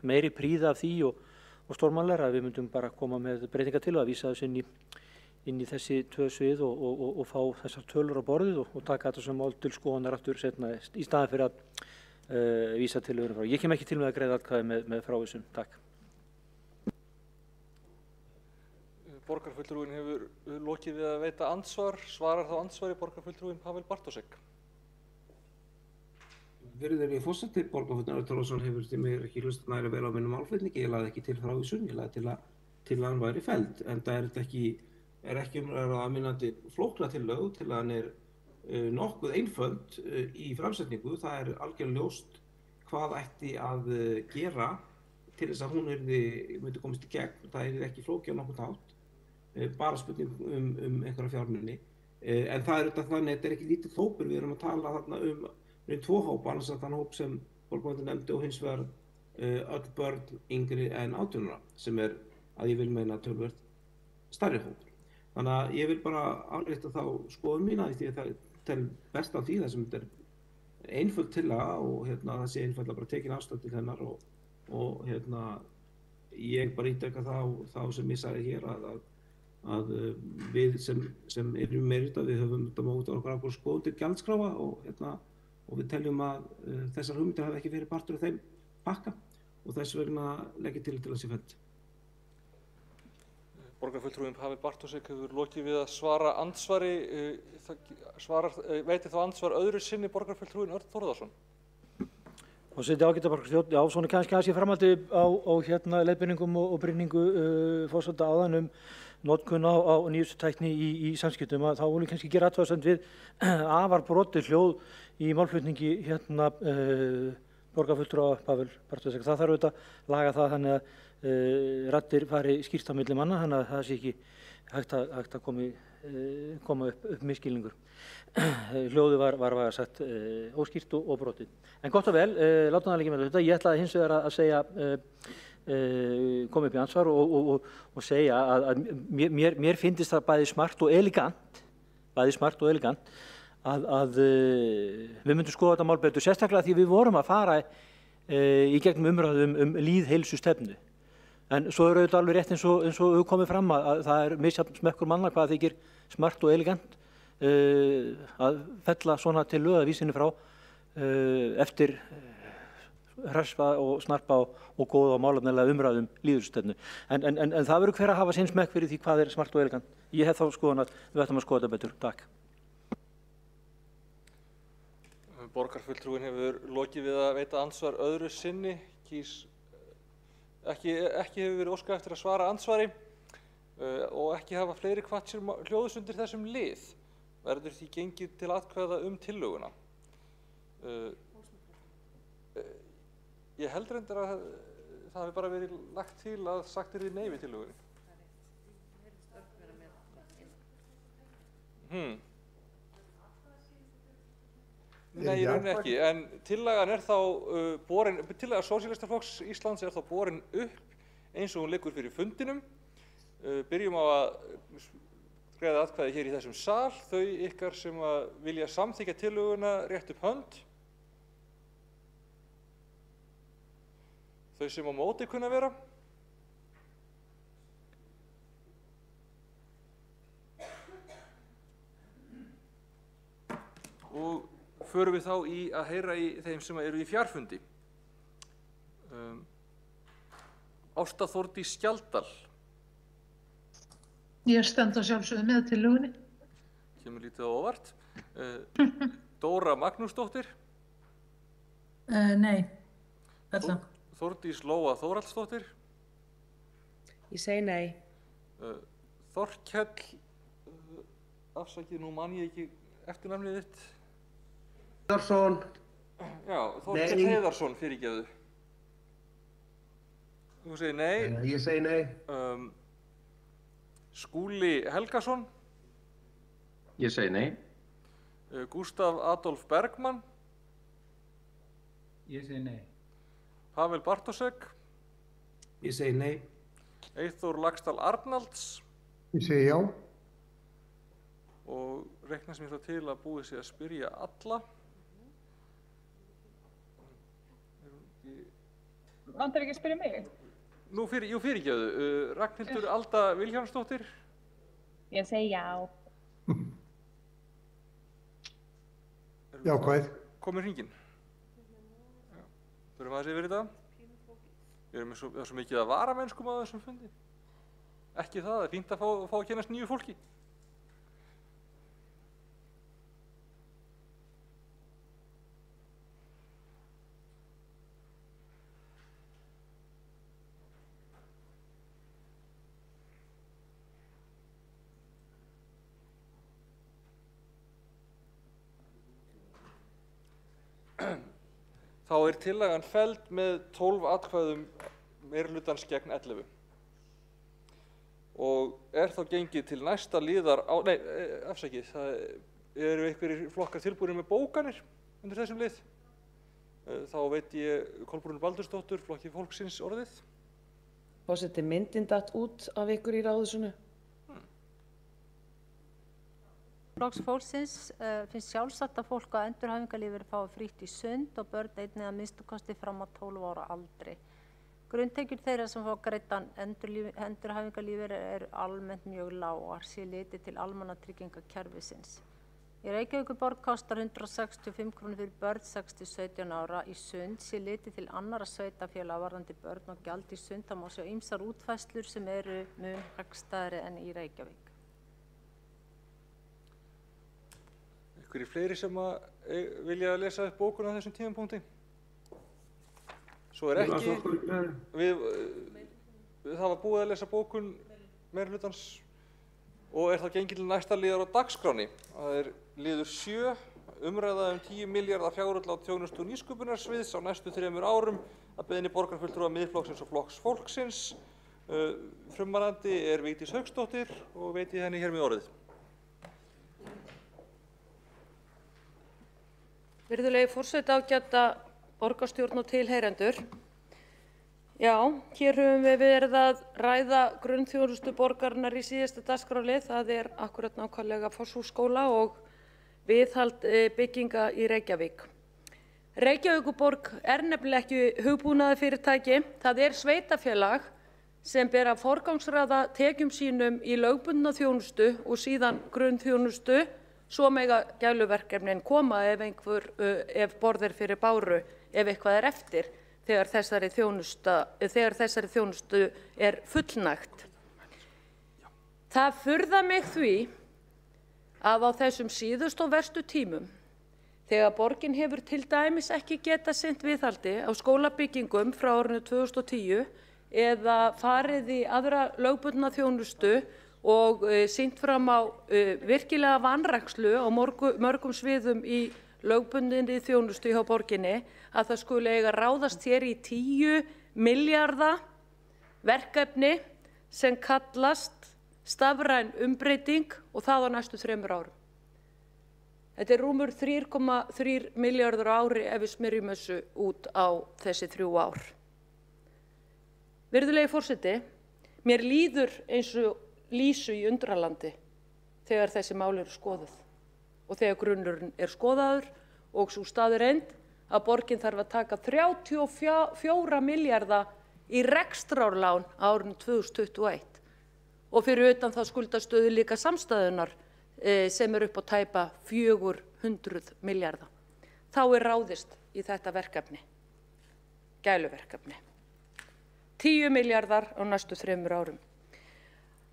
Speaker 2: meiri príða af því og stórmannlegra að við myndum bara koma með breytingar til að vísa þessu inn í þessi tvö svið og fá þessar tölur á borðið og taka þetta sem mál til skoðunar aftur seinna í staðinn fyrir að vísa til öðrum frá. Ég kem ekki til með að greiða atkvæði með frávísun. Takk.
Speaker 4: Borgarfulltrúinn hefur lokið við að veita andsvar. Svarar þá andsvari borgarfulltrúinn Pavel Bartósek.
Speaker 14: Virðulegi forseti, borgarfulltrúinn Þórðarson hefur til mér ekki hlustað nægilega vel á mínum málflutningi. Ég lagði ekki til frávísun, ég lagði til að hann væri felld. Enda er ekki aðminandi flókna tillögu til að hann er nokkuð einföld í framsetningu. Það er algjörlega ljóst hvað ætti að gera til þess að hún myndi komast í gegn. Það er ekki flókið á nokkurn hátt, bara spurning einhverja fjármuni. En það er þannig, þetta er ekki lítill hópur. Við erum að tala þarna tvo hópa, annars þann hóp sem borgarfulltrúinn nefndi og hins vegar öll börn yngri en 18 ára, sem er að ég vil meina töluvert stærri hópur. Þannig að ég vil bara árétta þá skoðun mína því að það tel best af því þar sem þetta er einföld tillaga og það sé einfaldlega bara tekin afstöðu til hennar og ég bara ítreka þá sem ég sagði hér að við sem erum meirihluta, við höfum þetta mótað okkur skoðun til gjaldskráa og við teljum að þessar hugmyndir hafi ekki verið partur af þeim pakka og þess vegna legg ég til að sé felld.
Speaker 4: Borgarfulltrúinn Pavel Bartósek hefur lokið við að svara andsvari. Veiti þá andsvar öðru sinni borgarfulltrúinn Örn Þórðarson.
Speaker 2: Forseti, ágæta borgarstjórn, já, svona kannski aðeins í framhaldi á hérna leiðbeiningum og brýningu forseta áðan notkun á nýjustu tækni í samskiptum, að þá viljum kannski gera athugasemd við afar brotið hljóð í málflutningi hérna borgarfulltrúa Pavel Bartósek. Það þarf auðvitað að laga það þannig að raddir fari skýrt á milli manna, þannig að það sé ekki hægt að koma upp misskilningur. Hljóðið var vægast sagt óskýrt og brotið. En gott og vel, látum það ekki með þetta. Ég ætlaði hins vegar að segja, koma upp í ansvar og segja að mér finnst það bæði smart og elegant, að við myndum skoða þetta mál betur, sérstaklega því við vorum að fara í gegnum umræðum lýðheilsustefnu. En svo er auðvitað alveg rétt eins og við komum fram að það er misjafn smekkur manna hvað þykir smart og elegant að fella svona til lögavísinu frá eftir hrespa og snarpa og góða og málefnalega umræðum lýðheilsustefnu. En það verður hver að hafa sinn smekk fyrir því hvað er smart og elegant. Ég hef þá skoðun að við ættum að skoða þetta betur. Takk.
Speaker 4: Borgarfulltrúinn hefur lokið við að veita andsvar öðru sinni, ekki hefur verið óskað eftir að svara andsvari og ekki hafa fleiri hvatt sér hljóðs undir þessum lið. Verður því gengið til atkvæða tillöguna. Ég held reyndar að það hefur bara verið lagt til að sagt yrði nei við tillögunni. Nei, í rauninni ekki, en tillagan er þá tillaga Sósíalistaflokks Íslands er þá borin upp eins og hún liggur fyrir fundinum. Byrjum á að greiða atkvæði hér í þessum sal. Þau ykkar sem vilja samþykkja tillöguna rétt upp hönd. Þau sem á móti kunna vera. Og förum við þá í að heyra í þeim sem eru í fjarfundi. Ásta Þórdís Skjaldal.
Speaker 18: Ég stend að sjálfsögðu með tillögunni.
Speaker 4: Kemur lítið á óvart. Dóra Magnúsdóttir.
Speaker 17: Nei, alla.
Speaker 4: Þórdís Lóa Þórhallsdóttir.
Speaker 17: Ég segi nei.
Speaker 4: Þorkell, afsakið, nú man ég ekki eftirnafnið þitt.
Speaker 3: Heiðarsson.
Speaker 4: Já, Þorkell Heiðarsson, fyrirgefðu. Þú segir nei.
Speaker 3: Ég segi nei.
Speaker 4: Skúli Helgason.
Speaker 5: Ég segi nei.
Speaker 4: Gústaf Adolf Bergmann.
Speaker 21: Ég segi nei.
Speaker 4: Pavel Bartósek.
Speaker 14: Ég segi nei.
Speaker 4: Eyþór Laxdal Arnalds.
Speaker 3: Ég segi já.
Speaker 4: Og reikna sem ég þá til að búið sig að spyrja alla.
Speaker 22: Vantar ekki að spyrja mig?
Speaker 4: Nú fyrirgefðu. Ragnhildur Alda Vilhjálmsdóttir.
Speaker 22: Ég segi já.
Speaker 3: Jákvæð.
Speaker 4: Komið hringinn. Förum aðeins yfir þetta. Við erum svo mikið að varamennskum á þessum fundi. Ekki það er fínt að fá að kynnast nýju fólki. Þá er tillagan felld með 12 atkvæðum meirihlutans gegn 11. Og er þá gengið til næsta liðar á, nei, afsakið, það eru einhverjir flokkar tilbúinir með bókanir undir þessum lið. Þá veit ég Kolbrúnu Baldursdóttur, Flokki fólksins orðið.
Speaker 11: Forseti, myndin datt út af ykkur í ráðhúsinu.
Speaker 7: Flokks fólksins finnst sjálfsagt að fólk á endurhæfingarlífeyri fái frítt í sund og börn einnig að minnsta kosti fram á 12 ára aldri. Grunntekjur þeirra sem fá greiddan endurhæfingarlífeyri eru almennt mjög lágar sé litið til almannatryggingakerfisins. Í Reykjavíkurborg kostar 165 kr. fyrir börn 6–17 ára í sund sé litið til annarra sveitarfélaga varðandi börn og gjald í sund. Það má sjá ýmsar útfærslur sem eru mun hagstæðari en í Reykjavík.
Speaker 4: Einhverjir fleiri sem vilja lesa upp bókun á þessum tímapunkti? Svo ekki, það var búið að lesa bókun meirihlutans og það gengið til næsta liðar á dagskráni. Það liður 7, umræða 10 milljarða fjárútlát þjónustu og nýsköpunarsviðs á næstu 3 árum að beiðni borgarfulltrúa Miðflokksins og Flokks fólksins. Frummælandi Vigdís Hauksdóttir og veit ég henni hér með orðið.
Speaker 19: Virðulegi forseti, ágæta borgarstjórn og tilheyrendur. Já, hér höfum við verið að ræða grunnþjónustu borgarinnar í síðasta dagskrárlið. Það akkúrat nákvæmlega Fossvogsskóla og viðhald bygginga í Reykjavík. Reykjavíkurborg nefnilega ekki hugbúnaðarfyrirtæki. Það sveitarfélag sem ber að forgangsraða tekjum sínum í lögbundna þjónustu og síðan grunnþjónustu, svo mega gæluverkefnin koma ef borð fyrir báru, ef eitthvað eftir, þegar þessari þjónustu fullnægt. Það furðar mig því að á þessum síðustu og verstu tímum, þegar borgin hefur til dæmis ekki getað sinnt viðhaldi á skólabyggingum frá árinu 2010 eða farið í aðra lögbundna þjónustu og sýnt fram á virkilega vanrækslu á mörgum sviðum í lögbundinni þjónustu hjá borginni, að það skuli eiga ráðast hér í 10 milljarða verkefni sem kallast stafræn umbreyting og það á næstu 3 árum. Þetta rúmur 3,3 milljarður á ári ef við smyrjum þessu út á þessi 3 ár. Virðulegi forseti, mér líður eins og Lísu í Undralandi þegar þessi mál skoðuð og þegar grunnurinn skoðaður og sú staðreynd að borgin þarf að taka 34 milljarða í rekstrarlán á árinu 2021 og fyrir utan það skuldastöðu líka samstæðunar sem upp á tæpa 400 milljarða. Þá ráðist í þetta verkefni, gæluverkefni. 10 milljarðar á næstu 3 árum.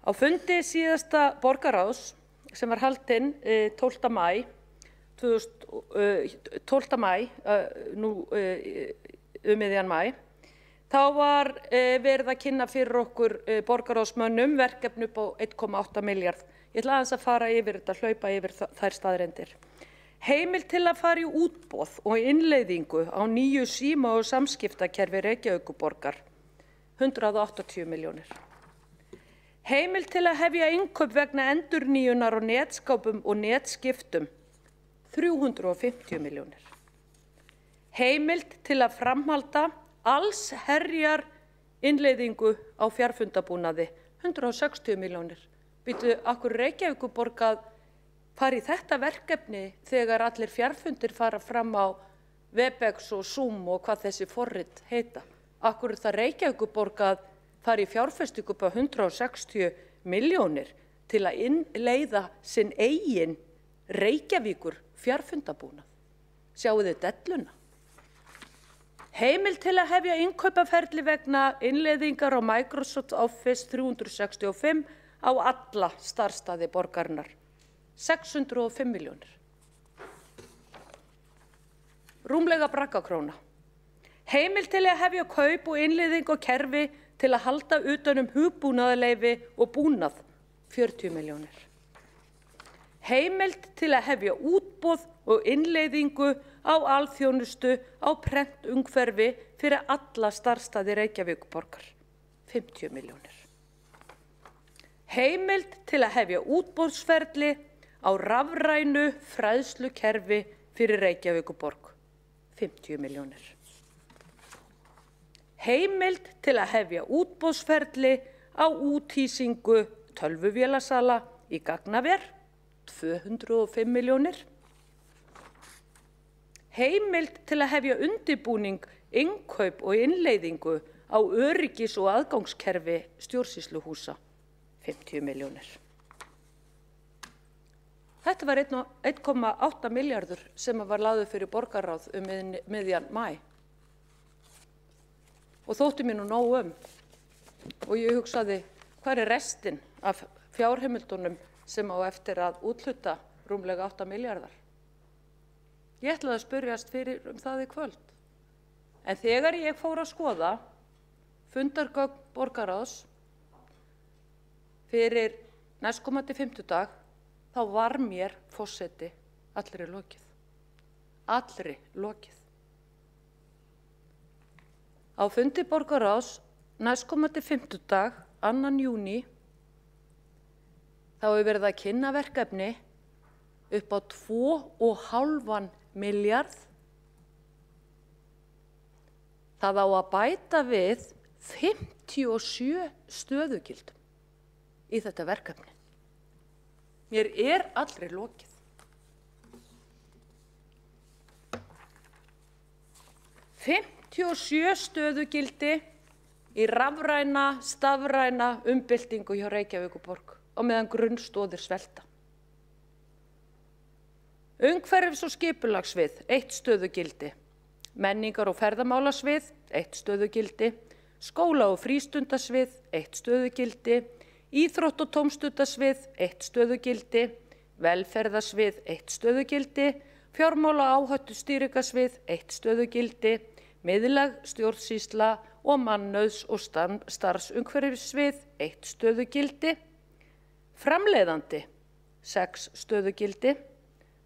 Speaker 19: Á fundi síðasta borgarráðs sem var haldinn 12. maí, miðjan maí, þá var verið að kynna fyrir okkur borgarráðsmönnum verkefni upp á 1,8 milljarð. Ég ætla aðeins að fara yfir þetta, hlaupa yfir þær staðreyndir. Heimild til að fara í útboð og innleiðingu á nýju síma- og samskiptakerfi Reykjavíkurborgar, 180 milljónir. Heimild til að hefja innkaup vegna endurnýjunar á netskápum og netskiptum, 350 milljónir. Heimild til að framhalda allsherjar innleiðingu á fjarfundabúnaði, 160 milljónir. Býtu, af hverju Reykjavíkurborg að fara í þetta verkefni þegar allir fjarfundir fara fram á Webex og Zoom og hvað þessi forrit heita? Af hverju það Reykjavíkurborg að fara í fjárfestingu upp á 160 milljónir til að innleiða sinn eigin Reykjavíkur fjarfundabúnað? Sjáu þið delluna? Heimild til að hefja innkaupaferli vegna innleiðingar á Microsoft Office 365 á alla starfsstaði borgarinnar, 605 milljónir. Rúmlega braggakróna. Heimild til að hefja kaup og innleiðingu á kerfi til að halda utan hugbúnaðarleyfi og búnað, 40 milljónir. Heimild til að hefja útboð og innleiðingu á alþjónustu á prentumhverfi fyrir alla starfsstaði Reykjavíkurborgar, 50 milljónir. Heimild til að hefja útboðsferli á rafrænu fræðslukerfi fyrir Reykjavíkurborg, 50 milljónir. Heimild til að hefja útboðsferli á úthýsingu tölvuvélasala í gagnaver, 205 milljónir. Heimild til að hefja undirbúning, innkaup og innleiðingu á öryggis- og aðgangskerfi stjórnsýsluhúsa, 50 milljónir. Þetta var 1,8 milljarður sem var lagður fyrir borgarráð miðjan maí. Og þótti mér nú nóg og ég hugsaði, hvað restin af fjárheimildunum sem á eftir að úthluta rúmlega 8 milljarðar? Ég ætlaði að spyrjast fyrir það í kvöld. En þegar ég fór að skoða fundargögn borgarráðs fyrir næstkomandi fimmtudag, þá var mér, forseti, allri lokið. Allri lokið. Á fundi borgarráðs næstkomandi fimmtudag, 2. júní, þá hefur verið að kynna verkefni upp á 2,5 milljarð. Það á að bæta við 57 stöðugildum í þetta verkefni. Mér allri lokið. ...57 stöðugildi í rafræna, stafræna umbyltingu hjá Reykjavíkurborg og meðan grunnstoðir svelta. Umhverfis- og skipulagssvið, 1 stöðugildi. Menningar- og ferðamálasvið, 1 stöðugildi. Skóla- og frístundasvið, 1 stöðugildi. Íþrótt- og tómstundasvið, 1 stöðugildi. Velferðarsvið, 1 stöðugildi. Fjármála- og áhættustýringarsvið, 1 stöðugildi. Miðlæg stjórnsýsla og mannauðs- og starfsumhverfissvið, 1 stöðugildi. Framleiðandi, 6 stöðugildi.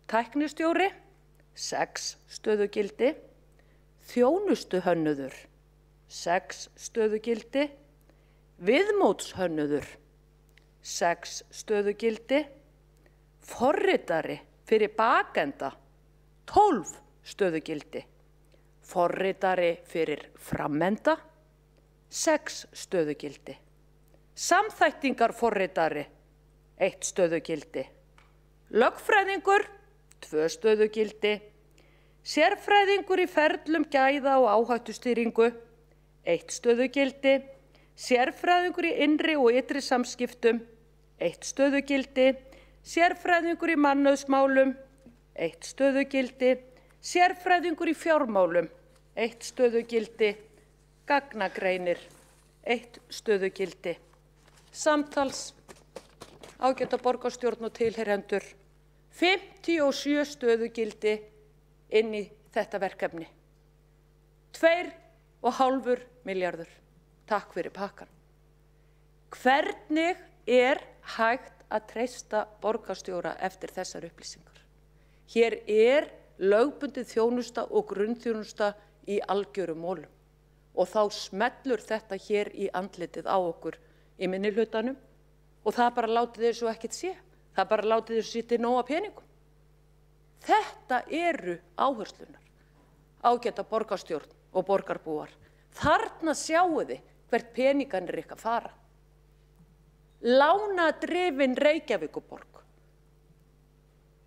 Speaker 19: Tæknistjóri, 6 stöðugildi. Þjónustuhönnuður, 6 stöðugildi. Viðmótshönnuður, 6 stöðugildi. Forritari fyrir bakenda, 12 stöðugildi. Forritari fyrir framenda, 6 stöðugildi. Samþættingarforritari, 1 stöðugildi. Lögfræðingur, 2 stöðugildi. Sérfræðingur í ferlum gæða og áhættustýringu, 1 stöðugildi. Sérfræðingur í innri og ytri samskiptum, 1 stöðugildi. Sérfræðingur í mannauðsmálum, 1 stöðugildi. Sérfræðingur í fjármálum, 1 stöðugildi. Gagnagreinir, 1 stöðugildi. Samtals, ágæta borgarstjórn og tilheyrendur, 57 stöðugildi inn í þetta verkefni. 2,5 milljarður. Takk fyrir pakkan. Hvernig hægt að treysta borgarstjóra eftir þessar upplýsingar? Hér lögbundin þjónusta og grunnþjónusta í algjörum mólum og þá smellur þetta hér í andlitið á okkur í minnihlutanum og það bara látið eins og ekkert sé. Það bara látið eins og sittir nóga peningum. Þetta eru áherslunar, ágæta borgarstjórn og borgarbúar. Þarna sjáu þið hvert peningarnir ykkar fara. Lánadrifin Reykjavíkurborg,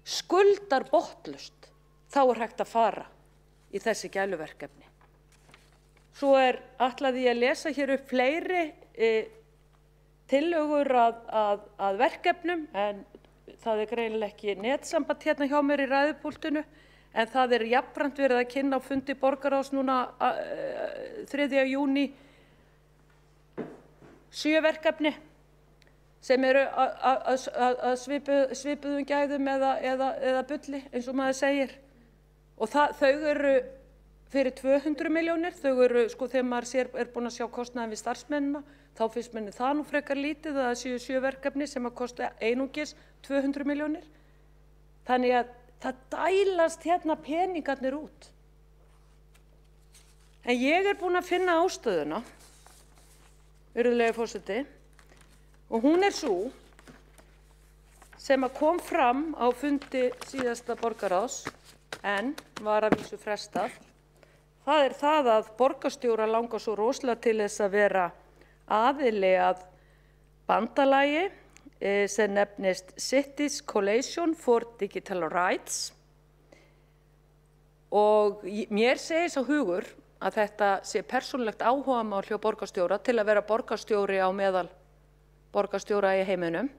Speaker 19: skuldar botnlaust, þá hægt að fara í þessi gæluverkefni. Svo ætlaði ég að lesa hér upp fleiri tillögur að verkefnum, en það greinilega ekki netsamband hérna hjá mér í ræðupúltinu, en það jafnframt verið að kynna á fundi borgarráðs núna 3. júní 7 verkefni sem eru að svipuðum gæðum eða bulli, eins og maður segir. Og þau eru fyrir 200 milljónir, þau eru, sko, þegar maður búin að sjá kostnaðinn við starfsmennina, þá finnst manni það nú frekar lítið að það séu 7 verkefni sem að kosta einungis 200 milljónir. Þannig að það dælast hérna peningarnir út. En ég búin að finna ástæðuna, virðulegi forseti, og hún sú sem að kom fram á fundi síðasta borgarráðs en var að vísu frestað. Það það að borgarstjóra langar svo rosalega til þess að vera aðili að bandalagi sem nefnist Cities Coalition for Digital Rights og mér segir sá hugur að þetta sé persónulegt áhugamál hjá borgarstjóra til að vera borgarstjóri á meðal borgarstjóra í heiminum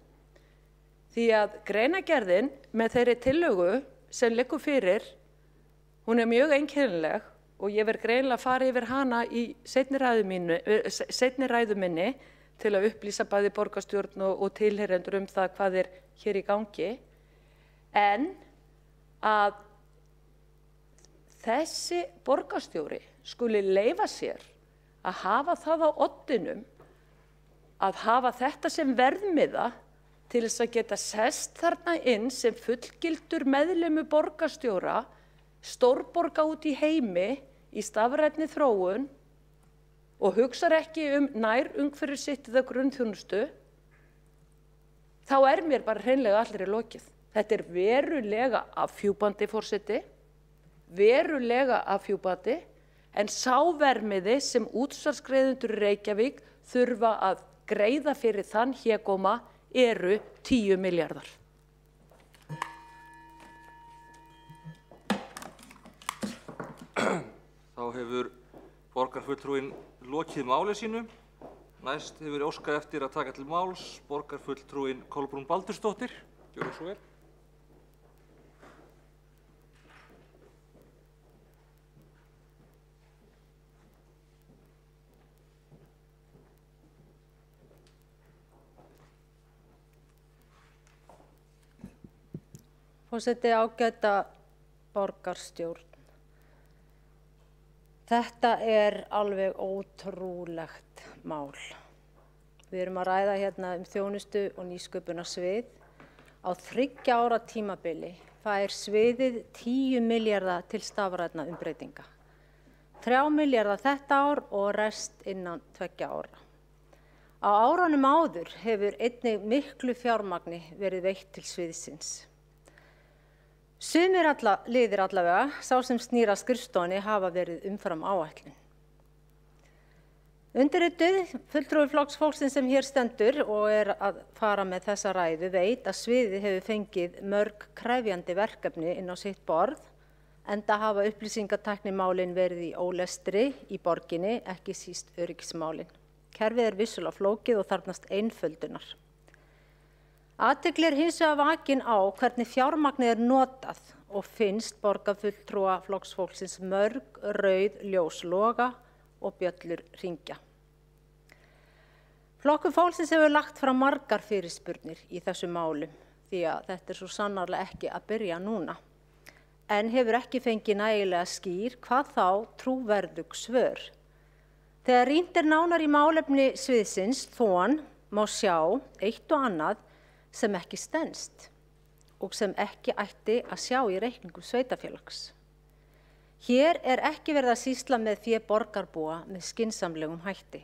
Speaker 19: því að greinargerðin með þeirri tillögu sem liggur fyrir, hún mjög einkennileg og ég verð greinilega að fara yfir hana í seinni ræðu minni til að upplýsa bæði borgarstjórn og tilheyrendur það hvað hér í gangi, en að þessi borgarstjóri skuli leyfa sér að hafa það á oddinum að hafa þetta sem verðmiða til þess að geta sest þarna inn sem fullgildur meðlimu borgarstjóra, stórborga út í heimi í stafrænni þróun og hugsar ekki nær umhverfi sitt eða grunnþjónustu, þá mér bara hreinlega allri lokið. Þetta verulega afhjúpandi, forseti, verulega afhjúpandi, en sá verðmiði sem útsvarsgreiðendur í Reykjavík þurfa að greiða fyrir þann hégóma 10 milljarðar.
Speaker 4: Þá hefur borgarfulltrúinn lokið máli sínu. Næst hefur óskað eftir að taka til máls borgarfulltrúinn Kolbrún Baldursdóttir. Gjörðu svo vel.
Speaker 7: Forseti, ágæta borgarstjórn. Þetta alveg ótrúlegt mál. Við erum að ræða hérna þjónustu og nýsköpunarsvið. Á 3 ára tímabili fær sviðið 10 milljarða til stafrænna umbreytinga. 3 milljarða þetta ár og rest innan 2 ára. Á árunum áður hefur einnig miklu fjármagni verið veitt til sviðsins. Sumir liðir allavega, sá sem snýr að skrifstofunni, hafa verið umfram áætlun. Undirrituð, fulltrúi Flokks fólksins sem hér stendur og að fara með þessa ræðu, veit að sviðið hefur fengið mörg krefjandi verkefni inn á sitt borð, enda hafa upplýsingatæknimálin verið í ólestri í borginni, ekki síst öryggismálin. Kerfið vissulega flókið og þarfnast einföldunar. Athygli hins vegar vakin á hvernig fjármagnið notað og finnst borgarfulltrúa Flokks fólksins mörg rauð ljós loga og bjöllur hringja. Flokkur fólksins hefur lagt fram margar fyrirspurnir í þessu málum því að þetta svo sannarlega ekki að byrja núna, en hefur ekki fengið nægilega skýr hvað þá trúverðug svör. Þegar rýnt nánar í málefni sviðsins þón má sjá eitt og annað sem ekki stenst og sem ekki ætti að sjá í reikningum sveitarfélags. Hér ekki verið að sýsla með fé borgarbúa með skynsamlegum hætti.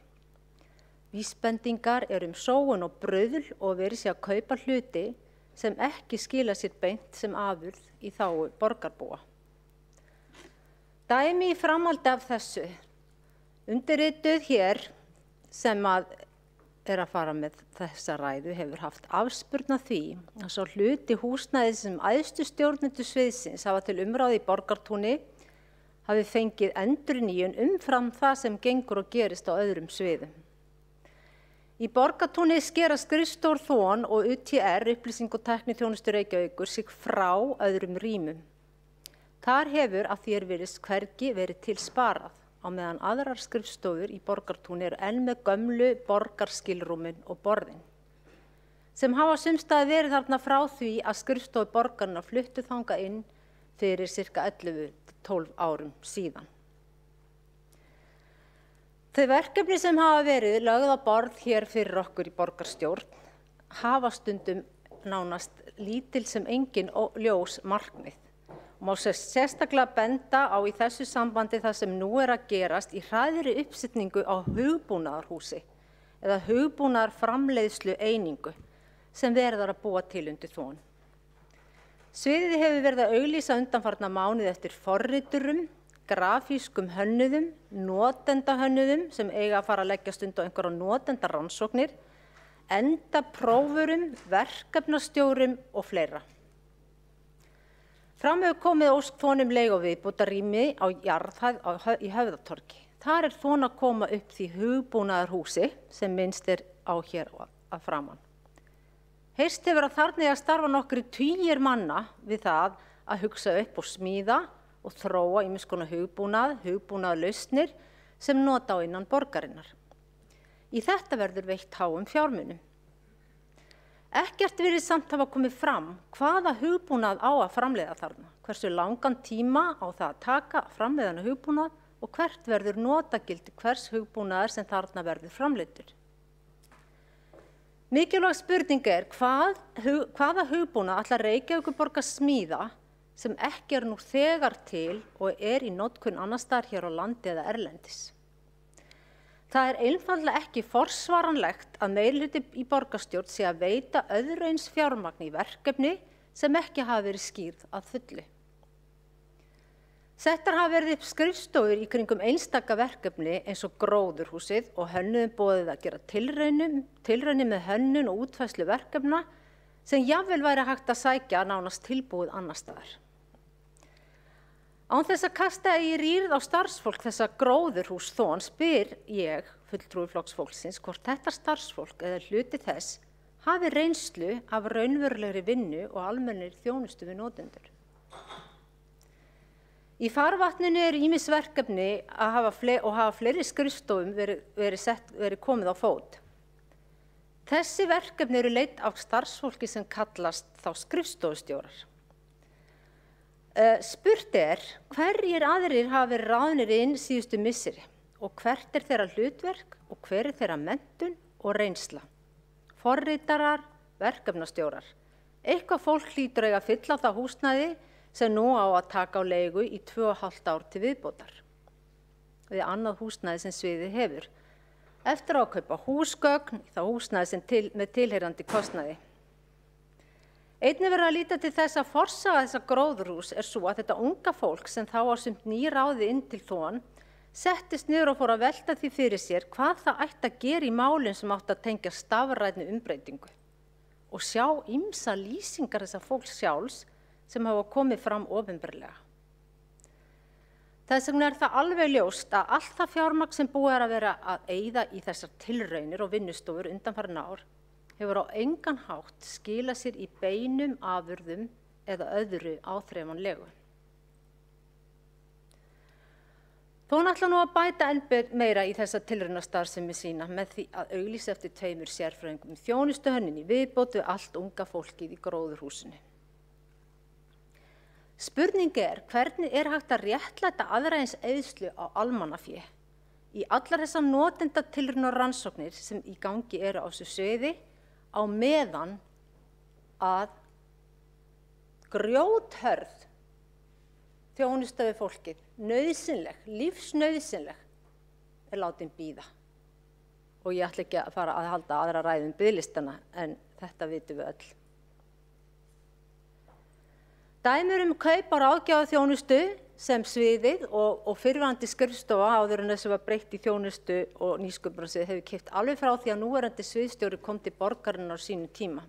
Speaker 7: Vísbendingar sóun og bruðl og verið sér að kaupa hluti sem ekki skila sér beint sem afurð í þágu borgarbúa. Dæmi í framhaldi af þessu. Undirrituð hér sem að fara með þessa ræðu hefur haft afspurn af því að svo hluti húsnæðis sem æðstu stjórnendur sviðsins hafa til umráði í Borgartúni hafi fengið endurnýjun umfram það sem gengur og gerist á öðrum sviðum. Í Borgartúni skera skrifstofur Þón og UTR, upplýsing og tækniþjónustu Reykjavíkur, sig frá öðrum rýmum. Þar hefur að því virðist hvergi verið til sparað, á meðan aðrar skrifstofur í Borgartúni enn með gömlu borgarskilrúmin og borðin, sem hafa sumstaði verið þarna frá því að skrifstofu borgarna fluttu þangað inn fyrir cirka 11–12 árum síðan. Þau verkefni sem hafa verið lögð á borð hér fyrir okkur í borgarstjórn hafa stundum nánast lítil sem engin ljós markmið. Má sérstaklega benda á í þessu sambandi það sem nú að gerast í hraðri uppsetningu á hugbúnaðarhúsi eða hugbúnaðarframleiðslu einingu sem verður að búa til undir Þón. Sviðið hefur verið að auglýsa undanfarna mánuði eftir forriturum, grafískum hönnuðum, notendahönnuðum sem eiga að fara að leggja stund á einhverja notendarannsóknir, endaprófurum, verkefnastjórum og fleira. Fram hefur komið ósk Þón leig- og viðbótarrými á jarðhæð í Höfðatorgi. Þar Þón að koma upp því hugbúnaðarhúsi sem minnst á hér að framan. Heyrst hefur að þarna að starfa nokkrir tugir manna við það að hugsa upp og smíða og þróa ýmiss konar hugbúnaðarlausnir sem nota á innan borgarinnar. Í þetta verður veitt háum fjármunum. Ekkert virðist samt hafa komið fram hvaða hugbúnað á að framleiða þarna, hversu langan tíma á það að taka framleiðana hugbúnað og hvert verður notagildi hvers hugbúnaðar sem þarna verður framleiddur. Mikilvæg spurning hvaða hugbúnað ætlar Reykjavíkurborg að smíða sem ekki nú þegar til og í notkun annars staðar hér á landi eða erlendis. Það einfaldlega ekki forsvaranlegt að meirihluti í borgarstjórn sé að veita öðru eins fjármagn í verkefni sem ekki hafa verið skýrð að fullu. Settar hafa verið upp skrifstofur í kringum einstaka verkefni eins og gróðurhúsið og hönnuðum boðið að gera tilraunir með hönnun og útfærslu verkefna sem jafnvel væri hægt að sækja nánast tilbúið annars staðar. Án þess að kasta í rýrð á starfsfólk þessa gróðurhús þón spyr ég, fulltrúi Flokks fólksins, hvort þetta starfsfólk eða hluti þess hafi reynslu af raunverulegri vinnu og almennri þjónustu við notendur. Í farvatninu ýmis verkefni að hafa fleiri skrifstofum verið komið á fót. Þessi verkefni eru leidd af starfsfólki sem kallast þá skrifstofustjórar. Spurt hverjir aðrir hafa verið ráðnir inn síðustu misseri og hvert þeirra hlutverk og hver þeirra menntun og reynsla. Forritarar, verkefnastjórar. Eitthvað fólk hlýtur að fylla á það húsnæði sem nú á að taka á leigu í 2,5 ár til viðbótar. Við annað húsnæði sem sviðið hefur. Eftir að kaupa húsgögn í það húsnæði með tilheyrandi kostnaði. Einnig verður að líta til þess að forsaga þessa gróðurhús svo að þetta unga fólk sem þá á sumt nýráði inn til þón settist niður og fór að velta því fyrir sér hvað það ætti að gera í málin sem átti að tengja stafrænni umbreytingu og sjá ýmsa lýsingar þessa fólks sjálfs sem hafa komið fram opinberlega. Þess vegna það alveg ljóst að allt það fjármagn sem búið að vera að eyða í þessar tilraunir og vinnustofur undanfarin ár hefur á engan hátt skilað sér í beinum afurðum eða öðru áþreifanlegu. Þón ætla nú að bæta enn meira í þessa tilraunastarfsemi sína með því að auglýsa eftir 2 sérfræðingum í þjónustuhönnun í viðbót við allt unga fólkið í gróðurhúsinu. Spurning hvernig hægt að réttlæta aðra eins eyðslu á almannafé í allar þessar notendatilraun og rannsóknir sem í gangi eru á þessu sviði á meðan að grjóthörð þjónusta við fólkið, nauðsynleg, lífsnauðsynleg, látin bíða. Og ég ætla ekki að fara að halda aðra ræðum biðlistana en þetta vitum við öll. Dæmi kaup á ráðgjafarþjónustu sem sviðið og fyrrverandi skrifstofa áður en þessu var breytt í þjónustu og nýsköpunarsvið hefur keypt alveg frá því að núverandi sviðsstjóri kom til borgarinnar á sínu tíma.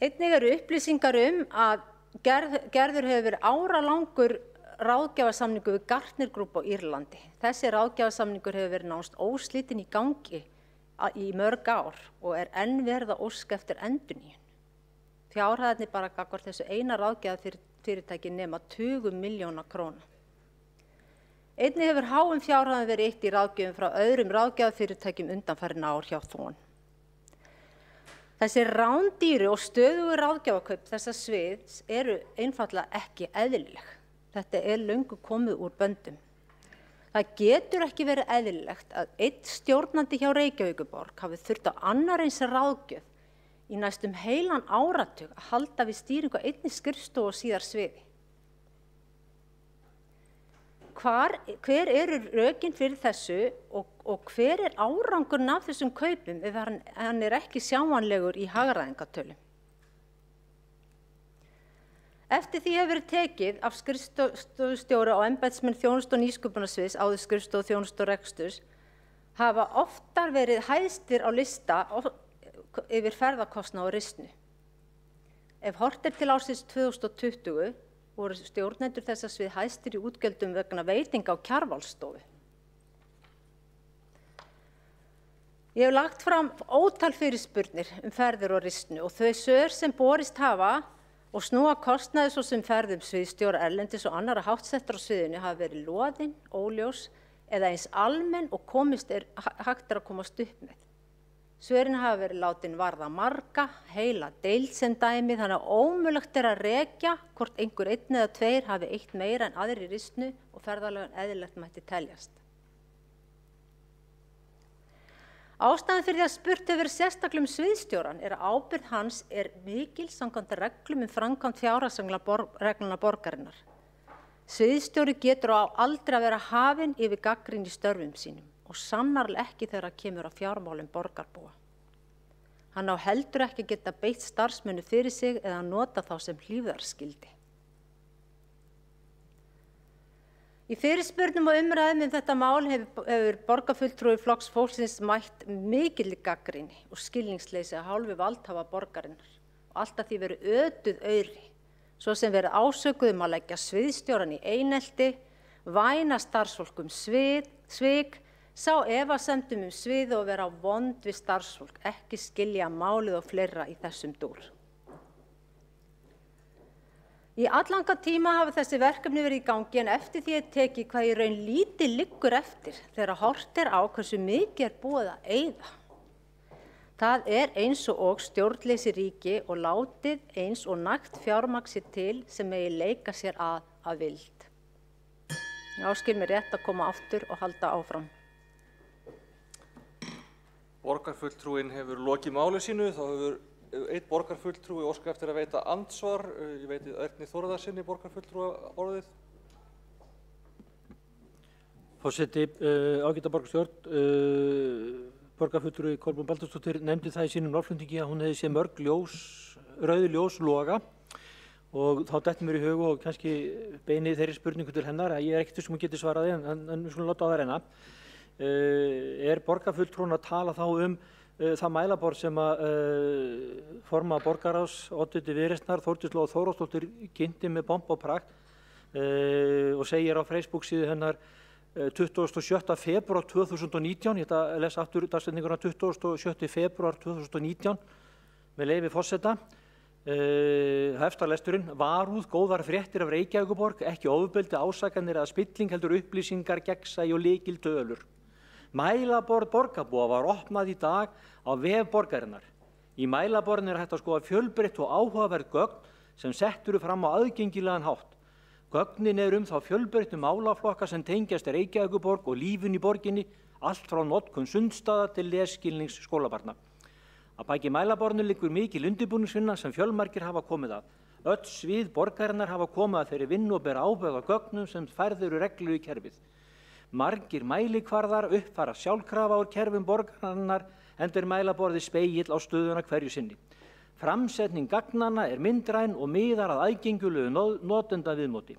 Speaker 7: Einnig eru upplýsingar að gerður hefur verið áralangur ráðgjafarsamningur við Gartner Group á Írlandi. Þessi ráðgjafarsamningur hefur verið nánast óslitinn í gangi í mörg ár og enn verið að óska eftir endurnýjun. Fjárhæðirnir bara gagnvart þessu eina ráðgjafarfyrirtæki nema 20 milljóna króna. Einnig hefur háum fjárhæðum verið eytt í ráðgjöfum frá öðrum ráðgjafarfyrirtækjum undanfarin ár hjá Þón. Þessi rándýru og stöðugu ráðgjafarkaup þessa sviðs eru einfaldlega ekki eðlileg. Þetta löngu komið úr böndum. Það getur ekki verið eðlilegt að einn stjórnandi hjá Reykjavíkurborg hafi þurft á annar eins ráðgjöf í næstum heilan áratug að halda við stýringu á einni skrifstofu og síðar sviði. Hver eru rökin fyrir þessu og hver árangurinn af þessum kaupum ef hann ekki sjáanlegur í hagræðingatölum? Eftir því hefur verið tekið af skrifstofustjóra og embættismenn þjónustu og nýsköpunarsviðs áður skrifstofu þjónustu og reksturs hafa oftar verið hæstir á lista yfir ferðakostnað og risnu. Ef horft til ársins 2020 voru stjórnendur þessa svið hæstir í útgjöldum vegna veitinga á Kjarvalsstofu. Ég hef lagt fram ótal fyrirspurnir ferðir og risnu og þau svör sem borist hafa og snúa kostnaði svo sem ferðum sviðsstjóra erlendis og annarra háttsettra á sviðinu hafa verið loðin, óljós eða eins almenn og hægt er að komast upp með. Svörin hafa verið látin varða marga, heila deild sem dæmi, þannig að ómögulegt er að rekja hvort einhver einn eða tveir hafi eitt meira en aðrir í ristnu og ferðalögin eðlilegt mætti teljast. Ástæðan fyrir því að spurt hefur verið sérstaklega sviðsstjórann er að ábyrgð hans er mikil samkvæmt reglum framkvæmd fjárhagsreglna borgarinnar. Sviðsstjóri getur aldrei að vera hafinn yfir gagnrýni í störfum sínum og sannarlega ekki þegar kemur að fjármálum borgarbúa. Hann á heldur ekki geta beitt starfsmennu fyrir sig eða nota þá sem hlífðarskyldi. Í fyrirspurnum og umræðum þetta mál hefur borgarfulltrúi Flokks fólksins mætt mikilli gagnrýni og skilningsleysi af hálfu valdhafa borgarinnar og alltaf því verið ötuð auri, svo sem verið ásökuð að leggja sviðsstjórann í einelti, væna starfsfólk svik, sá efasemdum svið og vera vond við starfsfólk, ekki skilja málið og fleira í þessum dúr. Í allanga tíma hafa þessi verkefni verið í gangi en eftir því tekið hvað í raun lítið liggur eftir þegar horft á hversu mikið búið að eyða. Það eins og stjórnleysi ríki og látið eins og nægt fjármagn sér til sem megi leika sér að vild. Ég áskil mér rétt að koma aftur og halda áfram.
Speaker 4: Borgarfulltrúinn hefur lokið máli sínu, þá hefur einn borgarfulltrúi óska eftir að veita andsvar. Ég veiti Erni Þórðarsyni borgarfulltrúa orðið.
Speaker 2: Forseti, ágæta borgarstjórn, borgarfulltrúi Kolbrún Baldursdóttir nefndi það í sínum málflutningi að hún hefði séð mörg rauð ljós loga og þá dettur mér í hug og kannski beini þeirri spurningu til hennar að ég ekkert sem hún geti svaraði en við skulum láta á það reyna. Borgarfulltrúin að tala þá það mælaborð sem formaður borgarráðs, oddviti Viðreisnar, Þórdís Lóa Þórðardóttir kynnti með pomp og prakt og segir á Facebook síðu hennar 27. febrúar 2019, ég ætla að lesa aftur dagsetninguna 27. febrúar 2019 með leyfi forseta. Hefsta lesturinn, varúð, góðar fréttir af Reykjavíkurborg, ekki ofbeldi, ásakanir eða spilling heldur upplýsingar, gegnsæi og lykiltölur. Mælaborð borgarbúa var opnað í dag á vef borgarinnar. Í mælaborðinu hægt að skoða fjölbreytt og áhugaverð gögn sem sett eru fram á aðgengilegan hátt. Gögnin þá fjölbreyttu málaflokka sem tengjast Reykjavíkurborg og lífinu í borginni, allt frá notkun sundstaða til lesskilnings skólabarna. Að baki mælaborðinu liggur mikil undirbúningsvinna sem fjölmargir hafa komið að. Öll svið borgarinnar hafa komið að þeirri vinnu og bera ábyrgð á gögnum sem færð eru reglu í kerfið. Margir mælikvarðar uppfæra sjálfkrafa úr kerfum borgarinnar enda mælaborðið spegill á stöðuna hverju sinni. Framsetning gagnanna myndræn og miðar að aðgengilegu notenda viðmóti.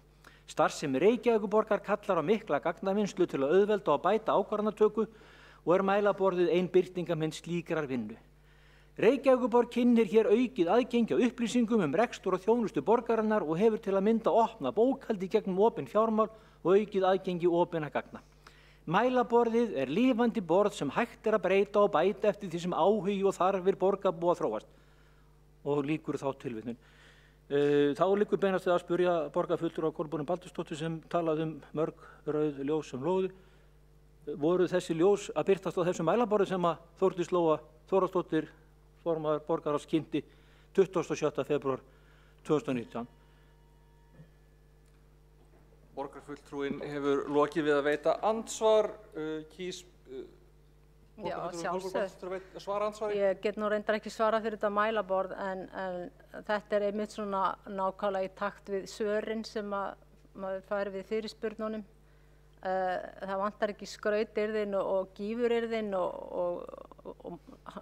Speaker 2: Starfsemi Reykjavíkurborgar kallar á mikla gagnavinnslu til að auðvelda og bæta ákvarðanatöku og mælaborðið ein birtingarmynd slíkrar vinnu. Reykjavíkurborg kynnir hér aukið aðgengi á upplýsingum rekstur og þjónustu borgarinnar og hefur til að mynda opna bókhaldi gegnum opin fjármál og aukið aðgengi opinna gagna. Mælaborðið lifandi borð sem hægt að breyta og bæta eftir því sem áhugi og þarfir borgarbúa þróast. Og lýkur þá tilvitnun. Þá liggur beinast við að spyrja borgarfulltrúa Kolbrúnu Baldursdóttur sem talaði mörg rauð ljós sem lóðu. Voru þessi ljós að birtast á þessum mælaborði sem að Þórdís Lóa Þórðardóttir formaður borgarráðs kynnti 27. febrúar 2019.
Speaker 4: Borgarfulltrúinn hefur lokið við að veita andsvar. Kýs
Speaker 7: sjálfsögðu.
Speaker 4: Svara andsvari?
Speaker 7: Ég get nú reyndar ekki svara fyrir þetta mælaborð en þetta einmitt svona nákvæmlega í takt við svörin sem maður fær við fyrirspurnunum. Það vantar ekki skrautirðin og gífuryrðin og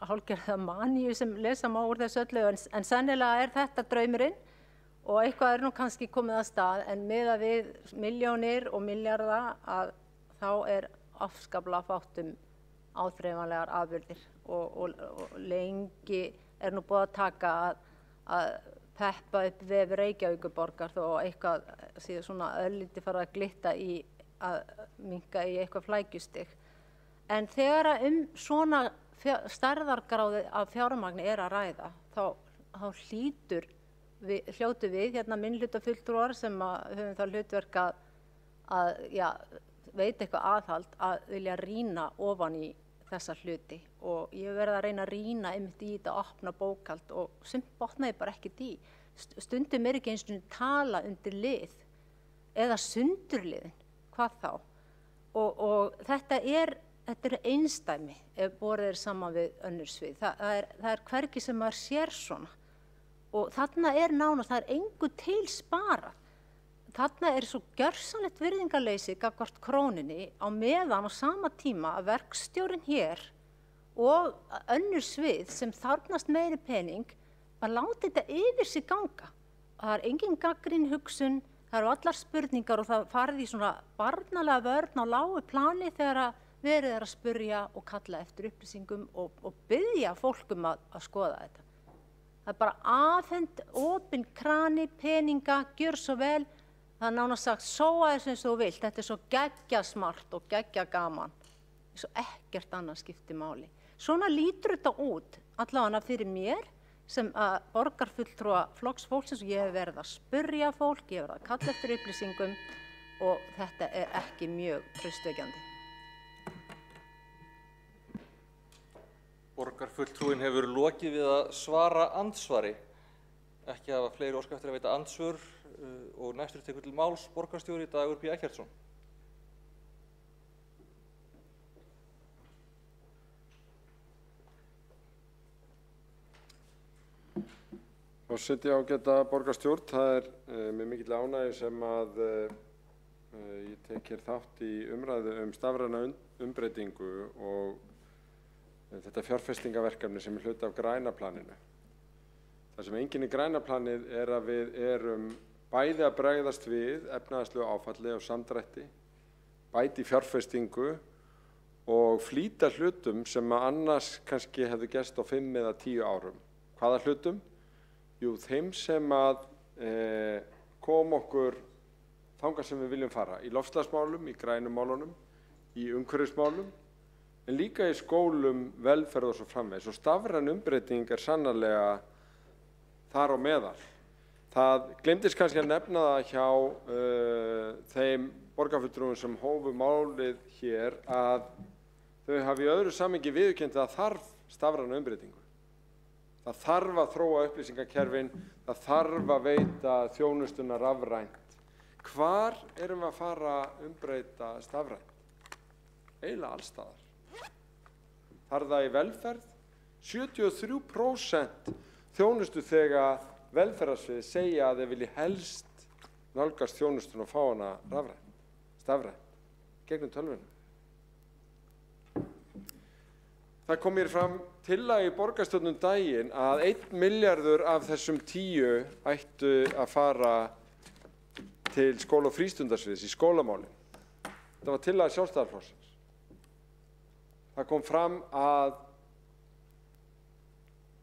Speaker 7: hálfgerða maníu sem lesa má úr þessu öllu en sennilega þetta draumurinn og eitthvað nú kannski komið að stað en miðað við milljónir og milljarða að þá afskaplega fátt áþreifanlegar afurðir og lengi nú búið að taka að peppa upp vef Reykjavíkurborgar þó eitthvað síðan svona örlítið fara að glitta í að minnka í eitthvað flækjustig. En þegar svona stærðargráði af fjármagni að ræða þá hljótu við hérna minnihlutafulltrúar sem höfum það hlutverk að veit eitthvað aðhald að vilja rýna ofan í þessa hluti og ég verði að reyna að rýna einmitt í þetta opna bókhald og sumt botnaði bara ekkert í. Stundum ekki eins og tala undir lið eða sundurliðin, hvað þá? Og þetta er einsdæmi ef borið er saman við önnur svið. Það er hvergi sem maður sér svona og þarna er nánast, það er engu til sparað. Þarna er svo gjörsamlegt virðingarleysi gagnvart krónunni á meðan á sama tíma að verkstjórinn hér og önnur svið sem þarfnast meiri pening bara láti þetta yfir sig ganga. Það er engin gagnrýn hugsun, það eru allar spurningar og það farið í svona barnalega vörn á lágu plani þegar verið að spurja og kalla eftir upplýsingum og biðja fólk að skoða þetta. Það er bara afhent, opin krani, peninga, gjör svo vel. Það er nánast sagt, sóa þess eins og þú vilt, þetta er svo geggja smart og geggja gaman, eins og ekkert annað skiptir máli. Svona lítur þetta út, allavega fyrir mér, sem borgarfulltrúa Flokks fólksins og ég hef verið að spurja fólk, ég hef verið að kalla eftir upplýsingum og þetta er ekki mjög traustvekjandi.
Speaker 4: Borgarfulltrúin hefur lokið við að svara andsvari. Ekki hafa fleiri óska eftir að veita andsvör og næstur tekur til máls borgarstjóri Dagur B. Eggertsson.
Speaker 13: Forseti, ágæta borgarstjórn, það er með mikill ánægju sem að ég tek hér þátt í umræðu stafræna umbreytingu og þetta fjárfestingaverkefni sem er hluti af græna planinu. Það sem enginn í græna planið er að við erum bæði að bregðast við efnahagslegu áfalli og samdrætti, bæti fjárfestingu og flýta hlutum sem annars kannski hefðu gerst á 5 eða 10 árum. Hvaða hlutum? Jú, þeim sem að kom okkur þangað sem við viljum fara, í loftslagsmálum, í grænum málunum, í umhverfismálum, en líka í skólum, velferð og svo framvegis. Og stafræn umbreyting er sannarlega þar á meðal. Það gleymdist kannski að nefna það hjá þeim borgarfulltrúum sem hófu málið hér að þau hafi í öðru samhengi viðurkennt að það þarf stafræna umbreytingu. Það þarf að þróa upplýsingakerfin, það þarf að veita þjónustuna rafrænt. Hvar erum við að fara að umbreyta stafrænt? Eiginlega allstaðar. Þarf það í velferð? 73% þjónustuþega velferðarsvið segja að þeir vilji helst nálgast þjónustuna og fá hana rafrænt, stafrænt, gegnum tölvuna. Það kom mér fram tillaga í borgarstjórnum daginn að 1 milljarður af þessum 10 ættu að fara til skóla- og frístundarsviðs í skólamálin. Þetta var tillaga Sjálfstæðisflokksins. Það kom fram að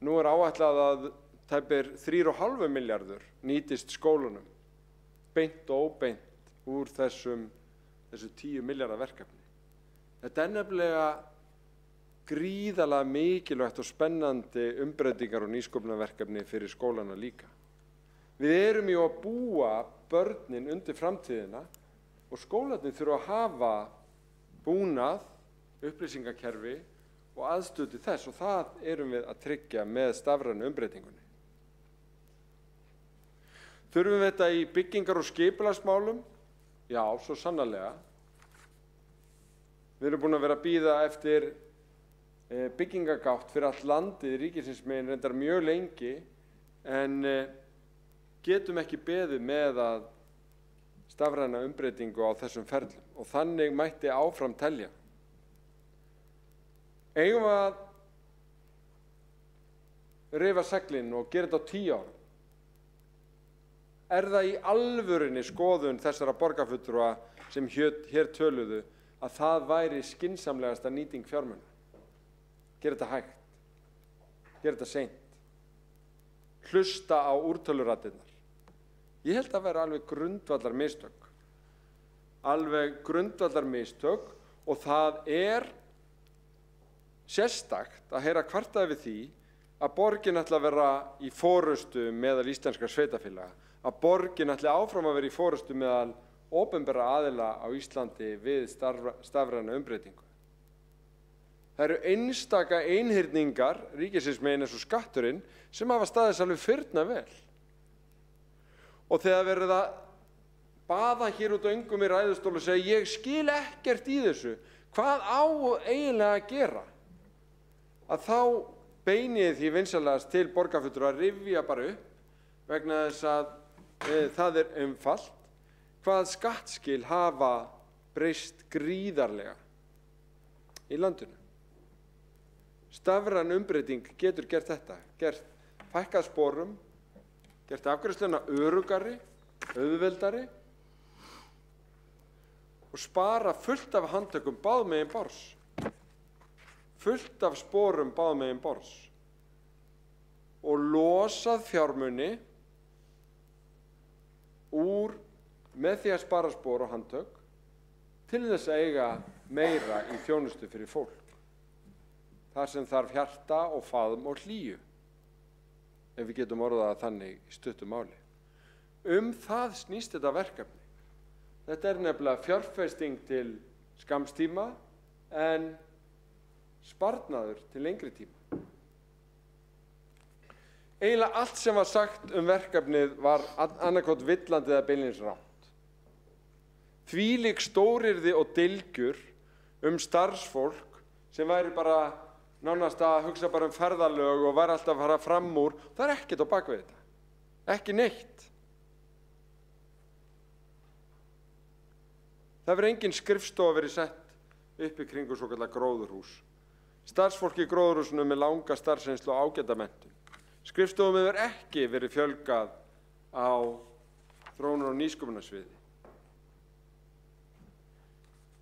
Speaker 13: nú er áætlað að tæpir 3,5 milljarður nýtist skólunum, beint og óbeint úr þessu 10 milljarða verkefni. Þetta er nefnilega gríðarlega mikilvægt og spennandi umbreytingar og nýsköpunarverkefni fyrir skólana líka. Við erum jú að búa börnin undir framtíðina og skólarnir þurfa að hafa búnað, upplýsingakerfi og aðstöðu til þess og það erum við að tryggja með stafrænu umbreytingunni. Þurfum við þetta í byggingar- og skipulagsmálum? Já, svo sannarlega. Við erum búin að vera að bíða eftir byggingagátt fyrir allt landið ríkisins megin reyndar mjög lengi en getum ekki beðið með að stafræna umbreytingu á þessum ferlum og þannig mætti áfram telja. Eigum við að rifa seglin og gera þetta á 10 árum? Er það í alvörinni skoðun þessara borgarfulltrúa sem hér töluðu að það væri skynsamlegasta nýting fjármuna? Gera þetta hægt, gera þetta seint, hlusta á úrtöluraddirnar. Ég held að vera alveg grundvallar mistök og það er sérstakt að heyra kvartað við því að borgin ætla að vera í forystu meðal íslenskra sveitarfélaga, að borgin ætli áfram að vera í forystu meðal opinberra aðila á Íslandi við stafræna umbreytingu. Það eru einstaka einhyrningar ríkisins megin eins og skatturinn sem hafa staðið sig alveg firna vel. Og þegar verið að baða hér út á öngum í ræðustól og segja ég skil ekkert í þessu, hvað á eiginlega að gera? Að þá beini ég því vinsamlegast til borgarfulltrúa að rifja bara upp vegna þess að það er einfalt hvað skattskil hafa breyst gríðarlega í landinu. Stafræn umbreyting getur gert þetta, fækkað sporum, gert afgreiðsluna öruggari, auðveldari og spara fullt af handtökum báðum megin borðs, fullt af sporum báðum megin borðs og losað fjármuni úr með því að spara spor og handtök til þess að eiga meira í þjónustu fyrir fólk. Það sem þarf hjarta og faðm og hlýju, ef við getum orðað það þannig í stuttu máli. Það snýst þetta verkefni. Þetta er nefnilega fjárfesting til skammstíma en sparnaður til lengri tíma. Eiginlega allt sem var sagt verkefnið var annaðhvort villandi eða beinlínis rangt. Þvílík stórirði og dylgjur starfsfólk sem væri bara nánast að hugsa bara ferðalög og væri alltaf að fara fram úr, það er ekkert á bakvið þetta. Ekki neitt. Það verður engin skrifstofa verið sett upp í kringu svokallar gróðurhús. Starfsfólki í gróðurhúsinu með langa starfsreynslu og ágæta menntun. Skrifstofum hefur ekki verið fjölgað á þróunar- og nýsköpunarsviði.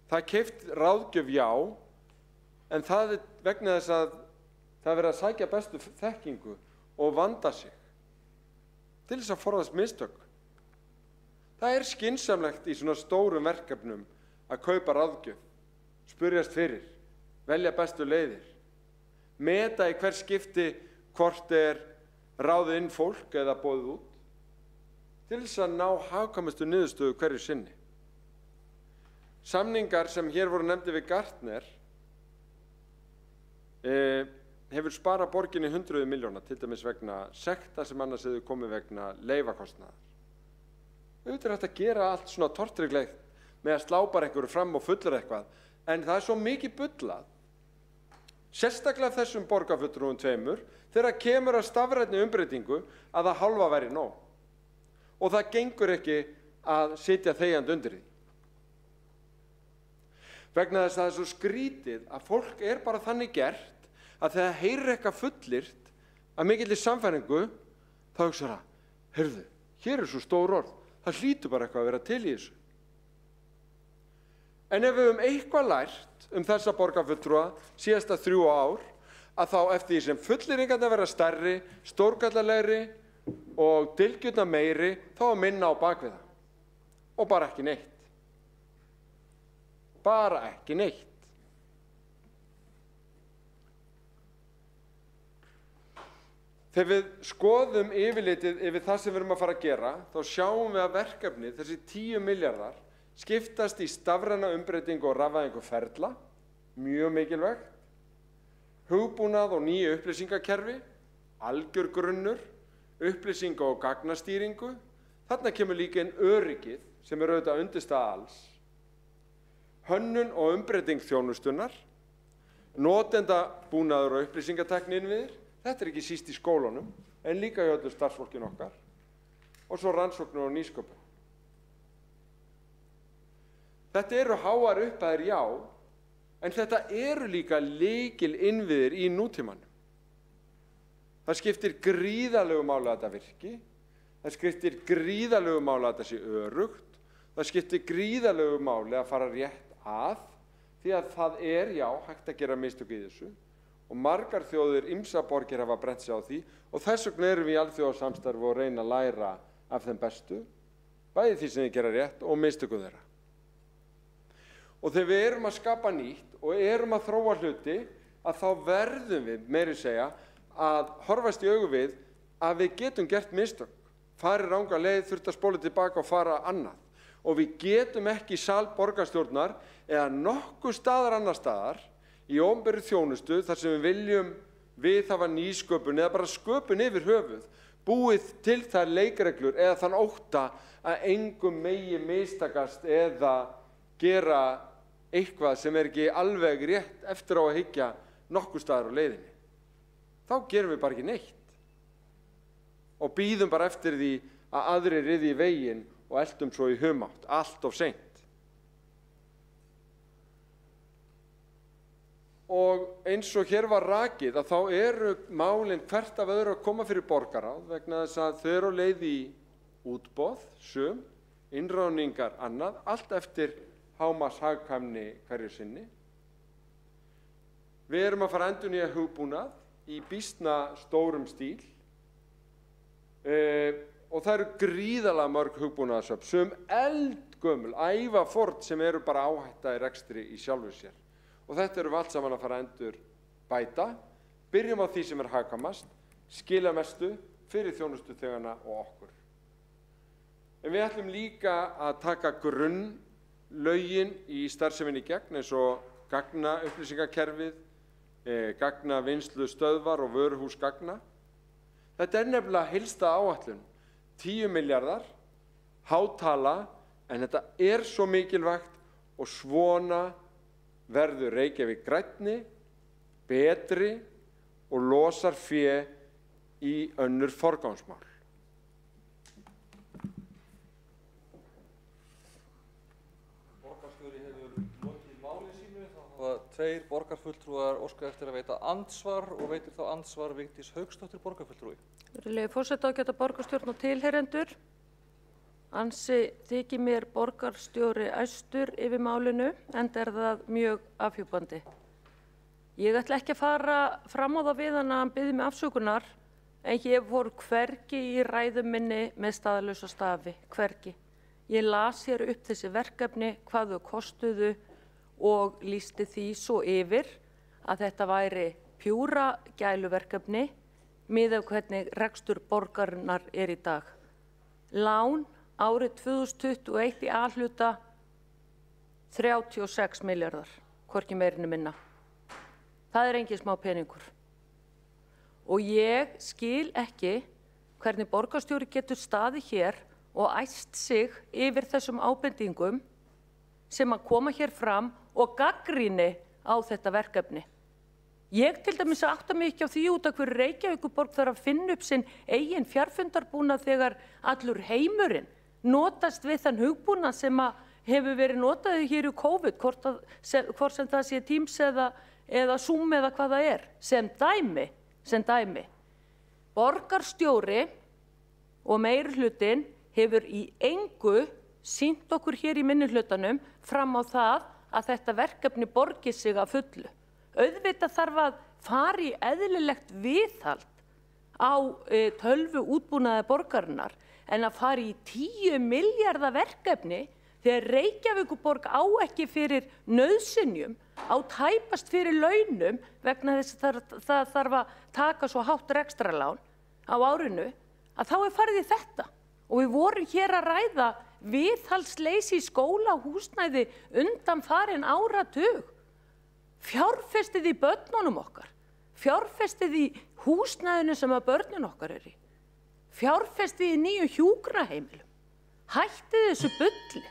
Speaker 13: Það er keypt ráðgjöf, já, en það er vegna þess að það verið að sækja bestu þekkingu og vanda sig til þess að forðast mistök. Það er skynsamlegt í svona stórum verkefnum að kaupa ráðgjöf, spurjast fyrir, velja bestu leiðir, meta í hver skipti hvort er ráðið inn fólk eða boðið út, til þess að ná hagkvæmustu niðurstöðu hverju sinni. Samningar sem hér voru nefndir við Gartner hefur sparað borginni 100 milljóna, til dæmis vegna sekta sem annars hefur komið vegna leyfakostnaðar. Auðvitað er hægt að gera allt svona tortryggilegt með að slá bara einhverju fram og fullera eitthvað, en það er svo mikið bullað, sérstaklega þessum borgarfulltrúum tveimur, þegar kemur að stafrænni umbreytingu að það hálfa væri nóg. Og það gengur ekki að sitja þegjandi undir því. Vegna þess að það er svo skrítið að fólk er bara þannig gert að þegar heyrir eitthvað fullyrt að mikilli samfæringu, þá hugsar það, heyrðu, hér er svo stór orð, það hlýtur bara eitthvað að vera til í þessu. En ef við höfum eitthvað lært þessa borgarfulltrúa síðasta 3 ár, að þá eftir því sem fullyrðingarnar verða stærri, stórkallalegri og dylgjurnar meiri, þá að minna á bakvið það. Og bara ekki neitt. Bara ekki neitt. Þegar við skoðum yfirlitið yfir það sem við erum að fara að gera, þá sjáum við að verkefnið, þessi 10 milljarðar, skiptast í stafræna umbreytingu og rafvæðingu ferla, mjög mikilvægt, hugbúnað og nýju upplýsingakerfi, algjör grunnur, upplýsinga og gagnastýringu, þarna kemur líka inn öryggið sem er auðvitað undirstaða alls, hönnun og umbreyting þjónustunnar, notendabúnaður og upplýsingatækni innviðir, þetta er ekki síst í skólunum, en líka í öllu starfsfólkinu okkar, og svo rannsóknir og nýsköpun. Þetta eru háar upphæðir, já, en þetta eru líka lykil innviðir í nútímanum. Það skiptir gríðarlegu máli að þetta virki, það skiptir gríðarlegu máli að þetta sé öruggt, það skiptir gríðarlegu máli að fara rétt að, því að það er, já, hægt að gera mistök í þessu, og margar þjóðir, ýmsar borgir hafa brennt sig á því, og þess vegna erum við í alþjóðasamstarfi og reyna að læra af þeim bestu, bæði því sem þið gera rétt og mistökum þeirra. Og þegar við erum að skapa nýtt og erum að þróa hluti, að þá verðum við, meiri segja, að horfast í augu við að við getum gert mistök, farið ranga leið, þurft að spóla tilbaka og fara annað. og við getum ekki í sal borgarstjórnar eða nokkuð staðar annar staðar í opinberri þjónustu þar sem við viljum viðhafa nýsköpun eða bara sköpun yfir höfuð, búið til þær leikreglur eða þann ótta að engum megi mistakast eða gera eitthvað sem ekki alveg rétt eftir á að hyggja nokkuð staðar á leiðinni. Þá gerum við bara ekki neitt og bíðum bara eftir því að aðrir ryðji í veginn og eltum svo í humátt, allt of seint. Og eins og hér var rakið að þá eru málin hvert af öðru að koma fyrir borgarráð vegna þess að þau eru á leið í útboð, sum, innráðningar annað, allt eftir hámarkshagkvæmni hverju sinni. Við erum að fara endurnýja hugbúnað í býsna stórum stíl og það eru gríðarlega mörg hugbúnaðarsöfn, sum eldgömul, ævafort sem eru bara áhætta í rekstri í sjálfu sér. Og þetta erum við allt saman að fara að endur bæta, byrjum á því sem er hagkvæmast, skila mestu fyrir þjónustuþegana og okkur. En við ætlum líka að taka grunnlögin í starfseminni í gegn eins og gagnaupplýsingakerfið, gagnavinnslustöðvar og vöruhúsgagna. Þetta er nefnilega heilsta áætlun, 10 milljarðar, hátala, en þetta er svo mikilvægt og svona verður Reykjavík grænni, betri og losar fé í önnur forgangsmál.
Speaker 4: Borgarstjóri hefur lokið máli sínu, þá hafa 2 borgarfulltrúar óskað eftir að veita andsvar og veitir þá andsvar Vigdís Hauksdóttir borgarfulltrúi.
Speaker 19: Virðulegi forseti, ágæta borgarstjórn og tilheyrendur. Ansi þykir mér borgarstjóri æstur yfir málinu, enda er það mjög afhjúpandi. Ég ætla ekki að fara fram á það við hann að hann biðji mig afsökunar, en ég fór hvergi í ræðu minni með staðlausa stafi, hvergi. Ég las hér upp þessi verkefni, hvað þau kostuðu og lýsti því svo yfir að þetta væri pjúra gæluverkefni miðað við hvernig rekstur borgarinnar er í dag. Lán árið 2021 í A-hluta 36 milljarðar, hvorki meirinu minna. Það er engin smá peningur. Og ég skil ekki hvernig borgarstjóri getur staðið hér og æst sig yfir þessum ábendingum sem að koma hér fram og gagnrýni á þetta verkefni. Ég til dæmis átta mig ekki á því út af hverju Reykjavíkurborg þarf að finna upp sinn eigin fjarfundarbúnað þegar allur heimurinn notast við þann hugbúnað sem hefur verið notaði hér í COVID, hvort sem það sé Teams eða Zoom eða hvað það er, sem dæmi. Borgarstjóri og meirihlutinn hefur í engu sýnt okkur hér í minnihlutanum fram á það að þetta verkefni borgi sig að fullu. Auðvitað þarf að fara í eðlilegt viðhald á tölvu útbúnaði borgarinnar en að fara í 10 milljarða verkefni þegar Reykjavíkurborg á ekki fyrir nauðsynjum, á tæpast fyrir launum vegna þess að það þarf að taka svo hátt rekstrarlán á árinu, að þá er farið í þetta. Og við vorum hér að ræða viðhaldsleysi í skólahúsnæði undanfarin áratug. Fjárfestið í börnunum okkar, fjárfestið í húsnæðinu sem að börnin okkar er í, fjárfestið í nýju hjúkrunarheimilum. Hættið þessu bulli.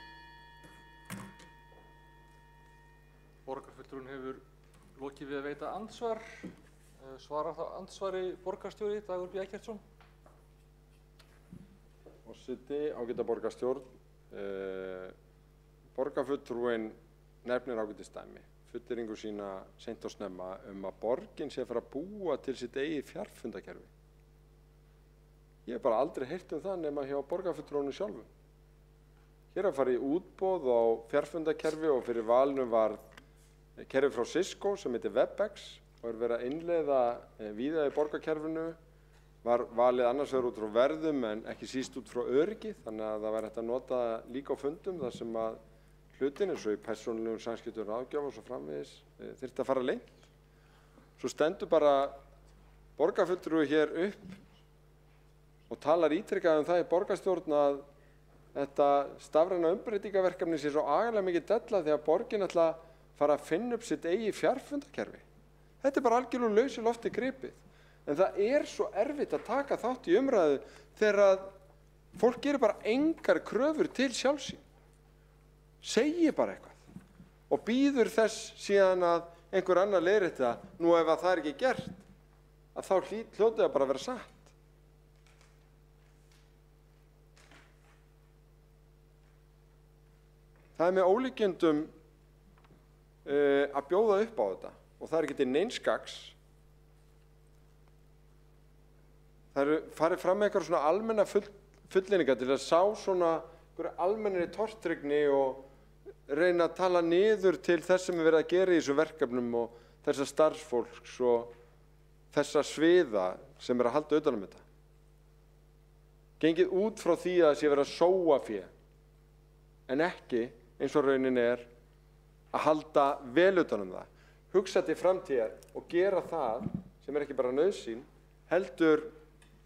Speaker 4: Borgarfulltrúinn hefur lokið við að veita andsvar. Svarar þá andsvari borgarstjóri Dagur B. Eggertsson.
Speaker 13: Forseti, ágæta borgarstjórn. Borgarfulltrúinn nefnir ágætisdæmi. Fullyrðingu sína seint og snemma að borgin sé að fara að búa til sitt eigið fjarfundakerfi. Ég hef bara aldrei heyrt það nema hjá borgarfulltrúnum sjálfum. Hér að fara í útboð á fjarfundakerfi og fyrir valinu var kerfi frá Cisco sem heitir WebEx og er verið að innleiða víða í borgarkerfinu. Var valið annars vegar út frá verðum en ekki síst út frá öryggi, þannig að það væri hægt að nota líka á fundum þar sem að hlutin eins og í persónulegum samskiptum ráðgjafa og svo framvegis þyrfti að fara lengt. Svo stendur bara borgarfulltrúi hér upp og talar ítrekkað það í borgarstjórn að þetta stafræna umbreytingaverkefni sé svo agalega mikið della því að borgin ætla að fara að finna upp sitt eigi fjarfundakerfi. Þetta bara algjörlega laus í lofti gripið. En það svo erfitt að taka þátt í umræðu þegar að fólk gerir bara engar kröfur til sjálfsín. Segir bara eitthvað og býður þess síðan að einhver annar leiðrétti það. Nú ef að það ekki gert, að þá hljóti það bara að vera satt. Það með ólíkindum að bjóða upp á þetta og það ekki til neins gagns. Það farið fram með eitthvað svona almenna fullyrðingar til að sá svona almennri tortryggni og reyna að tala niður til þess sem verið að gera í þessu verkefnum og þessa starfsfólks og þessa sviða sem að halda utan þetta. Gengið út frá því að það sé verið að sóa fé en ekki eins og raunin að halda vel utan það. Hugsa til framtíðar og gera það sem ekki bara nauðsyn, heldur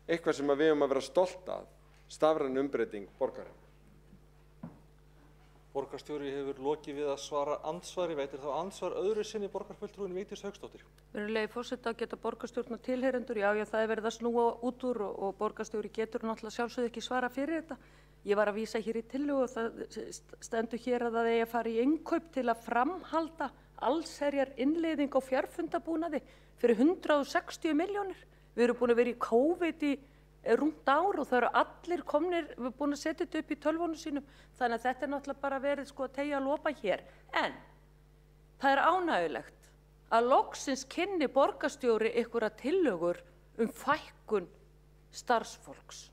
Speaker 13: eitthvað sem við að vera stolt af, stafræn umbreyting borgarinnar.
Speaker 4: Borgarstjóri hefur lokið við að svara andsvari. Veitir þá ansvar öðru sinni borgarfulltrúin Vigdís Hauksdóttir?
Speaker 19: Virðulegi forseti, að geta borgarstjórn og tilheyrendur, já, það er verið að snúa út úr og borgarstjóri getur náttúrulega sjálfsögðu ekki svara fyrir þetta. Ég var að vísa hér í tillögu og það stendur hér að það eigi að fara í innkaup til að framhalda allsherjar innleiðing á fjarfundabúnaði fyrir 160 milljónir. Við erum búin að vera í COVID í rúmt ár og það eru allir komnir, við erum búin að setja þetta upp í tölvunum sínum, þannig að þetta er náttúrulega bara verið að teygja að lopa hér. En það er ánægjulegt að loksins kynni borgarstjóri einhverja tillögur fækkun starfsfólks.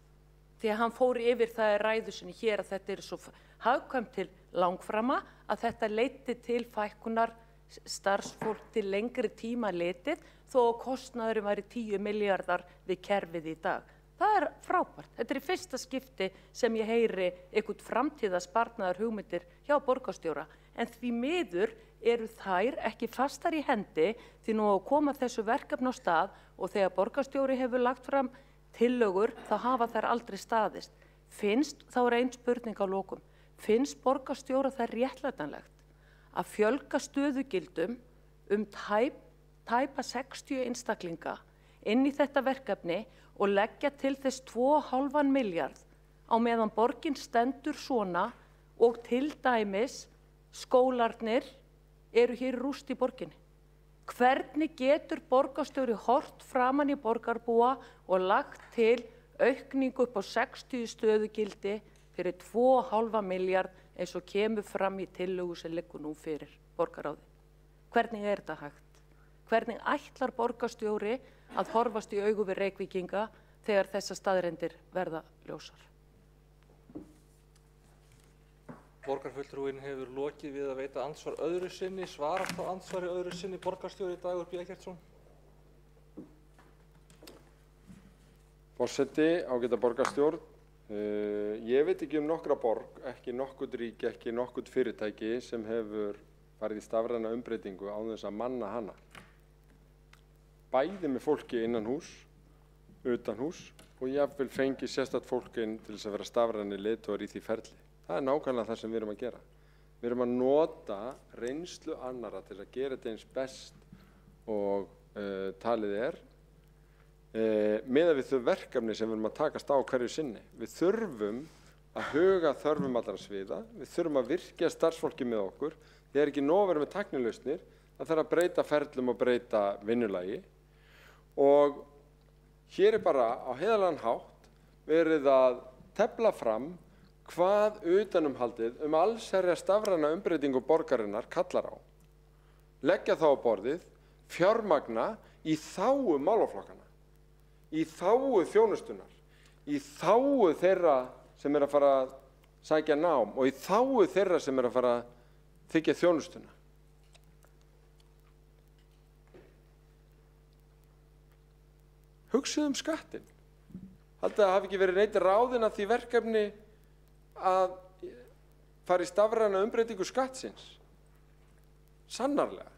Speaker 19: Því að hann fór yfir það í ræðu sinni hér að þetta er svo hagkvæmt til langframa að þetta leiddi til fækkunar starfsfólk til lengri tíma litið þó að kostnaðurinn væri 10 milljarðar við kerfið í dag. Það er frábært. Þetta er í fyrsta skipti sem ég heyri einhvern framtíðasparnaðar hugmyndir hjá borgarstjóra. En því miður eru þær ekki fastar í hendi því nú að koma þessu verkefni á stað og þegar borgarstjóri hefur lagt fram tillögur þá hafa þær aldrei staðist. Þá er ein spurning á lokum. Finnst borgarstjóra það réttlætanlegt að fjölga stöðugildum tæpa 60 einstaklinga inn í þetta verkefni og leggja til þess 2,5 milljarð á meðan borgin stendur svona og til dæmis skólarnir eru hér í rúst í borginni. Hvernig getur borgarstjóri hort framan í borgarbúa og lagt til aukningu upp á 60 stöðugildi fyrir 2,5 milljarð eins og kemur fram í tillögu sem liggur nú fyrir borgarráði? Hvernig er þetta hægt? Hvernig ætlar borgarstjóri að horfast í augu við Reykvíkinga þegar þessar staðreyndir verða ljósar?
Speaker 4: Borgarfulltrúin hefur lokið við að veita ansvar öðru sinni. Svarar þá ansvari öðru sinni borgarstjóri Dagur B. Eggertsson?
Speaker 13: Forseti, ágæta borgarstjórn. Ég veit ekki nokkra borg, ekki nokkurt ríki, ekki nokkurt fyrirtæki sem hefur farið í stafræna umbreytingu án þess að manna hana. Bæði með fólki innan hús, utan hús og jafnvel fengi sérstakt fólkin til þess að vera stafræni leiðtogar í því ferli. Það er nákvæmlega það sem við erum að gera. Við erum að nota reynslu annarra til að gera þetta eins best og talið er miðað við þau verkefni sem við erum að takast á hverju sinni. Við þurfum að huga þörfum allra sviða, við þurfum að virkja starfsfólki með okkur. Það er ekki nóg að vera með tæknilausnir, það þarf að breyta ferlum og breyta vinnulagi. Og hér er bara á heiðarlegan hátt verið að tefla fram hvað utanumhaldið allsherjar stafræna umbreytingu borgarinnar kallar á. Leggja þá á borðið, fjármagna í þágu málaflokkana, í þágu þjónustunar, í þágu þeirra sem að fara að sækja nám og í þágu þeirra sem að fara að þiggja þjónustuna. Hugsið skattinn. Haldið að hafi ekki verið neitt ráðinn að því verkefni að fara í stafræna umbreytingu skattsins. Sannarlega.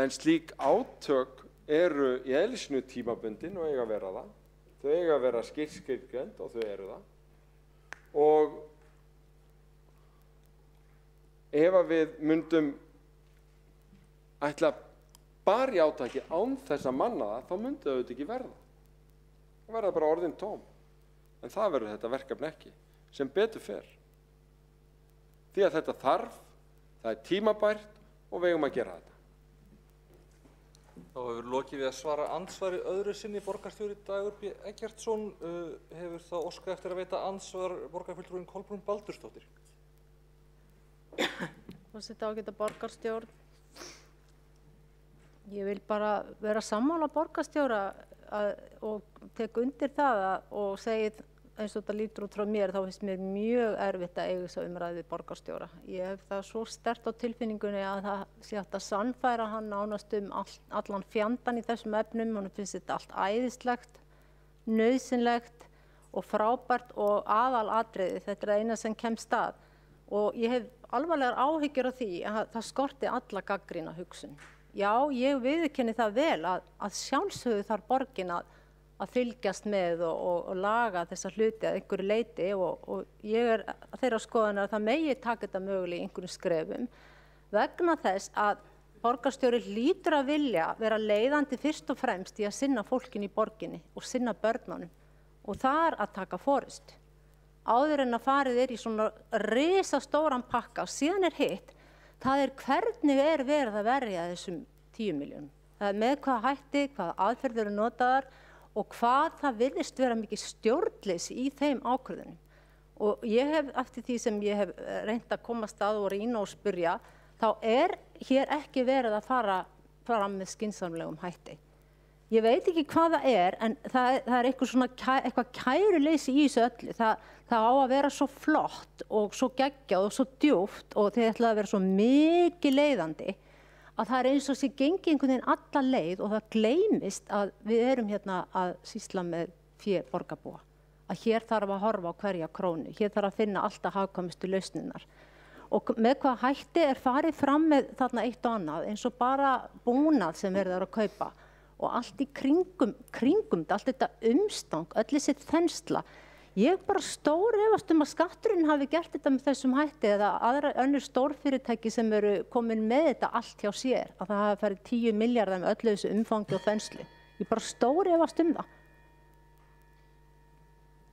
Speaker 13: En slík átök eru í eðli sínu tímabundin og eiga að vera það. Þau eiga að vera skýrt skilgreind og þau eru það. Og ef að við myndum ætla bara í átaki án þess að manna það, þá myndi það auðvitað ekki verða. Það verða bara orðin tóm. En það verður þetta verkefni ekki, sem betur fer. Því að þetta þarf, það er tímabært og við eigum að gera þetta.
Speaker 4: Þá hefur lokið við að svara andsvari öðru sinni. Borgarstjóri Dagur B. Eggertsson hefur þá óskað eftir að veita andsvar borgarfulltrúinn Kolbrún Baldursdóttir.
Speaker 7: Forseti, ágæta borgarstjórn. Ég vil bara vera sammála borgarstjóra og tek undir það og segið eins og þetta lítur út frá mér, þá finnst mér mjög erfitt að eiga þessa umræðu við borgarstjóra. Ég hef það svo sterkt á tilfinningunni að það sé hægt að sannfæra hann nánast allan fjandann í þessum efnum. Honum finnst þetta allt æðislegt, nauðsynlegt og frábært og aðalatriði. Þetta er eina sem kemst að. Og ég hef alvarlegar áhyggjur af því að það skorti alla gagnrýna hugsun. Já, ég viðurkenni það vel að sjálfsögðu þarf borgin að fylgjast með og laga þessa hluti að einhverju leyti og ég er þeirra skoðunar að það megi taka þetta mögulega í einhverjum skrefum vegna þess að borgarstjóri hlýtur að vilja vera leiðandi fyrst og fremst í að sinna fólkinu í borginni og sinna börnunum og það er að taka forust. Áður en að farið í svona risastóran pakka og síðan hitt, það hvernig verið að verja þessum 10 milljónum. Það með hvaða hætti, hvaða aðferðir eru notaðar og hvað það virðist vera mikið stjórnleysi í þeim ákvörðunum. Og ég hef, eftir því sem ég hef reynt að komast að og rýna og spyrja, þá hér ekki verið að fara fram með skynsamlegum hætti. Ég veit ekki hvað það en það eitthvað kæruleysi í þessu öllu. Það á að vera svo flott og svo geggjað og svo djúpt og þeir ætla að vera svo mikið leiðandi að það eins og sé gengi einhvern veginn alla leið og það gleymist að við erum hérna að sýsla með fé borgarbúa. Að hér þarf að horfa á hverja krónu, hér þarf að finna alltaf hagkvæmustu lausnirnar. Og með hvað hætti farið fram með þarna eitt og annað eins og bara búnað sem verður að kaupa og allt í kringum þetta, allt þetta umstang, öll þessi þensla. Ég bara efast að skatturinn hafi gert þetta með þessum hætti eða önnur stórfyrirtæki sem eru komin með þetta allt hjá sér, að það hafi farið 10 milljarðar með öllu þessu umfangi og þenslu. Ég bara efast það.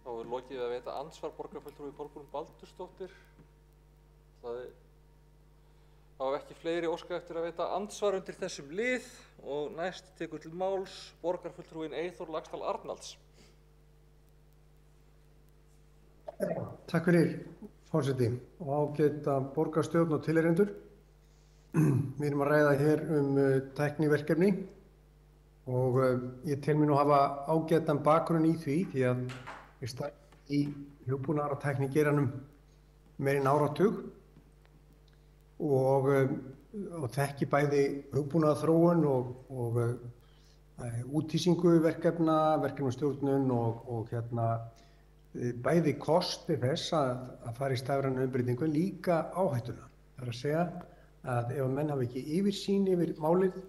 Speaker 4: Þá lokið við að veita andsvar borgarfulltrúi Kolbrún Baldursdóttir. Það hafa ekki fleiri óskað eftir að veita andsvar undir þessum lið og næst tekur til máls borgarfulltrúinn Eyþór Laxdal Arnalds.
Speaker 3: Takk fyrir, forseti, og ágæta borgarstjórn og tilheyrendur. Við erum að ræða hér tækniverkefni og ég tel mig nú hafa ágætan bakgrunn í því að ég starf í hugbúnaðar- og tæknigeiranum meira en áratug og þekki bæði hugbúnaðarþróun og úthýsingu verkefna, verkefnastjórnun og bæði kosti þess að fara í stafræna umbreytingu en líka áhættuna. Það er að segja að ef menn hafa ekki yfirsýn yfir málið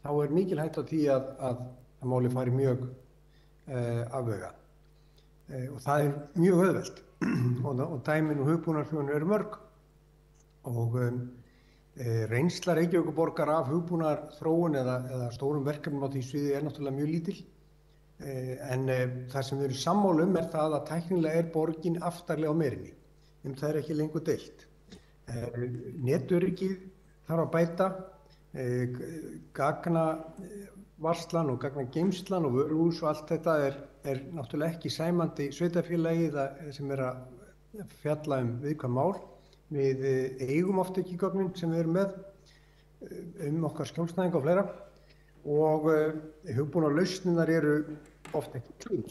Speaker 3: þá mikil hætta á því að málið fari mjög afvega. Og það mjög auðvelt og dæmin og hugbúnaðarþróun eru mörg og reynsla Reykjavíkurborgar af hugbúnaðarþróun eða stórum verkefnum á því sviði náttúrulega mjög lítil. En það sem við erum sammála það að tæknilega borgin aftarlega á merinni. Það ekki lengur deilt. Netöryggið þarf að bæta, gagnavarslan og gagnageymslan og vöruhús og allt þetta náttúrulega ekki sæmandi sveitarfélagi sem að fjalla viðkvæm mál. Við eigum oft ekki gögnin sem við erum með okkar skjólstæðinga og fleira og hugbúnaðarlausnirnar eru oft ekki til.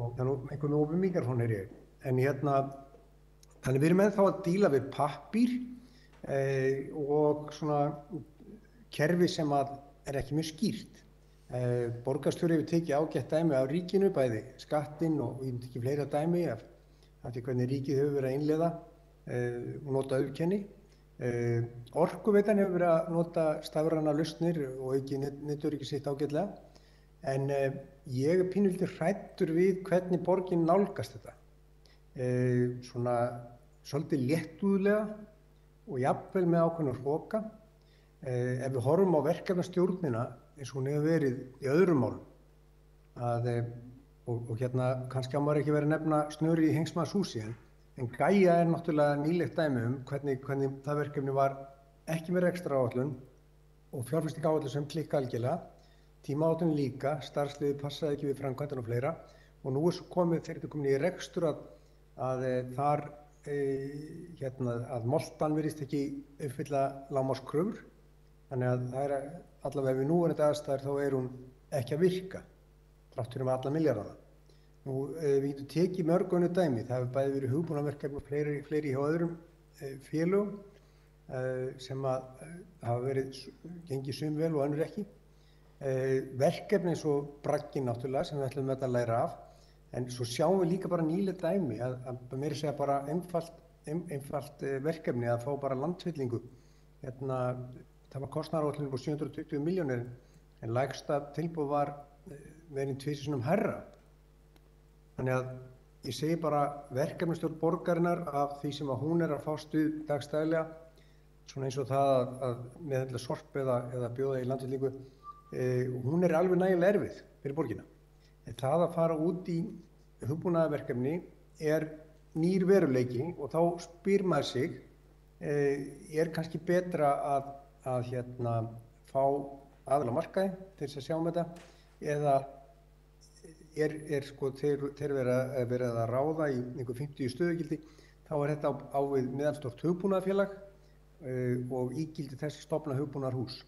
Speaker 3: Og það einhvern ofur mikrofón ég. En þannig við erum ennþá að díla við pappír og svona kerfi sem ekki mjög skýrt. Borgarstjóri hefur tekið ágætt dæmi af ríkinu, bæði skattinn og ég myndi ekki fleira dæmi af því hvernig ríkið hefur verið að innleiða og nota auðkenni. Orkuveitan hefur verið að nota stafrænar lausnir og ekki netöryggi sitt ágætlega. En ég pínulítið hræddur við hvernig borgin nálgast þetta. Svona svolítið léttúðlega og jafnvel með ákveðna hroka. Ef við horfum á verkefnastjórnina eins og hún hefur verið í öðrum málum, og hérna kannski á maður ekki verið að nefna snöri í Hengsmaðshúsi, en Gaia náttúrulega nýlegt dæmi hvernig það verkefni var ekki með rekstraráætlun og fjárfestingaráætlun sem klikka algjörlega, tímaáætlun líka, starfsliðið passaði ekki við framkvæmdina og fleira, og nú svo komið þegar þetta komin í rekstur að þar að moltan virðist ekki uppfylla lágmarkskröfur, þannig að það allavega við núverandi aðstæður þá hún ekki að virka, þrátt fyrir með alla milljarðana. Nú, við getum tekið mörg önnur dæmi. Það hefur bæði verið hugbúnaðarverkefni og fleiri hjá öðrum félögum sem hafa verið gengið sum vel og önnur ekki. Verkefni eins og bragginn náttúrulega sem við ætlum að læra af, en svo sjáum við líka bara nýleg dæmi að meira segja bara einfalt verkefni að fá bara landfyllingu. Það var kostnaðaráætlun upp á 720 milljónir en lægsta tilboð var verið 2 sinnum hærra. Þannig að ég segi bara verkefnastjórn borgarinnar af því sem að hún að fást við dagstæðlega, svona eins og það að meðhöndla sorp eða bjóða í landfyllingu, hún alveg nægilega erfið fyrir borgina. En það að fara út í hugbúnaðarverkefni nýr veruleiki og þá spyr maður sig, kannski betra að fá aðila á markaði til þess að sjá þetta, eða sko þeir verið að ráða í einhver 50 stöðugildi, þá þetta á við meðalstórt hugbúnaðarfélag og ígildi þess að stofna hugbúnaðarhús.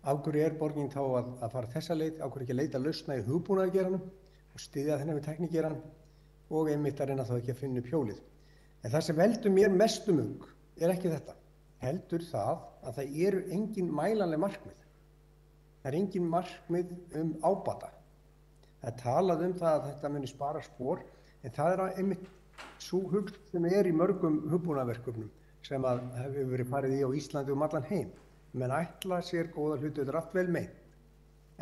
Speaker 3: Af hverju borgin þá að fara þessa leið, af hverju ekki að leita lausna í hugbúnaðargeiranum og styðja þennan við tæknigeirann og einmitt að reyna þá ekki að finna upp hjólið. En það sem veldur mér mestum ung ekki þetta, heldur það að það engin mælanleg markmið. Það engin markmið ábata. Það talað það að þetta muni spara spor, en það einmitt sú hugsun sem í mörgum hugbúnaðarverkefnum sem hefur verið farið í á Íslandi og allan heim. Menn ætla sér góða hluti, þetta allt vel meint.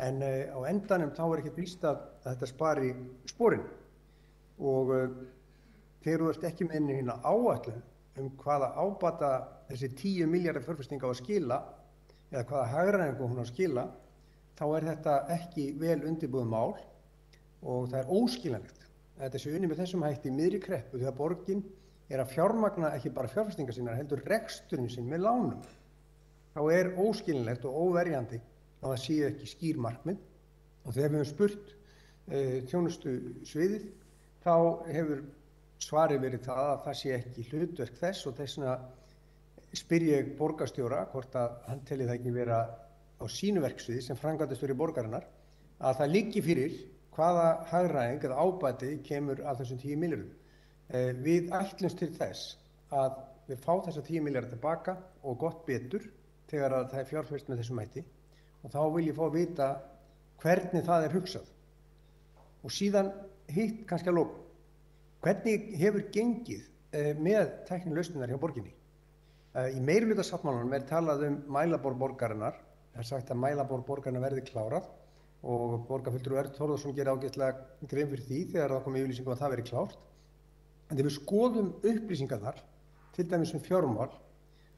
Speaker 3: En á endanum þá ekki víst að þetta spari sporin. Og þegar þú ert ekki með hérna áætlun hvaða ábata þessi 10 milljarðar fjárfesting á að skila, eða hvaða hagræðingu hún á að skila, þá þetta ekki vel undirbúið mál og það óskiljanlegt að þetta sé unnið með þessum hætti í miðri kreppu þegar borgin að fjármagna ekki bara fjárfestingar sínar, heldur reksturinn sinn með lánum. Þá óskiljanlegt og óverjandi að það sé ekki skýr markmið, og þegar við höfum spurt þjónustu sviðið, þá hefur svarið verið það að það sé ekki hlutverk þess, og þess vegna spyr ég borgarstjóra hvort að hann telji það ekki vera á sínu verksviði sem framkvæmdastjóri borgarinnar að það liggi fyrir hvaða hagræðing eða ábati kemur af þessum 10 milljörðum. Við ætlumst til þess að við fá þessa 10 milljarða tilbaka og gott betur þegar að það fjárfest með þessum hætti, og þá vil ég fá að vita hvernig það hugsað. Og síðan hitt kannski að lokum. Hvernig hefur gengið með tæknilausnirnar hjá borginni? Í meirihlutasáttmálanum talað mælaborð borgarinnar. Það sagt að mælaborð borgarinnar verði klárað og borgarfulltrúi Örn Þórðarson gerir ágætlega grein fyrir því þegar það kom í yfirlýsingu að það verði klárt. En þegar við skoðum upplýsingarnar, til dæmis fjármál,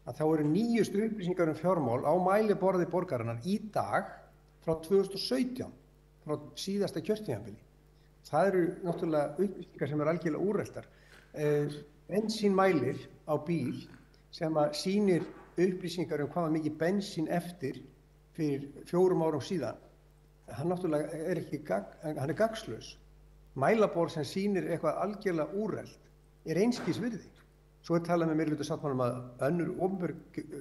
Speaker 3: að þá nýjustu upplýsingar fjármál á mælaborði borgarinnar í dag frá 2017, frá síðasta kjörtímabili. Það náttúrulega upplýsingar sem algjörlega úreltar. Bensínmælir á bíl sem sýnir upplýsingar hvaða mikið bensín eftir fyrir 4 árum síðan, hann náttúrulega hann gagnslaus. Mælaborð sem sýnir eitthvað algjörlega úrelt einskis virði. Svo talað með meirihlutasáttmálanum að önnur opinber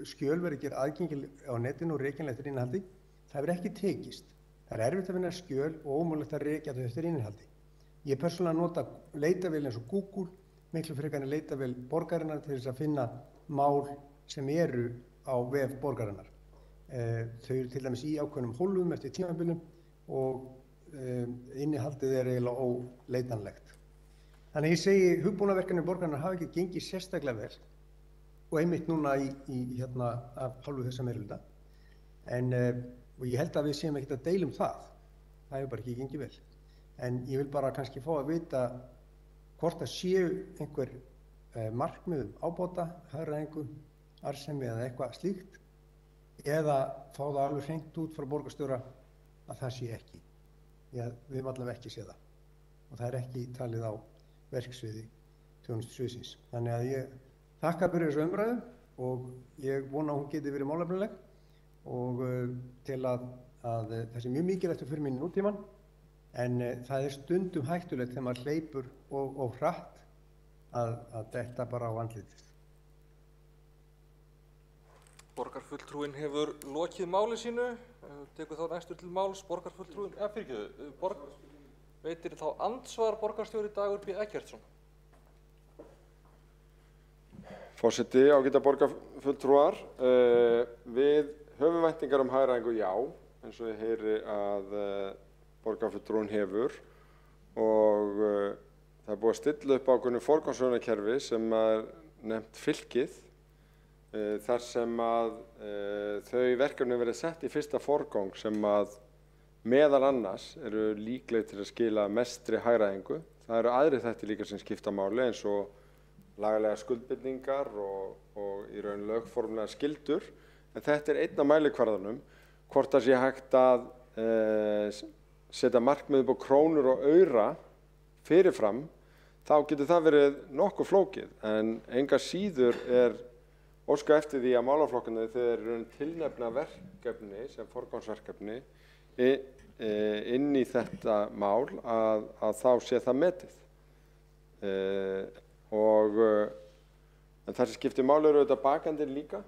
Speaker 3: skjöl verði gerð aðgengileg á netinu og rekjanleg eftir innihaldi. Það hefur ekki tekist. Það erfitt að finna skjöl og ómögulegt að rekja þau eftir innihaldi. Ég persónulega nota leitavél eins og Google, miklu frekar en leitavél borgarinnar til þess að finna mál sem á vef borgarinnar. Þau til dæmis í ákveðnum hólfum eftir tímabilum og innihaldið eiginlega óleitanlegt. Þannig ég segi hugbúnaðarverkefni borgarinnar hafa ekki gengið sérstaklega vel og einmitt núna af hálfu þessa meirihluta. Og ég held að við séum ekkert að deila það. það hefur bara ekki gengið vel. En ég vil bara kannski fá að vita hvort það séu einhver markmið ábóta, hagræðingu, arðsemi eða eitthvað slíkt, eða fá það alveg hreint út frá borgarstjóra að það sé ekki. Við höfum allavega ekki séð það. Og það ekki talið á verksviði þjónustusviðsins. Þannig að ég þakka fyrir þessu umræðu og ég vona að hún geti verið málefnaleg og til að það sé mjög mikilvægt fyrir mín nútíman, en það stundum hættulegt þegar maður hleypur og hratt að detta bara á andlitið.
Speaker 4: Borgarfulltrúinn hefur lokið máli sínu, tekur þá næstur til máls borgarfulltrúinn, veitir þá andsvar borgarstjóri Dagur B. Eggertsson.
Speaker 13: Forseti, ágæta borgarfulltrúar, við höfum væntingar hagræðingu, já, eins og ég heyri að borgarfulltrúinn hefur, og það búið að stilla upp ákveðnu forgangsröðunarkerfi sem nefnt fylkið, þar sem þau verkefni verið sett í fyrsta forgang sem meðal annars eru líkleg til að skila mestri hagræðingu. Það eru aðrir þættir líka sem skipta máli eins og lagalega skuldbindingar og í raun lögformlega skyldur, en þetta einn af mælikvarðanum. Hvort það sé hægt að setja markmið upp á krónur og aura fyrirfram, þá getur það verið nokkuð flókið, en enga síður óska eftir því að málaflokkarnir þegar þeir tilnefna verkefni sem forgangsverkefni inn í þetta mál að þá sé það metið. En það sem skiptir máli eru auðvitað bakendin líka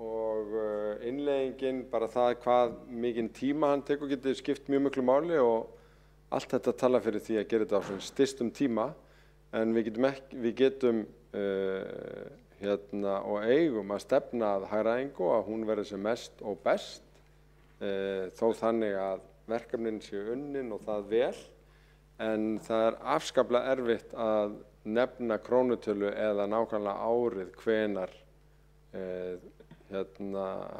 Speaker 13: og innleiðingin, bara það hvað mikinn tíma hann tekur getur skipt mjög miklu máli og allt þetta tala fyrir því að gera þetta á svona stystum tíma, en við getum og eigum að stefna að hagræðingu og að hún verði sem mest og best, þó þannig að verkefnin séu unnin og það vel, en það afskaplega erfitt að nefna krónutölu eða nákvæmlega árið hvenær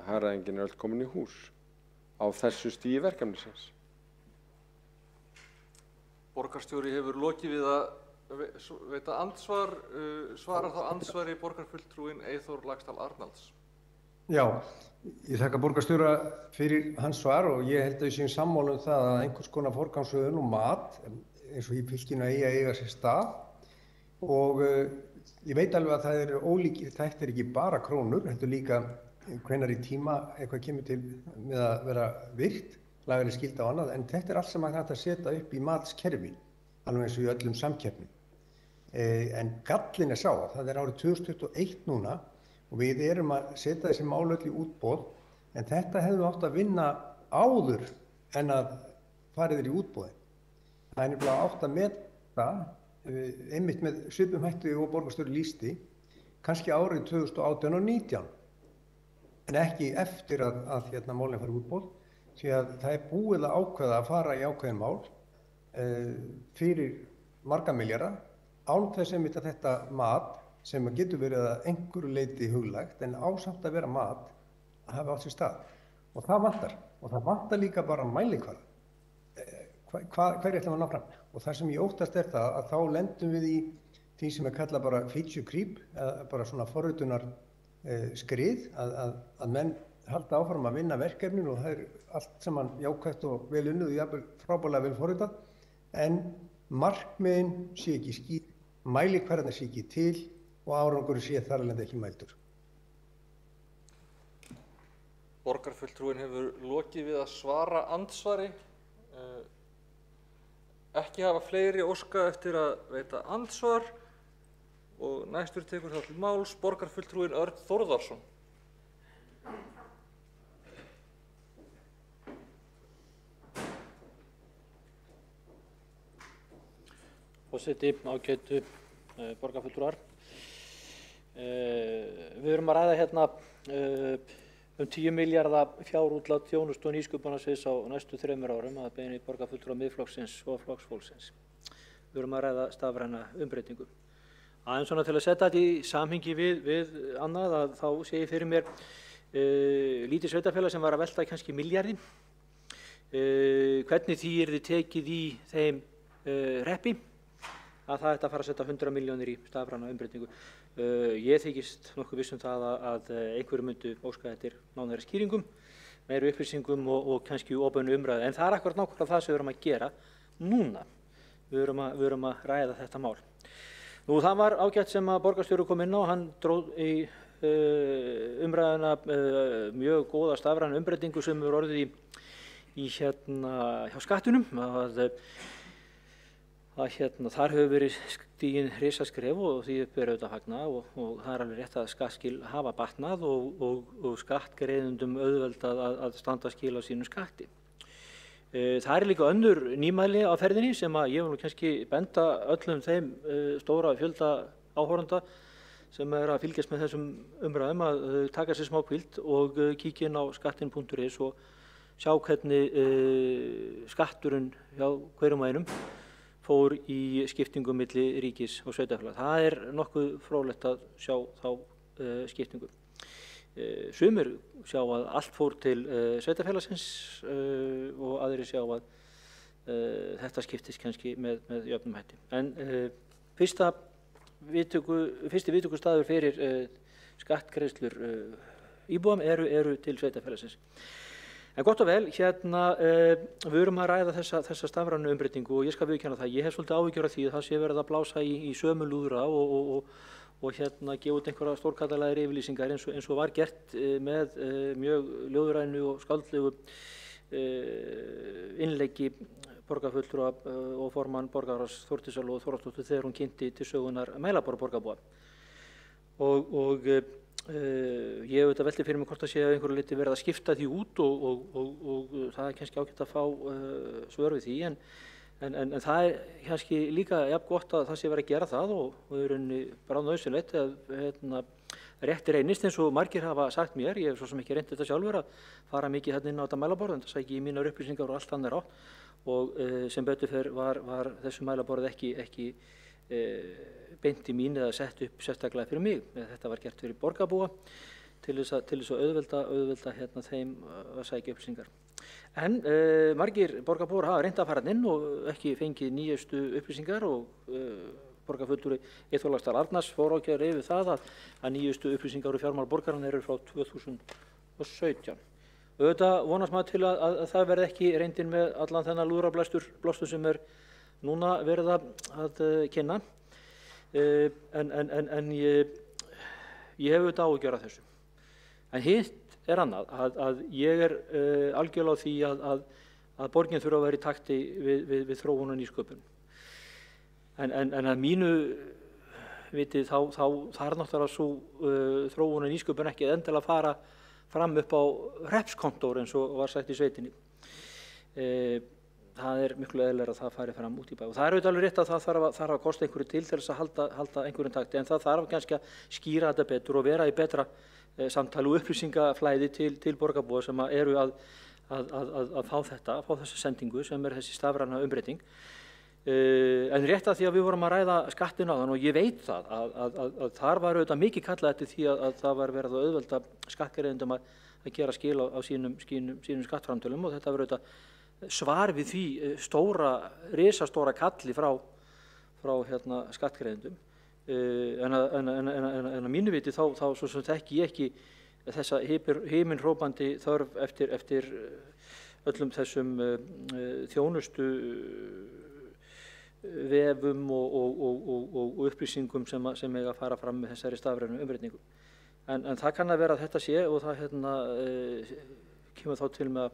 Speaker 13: hagræðingin öll komin í hús á þessu stigi verkefnisins.
Speaker 4: Borgarstjóri hefur lokið við að veita andsvar, svarar þá andsvari borgarfulltrúinn Eyþór Laxdal Arnalds.
Speaker 3: Já, ég þakka borgarstjóra fyrir hans svar og ég held að við séum sammála það að einhvers konar forgangsröðun og mat eins og í fylkinu eigi að eiga sér stað, og ég veit alveg að það eru ólíkir þættir, ekki bara krónur, heldur líka hvenær í tíma eitthvað kemur til með að vera virkt, lagaleg skylda og annað, en þetta allt sem hægt að setja upp í matskerfi, alveg eins og í öllum samkeppnum. En gallinn sá að það árið 2021 núna og við erum að setja þessi mál öll í útboð, en þetta hefðu átt að vinna áður en að farið í útboði. Það nefnilega átt að meta einmitt með svipum hætti og borgarstjóri lýsti, kannski árið 2018 og 2019, en ekki eftir að málin farið í útboð, því að það búið að ákveða að fara í ákveðin mál fyrir marga milljarða, án þess einmitt að þetta mat sem getur verið að einhverju leyti huglægt en ásamt að vera mat að hafa átt sér stað. Og það vantar. Og það vantar líka bara mælikvarða. Hverju ætlum við að ná fram? Og það sem ég óttast það að þá lendum við í því sem kallað bara feature creep, eða bara svona forritunar skrið, að menn halda áfram að vinna verkefnin og það allt saman jákvætt og vel unnið og jafnvel frábærlega vel forritað, en markmiðin sé ekki skýr, mælikvarðarnir sé ekki til og árangur sé þar alveg ekki mældur.
Speaker 4: Borgarfulltrúinn hefur lokið við að svara andsvari. Ekki hafa fleiri óskað eftir að veita andsvar og næstur tekur þá til máls borgarfulltrúinn Örn Þórðarsson.
Speaker 2: Forseti, ágætu borgarfulltrúar. Við erum að ræða hérna 10 milljarða fjárútlát þjónustu og nýsköpunarsviðs á næstu 3 árum að beiðni borgarfulltrúa Miðflokksins og Flokksfólksins. Við erum að ræða stafræna umbreytingu. Aðeins svona til að setja þetta í samhengi við annað, að þá sé ég fyrir mér lítið sveitarfélag sem var að velta kannski milljarði. hvernig því yrði tekið í þeim hreppi að það ætti að fara að setja 100 milljónir í stafræna umbreytingu. Ég þykist nokkuð viss það að einhverju myndu óska eftir nánari skýringum, meiri upplýsingum og kannski óbeinu umræðu. En það akkurat nákvæmlega það sem við erum að gera núna. Við erum að ræða þetta mál. Nú, það var ágætt sem að borgarstjóri kom inn á. Hann dróð í umræðuna mjög góða stafræna umbreytingu sem er orðið í hjá skattunum. Þar hefur verið stigin risaskref og því upp er auðvitað fagna og það er alveg rétt að skattskil hafa batnað og skattgreiðendum auðveldað að standa skil á sínu skatti. Það er líka önnur nýmæli á ferðinni sem að ég vil kannski benda öllum þeim stóra fjölda áhorfenda sem er að fylgjast með þessum umræðum að taka sér smá hvíld og kíkja inn á skattin.is og sjá hvernig skatturinn hjá hverjum og einum fór í skiptingu milli ríkis og sveitarfélaga. Það er nokkuð fróðlegt að sjá þá skiptingu. Sumir sjá að allt fór til sveitarfélagsins og aðrir sjá að þetta skiptist kannski með jöfnum hætti. En fyrsti viðtökustaður fyrir skattgreiðslur íbúum eru til sveitarfélagsins. En gott og vel, við erum að ræða þessa stafrænu umbreytingu og ég skal viðurkenna það. Ég hef svolítið áhyggjur af því að það sé verið að blása í sömu lúðra og gefa út einhverja stórkallalegir yfirlýsingar eins og var gert með mjög ljóðrænu og skáldlegu innleggi borgarfulltrúa og formann borgarráðs Þórdísar Lóu Þórðardóttur þegar hún kynnti til sögunar mælaborð borgarbúa. Ég hef auðvitað velti fyrir mig hvort það sé að einhverju liti verið að skipta því út og það er kannski ágætt að fá svör við því en það er kannski líka jafn gott að það sé verið að gera það og er rauninni bráðnauðsynlegt að rétti reynist eins og margir hafa sagt mér. Ég hef svo sem ekki reynt þetta sjálfur að fara mikið þarna inn á þetta mælaborð en það sæki í mínar upplýsingar og allt þannig átt og sem betur fer var þessu mælaborð ekki beint í mín eða sett upp sérstaklega fyrir mig. Þetta var gert fyrir borgarbúa til þess að auðvelda þeim að sækja upplýsingar. En margir borgarbúar hafa reynt að fara inn og ekki fengið nýjustu upplýsingar og borgarfulltrúi Eyþórsdal Arnars fór ákveður yfir það að nýjustu upplýsingar úr fjármál borgaranna eru frá 2017. Auðvitað vonast maður til að það verði ekki reyndin með allan þennan lúðrablástur sem er núna verið að kynna. En ég hef auðvitað áhyggjur af þessu. En hitt er annað að ég er algjörlega á því að borgin þurfa að vera í takti við þróun og nýsköpun. En að mínu viti þá er náttúrulega svo þróun og nýsköpun ekki endilega að fara fram upp á hreppskontór eins og var sagt í sveitinni. Það er miklu eðlilegra að það fari fram út í bæ. Og það er auðvitað alveg rétt að það þarf að kosta einhverju til þess að halda einhverjum takti, en það þarf kannski að skýra þetta betur og vera í betra samtali og upplýsingaflæði til borgarbúa sem eru að fá þessa sendingu sem er þessi stafræna umbreyting. En rétt að því að við vorum að ræða skattin á þann og ég veit það að þar var auðvitað mikið kallað eftir því að það var verið að auðvelda skattgreiðendum að gera skil á sínum skattframtölum og þetta var auðvitað svar við því risastóra kalli frá skattgreiðendum. En að mínu viti þá svo sem þekki ég ekki þessa himinhrópandi þörf eftir öllum þessum þjónustu vefum og upplýsingum sem eiga að fara fram með þessari stafrænu umbreytingu. En það kann að vera að þetta sé og það kemur þá til með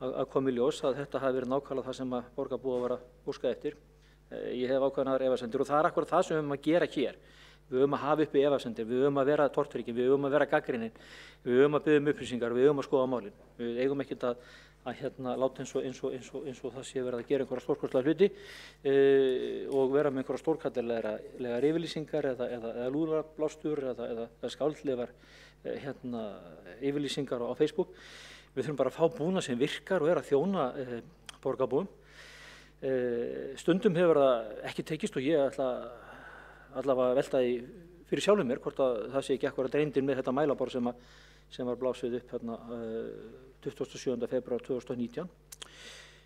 Speaker 2: að koma í ljós að þetta hafi verið nákvæmlega það sem að borgarbúa var að óska eftir. Ég hef ákveðnar efasemdir og það er akkurat það sem við höfum að gera hér. Við höfum að hafa uppi efasemdir, við höfum að vera tortryggin, við höfum að vera gagnrýnin, við höfum að biðja upplýsingar, við höfum að skoða málin. Við eigum ekkert að láta eins og það sé verið að gera einhverja stórkostlega hluti og vera með einhverja stórkallarlegar yfirlýsingar eða lúðrablástur eða skáldlegar yfirlýsingar á Facebook. Við þurfum bara að fá búnað sem virkar og er að þjóna borgarbúum. Stundum hefur það ekki tekist og ég ætla allavega að velta því fyrir sjálfum mér hvort að það sé ekki akkurat reyndin með þetta mælaborð sem var blásið upp hérna 27. febrúar 2019.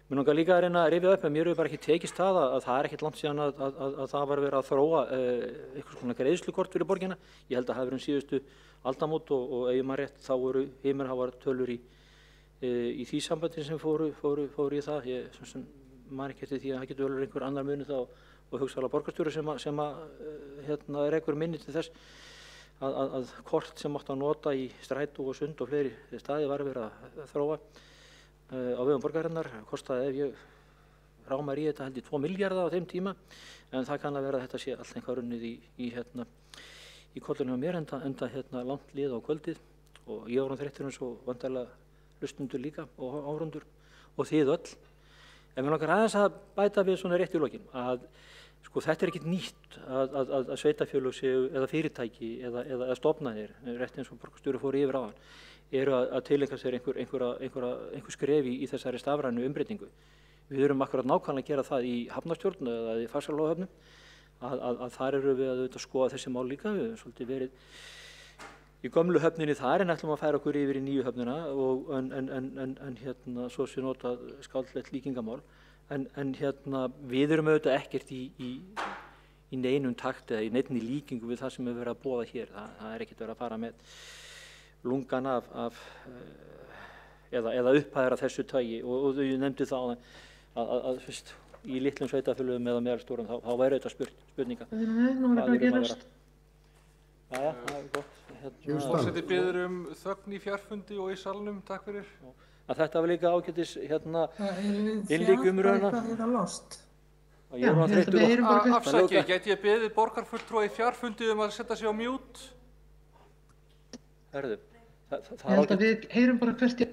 Speaker 2: Mér langar líka að reyna að rifja upp að mér hefur bara ekki tekist það að það er ekkert langt síðan að það var verið að þróa einhvers konar greiðslukort fyrir borgina. Ég held að það hafi verið síðustu aldamót og ef ég man rétt þá voru himinháar tölur í því sambandi sem fóru í það. Ég man ekki eftir því að það getur vel einhver annar muni þá og hugsanlega borgarstjóri sem rekur minni til þess að kort sem átti að nota í strætó og sund og fleiri staði var verið að þróa á vegum borgarinnar. Kostaði, ef ég rámar í þetta, held ég 2 milljarða á þeim tíma, en það kann að vera að þetta sé allt einhvað runnið í kollunum á mér enda langt lið á kvöldið og ég árum þreyttur eins og vandarlega hlustundur líka og áhorfendur og þið öll. En mér langar aðeins að bæta við svona rétt í lokin að sko þetta er ekkert nýtt að sveitarfélög séu eða fyrirtæki eða stofnanir, rétt eins og borgarstjóri fór yfir áðan, eru að tileinka sér einhver skref í þessari stafrænu umbreytingu. Við erum akkurat nákvæmlega að gera það í Hafnarstjórn eða í Faxaflóahöfnum að þar eru við að skoða þessi mál líka. Við höfum svolítið verið í gömlu höfninni þar en ætlum að færa okkur yfir í nýju höfnina en svo sé notað skáldlegt líkingamál. En við erum auðvitað ekkert í neinum takt eða í neinni líkingu við það sem hefur verið að boða hér. Það er ekkert verið að fara með lungan eða upphæðir af þessu tagi og ég nefndi þá að fyrst í litlum sveitarfélögum eða meðalstórum þá væri þetta spurninga.
Speaker 18: Nú er þetta að gerast.
Speaker 2: Jæja, það er gott.
Speaker 4: Forseti biður þögn í fjarfundi og í salnum, takk fyrir.
Speaker 2: Að þetta var líka ágætis innlík umræðuna.
Speaker 18: Það er lost.
Speaker 4: Afsakið, gæti ég beðið borgarfulltrúa í fjarfundi að setja sig á mjút?
Speaker 2: Herðu,
Speaker 18: ég held að við heyrum bara hvert ég...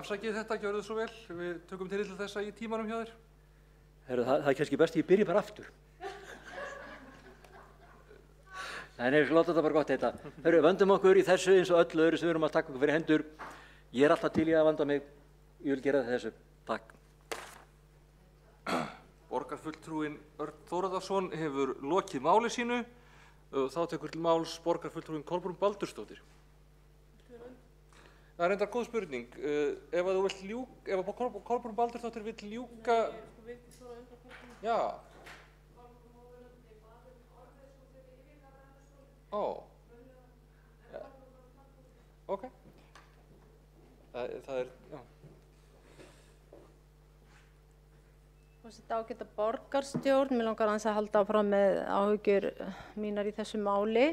Speaker 4: Afsakið þetta, gjörðu svo vel. Við tökum til þessa í tímanum hjá þér.
Speaker 2: Herðu, það er kannski best ég byrji bara aftur. En ég láta þetta bara gott heita. Herru, vöndum okkur í þessu eins og öllu öðru sem við erum að taka okkur fyrir hendur. Ég er alltaf til í að vanda mig. Ég vil gera þessu. Takk.
Speaker 4: Borgarfulltrúinn Örn Þórðarson hefur lokið máli sínu. Þá tekur til máls borgarfulltrúinn Kolbrún Baldursdóttir. Það er reyndar góð spurning. Ef Kolbrún Baldursdóttir vill ljúka... Já. Ja. Ok. Það er, já.
Speaker 7: Forseti, ágæta borgarstjórn, mér langar aðeins að halda áfram með áhyggjur mínar í þessu máli.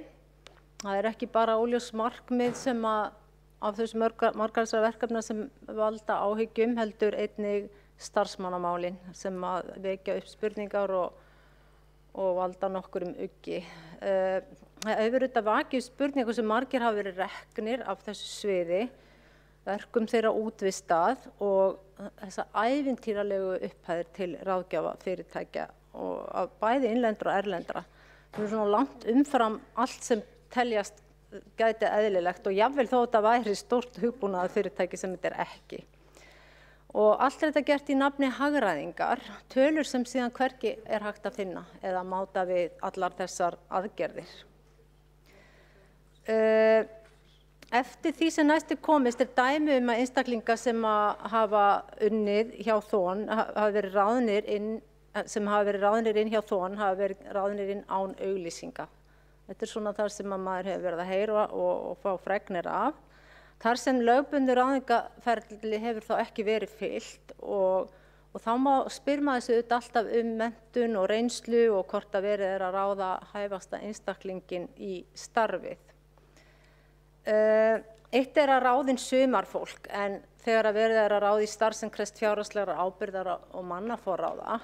Speaker 7: Það er ekki bara óljós markmið sem af þessu margar þessara verkefna sem valda áhyggjum, heldur einnig starfsmannamálin sem að vekja upp spurningar og valda nokkur uggi. Það hefur auðvitað vakið spurningu sem margir hafa verið reknir af þessu sviði, verkum þeirra útvistað og þessa ævintýralegu upphæðir til ráðgjafa fyrirtækja og af bæði innlendra og erlendra. Það er svona langt umfram allt sem teljast gæti eðlilegt og jafnvel þó þetta væri stórt hugbúnaðar fyrirtæki sem þetta er ekki. Og allt er þetta gert í nafni hagræðingar, tölur sem síðan hvergi er hægt að finna eða máta við allar þessar aðgerðir. Eftir því sem næst er komist er dæmi að einstaklingar sem hafa unnið hjá Þón, sem hafa verið ráðnir inn hjá Þón, hafa verið ráðnir inn án auglýsinga. Þetta er svona þar sem maður hefur verið að heyra og fá fregnir af. Þar sem lögbundnu ráðningarferli hefur þá ekki verið fylgt og þá spyr maður sig auðvitað alltaf menntun og reynslu og hvort að verið er að ráða hæfasta einstaklingin í starfið. Eitt er að ráðin sumarfólk en þegar að verið er að ráða í starf sem krefst fjárhagslegra ábyrgðar og mannaforráða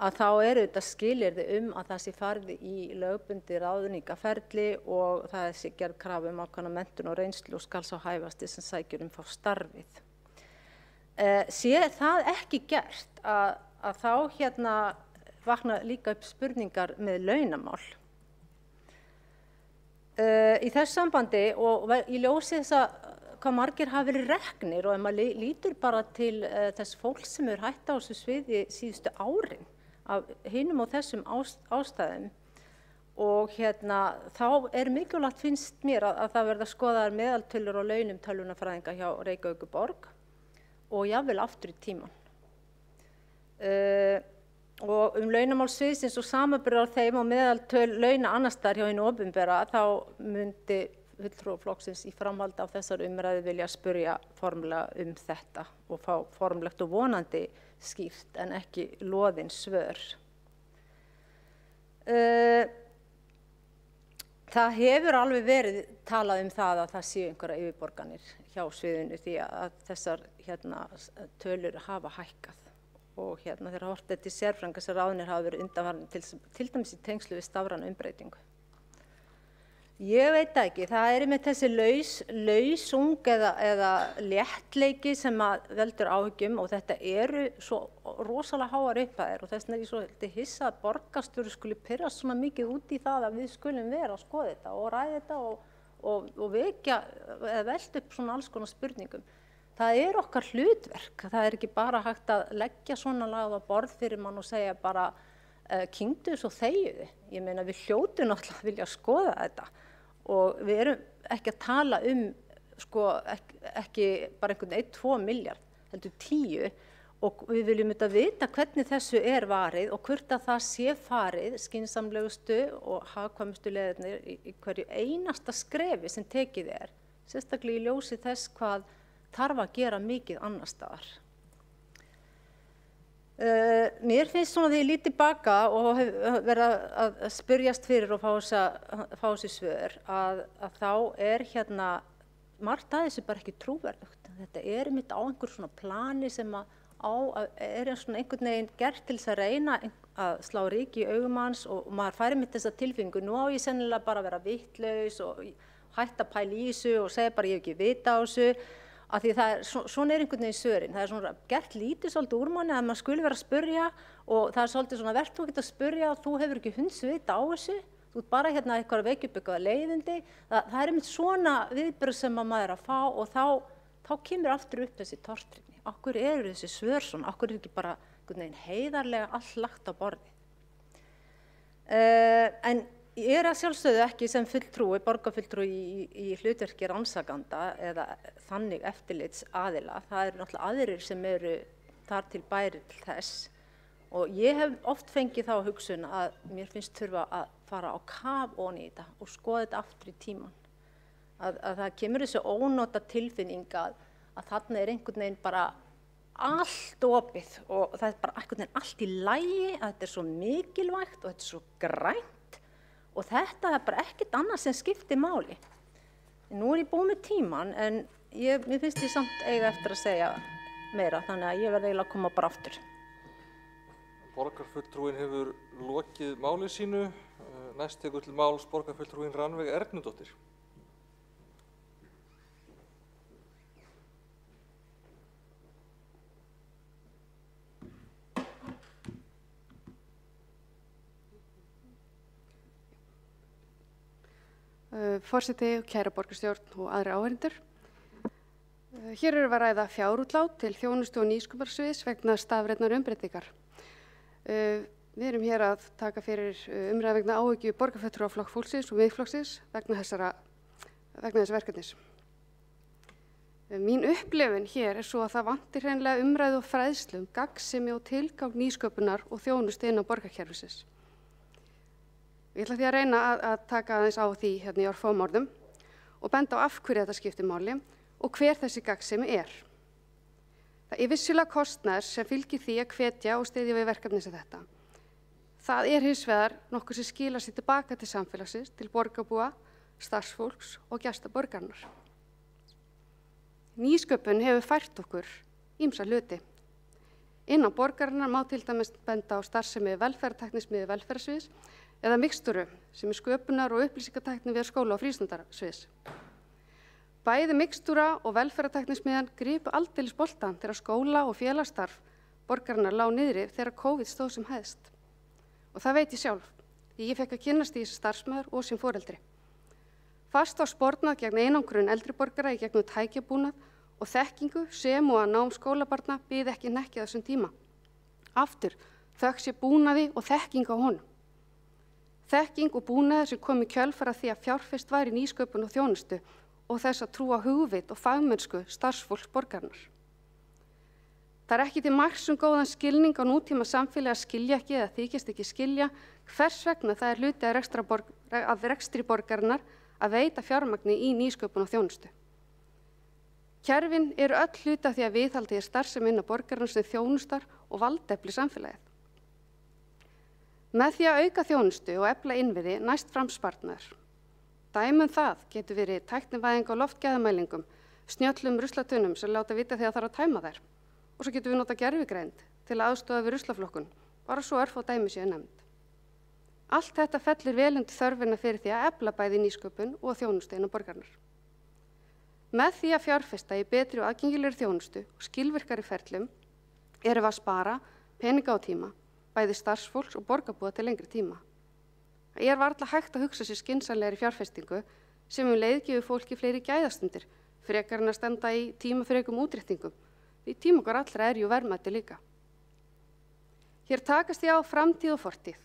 Speaker 7: að þá eru þetta skilyrði að það sé farið í lögbundið ráðningarferli og það sé gerð krafa ákveðna menntun og reynslu og skal sá hæfasti sem sækir fá starfið. Sé það ekki gert að þá vakna líka upp spurningar með launamál. Í þessu sambandi og í ljósi þess hvað margir hafa verið reknir og ef maður lítur bara til þess fólks sem er hætt á þessu sviði síðustu árin af hinum og þessum ástæðum og þá mikilvægt finnst mér að það verða skoðaðar meðaltölur og launum tölvunarfræðinga hjá Reykjavíkurborg og jafnvel aftur í tímann. Og launamál sviðsins og samanburður á þeim og meðaltöl launa annars staðar hjá hinu opinbera, þá myndi fulltrúi flokksins í framhaldi af þessar umræðu vilja spyrja formlega þetta og fá formlegt og vonandi skýrt en ekki loðin svör. Það hefur alveg verið talað það að það séu einhverjar yfirborganir hjá sviðinu því að þessar tölur hafa hækkað og þegar horft til sérfræðinga sem ráðnir hafa verið undanfarin til dæmis í tengslu við stafræna umbreytingu. Ég veit ekki, það með þessi lausung eða léttleiki sem veldur áhyggjum og þetta eru svo rosalega háar upphæðir og þess vegna ég svo hissa að borgarstjóri skuli pirrast svona mikið út í það að við skulum vera að skoða þetta og ræða þetta og vekja eða velta upp svona alls konar spurningum. Það okkar hlutverk, það ekki bara hægt að leggja svona lagað á borð fyrir mann og segja bara kyngdu svo þegiðu. Ég meina við hljótum náttúrulega vilja skoða þetta. Og við erum ekki að tala sko, ekki bara einhvern 1-2 miljard, heldur 10 og við viljum þetta vita hvernig þessu varið og hvort að það sé farið skynsamlegustu og hagkvæmustu leiðirnir í hverju einasta skrefi sem tekið sérstaklega í ljósi þess hvað þarf að gera mikið annars staðar. Mér finnst svona því ég lít tilbaka og hef verið að spyrjast fyrir og fá þessi svör að þá margt að þessu bara ekki trúverðugt. Þetta einmitt á einhver svona plani sem svona einhvern veginn gert til þess að reyna að slá ryki í augum hans og maður fær einmitt þessa tilfinningu. Nú á ég sennilega bara að vera vitlaus og hætta að pæla í þessu og segja bara ég hef ekki vita á þessu. Af því svona einhvern veginn svörin. Það svona gert lítið svolítið úr manni að maður skuli vera að spyrja og það svolítið svona verðt þú ekki að spyrja og þú hefur ekki hundsvita á þessu. Þú bara eitthvað að veikja upp eitthvað leiðindi. Það einmitt svona viðbrögð sem maður að fá og þá kemur aftur upp þessi tortryggni. Akkur eru þessi svör svona, akkur ekki bara einhvern veginn heiðarlega allt lagt á borði. En ég að sjálfsögðu ekki sem fulltrúi, borgarfulltrúi í hlutverki rannsakanda eða þannig eftirlits aðila. Það náttúrulega aðrir sem eru þar til bæri til þess og ég hef oft fengið þá hugsun að mér finnst þurfa að fara á kaf ofan í þetta og skoða þetta aftur í tímann. Að það kemur þessi ónota tilfinning að þarna einhvern veginn bara allt opið og það bara einhvern veginn allt í lagi, að þetta svo mikilvægt og þetta svo grænt. Og þetta bara ekkert annað sem skiptir máli. Nú ég búið með tíman en mér finnst ég samt eiga eftir að segja meira þannig að ég verði eiginlega að koma bara aftur.
Speaker 4: Borgarfulltrúinn hefur lokið máli sínu. Næst tekur til máls borgarfulltrúinn Rannveig Ernudóttir.
Speaker 15: Forseti og kæra borgarstjórn og aðrir áheyrendur. Hér erum við að ræða fjárútlát til þjónustu og nýsköpunarsviðs vegna stafrænnar umbreytingar. Við erum hér að taka fyrir umræðu vegna áhyggju borgarfulltrúa Flokks fólksins og Miðflokksins vegna þess verkefnis. Mín upplifun hér svo að það vantir hreinlega umræðu og fræðslu gagnsemi og tilgang nýsköpunar og þjónustu innan borgarkerfisins. Ég ætla því að reyna að taka aðeins á því í örfáum orðum og benda á af hverju þetta skiptir máli og hver þessi gagnsemi Það vissulega kostnaður sem fylgir því að hvetja og styðja við verkefni sem þetta. Það hins vegar nokkuð sem skilar sér tilbaka til samfélagsins, til borgarbúa, starfsfólks og gesta borgarinnar. Nýsköpun hefur fært okkur ýmsa hluti. Innan borgarinnar má til dæmis benda á starfsemi velferðartæknismiðju velferðarsviðs eða mikstúru sem sköpunar og upplýsingatækni við skóla- og frístundarsviðs. Bæði mikstúra og velferðartæknismiðjan gripu aldeilis boltann þegar skóla- og félagsstarf borgarinnar lá niðri þegar COVID stóð sem hæst. Og það veit ég sjálf, því ég fekk að kynnast því sem starfsmaður og sem foreldri. Fast var spornað gegn einangrun eldri borgara í gegnum tækjabúnað og þekkingu sem og að nám skólabarna biði ekki hnekki á þessum tíma. Aftur þökk sé búnaði og þekking á honum. þekking og búnaður sem kom í kjölfar af því að fjárfest var í nýsköpun og þjónustu og þess að trúa hugvit og fagmennsku starfsfólks borgarinnar. Það er ekki til marks góðan skilning á nútíma samfélagi að skilja ekki eða þykjast ekki skilja hvers vegna það er hluti af rekstri borgarinnar að veita fjármagni í nýsköpun og þjónustu. Kerfin eru öll hluti af því að viðhaldi starfsemi innan borgarinnar sem þjónustar og valdefli samfélagið. Með því að auka þjónustu og efla innviði næst fram sparnaður. Dæmi það getur verið tæknivæðing á loftgæðamælingum, snjöllum ruslatunum sem láta vita þegar þarf að tæma þær. Og svo getum við notað gervigreind til að aðstoða við ruslaflokkun, bara svo örfá dæmi séu nefnd. Allt þetta fellir vel undir þörfina fyrir því að efla bæði nýsköpun og þjónustu innan borgarinnar. Með því að fjárfesta í betri og aðgengilegri þjónustu og skilvirkari ferlum erum við að spara peninga og tíma, bæði starfsfólks og borgarbúa til lengri tíma. Það er varla hægt að hugsa sér skynsamlegri fjárfestingu sem leið gefur fólki fleiri gæðastundir, frekar en að standa í tímafrekum útréttingum. Því tíma okkar allra er jú verðmæti líka. Hér takast ég á framtíð og fortíð.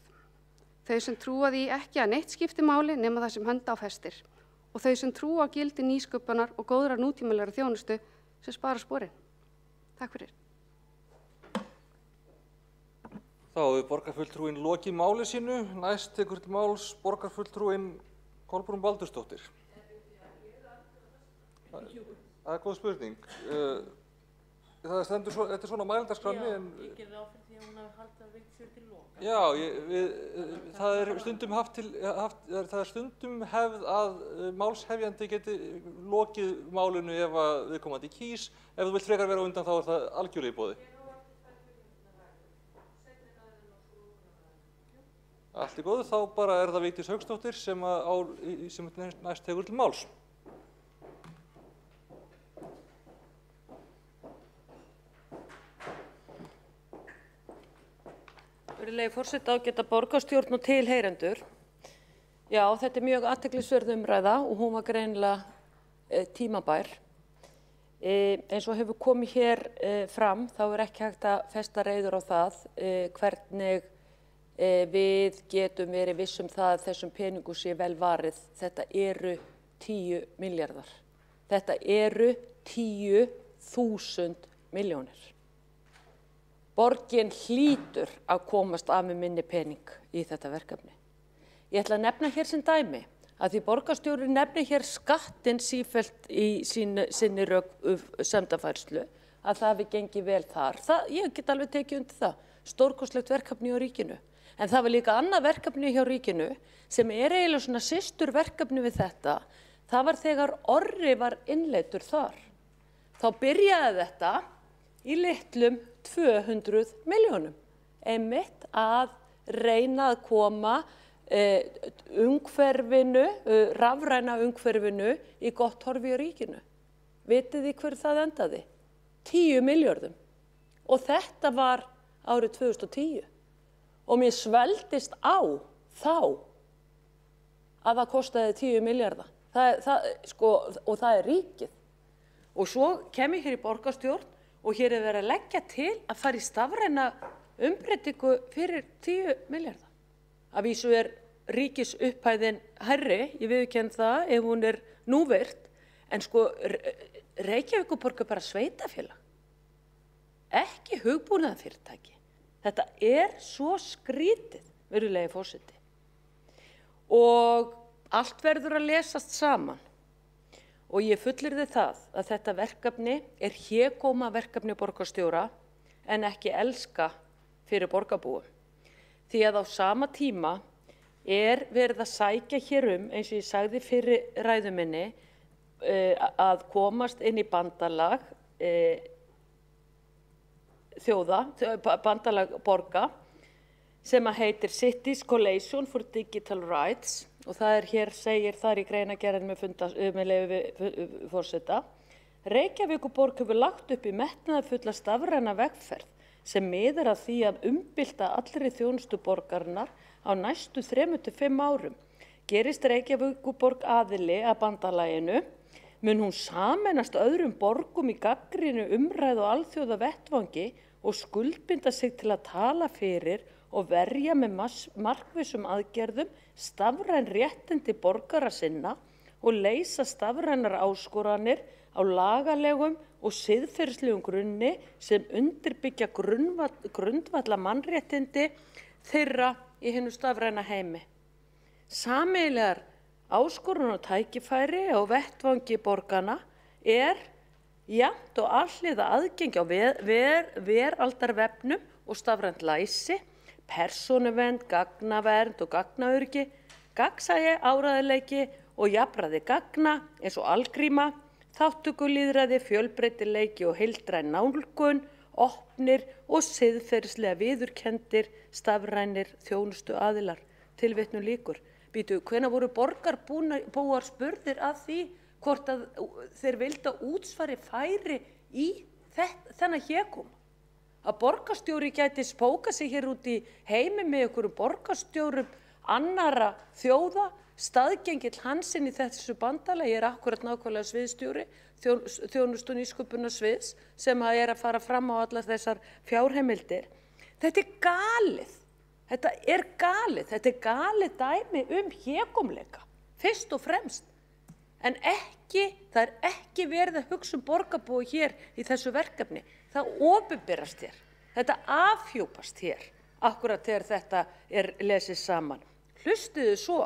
Speaker 15: Þau sem trúa því ekki að neitt skipti máli nema það sem henda á festir og þau sem trúa á gildi nýsköpunar og góðrar nútímalegra þjónustu sem spara sporin. Takk fyrir.
Speaker 4: Þá hefur borgarfulltrúinn lokið máli sínu. Næst tekur til máls borgarfulltrúinn Kolbrún Baldursdóttir. Það er góð spurning. Þetta er svona mælendaskránni en...
Speaker 12: Já, ég gerði áfyrir því að hún hafi haldið að vilja sér til loka.
Speaker 4: Já, það er stundum hefð að málshefjandi geti lokið málinu ef að viðkomandi kýs. Ef þú vilt frekar vera á undan þá er það algjörlega í boði. Allt í góðu, þá bara er það Vigdís Hauksdóttir sem næst tekur til máls.
Speaker 19: Virðulegi forseti, ágæta borgarstjórn og tilheyrendur. Já, þetta er mjög athyglisverð umræða og hún var greinilega tímabær. Eins og hefur komið hér fram, þá er ekki hægt að festa reiður á það hvernig við getum verið vissum það að þessum peningum sé vel varið. Þetta eru 10 milljarðar. Þetta eru 10.000 milljónir. Borgin hlýtur að komast af með minni pening í þetta verkefni. Ég ætla að nefna hér sem dæmi að því borgarstjóri nefnir hér skattinn sífellt í sinni röksemdafærslu að það hafi gengið vel þar. Ég get alveg tekið undir það. Stórkostlegt verkefni á ríkinu. En það var líka annað verkefni hjá ríkinu sem er eiginlega svona systurverkefni við þetta. Það var þegar Orri var innleiddur þar. Þá byrjaði þetta í litlum 200 milljónum. Einmitt að reyna að koma umhverfinu, rafræna umhverfinu í gott horfi á ríkinu. Vitið þið hver það endaði? 10 milljörðum. Og þetta var árið 2010. Og mér sveldist á þá að það kostaði 10 milljarða. Og það er ríkið. Og svo kem ég hér í borgarstjórn og hér er verið að leggja til að fara í stafræna umbreytingu fyrir 10 milljarða. Að vísu er ríkisupphæðin hærri, ég viðurkenni það ef hún er núvirt, en Reykjavíkurborg er bara sveitafélag. Ekki hugbúnaðarfyrirtæki. Þetta er svo skrítið, virðulegi forseti. Og allt verður að lesast saman. Og ég fullyrði það að þetta verkefni er hégóma verkefni borgarstjóra en ekki elska fyrir borgarbúum. Því að á sama tíma er verið að sækja hér eins og ég sagði fyrir ræðu minni, að komast inn í bandalag bandalag borga sem að heitir Cities Coalition for Digital Rights og það er hér, segir þar í greinargerðinni með leyfi forseta. Reykjavíkurborg hefur lagt upp í metnaðarfulla stafræna vegferð sem miðar að því að umbylta allri þjónustu borgarinnar á næstu 3–5 árum. Gerist Reykjavíkurborg aðili að bandalaginu, mun hún sameinast öðrum borgum í gagnrýni umræðu og alþjóða vettvangi og skuldbinda sig til að tala fyrir
Speaker 11: og verja með markvissum aðgerðum stafræn réttindi borgara sinna og leysa stafrænar áskoranir á lagalegum og siðferðislegum grunni sem undirbyggja grundvalla mannréttindi þeirra í hinu stafræna heimi. Sameiginlegar áskorun og tækifæri á vettvangi borgana jafnt og alhliða aðgengi á veraldarvefnum og stafrænt læsi, persónuvernd, gagnavernd og gagnaöryggi, gagnsæi, áreiðanleiki og jafnræði gagna eins og algríma, þátttökulýðræði, fjölbreytileiki og heildræn nálgun, opnir og siðferðislega viðurkenndir stafrænir þjónustuaðilar. Tilvitnun lýkur. Býtu, hvenær voru borgarbúar spurðir að því hvort að þeir vildu að útsvari færi í þennan hégum? Að borgarstjóri gæti spókað sig hér út í heimi með einhverjum borgarstjórum annarra þjóða, staðgengill hansinn í þessu bandalagi akkúrat nákvæmlega sviðsstjóri, þjónustu og nýsköpunarsviðs sem að fara fram á allar þessar fjárheimildir. Þetta galið. Þetta galið dæmi hégumleika, fyrst og fremst. En það ekki verið að hugsa borgarbúi hér í þessu verkefni. Það opinberast hér. Þetta afhjúpast hér, akkúrat þegar þetta lesið saman. Hlustuðu svo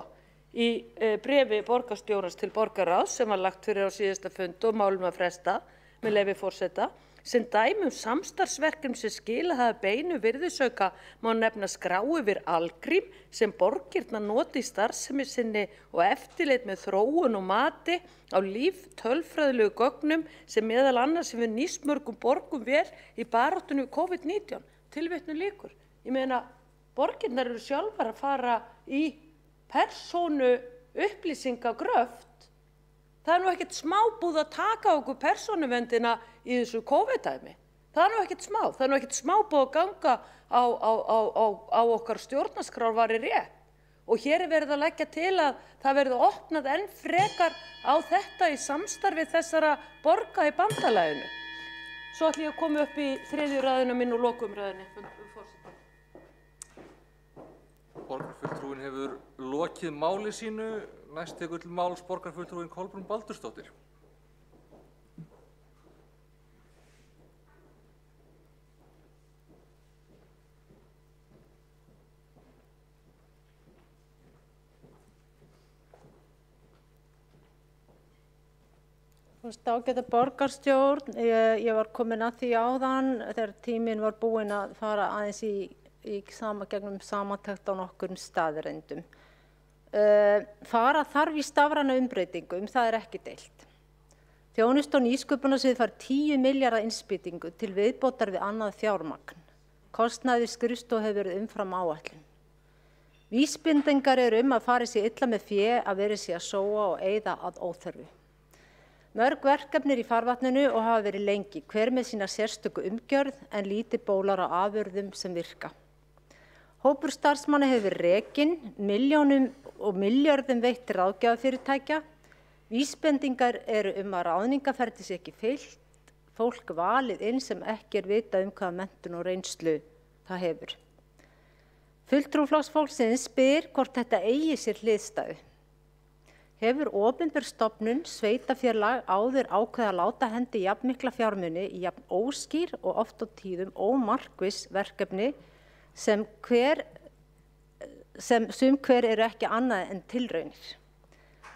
Speaker 11: í bréfi borgarstjórans til borgarráðs sem var lagt fyrir á síðasta fund og málum að fresta með leyfi forseta, sem dæmi samstarfsverkefni sem skila hafa beinu virðisauka má nefna skrá yfir algrím sem borgirnar noti í starfsemi sinni og eftirlit með þróun og mati á líftölfræðilegu gögnum sem meðal annars hefur nýst mörgum borgum vel í baráttunni við COVID-19. Tilvitnun lýkur. Ég meina, borgirnar eru sjálfar að fara í persónu upplýsingagröft. Það nú ekkert smábúð að taka okkur persónuverndina í þessu COVID-dæmi. Það nú ekkert smá. Það nú ekkert smábúð að ganga á okkar stjórnarskrárvari rétt. Og hér verið að leggja til að það verið opnað enn frekar á þetta í samstarfi þessara borga í bandalaginu. Svo ætlum ég að koma upp í þriðju ræðuna minn og lokumræðinni.
Speaker 4: Borgarfulltrúinn hefur lokið máli sínu. Næst tekur til máls borgarfulltrúinn Kolbrún Baldursdóttir.
Speaker 7: Ágæta borgarstjórn, ég var komin að því áðan þegar tíminn var búinn að fara aðeins gegnum samantekt á nokkrum staðreyndum. Fara þarf í stafræna umbreytingu, það ekki deilt. Þjónustu og nýsköpunarsvið fær 10 milljarða innspýtingu til viðbótar við annað fjármagn. Kostnaður skrifstofu hefur verið umfram áætlun. Vísbendingar eru að farið sé illa með fé, að verið sé að sóa og eyða að óþörfu. Mörg verkefni í farvatninu og hafa verið lengi, hver með sína sérstöku umgjörð en lítið bólar á afurðum sem virka. Hópur starfsmanna hefur rekinn, milljónum og milljörðum veitt til ráðgjafafyrirtækja. Vísbendingar eru að ráðningaferli sé ekki fylgt, fólk valið inn sem ekki vitað hvaða menntun og reynslu það hefur. Fulltrúi Flokks fólksins spyr hvort þetta eigi sér hliðstæðu. Hefur opinber stofnun, sveitarfélag áður ákveðið að láta hendi jafnmikla fjármuni í jafn óskýr og oft á tíðum ómarkviss verkefni sem sum hver eru ekki annað en tilraunir.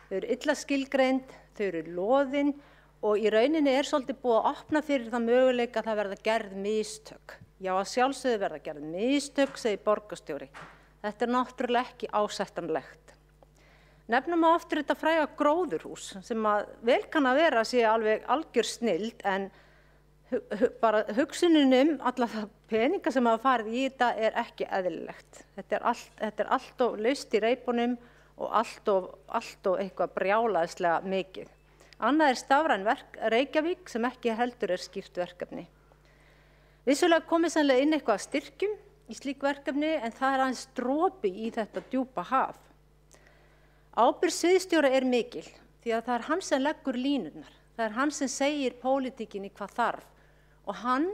Speaker 7: Þau eru illa skilgreind, þau eru loðin og í rauninni svolítið búið að opna fyrir það möguleika að það verða gerð mistök. Já, að sjálfsögðu verða gerð mistök, segir borgarstjóri. Þetta náttúrulega ekki ásættanlegt. Nefnum að oftur þetta fræga gróðurhús sem að vel kann að vera sé alveg algjör snilld en bara hugsunin alla það peninga sem hafa farið í þetta ekki eðlilegt. Þetta allt of laust í reipunum og allt of eitthvað brjálæðislega mikið. Annað stafræn Reykjavík sem ekki heldur skýrt verkefni. Vissulega komið sannlega inn eitthvað styrkjum í slík verkefni en það aðeins dropi í þetta djúpa haf. Ábyrgð sviðsstjóra mikil því að það hann sem leggur línurnar. Það hann sem segir pólitíkinni hvað þarf og hann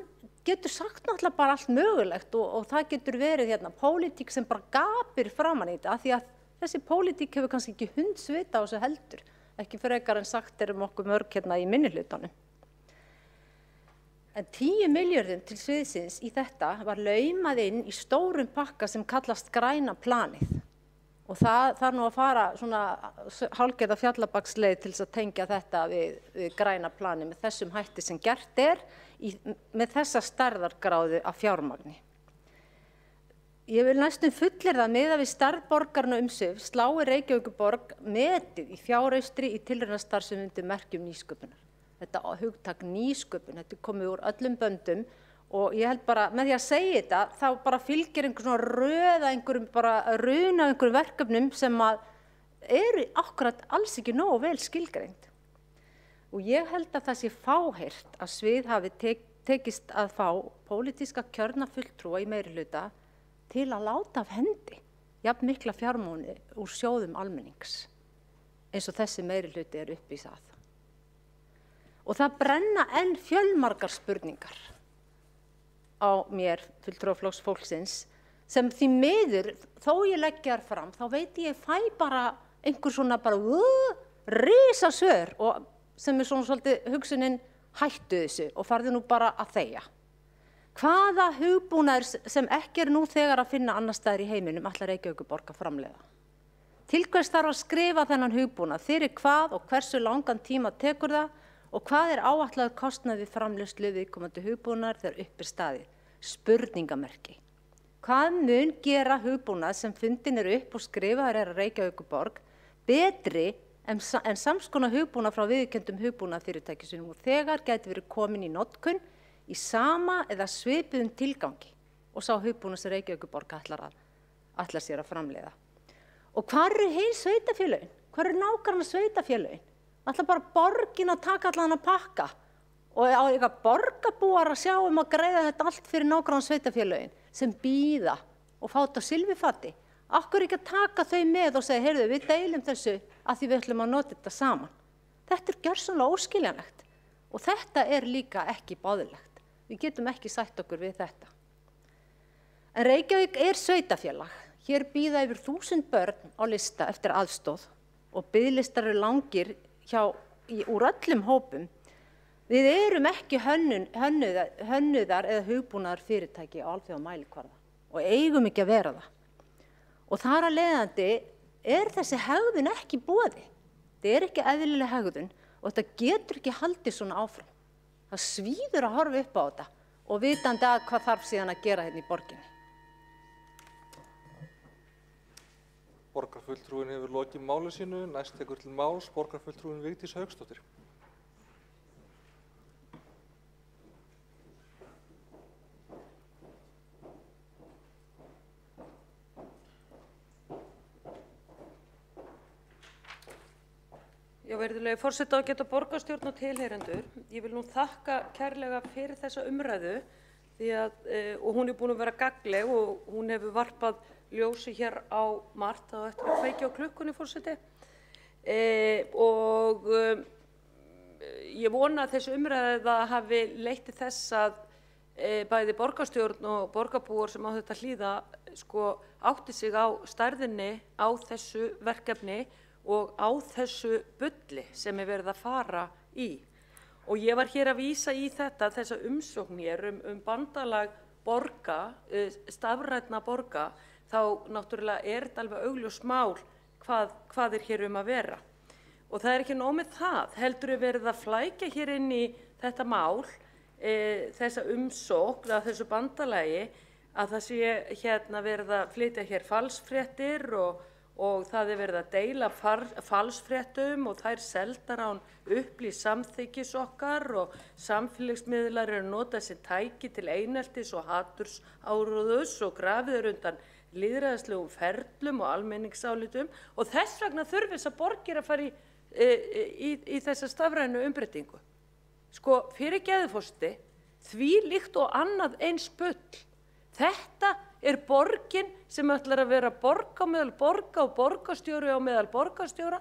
Speaker 7: getur sagt náttúrulega bara allt mögulegt og það getur verið hérna pólitík sem bara gapir framan í þetta af því að þessi pólitík hefur kannski ekki hundsvita á þessu heldur, ekki frekar en sagt okkur mörg hérna í minnihlutanum. En 10 milljörðum til sviðsins í þetta var laumað inn í stórum pakka sem kallast græna planið. Og það þarf nú að fara svona hálfgerða fjallabaksleið til þess að tengja þetta við græna plani með þessum hætti sem gert með þessa stærðargráðu af fjármagni. Ég vil næstum fullyrða að miðað við stærð borgarinnar umsvif slái Reykjavíkurborg metið í fjáraustri í tilraunastarfsemi undir merkjum nýsköpunar. Þetta hugtak nýsköpun, þetta er komið úr öllum böndum og ég held bara með því að segja þetta þá bara fylgir einhver svona runa einhverjum verkefnum sem að eru akkurat alls ekki nógu vel skilgreind. Og ég held að það sé fáheyrt að Svið hafi tekist að fá pólitíska kjörna fulltrúa í meirihluta til að láta af hendi jafn mikla fjármuni úr sjóðum almennings eins og þessi meirihluti upp í það. Og það brenna enn fjölmargar spurningar á mér, fulltrúaflokks fólksins, sem því miður, þó ég leggja þær fram, þá veit ég fæ bara einhver svona risasvör og sem er svona svolítið hugsunin hættu þessu og farðu nú bara að þegja. Hvaða hugbúnaður sem ekki nú þegar að finna annars staðar í heiminum ætlar Reykjavíkurborg að framleiða? Til hvers þarf að skrifa þennan hugbúnað, fyrir hvað og hversu langan tíma tekur það og hvað er áætlaður kostnaður við framleiðslu viðkomandi hugbúnaðar þegar upp er staðið? Spurningamerki. Hvað mun gera hugbúnað sem fundin upp og skrifaður að Reykjavíkurborg betri en samskonar hugbúnað frá viðurkenndum hugbúnaðarfyrirtækjum sem nú þegar gæti verið komin í notkun í sama eða svipuðum tilgangi og sá hugbúnað sem Reykjavíkurborg ætlar sér að framleiða. Og hvar eru hin sveitarfélögin? Hvar eru nágranna sveitarfélögin? Ætla bara borgin að taka allan að pakka og á eitthvað borgarbúar að sjá að greiða þetta allt fyrir nágranna sveitarfélögin sem bíða og fá þetta á silfurfati. Af hverju ekki að taka þau með og segja, heyrðu, við deilum þessu að því við ætlum að nota þetta saman. Þetta er gjörsamlega óskiljanlegt og þetta er líka ekki boðlegt. Við getum ekki sætt okkur við þetta. En Reykjavík er sveitarfélag. Hér bíða yfir 1000 börn á lista eftir aðstoð og biðlistar eru langir úr öllum hópum. Við erum ekki hönnuðar eða hugbúnaðar fyrirtæki á alþjóðamælikvarða og eigum ekki að vera það. Og þar af leiðandi er þessi hegðun ekki í boði. Þetta er ekki eðlileg hegðun og þetta getur ekki haldið svona áfram. Það svíður að horfa upp á þetta og vitandi að hvað þarf síðan að gera hérna í borginni.
Speaker 4: Borgarfulltrúin hefur lokið máli sínu, næst tekur til máls borgarfulltrúin Vigdís Hauksdóttir.
Speaker 19: Já, virðulegi forseti, ágæta borgarstjórn og tilheyrendur. Ég vil nú þakka kærlega fyrir þessa umræðu því að, og hún er búin að vera gagnleg og hún hefur varpað ljósi hér á margt á eftir að kveikja á klukkunni, forseti. Ég vona að þessi umræða hafi leitt til þess að bæði borgarstjórn og borgarbúar sem á þetta hlýða átti sig á stærðinni á þessu verkefni og á þessu bulli sem er verið að fara í. Og ég var hér að vísa í þessa umsókn hér bandalag borga, stafrænna borga, þá náttúrulega er þetta alveg augljós mál hvað er hér að vera. Og það er ekki nóg með það, heldur er verið að flækja hér inn í þetta mál, þessa umsókn að þessu bandalagi, að það sé verið að flytja hér falsfréttir og það er verið að deila falsfréttum og þær seldar án upplýst samþykkis okkar og samfélagsmiðlar eru notað sem tæki til eineltis og hatursáróðurs og grafið undan lýðræðislegum ferlum og almenningsálitum og þess vegna þurfi þessar borgir að fara í þessa stafrænu umbreytingu. Fyrirgefðu forseti, því líkt og annað eins bull. Þetta er borgin sem ætlar að vera borg á meðal borga og borgarstjóri á meðal borgarstjóra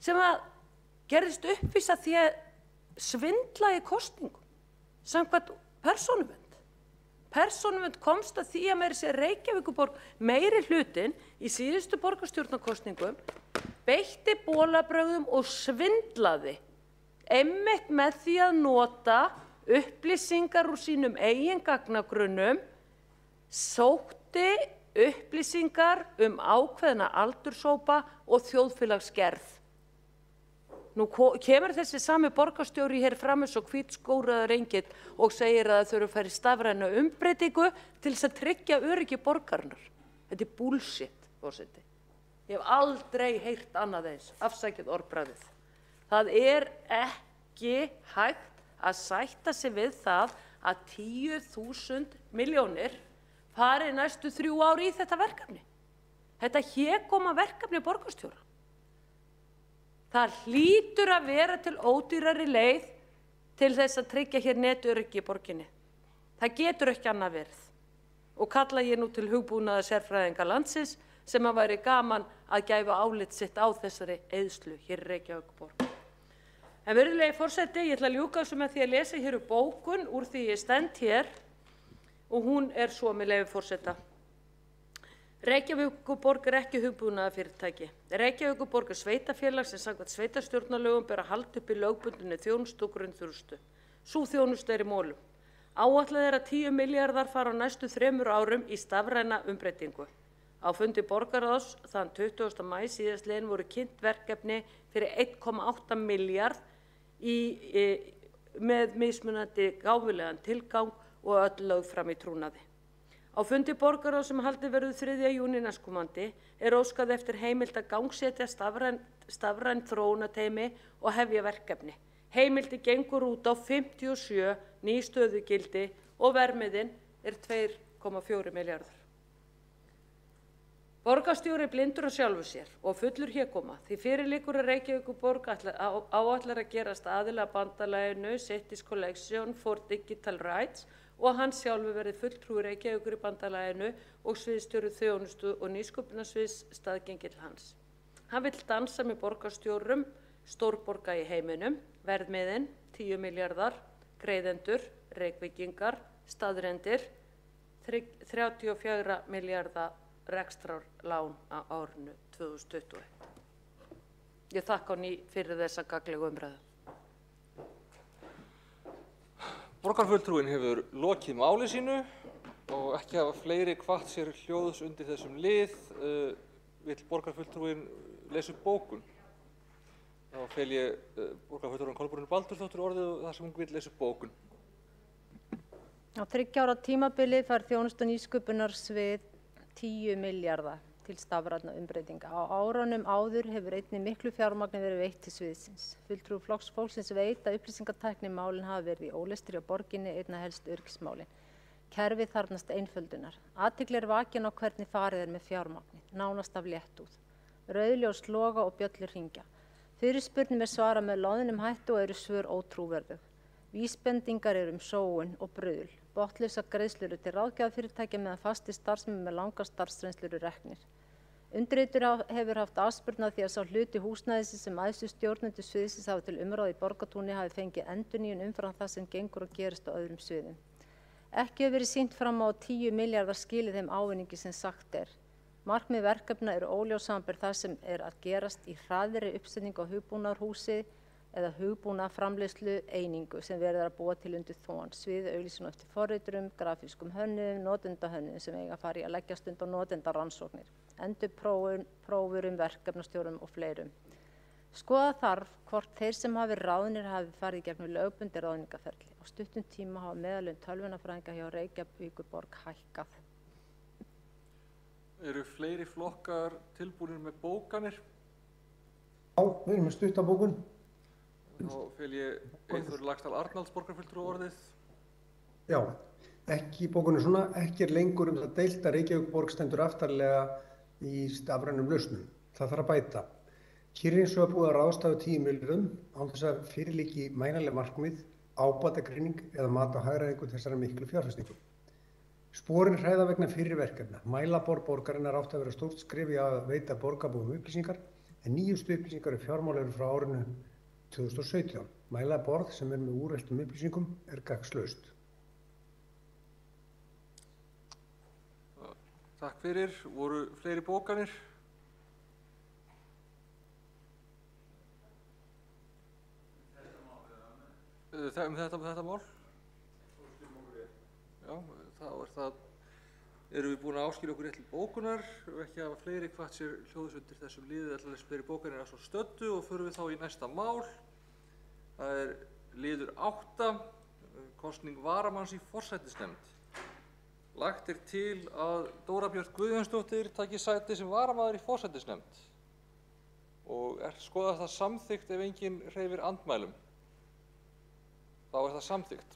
Speaker 19: sem að gerðist uppvís að því að svindla í kosningum samkvæmt persónuvernd. Persónuvernd komst að því að meira sér Reykjavíkurborg meiri hlutin í síðustu borgarstjórnarkosningum beitti bolabrögðum og svindlaði einmitt með því að nota upplýsingar úr sínum eigin gagnagrunnum, sótti upplýsingar ákveðna aldurshópa og þjóðfélagsgerð. Nú kemur þessi sami borgarstjóri hér fram eins og hvítskóraður engill og segir að það þurfi að fara í stafræna umbreytingu til þess að tryggja öryggi borgarinnar. Þetta er bullshit, forseti. Ég hef aldrei heyrt annað eins, afsakið orðbragðið. Það er ekki hægt að sætta sig við það að 10.000 milljónir fari næstu 3 ár í þetta verkefni. Þetta hégóma verkefni borgarstjóra. Það hlýtur að vera til ódýrari leið til þess að tryggja hér netöryggi í borginni. Það getur ekki annað verið. Og kalla ég nú til hugbúnaðar sérfræðinga landsins sem að væri gaman að gæfa álit sitt á þessari eyðslu hér í Reykjavíkurborg. En virðulegi forseti, ég ætla að ljúka þessu með því að lesa hér upp bókun úr því ég stend hér og hún er svo með leyfi forseta. Reykjavíkurborg er ekki hugbúnaðarfyrirtæki. Reykjavíkurborg er sveitarfélag sem samkvæmt sveitarstjórnarlögum ber að halda upp í lögbundinni þjónustu og grunnþjónustu. Sú þjónusta er í molum. Áætlað er að 10 milljarðar fara á næstu 3 árum í stafræna umbreytingu. Á fundi borgarráðs þann 20. maí síðastliðinn voru kynnt verkefni fyrir 1,8 milljarð með mismunandi gáfulegan tilgang og öll lögð fram í trúnaði. Á fundi borgarráðs sem haldið verður 3. júní næstkomandi er óskað eftir heimild að gangsetja stafræn þróunarteymi og hefja verkefni. Heimildi gengur út á 57 ný stöðugildi og verðmiðinn er 2,4 milljarðar. Borgarstjóri er blindur á sjálfu sér og fullur hégóma því fyrir liggur að Reykjavíkurborg áætlar að gerast aðili að bandalaginu Cities Coalition for Digital Rights og hann sjálfur verði fulltrúi Reykjavíkur í bandalaginu og sviðsstjóri þjónustu og nýsköpunarsviðs staðgengill hans. Hann vill dansa með borgarstjórum stórborga í heiminum, verðmiðinn 10 milljarðar, greiðendur, Reykvíkingar, staðrendir, 34 milljarða rekstrarlán á árinu 2021. Ég þakka á ný fyrir þessa gagnlegu umræðu.
Speaker 4: Borgarfulltrúinn hefur lokið máli sínu og ekki hafa fleiri hvatt sér hljóðs undir þessum lið. Vill borgarfulltrúinn lesa upp bókun? Þá fel ég borgarfulltrúinn Kolbrúnu Baldursdóttur orðið og þar sem hún vill lesa upp bókun.
Speaker 7: Á 3 ára tímabili fær þjónustu og nýsköpunarsvið 10 milljarða til stafrænna umbreytinga. Á árunum áður hefur einnig miklu fjármagni verið veitt til sviðsins. Fulltrúi Flokks fólksins veit að upplýsingatæknimálin hafa verið í ólestri á borginni einna helst öryggismálin. Kerfið þarfnast einföldunar. Athygli er vakin á hvernig farið er með fjármagni, nánast af léttúð. Rauðljós loga og bjöllur hringja. Fyrirspurnum er svarað með loðnum hætti og eru svör ótrúverðug. Vísbendingar eru sóun og bruðl. Botnlausar greiðslur til ráðgjafafyrirtækja meðan fastir starfsmenn með langar starfsreynslu eru reknir. Undirritaður hefur haft afspurn af því að sá hluti húsnæðisins sem æðstu stjórnendur sviðsins hafa til umráða í Borgartúni hafi fengið endurnýjun umfram það sem gengur og gerist á öðrum sviðum. Ekki hefur verið sýnt fram á 10 milljarðar skilið þeim ávinningi sem sagt er. Markmið verkefna eru óljós samanber það sem er að gerast í hraðri uppsetningu á hugbúnaðarhúsi eða hugbúnaðarframleiðslu einingu sem verður að búa til undir þón, sviði auglýsingu eftir forriturum, grafískum hönnuðum, notendahönnuðum sem eiga að fara í að leggja stund á notendarannsóknir, endurprófurum, verkefnastjórum og fleirum. Skoða þarf hvort þeir sem hafi ráðnir hafi farið gegnum lögbundi ráðningaferli. Á stuttum tíma hafa meðalaun tölvunarfræðinga hjá Reykjavíkurborg hækkað.
Speaker 4: Eru fleiri flokkar tilbúnir með bókanir?
Speaker 3: Já, við erum með stuttabókun.
Speaker 4: Þá fel ég Eyþór Laxdal Arnalds borgarfulltrúa orðið.
Speaker 3: Já, ekki í bókunni svona, ekki lengur það deilt að Reykjavíkurborg stendur aftarlega í stafrænum lausnum. Það þarf að bæta. Hér er eins og að búið að ráðstafa 10 milljörðum án þess að fyrirliggi mælanleg markmið, ábatagreining eða mat á hagræðingu þessara miklu fjárfestingu. Sporin hræða vegna fyrri verkefna. Mælaborð borgarinnar átti að vera stórt skref í að veita borgarbúum upplýsingar en nýjustu upplýsingar fjármál eru frá árinu 2017. Mælaborð sem er með úreltum upplýsingum er gagnslaust.
Speaker 4: Takk fyrir. Voru fleiri bókanir? Þetta mál? Já, þá erum við búin að áskilja okkur rétt til bókunar og ekki hafa fleiri hvatt sér hljóðs undir þessum liði ætla að lesa fleiri bókanir að svo stöddu og förum við þá í næsta mál. Það er liður 8, kosning varamanns í forsætisnefnd. Lagt er til að Dóra Björt Guðjónsdóttir taki sæti sem varamaður í forsætisnefnd og skoðast það samþykkt ef enginn hreyfir andmælum. Þá er það samþykkt.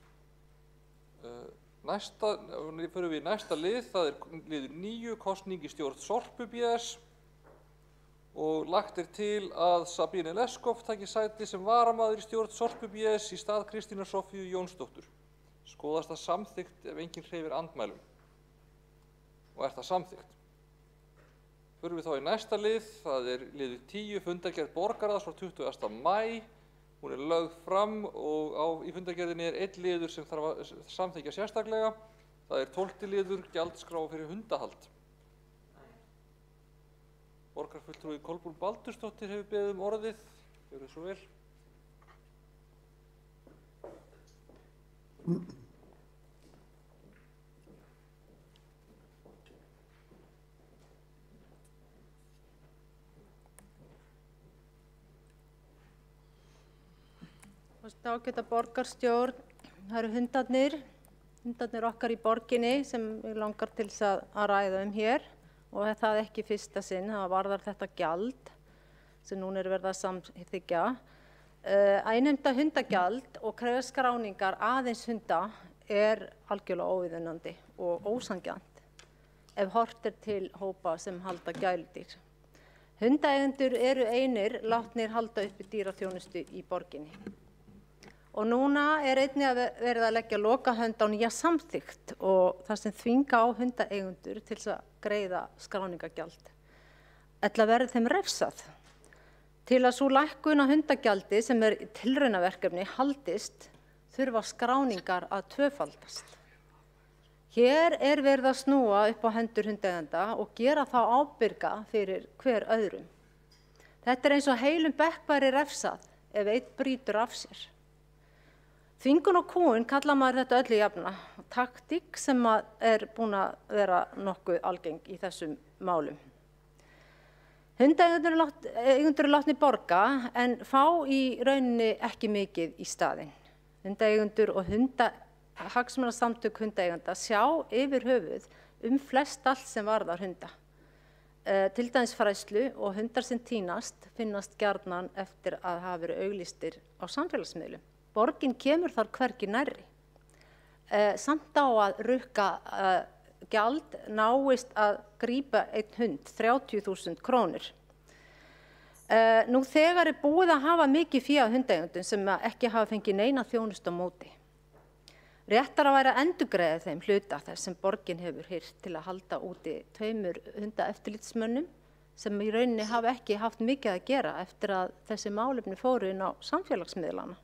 Speaker 4: Förum við í næsta lið, það er liður 9, kosning í stjórn Sorpu BS og lagt er til að Sabine Leskov taki sæti sem varamaður í stjórn Sorpu BS í stað Kristínar Soffíu Jónsdóttur. Skoðast það samþykkt ef enginn hreyfir andmælum og er það samþykkt. Förum við þá í næsta lið, það er liður 10, fundargerð borgarráðs frá 20. maí. Hún er lögð fram og í fundargerðinni er einn liður sem þarf að samþykkja sérstaklega. Það er 12. liður, gjaldskrá fyrir hundahald. Borgarfulltrúi Kolbrún Baldursdóttir hefur beðið orðið. Gjörðu svo vel.
Speaker 7: Ágæta borgarstjórn, það eru hundarnir okkar í borginni sem við langar til að ræða hér og það ekki fyrsta sinn, það varðar þetta gjald sem núna er verið að samþykkja. Að innheimta hundagjald og krefjast skráningar aðeins hunda er algjörlega óviðunandi og ósanngjarnt ef horft er til hópa sem halda gæludýr. Hundaeigendur eru einir látnir halda uppi dýraþjónustu í borginni. Og núna er einnig að verið að leggja lokahönd á nýja samþykkt og það sem þvinga á hundaeigendur til að greiða skráningagjald. Ella verður þeim refsað. Til að sú lækkun á hundagjaldi sem er tilraunaverkefni haldist þurfa skráningar að tvöfaldast. Hér er verið að snúa upp á hendur hundaeigenda og gera þá ábyrga fyrir hver öðrum. Þetta er eins og heilum bekk væri refsað ef einn brýtur af sér. Þvingun og kúgun kallar maður þetta öllu jafna, taktík sem er búin að vera nokkuð algeng í þessum málum. Hundaeigendur eru látnir borga en fá í rauninni ekki mikið í staðinn. Hundaeigendur og hagsmunasamtök hundaeigenda sjá yfir höfuð flest allt sem varðar hunda. Til dæmis fræðslu og hundar sem týnast finnast gjarnan eftir að hafa verið auglýstir á samfélagsmiðlum. Borgin kemur þar hvergi nærri. Samt á að rukka gjald náist að grípa einn hund, 30.000 krónur. Nú þegar er búið að hafa mikið fé af hundaeigendum sem ekki hafa fengið neina þjónustu á móti. Réttar að væri að endurgreiða þeim hluta þess sem borgin hefur hirt til að halda úti 2 hundaeftirlitsmönnum sem í rauninni hafa ekki haft mikið að gera eftir að þessi málefni fóru inn á samfélagsmiðlana.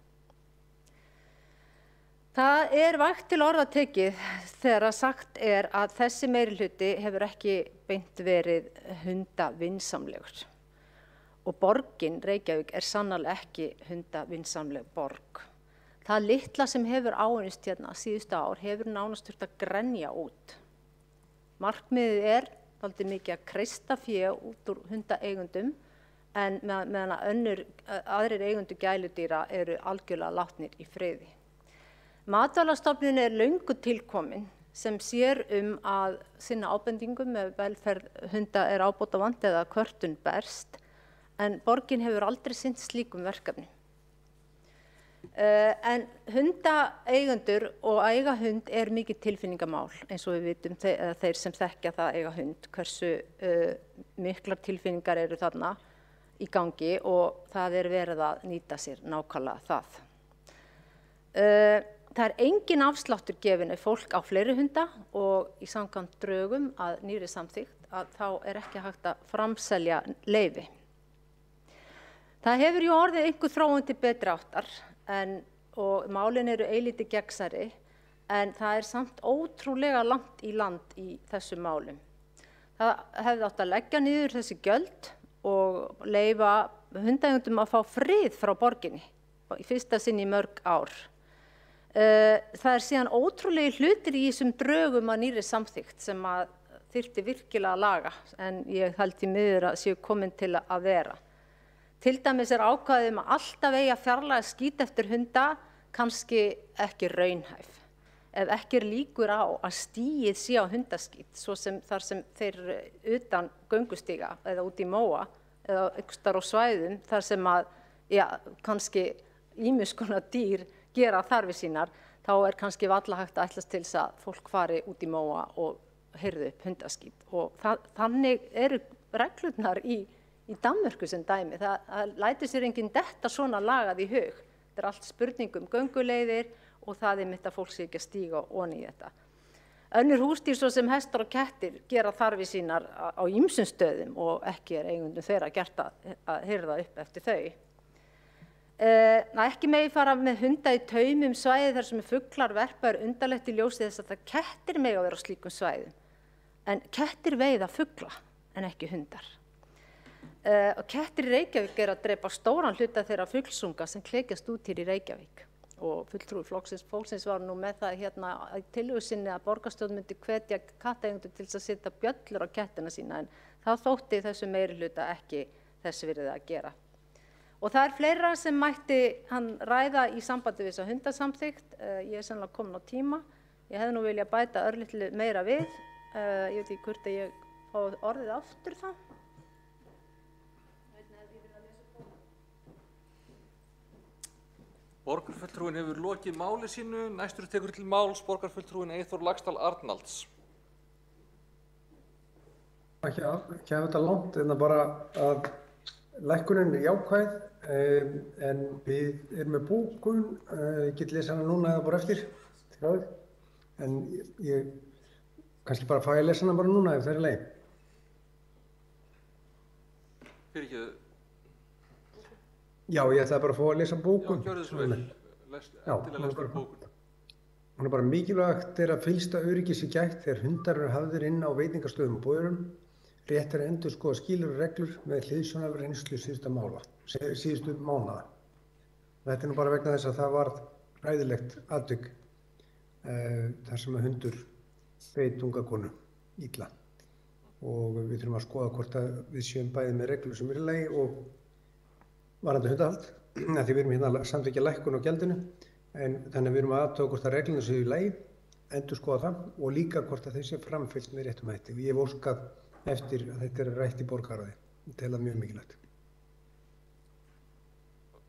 Speaker 7: Það er vægt til orða tekið þegar sagt er að þessi meirihluti hefur ekki beint verið hundavinsamlegur. Og borgin Reykjavík er sannarlega ekki hundavinsamleg borg. Það litla sem hefur áunnist hérna síðustu ár hefur nánast þurft að grenja út. Markmiðið er dálítið mikið að kreista fé út úr hundaeigendum en meðan aðrir eigendur gæludýra eru algjörlega látnir í friði. Matvælastofnun er löngu tilkomin sem sér að sinna ábendingum ef velferð hunda er ábótavant eða kvörtun berst, en borgin hefur aldrei sinnt slíkum verkefni. En hundaeigendur og að eiga hund er mikið tilfinningamál, eins og við vitum þeir sem þekkja það að eiga hund, hversu miklar tilfinningar eru þarna í gangi og það er verið að nýta sér nákvæmlega það. Það er engin afsláttur gefinn ef fólk á fleiri hunda og í samkvæmt drögum að nýrri samþykkt að þá er ekki hægt að framselja leyfi. Það hefur jú orðið einhver þróun til betri áttar og málin eru eilítið gegnsærri en það er samt ótrúlega langt í land í þessum málum. Það hefði átt að leggja niður þessi gjöld og leyfa hundaeigendum að fá frið frá borginni í fyrsta sinn í mörg ár. Það síðan ótrúlegi hlutir í þessum drögum að nýrri samþykkt sem að þyrfti virkilega að laga, en ég held í miður að séu komin til að vera. Til dæmis ákvæðið að alltaf eigi að fjarlæga skít eftir hunda kannski ekki raunhæf. Ef ekki líkur á að stíið sé á hundaskít, svo sem þar sem þeir utan göngustíga eða út í móa eða einhvers staðar á svæðum þar sem að kannski ýmis konar dýr gera þarfir sínar, þá kannski varla hægt að ætlast til þess að fólk fari út í móa og heyrðu upp hundaskít. Og þannig eru reglurnar í Danmörku sem dæmi. Það lætur sér enginn detta svona lagað í hug. Þetta allt spurning gönguleiðir og það mitt að fólk sé ekki að stíga onni í þetta. Önnur húsdýr svo sem hestar og kettir gera þarfir sínar á ýmsum stöðum og ekki eigundum þeirra gert að hirða upp eftir þau. Ekki megi fara með hunda í taumum svæði þar sem fuglar verpa undarlegt í ljósi þess að kettir megi að vera á slíkum svæðum. En kettir veiða fugla en ekki hundar. Og kettir í Reykjavík að drepa stóran hluta þeirra fuglsunga sem klekjast út hér í Reykjavík. Og fulltrúi fólksins var nú með það hérna í tillögu sinni að borgarstjórn myndi hvetja katteigendur til þess að setja bjöllur á kettina sína, en það þótti þessu meirihluta ekki þess virði að gera. Og það fleira sem mætti hann ræða í sambandi við þessa hundasamþykkt. Ég sennilega komin á tíma. Ég hefði nú viljað bæta örlítið meira við. Ég veit ekki hvort að ég fá orðið aftur það.
Speaker 4: Borgarfulltrúinn hefur lokið máli sínu. Næstur tekur til máls borgarfulltrúinn Eyþór Laxdal Arnalds.
Speaker 3: Ekki að þetta langt, en bara að lækkunin jákvæð, en við erum með bókun, ég get lesið hana núna eða bara eftir, en ég kannski bara fæ að lesa hana bara núna ef það er leið.
Speaker 4: Fyrirgefðu.
Speaker 3: Já, ég ætlaði bara að fá að lesa bókun.
Speaker 4: Já, gjörðu svo vel. Til að lesa bókun.
Speaker 3: Hún er bara mikilvægt að fyllsta öryggis sé gætt þegar hundar eru hafðir inn á veitingastöðum og boðurum. Rétt er að endurskoða skilyrði og reglur með hliðsjón af reynslu síðustu mánaða. Þetta er nú bara vegna þess að það var hræðilegt atvik þar sem að hundur beit unga konu illa. Og við þurfum að skoða hvort að við séum bæði með reglur sem eru í lagi og varðandi hundahald, því við erum hérna að samþykkja lækkun á gjaldinu, en þannig að við erum að athuga hvort að reglurnar séu í lagi, endurskoða það og líka hvort að þeir sé framfylgt með réttum hætti. Og ég hef óskað eftir að þetta er rætt í borgarráði. Ég tel það mjög mikilvægt.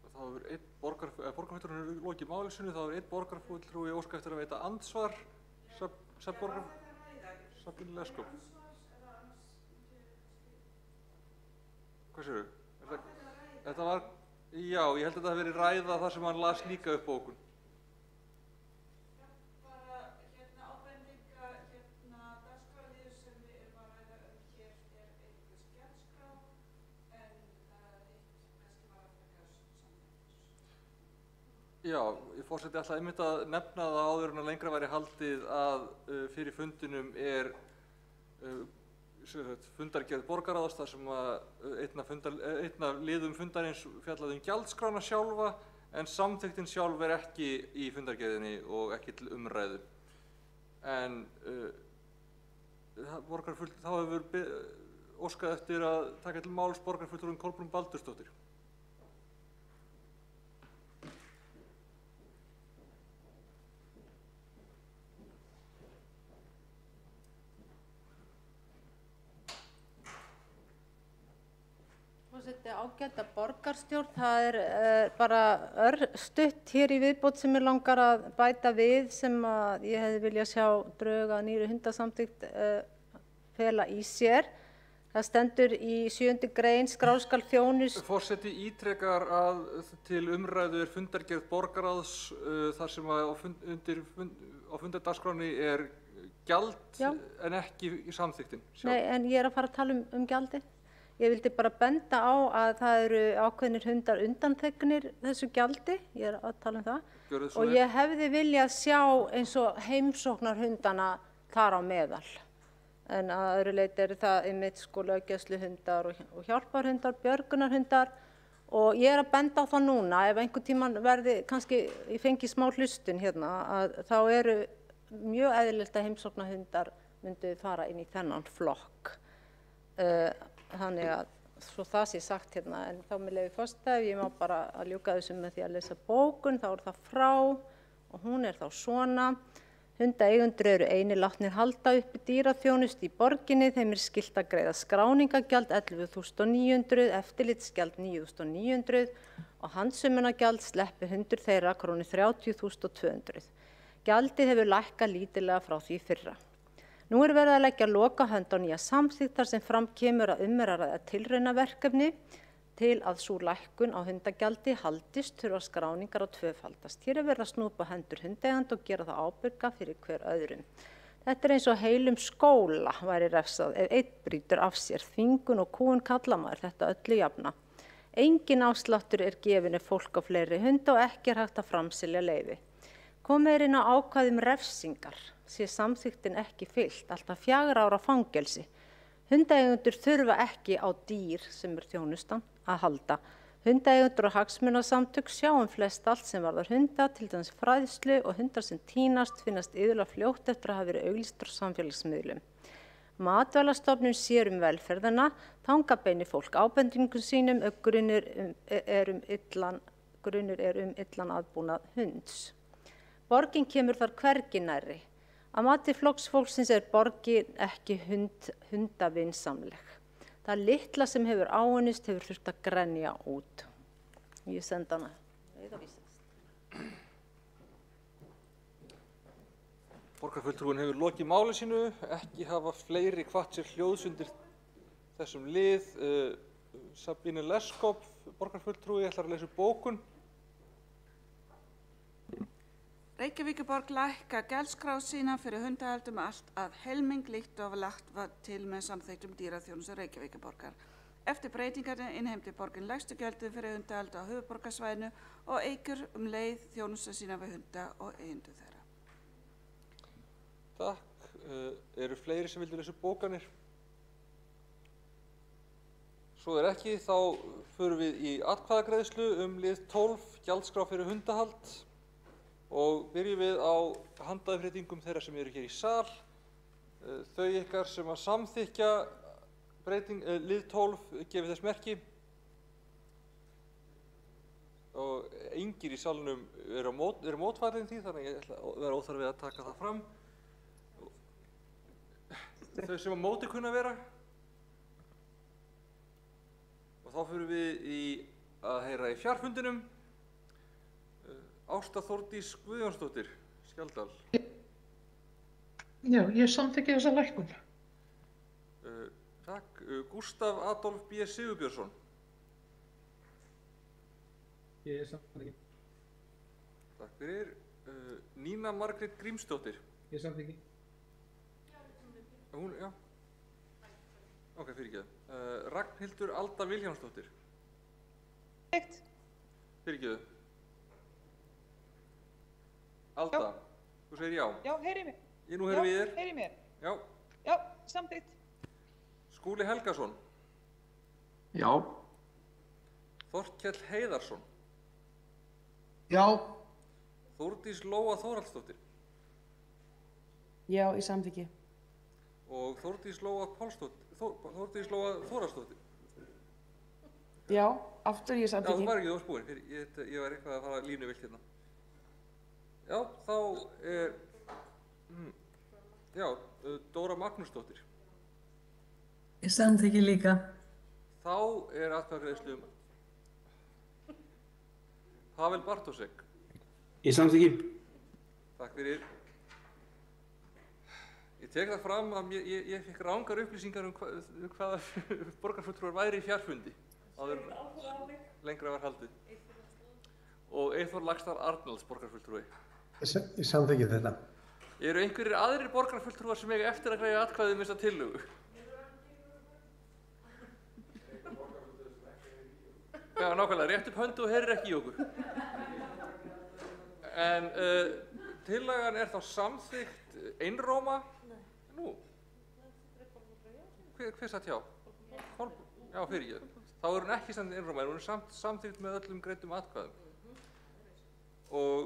Speaker 4: Þá hefur borgarfulltrúinn hefur lokið máli sínu, þá hefur einn borgarfulltrúi óskað eftir að veita andsvar. Sabine Lesko. Hvað segirðu? Þetta var, já, ég held að þetta hafi verið ræða þar sem hann las líka upp bókun.
Speaker 10: Bara ábendinga, dagskrárliður sem við erum að ræða hér einhvers gjaldskrá, en kannski var það samþykkt.
Speaker 4: Já, ég forseti alltaf einmitt að nefna það áður en að lengra væri haldið að fyrir fundinum er fundargerð borgarráðs þar sem að einn af liðum fundarins fjallaði gjaldskrána sjálfa, en samþykktin sjálf er ekki í fundargerðinni og ekki til umræðu. En þá hefur óskað eftir að taka til máls borgarfulltrúinn Kolbrún Baldursdóttir.
Speaker 7: Ágæta borgarstjórn, það er bara örstutt hér í viðbót sem ég langar að bæta við sem að ég hefði viljað sjá drög að nýrri hundasamþykkt fela í sér. Það stendur í 7. grein skráskal þjónust.
Speaker 4: Forseti ítrekar að til umræðu er fundargerð borgarráðs þar sem að á fundardagskránni er gjald en ekki í samþykktin.
Speaker 7: Nei, en ég er að fara að tala um gjaldið. Ég vildi bara benda á að það eru ákveðnir hundar undanþegnir þessu gjaldi, ég er að tala um það. Og ég hefði viljað sjá eins og heimsóknarhundana þar á meðal. En að öðru leyti eru það einmitt sko löggæsluhundar og hjálparhundar, björgunarhundar og ég að benda á það núna ef einhvern tímann verði kannski ég fengi smá hlustun hérna að þá eru mjög eðlilegt að heimsóknarhundar myndu fara inn í þennan flokk. Þannig að svo það sé sagt hérna en þá með leyfi forseta ef ég má bara að ljúka þessu með því að lesa bókun þá það frá og hún þá svona. Hundaeigendur eru einir látnir halda uppi dýraþjónustu í borginni, þeim skylt að greiða skráningagjald 11.900, eftirlitsgjald 9.900 og handsömunargjald sleppi hundur þeirra krónu 30.200. Gjaldið hefur lækkað lítillega frá því fyrra. Nú verið að leggja lokahönd á nýja samþykktar sem fram kemur að að ræða tilraunaverkefni til að sú lækkun á hundagjaldi haldist þurfa skráningar að tvöfaldast. Hér verið að snúpa hendur hundaeiganda og gera það ábyrga fyrir hver öðrum. Þetta eins og heilum skóla væri refsað ef einn brýtur af sér þvingun og kúgun kalla maður þetta öllu jafna. Engin afsláttur gefinn ef fólk á fleiri hunda og ekki hægt að framselja leyfi. Komið inn á ákvæðum refsingar, sé samþykktin ekki fylgt, alltaf 4 ára fangelsi. Hundaeigendur þurfa ekki á dýr sem þjónustan að halda. Hundaeigendur og hagsmunasamtök sjá flest allt sem varðar hunda, til dæmis fræðslu og hundar sem týnast finnast iðulega fljótt eftir að hafa verið auglýstir á samfélagsmiðlum. Matvælastofnun sér velferðina, þangað beinir fólk ábendingum sínum ef grunur illan aðbúnað hunds. Borgin kemur þar hvergi nærri. Að mati flokksfólksins borgin ekki hundavinsamleg. Það litla sem hefur áunnist hefur þurft að grenja út. Ég senda hana.
Speaker 4: Borgarfulltrúinn hefur lokið máli sínu, ekki hafa fleiri hvatt sér hljóðs undir þessum lið. Sabine Leskop, borgarfulltrúi, ætlar að lesa upp bókun.
Speaker 10: Reykjavíkurborg lækka gjaldskrá sína fyrir hundahaldum allt að helming líkt og lagt var til með samþykktum dýraþjónustu Reykjavíkurborgar. Eftir breytingarnar innheimti borgin lægstu gjöldin fyrir hundahald á höfuðborgarsvæðinu og eykur leið þjónustu sína við hunda og eigendur þeirra.
Speaker 4: Takk. Eru fleiri sem vildu lesa upp bókanir? Svo ekki, þá förum við í atkvæðagreiðslu lið 12, gjaldskrá fyrir hundahald. Og byrjum við á handauppréttingum þeirra sem eru hér í sal. Þau ykkar sem að samþykkja lið 12 gefið þess merki. Og engir í salnum eru mótfallin því, þannig að ég ætla að vera óþarfi að taka það fram. Þau sem að móti kunna vera. Og þá förum við í að heyra í fjarfundinum. Ásta Þórdís Guðjónsdóttir, Skjaldal.
Speaker 18: Já, ég samþykki þessa lækkun.
Speaker 4: Takk. Gústaf Adolf B. Sigurbjörnsson.
Speaker 2: Ég samþykki.
Speaker 4: Takk fyrir. Nína Margrét Grímsdóttir.
Speaker 2: Ég samþykki.
Speaker 4: Hún, já. Ok, fyrirgefðu. Ragnhildur Alda Vilhjálmsdóttir. Fyrirgefðu. Alda, þú segir já.
Speaker 16: Já, heyri mér.
Speaker 4: Nú heyrum við þér.
Speaker 16: Já, heyri mér.
Speaker 4: Já.
Speaker 16: Já, samþykkt.
Speaker 4: Skúli Helgason.
Speaker 5: Já.
Speaker 4: Þorkell Heiðarsson.
Speaker 16: Já.
Speaker 4: Þórdís Lóa Þórhallsdóttir.
Speaker 17: Já, ég samþykki.
Speaker 4: Og Þórdís Lóa Þórhallsdóttir.
Speaker 17: Já, aftur ég samþykki.
Speaker 4: Já, þú var ekki óspúin. Ég var eitthvað að fara línuvilt hérna. Já, þá Dóra Magnúsdóttir.
Speaker 17: Ég samþykki líka.
Speaker 4: Þá atkvæðagreiðslu Pavel Bartósek.
Speaker 14: Ég samþykki.
Speaker 4: Takk fyrir. Ég tek það fram að ég fikk rangar upplýsingar hvaða borgarfulltrúar væri í fjarfundi. Áður lengra var haldið. Og Eyþór Laxdal Arnalds, borgarfulltrúi.
Speaker 3: Ég samþykki þetta.
Speaker 4: Eru einhverjir aðrir borgarfulltrúar sem eiga eftir að greiða atkvæði þessa tillögu? Já, nákvæmlega, rétt upp höndu og heyrir ekki í okkur. En tillagan þá samþykkt einróma. Nú. hver satt hjá? Já, fyrirgefðu. Þá er hún ekki samþykkt einróma, en hún er samþykkt með öllum greiddum atkvæðum. Og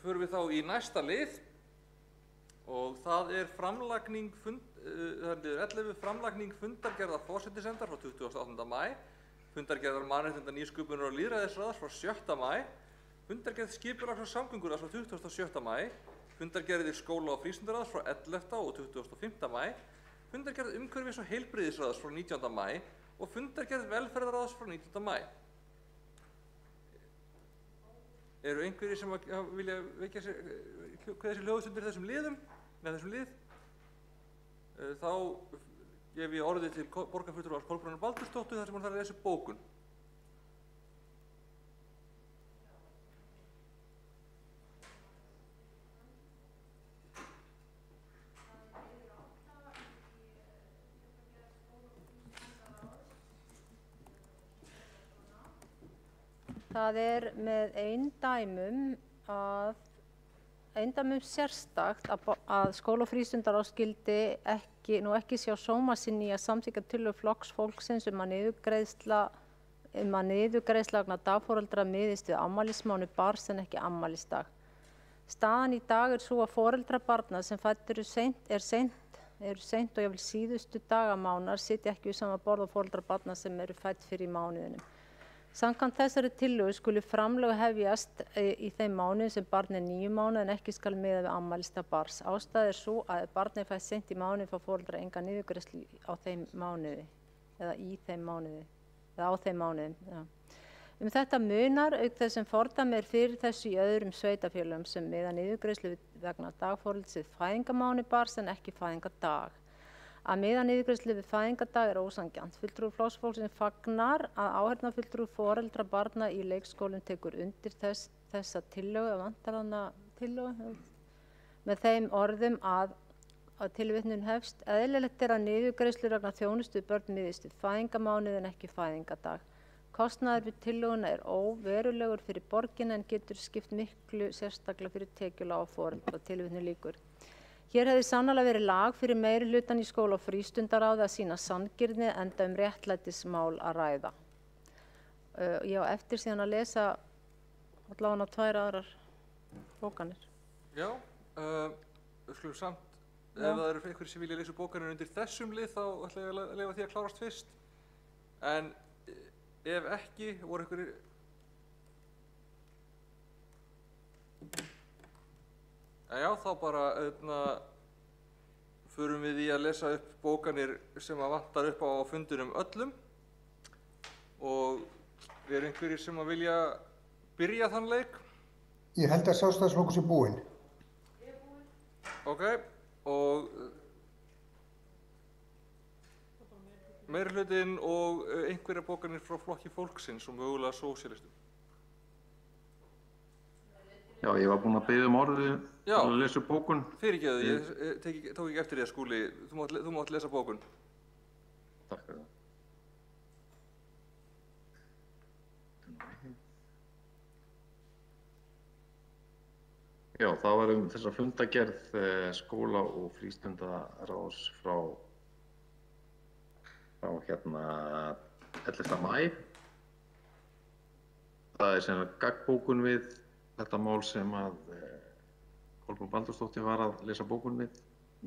Speaker 4: förum við þá í næsta lið og það er framlagning fundargerðar forsætisnefndar frá 28. maí, fundargerðar mannréttinda, nýsköpunar og lýðræðisráðs frá 7. maí, fundargerð skipulags- og samgönguráðs frá 27. maí, fundargerðir skóla- og frístundaráðs frá 11. og 25. maí, fundargerð umhverfis- og heilbrigðisráðs frá 19. maí og fundargerð velferðarráðs frá 19. maí. Eru einhverjir sem vilja vekja sér þessi hljóðs undir þessum liðum, með þessum lið? Þá gef ég orðið til borgarfulltrúar Kolbrúnar Baldursdóttur þar sem hún þarf að lesa upp bókun.
Speaker 7: Það er með eindæmum sérstakt að skóla- og frístundaráð skyldi ekki sjá sóma sinn í að samþykkja tillögu Flokks fólksins um að niðurgreiðsla vegna dagforeldra miðist við afmælismánuð barns en ekki afmælisdag. Staðan í dag er sú að foreldrar barna sem fæddir eru seint og jafnvel síðustu daga mánaðar sitja ekki við sama borð og foreldrar barna sem eru fædd fyrir í mánuðinum. Samkvæmt þessari tillögu skulu framlög hefjast í þeim mánuðum sem barn er 9 mánuð en ekki skal miða við afmælisdag barns. Ástæða er sú að ef barnið fæst seint í mánuði fá foreldrar enga niðurgreiðslu á þeim mánuði eða í þeim mánuði eða á þeim mánuðum. Já. Þetta munar auk þess sem fordæmi fyrir þessu í öðrum sveitarfélögum sem miða niðurgreiðslu vegna dagforeldris við fæðingarmánuð barns en ekki fæðingardag. Að miða niðurgreiðslu við fæðingardag er ósanngjarnt. Fulltrúi Flokks fólksins fagnar að áheyrnarfulltrúi foreldra barna í leikskólum tekur undir þessa tillögu, vantar hana tillögu, með þeim orðum að tilvitnun hefst. Eðlilegt er að niðurgreiðslur vegna þjónustu við börn miðist við fæðingarmánuð en ekki fæðingardag. Kostnaður við tillöguna er óverulegur fyrir borgina en getur skipt miklu sérstaklega fyrir tekjulága foreldra, tilvitnun lýkur. Hér hefði sannarlega verið lag fyrir meiri hlutann í skóla- og frístundaráði að sýna sanngirni enda réttlætismál að ræða. Ég á eftir síðan að lesa allavega 2 aðrar bókanir.
Speaker 4: Já, skulum samt, ef það eru einhverjir sem vilja lesa bókanir undir þessum lið þá ætla ég að leyfa því að klárast fyrst. En ef ekki, voru einhverjir... Já, þá bara förum við í að lesa upp bókanir sem að vantar upp á fundunum öllum og eru einhverjir sem að vilja byrja þann leik?
Speaker 3: Ég held að Sjálfstæðisflokkur sé búinn.
Speaker 4: Ok, og meirihlutinn og einhverja bókanir frá Flokki fólksins og mögulega sósíalistum.
Speaker 5: Já, ég var búinn að biðja orðið að lesa upp bókun.
Speaker 4: Fyrirgefðu, ég tók ekki eftir því að Skúli, þú mátt lesa bókun.
Speaker 5: Takk fyrir það. Já, það var þessa fundagerð skóla- og frístundaráðs frá 11. maí. Það er sem gaggbókun við þetta mál sem að Kolbrún Baldursdóttir var að lesa bókun við,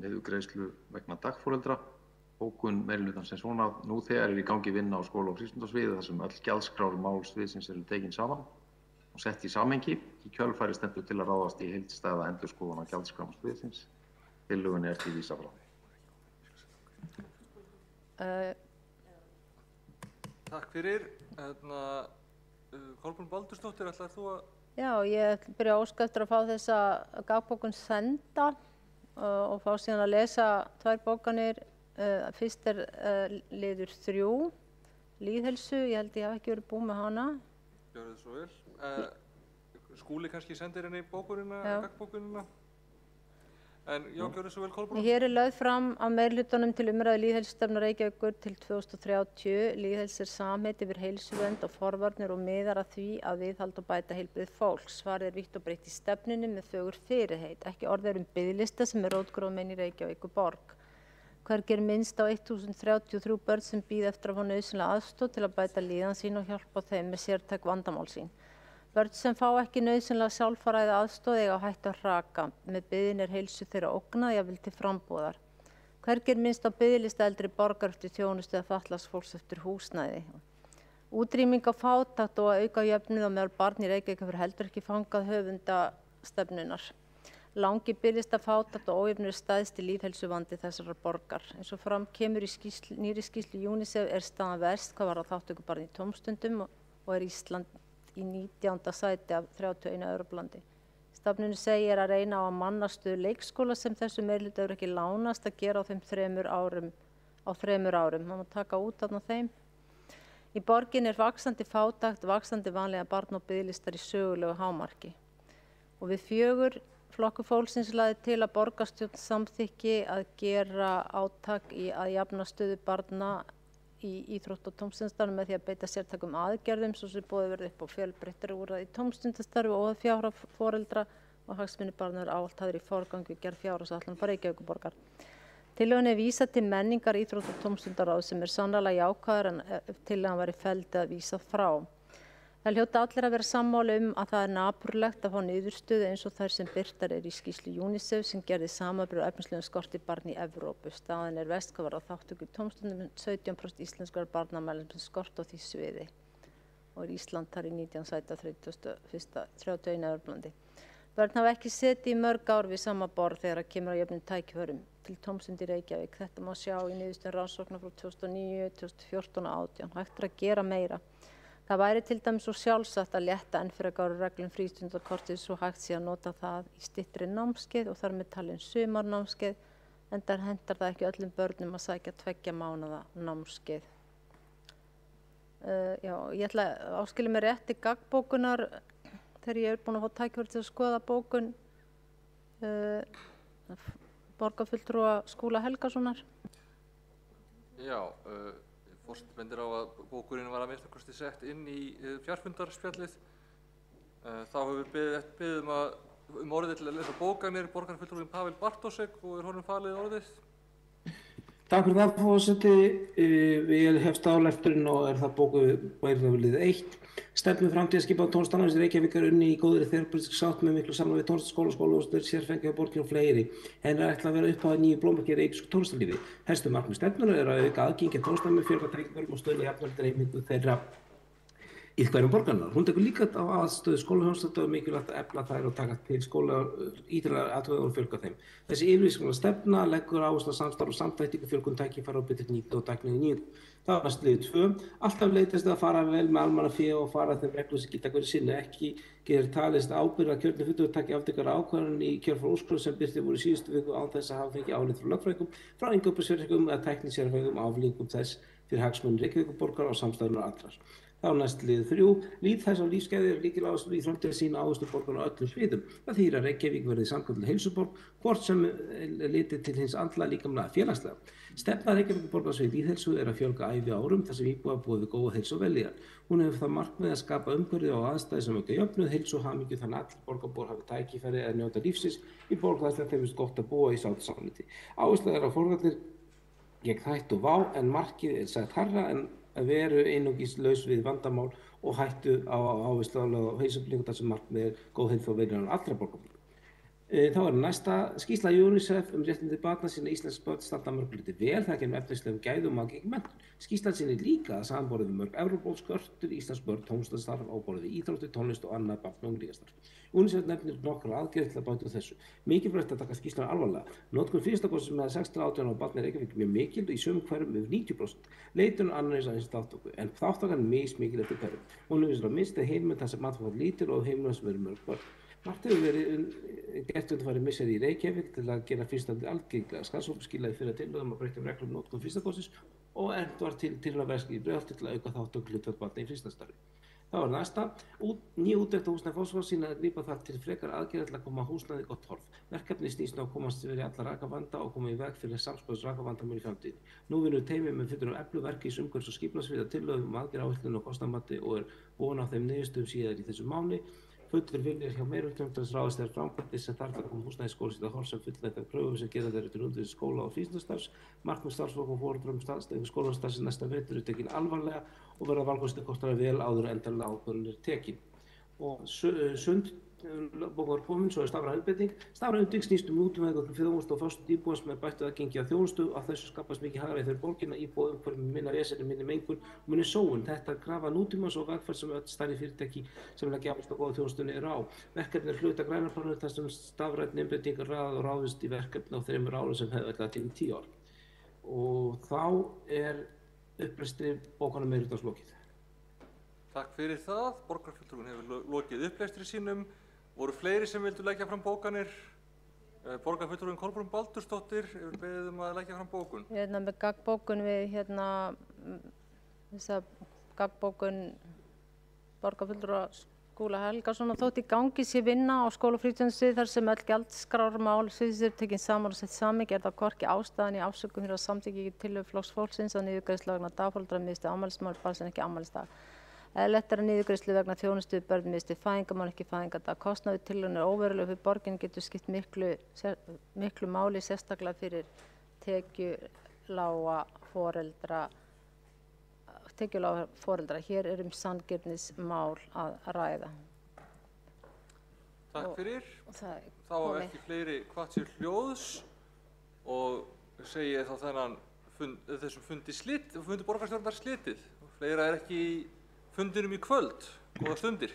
Speaker 5: niðurgreiðslu vegna dagforeldra. Bókun meirihlutans sem svona, nú þegar í gangi vinna á skóla- og frístundasviði þar sem öll gjaldskrár málsviðsins eru tekin saman og sett í samhengi. Í kjölfari stendur til að ráðast í heildstæða endurskoðun á gjaldskrám sviðsins. Tillögunni er því vísað frá.
Speaker 4: Takk fyrir. Kolbrún Baldursdóttir, ætlar þú að...
Speaker 7: Já, ég byrja að óska eftir að fá þessa gagbókun senda og fá síðan að lesa 2 bókanir. Fyrst er liður 3, lýðheilsu, ég held ég hafi ekki verið búið með hana.
Speaker 4: Gjörðu þið svo vel. Skúli kannski sendir henni bókunina, gagbókunina. En já, gjörðu svo vel, Kolbrún.
Speaker 7: Hér er lögð fram af meirihlutanum til umræðu lýðheilsustefnu Reykjavíkur til 2030. Lýðheilsa er samheiti yfir heilsuvernd og forvarnir og miðar að því að viðhalda og bæta heilbrigði fólks. Svarið er vítt og breytt í stefnunni með fögur fyrirheit. Ekki orð er biðlista sem er rótgróin í Reykjavíkurborg. Hvergi er minnst á 1033 börn sem bíða eftir að fá nauðsynlega aðstoð til að bæta líðan sín og hjálpa þeim með sértæk vandamál sín. Börn sem fá ekki nauðsynlega sjálfsfara aðstoð eiga á hættu að hraka. Með biðin er heilsu þeirra ógnað, jafnvel til frambúðar. Hvergi er minnst á biðlista eldri borgar eftir þjónustu eða fatlaðs fólks eftir húsnæði. Útrýming á fátækt og að auka jöfnuð á meðal barna í Reykjavík hefur heldur ekki fangað höfunda stefnunnar. Langi biðlista fátækt og ójöfnuður stærsti lýðheilsuvandi þessarar borgar. Eins og fram kemur í nýrri skýrslu UNICEF er staðan verst hvað varðar þátttöku barna í tómstundum og er Ísland í 19. sæti af 31 Evrópulandi. Stofnunin segir að reyna á að manna stöðu leikskóla sem þessu meirihluta hefur ekki lánast að gera á þeim 3 árum. Það má taka út þarna þeim. Í borgin er vaxandi fátækt, vaxandi vanlega barn og biðlistar í sögulegu hámarki. Og við 4 Flokkur fólksins lagði til að borgarstjórn samþykki að gera átak í að jafna stöðu barna í íþrótta- og tómstundastarfi með því að beita sértækum aðgerðum svo sem boðið verði upp á fjölbreyttari úrræði í tómstundastarfi og að fjárhag foreldra og hagsmuni barna eru ávallt hafðir í forgangi og gerð fjárhagsáætlana fyrir Reykjavíkurborgar. Tillögunni er vísað til menningar, íþrótta- og tómstundaráðs sem er sannarlega jákvæður en tillagan væri felld eða vísað frá. Það hljóta allir að vera sammála að það er napurlegt að fá niðurstöðu eins og þær sem birtar í skýrslu UNICEF sem gerði samanburð á efnislegum skorti barna í Evrópu. Staðan er verst hvað varðar þátttöku í tómstundum, 17% íslenskra barna mælast með skort á því sviði og er Ísland þar í 19 sæti af 31 Evrópulandi. Börn hafa ekki setið í mörg ár við sama borð þegar að kemur á jöfnum tækifærum til tómstund í Reykjavík. Þetta má sjá í niðurstöðum rannsókna frá 2009, 2014 og 2018. Hægt að gera meira. Það væri til dæmis svo sjálfsagt að létta enn frekar reglum frístundakortið svo hægt sé að nota það í styttri námskeið og þar með talin sumarnámskeið, enda hentar það ekki öllum börnum að sækja 2 mánaða námskeið. Ég ætla að áskilja mér rétt í gaggbókunar þegar ég er búin að fá tækifæri til að skoða bókun borgarfulltrúa Skúla Helgasonar.
Speaker 4: Já, forseti bendir á að bókurinn var að minnsta kosti sett inn í fjarfundarspjallið. Þá hefur beðið um orðið til að lesa bókanir borgarfulltrúinn Pavel Bartósek og er honum falið orðið.
Speaker 14: Takk fyrir það, forseti. Ég hef stálefturinn og er það bókavillið 1. Stefnu framtíðarskipan tónlistarnáms í Reykjavík er unnin í góðri þverpólitískri sátt með miklu samráði við tónlistarskóla, skólavörður, sérfræðinga hjá borginni og fleiri. Henni er ætlað að vera upphafið nýju blómvaki í reykjavísku tónlistarlífi. Helstu markmið stefnunnar er að auka aðgengi að tónlistarnámi, fjölga tækifærum og stuðla jafnvel dreifingu þeirra í hverjum borgarinnar. Hún tekur líka á aðstöðu skólaþjónustu og mikilvægt að efla þær og taka til skóla ítarlegar athuganir og fjölga þeim. Þessi yfirlýsingarlega stefna leggur áherslu á samstarf og samþættingu, fjölgun tækifæra og betri nýtingu og tækni í nýjung. Það var næst liður 2. Alltaf leitast að fara vel með almannafé og fara þeim reglum sem geta hverju sinni. Ekki gerir talist ábyrgð að kjörnir fulltrúar taki afdekar ákvarðanir í kjölfar úrskurða sem birtir voru í síðustu viku án þess að hafa fengið álit frá lögfræðingum, frá innkaupa eða tæknisérfræðingum aflíkum þess fyrir hagsmuni Reykjavíkurborgar og samstæðunar allrar. Þá næst liður 3. Líf þess á lífsgæði er lykiláherslu í framtíð sína áherslu borgarna á öllum sviðum. Það þýðir að Reykjavík verði samkvæmlega heilsuborg, hvort sem litið til hins andlega líkamlega félagslega. Stefna Reykjavíkurborgar svið lýðheilsu er að fjölga ævi árum þar sem íbúar búa við góða heilsu og vellíðan. Hún hefur það markmið að skapa umhverfi og aðstæður sem auka jöfnuð, heilsu og hamingju þannig að allir borgarbúar hafi tækifæri að njóta lífsins í borg þar sem þeim finnst gott að búa í sátt og samlyndi. Áhersla er á forvarnir gegn hættu og vá en markið er sagt hærra en að veru einungis laus við vandamál og hættu á áherslu á heilsueflingu þar sem markmið er góð heilsu og vellíðan allra borgarbúa. Þá er næsta skýrsla UNICEF réttindi barna sína íslensk börn standa mörg hluti vel, það kemur efnislegum gæðum og aðgengi menntun. Skýrslan sýnir líka að samanborið við mörg evrópsk örtur íslensk börn tónlistarstarf á borð við íþróttir, tónlist og annað barna- og unglingastarf. UNICEF nefnir nokkrar aðgerðir til að bæta úr þessu. Mikilvægt að taka skýrsluna alvarlega. Notkun frístundakostnaðar með 6-18 ára barna í Reykjavík er mjög mikil og í sumum hverfum yfir 90%. Leitun og annars aðeins þátttöku, en þátttakan er mismikil eftir hverfum. Hún er að minnst heimilum þar sem matfall lítil og heimilum sem eru mörg börn. Margt hefur verið gert undanfarið misseri í Reykjavík til að gera frístundastarf algengilega. Starfshópur skilaði fyrir tillögum að breyta reglum um notkun frístundakostnaðar og efnt var til tilraunaverkefni í Breiðholti til að auka þátttöku hlutfall barna í frístundastarfi. Það var næsta. Ný úttekta húsnæði Fossvogs sýnir að grípa þarf til frekara aðgerða til að koma húsnæði í gott horf. Verkefni snýst nú að komast fyrir alla rakavanda og koma í veg fyrir samskoðs rakavandamál í framtíðinni. Nú vinnur teymið með fullur eflu verkefnis umhverfis- og skipulagsviða tillögum aðgerðaáætlun og kostnaðarmati og er von á þeim niðurstöðum síðar í þessu mánuði. fullur viljir hjá meirihlutanum til að ráðast þeirra framkvæmdir sem þarf að koma húsnæði skólasins horf sem fullnægtar kröfum sem gera þeirra til undirvísis skóla og frístundastarfs. Markmið starfsfólks og foreldrum skólastarfsins næsta vetur eru tekin alvarlega og verða valkostir kortara vel áður en endanlega ákvörðun er tekin. Og sundbókar komin, svo er stafræn innbeiting. Stafræn innbeiting snýst nútímavæðingu þjónustu og föstum íbúa sem bættu aðgengi að þjónustu. Af þessu skapast mikið hagræði fyrir borgina, íbúa umhverfi með minna resenni, minni mengun og minni sóun. Þetta krafa nútímans og vegferð sem öll stærri fyrirtæki sem leggja áherslu á góða þjónustunni eru á. Verkefni er hluti af græna planinu þar sem stafræn innbeiting er raðað og ráðist í verkefni á 3 árum sem hefði öll tekið 10 ár. Og þá er upplestri bókanna meirihlutans lokið.
Speaker 4: Takk fyrir það. Borgarfulltrúinn hefur lokið upplestri sínum. Voru fleiri sem vildu leggja fram bókanir? Borgarfulltrúinn Kolbrún Baldursdóttir hefur beðið að leggja fram bókun.
Speaker 7: Ég með gaggbókun við þessa gaggbókun borgarfulltrúa Skúla Helgasonar þótt í gangi sé vinna á skóla- og frístundasviði þar sem öll gjaldskrármál sviðsins eru tekin saman og sett samhengi er það hvorki ástæðan í afsökun fyrir að samþykja ekki tillögu Flokks fólksins á niðurgreiðslu vegna dagforeldra miðstöð afmælismál barns en ekki afmælisdag. Eðlilegt er að niðurgreiðslu vegna þjónustu við börn miðstöð fæðingarmál ekki fæðingardag. Kostnaður tillögunnar er óverulegur fyrir borgina getur skipt miklu máli sérstaklega fyrir tekjulága foreldra. Hér er sanngirnismál að ræða.
Speaker 4: Takk fyrir. Þá hafa ekki fleiri hvatt sér hljóðs og segi ég þá þessum fundi borgarstjórnar slitið. Fleira er ekki í fundinum í kvöld. Góðar stundir.